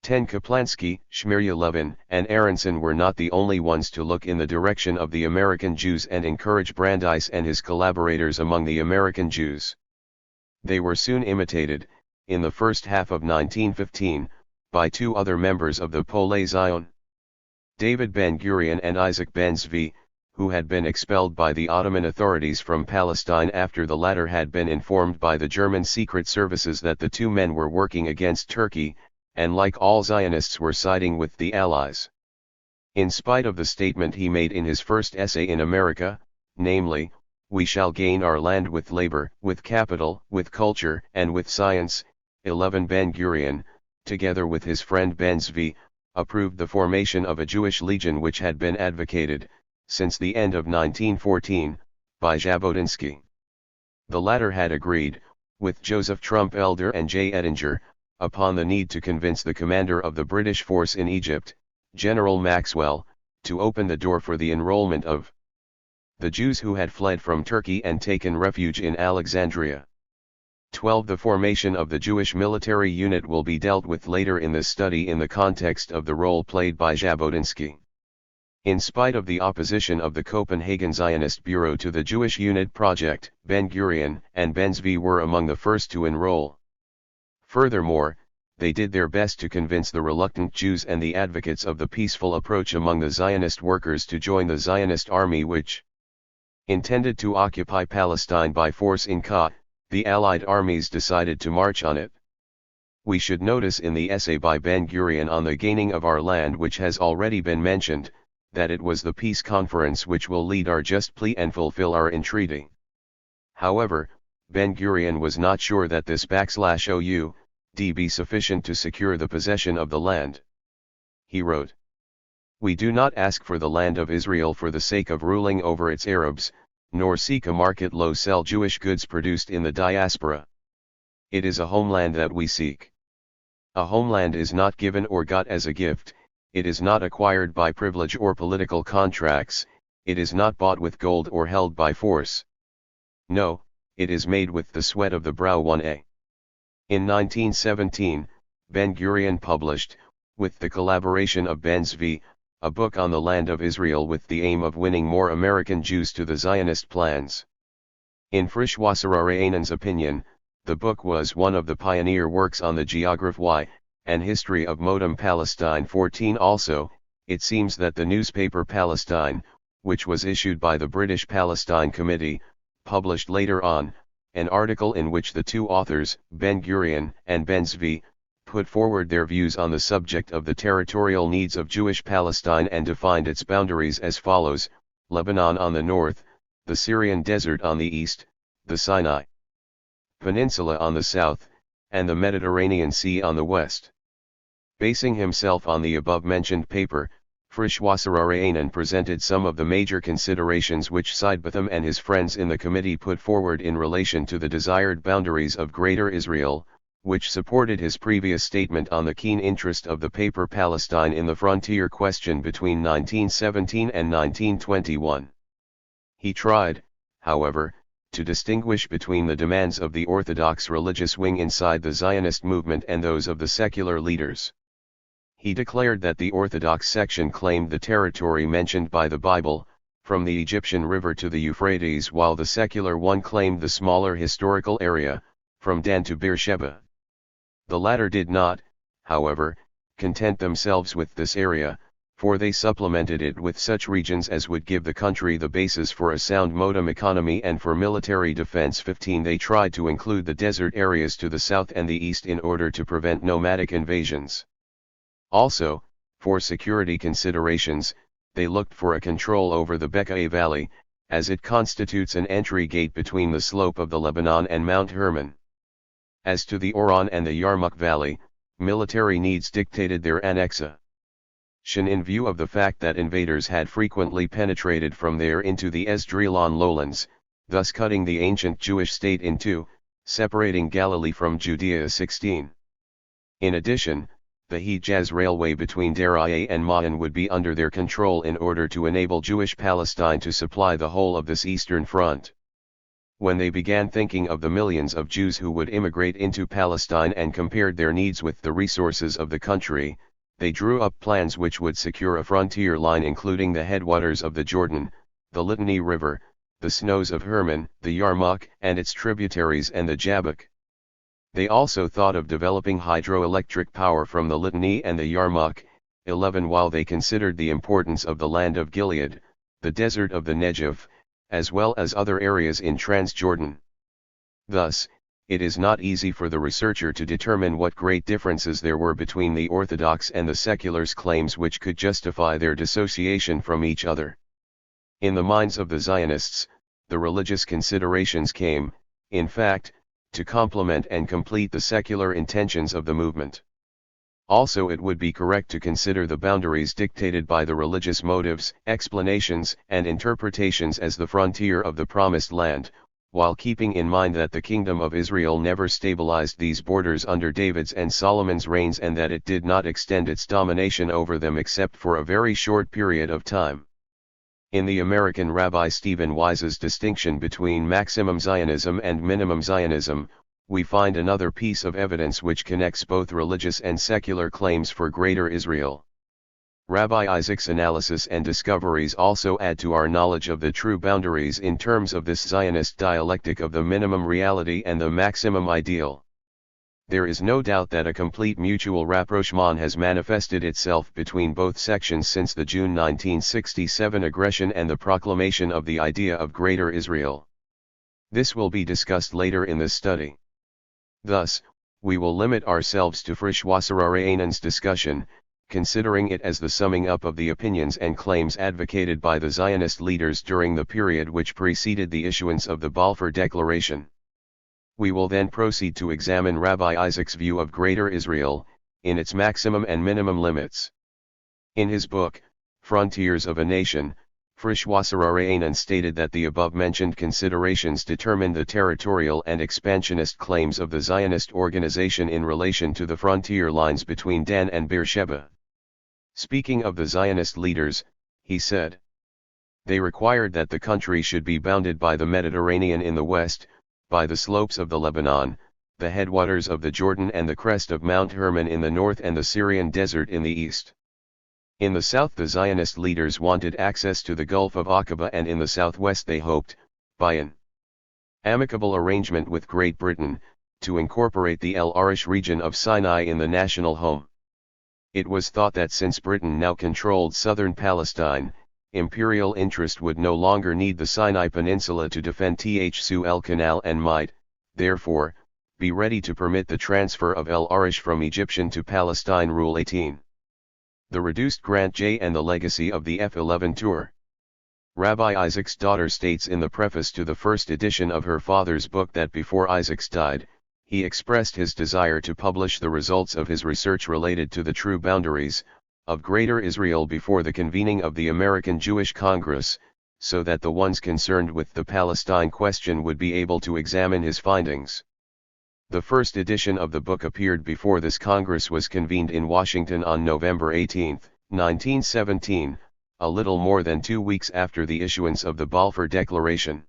10. Kaplansky, Shmurya Levin, and Aronson were not the only ones to look in the direction of the American Jews and encourage Brandeis and his collaborators among the American Jews. They were soon imitated, in the first half of 1915, by 2 other members of the Poale Zion. David Ben-Gurion and Isaac Ben-Zvi, who had been expelled by the Ottoman authorities from Palestine after the latter had been informed by the German secret services that the 2 men were working against Turkey, and like all Zionists were siding with the Allies. In spite of the statement he made in his first essay in America, namely, "We shall gain our land with labor, with capital, with culture, and with science," 11. Ben-Gurion, together with his friend Ben-Zvi, approved the formation of a Jewish Legion which had been advocated, since the end of 1914, by Jabotinsky. The latter had agreed, with Joseph Trump Elder and J. Ettinger, upon the need to convince the commander of the British force in Egypt, General Maxwell, to open the door for the enrollment of the Jews who had fled from Turkey and taken refuge in Alexandria. 12. The formation of the Jewish military unit will be dealt with later in this study in the context of the role played by Jabotinsky. In spite of the opposition of the Copenhagen Zionist Bureau to the Jewish Unit project, Ben-Gurion and Ben-Zvi were among the first to enroll. Furthermore, they did their best to convince the reluctant Jews and the advocates of the peaceful approach among the Zionist workers to join the Zionist army which intended to occupy Palestine by force. In Ka, the Allied armies decided to march on it. We should notice in the essay by Ben-Gurion on the gaining of our land, which has already been mentioned, that it was the peace conference which will lead our just plea and fulfill our entreaty. However, Ben-Gurion was not sure that this /OUD be sufficient to secure the possession of the land. He wrote, "We do not ask for the land of Israel for the sake of ruling over its Arabs, nor seek a market low sell Jewish goods produced in the diaspora. It is a homeland that we seek. A homeland is not given or got as a gift, it is not acquired by privilege or political contracts, it is not bought with gold or held by force. No, it is made with the sweat of the brow. 1a. In 1917, Ben-Gurion published, with the collaboration of Ben-Zvi, a book on the land of Israel with the aim of winning more American Jews to the Zionist plans. In Frischwassererainen's opinion, the book was one of the pioneer works on the geography and history of modern Palestine. 14. Also, it seems that the newspaper Palestine, which was issued by the British Palestine Committee, published later on, an article in which the 2 authors, Ben-Gurion and Ben-Zvi, put forward their views on the subject of the territorial needs of Jewish Palestine and defined its boundaries as follows: Lebanon on the north, the Syrian desert on the east, the Sinai Peninsula on the south, and the Mediterranean Sea on the west. Basing himself on the above-mentioned paper, Frischwassererainen presented some of the major considerations which Sidebotham and his friends in the committee put forward in relation to the desired boundaries of Greater Israel, which supported his previous statement on the keen interest of the paper Palestine in the frontier question between 1917 and 1921. He tried, however, to distinguish between the demands of the Orthodox religious wing inside the Zionist movement and those of the secular leaders. He declared that the Orthodox section claimed the territory mentioned by the Bible, from the Egyptian river to the Euphrates, while the secular one claimed the smaller historical area, from Dan to Beersheba. The latter did not, however, content themselves with this area, for they supplemented it with such regions as would give the country the basis for a sound modem economy and for military defense. 15. They tried to include the desert areas to the south and the east in order to prevent nomadic invasions. Also, for security considerations, they looked for a control over the Bekaa Valley, as it constitutes an entry gate between the slope of the Lebanon and Mount Hermon. As to the Oron and the Yarmouk Valley, military needs dictated their annexation in view of the fact that invaders had frequently penetrated from there into the Esdraelon lowlands, thus cutting the ancient Jewish state in two, separating Galilee from Judea. 16. In addition, the Hejaz Railway between Deraa and Ma'an would be under their control in order to enable Jewish Palestine to supply the whole of this eastern front. When they began thinking of the millions of Jews who would immigrate into Palestine and compared their needs with the resources of the country, they drew up plans which would secure a frontier line including the headwaters of the Jordan, the Litani River, the snows of Hermon, the Yarmouk and its tributaries and the Jabbok. They also thought of developing hydroelectric power from the Litani and the Yarmouk. 11 While they considered the importance of the land of Gilead, the desert of the Negev, as well as other areas in Transjordan. Thus, it is not easy for the researcher to determine what great differences there were between the Orthodox and the seculars' claims which could justify their dissociation from each other. In the minds of the Zionists, the religious considerations came, in fact, to complement and complete the secular intentions of the movement. Also, it would be correct to consider the boundaries dictated by the religious motives, explanations, and interpretations as the frontier of the Promised Land, while keeping in mind that the Kingdom of Israel never stabilized these borders under David's and Solomon's reigns and that it did not extend its domination over them except for a very short period of time. In the American Rabbi Stephen Wise's distinction between maximum Zionism and minimum Zionism, we find another piece of evidence which connects both religious and secular claims for Greater Israel. Rabbi Isaac's analysis and discoveries also add to our knowledge of the true boundaries in terms of this Zionist dialectic of the minimum reality and the maximum ideal. There is no doubt that a complete mutual rapprochement has manifested itself between both sections since the June 1967 aggression and the proclamation of the idea of Greater Israel. This will be discussed later in this study. Thus, we will limit ourselves to Frischwasserarianen's discussion, considering it as the summing up of the opinions and claims advocated by the Zionist leaders during the period which preceded the issuance of the Balfour Declaration. We will then proceed to examine Rabbi Isaac's view of Greater Israel, in its maximum and minimum limits. In his book, Frontiers of a Nation, Frischwasserarianen stated that the above-mentioned considerations determine the territorial and expansionist claims of the Zionist organization in relation to the frontier lines between Dan and Beersheba. Speaking of the Zionist leaders, he said, "They required that the country should be bounded by the Mediterranean in the west, by the slopes of the Lebanon, the headwaters of the Jordan and the crest of Mount Hermon in the north and the Syrian desert in the east. In the south the Zionist leaders wanted access to the Gulf of Aqaba, and in the southwest they hoped, by an amicable arrangement with Great Britain, to incorporate the El Arish region of Sinai in the national home. It was thought that since Britain now controlled southern Palestine, imperial interest would no longer need the Sinai Peninsula to defend Suez Canal and might, therefore, be ready to permit the transfer of El Arish from Egyptian to Palestine. Rule 18. The reduced Grant J and the legacy of the F11 tour. Rabbi Isaac's daughter states in the preface to the first edition of her father's book that before Isaac's died, he expressed his desire to publish the results of his research related to the true boundaries of Greater Israel before the convening of the American Jewish Congress, so that the ones concerned with the Palestine question would be able to examine his findings. The first edition of the book appeared before this Congress was convened in Washington on November 18, 1917, a little more than 2 weeks after the issuance of the Balfour Declaration.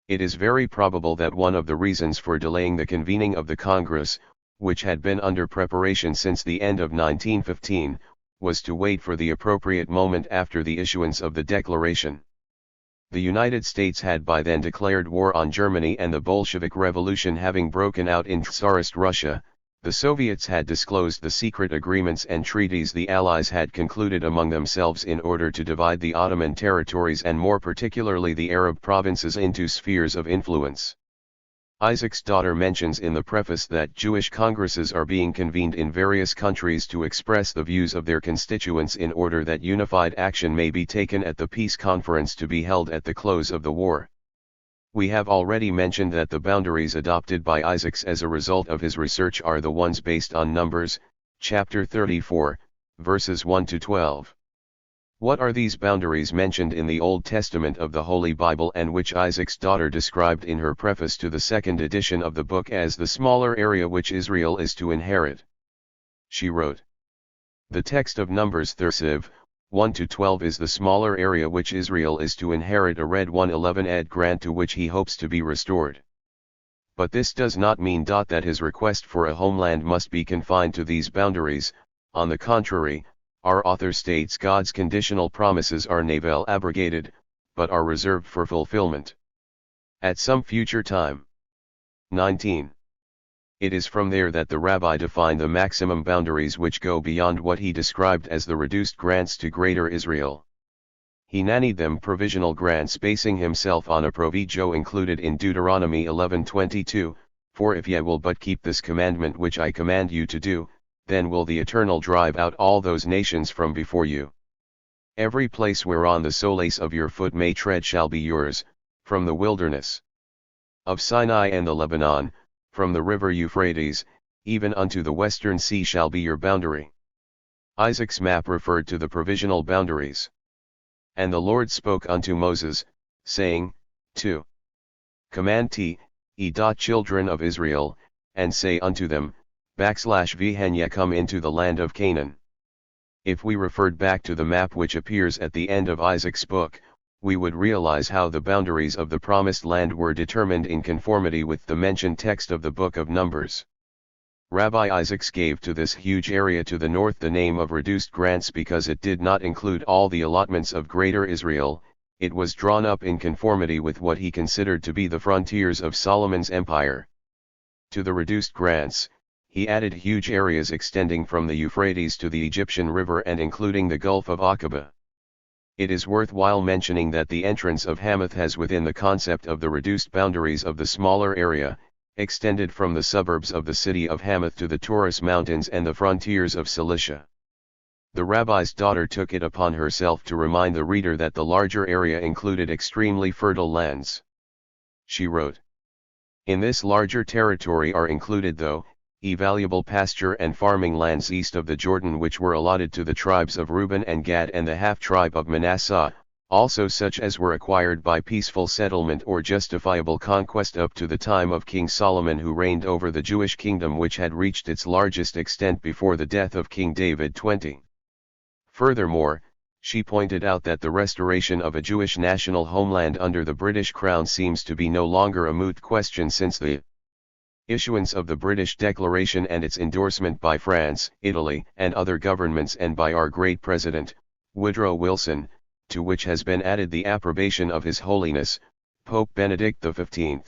It is very probable that one of the reasons for delaying the convening of the Congress, which had been under preparation since the end of 1915, was to wait for the appropriate moment after the issuance of the Declaration. The United States had by then declared war on Germany, and the Bolshevik Revolution having broken out in Tsarist Russia, the Soviets had disclosed the secret agreements and treaties the Allies had concluded among themselves in order to divide the Ottoman territories and more particularly the Arab provinces into spheres of influence. Isaac's daughter mentions in the preface that Jewish congresses are being convened in various countries to express the views of their constituents in order that unified action may be taken at the peace conference to be held at the close of the war. We have already mentioned that the boundaries adopted by Isaac as a result of his research are the ones based on Numbers, chapter 34, verses 1 to 12. What are these boundaries mentioned in the Old Testament of the Holy Bible and which Isaac's daughter described in her preface to the second edition of the book as the smaller area which Israel is to inherit? She wrote, "The text of Numbers 30, 1 to 12 is the smaller area which Israel is to inherit, a red 111 ed grant to which he hopes to be restored. But this does not mean that his request for a homeland must be confined to these boundaries. On the contrary, our author states God's conditional promises are never abrogated, but are reserved for fulfillment at some future time." 19. It is from there that the rabbi defined the maximum boundaries which go beyond what he described as the reduced grants to Greater Israel. He nannied them provisional grants, basing himself on a proviso included in Deuteronomy 11:22, "For if ye will but keep this commandment which I command you to do, then will the Eternal drive out all those nations from before you. Every place whereon the soles of your foot may tread shall be yours, from the wilderness of Sinai and the Lebanon, from the river Euphrates, even unto the western sea shall be your boundary." Isaac's map referred to the provisional boundaries. "And the Lord spoke unto Moses, saying, 2. Command children of Israel, and say unto them, /Vhen ye come into the land of Canaan." If we referred back to the map which appears at the end of Isaac's book, we would realize how the boundaries of the promised land were determined in conformity with the mentioned text of the book of Numbers. Rabbi Isaacs gave to this huge area to the north the name of reduced grants because it did not include all the allotments of Greater Israel. It was drawn up in conformity with what he considered to be the frontiers of Solomon's empire. To the reduced grants, he added huge areas extending from the Euphrates to the Egyptian river and including the Gulf of Aqaba. It is worthwhile mentioning that the entrance of Hamath has within the concept of the reduced boundaries of the smaller area, extended from the suburbs of the city of Hamath to the Taurus Mountains and the frontiers of Cilicia. The rabbi's daughter took it upon herself to remind the reader that the larger area included extremely fertile lands. She wrote, "In this larger territory are included, though, valuable pasture and farming lands east of the Jordan which were allotted to the tribes of Reuben and Gad and the half-tribe of Manasseh, also such as were acquired by peaceful settlement or justifiable conquest up to the time of King Solomon, who reigned over the Jewish kingdom, which had reached its largest extent before the death of King David. 20. Furthermore, she pointed out that the restoration of a Jewish national homeland under the British Crown seems to be no longer a moot question since the issuance of the British Declaration and its endorsement by France, Italy, and other governments, and by our great President, Woodrow Wilson, to which has been added the approbation of His Holiness, Pope Benedict XV.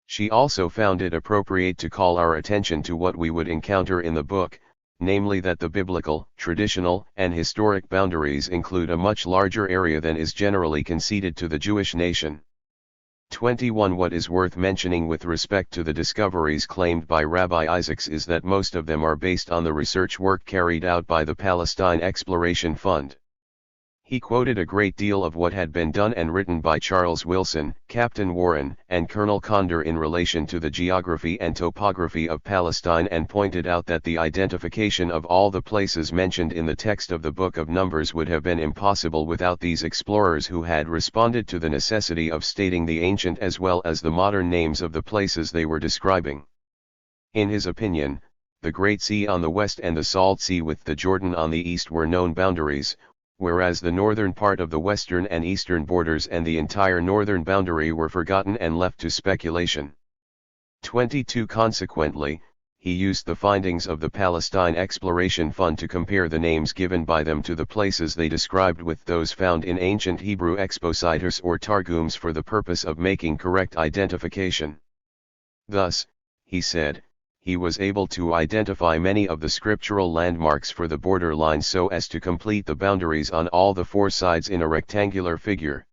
She also found it appropriate to call our attention to what we would encounter in the book, namely that the biblical, traditional, and historic boundaries include a much larger area than is generally conceded to the Jewish nation. 21. What is worth mentioning with respect to the discoveries claimed by Rabbi Isaacs is that most of them are based on the research work carried out by the Palestine Exploration Fund. He quoted a great deal of what had been done and written by Charles Wilson, Captain Warren, and Colonel Condor in relation to the geography and topography of Palestine, and pointed out that the identification of all the places mentioned in the text of the Book of Numbers would have been impossible without these explorers, who had responded to the necessity of stating the ancient as well as the modern names of the places they were describing. In his opinion, the Great Sea on the west and the Salt Sea with the Jordan on the east were known boundaries, whereas the northern part of the western and eastern borders and the entire northern boundary were forgotten and left to speculation. 22. Consequently, he used the findings of the Palestine Exploration Fund to compare the names given by them to the places they described with those found in ancient Hebrew exposites or targums for the purpose of making correct identification. Thus, he said, he was able to identify many of the scriptural landmarks for the border lines so as to complete the boundaries on all the four sides in a rectangular figure.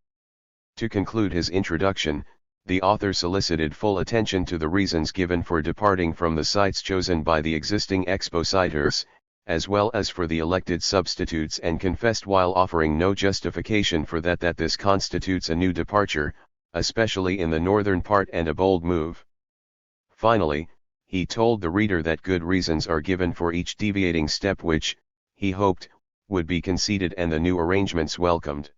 To conclude his introduction, The author solicited full attention to the reasons given for departing from the sites chosen by the existing expositors, as well as for the elected substitutes, and confessed while offering no justification for that this constitutes a new departure, especially in the northern part, and a bold move. Finally, he told the reader that good reasons are given for each deviating step which, he hoped, would be conceded and the new arrangements welcomed.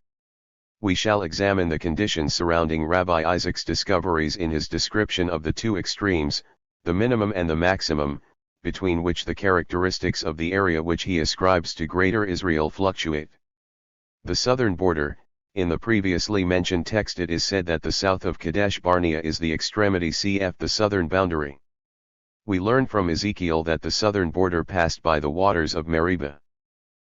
We shall examine the conditions surrounding Rabbi Isaac's discoveries in his description of the two extremes, the minimum and the maximum, between which the characteristics of the area which he ascribes to Greater Israel fluctuate. The southern border. In the previously mentioned text it is said that the south of Kadesh Barnea is the extremity, cf. the southern boundary. We learn from Ezekiel that the southern border passed by the waters of Meribah.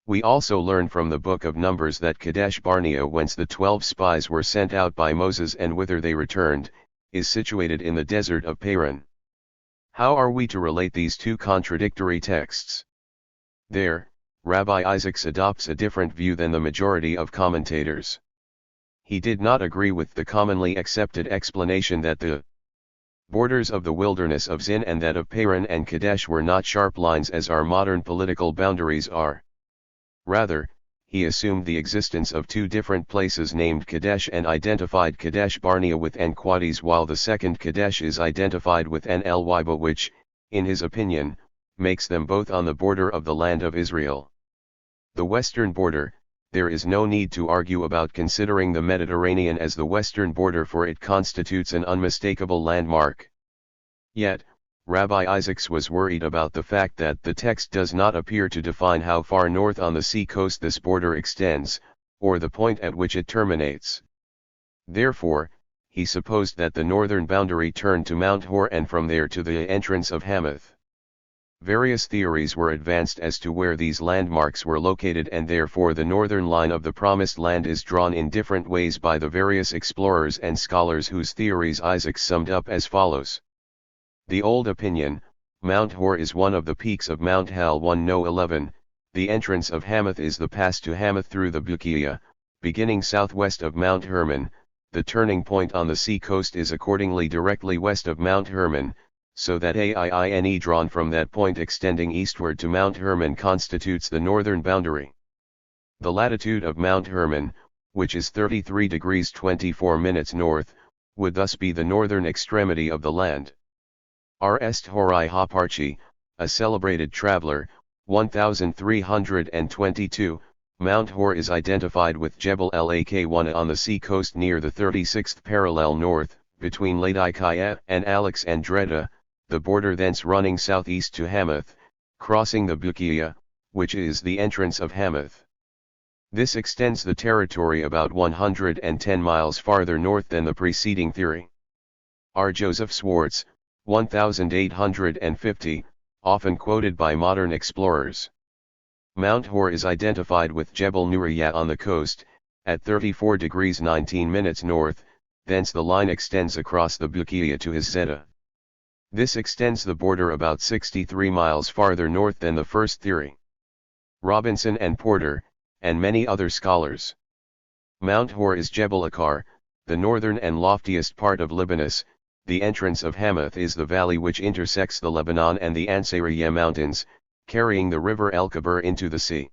We also learn from the book of Numbers that Kadesh Barnea, whence the 12 spies were sent out by Moses and whither they returned, is situated in the desert of Paran. How are we to relate these two contradictory texts? There, Rabbi Isaacs adopts a different view than the majority of commentators. He did not agree with the commonly accepted explanation that the borders of the wilderness of Zin and that of Paran and Kadesh were not sharp lines as our modern political boundaries are. Rather, he assumed the existence of two different places named Kadesh and identified Kadesh Barnea with En-Quadis, while the second Kadesh is identified with En-El-Waiba, which, in his opinion, makes them both on the border of the land of Israel. The western border. There is no need to argue about considering the Mediterranean as the western border, for it constitutes an unmistakable landmark. Yet, Rabbi Isaacs was worried about the fact that the text does not appear to define how far north on the sea coast this border extends, or the point at which it terminates. Therefore, he supposed that the northern boundary turned to Mount Hor and from there to the entrance of Hamath. Various theories were advanced as to where these landmarks were located, and therefore the northern line of the Promised Land is drawn in different ways by the various explorers and scholars, whose theories Isaac summed up as follows. The old opinion: Mount Hor is one of the peaks of Mount Hal 1 No 11, the entrance of Hamath is the pass to Hamath through the Bukia, beginning southwest of Mount Hermon, the turning point on the sea coast is accordingly directly west of Mount Hermon, so that AIINE drawn from that point extending eastward to Mount Hermon constitutes the northern boundary. The latitude of Mount Hermon, which is 33 degrees 24 minutes north, would thus be the northern extremity of the land. R. Est Horai Haparchi, a celebrated traveler, 1322, Mount Hor is identified with Jebel Lak1 on the sea coast near the 36th parallel north, between Laodicea and Alexandretta, the border thence running southeast to Hamath, crossing the Bukia, which is the entrance of Hamath. This extends the territory about 110 miles farther north than the preceding theory. R. Joseph Swartz, 1850, often quoted by modern explorers. Mount Hor is identified with Jebel Nuriya on the coast, at 34 degrees 19 minutes north, thence the line extends across the Bukia to Hizeta. This extends the border about 63 miles farther north than the first theory. Robinson and Porter, and many other scholars. Mount Hor is Jebel Akar, the northern and loftiest part of Libanus. The entrance of Hamath is the valley which intersects the Lebanon and the Ansariya mountains, carrying the river El Kabir into the sea.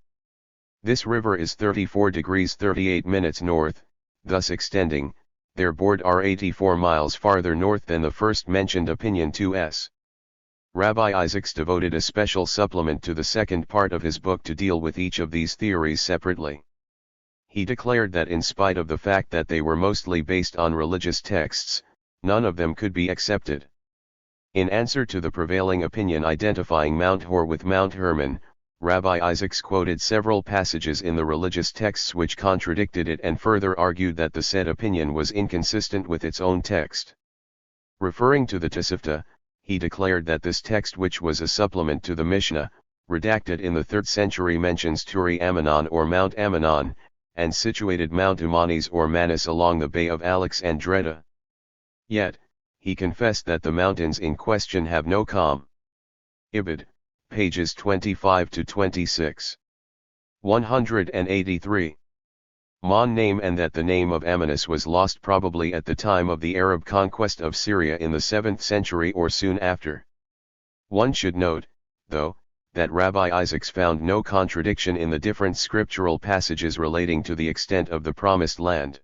This river is 34 degrees 38 minutes north, thus extending their board are 84 miles farther north than the first mentioned opinion 2s. Rabbi Isaacs devoted a special supplement to the second part of his book to deal with each of these theories separately. He declared that in spite of the fact that they were mostly based on religious texts, none of them could be accepted. In answer to the prevailing opinion identifying Mount Hor with Mount Hermon, Rabbi Isaacs quoted several passages in the religious texts which contradicted it and further argued that the said opinion was inconsistent with its own text. Referring to the Tosefta, he declared that this text, which was a supplement to the Mishnah, redacted in the 3rd century, mentions Turi Ammonon or Mount Ammonon, and situated Mount Umanis or Manis along the Bay of Alexandretta. Yet, he confessed that the mountains in question have no com. Ibid. Pages 25 to 26. 183. Mon name, and that the name of Ammonus was lost probably at the time of the Arab conquest of Syria in the 7th century or soon after. One should note, though, that Rabbi Isaacs found no contradiction in the different scriptural passages relating to the extent of the Promised Land.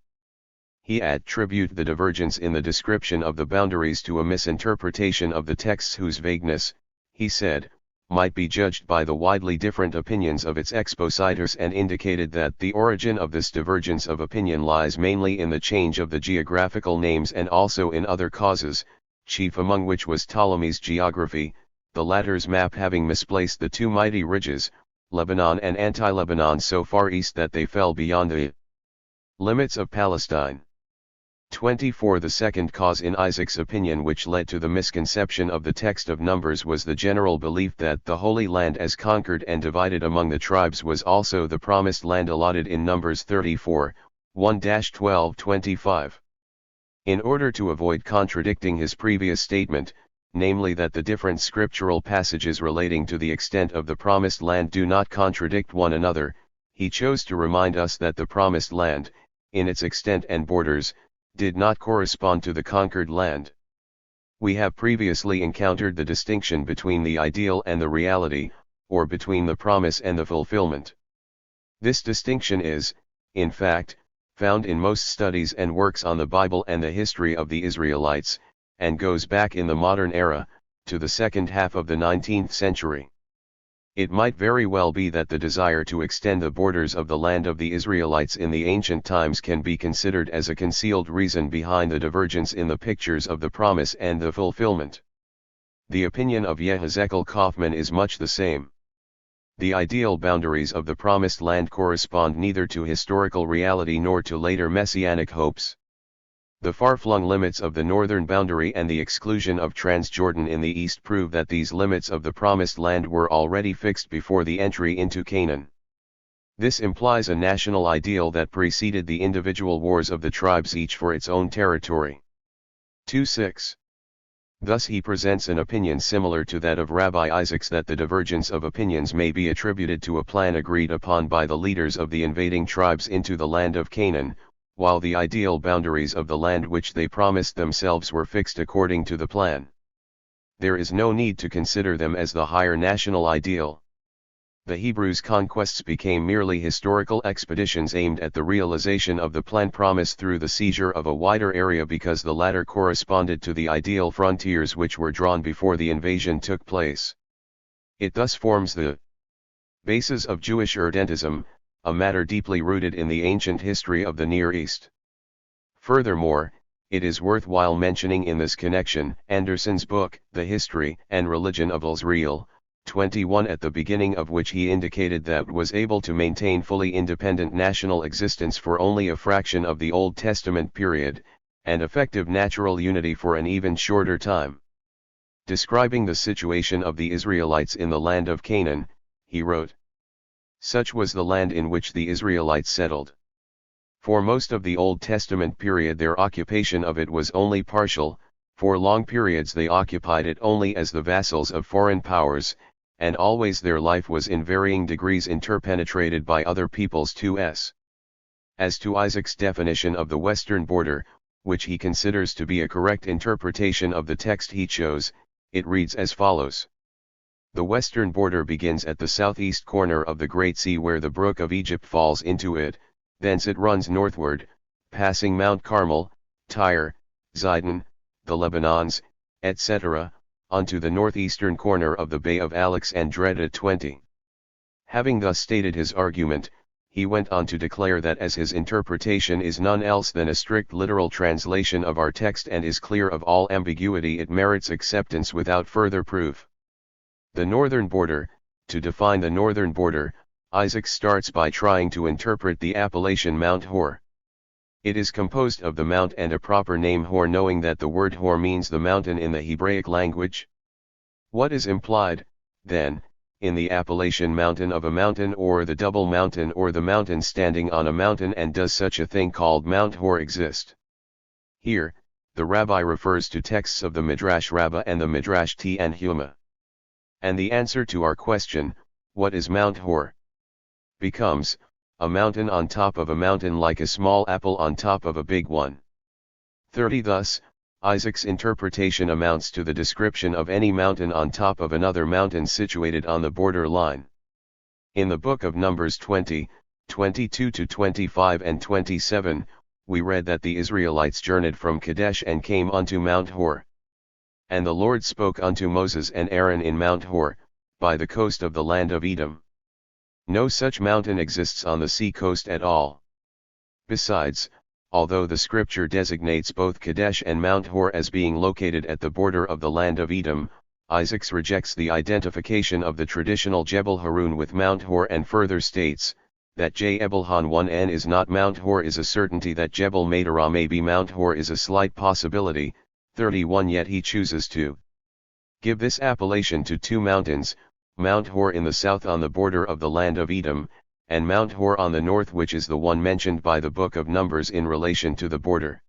He attributed the divergence in the description of the boundaries to a misinterpretation of the texts whose vagueness, he said, might be judged by the widely different opinions of its expositors, and indicated that the origin of this divergence of opinion lies mainly in the change of the geographical names and also in other causes, chief among which was Ptolemy's geography, the latter's map having misplaced the two mighty ridges, Lebanon and Anti-Lebanon, so far east that they fell beyond the limits of Palestine. 24. The second cause in Isaac's opinion which led to the misconception of the text of Numbers was the general belief that the Holy Land as conquered and divided among the tribes was also the promised land allotted in Numbers 34, 1-12-25. In order to avoid contradicting his previous statement, namely that the different scriptural passages relating to the extent of the promised land do not contradict one another, he chose to remind us that the promised land, in its extent and borders, did not correspond to the conquered land. We have previously encountered the distinction between the ideal and the reality, or between the promise and the fulfillment. This distinction is, in fact, found in most studies and works on the Bible and the history of the Israelites, and goes back in the modern era, to the second half of the 19th century. It might very well be that the desire to extend the borders of the land of the Israelites in the ancient times can be considered as a concealed reason behind the divergence in the pictures of the promise and the fulfillment. The opinion of Yehizekel Kaufman is much the same. The ideal boundaries of the promised land correspond neither to historical reality nor to later messianic hopes. The far-flung limits of the northern boundary and the exclusion of Transjordan in the east prove that these limits of the promised land were already fixed before the entry into Canaan. This implies a national ideal that preceded the individual wars of the tribes, each for its own territory. 2:6. Thus he presents an opinion similar to that of Rabbi Isaacs, that the divergence of opinions may be attributed to a plan agreed upon by the leaders of the invading tribes into the land of Canaan, while the ideal boundaries of the land which they promised themselves were fixed according to the plan. There is no need to consider them as the higher national ideal. The Hebrews' conquests became merely historical expeditions aimed at the realization of the plan promised through the seizure of a wider area, because the latter corresponded to the ideal frontiers which were drawn before the invasion took place. It thus forms the basis of Jewish irredentism, a matter deeply rooted in the ancient history of the Near East. Furthermore, it is worthwhile mentioning in this connection Anderson's book, The History and Religion of Israel, 21, at the beginning of which he indicated that it was able to maintain fully independent national existence for only a fraction of the Old Testament period, and effective natural unity for an even shorter time. Describing the situation of the Israelites in the land of Canaan, he wrote, "Such was the land in which the Israelites settled. For most of the Old Testament period their occupation of it was only partial, for long periods they occupied it only as the vassals of foreign powers, and always their life was in varying degrees interpenetrated by other peoples. 2s. As to Isaac's definition of the western border, which he considers to be a correct interpretation of the text he chose, it reads as follows. The western border begins at the southeast corner of the Great Sea where the brook of Egypt falls into it, thence it runs northward, passing Mount Carmel, Tyre, Zidon, the Lebanons, etc., onto the northeastern corner of the Bay of Alexandria. 20. Having thus stated his argument, he went on to declare that as his interpretation is none else than a strict literal translation of our text and is clear of all ambiguity, it merits acceptance without further proof. The northern border. To define the northern border, Isaac starts by trying to interpret the appellation Mount Hor. It is composed of the mount and a proper name Hor, knowing that the word Hor means the mountain in the Hebraic language. What is implied, then, in the appellation mountain of a mountain, or the double mountain, or the mountain standing on a mountain, and does such a thing called Mount Hor exist? Here, the rabbi refers to texts of the Midrash Rabbah and the Midrash Tanhuma. And the answer to our question, what is Mount Hor, becomes, a mountain on top of a mountain like a small apple on top of a big one. 30. Thus, Isaac's interpretation amounts to the description of any mountain on top of another mountain situated on the border line. In the book of Numbers 20, 22-25 and 27, we read that the Israelites journeyed from Kadesh and came unto Mount Hor. And the Lord spoke unto Moses and Aaron in Mount Hor, by the coast of the land of Edom. No such mountain exists on the sea coast at all. Besides, although the scripture designates both Kadesh and Mount Hor as being located at the border of the land of Edom, Isaac rejects the identification of the traditional Jebel Harun with Mount Hor and further states, that Jebel Han1N is not Mount Hor is a certainty, that Jebel Madarah may be Mount Hor is a slight possibility. 31. Yet he chooses to give this appellation to two mountains, Mount Hor in the south on the border of the land of Edom, and Mount Hor on the north, which is the one mentioned by the book of Numbers in relation to the border.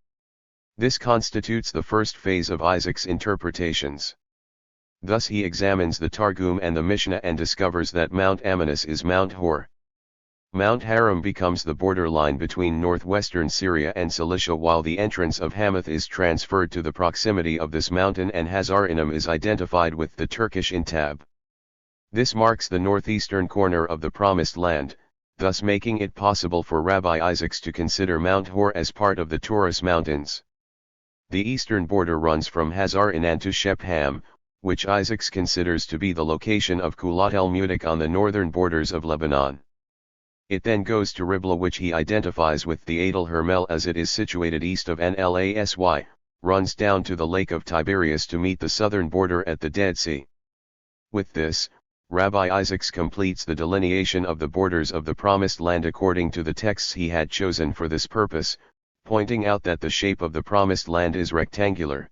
This constitutes the first phase of Isaac's interpretations. Thus he examines the Targum and the Mishnah and discovers that Mount Amanus is Mount Hor. Mount Haram becomes the border line between northwestern Syria and Cilicia, while the entrance of Hamath is transferred to the proximity of this mountain, and Hazar-Enim is identified with the Turkish Intab. This marks the northeastern corner of the Promised Land, thus making it possible for Rabbi Isaac to consider Mount Hor as part of the Taurus Mountains. The eastern border runs from Hazar-Enan to Shepham, which Isaac considers to be the location of Kulat el-Mudik on the northern borders of Lebanon. It then goes to Ribla, which he identifies with the Adel Hermel as it is situated east of Nlasy, runs down to the Lake of Tiberias to meet the southern border at the Dead Sea. With this, Rabbi Isaac completes the delineation of the borders of the Promised Land according to the texts he had chosen for this purpose, pointing out that the shape of the Promised Land is rectangular.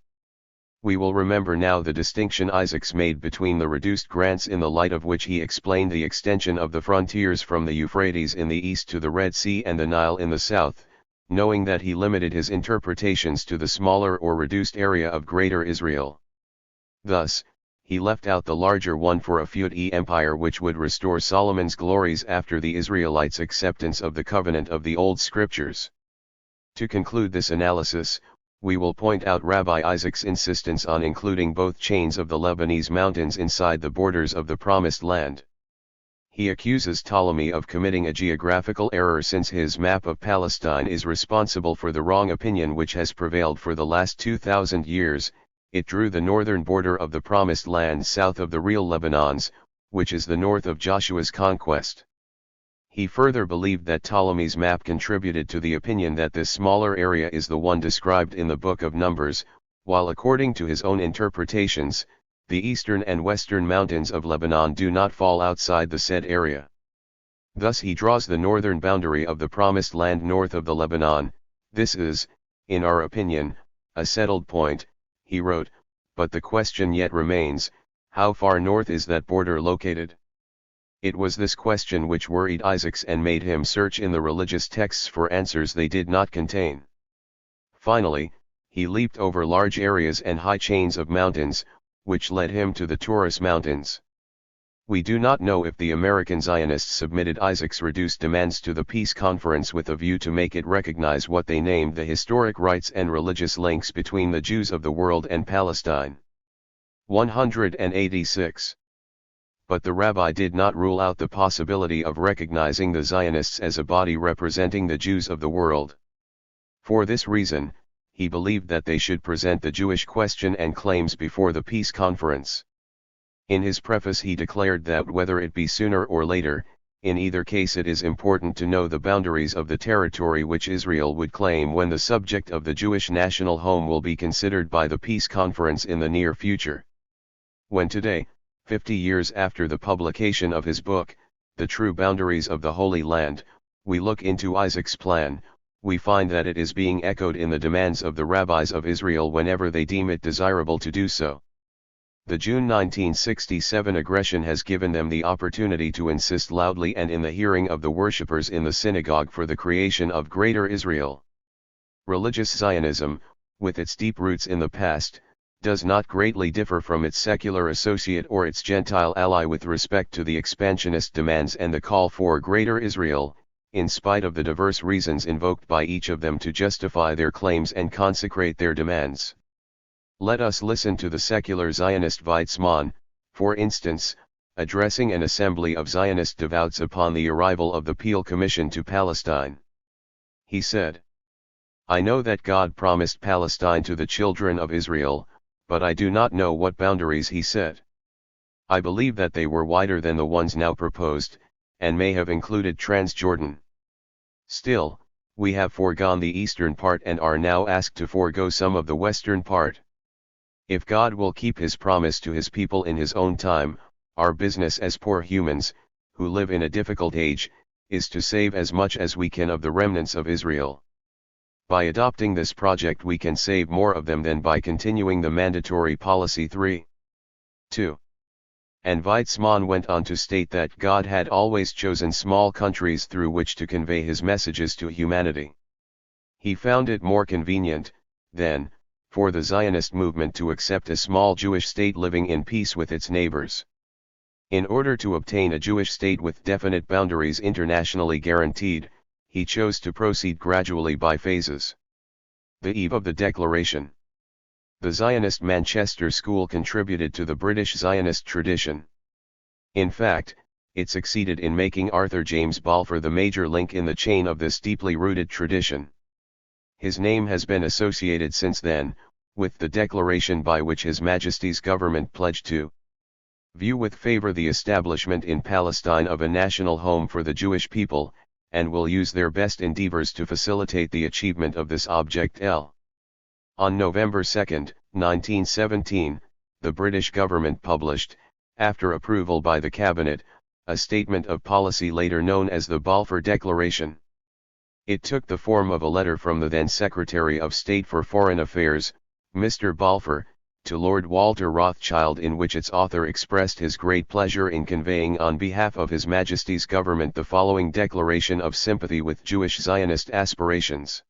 We will remember now the distinction Isaac made between the reduced grants, in the light of which he explained the extension of the frontiers from the Euphrates in the east to the Red Sea and the Nile in the south, knowing that he limited his interpretations to the smaller or reduced area of Greater Israel. Thus, he left out the larger one for a feud empire which would restore Solomon's glories after the Israelites' acceptance of the covenant of the Old Scriptures. To conclude this analysis, we will point out Rabbi Isaac's insistence on including both chains of the Lebanese mountains inside the borders of the Promised Land. He accuses Ptolemy of committing a geographical error, since his map of Palestine is responsible for the wrong opinion which has prevailed for the last 2,000 years. It drew the northern border of the Promised Land south of the real Lebanons, which is the north of Joshua's conquest. He further believed that Ptolemy's map contributed to the opinion that this smaller area is the one described in the book of Numbers, while according to his own interpretations, the eastern and western mountains of Lebanon do not fall outside the said area. Thus he draws the northern boundary of the Promised Land north of the Lebanon. This is, in our opinion, a settled point, he wrote, but the question yet remains, how far north is that border located? It was this question which worried Isaac and made him search in the religious texts for answers they did not contain. Finally, he leaped over large areas and high chains of mountains, which led him to the Taurus Mountains. We do not know if the American Zionists submitted Isaac's reduced demands to the peace conference with a view to make it recognize what they named the historic rights and religious links between the Jews of the world and Palestine. 186. But the rabbi did not rule out the possibility of recognizing the Zionists as a body representing the Jews of the world. For this reason, he believed that they should present the Jewish question and claims before the peace conference. In his preface he declared that whether it be sooner or later, in either case it is important to know the boundaries of the territory which Israel would claim when the subject of the Jewish national home will be considered by the peace conference in the near future. When today, 50 years after the publication of his book, The True Boundaries of the Holy Land, we look into Isaac's plan, we find that it is being echoed in the demands of the rabbis of Israel whenever they deem it desirable to do so. The June 1967 aggression has given them the opportunity to insist loudly and in the hearing of the worshippers in the synagogue for the creation of Greater Israel. Religious Zionism, with its deep roots in the past, does not greatly differ from its secular associate or its Gentile ally with respect to the expansionist demands and the call for Greater Israel. in spite of the diverse reasons invoked by each of them to justify their claims and consecrate their demands. Let us listen to the secular Zionist Weizmann, for instance, addressing an assembly of Zionist devoutes upon the arrival of the Peel Commission to Palestine. He said, "I know that God promised Palestine to the children of Israel, but I do not know what boundaries he set. I believe that they were wider than the ones now proposed, and may have included Transjordan. Still, we have foregone the eastern part and are now asked to forego some of the western part. If God will keep his promise to his people in his own time, our business as poor humans, who live in a difficult age, is to save as much as we can of the remnants of Israel. By adopting this project we can save more of them than by continuing the mandatory policy 3.2. And Weizmann went on to state that God had always chosen small countries through which to convey his messages to humanity. He found it more convenient, then, for the Zionist movement to accept a small Jewish state living in peace with its neighbors. In order to obtain a Jewish state with definite boundaries internationally guaranteed, he chose to proceed gradually by phases. The eve of the Declaration. The Zionist Manchester School contributed to the British Zionist tradition. In fact, it succeeded in making Arthur James Balfour the major link in the chain of this deeply rooted tradition. His name has been associated since then, with the declaration by which His Majesty's government pledged to view with favor the establishment in Palestine of a national home for the Jewish people, and will use their best endeavors to facilitate the achievement of this object. On November 2, 1917, the British government published, after approval by the Cabinet, a statement of policy later known as the Balfour Declaration. It took the form of a letter from the then Secretary of State for Foreign Affairs, Mr. Balfour, to Lord Walter Rothschild, in which its author expressed his great pleasure in conveying on behalf of His Majesty's government the following declaration of sympathy with Jewish Zionist aspirations.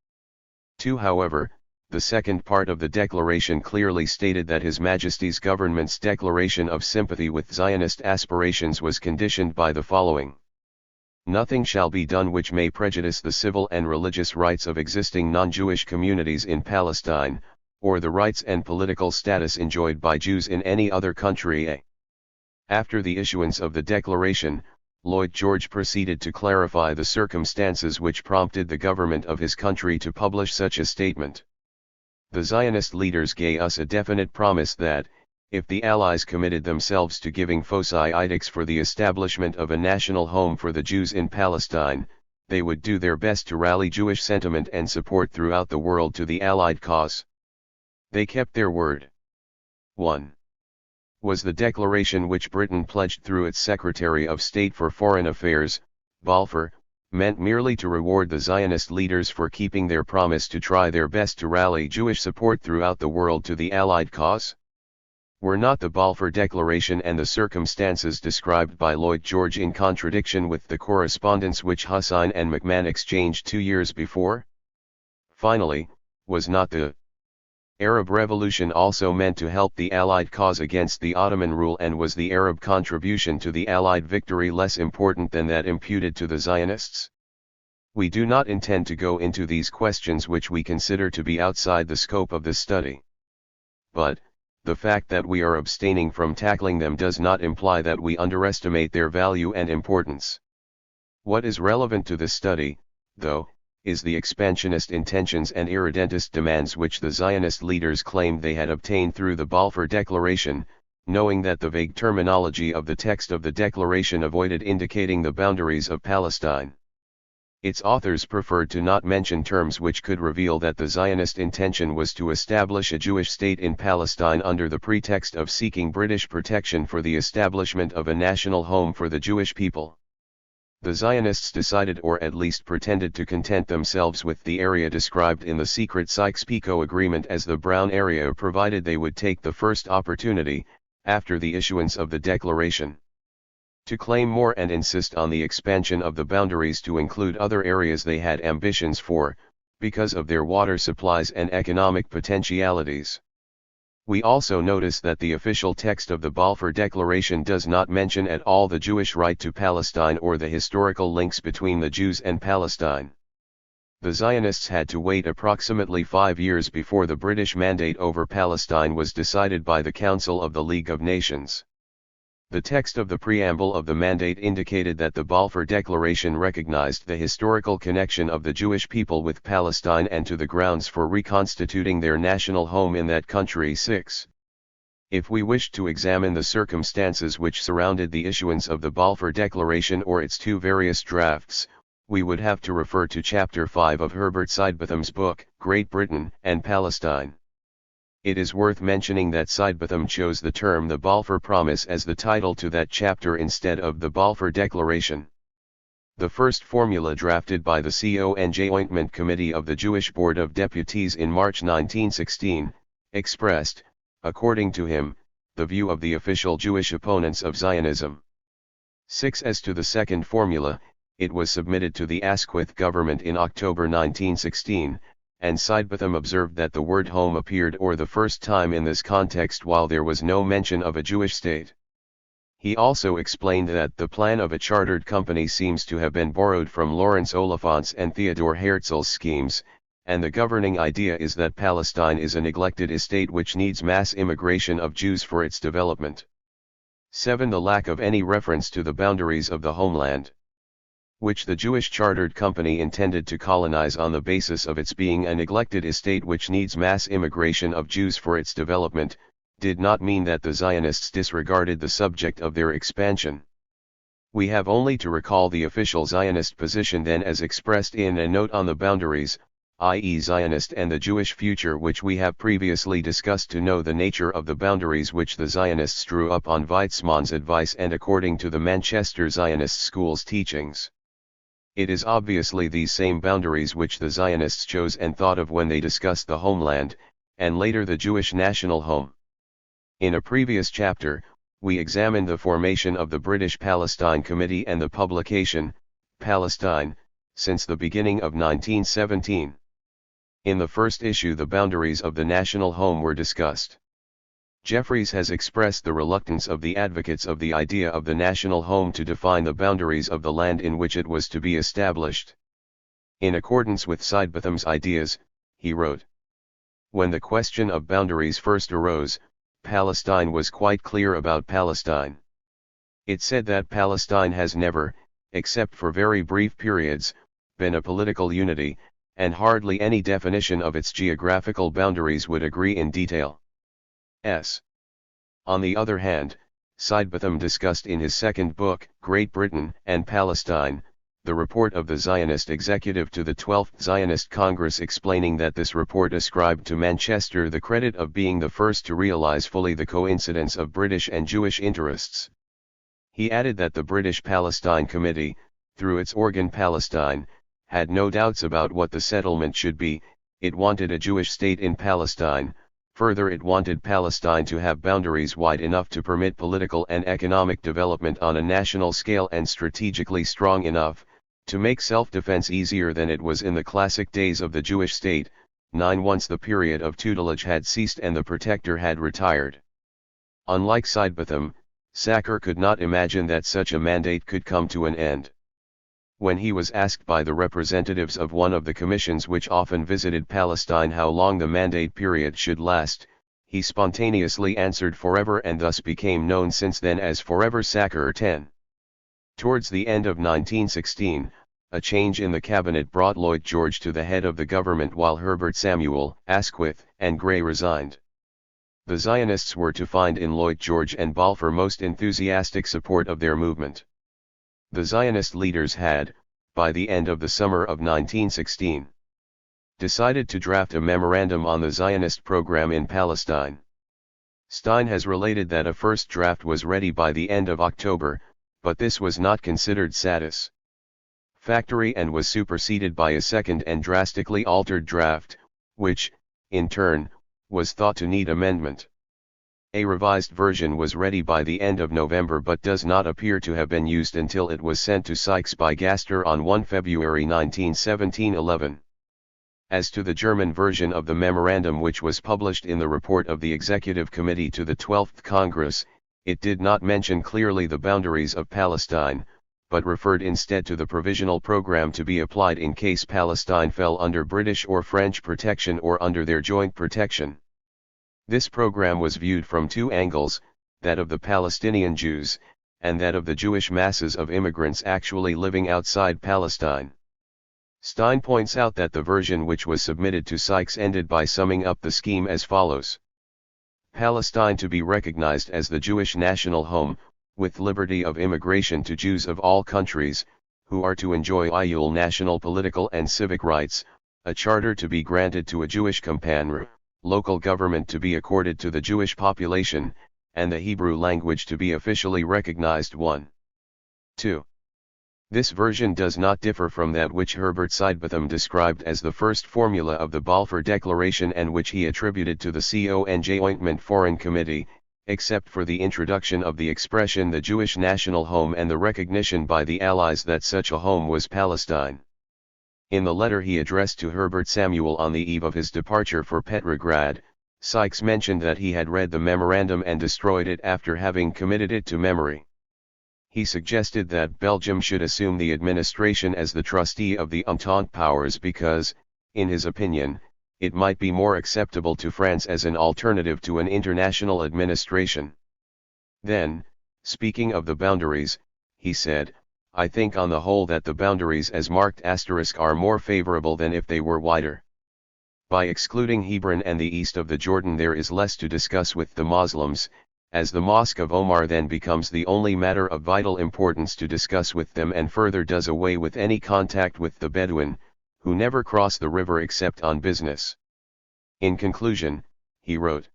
2. However, the second part of the declaration clearly stated that His Majesty's government's declaration of sympathy with Zionist aspirations was conditioned by the following. Nothing shall be done which may prejudice the civil and religious rights of existing non-Jewish communities in Palestine, or the rights and political status enjoyed by Jews in any other country. After the issuance of the declaration, Lloyd George proceeded to clarify the circumstances which prompted the government of his country to publish such a statement. The Zionist leaders gave us a definite promise that, if the Allies committed themselves to giving foci edicts for the establishment of a national home for the Jews in Palestine, they would do their best to rally Jewish sentiment and support throughout the world to the Allied cause. They kept their word. 1. Was the declaration which Britain pledged through its Secretary of State for Foreign Affairs, Balfour, meant merely to reward the Zionist leaders for keeping their promise to try their best to rally Jewish support throughout the world to the Allied cause? Were not the Balfour Declaration and the circumstances described by Lloyd George in contradiction with the correspondence which Hussein and McMahon exchanged 2 years before? Finally, was not the Arab Revolution also meant to help the Allied cause against the Ottoman rule, and was the Arab contribution to the Allied victory less important than that imputed to the Zionists? We do not intend to go into these questions which we consider to be outside the scope of this study. But, the fact that we are abstaining from tackling them does not imply that we underestimate their value and importance. What is relevant to this study, though, is the expansionist intentions and irredentist demands which the Zionist leaders claimed they had obtained through the Balfour Declaration, knowing that the vague terminology of the text of the declaration avoided indicating the boundaries of Palestine. Its authors preferred to not mention terms which could reveal that the Zionist intention was to establish a Jewish state in Palestine under the pretext of seeking British protection for the establishment of a national home for the Jewish people. The Zionists decided, or at least pretended, to content themselves with the area described in the secret Sykes-Picot Agreement as the Brown Area, provided they would take the first opportunity, after the issuance of the declaration, to claim more and insist on the expansion of the boundaries to include other areas they had ambitions for, because of their water supplies and economic potentialities. We also notice that the official text of the Balfour Declaration does not mention at all the Jewish right to Palestine or the historical links between the Jews and Palestine. The Zionists had to wait approximately 5 years before the British mandate over Palestine was decided by the Council of the League of Nations. The text of the preamble of the mandate indicated that the Balfour Declaration recognized the historical connection of the Jewish people with Palestine and to the grounds for reconstituting their national home in that country. 6. If we wished to examine the circumstances which surrounded the issuance of the Balfour Declaration or its two various drafts, we would have to refer to Chapter 5 of Herbert Sidebotham's book, Great Britain and Palestine. It is worth mentioning that Sidebotham chose the term the Balfour Promise as the title to that chapter instead of the Balfour Declaration. The first formula drafted by the Conjoint Committee of the Jewish Board of Deputies in March 1916, expressed, according to him, the view of the official Jewish opponents of Zionism. 6. As to the second formula, it was submitted to the Asquith government in October 1916, and Sidebotham observed that the word home appeared for the first time in this context while there was no mention of a Jewish state. He also explained that the plan of a chartered company seems to have been borrowed from Lawrence Oliphant's and Theodore Herzl's schemes, and the governing idea is that Palestine is a neglected estate which needs mass immigration of Jews for its development. 7. The lack of any reference to the boundaries of the homeland, which the Jewish chartered company intended to colonize on the basis of its being a neglected estate which needs mass immigration of Jews for its development, did not mean that the Zionists disregarded the subject of their expansion. We have only to recall the official Zionist position then as expressed in a note on the boundaries, i.e. Zionist and the Jewish future, which we have previously discussed, to know the nature of the boundaries which the Zionists drew up on Weizmann's advice and according to the Manchester Zionist school's teachings. It is obviously these same boundaries which the Zionists chose and thought of when they discussed the homeland, and later the Jewish national home. In a previous chapter, we examined the formation of the British Palestine Committee and the publication, Palestine, since the beginning of 1917. In the first issue the boundaries of the national home were discussed. Jeffreys has expressed the reluctance of the advocates of the idea of the national home to define the boundaries of the land in which it was to be established. In accordance with Sidebotham's ideas, he wrote, "When the question of boundaries first arose, Palestine was quite clear about Palestine. It said that Palestine has never, except for very brief periods, been a political unity, and hardly any definition of its geographical boundaries would agree in detail. On the other hand, Sidebotham discussed in his second book, Great Britain and Palestine, the report of the Zionist executive to the 12th Zionist Congress, explaining that this report ascribed to Manchester the credit of being the first to realize fully the coincidence of British and Jewish interests. He added that the British Palestine Committee, through its organ Palestine, had no doubts about what the settlement should be. It wanted a Jewish state in Palestine. Further, it wanted Palestine to have boundaries wide enough to permit political and economic development on a national scale and strategically strong enough to make self-defense easier than it was in the classic days of the Jewish state. 9. Once the period of tutelage had ceased and the protector had retired. Unlike Sidebotham, Sacker could not imagine that such a mandate could come to an end. When he was asked by the representatives of one of the commissions which often visited Palestine how long the mandate period should last, he spontaneously answered forever, and thus became known since then as Forever Sacker. 10. Towards the end of 1916, a change in the cabinet brought Lloyd George to the head of the government while Herbert Samuel, Asquith, and Gray resigned. The Zionists were to find in Lloyd George and Balfour most enthusiastic support of their movement. The Zionist leaders had, by the end of the summer of 1916, decided to draft a memorandum on the Zionist program in Palestine. Stein has related that a first draft was ready by the end of October, but this was not considered satisfactory and was superseded by a second and drastically altered draft, which, in turn, was thought to need amendment. A revised version was ready by the end of November but does not appear to have been used until it was sent to Sykes by Gaster on 1 February 1917. 11. As to the German version of the memorandum which was published in the report of the Executive Committee to the 12th Congress, it did not mention clearly the boundaries of Palestine, but referred instead to the provisional program to be applied in case Palestine fell under British or French protection or under their joint protection. This program was viewed from two angles, that of the Palestinian Jews, and that of the Jewish masses of immigrants actually living outside Palestine. Stein points out that the version which was submitted to Sykes ended by summing up the scheme as follows: Palestine to be recognized as the Jewish national home, with liberty of immigration to Jews of all countries, who are to enjoy equal national political and civic rights, a charter to be granted to a Jewish companr, local government to be accorded to the Jewish population, and the Hebrew language to be officially recognized. 1. 2. This version does not differ from that which Herbert Sidebotham described as the first formula of the Balfour Declaration and which he attributed to the Joint Foreign Committee, except for the introduction of the expression the Jewish national home and the recognition by the Allies that such a home was Palestine. In the letter he addressed to Herbert Samuel on the eve of his departure for Petrograd, Sykes mentioned that he had read the memorandum and destroyed it after having committed it to memory. He suggested that Belgium should assume the administration as the trustee of the Entente powers because, in his opinion, it might be more acceptable to France as an alternative to an international administration. Then, speaking of the boundaries, he said, "I think on the whole that the boundaries as marked asterisk are more favorable than if they were wider. By excluding Hebron and the east of the Jordan there is less to discuss with the Muslims, as the Mosque of Omar then becomes the only matter of vital importance to discuss with them and further does away with any contact with the Bedouin, who never cross the river except on business." In conclusion, he wrote,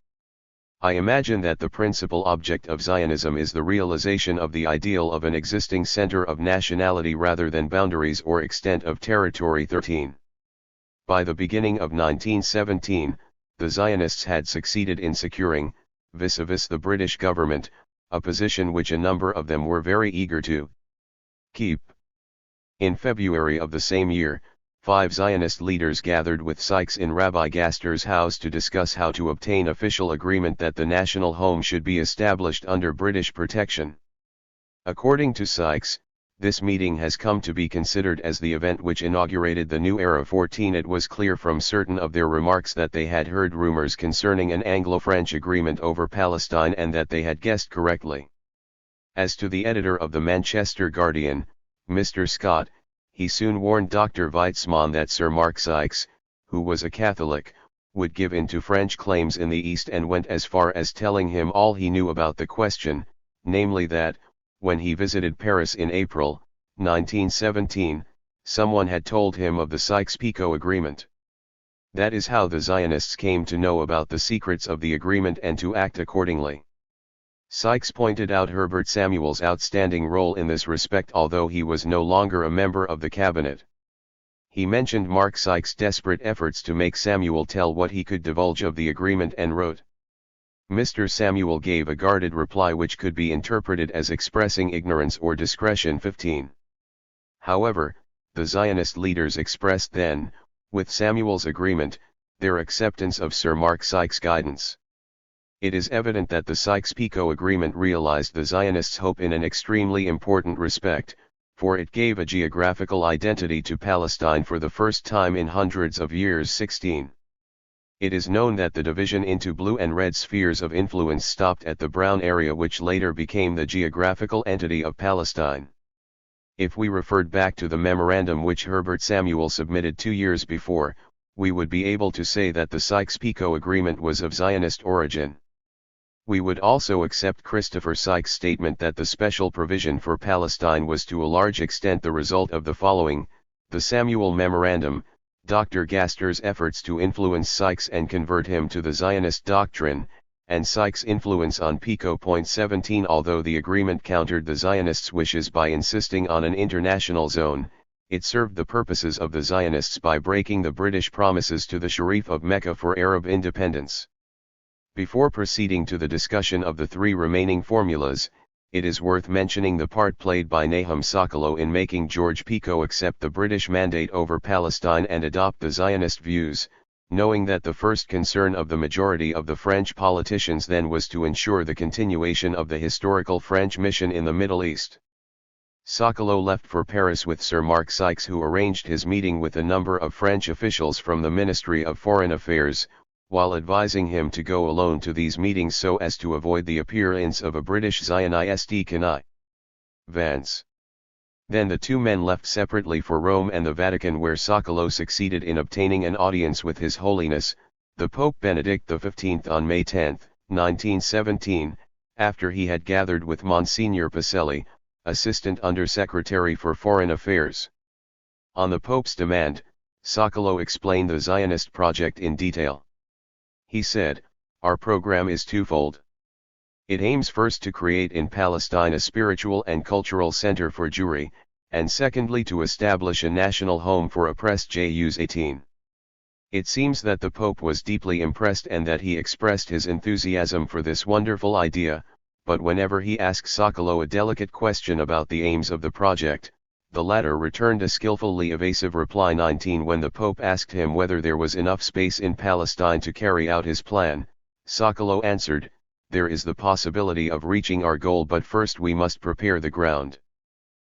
"I imagine that the principal object of Zionism is the realization of the ideal of an existing center of nationality rather than boundaries or extent of territory. 13. By the beginning of 1917, the Zionists had succeeded in securing, vis-a-vis the British government, a position which a number of them were very eager to keep. In February of the same year, 5 Zionist leaders gathered with Sykes in Rabbi Gaster's house to discuss how to obtain official agreement that the national home should be established under British protection. According to Sykes, this meeting has come to be considered as the event which inaugurated the new era. 14. It was clear from certain of their remarks that they had heard rumors concerning an Anglo-French agreement over Palestine and that they had guessed correctly. As to the editor of the Manchester Guardian, Mr. Scott, he soon warned Dr. Weitzman that Sir Mark Sykes, who was a Catholic, would give in to French claims in the East and went as far as telling him all he knew about the question, namely that, when he visited Paris in April, 1917, someone had told him of the Sykes-Picot Agreement. That is how the Zionists came to know about the secrets of the agreement and to act accordingly. Sykes pointed out Herbert Samuel's outstanding role in this respect although he was no longer a member of the cabinet. He mentioned Mark Sykes' desperate efforts to make Samuel tell what he could divulge of the agreement and wrote, "Mr. Samuel gave a guarded reply which could be interpreted as expressing ignorance or discretion." 15. However, the Zionist leaders expressed then, with Samuel's agreement, their acceptance of Sir Mark Sykes' guidance. It is evident that the Sykes-Picot Agreement realized the Zionists' hope in an extremely important respect, for it gave a geographical identity to Palestine for the first time in hundreds of years. 16. It is known that the division into blue and red spheres of influence stopped at the brown area which later became the geographical entity of Palestine. If we referred back to the memorandum which Herbert Samuel submitted 2 years before, we would be able to say that the Sykes-Picot Agreement was of Zionist origin. We would also accept Christopher Sykes' statement that the special provision for Palestine was to a large extent the result of the following: the Samuel Memorandum, Dr. Gaster's efforts to influence Sykes and convert him to the Zionist doctrine, and Sykes' influence on Picot. 17. Although the agreement countered the Zionists' wishes by insisting on an international zone, it served the purposes of the Zionists by breaking the British promises to the Sharif of Mecca for Arab independence. Before proceeding to the discussion of the 3 remaining formulas, it is worth mentioning the part played by Nahum Sokolow in making George Picot accept the British mandate over Palestine and adopt the Zionist views, knowing that the first concern of the majority of the French politicians then was to ensure the continuation of the historical French mission in the Middle East. Sokolow left for Paris with Sir Mark Sykes, who arranged his meeting with a number of French officials from the Ministry of Foreign Affairs, while advising him to go alone to these meetings so as to avoid the appearance of a British Zionist connivance. Then the two men left separately for Rome and the Vatican, where Sokolow succeeded in obtaining an audience with His Holiness, the Pope Benedict XV on May 10, 1917, after he had gathered with Monsignor Pacelli, Assistant Under-Secretary for Foreign Affairs. On the Pope's demand, Sokolow explained the Zionist project in detail. He said, "Our program is twofold. It aims first to create in Palestine a spiritual and cultural center for Jewry, and secondly to establish a national home for oppressed Jews. 18. It seems that the Pope was deeply impressed and that he expressed his enthusiasm for this wonderful idea, but whenever he asked Sokolow a delicate question about the aims of the project, the latter returned a skillfully evasive reply. 19. When the Pope asked him whether there was enough space in Palestine to carry out his plan, Sokolow answered, "There is the possibility of reaching our goal, but first we must prepare the ground."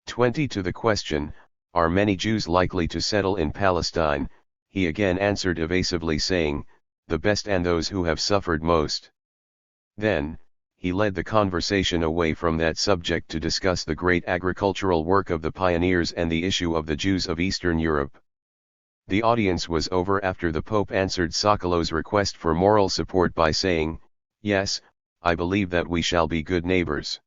20. To the question, "Are many Jews likely to settle in Palestine?" he again answered evasively, saying, "The best and those who have suffered most." Then, he led the conversation away from that subject to discuss the great agricultural work of the pioneers and the issue of the Jews of Eastern Europe. The audience was over after the Pope answered Sokolow's request for moral support by saying, "Yes, I believe that we shall be good neighbors."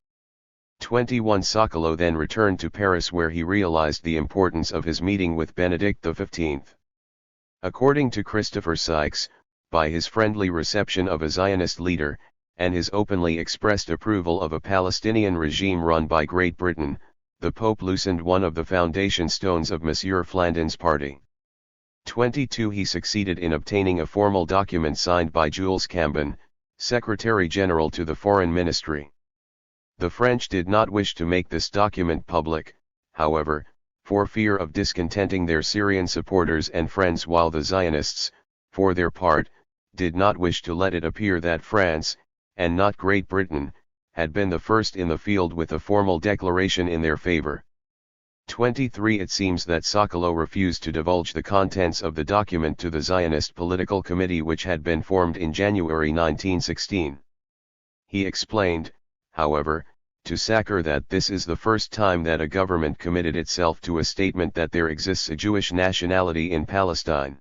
21. Sokolow then returned to Paris, where he realized the importance of his meeting with Benedict XV. According to Christopher Sykes, by his friendly reception of a Zionist leader, and his openly expressed approval of a Palestinian regime run by Great Britain, the Pope loosened one of the foundation stones of Monsieur Flandin's party. 22. He succeeded in obtaining a formal document signed by Jules Cambon, Secretary General to the Foreign Ministry. The French did not wish to make this document public, however, for fear of discontenting their Syrian supporters and friends, while the Zionists, for their part, did not wish to let it appear that France, and not Great Britain, had been the first in the field with a formal declaration in their favor. 23. It seems that Sokolow refused to divulge the contents of the document to the Zionist political committee, which had been formed in January 1916. He explained, however, to Sacker that this is the first time that a government committed itself to a statement that there exists a Jewish nationality in Palestine.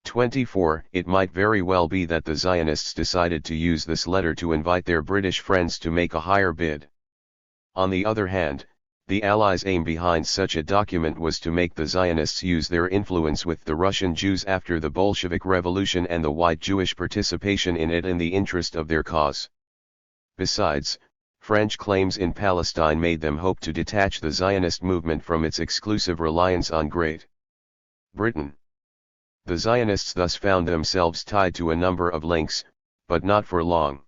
24. It might very well be that the Zionists decided to use this letter to invite their British friends to make a higher bid. On the other hand, the Allies' aim behind such a document was to make the Zionists use their influence with the Russian Jews after the Bolshevik Revolution and the white Jewish participation in it in the interest of their cause. Besides, French claims in Palestine made them hope to detach the Zionist movement from its exclusive reliance on Great Britain. The Zionists thus found themselves tied to a number of links, but not for long.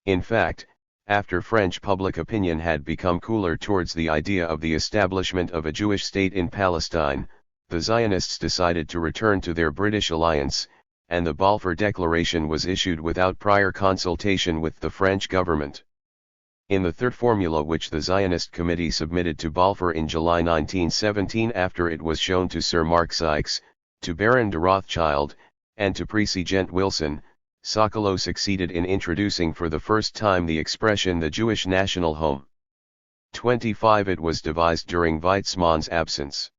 In fact, after French public opinion had become cooler towards the idea of the establishment of a Jewish state in Palestine, the Zionists decided to return to their British alliance, and the Balfour Declaration was issued without prior consultation with the French government. In the third formula, which the Zionist committee submitted to Balfour in July 1917 after it was shown to Sir Mark Sykes, to Baron de Rothschild, and to Prissy Gent Wilson, Sokolow succeeded in introducing for the first time the expression the Jewish national home. 25. It was devised during Weizmann's absence.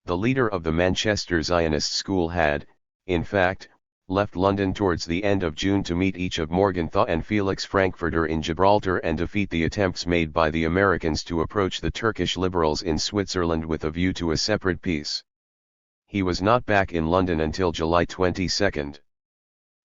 The leader of the Manchester Zionist school had, in fact, left London towards the end of June to meet each of Morgenthau and Felix Frankfurter in Gibraltar and defeat the attempts made by the Americans to approach the Turkish liberals in Switzerland with a view to a separate peace. He was not back in London until July 22.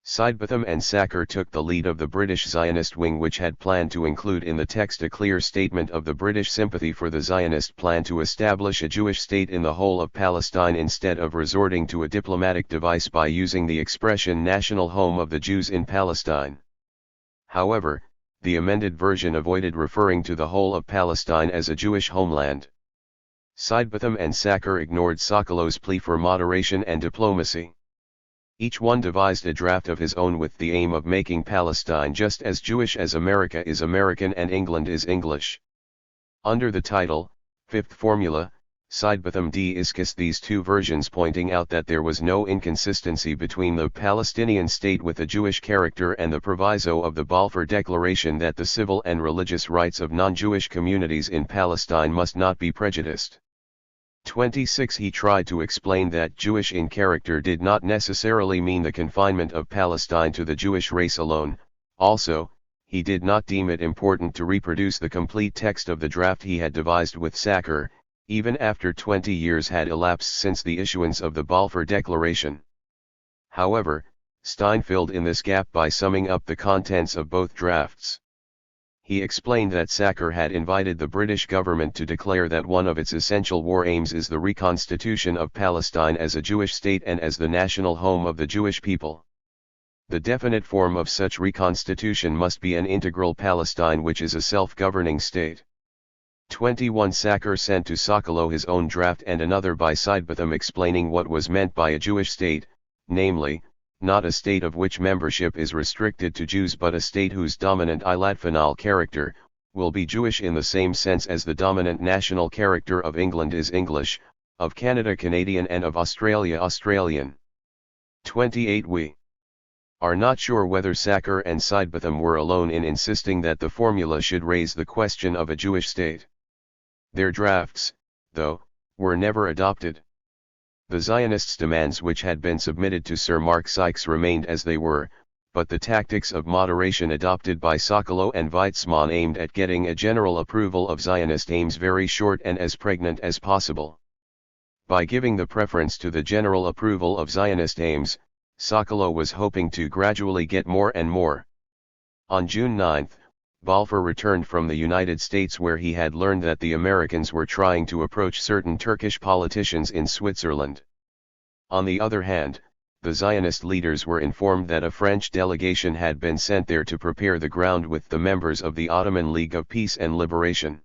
Sidebotham and Sacker took the lead of the British Zionist wing, which had planned to include in the text a clear statement of the British sympathy for the Zionist plan to establish a Jewish state in the whole of Palestine, instead of resorting to a diplomatic device by using the expression national home of the Jews in Palestine. However, the amended version avoided referring to the whole of Palestine as a Jewish homeland. Sidebotham and Sacker ignored Sokolow's plea for moderation and diplomacy. Each one devised a draft of his own with the aim of making Palestine just as Jewish as America is American and England is English. Under the title, Fifth Formula, Sidebotham discussed these two versions, pointing out that there was no inconsistency between the Palestinian state with a Jewish character and the proviso of the Balfour Declaration that the civil and religious rights of non-Jewish communities in Palestine must not be prejudiced. 26. He tried to explain that Jewish in character did not necessarily mean the confinement of Palestine to the Jewish race alone. Also, he did not deem it important to reproduce the complete text of the draft he had devised with Sacker, even after 20 years had elapsed since the issuance of the Balfour Declaration. However, Stein filled in this gap by summing up the contents of both drafts. He explained that Sacker had invited the British government to declare that one of its essential war aims is the reconstitution of Palestine as a Jewish state and as the national home of the Jewish people. The definite form of such reconstitution must be an integral Palestine which is a self-governing state. 21. Sacker sent to Sokolow his own draft and another by Sidebotham explaining what was meant by a Jewish state, namely, not a state of which membership is restricted to Jews but a state whose dominant ilatfanal character, will be Jewish in the same sense as the dominant national character of England is English, of Canada Canadian and of Australia Australian. 28. We are not sure whether Sacker and Sidebotham were alone in insisting that the formula should raise the question of a Jewish state. Their drafts, though, were never adopted. The Zionists' demands which had been submitted to Sir Mark Sykes remained as they were, but the tactics of moderation adopted by Sokolow and Weizmann aimed at getting a general approval of Zionist aims very short and as pregnant as possible. By giving the preference to the general approval of Zionist aims, Sokolow was hoping to gradually get more and more. On June 9, Balfour returned from the United States where he had learned that the Americans were trying to approach certain Turkish politicians in Switzerland. On the other hand, the Zionist leaders were informed that a French delegation had been sent there to prepare the ground with the members of the Ottoman League of Peace and Liberation.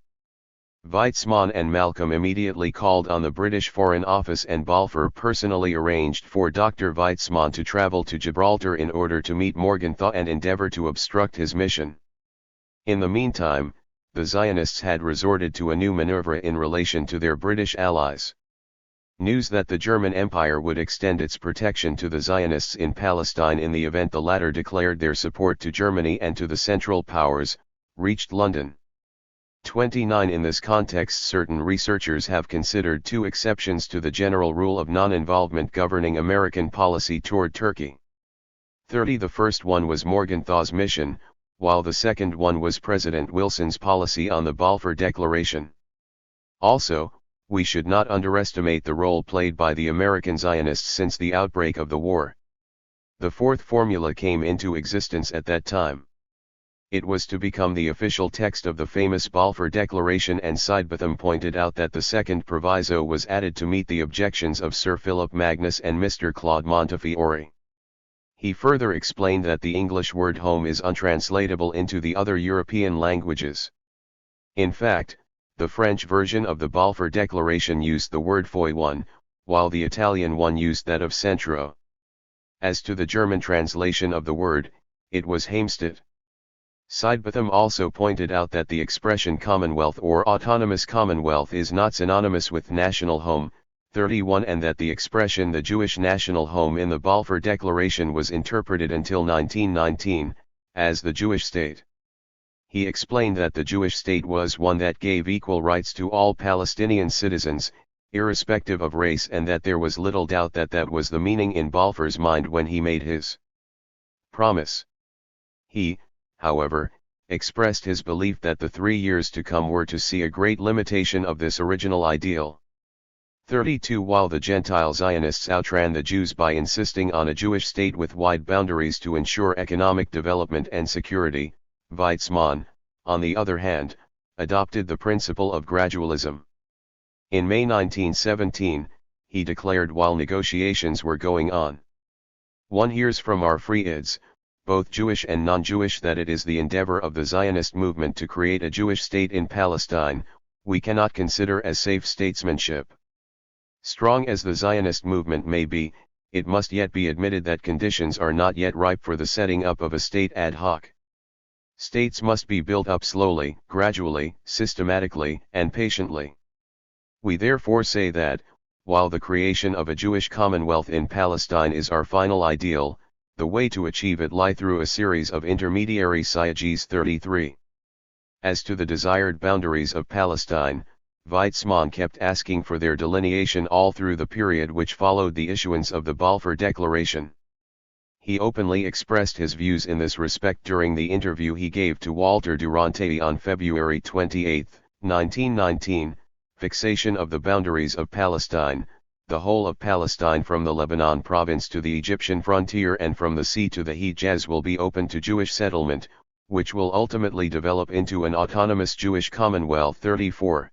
Weizmann and Malcolm immediately called on the British Foreign Office and Balfour personally arranged for Dr. Weizmann to travel to Gibraltar in order to meet Morgenthau and endeavour to obstruct his mission. In the meantime, the Zionists had resorted to a new maneuver in relation to their British allies. News that the German Empire would extend its protection to the Zionists in Palestine in the event the latter declared their support to Germany and to the Central Powers, reached London. 29. In this context, certain researchers have considered two exceptions to the general rule of non-involvement governing American policy toward Turkey. 30. The first one was Morgenthau's mission, while the second one was President Wilson's policy on the Balfour Declaration. Also, we should not underestimate the role played by the American Zionists since the outbreak of the war. The fourth formula came into existence at that time. It was to become the official text of the famous Balfour Declaration, and Sidebotham pointed out that the second proviso was added to meet the objections of Sir Philip Magnus and Mr. Claude Montefiore. He further explained that the English word home is untranslatable into the other European languages. In fact, the French version of the Balfour Declaration used the word foy one, while the Italian one used that of centro. As to the German translation of the word, it was Heimstatt. Sidebotham also pointed out that the expression Commonwealth or Autonomous Commonwealth is not synonymous with national home, 31, and that the expression the Jewish national home in the Balfour Declaration was interpreted until 1919, as the Jewish state. He explained that the Jewish state was one that gave equal rights to all Palestinian citizens, irrespective of race, and that there was little doubt that that was the meaning in Balfour's mind when he made his promise. He, however, expressed his belief that the 3 years to come were to see a great limitation of this original ideal. 32. While the Gentile Zionists outran the Jews by insisting on a Jewish state with wide boundaries to ensure economic development and security, Weizmann, on the other hand, adopted the principle of gradualism. In May 1917, he declared while negotiations were going on, "One hears from our free ids, both Jewish and non-Jewish, that it is the endeavor of the Zionist movement to create a Jewish state in Palestine, we cannot consider as safe statesmanship. Strong as the Zionist movement may be, it must yet be admitted that conditions are not yet ripe for the setting up of a state ad hoc. States must be built up slowly, gradually, systematically, and patiently. We therefore say that, while the creation of a Jewish commonwealth in Palestine is our final ideal, the way to achieve it lie through a series of intermediary sieges. 33. As to the desired boundaries of Palestine, Weizmann kept asking for their delineation all through the period which followed the issuance of the Balfour Declaration. He openly expressed his views in this respect during the interview he gave to Walter Duranty on February 28, 1919, fixation of the boundaries of Palestine, the whole of Palestine from the Lebanon province to the Egyptian frontier and from the sea to the Hejaz will be open to Jewish settlement, which will ultimately develop into an autonomous Jewish commonwealth. 34.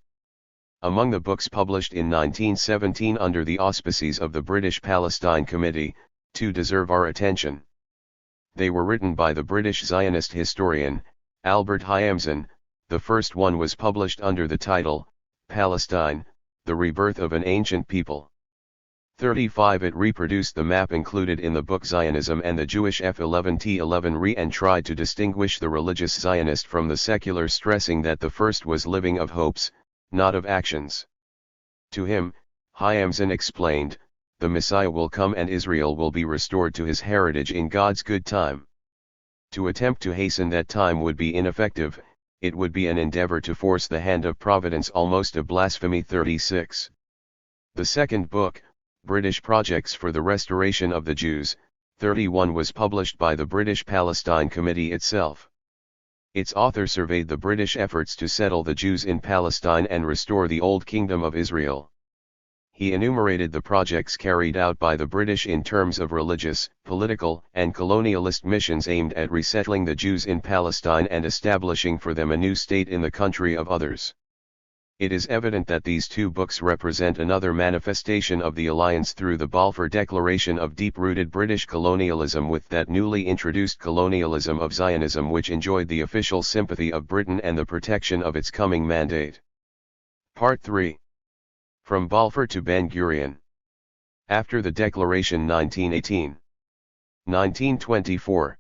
Among the books published in 1917 under the auspices of the British Palestine Committee, two deserve our attention. They were written by the British Zionist historian, Albert Hyamson. The first one was published under the title, Palestine, the Rebirth of an Ancient People. 35. It reproduced the map included in the book Zionism and the Jewish F11T11 and tried to distinguish the religious Zionist from the secular, stressing that the first was living of hopes, not of actions. To him, Hyamson explained, the Messiah will come and Israel will be restored to his heritage in God's good time. To attempt to hasten that time would be ineffective, it would be an endeavor to force the hand of providence, almost a blasphemy. 36. The second book, British Projects for the Restoration of the Jews, 31, was published by the British Palestine Committee itself. Its author surveyed the British efforts to settle the Jews in Palestine and restore the Old Kingdom of Israel. He enumerated the projects carried out by the British in terms of religious, political, and colonialist missions aimed at resettling the Jews in Palestine and establishing for them a new state in the country of others. It is evident that these two books represent another manifestation of the alliance through the Balfour Declaration of deep-rooted British colonialism with that newly introduced colonialism of Zionism, which enjoyed the official sympathy of Britain and the protection of its coming mandate. Part 3. From Balfour to Ben-Gurion. After the Declaration. 1918. 1924.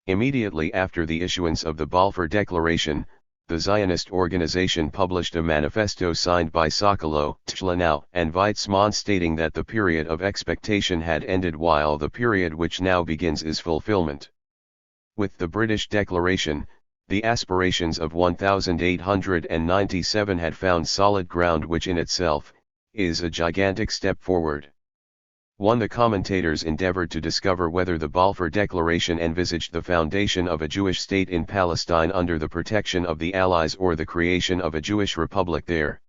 Immediately after the issuance of the Balfour Declaration, the Zionist organization published a manifesto signed by Sokolow, Tchlanau, and Weizmann stating that the period of expectation had ended while the period which now begins is fulfillment. With the British Declaration, the aspirations of 1897 had found solid ground, which in itself is a gigantic step forward. 1. The commentators endeavored to discover whether the Balfour Declaration envisaged the foundation of a Jewish state in Palestine under the protection of the Allies or the creation of a Jewish republic there.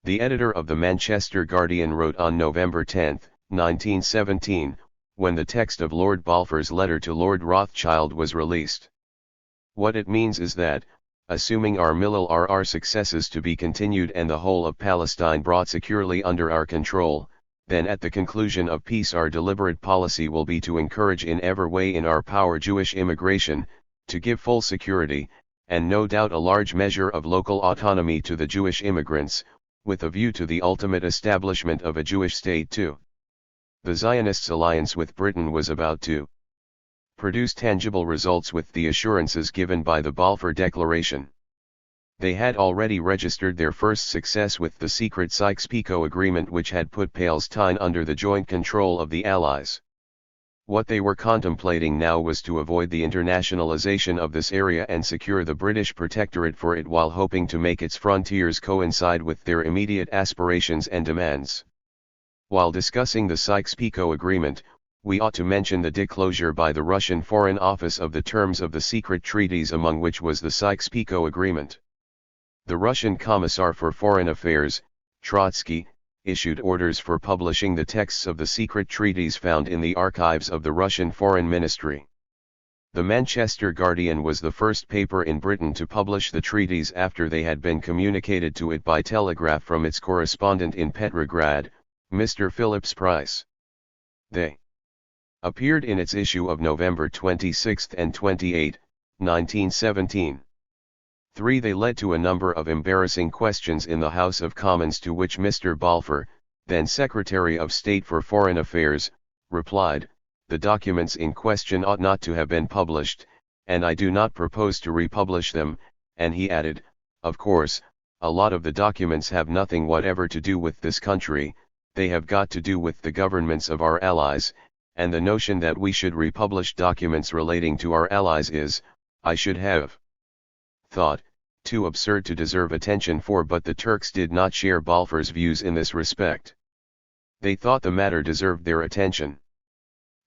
The editor of the Manchester Guardian wrote on November 10, 1917, when the text of Lord Balfour's letter to Lord Rothschild was released. What it means is that, assuming our Millel RR successes to be continued and the whole of Palestine brought securely under our control, then at the conclusion of peace our deliberate policy will be to encourage in every way in our power Jewish immigration, to give full security, and no doubt a large measure of local autonomy to the Jewish immigrants, with a view to the ultimate establishment of a Jewish state too. The Zionists' alliance with Britain was about to produce tangible results with the assurances given by the Balfour Declaration. They had already registered their first success with the secret Sykes-Picot Agreement, which had put Palestine under the joint control of the Allies. What they were contemplating now was to avoid the internationalization of this area and secure the British protectorate for it while hoping to make its frontiers coincide with their immediate aspirations and demands. While discussing the Sykes-Picot Agreement, we ought to mention the disclosure by the Russian Foreign Office of the terms of the secret treaties, among which was the Sykes-Picot Agreement. The Russian Commissar for Foreign Affairs, Trotsky, issued orders for publishing the texts of the secret treaties found in the archives of the Russian Foreign Ministry. The Manchester Guardian was the first paper in Britain to publish the treaties after they had been communicated to it by telegraph from its correspondent in Petrograd, Mr. Phillips Price. They Appeared in its issue of November 26 and 28, 1917. 3. They led to a number of embarrassing questions in the House of Commons, to which Mr. Balfour, then Secretary of State for Foreign Affairs, replied, "The documents in question ought not to have been published, and I do not propose to republish them," and he added, "Of course, a lot of the documents have nothing whatever to do with this country, they have got to do with the governments of our allies, and the notion that we should republish documents relating to our allies is, I should have thought, too absurd to deserve attention for." But the Turks did not share Balfour's views in this respect. They thought the matter deserved their attention.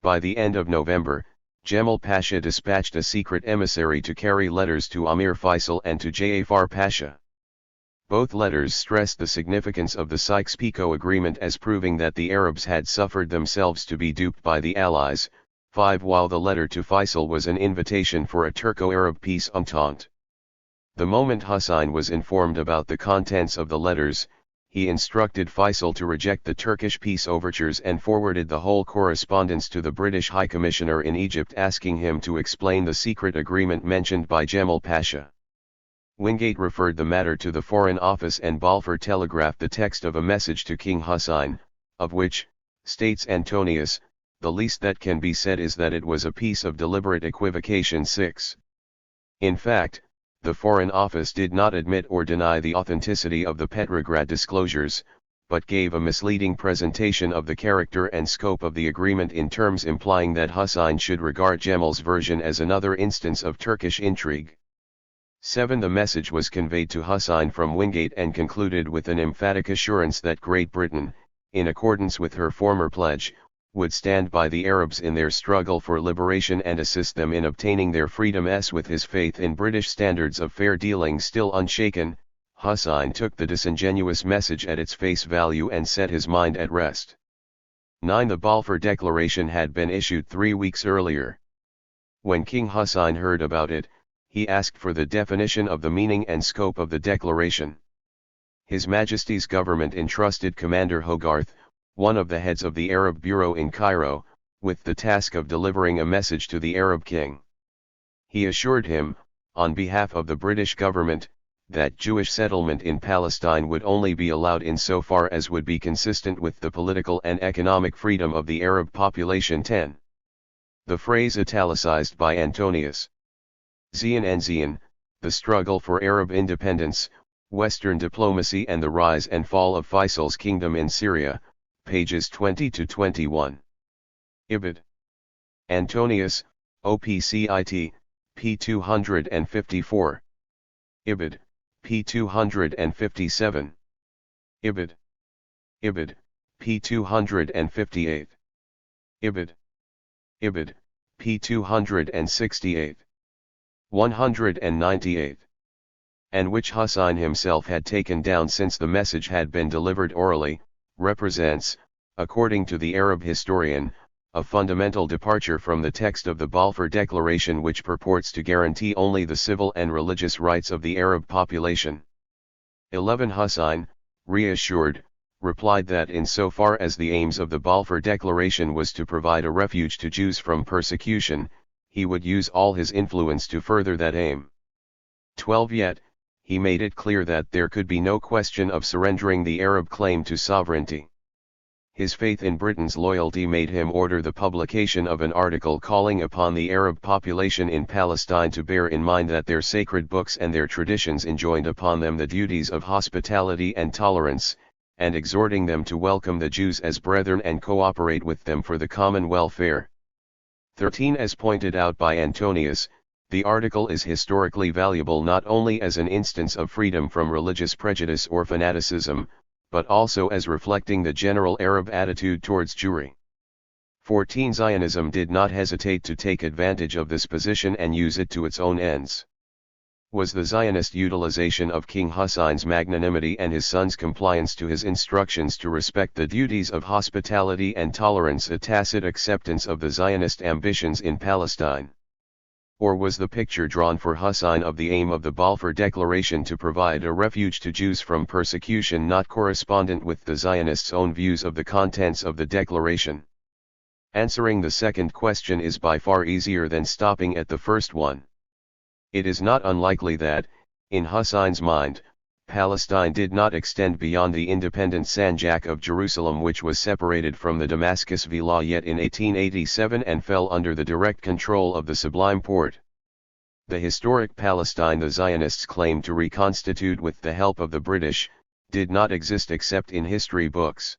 By the end of November, Cemal Pasha dispatched a secret emissary to carry letters to Amir Faisal and to Jafar Pasha. Both letters stressed the significance of the Sykes-Picot Agreement as proving that the Arabs had suffered themselves to be duped by the Allies. 5. While the letter to Faisal was an invitation for a Turco-Arab peace entente. The moment Hussein was informed about the contents of the letters, he instructed Faisal to reject the Turkish peace overtures and forwarded the whole correspondence to the British High Commissioner in Egypt, asking him to explain the secret agreement mentioned by Cemal Pasha. Wingate referred the matter to the Foreign Office, and Balfour telegraphed the text of a message to King Hussein, of which, states Antonius, the least that can be said is that it was a piece of deliberate equivocation. 6. In fact, the Foreign Office did not admit or deny the authenticity of the Petrograd disclosures, but gave a misleading presentation of the character and scope of the agreement in terms implying that Hussein should regard Cemal's version as another instance of Turkish intrigue. 7. The message was conveyed to Hussein from Wingate and concluded with an emphatic assurance that Great Britain, in accordance with her former pledge, would stand by the Arabs in their struggle for liberation and assist them in obtaining their freedom. With his faith in British standards of fair dealing still unshaken, Hussein took the disingenuous message at its face value and set his mind at rest. 9. The Balfour Declaration had been issued 3 weeks earlier. When King Hussein heard about it, he asked for the definition of the meaning and scope of the declaration. His Majesty's government entrusted Commander Hogarth, one of the heads of the Arab Bureau in Cairo, with the task of delivering a message to the Arab king. He assured him, on behalf of the British government, that Jewish settlement in Palestine would only be allowed insofar as would be consistent with the political and economic freedom of the Arab population. 10. The phrase italicized by Antonius. Zion and Zion, the struggle for Arab independence, Western diplomacy and the rise and fall of Faisal's kingdom in Syria, pages 20-21. Ibid. Antonius, OPCIT, p. 254. Ibid, p. 257. Ibid. Ibid, p. 258. Ibid. Ibid, p. 268. 198. And which Hussein himself had taken down since the message had been delivered orally, represents, according to the Arab historian, a fundamental departure from the text of the Balfour Declaration, which purports to guarantee only the civil and religious rights of the Arab population. 11. Hussein, reassured, replied that insofar as the aims of the Balfour Declaration was to provide a refuge to Jews from persecution, he would use all his influence to further that aim. 12. Yet, he made it clear that there could be no question of surrendering the Arab claim to sovereignty. His faith in Britain's loyalty made him order the publication of an article calling upon the Arab population in Palestine to bear in mind that their sacred books and their traditions enjoined upon them the duties of hospitality and tolerance, and exhorting them to welcome the Jews as brethren and cooperate with them for the common welfare. 13. As pointed out by Antonius, the article is historically valuable not only as an instance of freedom from religious prejudice or fanaticism, but also as reflecting the general Arab attitude towards Jewry. 14. Zionism did not hesitate to take advantage of this position and use it to its own ends. Was the Zionist utilization of King Hussein's magnanimity and his son's compliance to his instructions to respect the duties of hospitality and tolerance a tacit acceptance of the Zionist ambitions in Palestine? Or was the picture drawn for Hussein of the aim of the Balfour Declaration to provide a refuge to Jews from persecution not correspondent with the Zionists' own views of the contents of the declaration? Answering the second question is by far easier than stopping at the first one. It is not unlikely that, in Hussein's mind, Palestine did not extend beyond the independent Sanjak of Jerusalem, which was separated from the Damascus Vilayet in 1887 and fell under the direct control of the Sublime Porte. The historic Palestine the Zionists claimed to reconstitute with the help of the British, did not exist except in history books.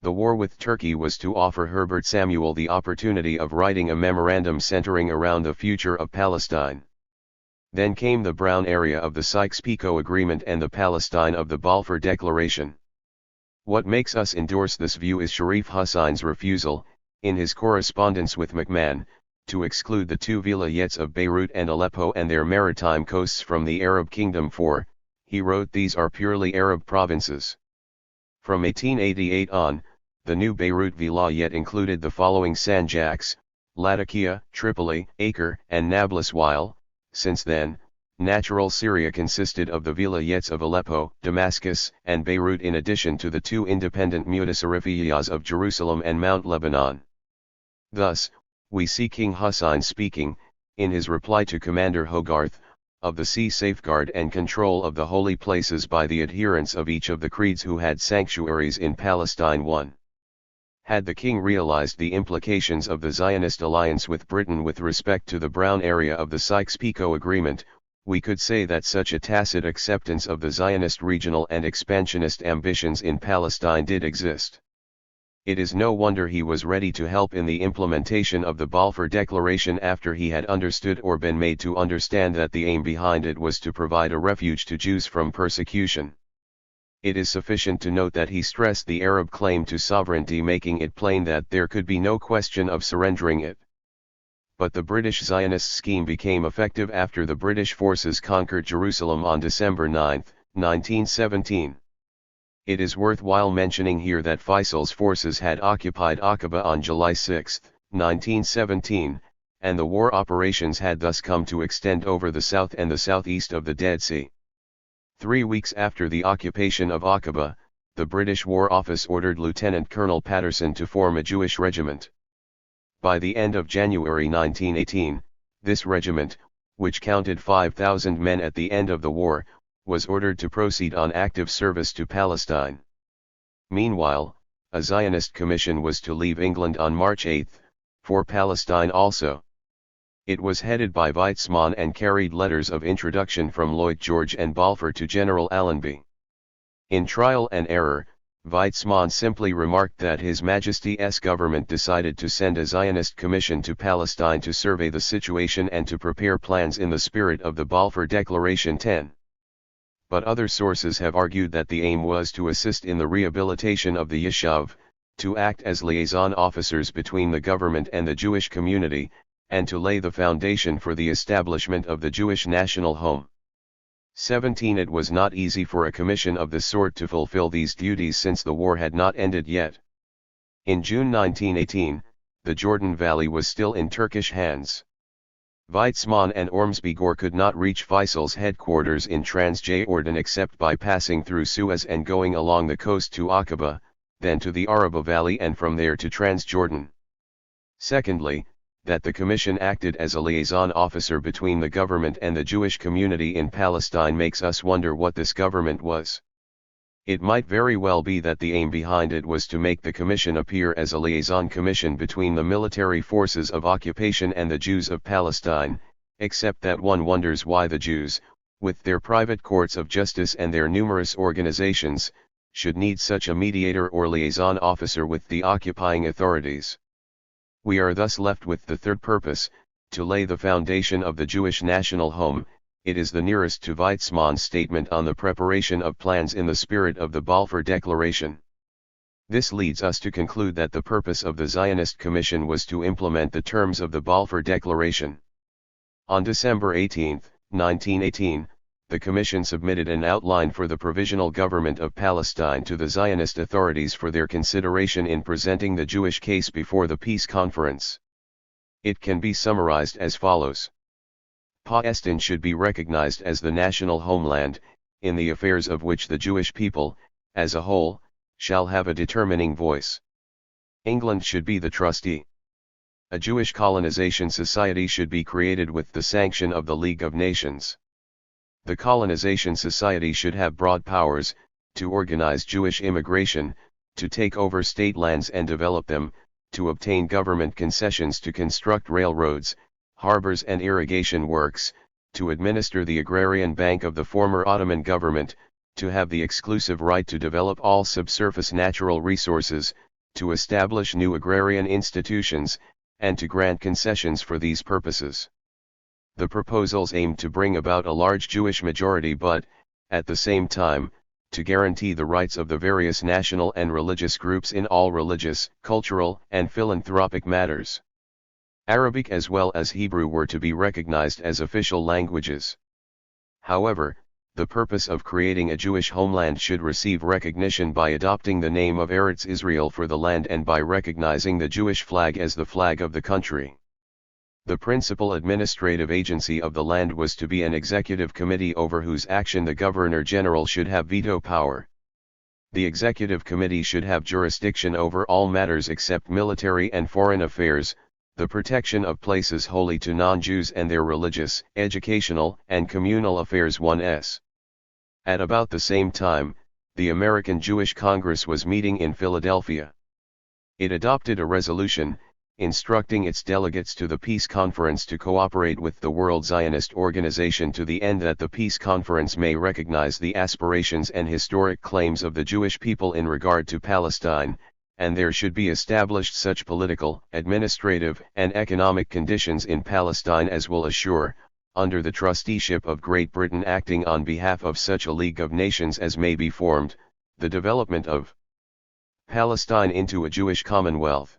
The war with Turkey was to offer Herbert Samuel the opportunity of writing a memorandum centering around the future of Palestine. Then came the Brown area of the Sykes-Picot Agreement and the Palestine of the Balfour Declaration. What makes us endorse this view is Sharif Hussein's refusal, in his correspondence with McMahon, to exclude the two vilayets of Beirut and Aleppo and their maritime coasts from the Arab Kingdom, for, he wrote, these are purely Arab provinces. From 1888 on, the new Beirut Vilayet included the following Sanjaks: Latakia, Tripoli, Acre, and Nablus, while, since then, natural Syria consisted of the vilayets of Aleppo, Damascus, and Beirut, in addition to the two independent mutasarrifiyas of Jerusalem and Mount Lebanon. Thus, we see King Hussein speaking, in his reply to Commander Hogarth, of the sea safeguard and control of the holy places by the adherents of each of the creeds who had sanctuaries in Palestine. 1. Had the king realized the implications of the Zionist alliance with Britain with respect to the Brown area of the Sykes-Picot Agreement, we could say that such a tacit acceptance of the Zionist regional and expansionist ambitions in Palestine did exist. It is no wonder he was ready to help in the implementation of the Balfour Declaration after he had understood or been made to understand that the aim behind it was to provide a refuge to Jews from persecution. It is sufficient to note that he stressed the Arab claim to sovereignty, making it plain that there could be no question of surrendering it. But the British Zionist scheme became effective after the British forces conquered Jerusalem on December 9, 1917. It is worthwhile mentioning here that Faisal's forces had occupied Aqaba on July 6, 1917, and the war operations had thus come to extend over the south and the southeast of the Dead Sea. 3 weeks after the occupation of Aqaba, the British War Office ordered Lieutenant Colonel Patterson to form a Jewish regiment. By the end of January 1918, this regiment, which counted 5,000 men at the end of the war, was ordered to proceed on active service to Palestine. Meanwhile, a Zionist commission was to leave England on March 8, for Palestine also. It was headed by Weizmann and carried letters of introduction from Lloyd George and Balfour to General Allenby. In Trial and Error, Weizmann simply remarked that His Majesty's government decided to send a Zionist commission to Palestine to survey the situation and to prepare plans in the spirit of the Balfour Declaration 10. But other sources have argued that the aim was to assist in the rehabilitation of the Yishuv, to act as liaison officers between the government and the Jewish community, and to lay the foundation for the establishment of the Jewish national home. 17. It was not easy for a commission of this sort to fulfill these duties since the war had not ended yet. In June 1918, the Jordan Valley was still in Turkish hands. Weizmann and Ormsby-Gore could not reach Faisal's headquarters in Transjordan except by passing through Suez and going along the coast to Aqaba, then to the Araba Valley and from there to Transjordan. Secondly, that the commission acted as a liaison officer between the government and the Jewish community in Palestine makes us wonder what this government was. It might very well be that the aim behind it was to make the commission appear as a liaison commission between the military forces of occupation and the Jews of Palestine, except that one wonders why the Jews, with their private courts of justice and their numerous organizations, should need such a mediator or liaison officer with the occupying authorities. We are thus left with the third purpose, to lay the foundation of the Jewish national home. It is the nearest to Weizmann's statement on the preparation of plans in the spirit of the Balfour Declaration. This leads us to conclude that the purpose of the Zionist Commission was to implement the terms of the Balfour Declaration. On December 18, 1918, the Commission submitted an outline for the Provisional Government of Palestine to the Zionist authorities for their consideration in presenting the Jewish case before the Peace Conference. It can be summarized as follows. Palestine should be recognized as the national homeland, in the affairs of which the Jewish people, as a whole, shall have a determining voice. England should be the trustee. A Jewish colonization society should be created with the sanction of the League of Nations. The colonization society should have broad powers, to organize Jewish immigration, to take over state lands and develop them, to obtain government concessions to construct railroads, harbors and irrigation works, to administer the agrarian bank of the former Ottoman government, to have the exclusive right to develop all subsurface natural resources, to establish new agrarian institutions, and to grant concessions for these purposes. The proposals aim to bring about a large Jewish majority but, at the same time, to guarantee the rights of the various national and religious groups in all religious, cultural, and philanthropic matters. Arabic as well as Hebrew were to be recognized as official languages. However, the purpose of creating a Jewish homeland should receive recognition by adopting the name of Eretz Israel for the land and by recognizing the Jewish flag as the flag of the country. The principal administrative agency of the land was to be an executive committee over whose action the Governor-General should have veto power. The executive committee should have jurisdiction over all matters except military and foreign affairs, the protection of places holy to non-Jews and their religious, educational, and communal affairs. 1s. At about the same time, the American Jewish Congress was meeting in Philadelphia. It adopted a resolution, instructing its delegates to the Peace Conference to cooperate with the World Zionist Organization to the end that the Peace Conference may recognize the aspirations and historic claims of the Jewish people in regard to Palestine, and there should be established such political, administrative, and economic conditions in Palestine as will assure, under the trusteeship of Great Britain acting on behalf of such a League of Nations as may be formed, the development of Palestine into a Jewish Commonwealth.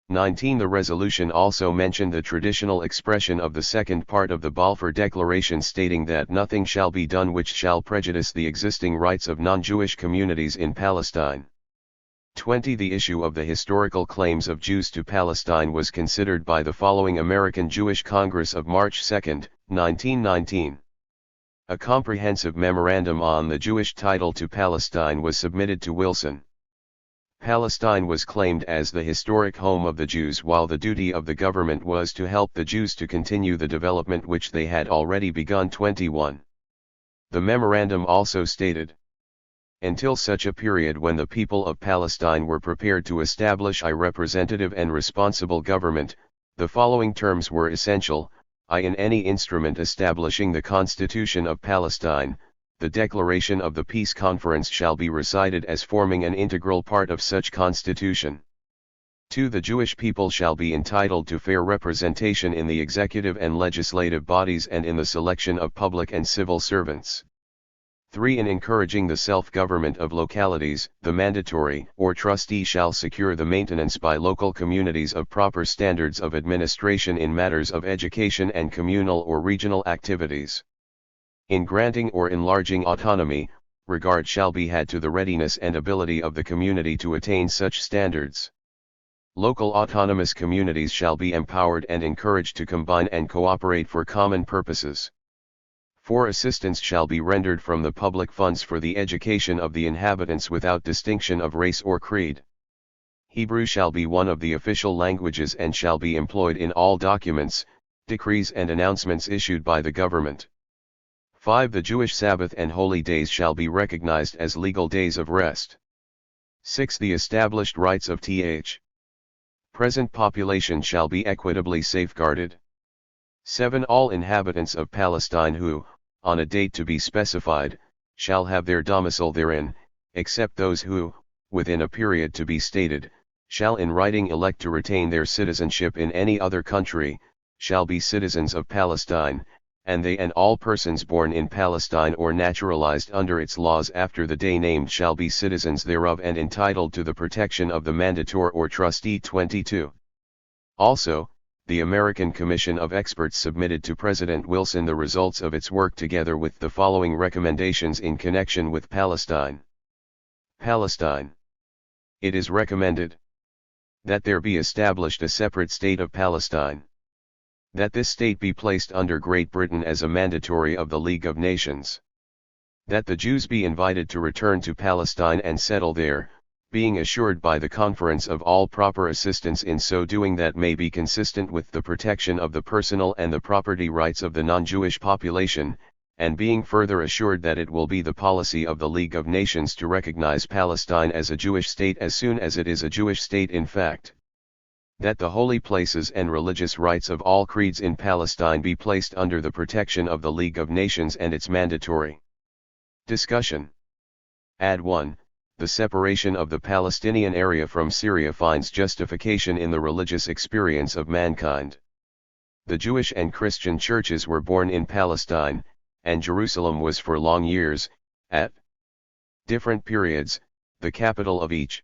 19. The resolution also mentioned the traditional expression of the second part of the Balfour Declaration stating that nothing shall be done which shall prejudice the existing rights of non-Jewish communities in Palestine. 20. The issue of the historical claims of Jews to Palestine was considered by the following American Jewish Congress of March 2, 1919. A comprehensive memorandum on the Jewish title to Palestine was submitted to Wilson. Palestine was claimed as the historic home of the Jews while the duty of the government was to help the Jews to continue the development which they had already begun. 21. The memorandum also stated, until such a period when the people of Palestine were prepared to establish a representative and responsible government, the following terms were essential, in any instrument establishing the Constitution of Palestine, the declaration of the Peace Conference shall be recited as forming an integral part of such constitution. 2. The Jewish people shall be entitled to fair representation in the executive and legislative bodies and in the selection of public and civil servants. 3. In encouraging the self-government of localities, the mandatory or trustee shall secure the maintenance by local communities of proper standards of administration in matters of education and communal or regional activities. In granting or enlarging autonomy, regard shall be had to the readiness and ability of the community to attain such standards. Local autonomous communities shall be empowered and encouraged to combine and cooperate for common purposes. 4. Assistance shall be rendered from the public funds for the education of the inhabitants without distinction of race or creed. Hebrew shall be one of the official languages and shall be employed in all documents, decrees and announcements issued by the government. 5. The Jewish Sabbath and holy days shall be recognized as legal days of rest. 6. The established rights of th. present population shall be equitably safeguarded. 7. All inhabitants of Palestine who, on a date to be specified, shall have their domicile therein, except those who, within a period to be stated, shall in writing elect to retain their citizenship in any other country, shall be citizens of Palestine, and they and all persons born in Palestine or naturalized under its laws after the day named shall be citizens thereof and entitled to the protection of the mandator or trustee. 22. Also, the American Commission of Experts submitted to President Wilson the results of its work together with the following recommendations in connection with Palestine. Palestine. It is recommended that there be established a separate state of Palestine. That this state be placed under Great Britain as a mandatory of the League of Nations. That the Jews be invited to return to Palestine and settle there, being assured by the conference of all proper assistance in so doing that may be consistent with the protection of the personal and the property rights of the non-Jewish population, and being further assured that it will be the policy of the League of Nations to recognize Palestine as a Jewish state as soon as it is a Jewish state in fact. That the holy places and religious rights of all creeds in Palestine be placed under the protection of the League of Nations and its mandatory discussion. Ad 1. The separation of the Palestinian area from Syria finds justification in the religious experience of mankind. The Jewish and Christian churches were born in Palestine, and Jerusalem was for long years, at different periods, the capital of each.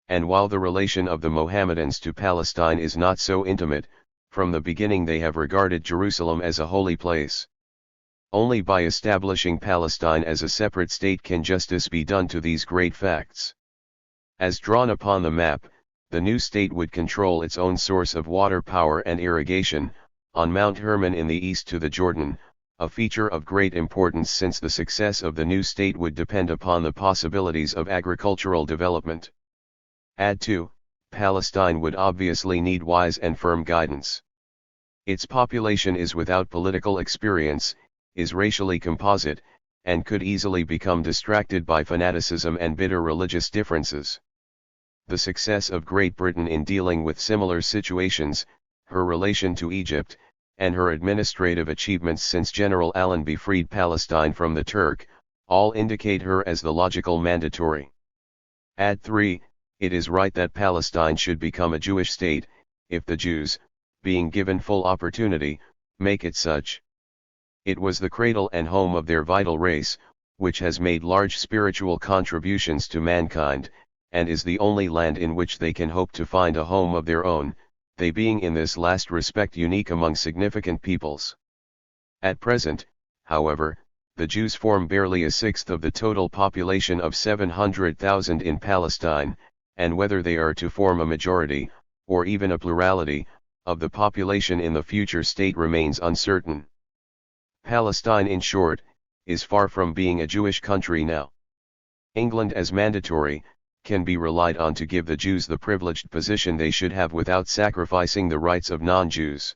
And while the relation of the Mohammedans to Palestine is not so intimate, from the beginning they have regarded Jerusalem as a holy place. Only by establishing Palestine as a separate state can justice be done to these great facts. As drawn upon the map, the new state would control its own source of water power and irrigation, on Mount Hermon in the east to the Jordan, a feature of great importance since the success of the new state would depend upon the possibilities of agricultural development. Add 2, Palestine would obviously need wise and firm guidance. Its population is without political experience, is racially composite, and could easily become distracted by fanaticism and bitter religious differences. The success of Great Britain in dealing with similar situations, her relation to Egypt, and her administrative achievements since General Allenby freed Palestine from the Turk, all indicate her as the logical mandatory. Add 3, it is right that Palestine should become a Jewish state, if the Jews, being given full opportunity, make it such. It was the cradle and home of their vital race, which has made large spiritual contributions to mankind, and is the only land in which they can hope to find a home of their own, they being in this last respect unique among significant peoples. At present, however, the Jews form barely a sixth of the total population of 700,000 in Palestine, and whether they are to form a majority, or even a plurality, of the population in the future state remains uncertain. Palestine, in short, is far from being a Jewish country now. England, as mandatory, can be relied on to give the Jews the privileged position they should have without sacrificing the rights of non-Jews.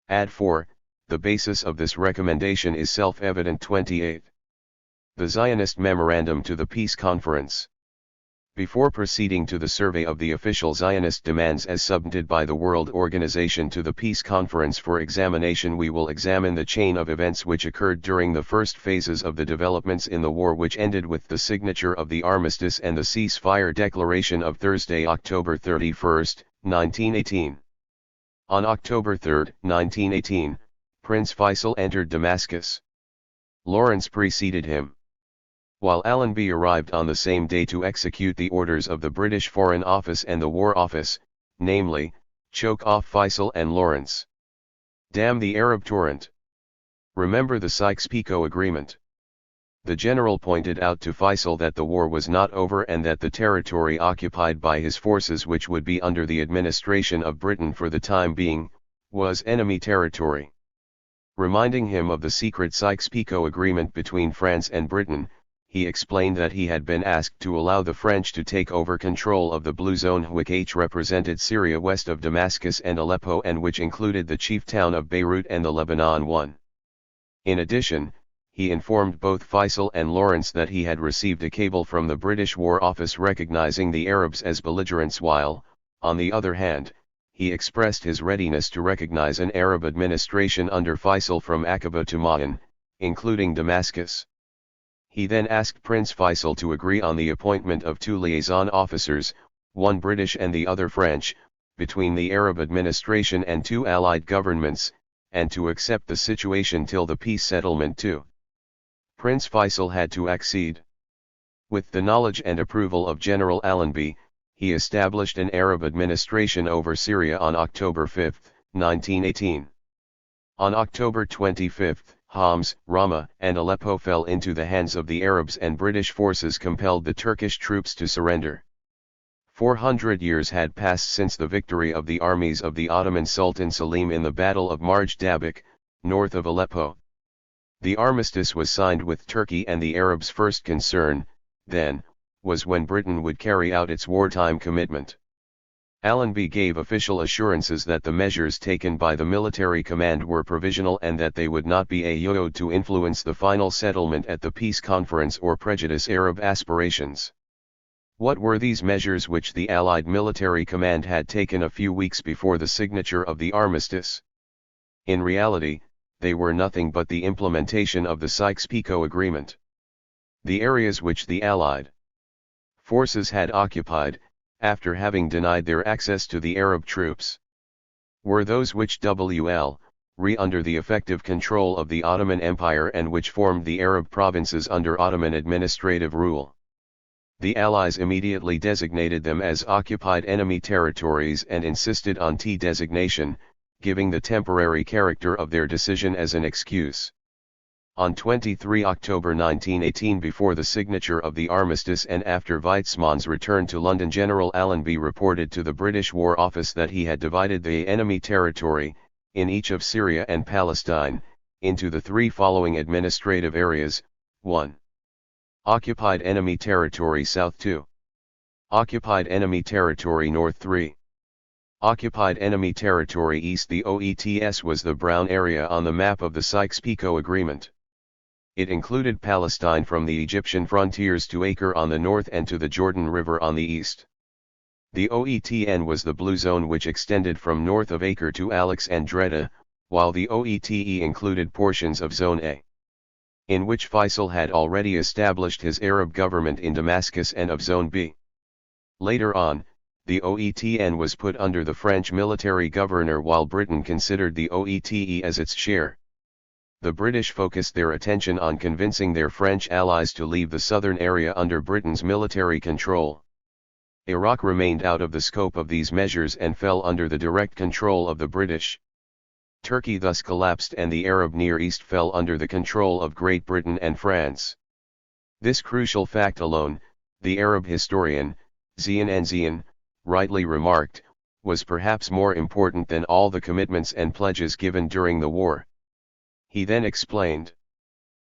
Add 4, the basis of this recommendation is self-evident. 28. The Zionist Memorandum to the Peace Conference. Before proceeding to the survey of the official Zionist demands as submitted by the World Organization to the Peace Conference for examination, we will examine the chain of events which occurred during the first phases of the developments in the war, which ended with the signature of the armistice and the ceasefire declaration of Thursday, October 31, 1918. On October 3, 1918, Prince Faisal entered Damascus. Lawrence preceded him. While Allenby arrived on the same day to execute the orders of the British Foreign Office and the War Office, namely, choke off Faisal and Lawrence. Damn the Arab torrent. Remember the Sykes-Picot Agreement. The general pointed out to Faisal that the war was not over and that the territory occupied by his forces, which would be under the administration of Britain for the time being, was enemy territory. Reminding him of the secret Sykes-Picot Agreement between France and Britain, he explained that he had been asked to allow the French to take over control of the Blue Zone, which represented Syria west of Damascus and Aleppo, and which included the chief town of Beirut and the Lebanon one. In addition, he informed both Faisal and Lawrence that he had received a cable from the British War Office recognizing the Arabs as belligerents, while, on the other hand, he expressed his readiness to recognize an Arab administration under Faisal from Aqaba to Ma'an, including Damascus. He then asked Prince Faisal to agree on the appointment of 2 liaison officers, one British and the other French, between the Arab administration and 2 allied governments, and to accept the situation till the peace settlement too. Prince Faisal had to accede. With the knowledge and approval of General Allenby, he established an Arab administration over Syria on October 5, 1918. On October 25, Homs, Ramah, and Aleppo fell into the hands of the Arabs, and British forces compelled the Turkish troops to surrender. 400 years had passed since the victory of the armies of the Ottoman Sultan Selim in the Battle of Marj Dabak, north of Aleppo. The armistice was signed with Turkey, and the Arabs' first concern, then, was when Britain would carry out its wartime commitment. Allenby gave official assurances that the measures taken by the military command were provisional and that they would not be used to influence the final settlement at the peace conference or prejudice Arab aspirations. What were these measures which the Allied military command had taken a few weeks before the signature of the armistice? In reality, they were nothing but the implementation of the Sykes-Picot Agreement. The areas which the Allied forces had occupied, after having denied their access to the Arab troops, were those which were under the effective control of the Ottoman Empire and which formed the Arab provinces under Ottoman administrative rule. The Allies immediately designated them as occupied enemy territories and insisted on T designation, giving the temporary character of their decision as an excuse. On 23 October 1918, before the signature of the armistice and after Weizmann's return to London, General Allenby reported to the British War Office that he had divided the enemy territory, in each of Syria and Palestine, into the three following administrative areas: 1. Occupied enemy territory South, 2. Occupied enemy territory North, 3. Occupied enemy territory East. The OETS was the brown area on the map of the Sykes-Picot Agreement. It included Palestine from the Egyptian frontiers to Acre on the north and to the Jordan River on the east. The OETN was the blue zone which extended from north of Acre to Alexandretta, while the OETE included portions of Zone A, in which Faisal had already established his Arab government in Damascus, and of Zone B. Later on, the OETN was put under the French military governor while Britain considered the OETE as its share. The British focused their attention on convincing their French allies to leave the southern area under Britain's military control. Iraq remained out of the scope of these measures and fell under the direct control of the British. Turkey thus collapsed and the Arab Near East fell under the control of Great Britain and France. This crucial fact alone, the Arab historian, Zion, rightly remarked, was perhaps more important than all the commitments and pledges given during the war. He then explained.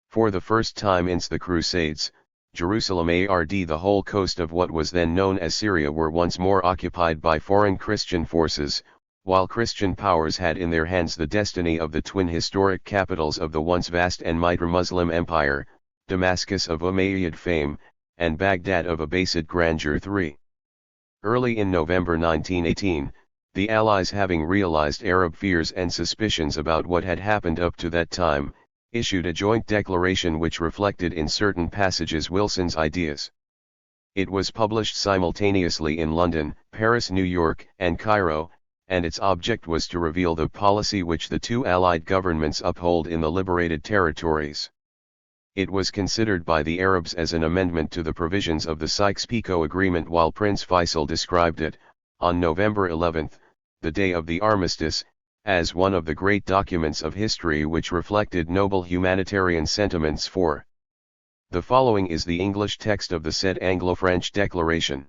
For the first time since the Crusades, Jerusalem and the whole coast of what was then known as Syria were once more occupied by foreign Christian forces, while Christian powers had in their hands the destiny of the twin historic capitals of the once vast and mighty Muslim empire, Damascus of Umayyad fame, and Baghdad of Abbasid grandeur. 3. Early in November 1918, the Allies, having realized Arab fears and suspicions about what had happened up to that time, issued a joint declaration which reflected in certain passages Wilson's ideas. It was published simultaneously in London, Paris, New York, and Cairo, and its object was to reveal the policy which the two Allied governments uphold in the liberated territories. It was considered by the Arabs as an amendment to the provisions of the Sykes-Picot Agreement, while Prince Faisal described it, on November 11, the day of the armistice, as one of the great documents of history which reflected noble humanitarian sentiments. 4. The following is the English text of the said Anglo-French declaration.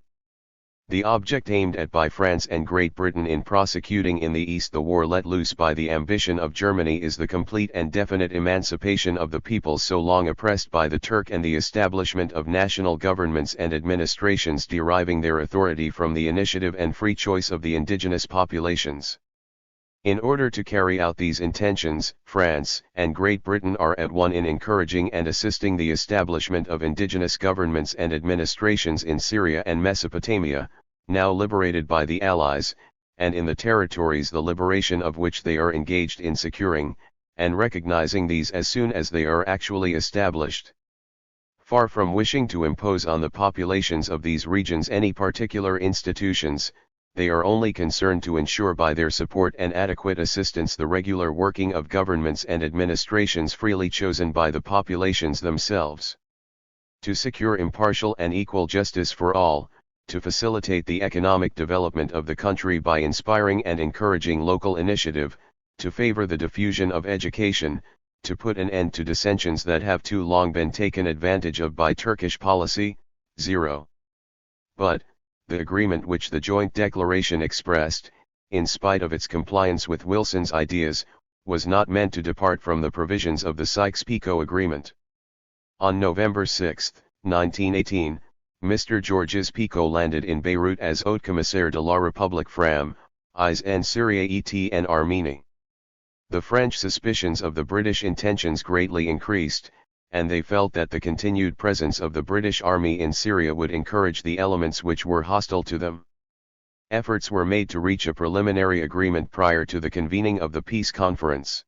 The object aimed at by France and Great Britain in prosecuting in the East the war let loose by the ambition of Germany is the complete and definite emancipation of the peoples so long oppressed by the Turk, and the establishment of national governments and administrations deriving their authority from the initiative and free choice of the indigenous populations. In order to carry out these intentions, France and Great Britain are at one in encouraging and assisting the establishment of indigenous governments and administrations in Syria and Mesopotamia, now liberated by the Allies, and in the territories the liberation of which they are engaged in securing, and recognizing these as soon as they are actually established. Far from wishing to impose on the populations of these regions any particular institutions, they are only concerned to ensure by their support and adequate assistance the regular working of governments and administrations freely chosen by the populations themselves. To secure impartial and equal justice for all, to facilitate the economic development of the country by inspiring and encouraging local initiative, to favor the diffusion of education, to put an end to dissensions that have too long been taken advantage of by Turkish policy. 0. But, the agreement which the joint declaration expressed, in spite of its compliance with Wilson's ideas, was not meant to depart from the provisions of the Sykes-Picot Agreement. On November 6, 1918, Mr. Georges-Picot landed in Beirut as Haut Commissaire de la République France en Syrie et en Arménie. The French suspicions of the British intentions greatly increased, and they felt that the continued presence of the British Army in Syria would encourage the elements which were hostile to them. Efforts were made to reach a preliminary agreement prior to the convening of the peace conference.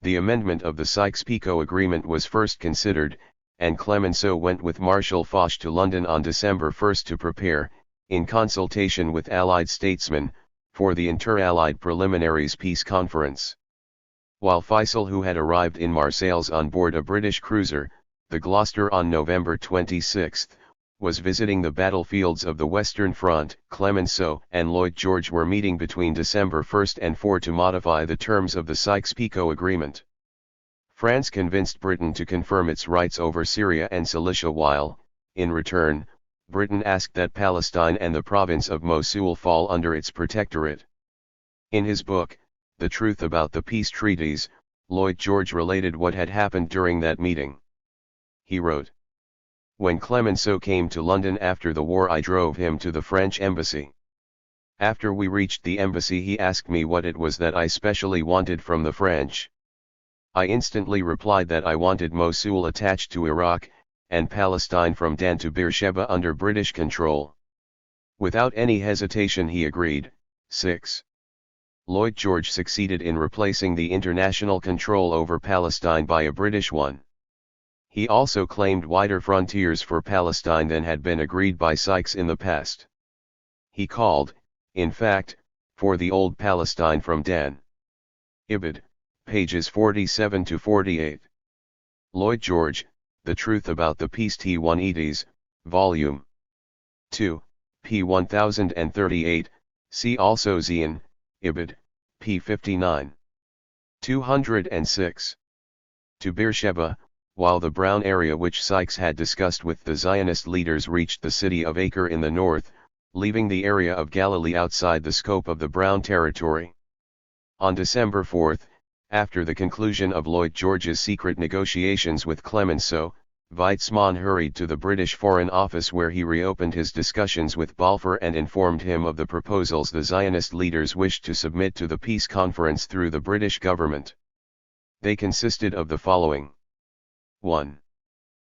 The amendment of the Sykes-Picot Agreement was first considered, and Clemenceau went with Marshal Foch to London on December 1 to prepare, in consultation with Allied statesmen, for the Inter-Allied Preliminaries Peace Conference. While Faisal, who had arrived in Marseilles on board a British cruiser, the Gloucester, on November 26, was visiting the battlefields of the Western Front, Clemenceau and Lloyd George were meeting between December 1 and 4 to modify the terms of the Sykes-Picot Agreement. France convinced Britain to confirm its rights over Syria and Cilicia while, in return, Britain asked that Palestine and the province of Mosul fall under its protectorate. In his book, The Truth About the Peace Treaties, Lloyd George related what had happened during that meeting. He wrote, "When Clemenceau came to London after the war, I drove him to the French embassy. After we reached the embassy, he asked me what it was that I specially wanted from the French. I instantly replied that I wanted Mosul attached to Iraq, and Palestine from Dan to Beersheba under British control. Without any hesitation he agreed." 6. Lloyd George succeeded in replacing the international control over Palestine by a British one. He also claimed wider frontiers for Palestine than had been agreed by Sykes in the past. He called, in fact, for the old Palestine from Dan. Ibid, pages 47 to 48. Lloyd George, The Truth About the Peace T1 Volume 2, p. 1038, see also Zion, Ibid, p. 59. 206. To Beersheba, while the Brown area which Sykes had discussed with the Zionist leaders reached the city of Acre in the north, leaving the area of Galilee outside the scope of the Brown territory. On December 4, after the conclusion of Lloyd George's secret negotiations with Clemenceau, Weizmann hurried to the British Foreign Office where he reopened his discussions with Balfour and informed him of the proposals the Zionist leaders wished to submit to the peace conference through the British government. They consisted of the following. 1.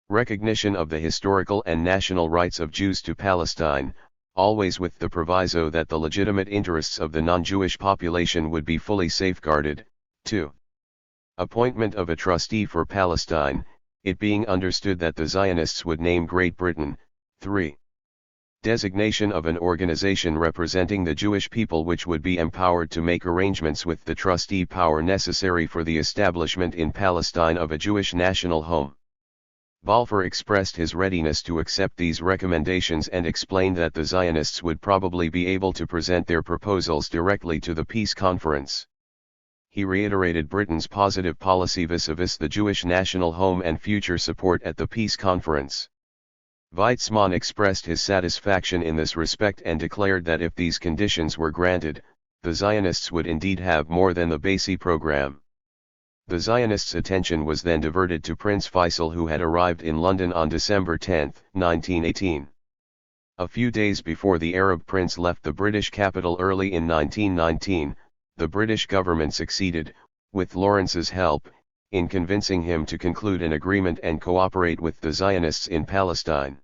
Recognition of the historical and national rights of Jews to Palestine, always with the proviso that the legitimate interests of the non-Jewish population would be fully safeguarded. 2. Appointment of a trustee for Palestine, it being understood that the Zionists would name Great Britain. 3. Designation of an organization representing the Jewish people which would be empowered to make arrangements with the trustee power necessary for the establishment in Palestine of a Jewish national home. Balfour expressed his readiness to accept these recommendations and explained that the Zionists would probably be able to present their proposals directly to the peace conference. He reiterated Britain's positive policy vis-a-vis the Jewish national home and future support at the peace conference. Weizmann expressed his satisfaction in this respect and declared that if these conditions were granted, the Zionists would indeed have more than the Basi program. The Zionists' attention was then diverted to Prince Faisal, who had arrived in London on December 10, 1918. A few days before the Arab prince left the British capital early in 1919, the British government succeeded, with Lawrence's help, in convincing him to conclude an agreement and cooperate with the Zionists in Palestine.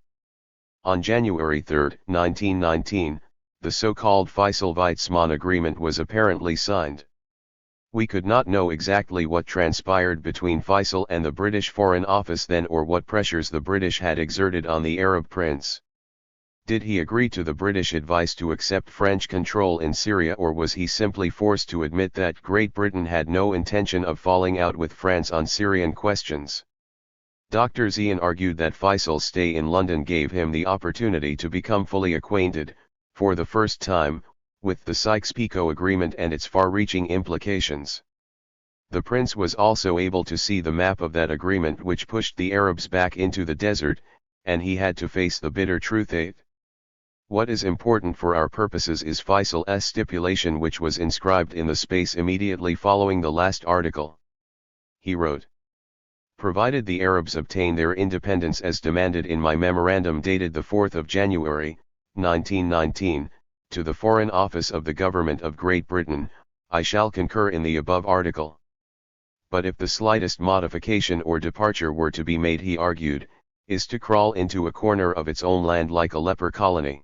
On January 3, 1919, the so-called Faisal-Weizmann agreement was apparently signed. We could not know exactly what transpired between Faisal and the British Foreign Office then, or what pressures the British had exerted on the Arab prince. Did he agree to the British advice to accept French control in Syria, or was he simply forced to admit that Great Britain had no intention of falling out with France on Syrian questions? Dr. Zion argued that Faisal's stay in London gave him the opportunity to become fully acquainted, for the first time, with the Sykes-Picot Agreement and its far-reaching implications. The prince was also able to see the map of that agreement which pushed the Arabs back into the desert, and he had to face the bitter truth. 8. What is important for our purposes is Faisal's stipulation, which was inscribed in the space immediately following the last article. He wrote, provided the Arabs obtain their independence as demanded in my memorandum dated the 4th of January, 1919, to the Foreign Office of the Government of Great Britain, I shall concur in the above article. But if the slightest modification or departure were to be made, he argued, is to crawl into a corner of its own land like a leper colony.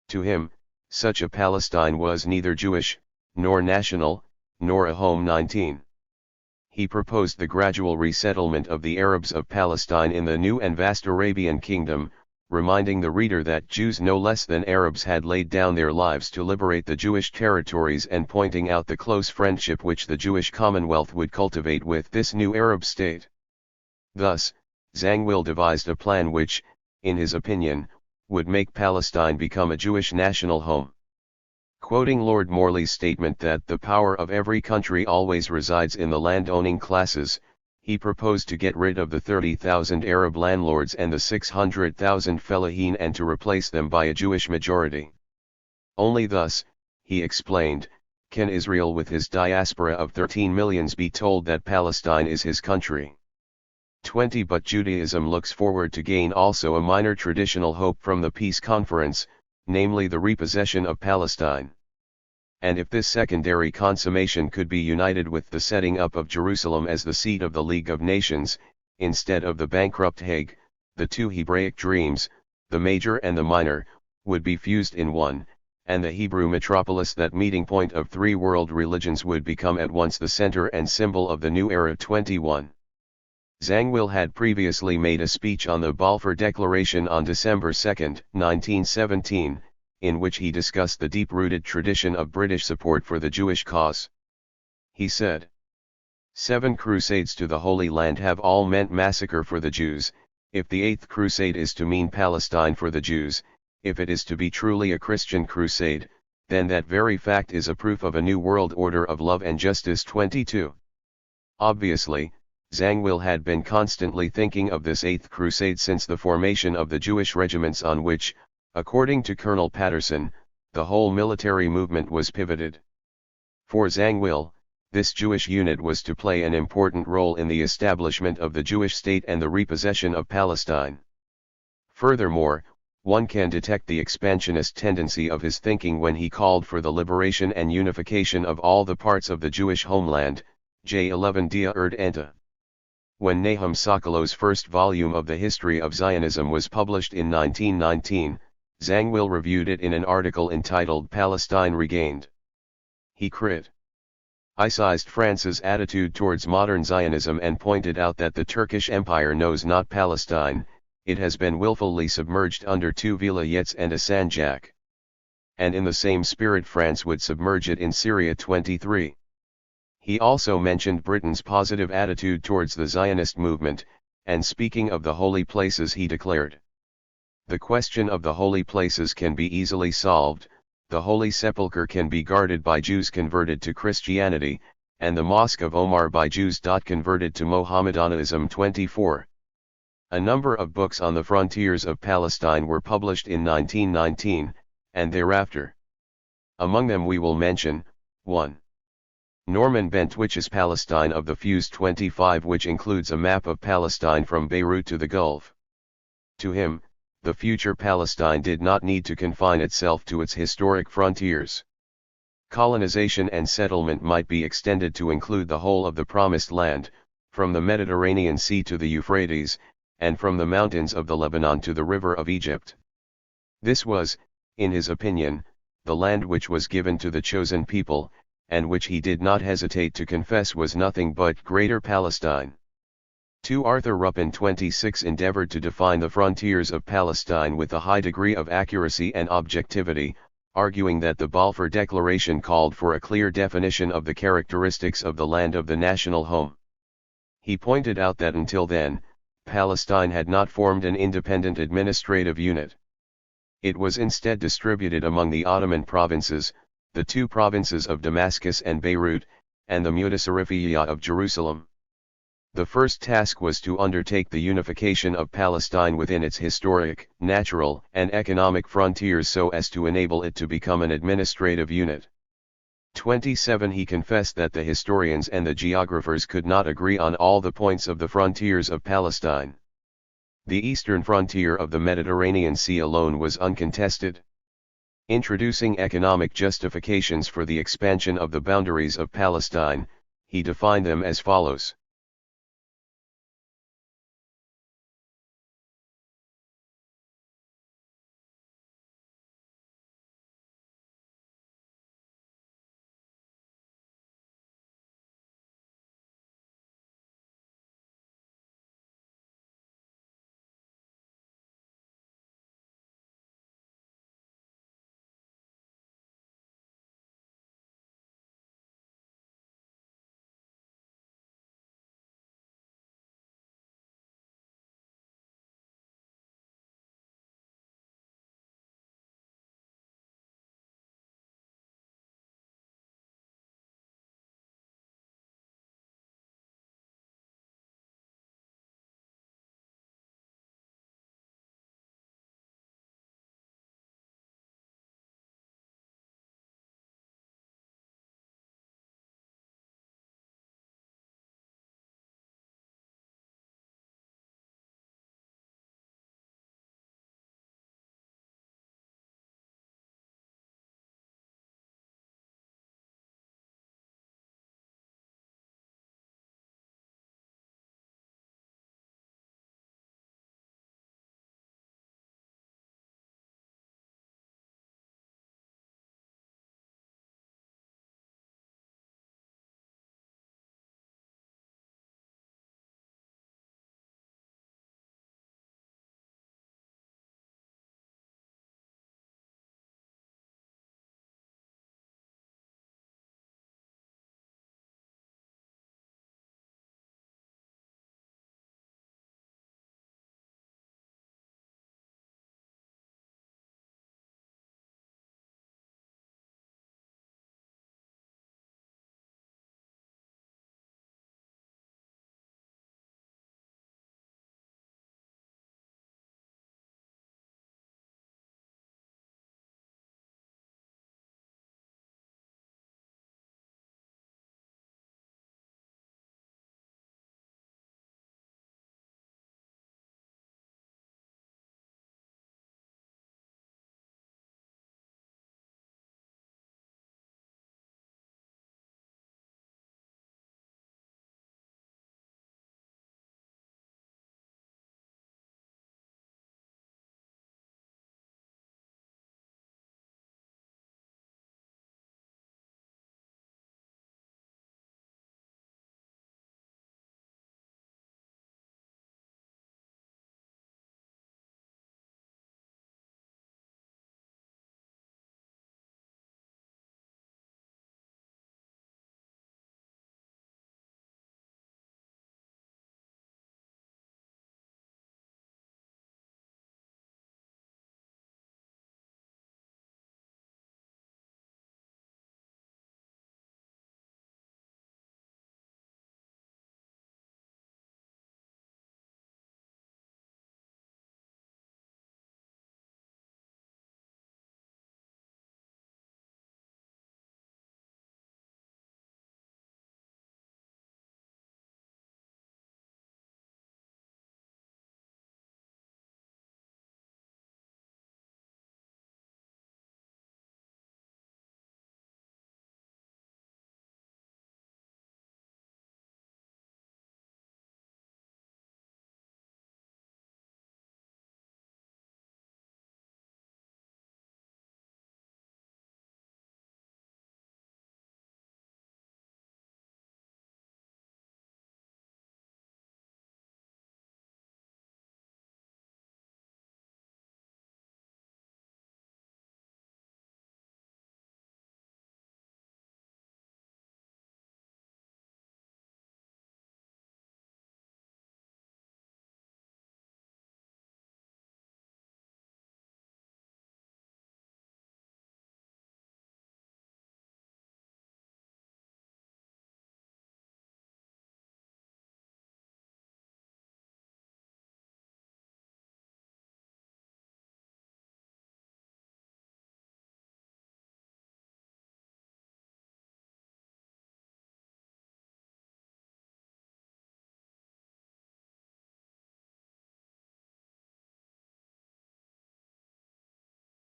To him, such a Palestine was neither Jewish, nor national, nor a home. 19. He proposed the gradual resettlement of the Arabs of Palestine in the new and vast Arabian kingdom, reminding the reader that Jews no less than Arabs had laid down their lives to liberate the Jewish territories, and pointing out the close friendship which the Jewish Commonwealth would cultivate with this new Arab state. Thus, Zangwill devised a plan which, in his opinion, would make Palestine become a Jewish national home. Quoting Lord Morley's statement that the power of every country always resides in the land-owning classes, he proposed to get rid of the 30,000 Arab landlords and the 600,000 fellahin and to replace them by a Jewish majority. Only thus, he explained, can Israel with his diaspora of 13 millions be told that Palestine is his country. 20. But Judaism looks forward to gain also a minor traditional hope from the peace conference, namely the repossession of Palestine. And if this secondary consummation could be united with the setting up of Jerusalem as the seat of the League of Nations, instead of the bankrupt Hague, the two Hebraic dreams, the major and the minor, would be fused in one, and the Hebrew metropolis, that meeting point of three world religions, would become at once the center and symbol of the new era. 21. Zangwill had previously made a speech on the Balfour Declaration on December 2, 1917, in which he discussed the deep-rooted tradition of British support for the Jewish cause. He said, 7 crusades to the Holy Land have all meant massacre for the Jews. If the 8th crusade is to mean Palestine for the Jews, if it is to be truly a Christian crusade, then that very fact is a proof of a new world order of love and justice. 22. Obviously, Zangwill had been constantly thinking of this 8th crusade since the formation of the Jewish regiments on which, according to Colonel Patterson, the whole military movement was pivoted. For Zangwill, this Jewish unit was to play an important role in the establishment of the Jewish state and the repossession of Palestine. Furthermore, one can detect the expansionist tendency of his thinking when he called for the liberation and unification of all the parts of the Jewish homeland, J11 Dia Erd Enta. When Nahum Sokolow's first volume of the History of Zionism was published in 1919, Zangwill reviewed it in an article entitled Palestine Regained. He criticized France's attitude towards modern Zionism and pointed out that the Turkish Empire knows not Palestine, it has been willfully submerged under 2 vilayets and a sanjak. And in the same spirit France would submerge it in Syria. 23. He also mentioned Britain's positive attitude towards the Zionist movement, and speaking of the holy places he declared, the question of the holy places can be easily solved, the Holy Sepulchre can be guarded by Jews converted to Christianity, and the Mosque of Omar by Jews converted to Mohammedanism. 24. A number of books on the frontiers of Palestine were published in 1919, and thereafter. Among them we will mention, 1. Norman Bentwich's Palestine of the Fused. 25, which includes a map of Palestine from Beirut to the Gulf. To him, the future Palestine did not need to confine itself to its historic frontiers. Colonization and settlement might be extended to include the whole of the Promised Land, from the Mediterranean Sea to the Euphrates, and from the mountains of the Lebanon to the river of Egypt. This was, in his opinion, the land which was given to the chosen people, and which he did not hesitate to confess was nothing but Greater Palestine. 2. Arthur Ruppin 26 endeavored to define the frontiers of Palestine with a high degree of accuracy and objectivity, arguing that the Balfour Declaration called for a clear definition of the characteristics of the land of the national home. He pointed out that until then, Palestine had not formed an independent administrative unit. It was instead distributed among the Ottoman provinces, the 2 provinces of Damascus and Beirut, and the Mutasarrifiyya of Jerusalem. The first task was to undertake the unification of Palestine within its historic, natural, and economic frontiers so as to enable it to become an administrative unit. 27 He confessed that the historians and the geographers could not agree on all the points of the frontiers of Palestine. The eastern frontier of the Mediterranean Sea alone was uncontested. Introducing economic justifications for the expansion of the boundaries of Palestine, he defined them as follows.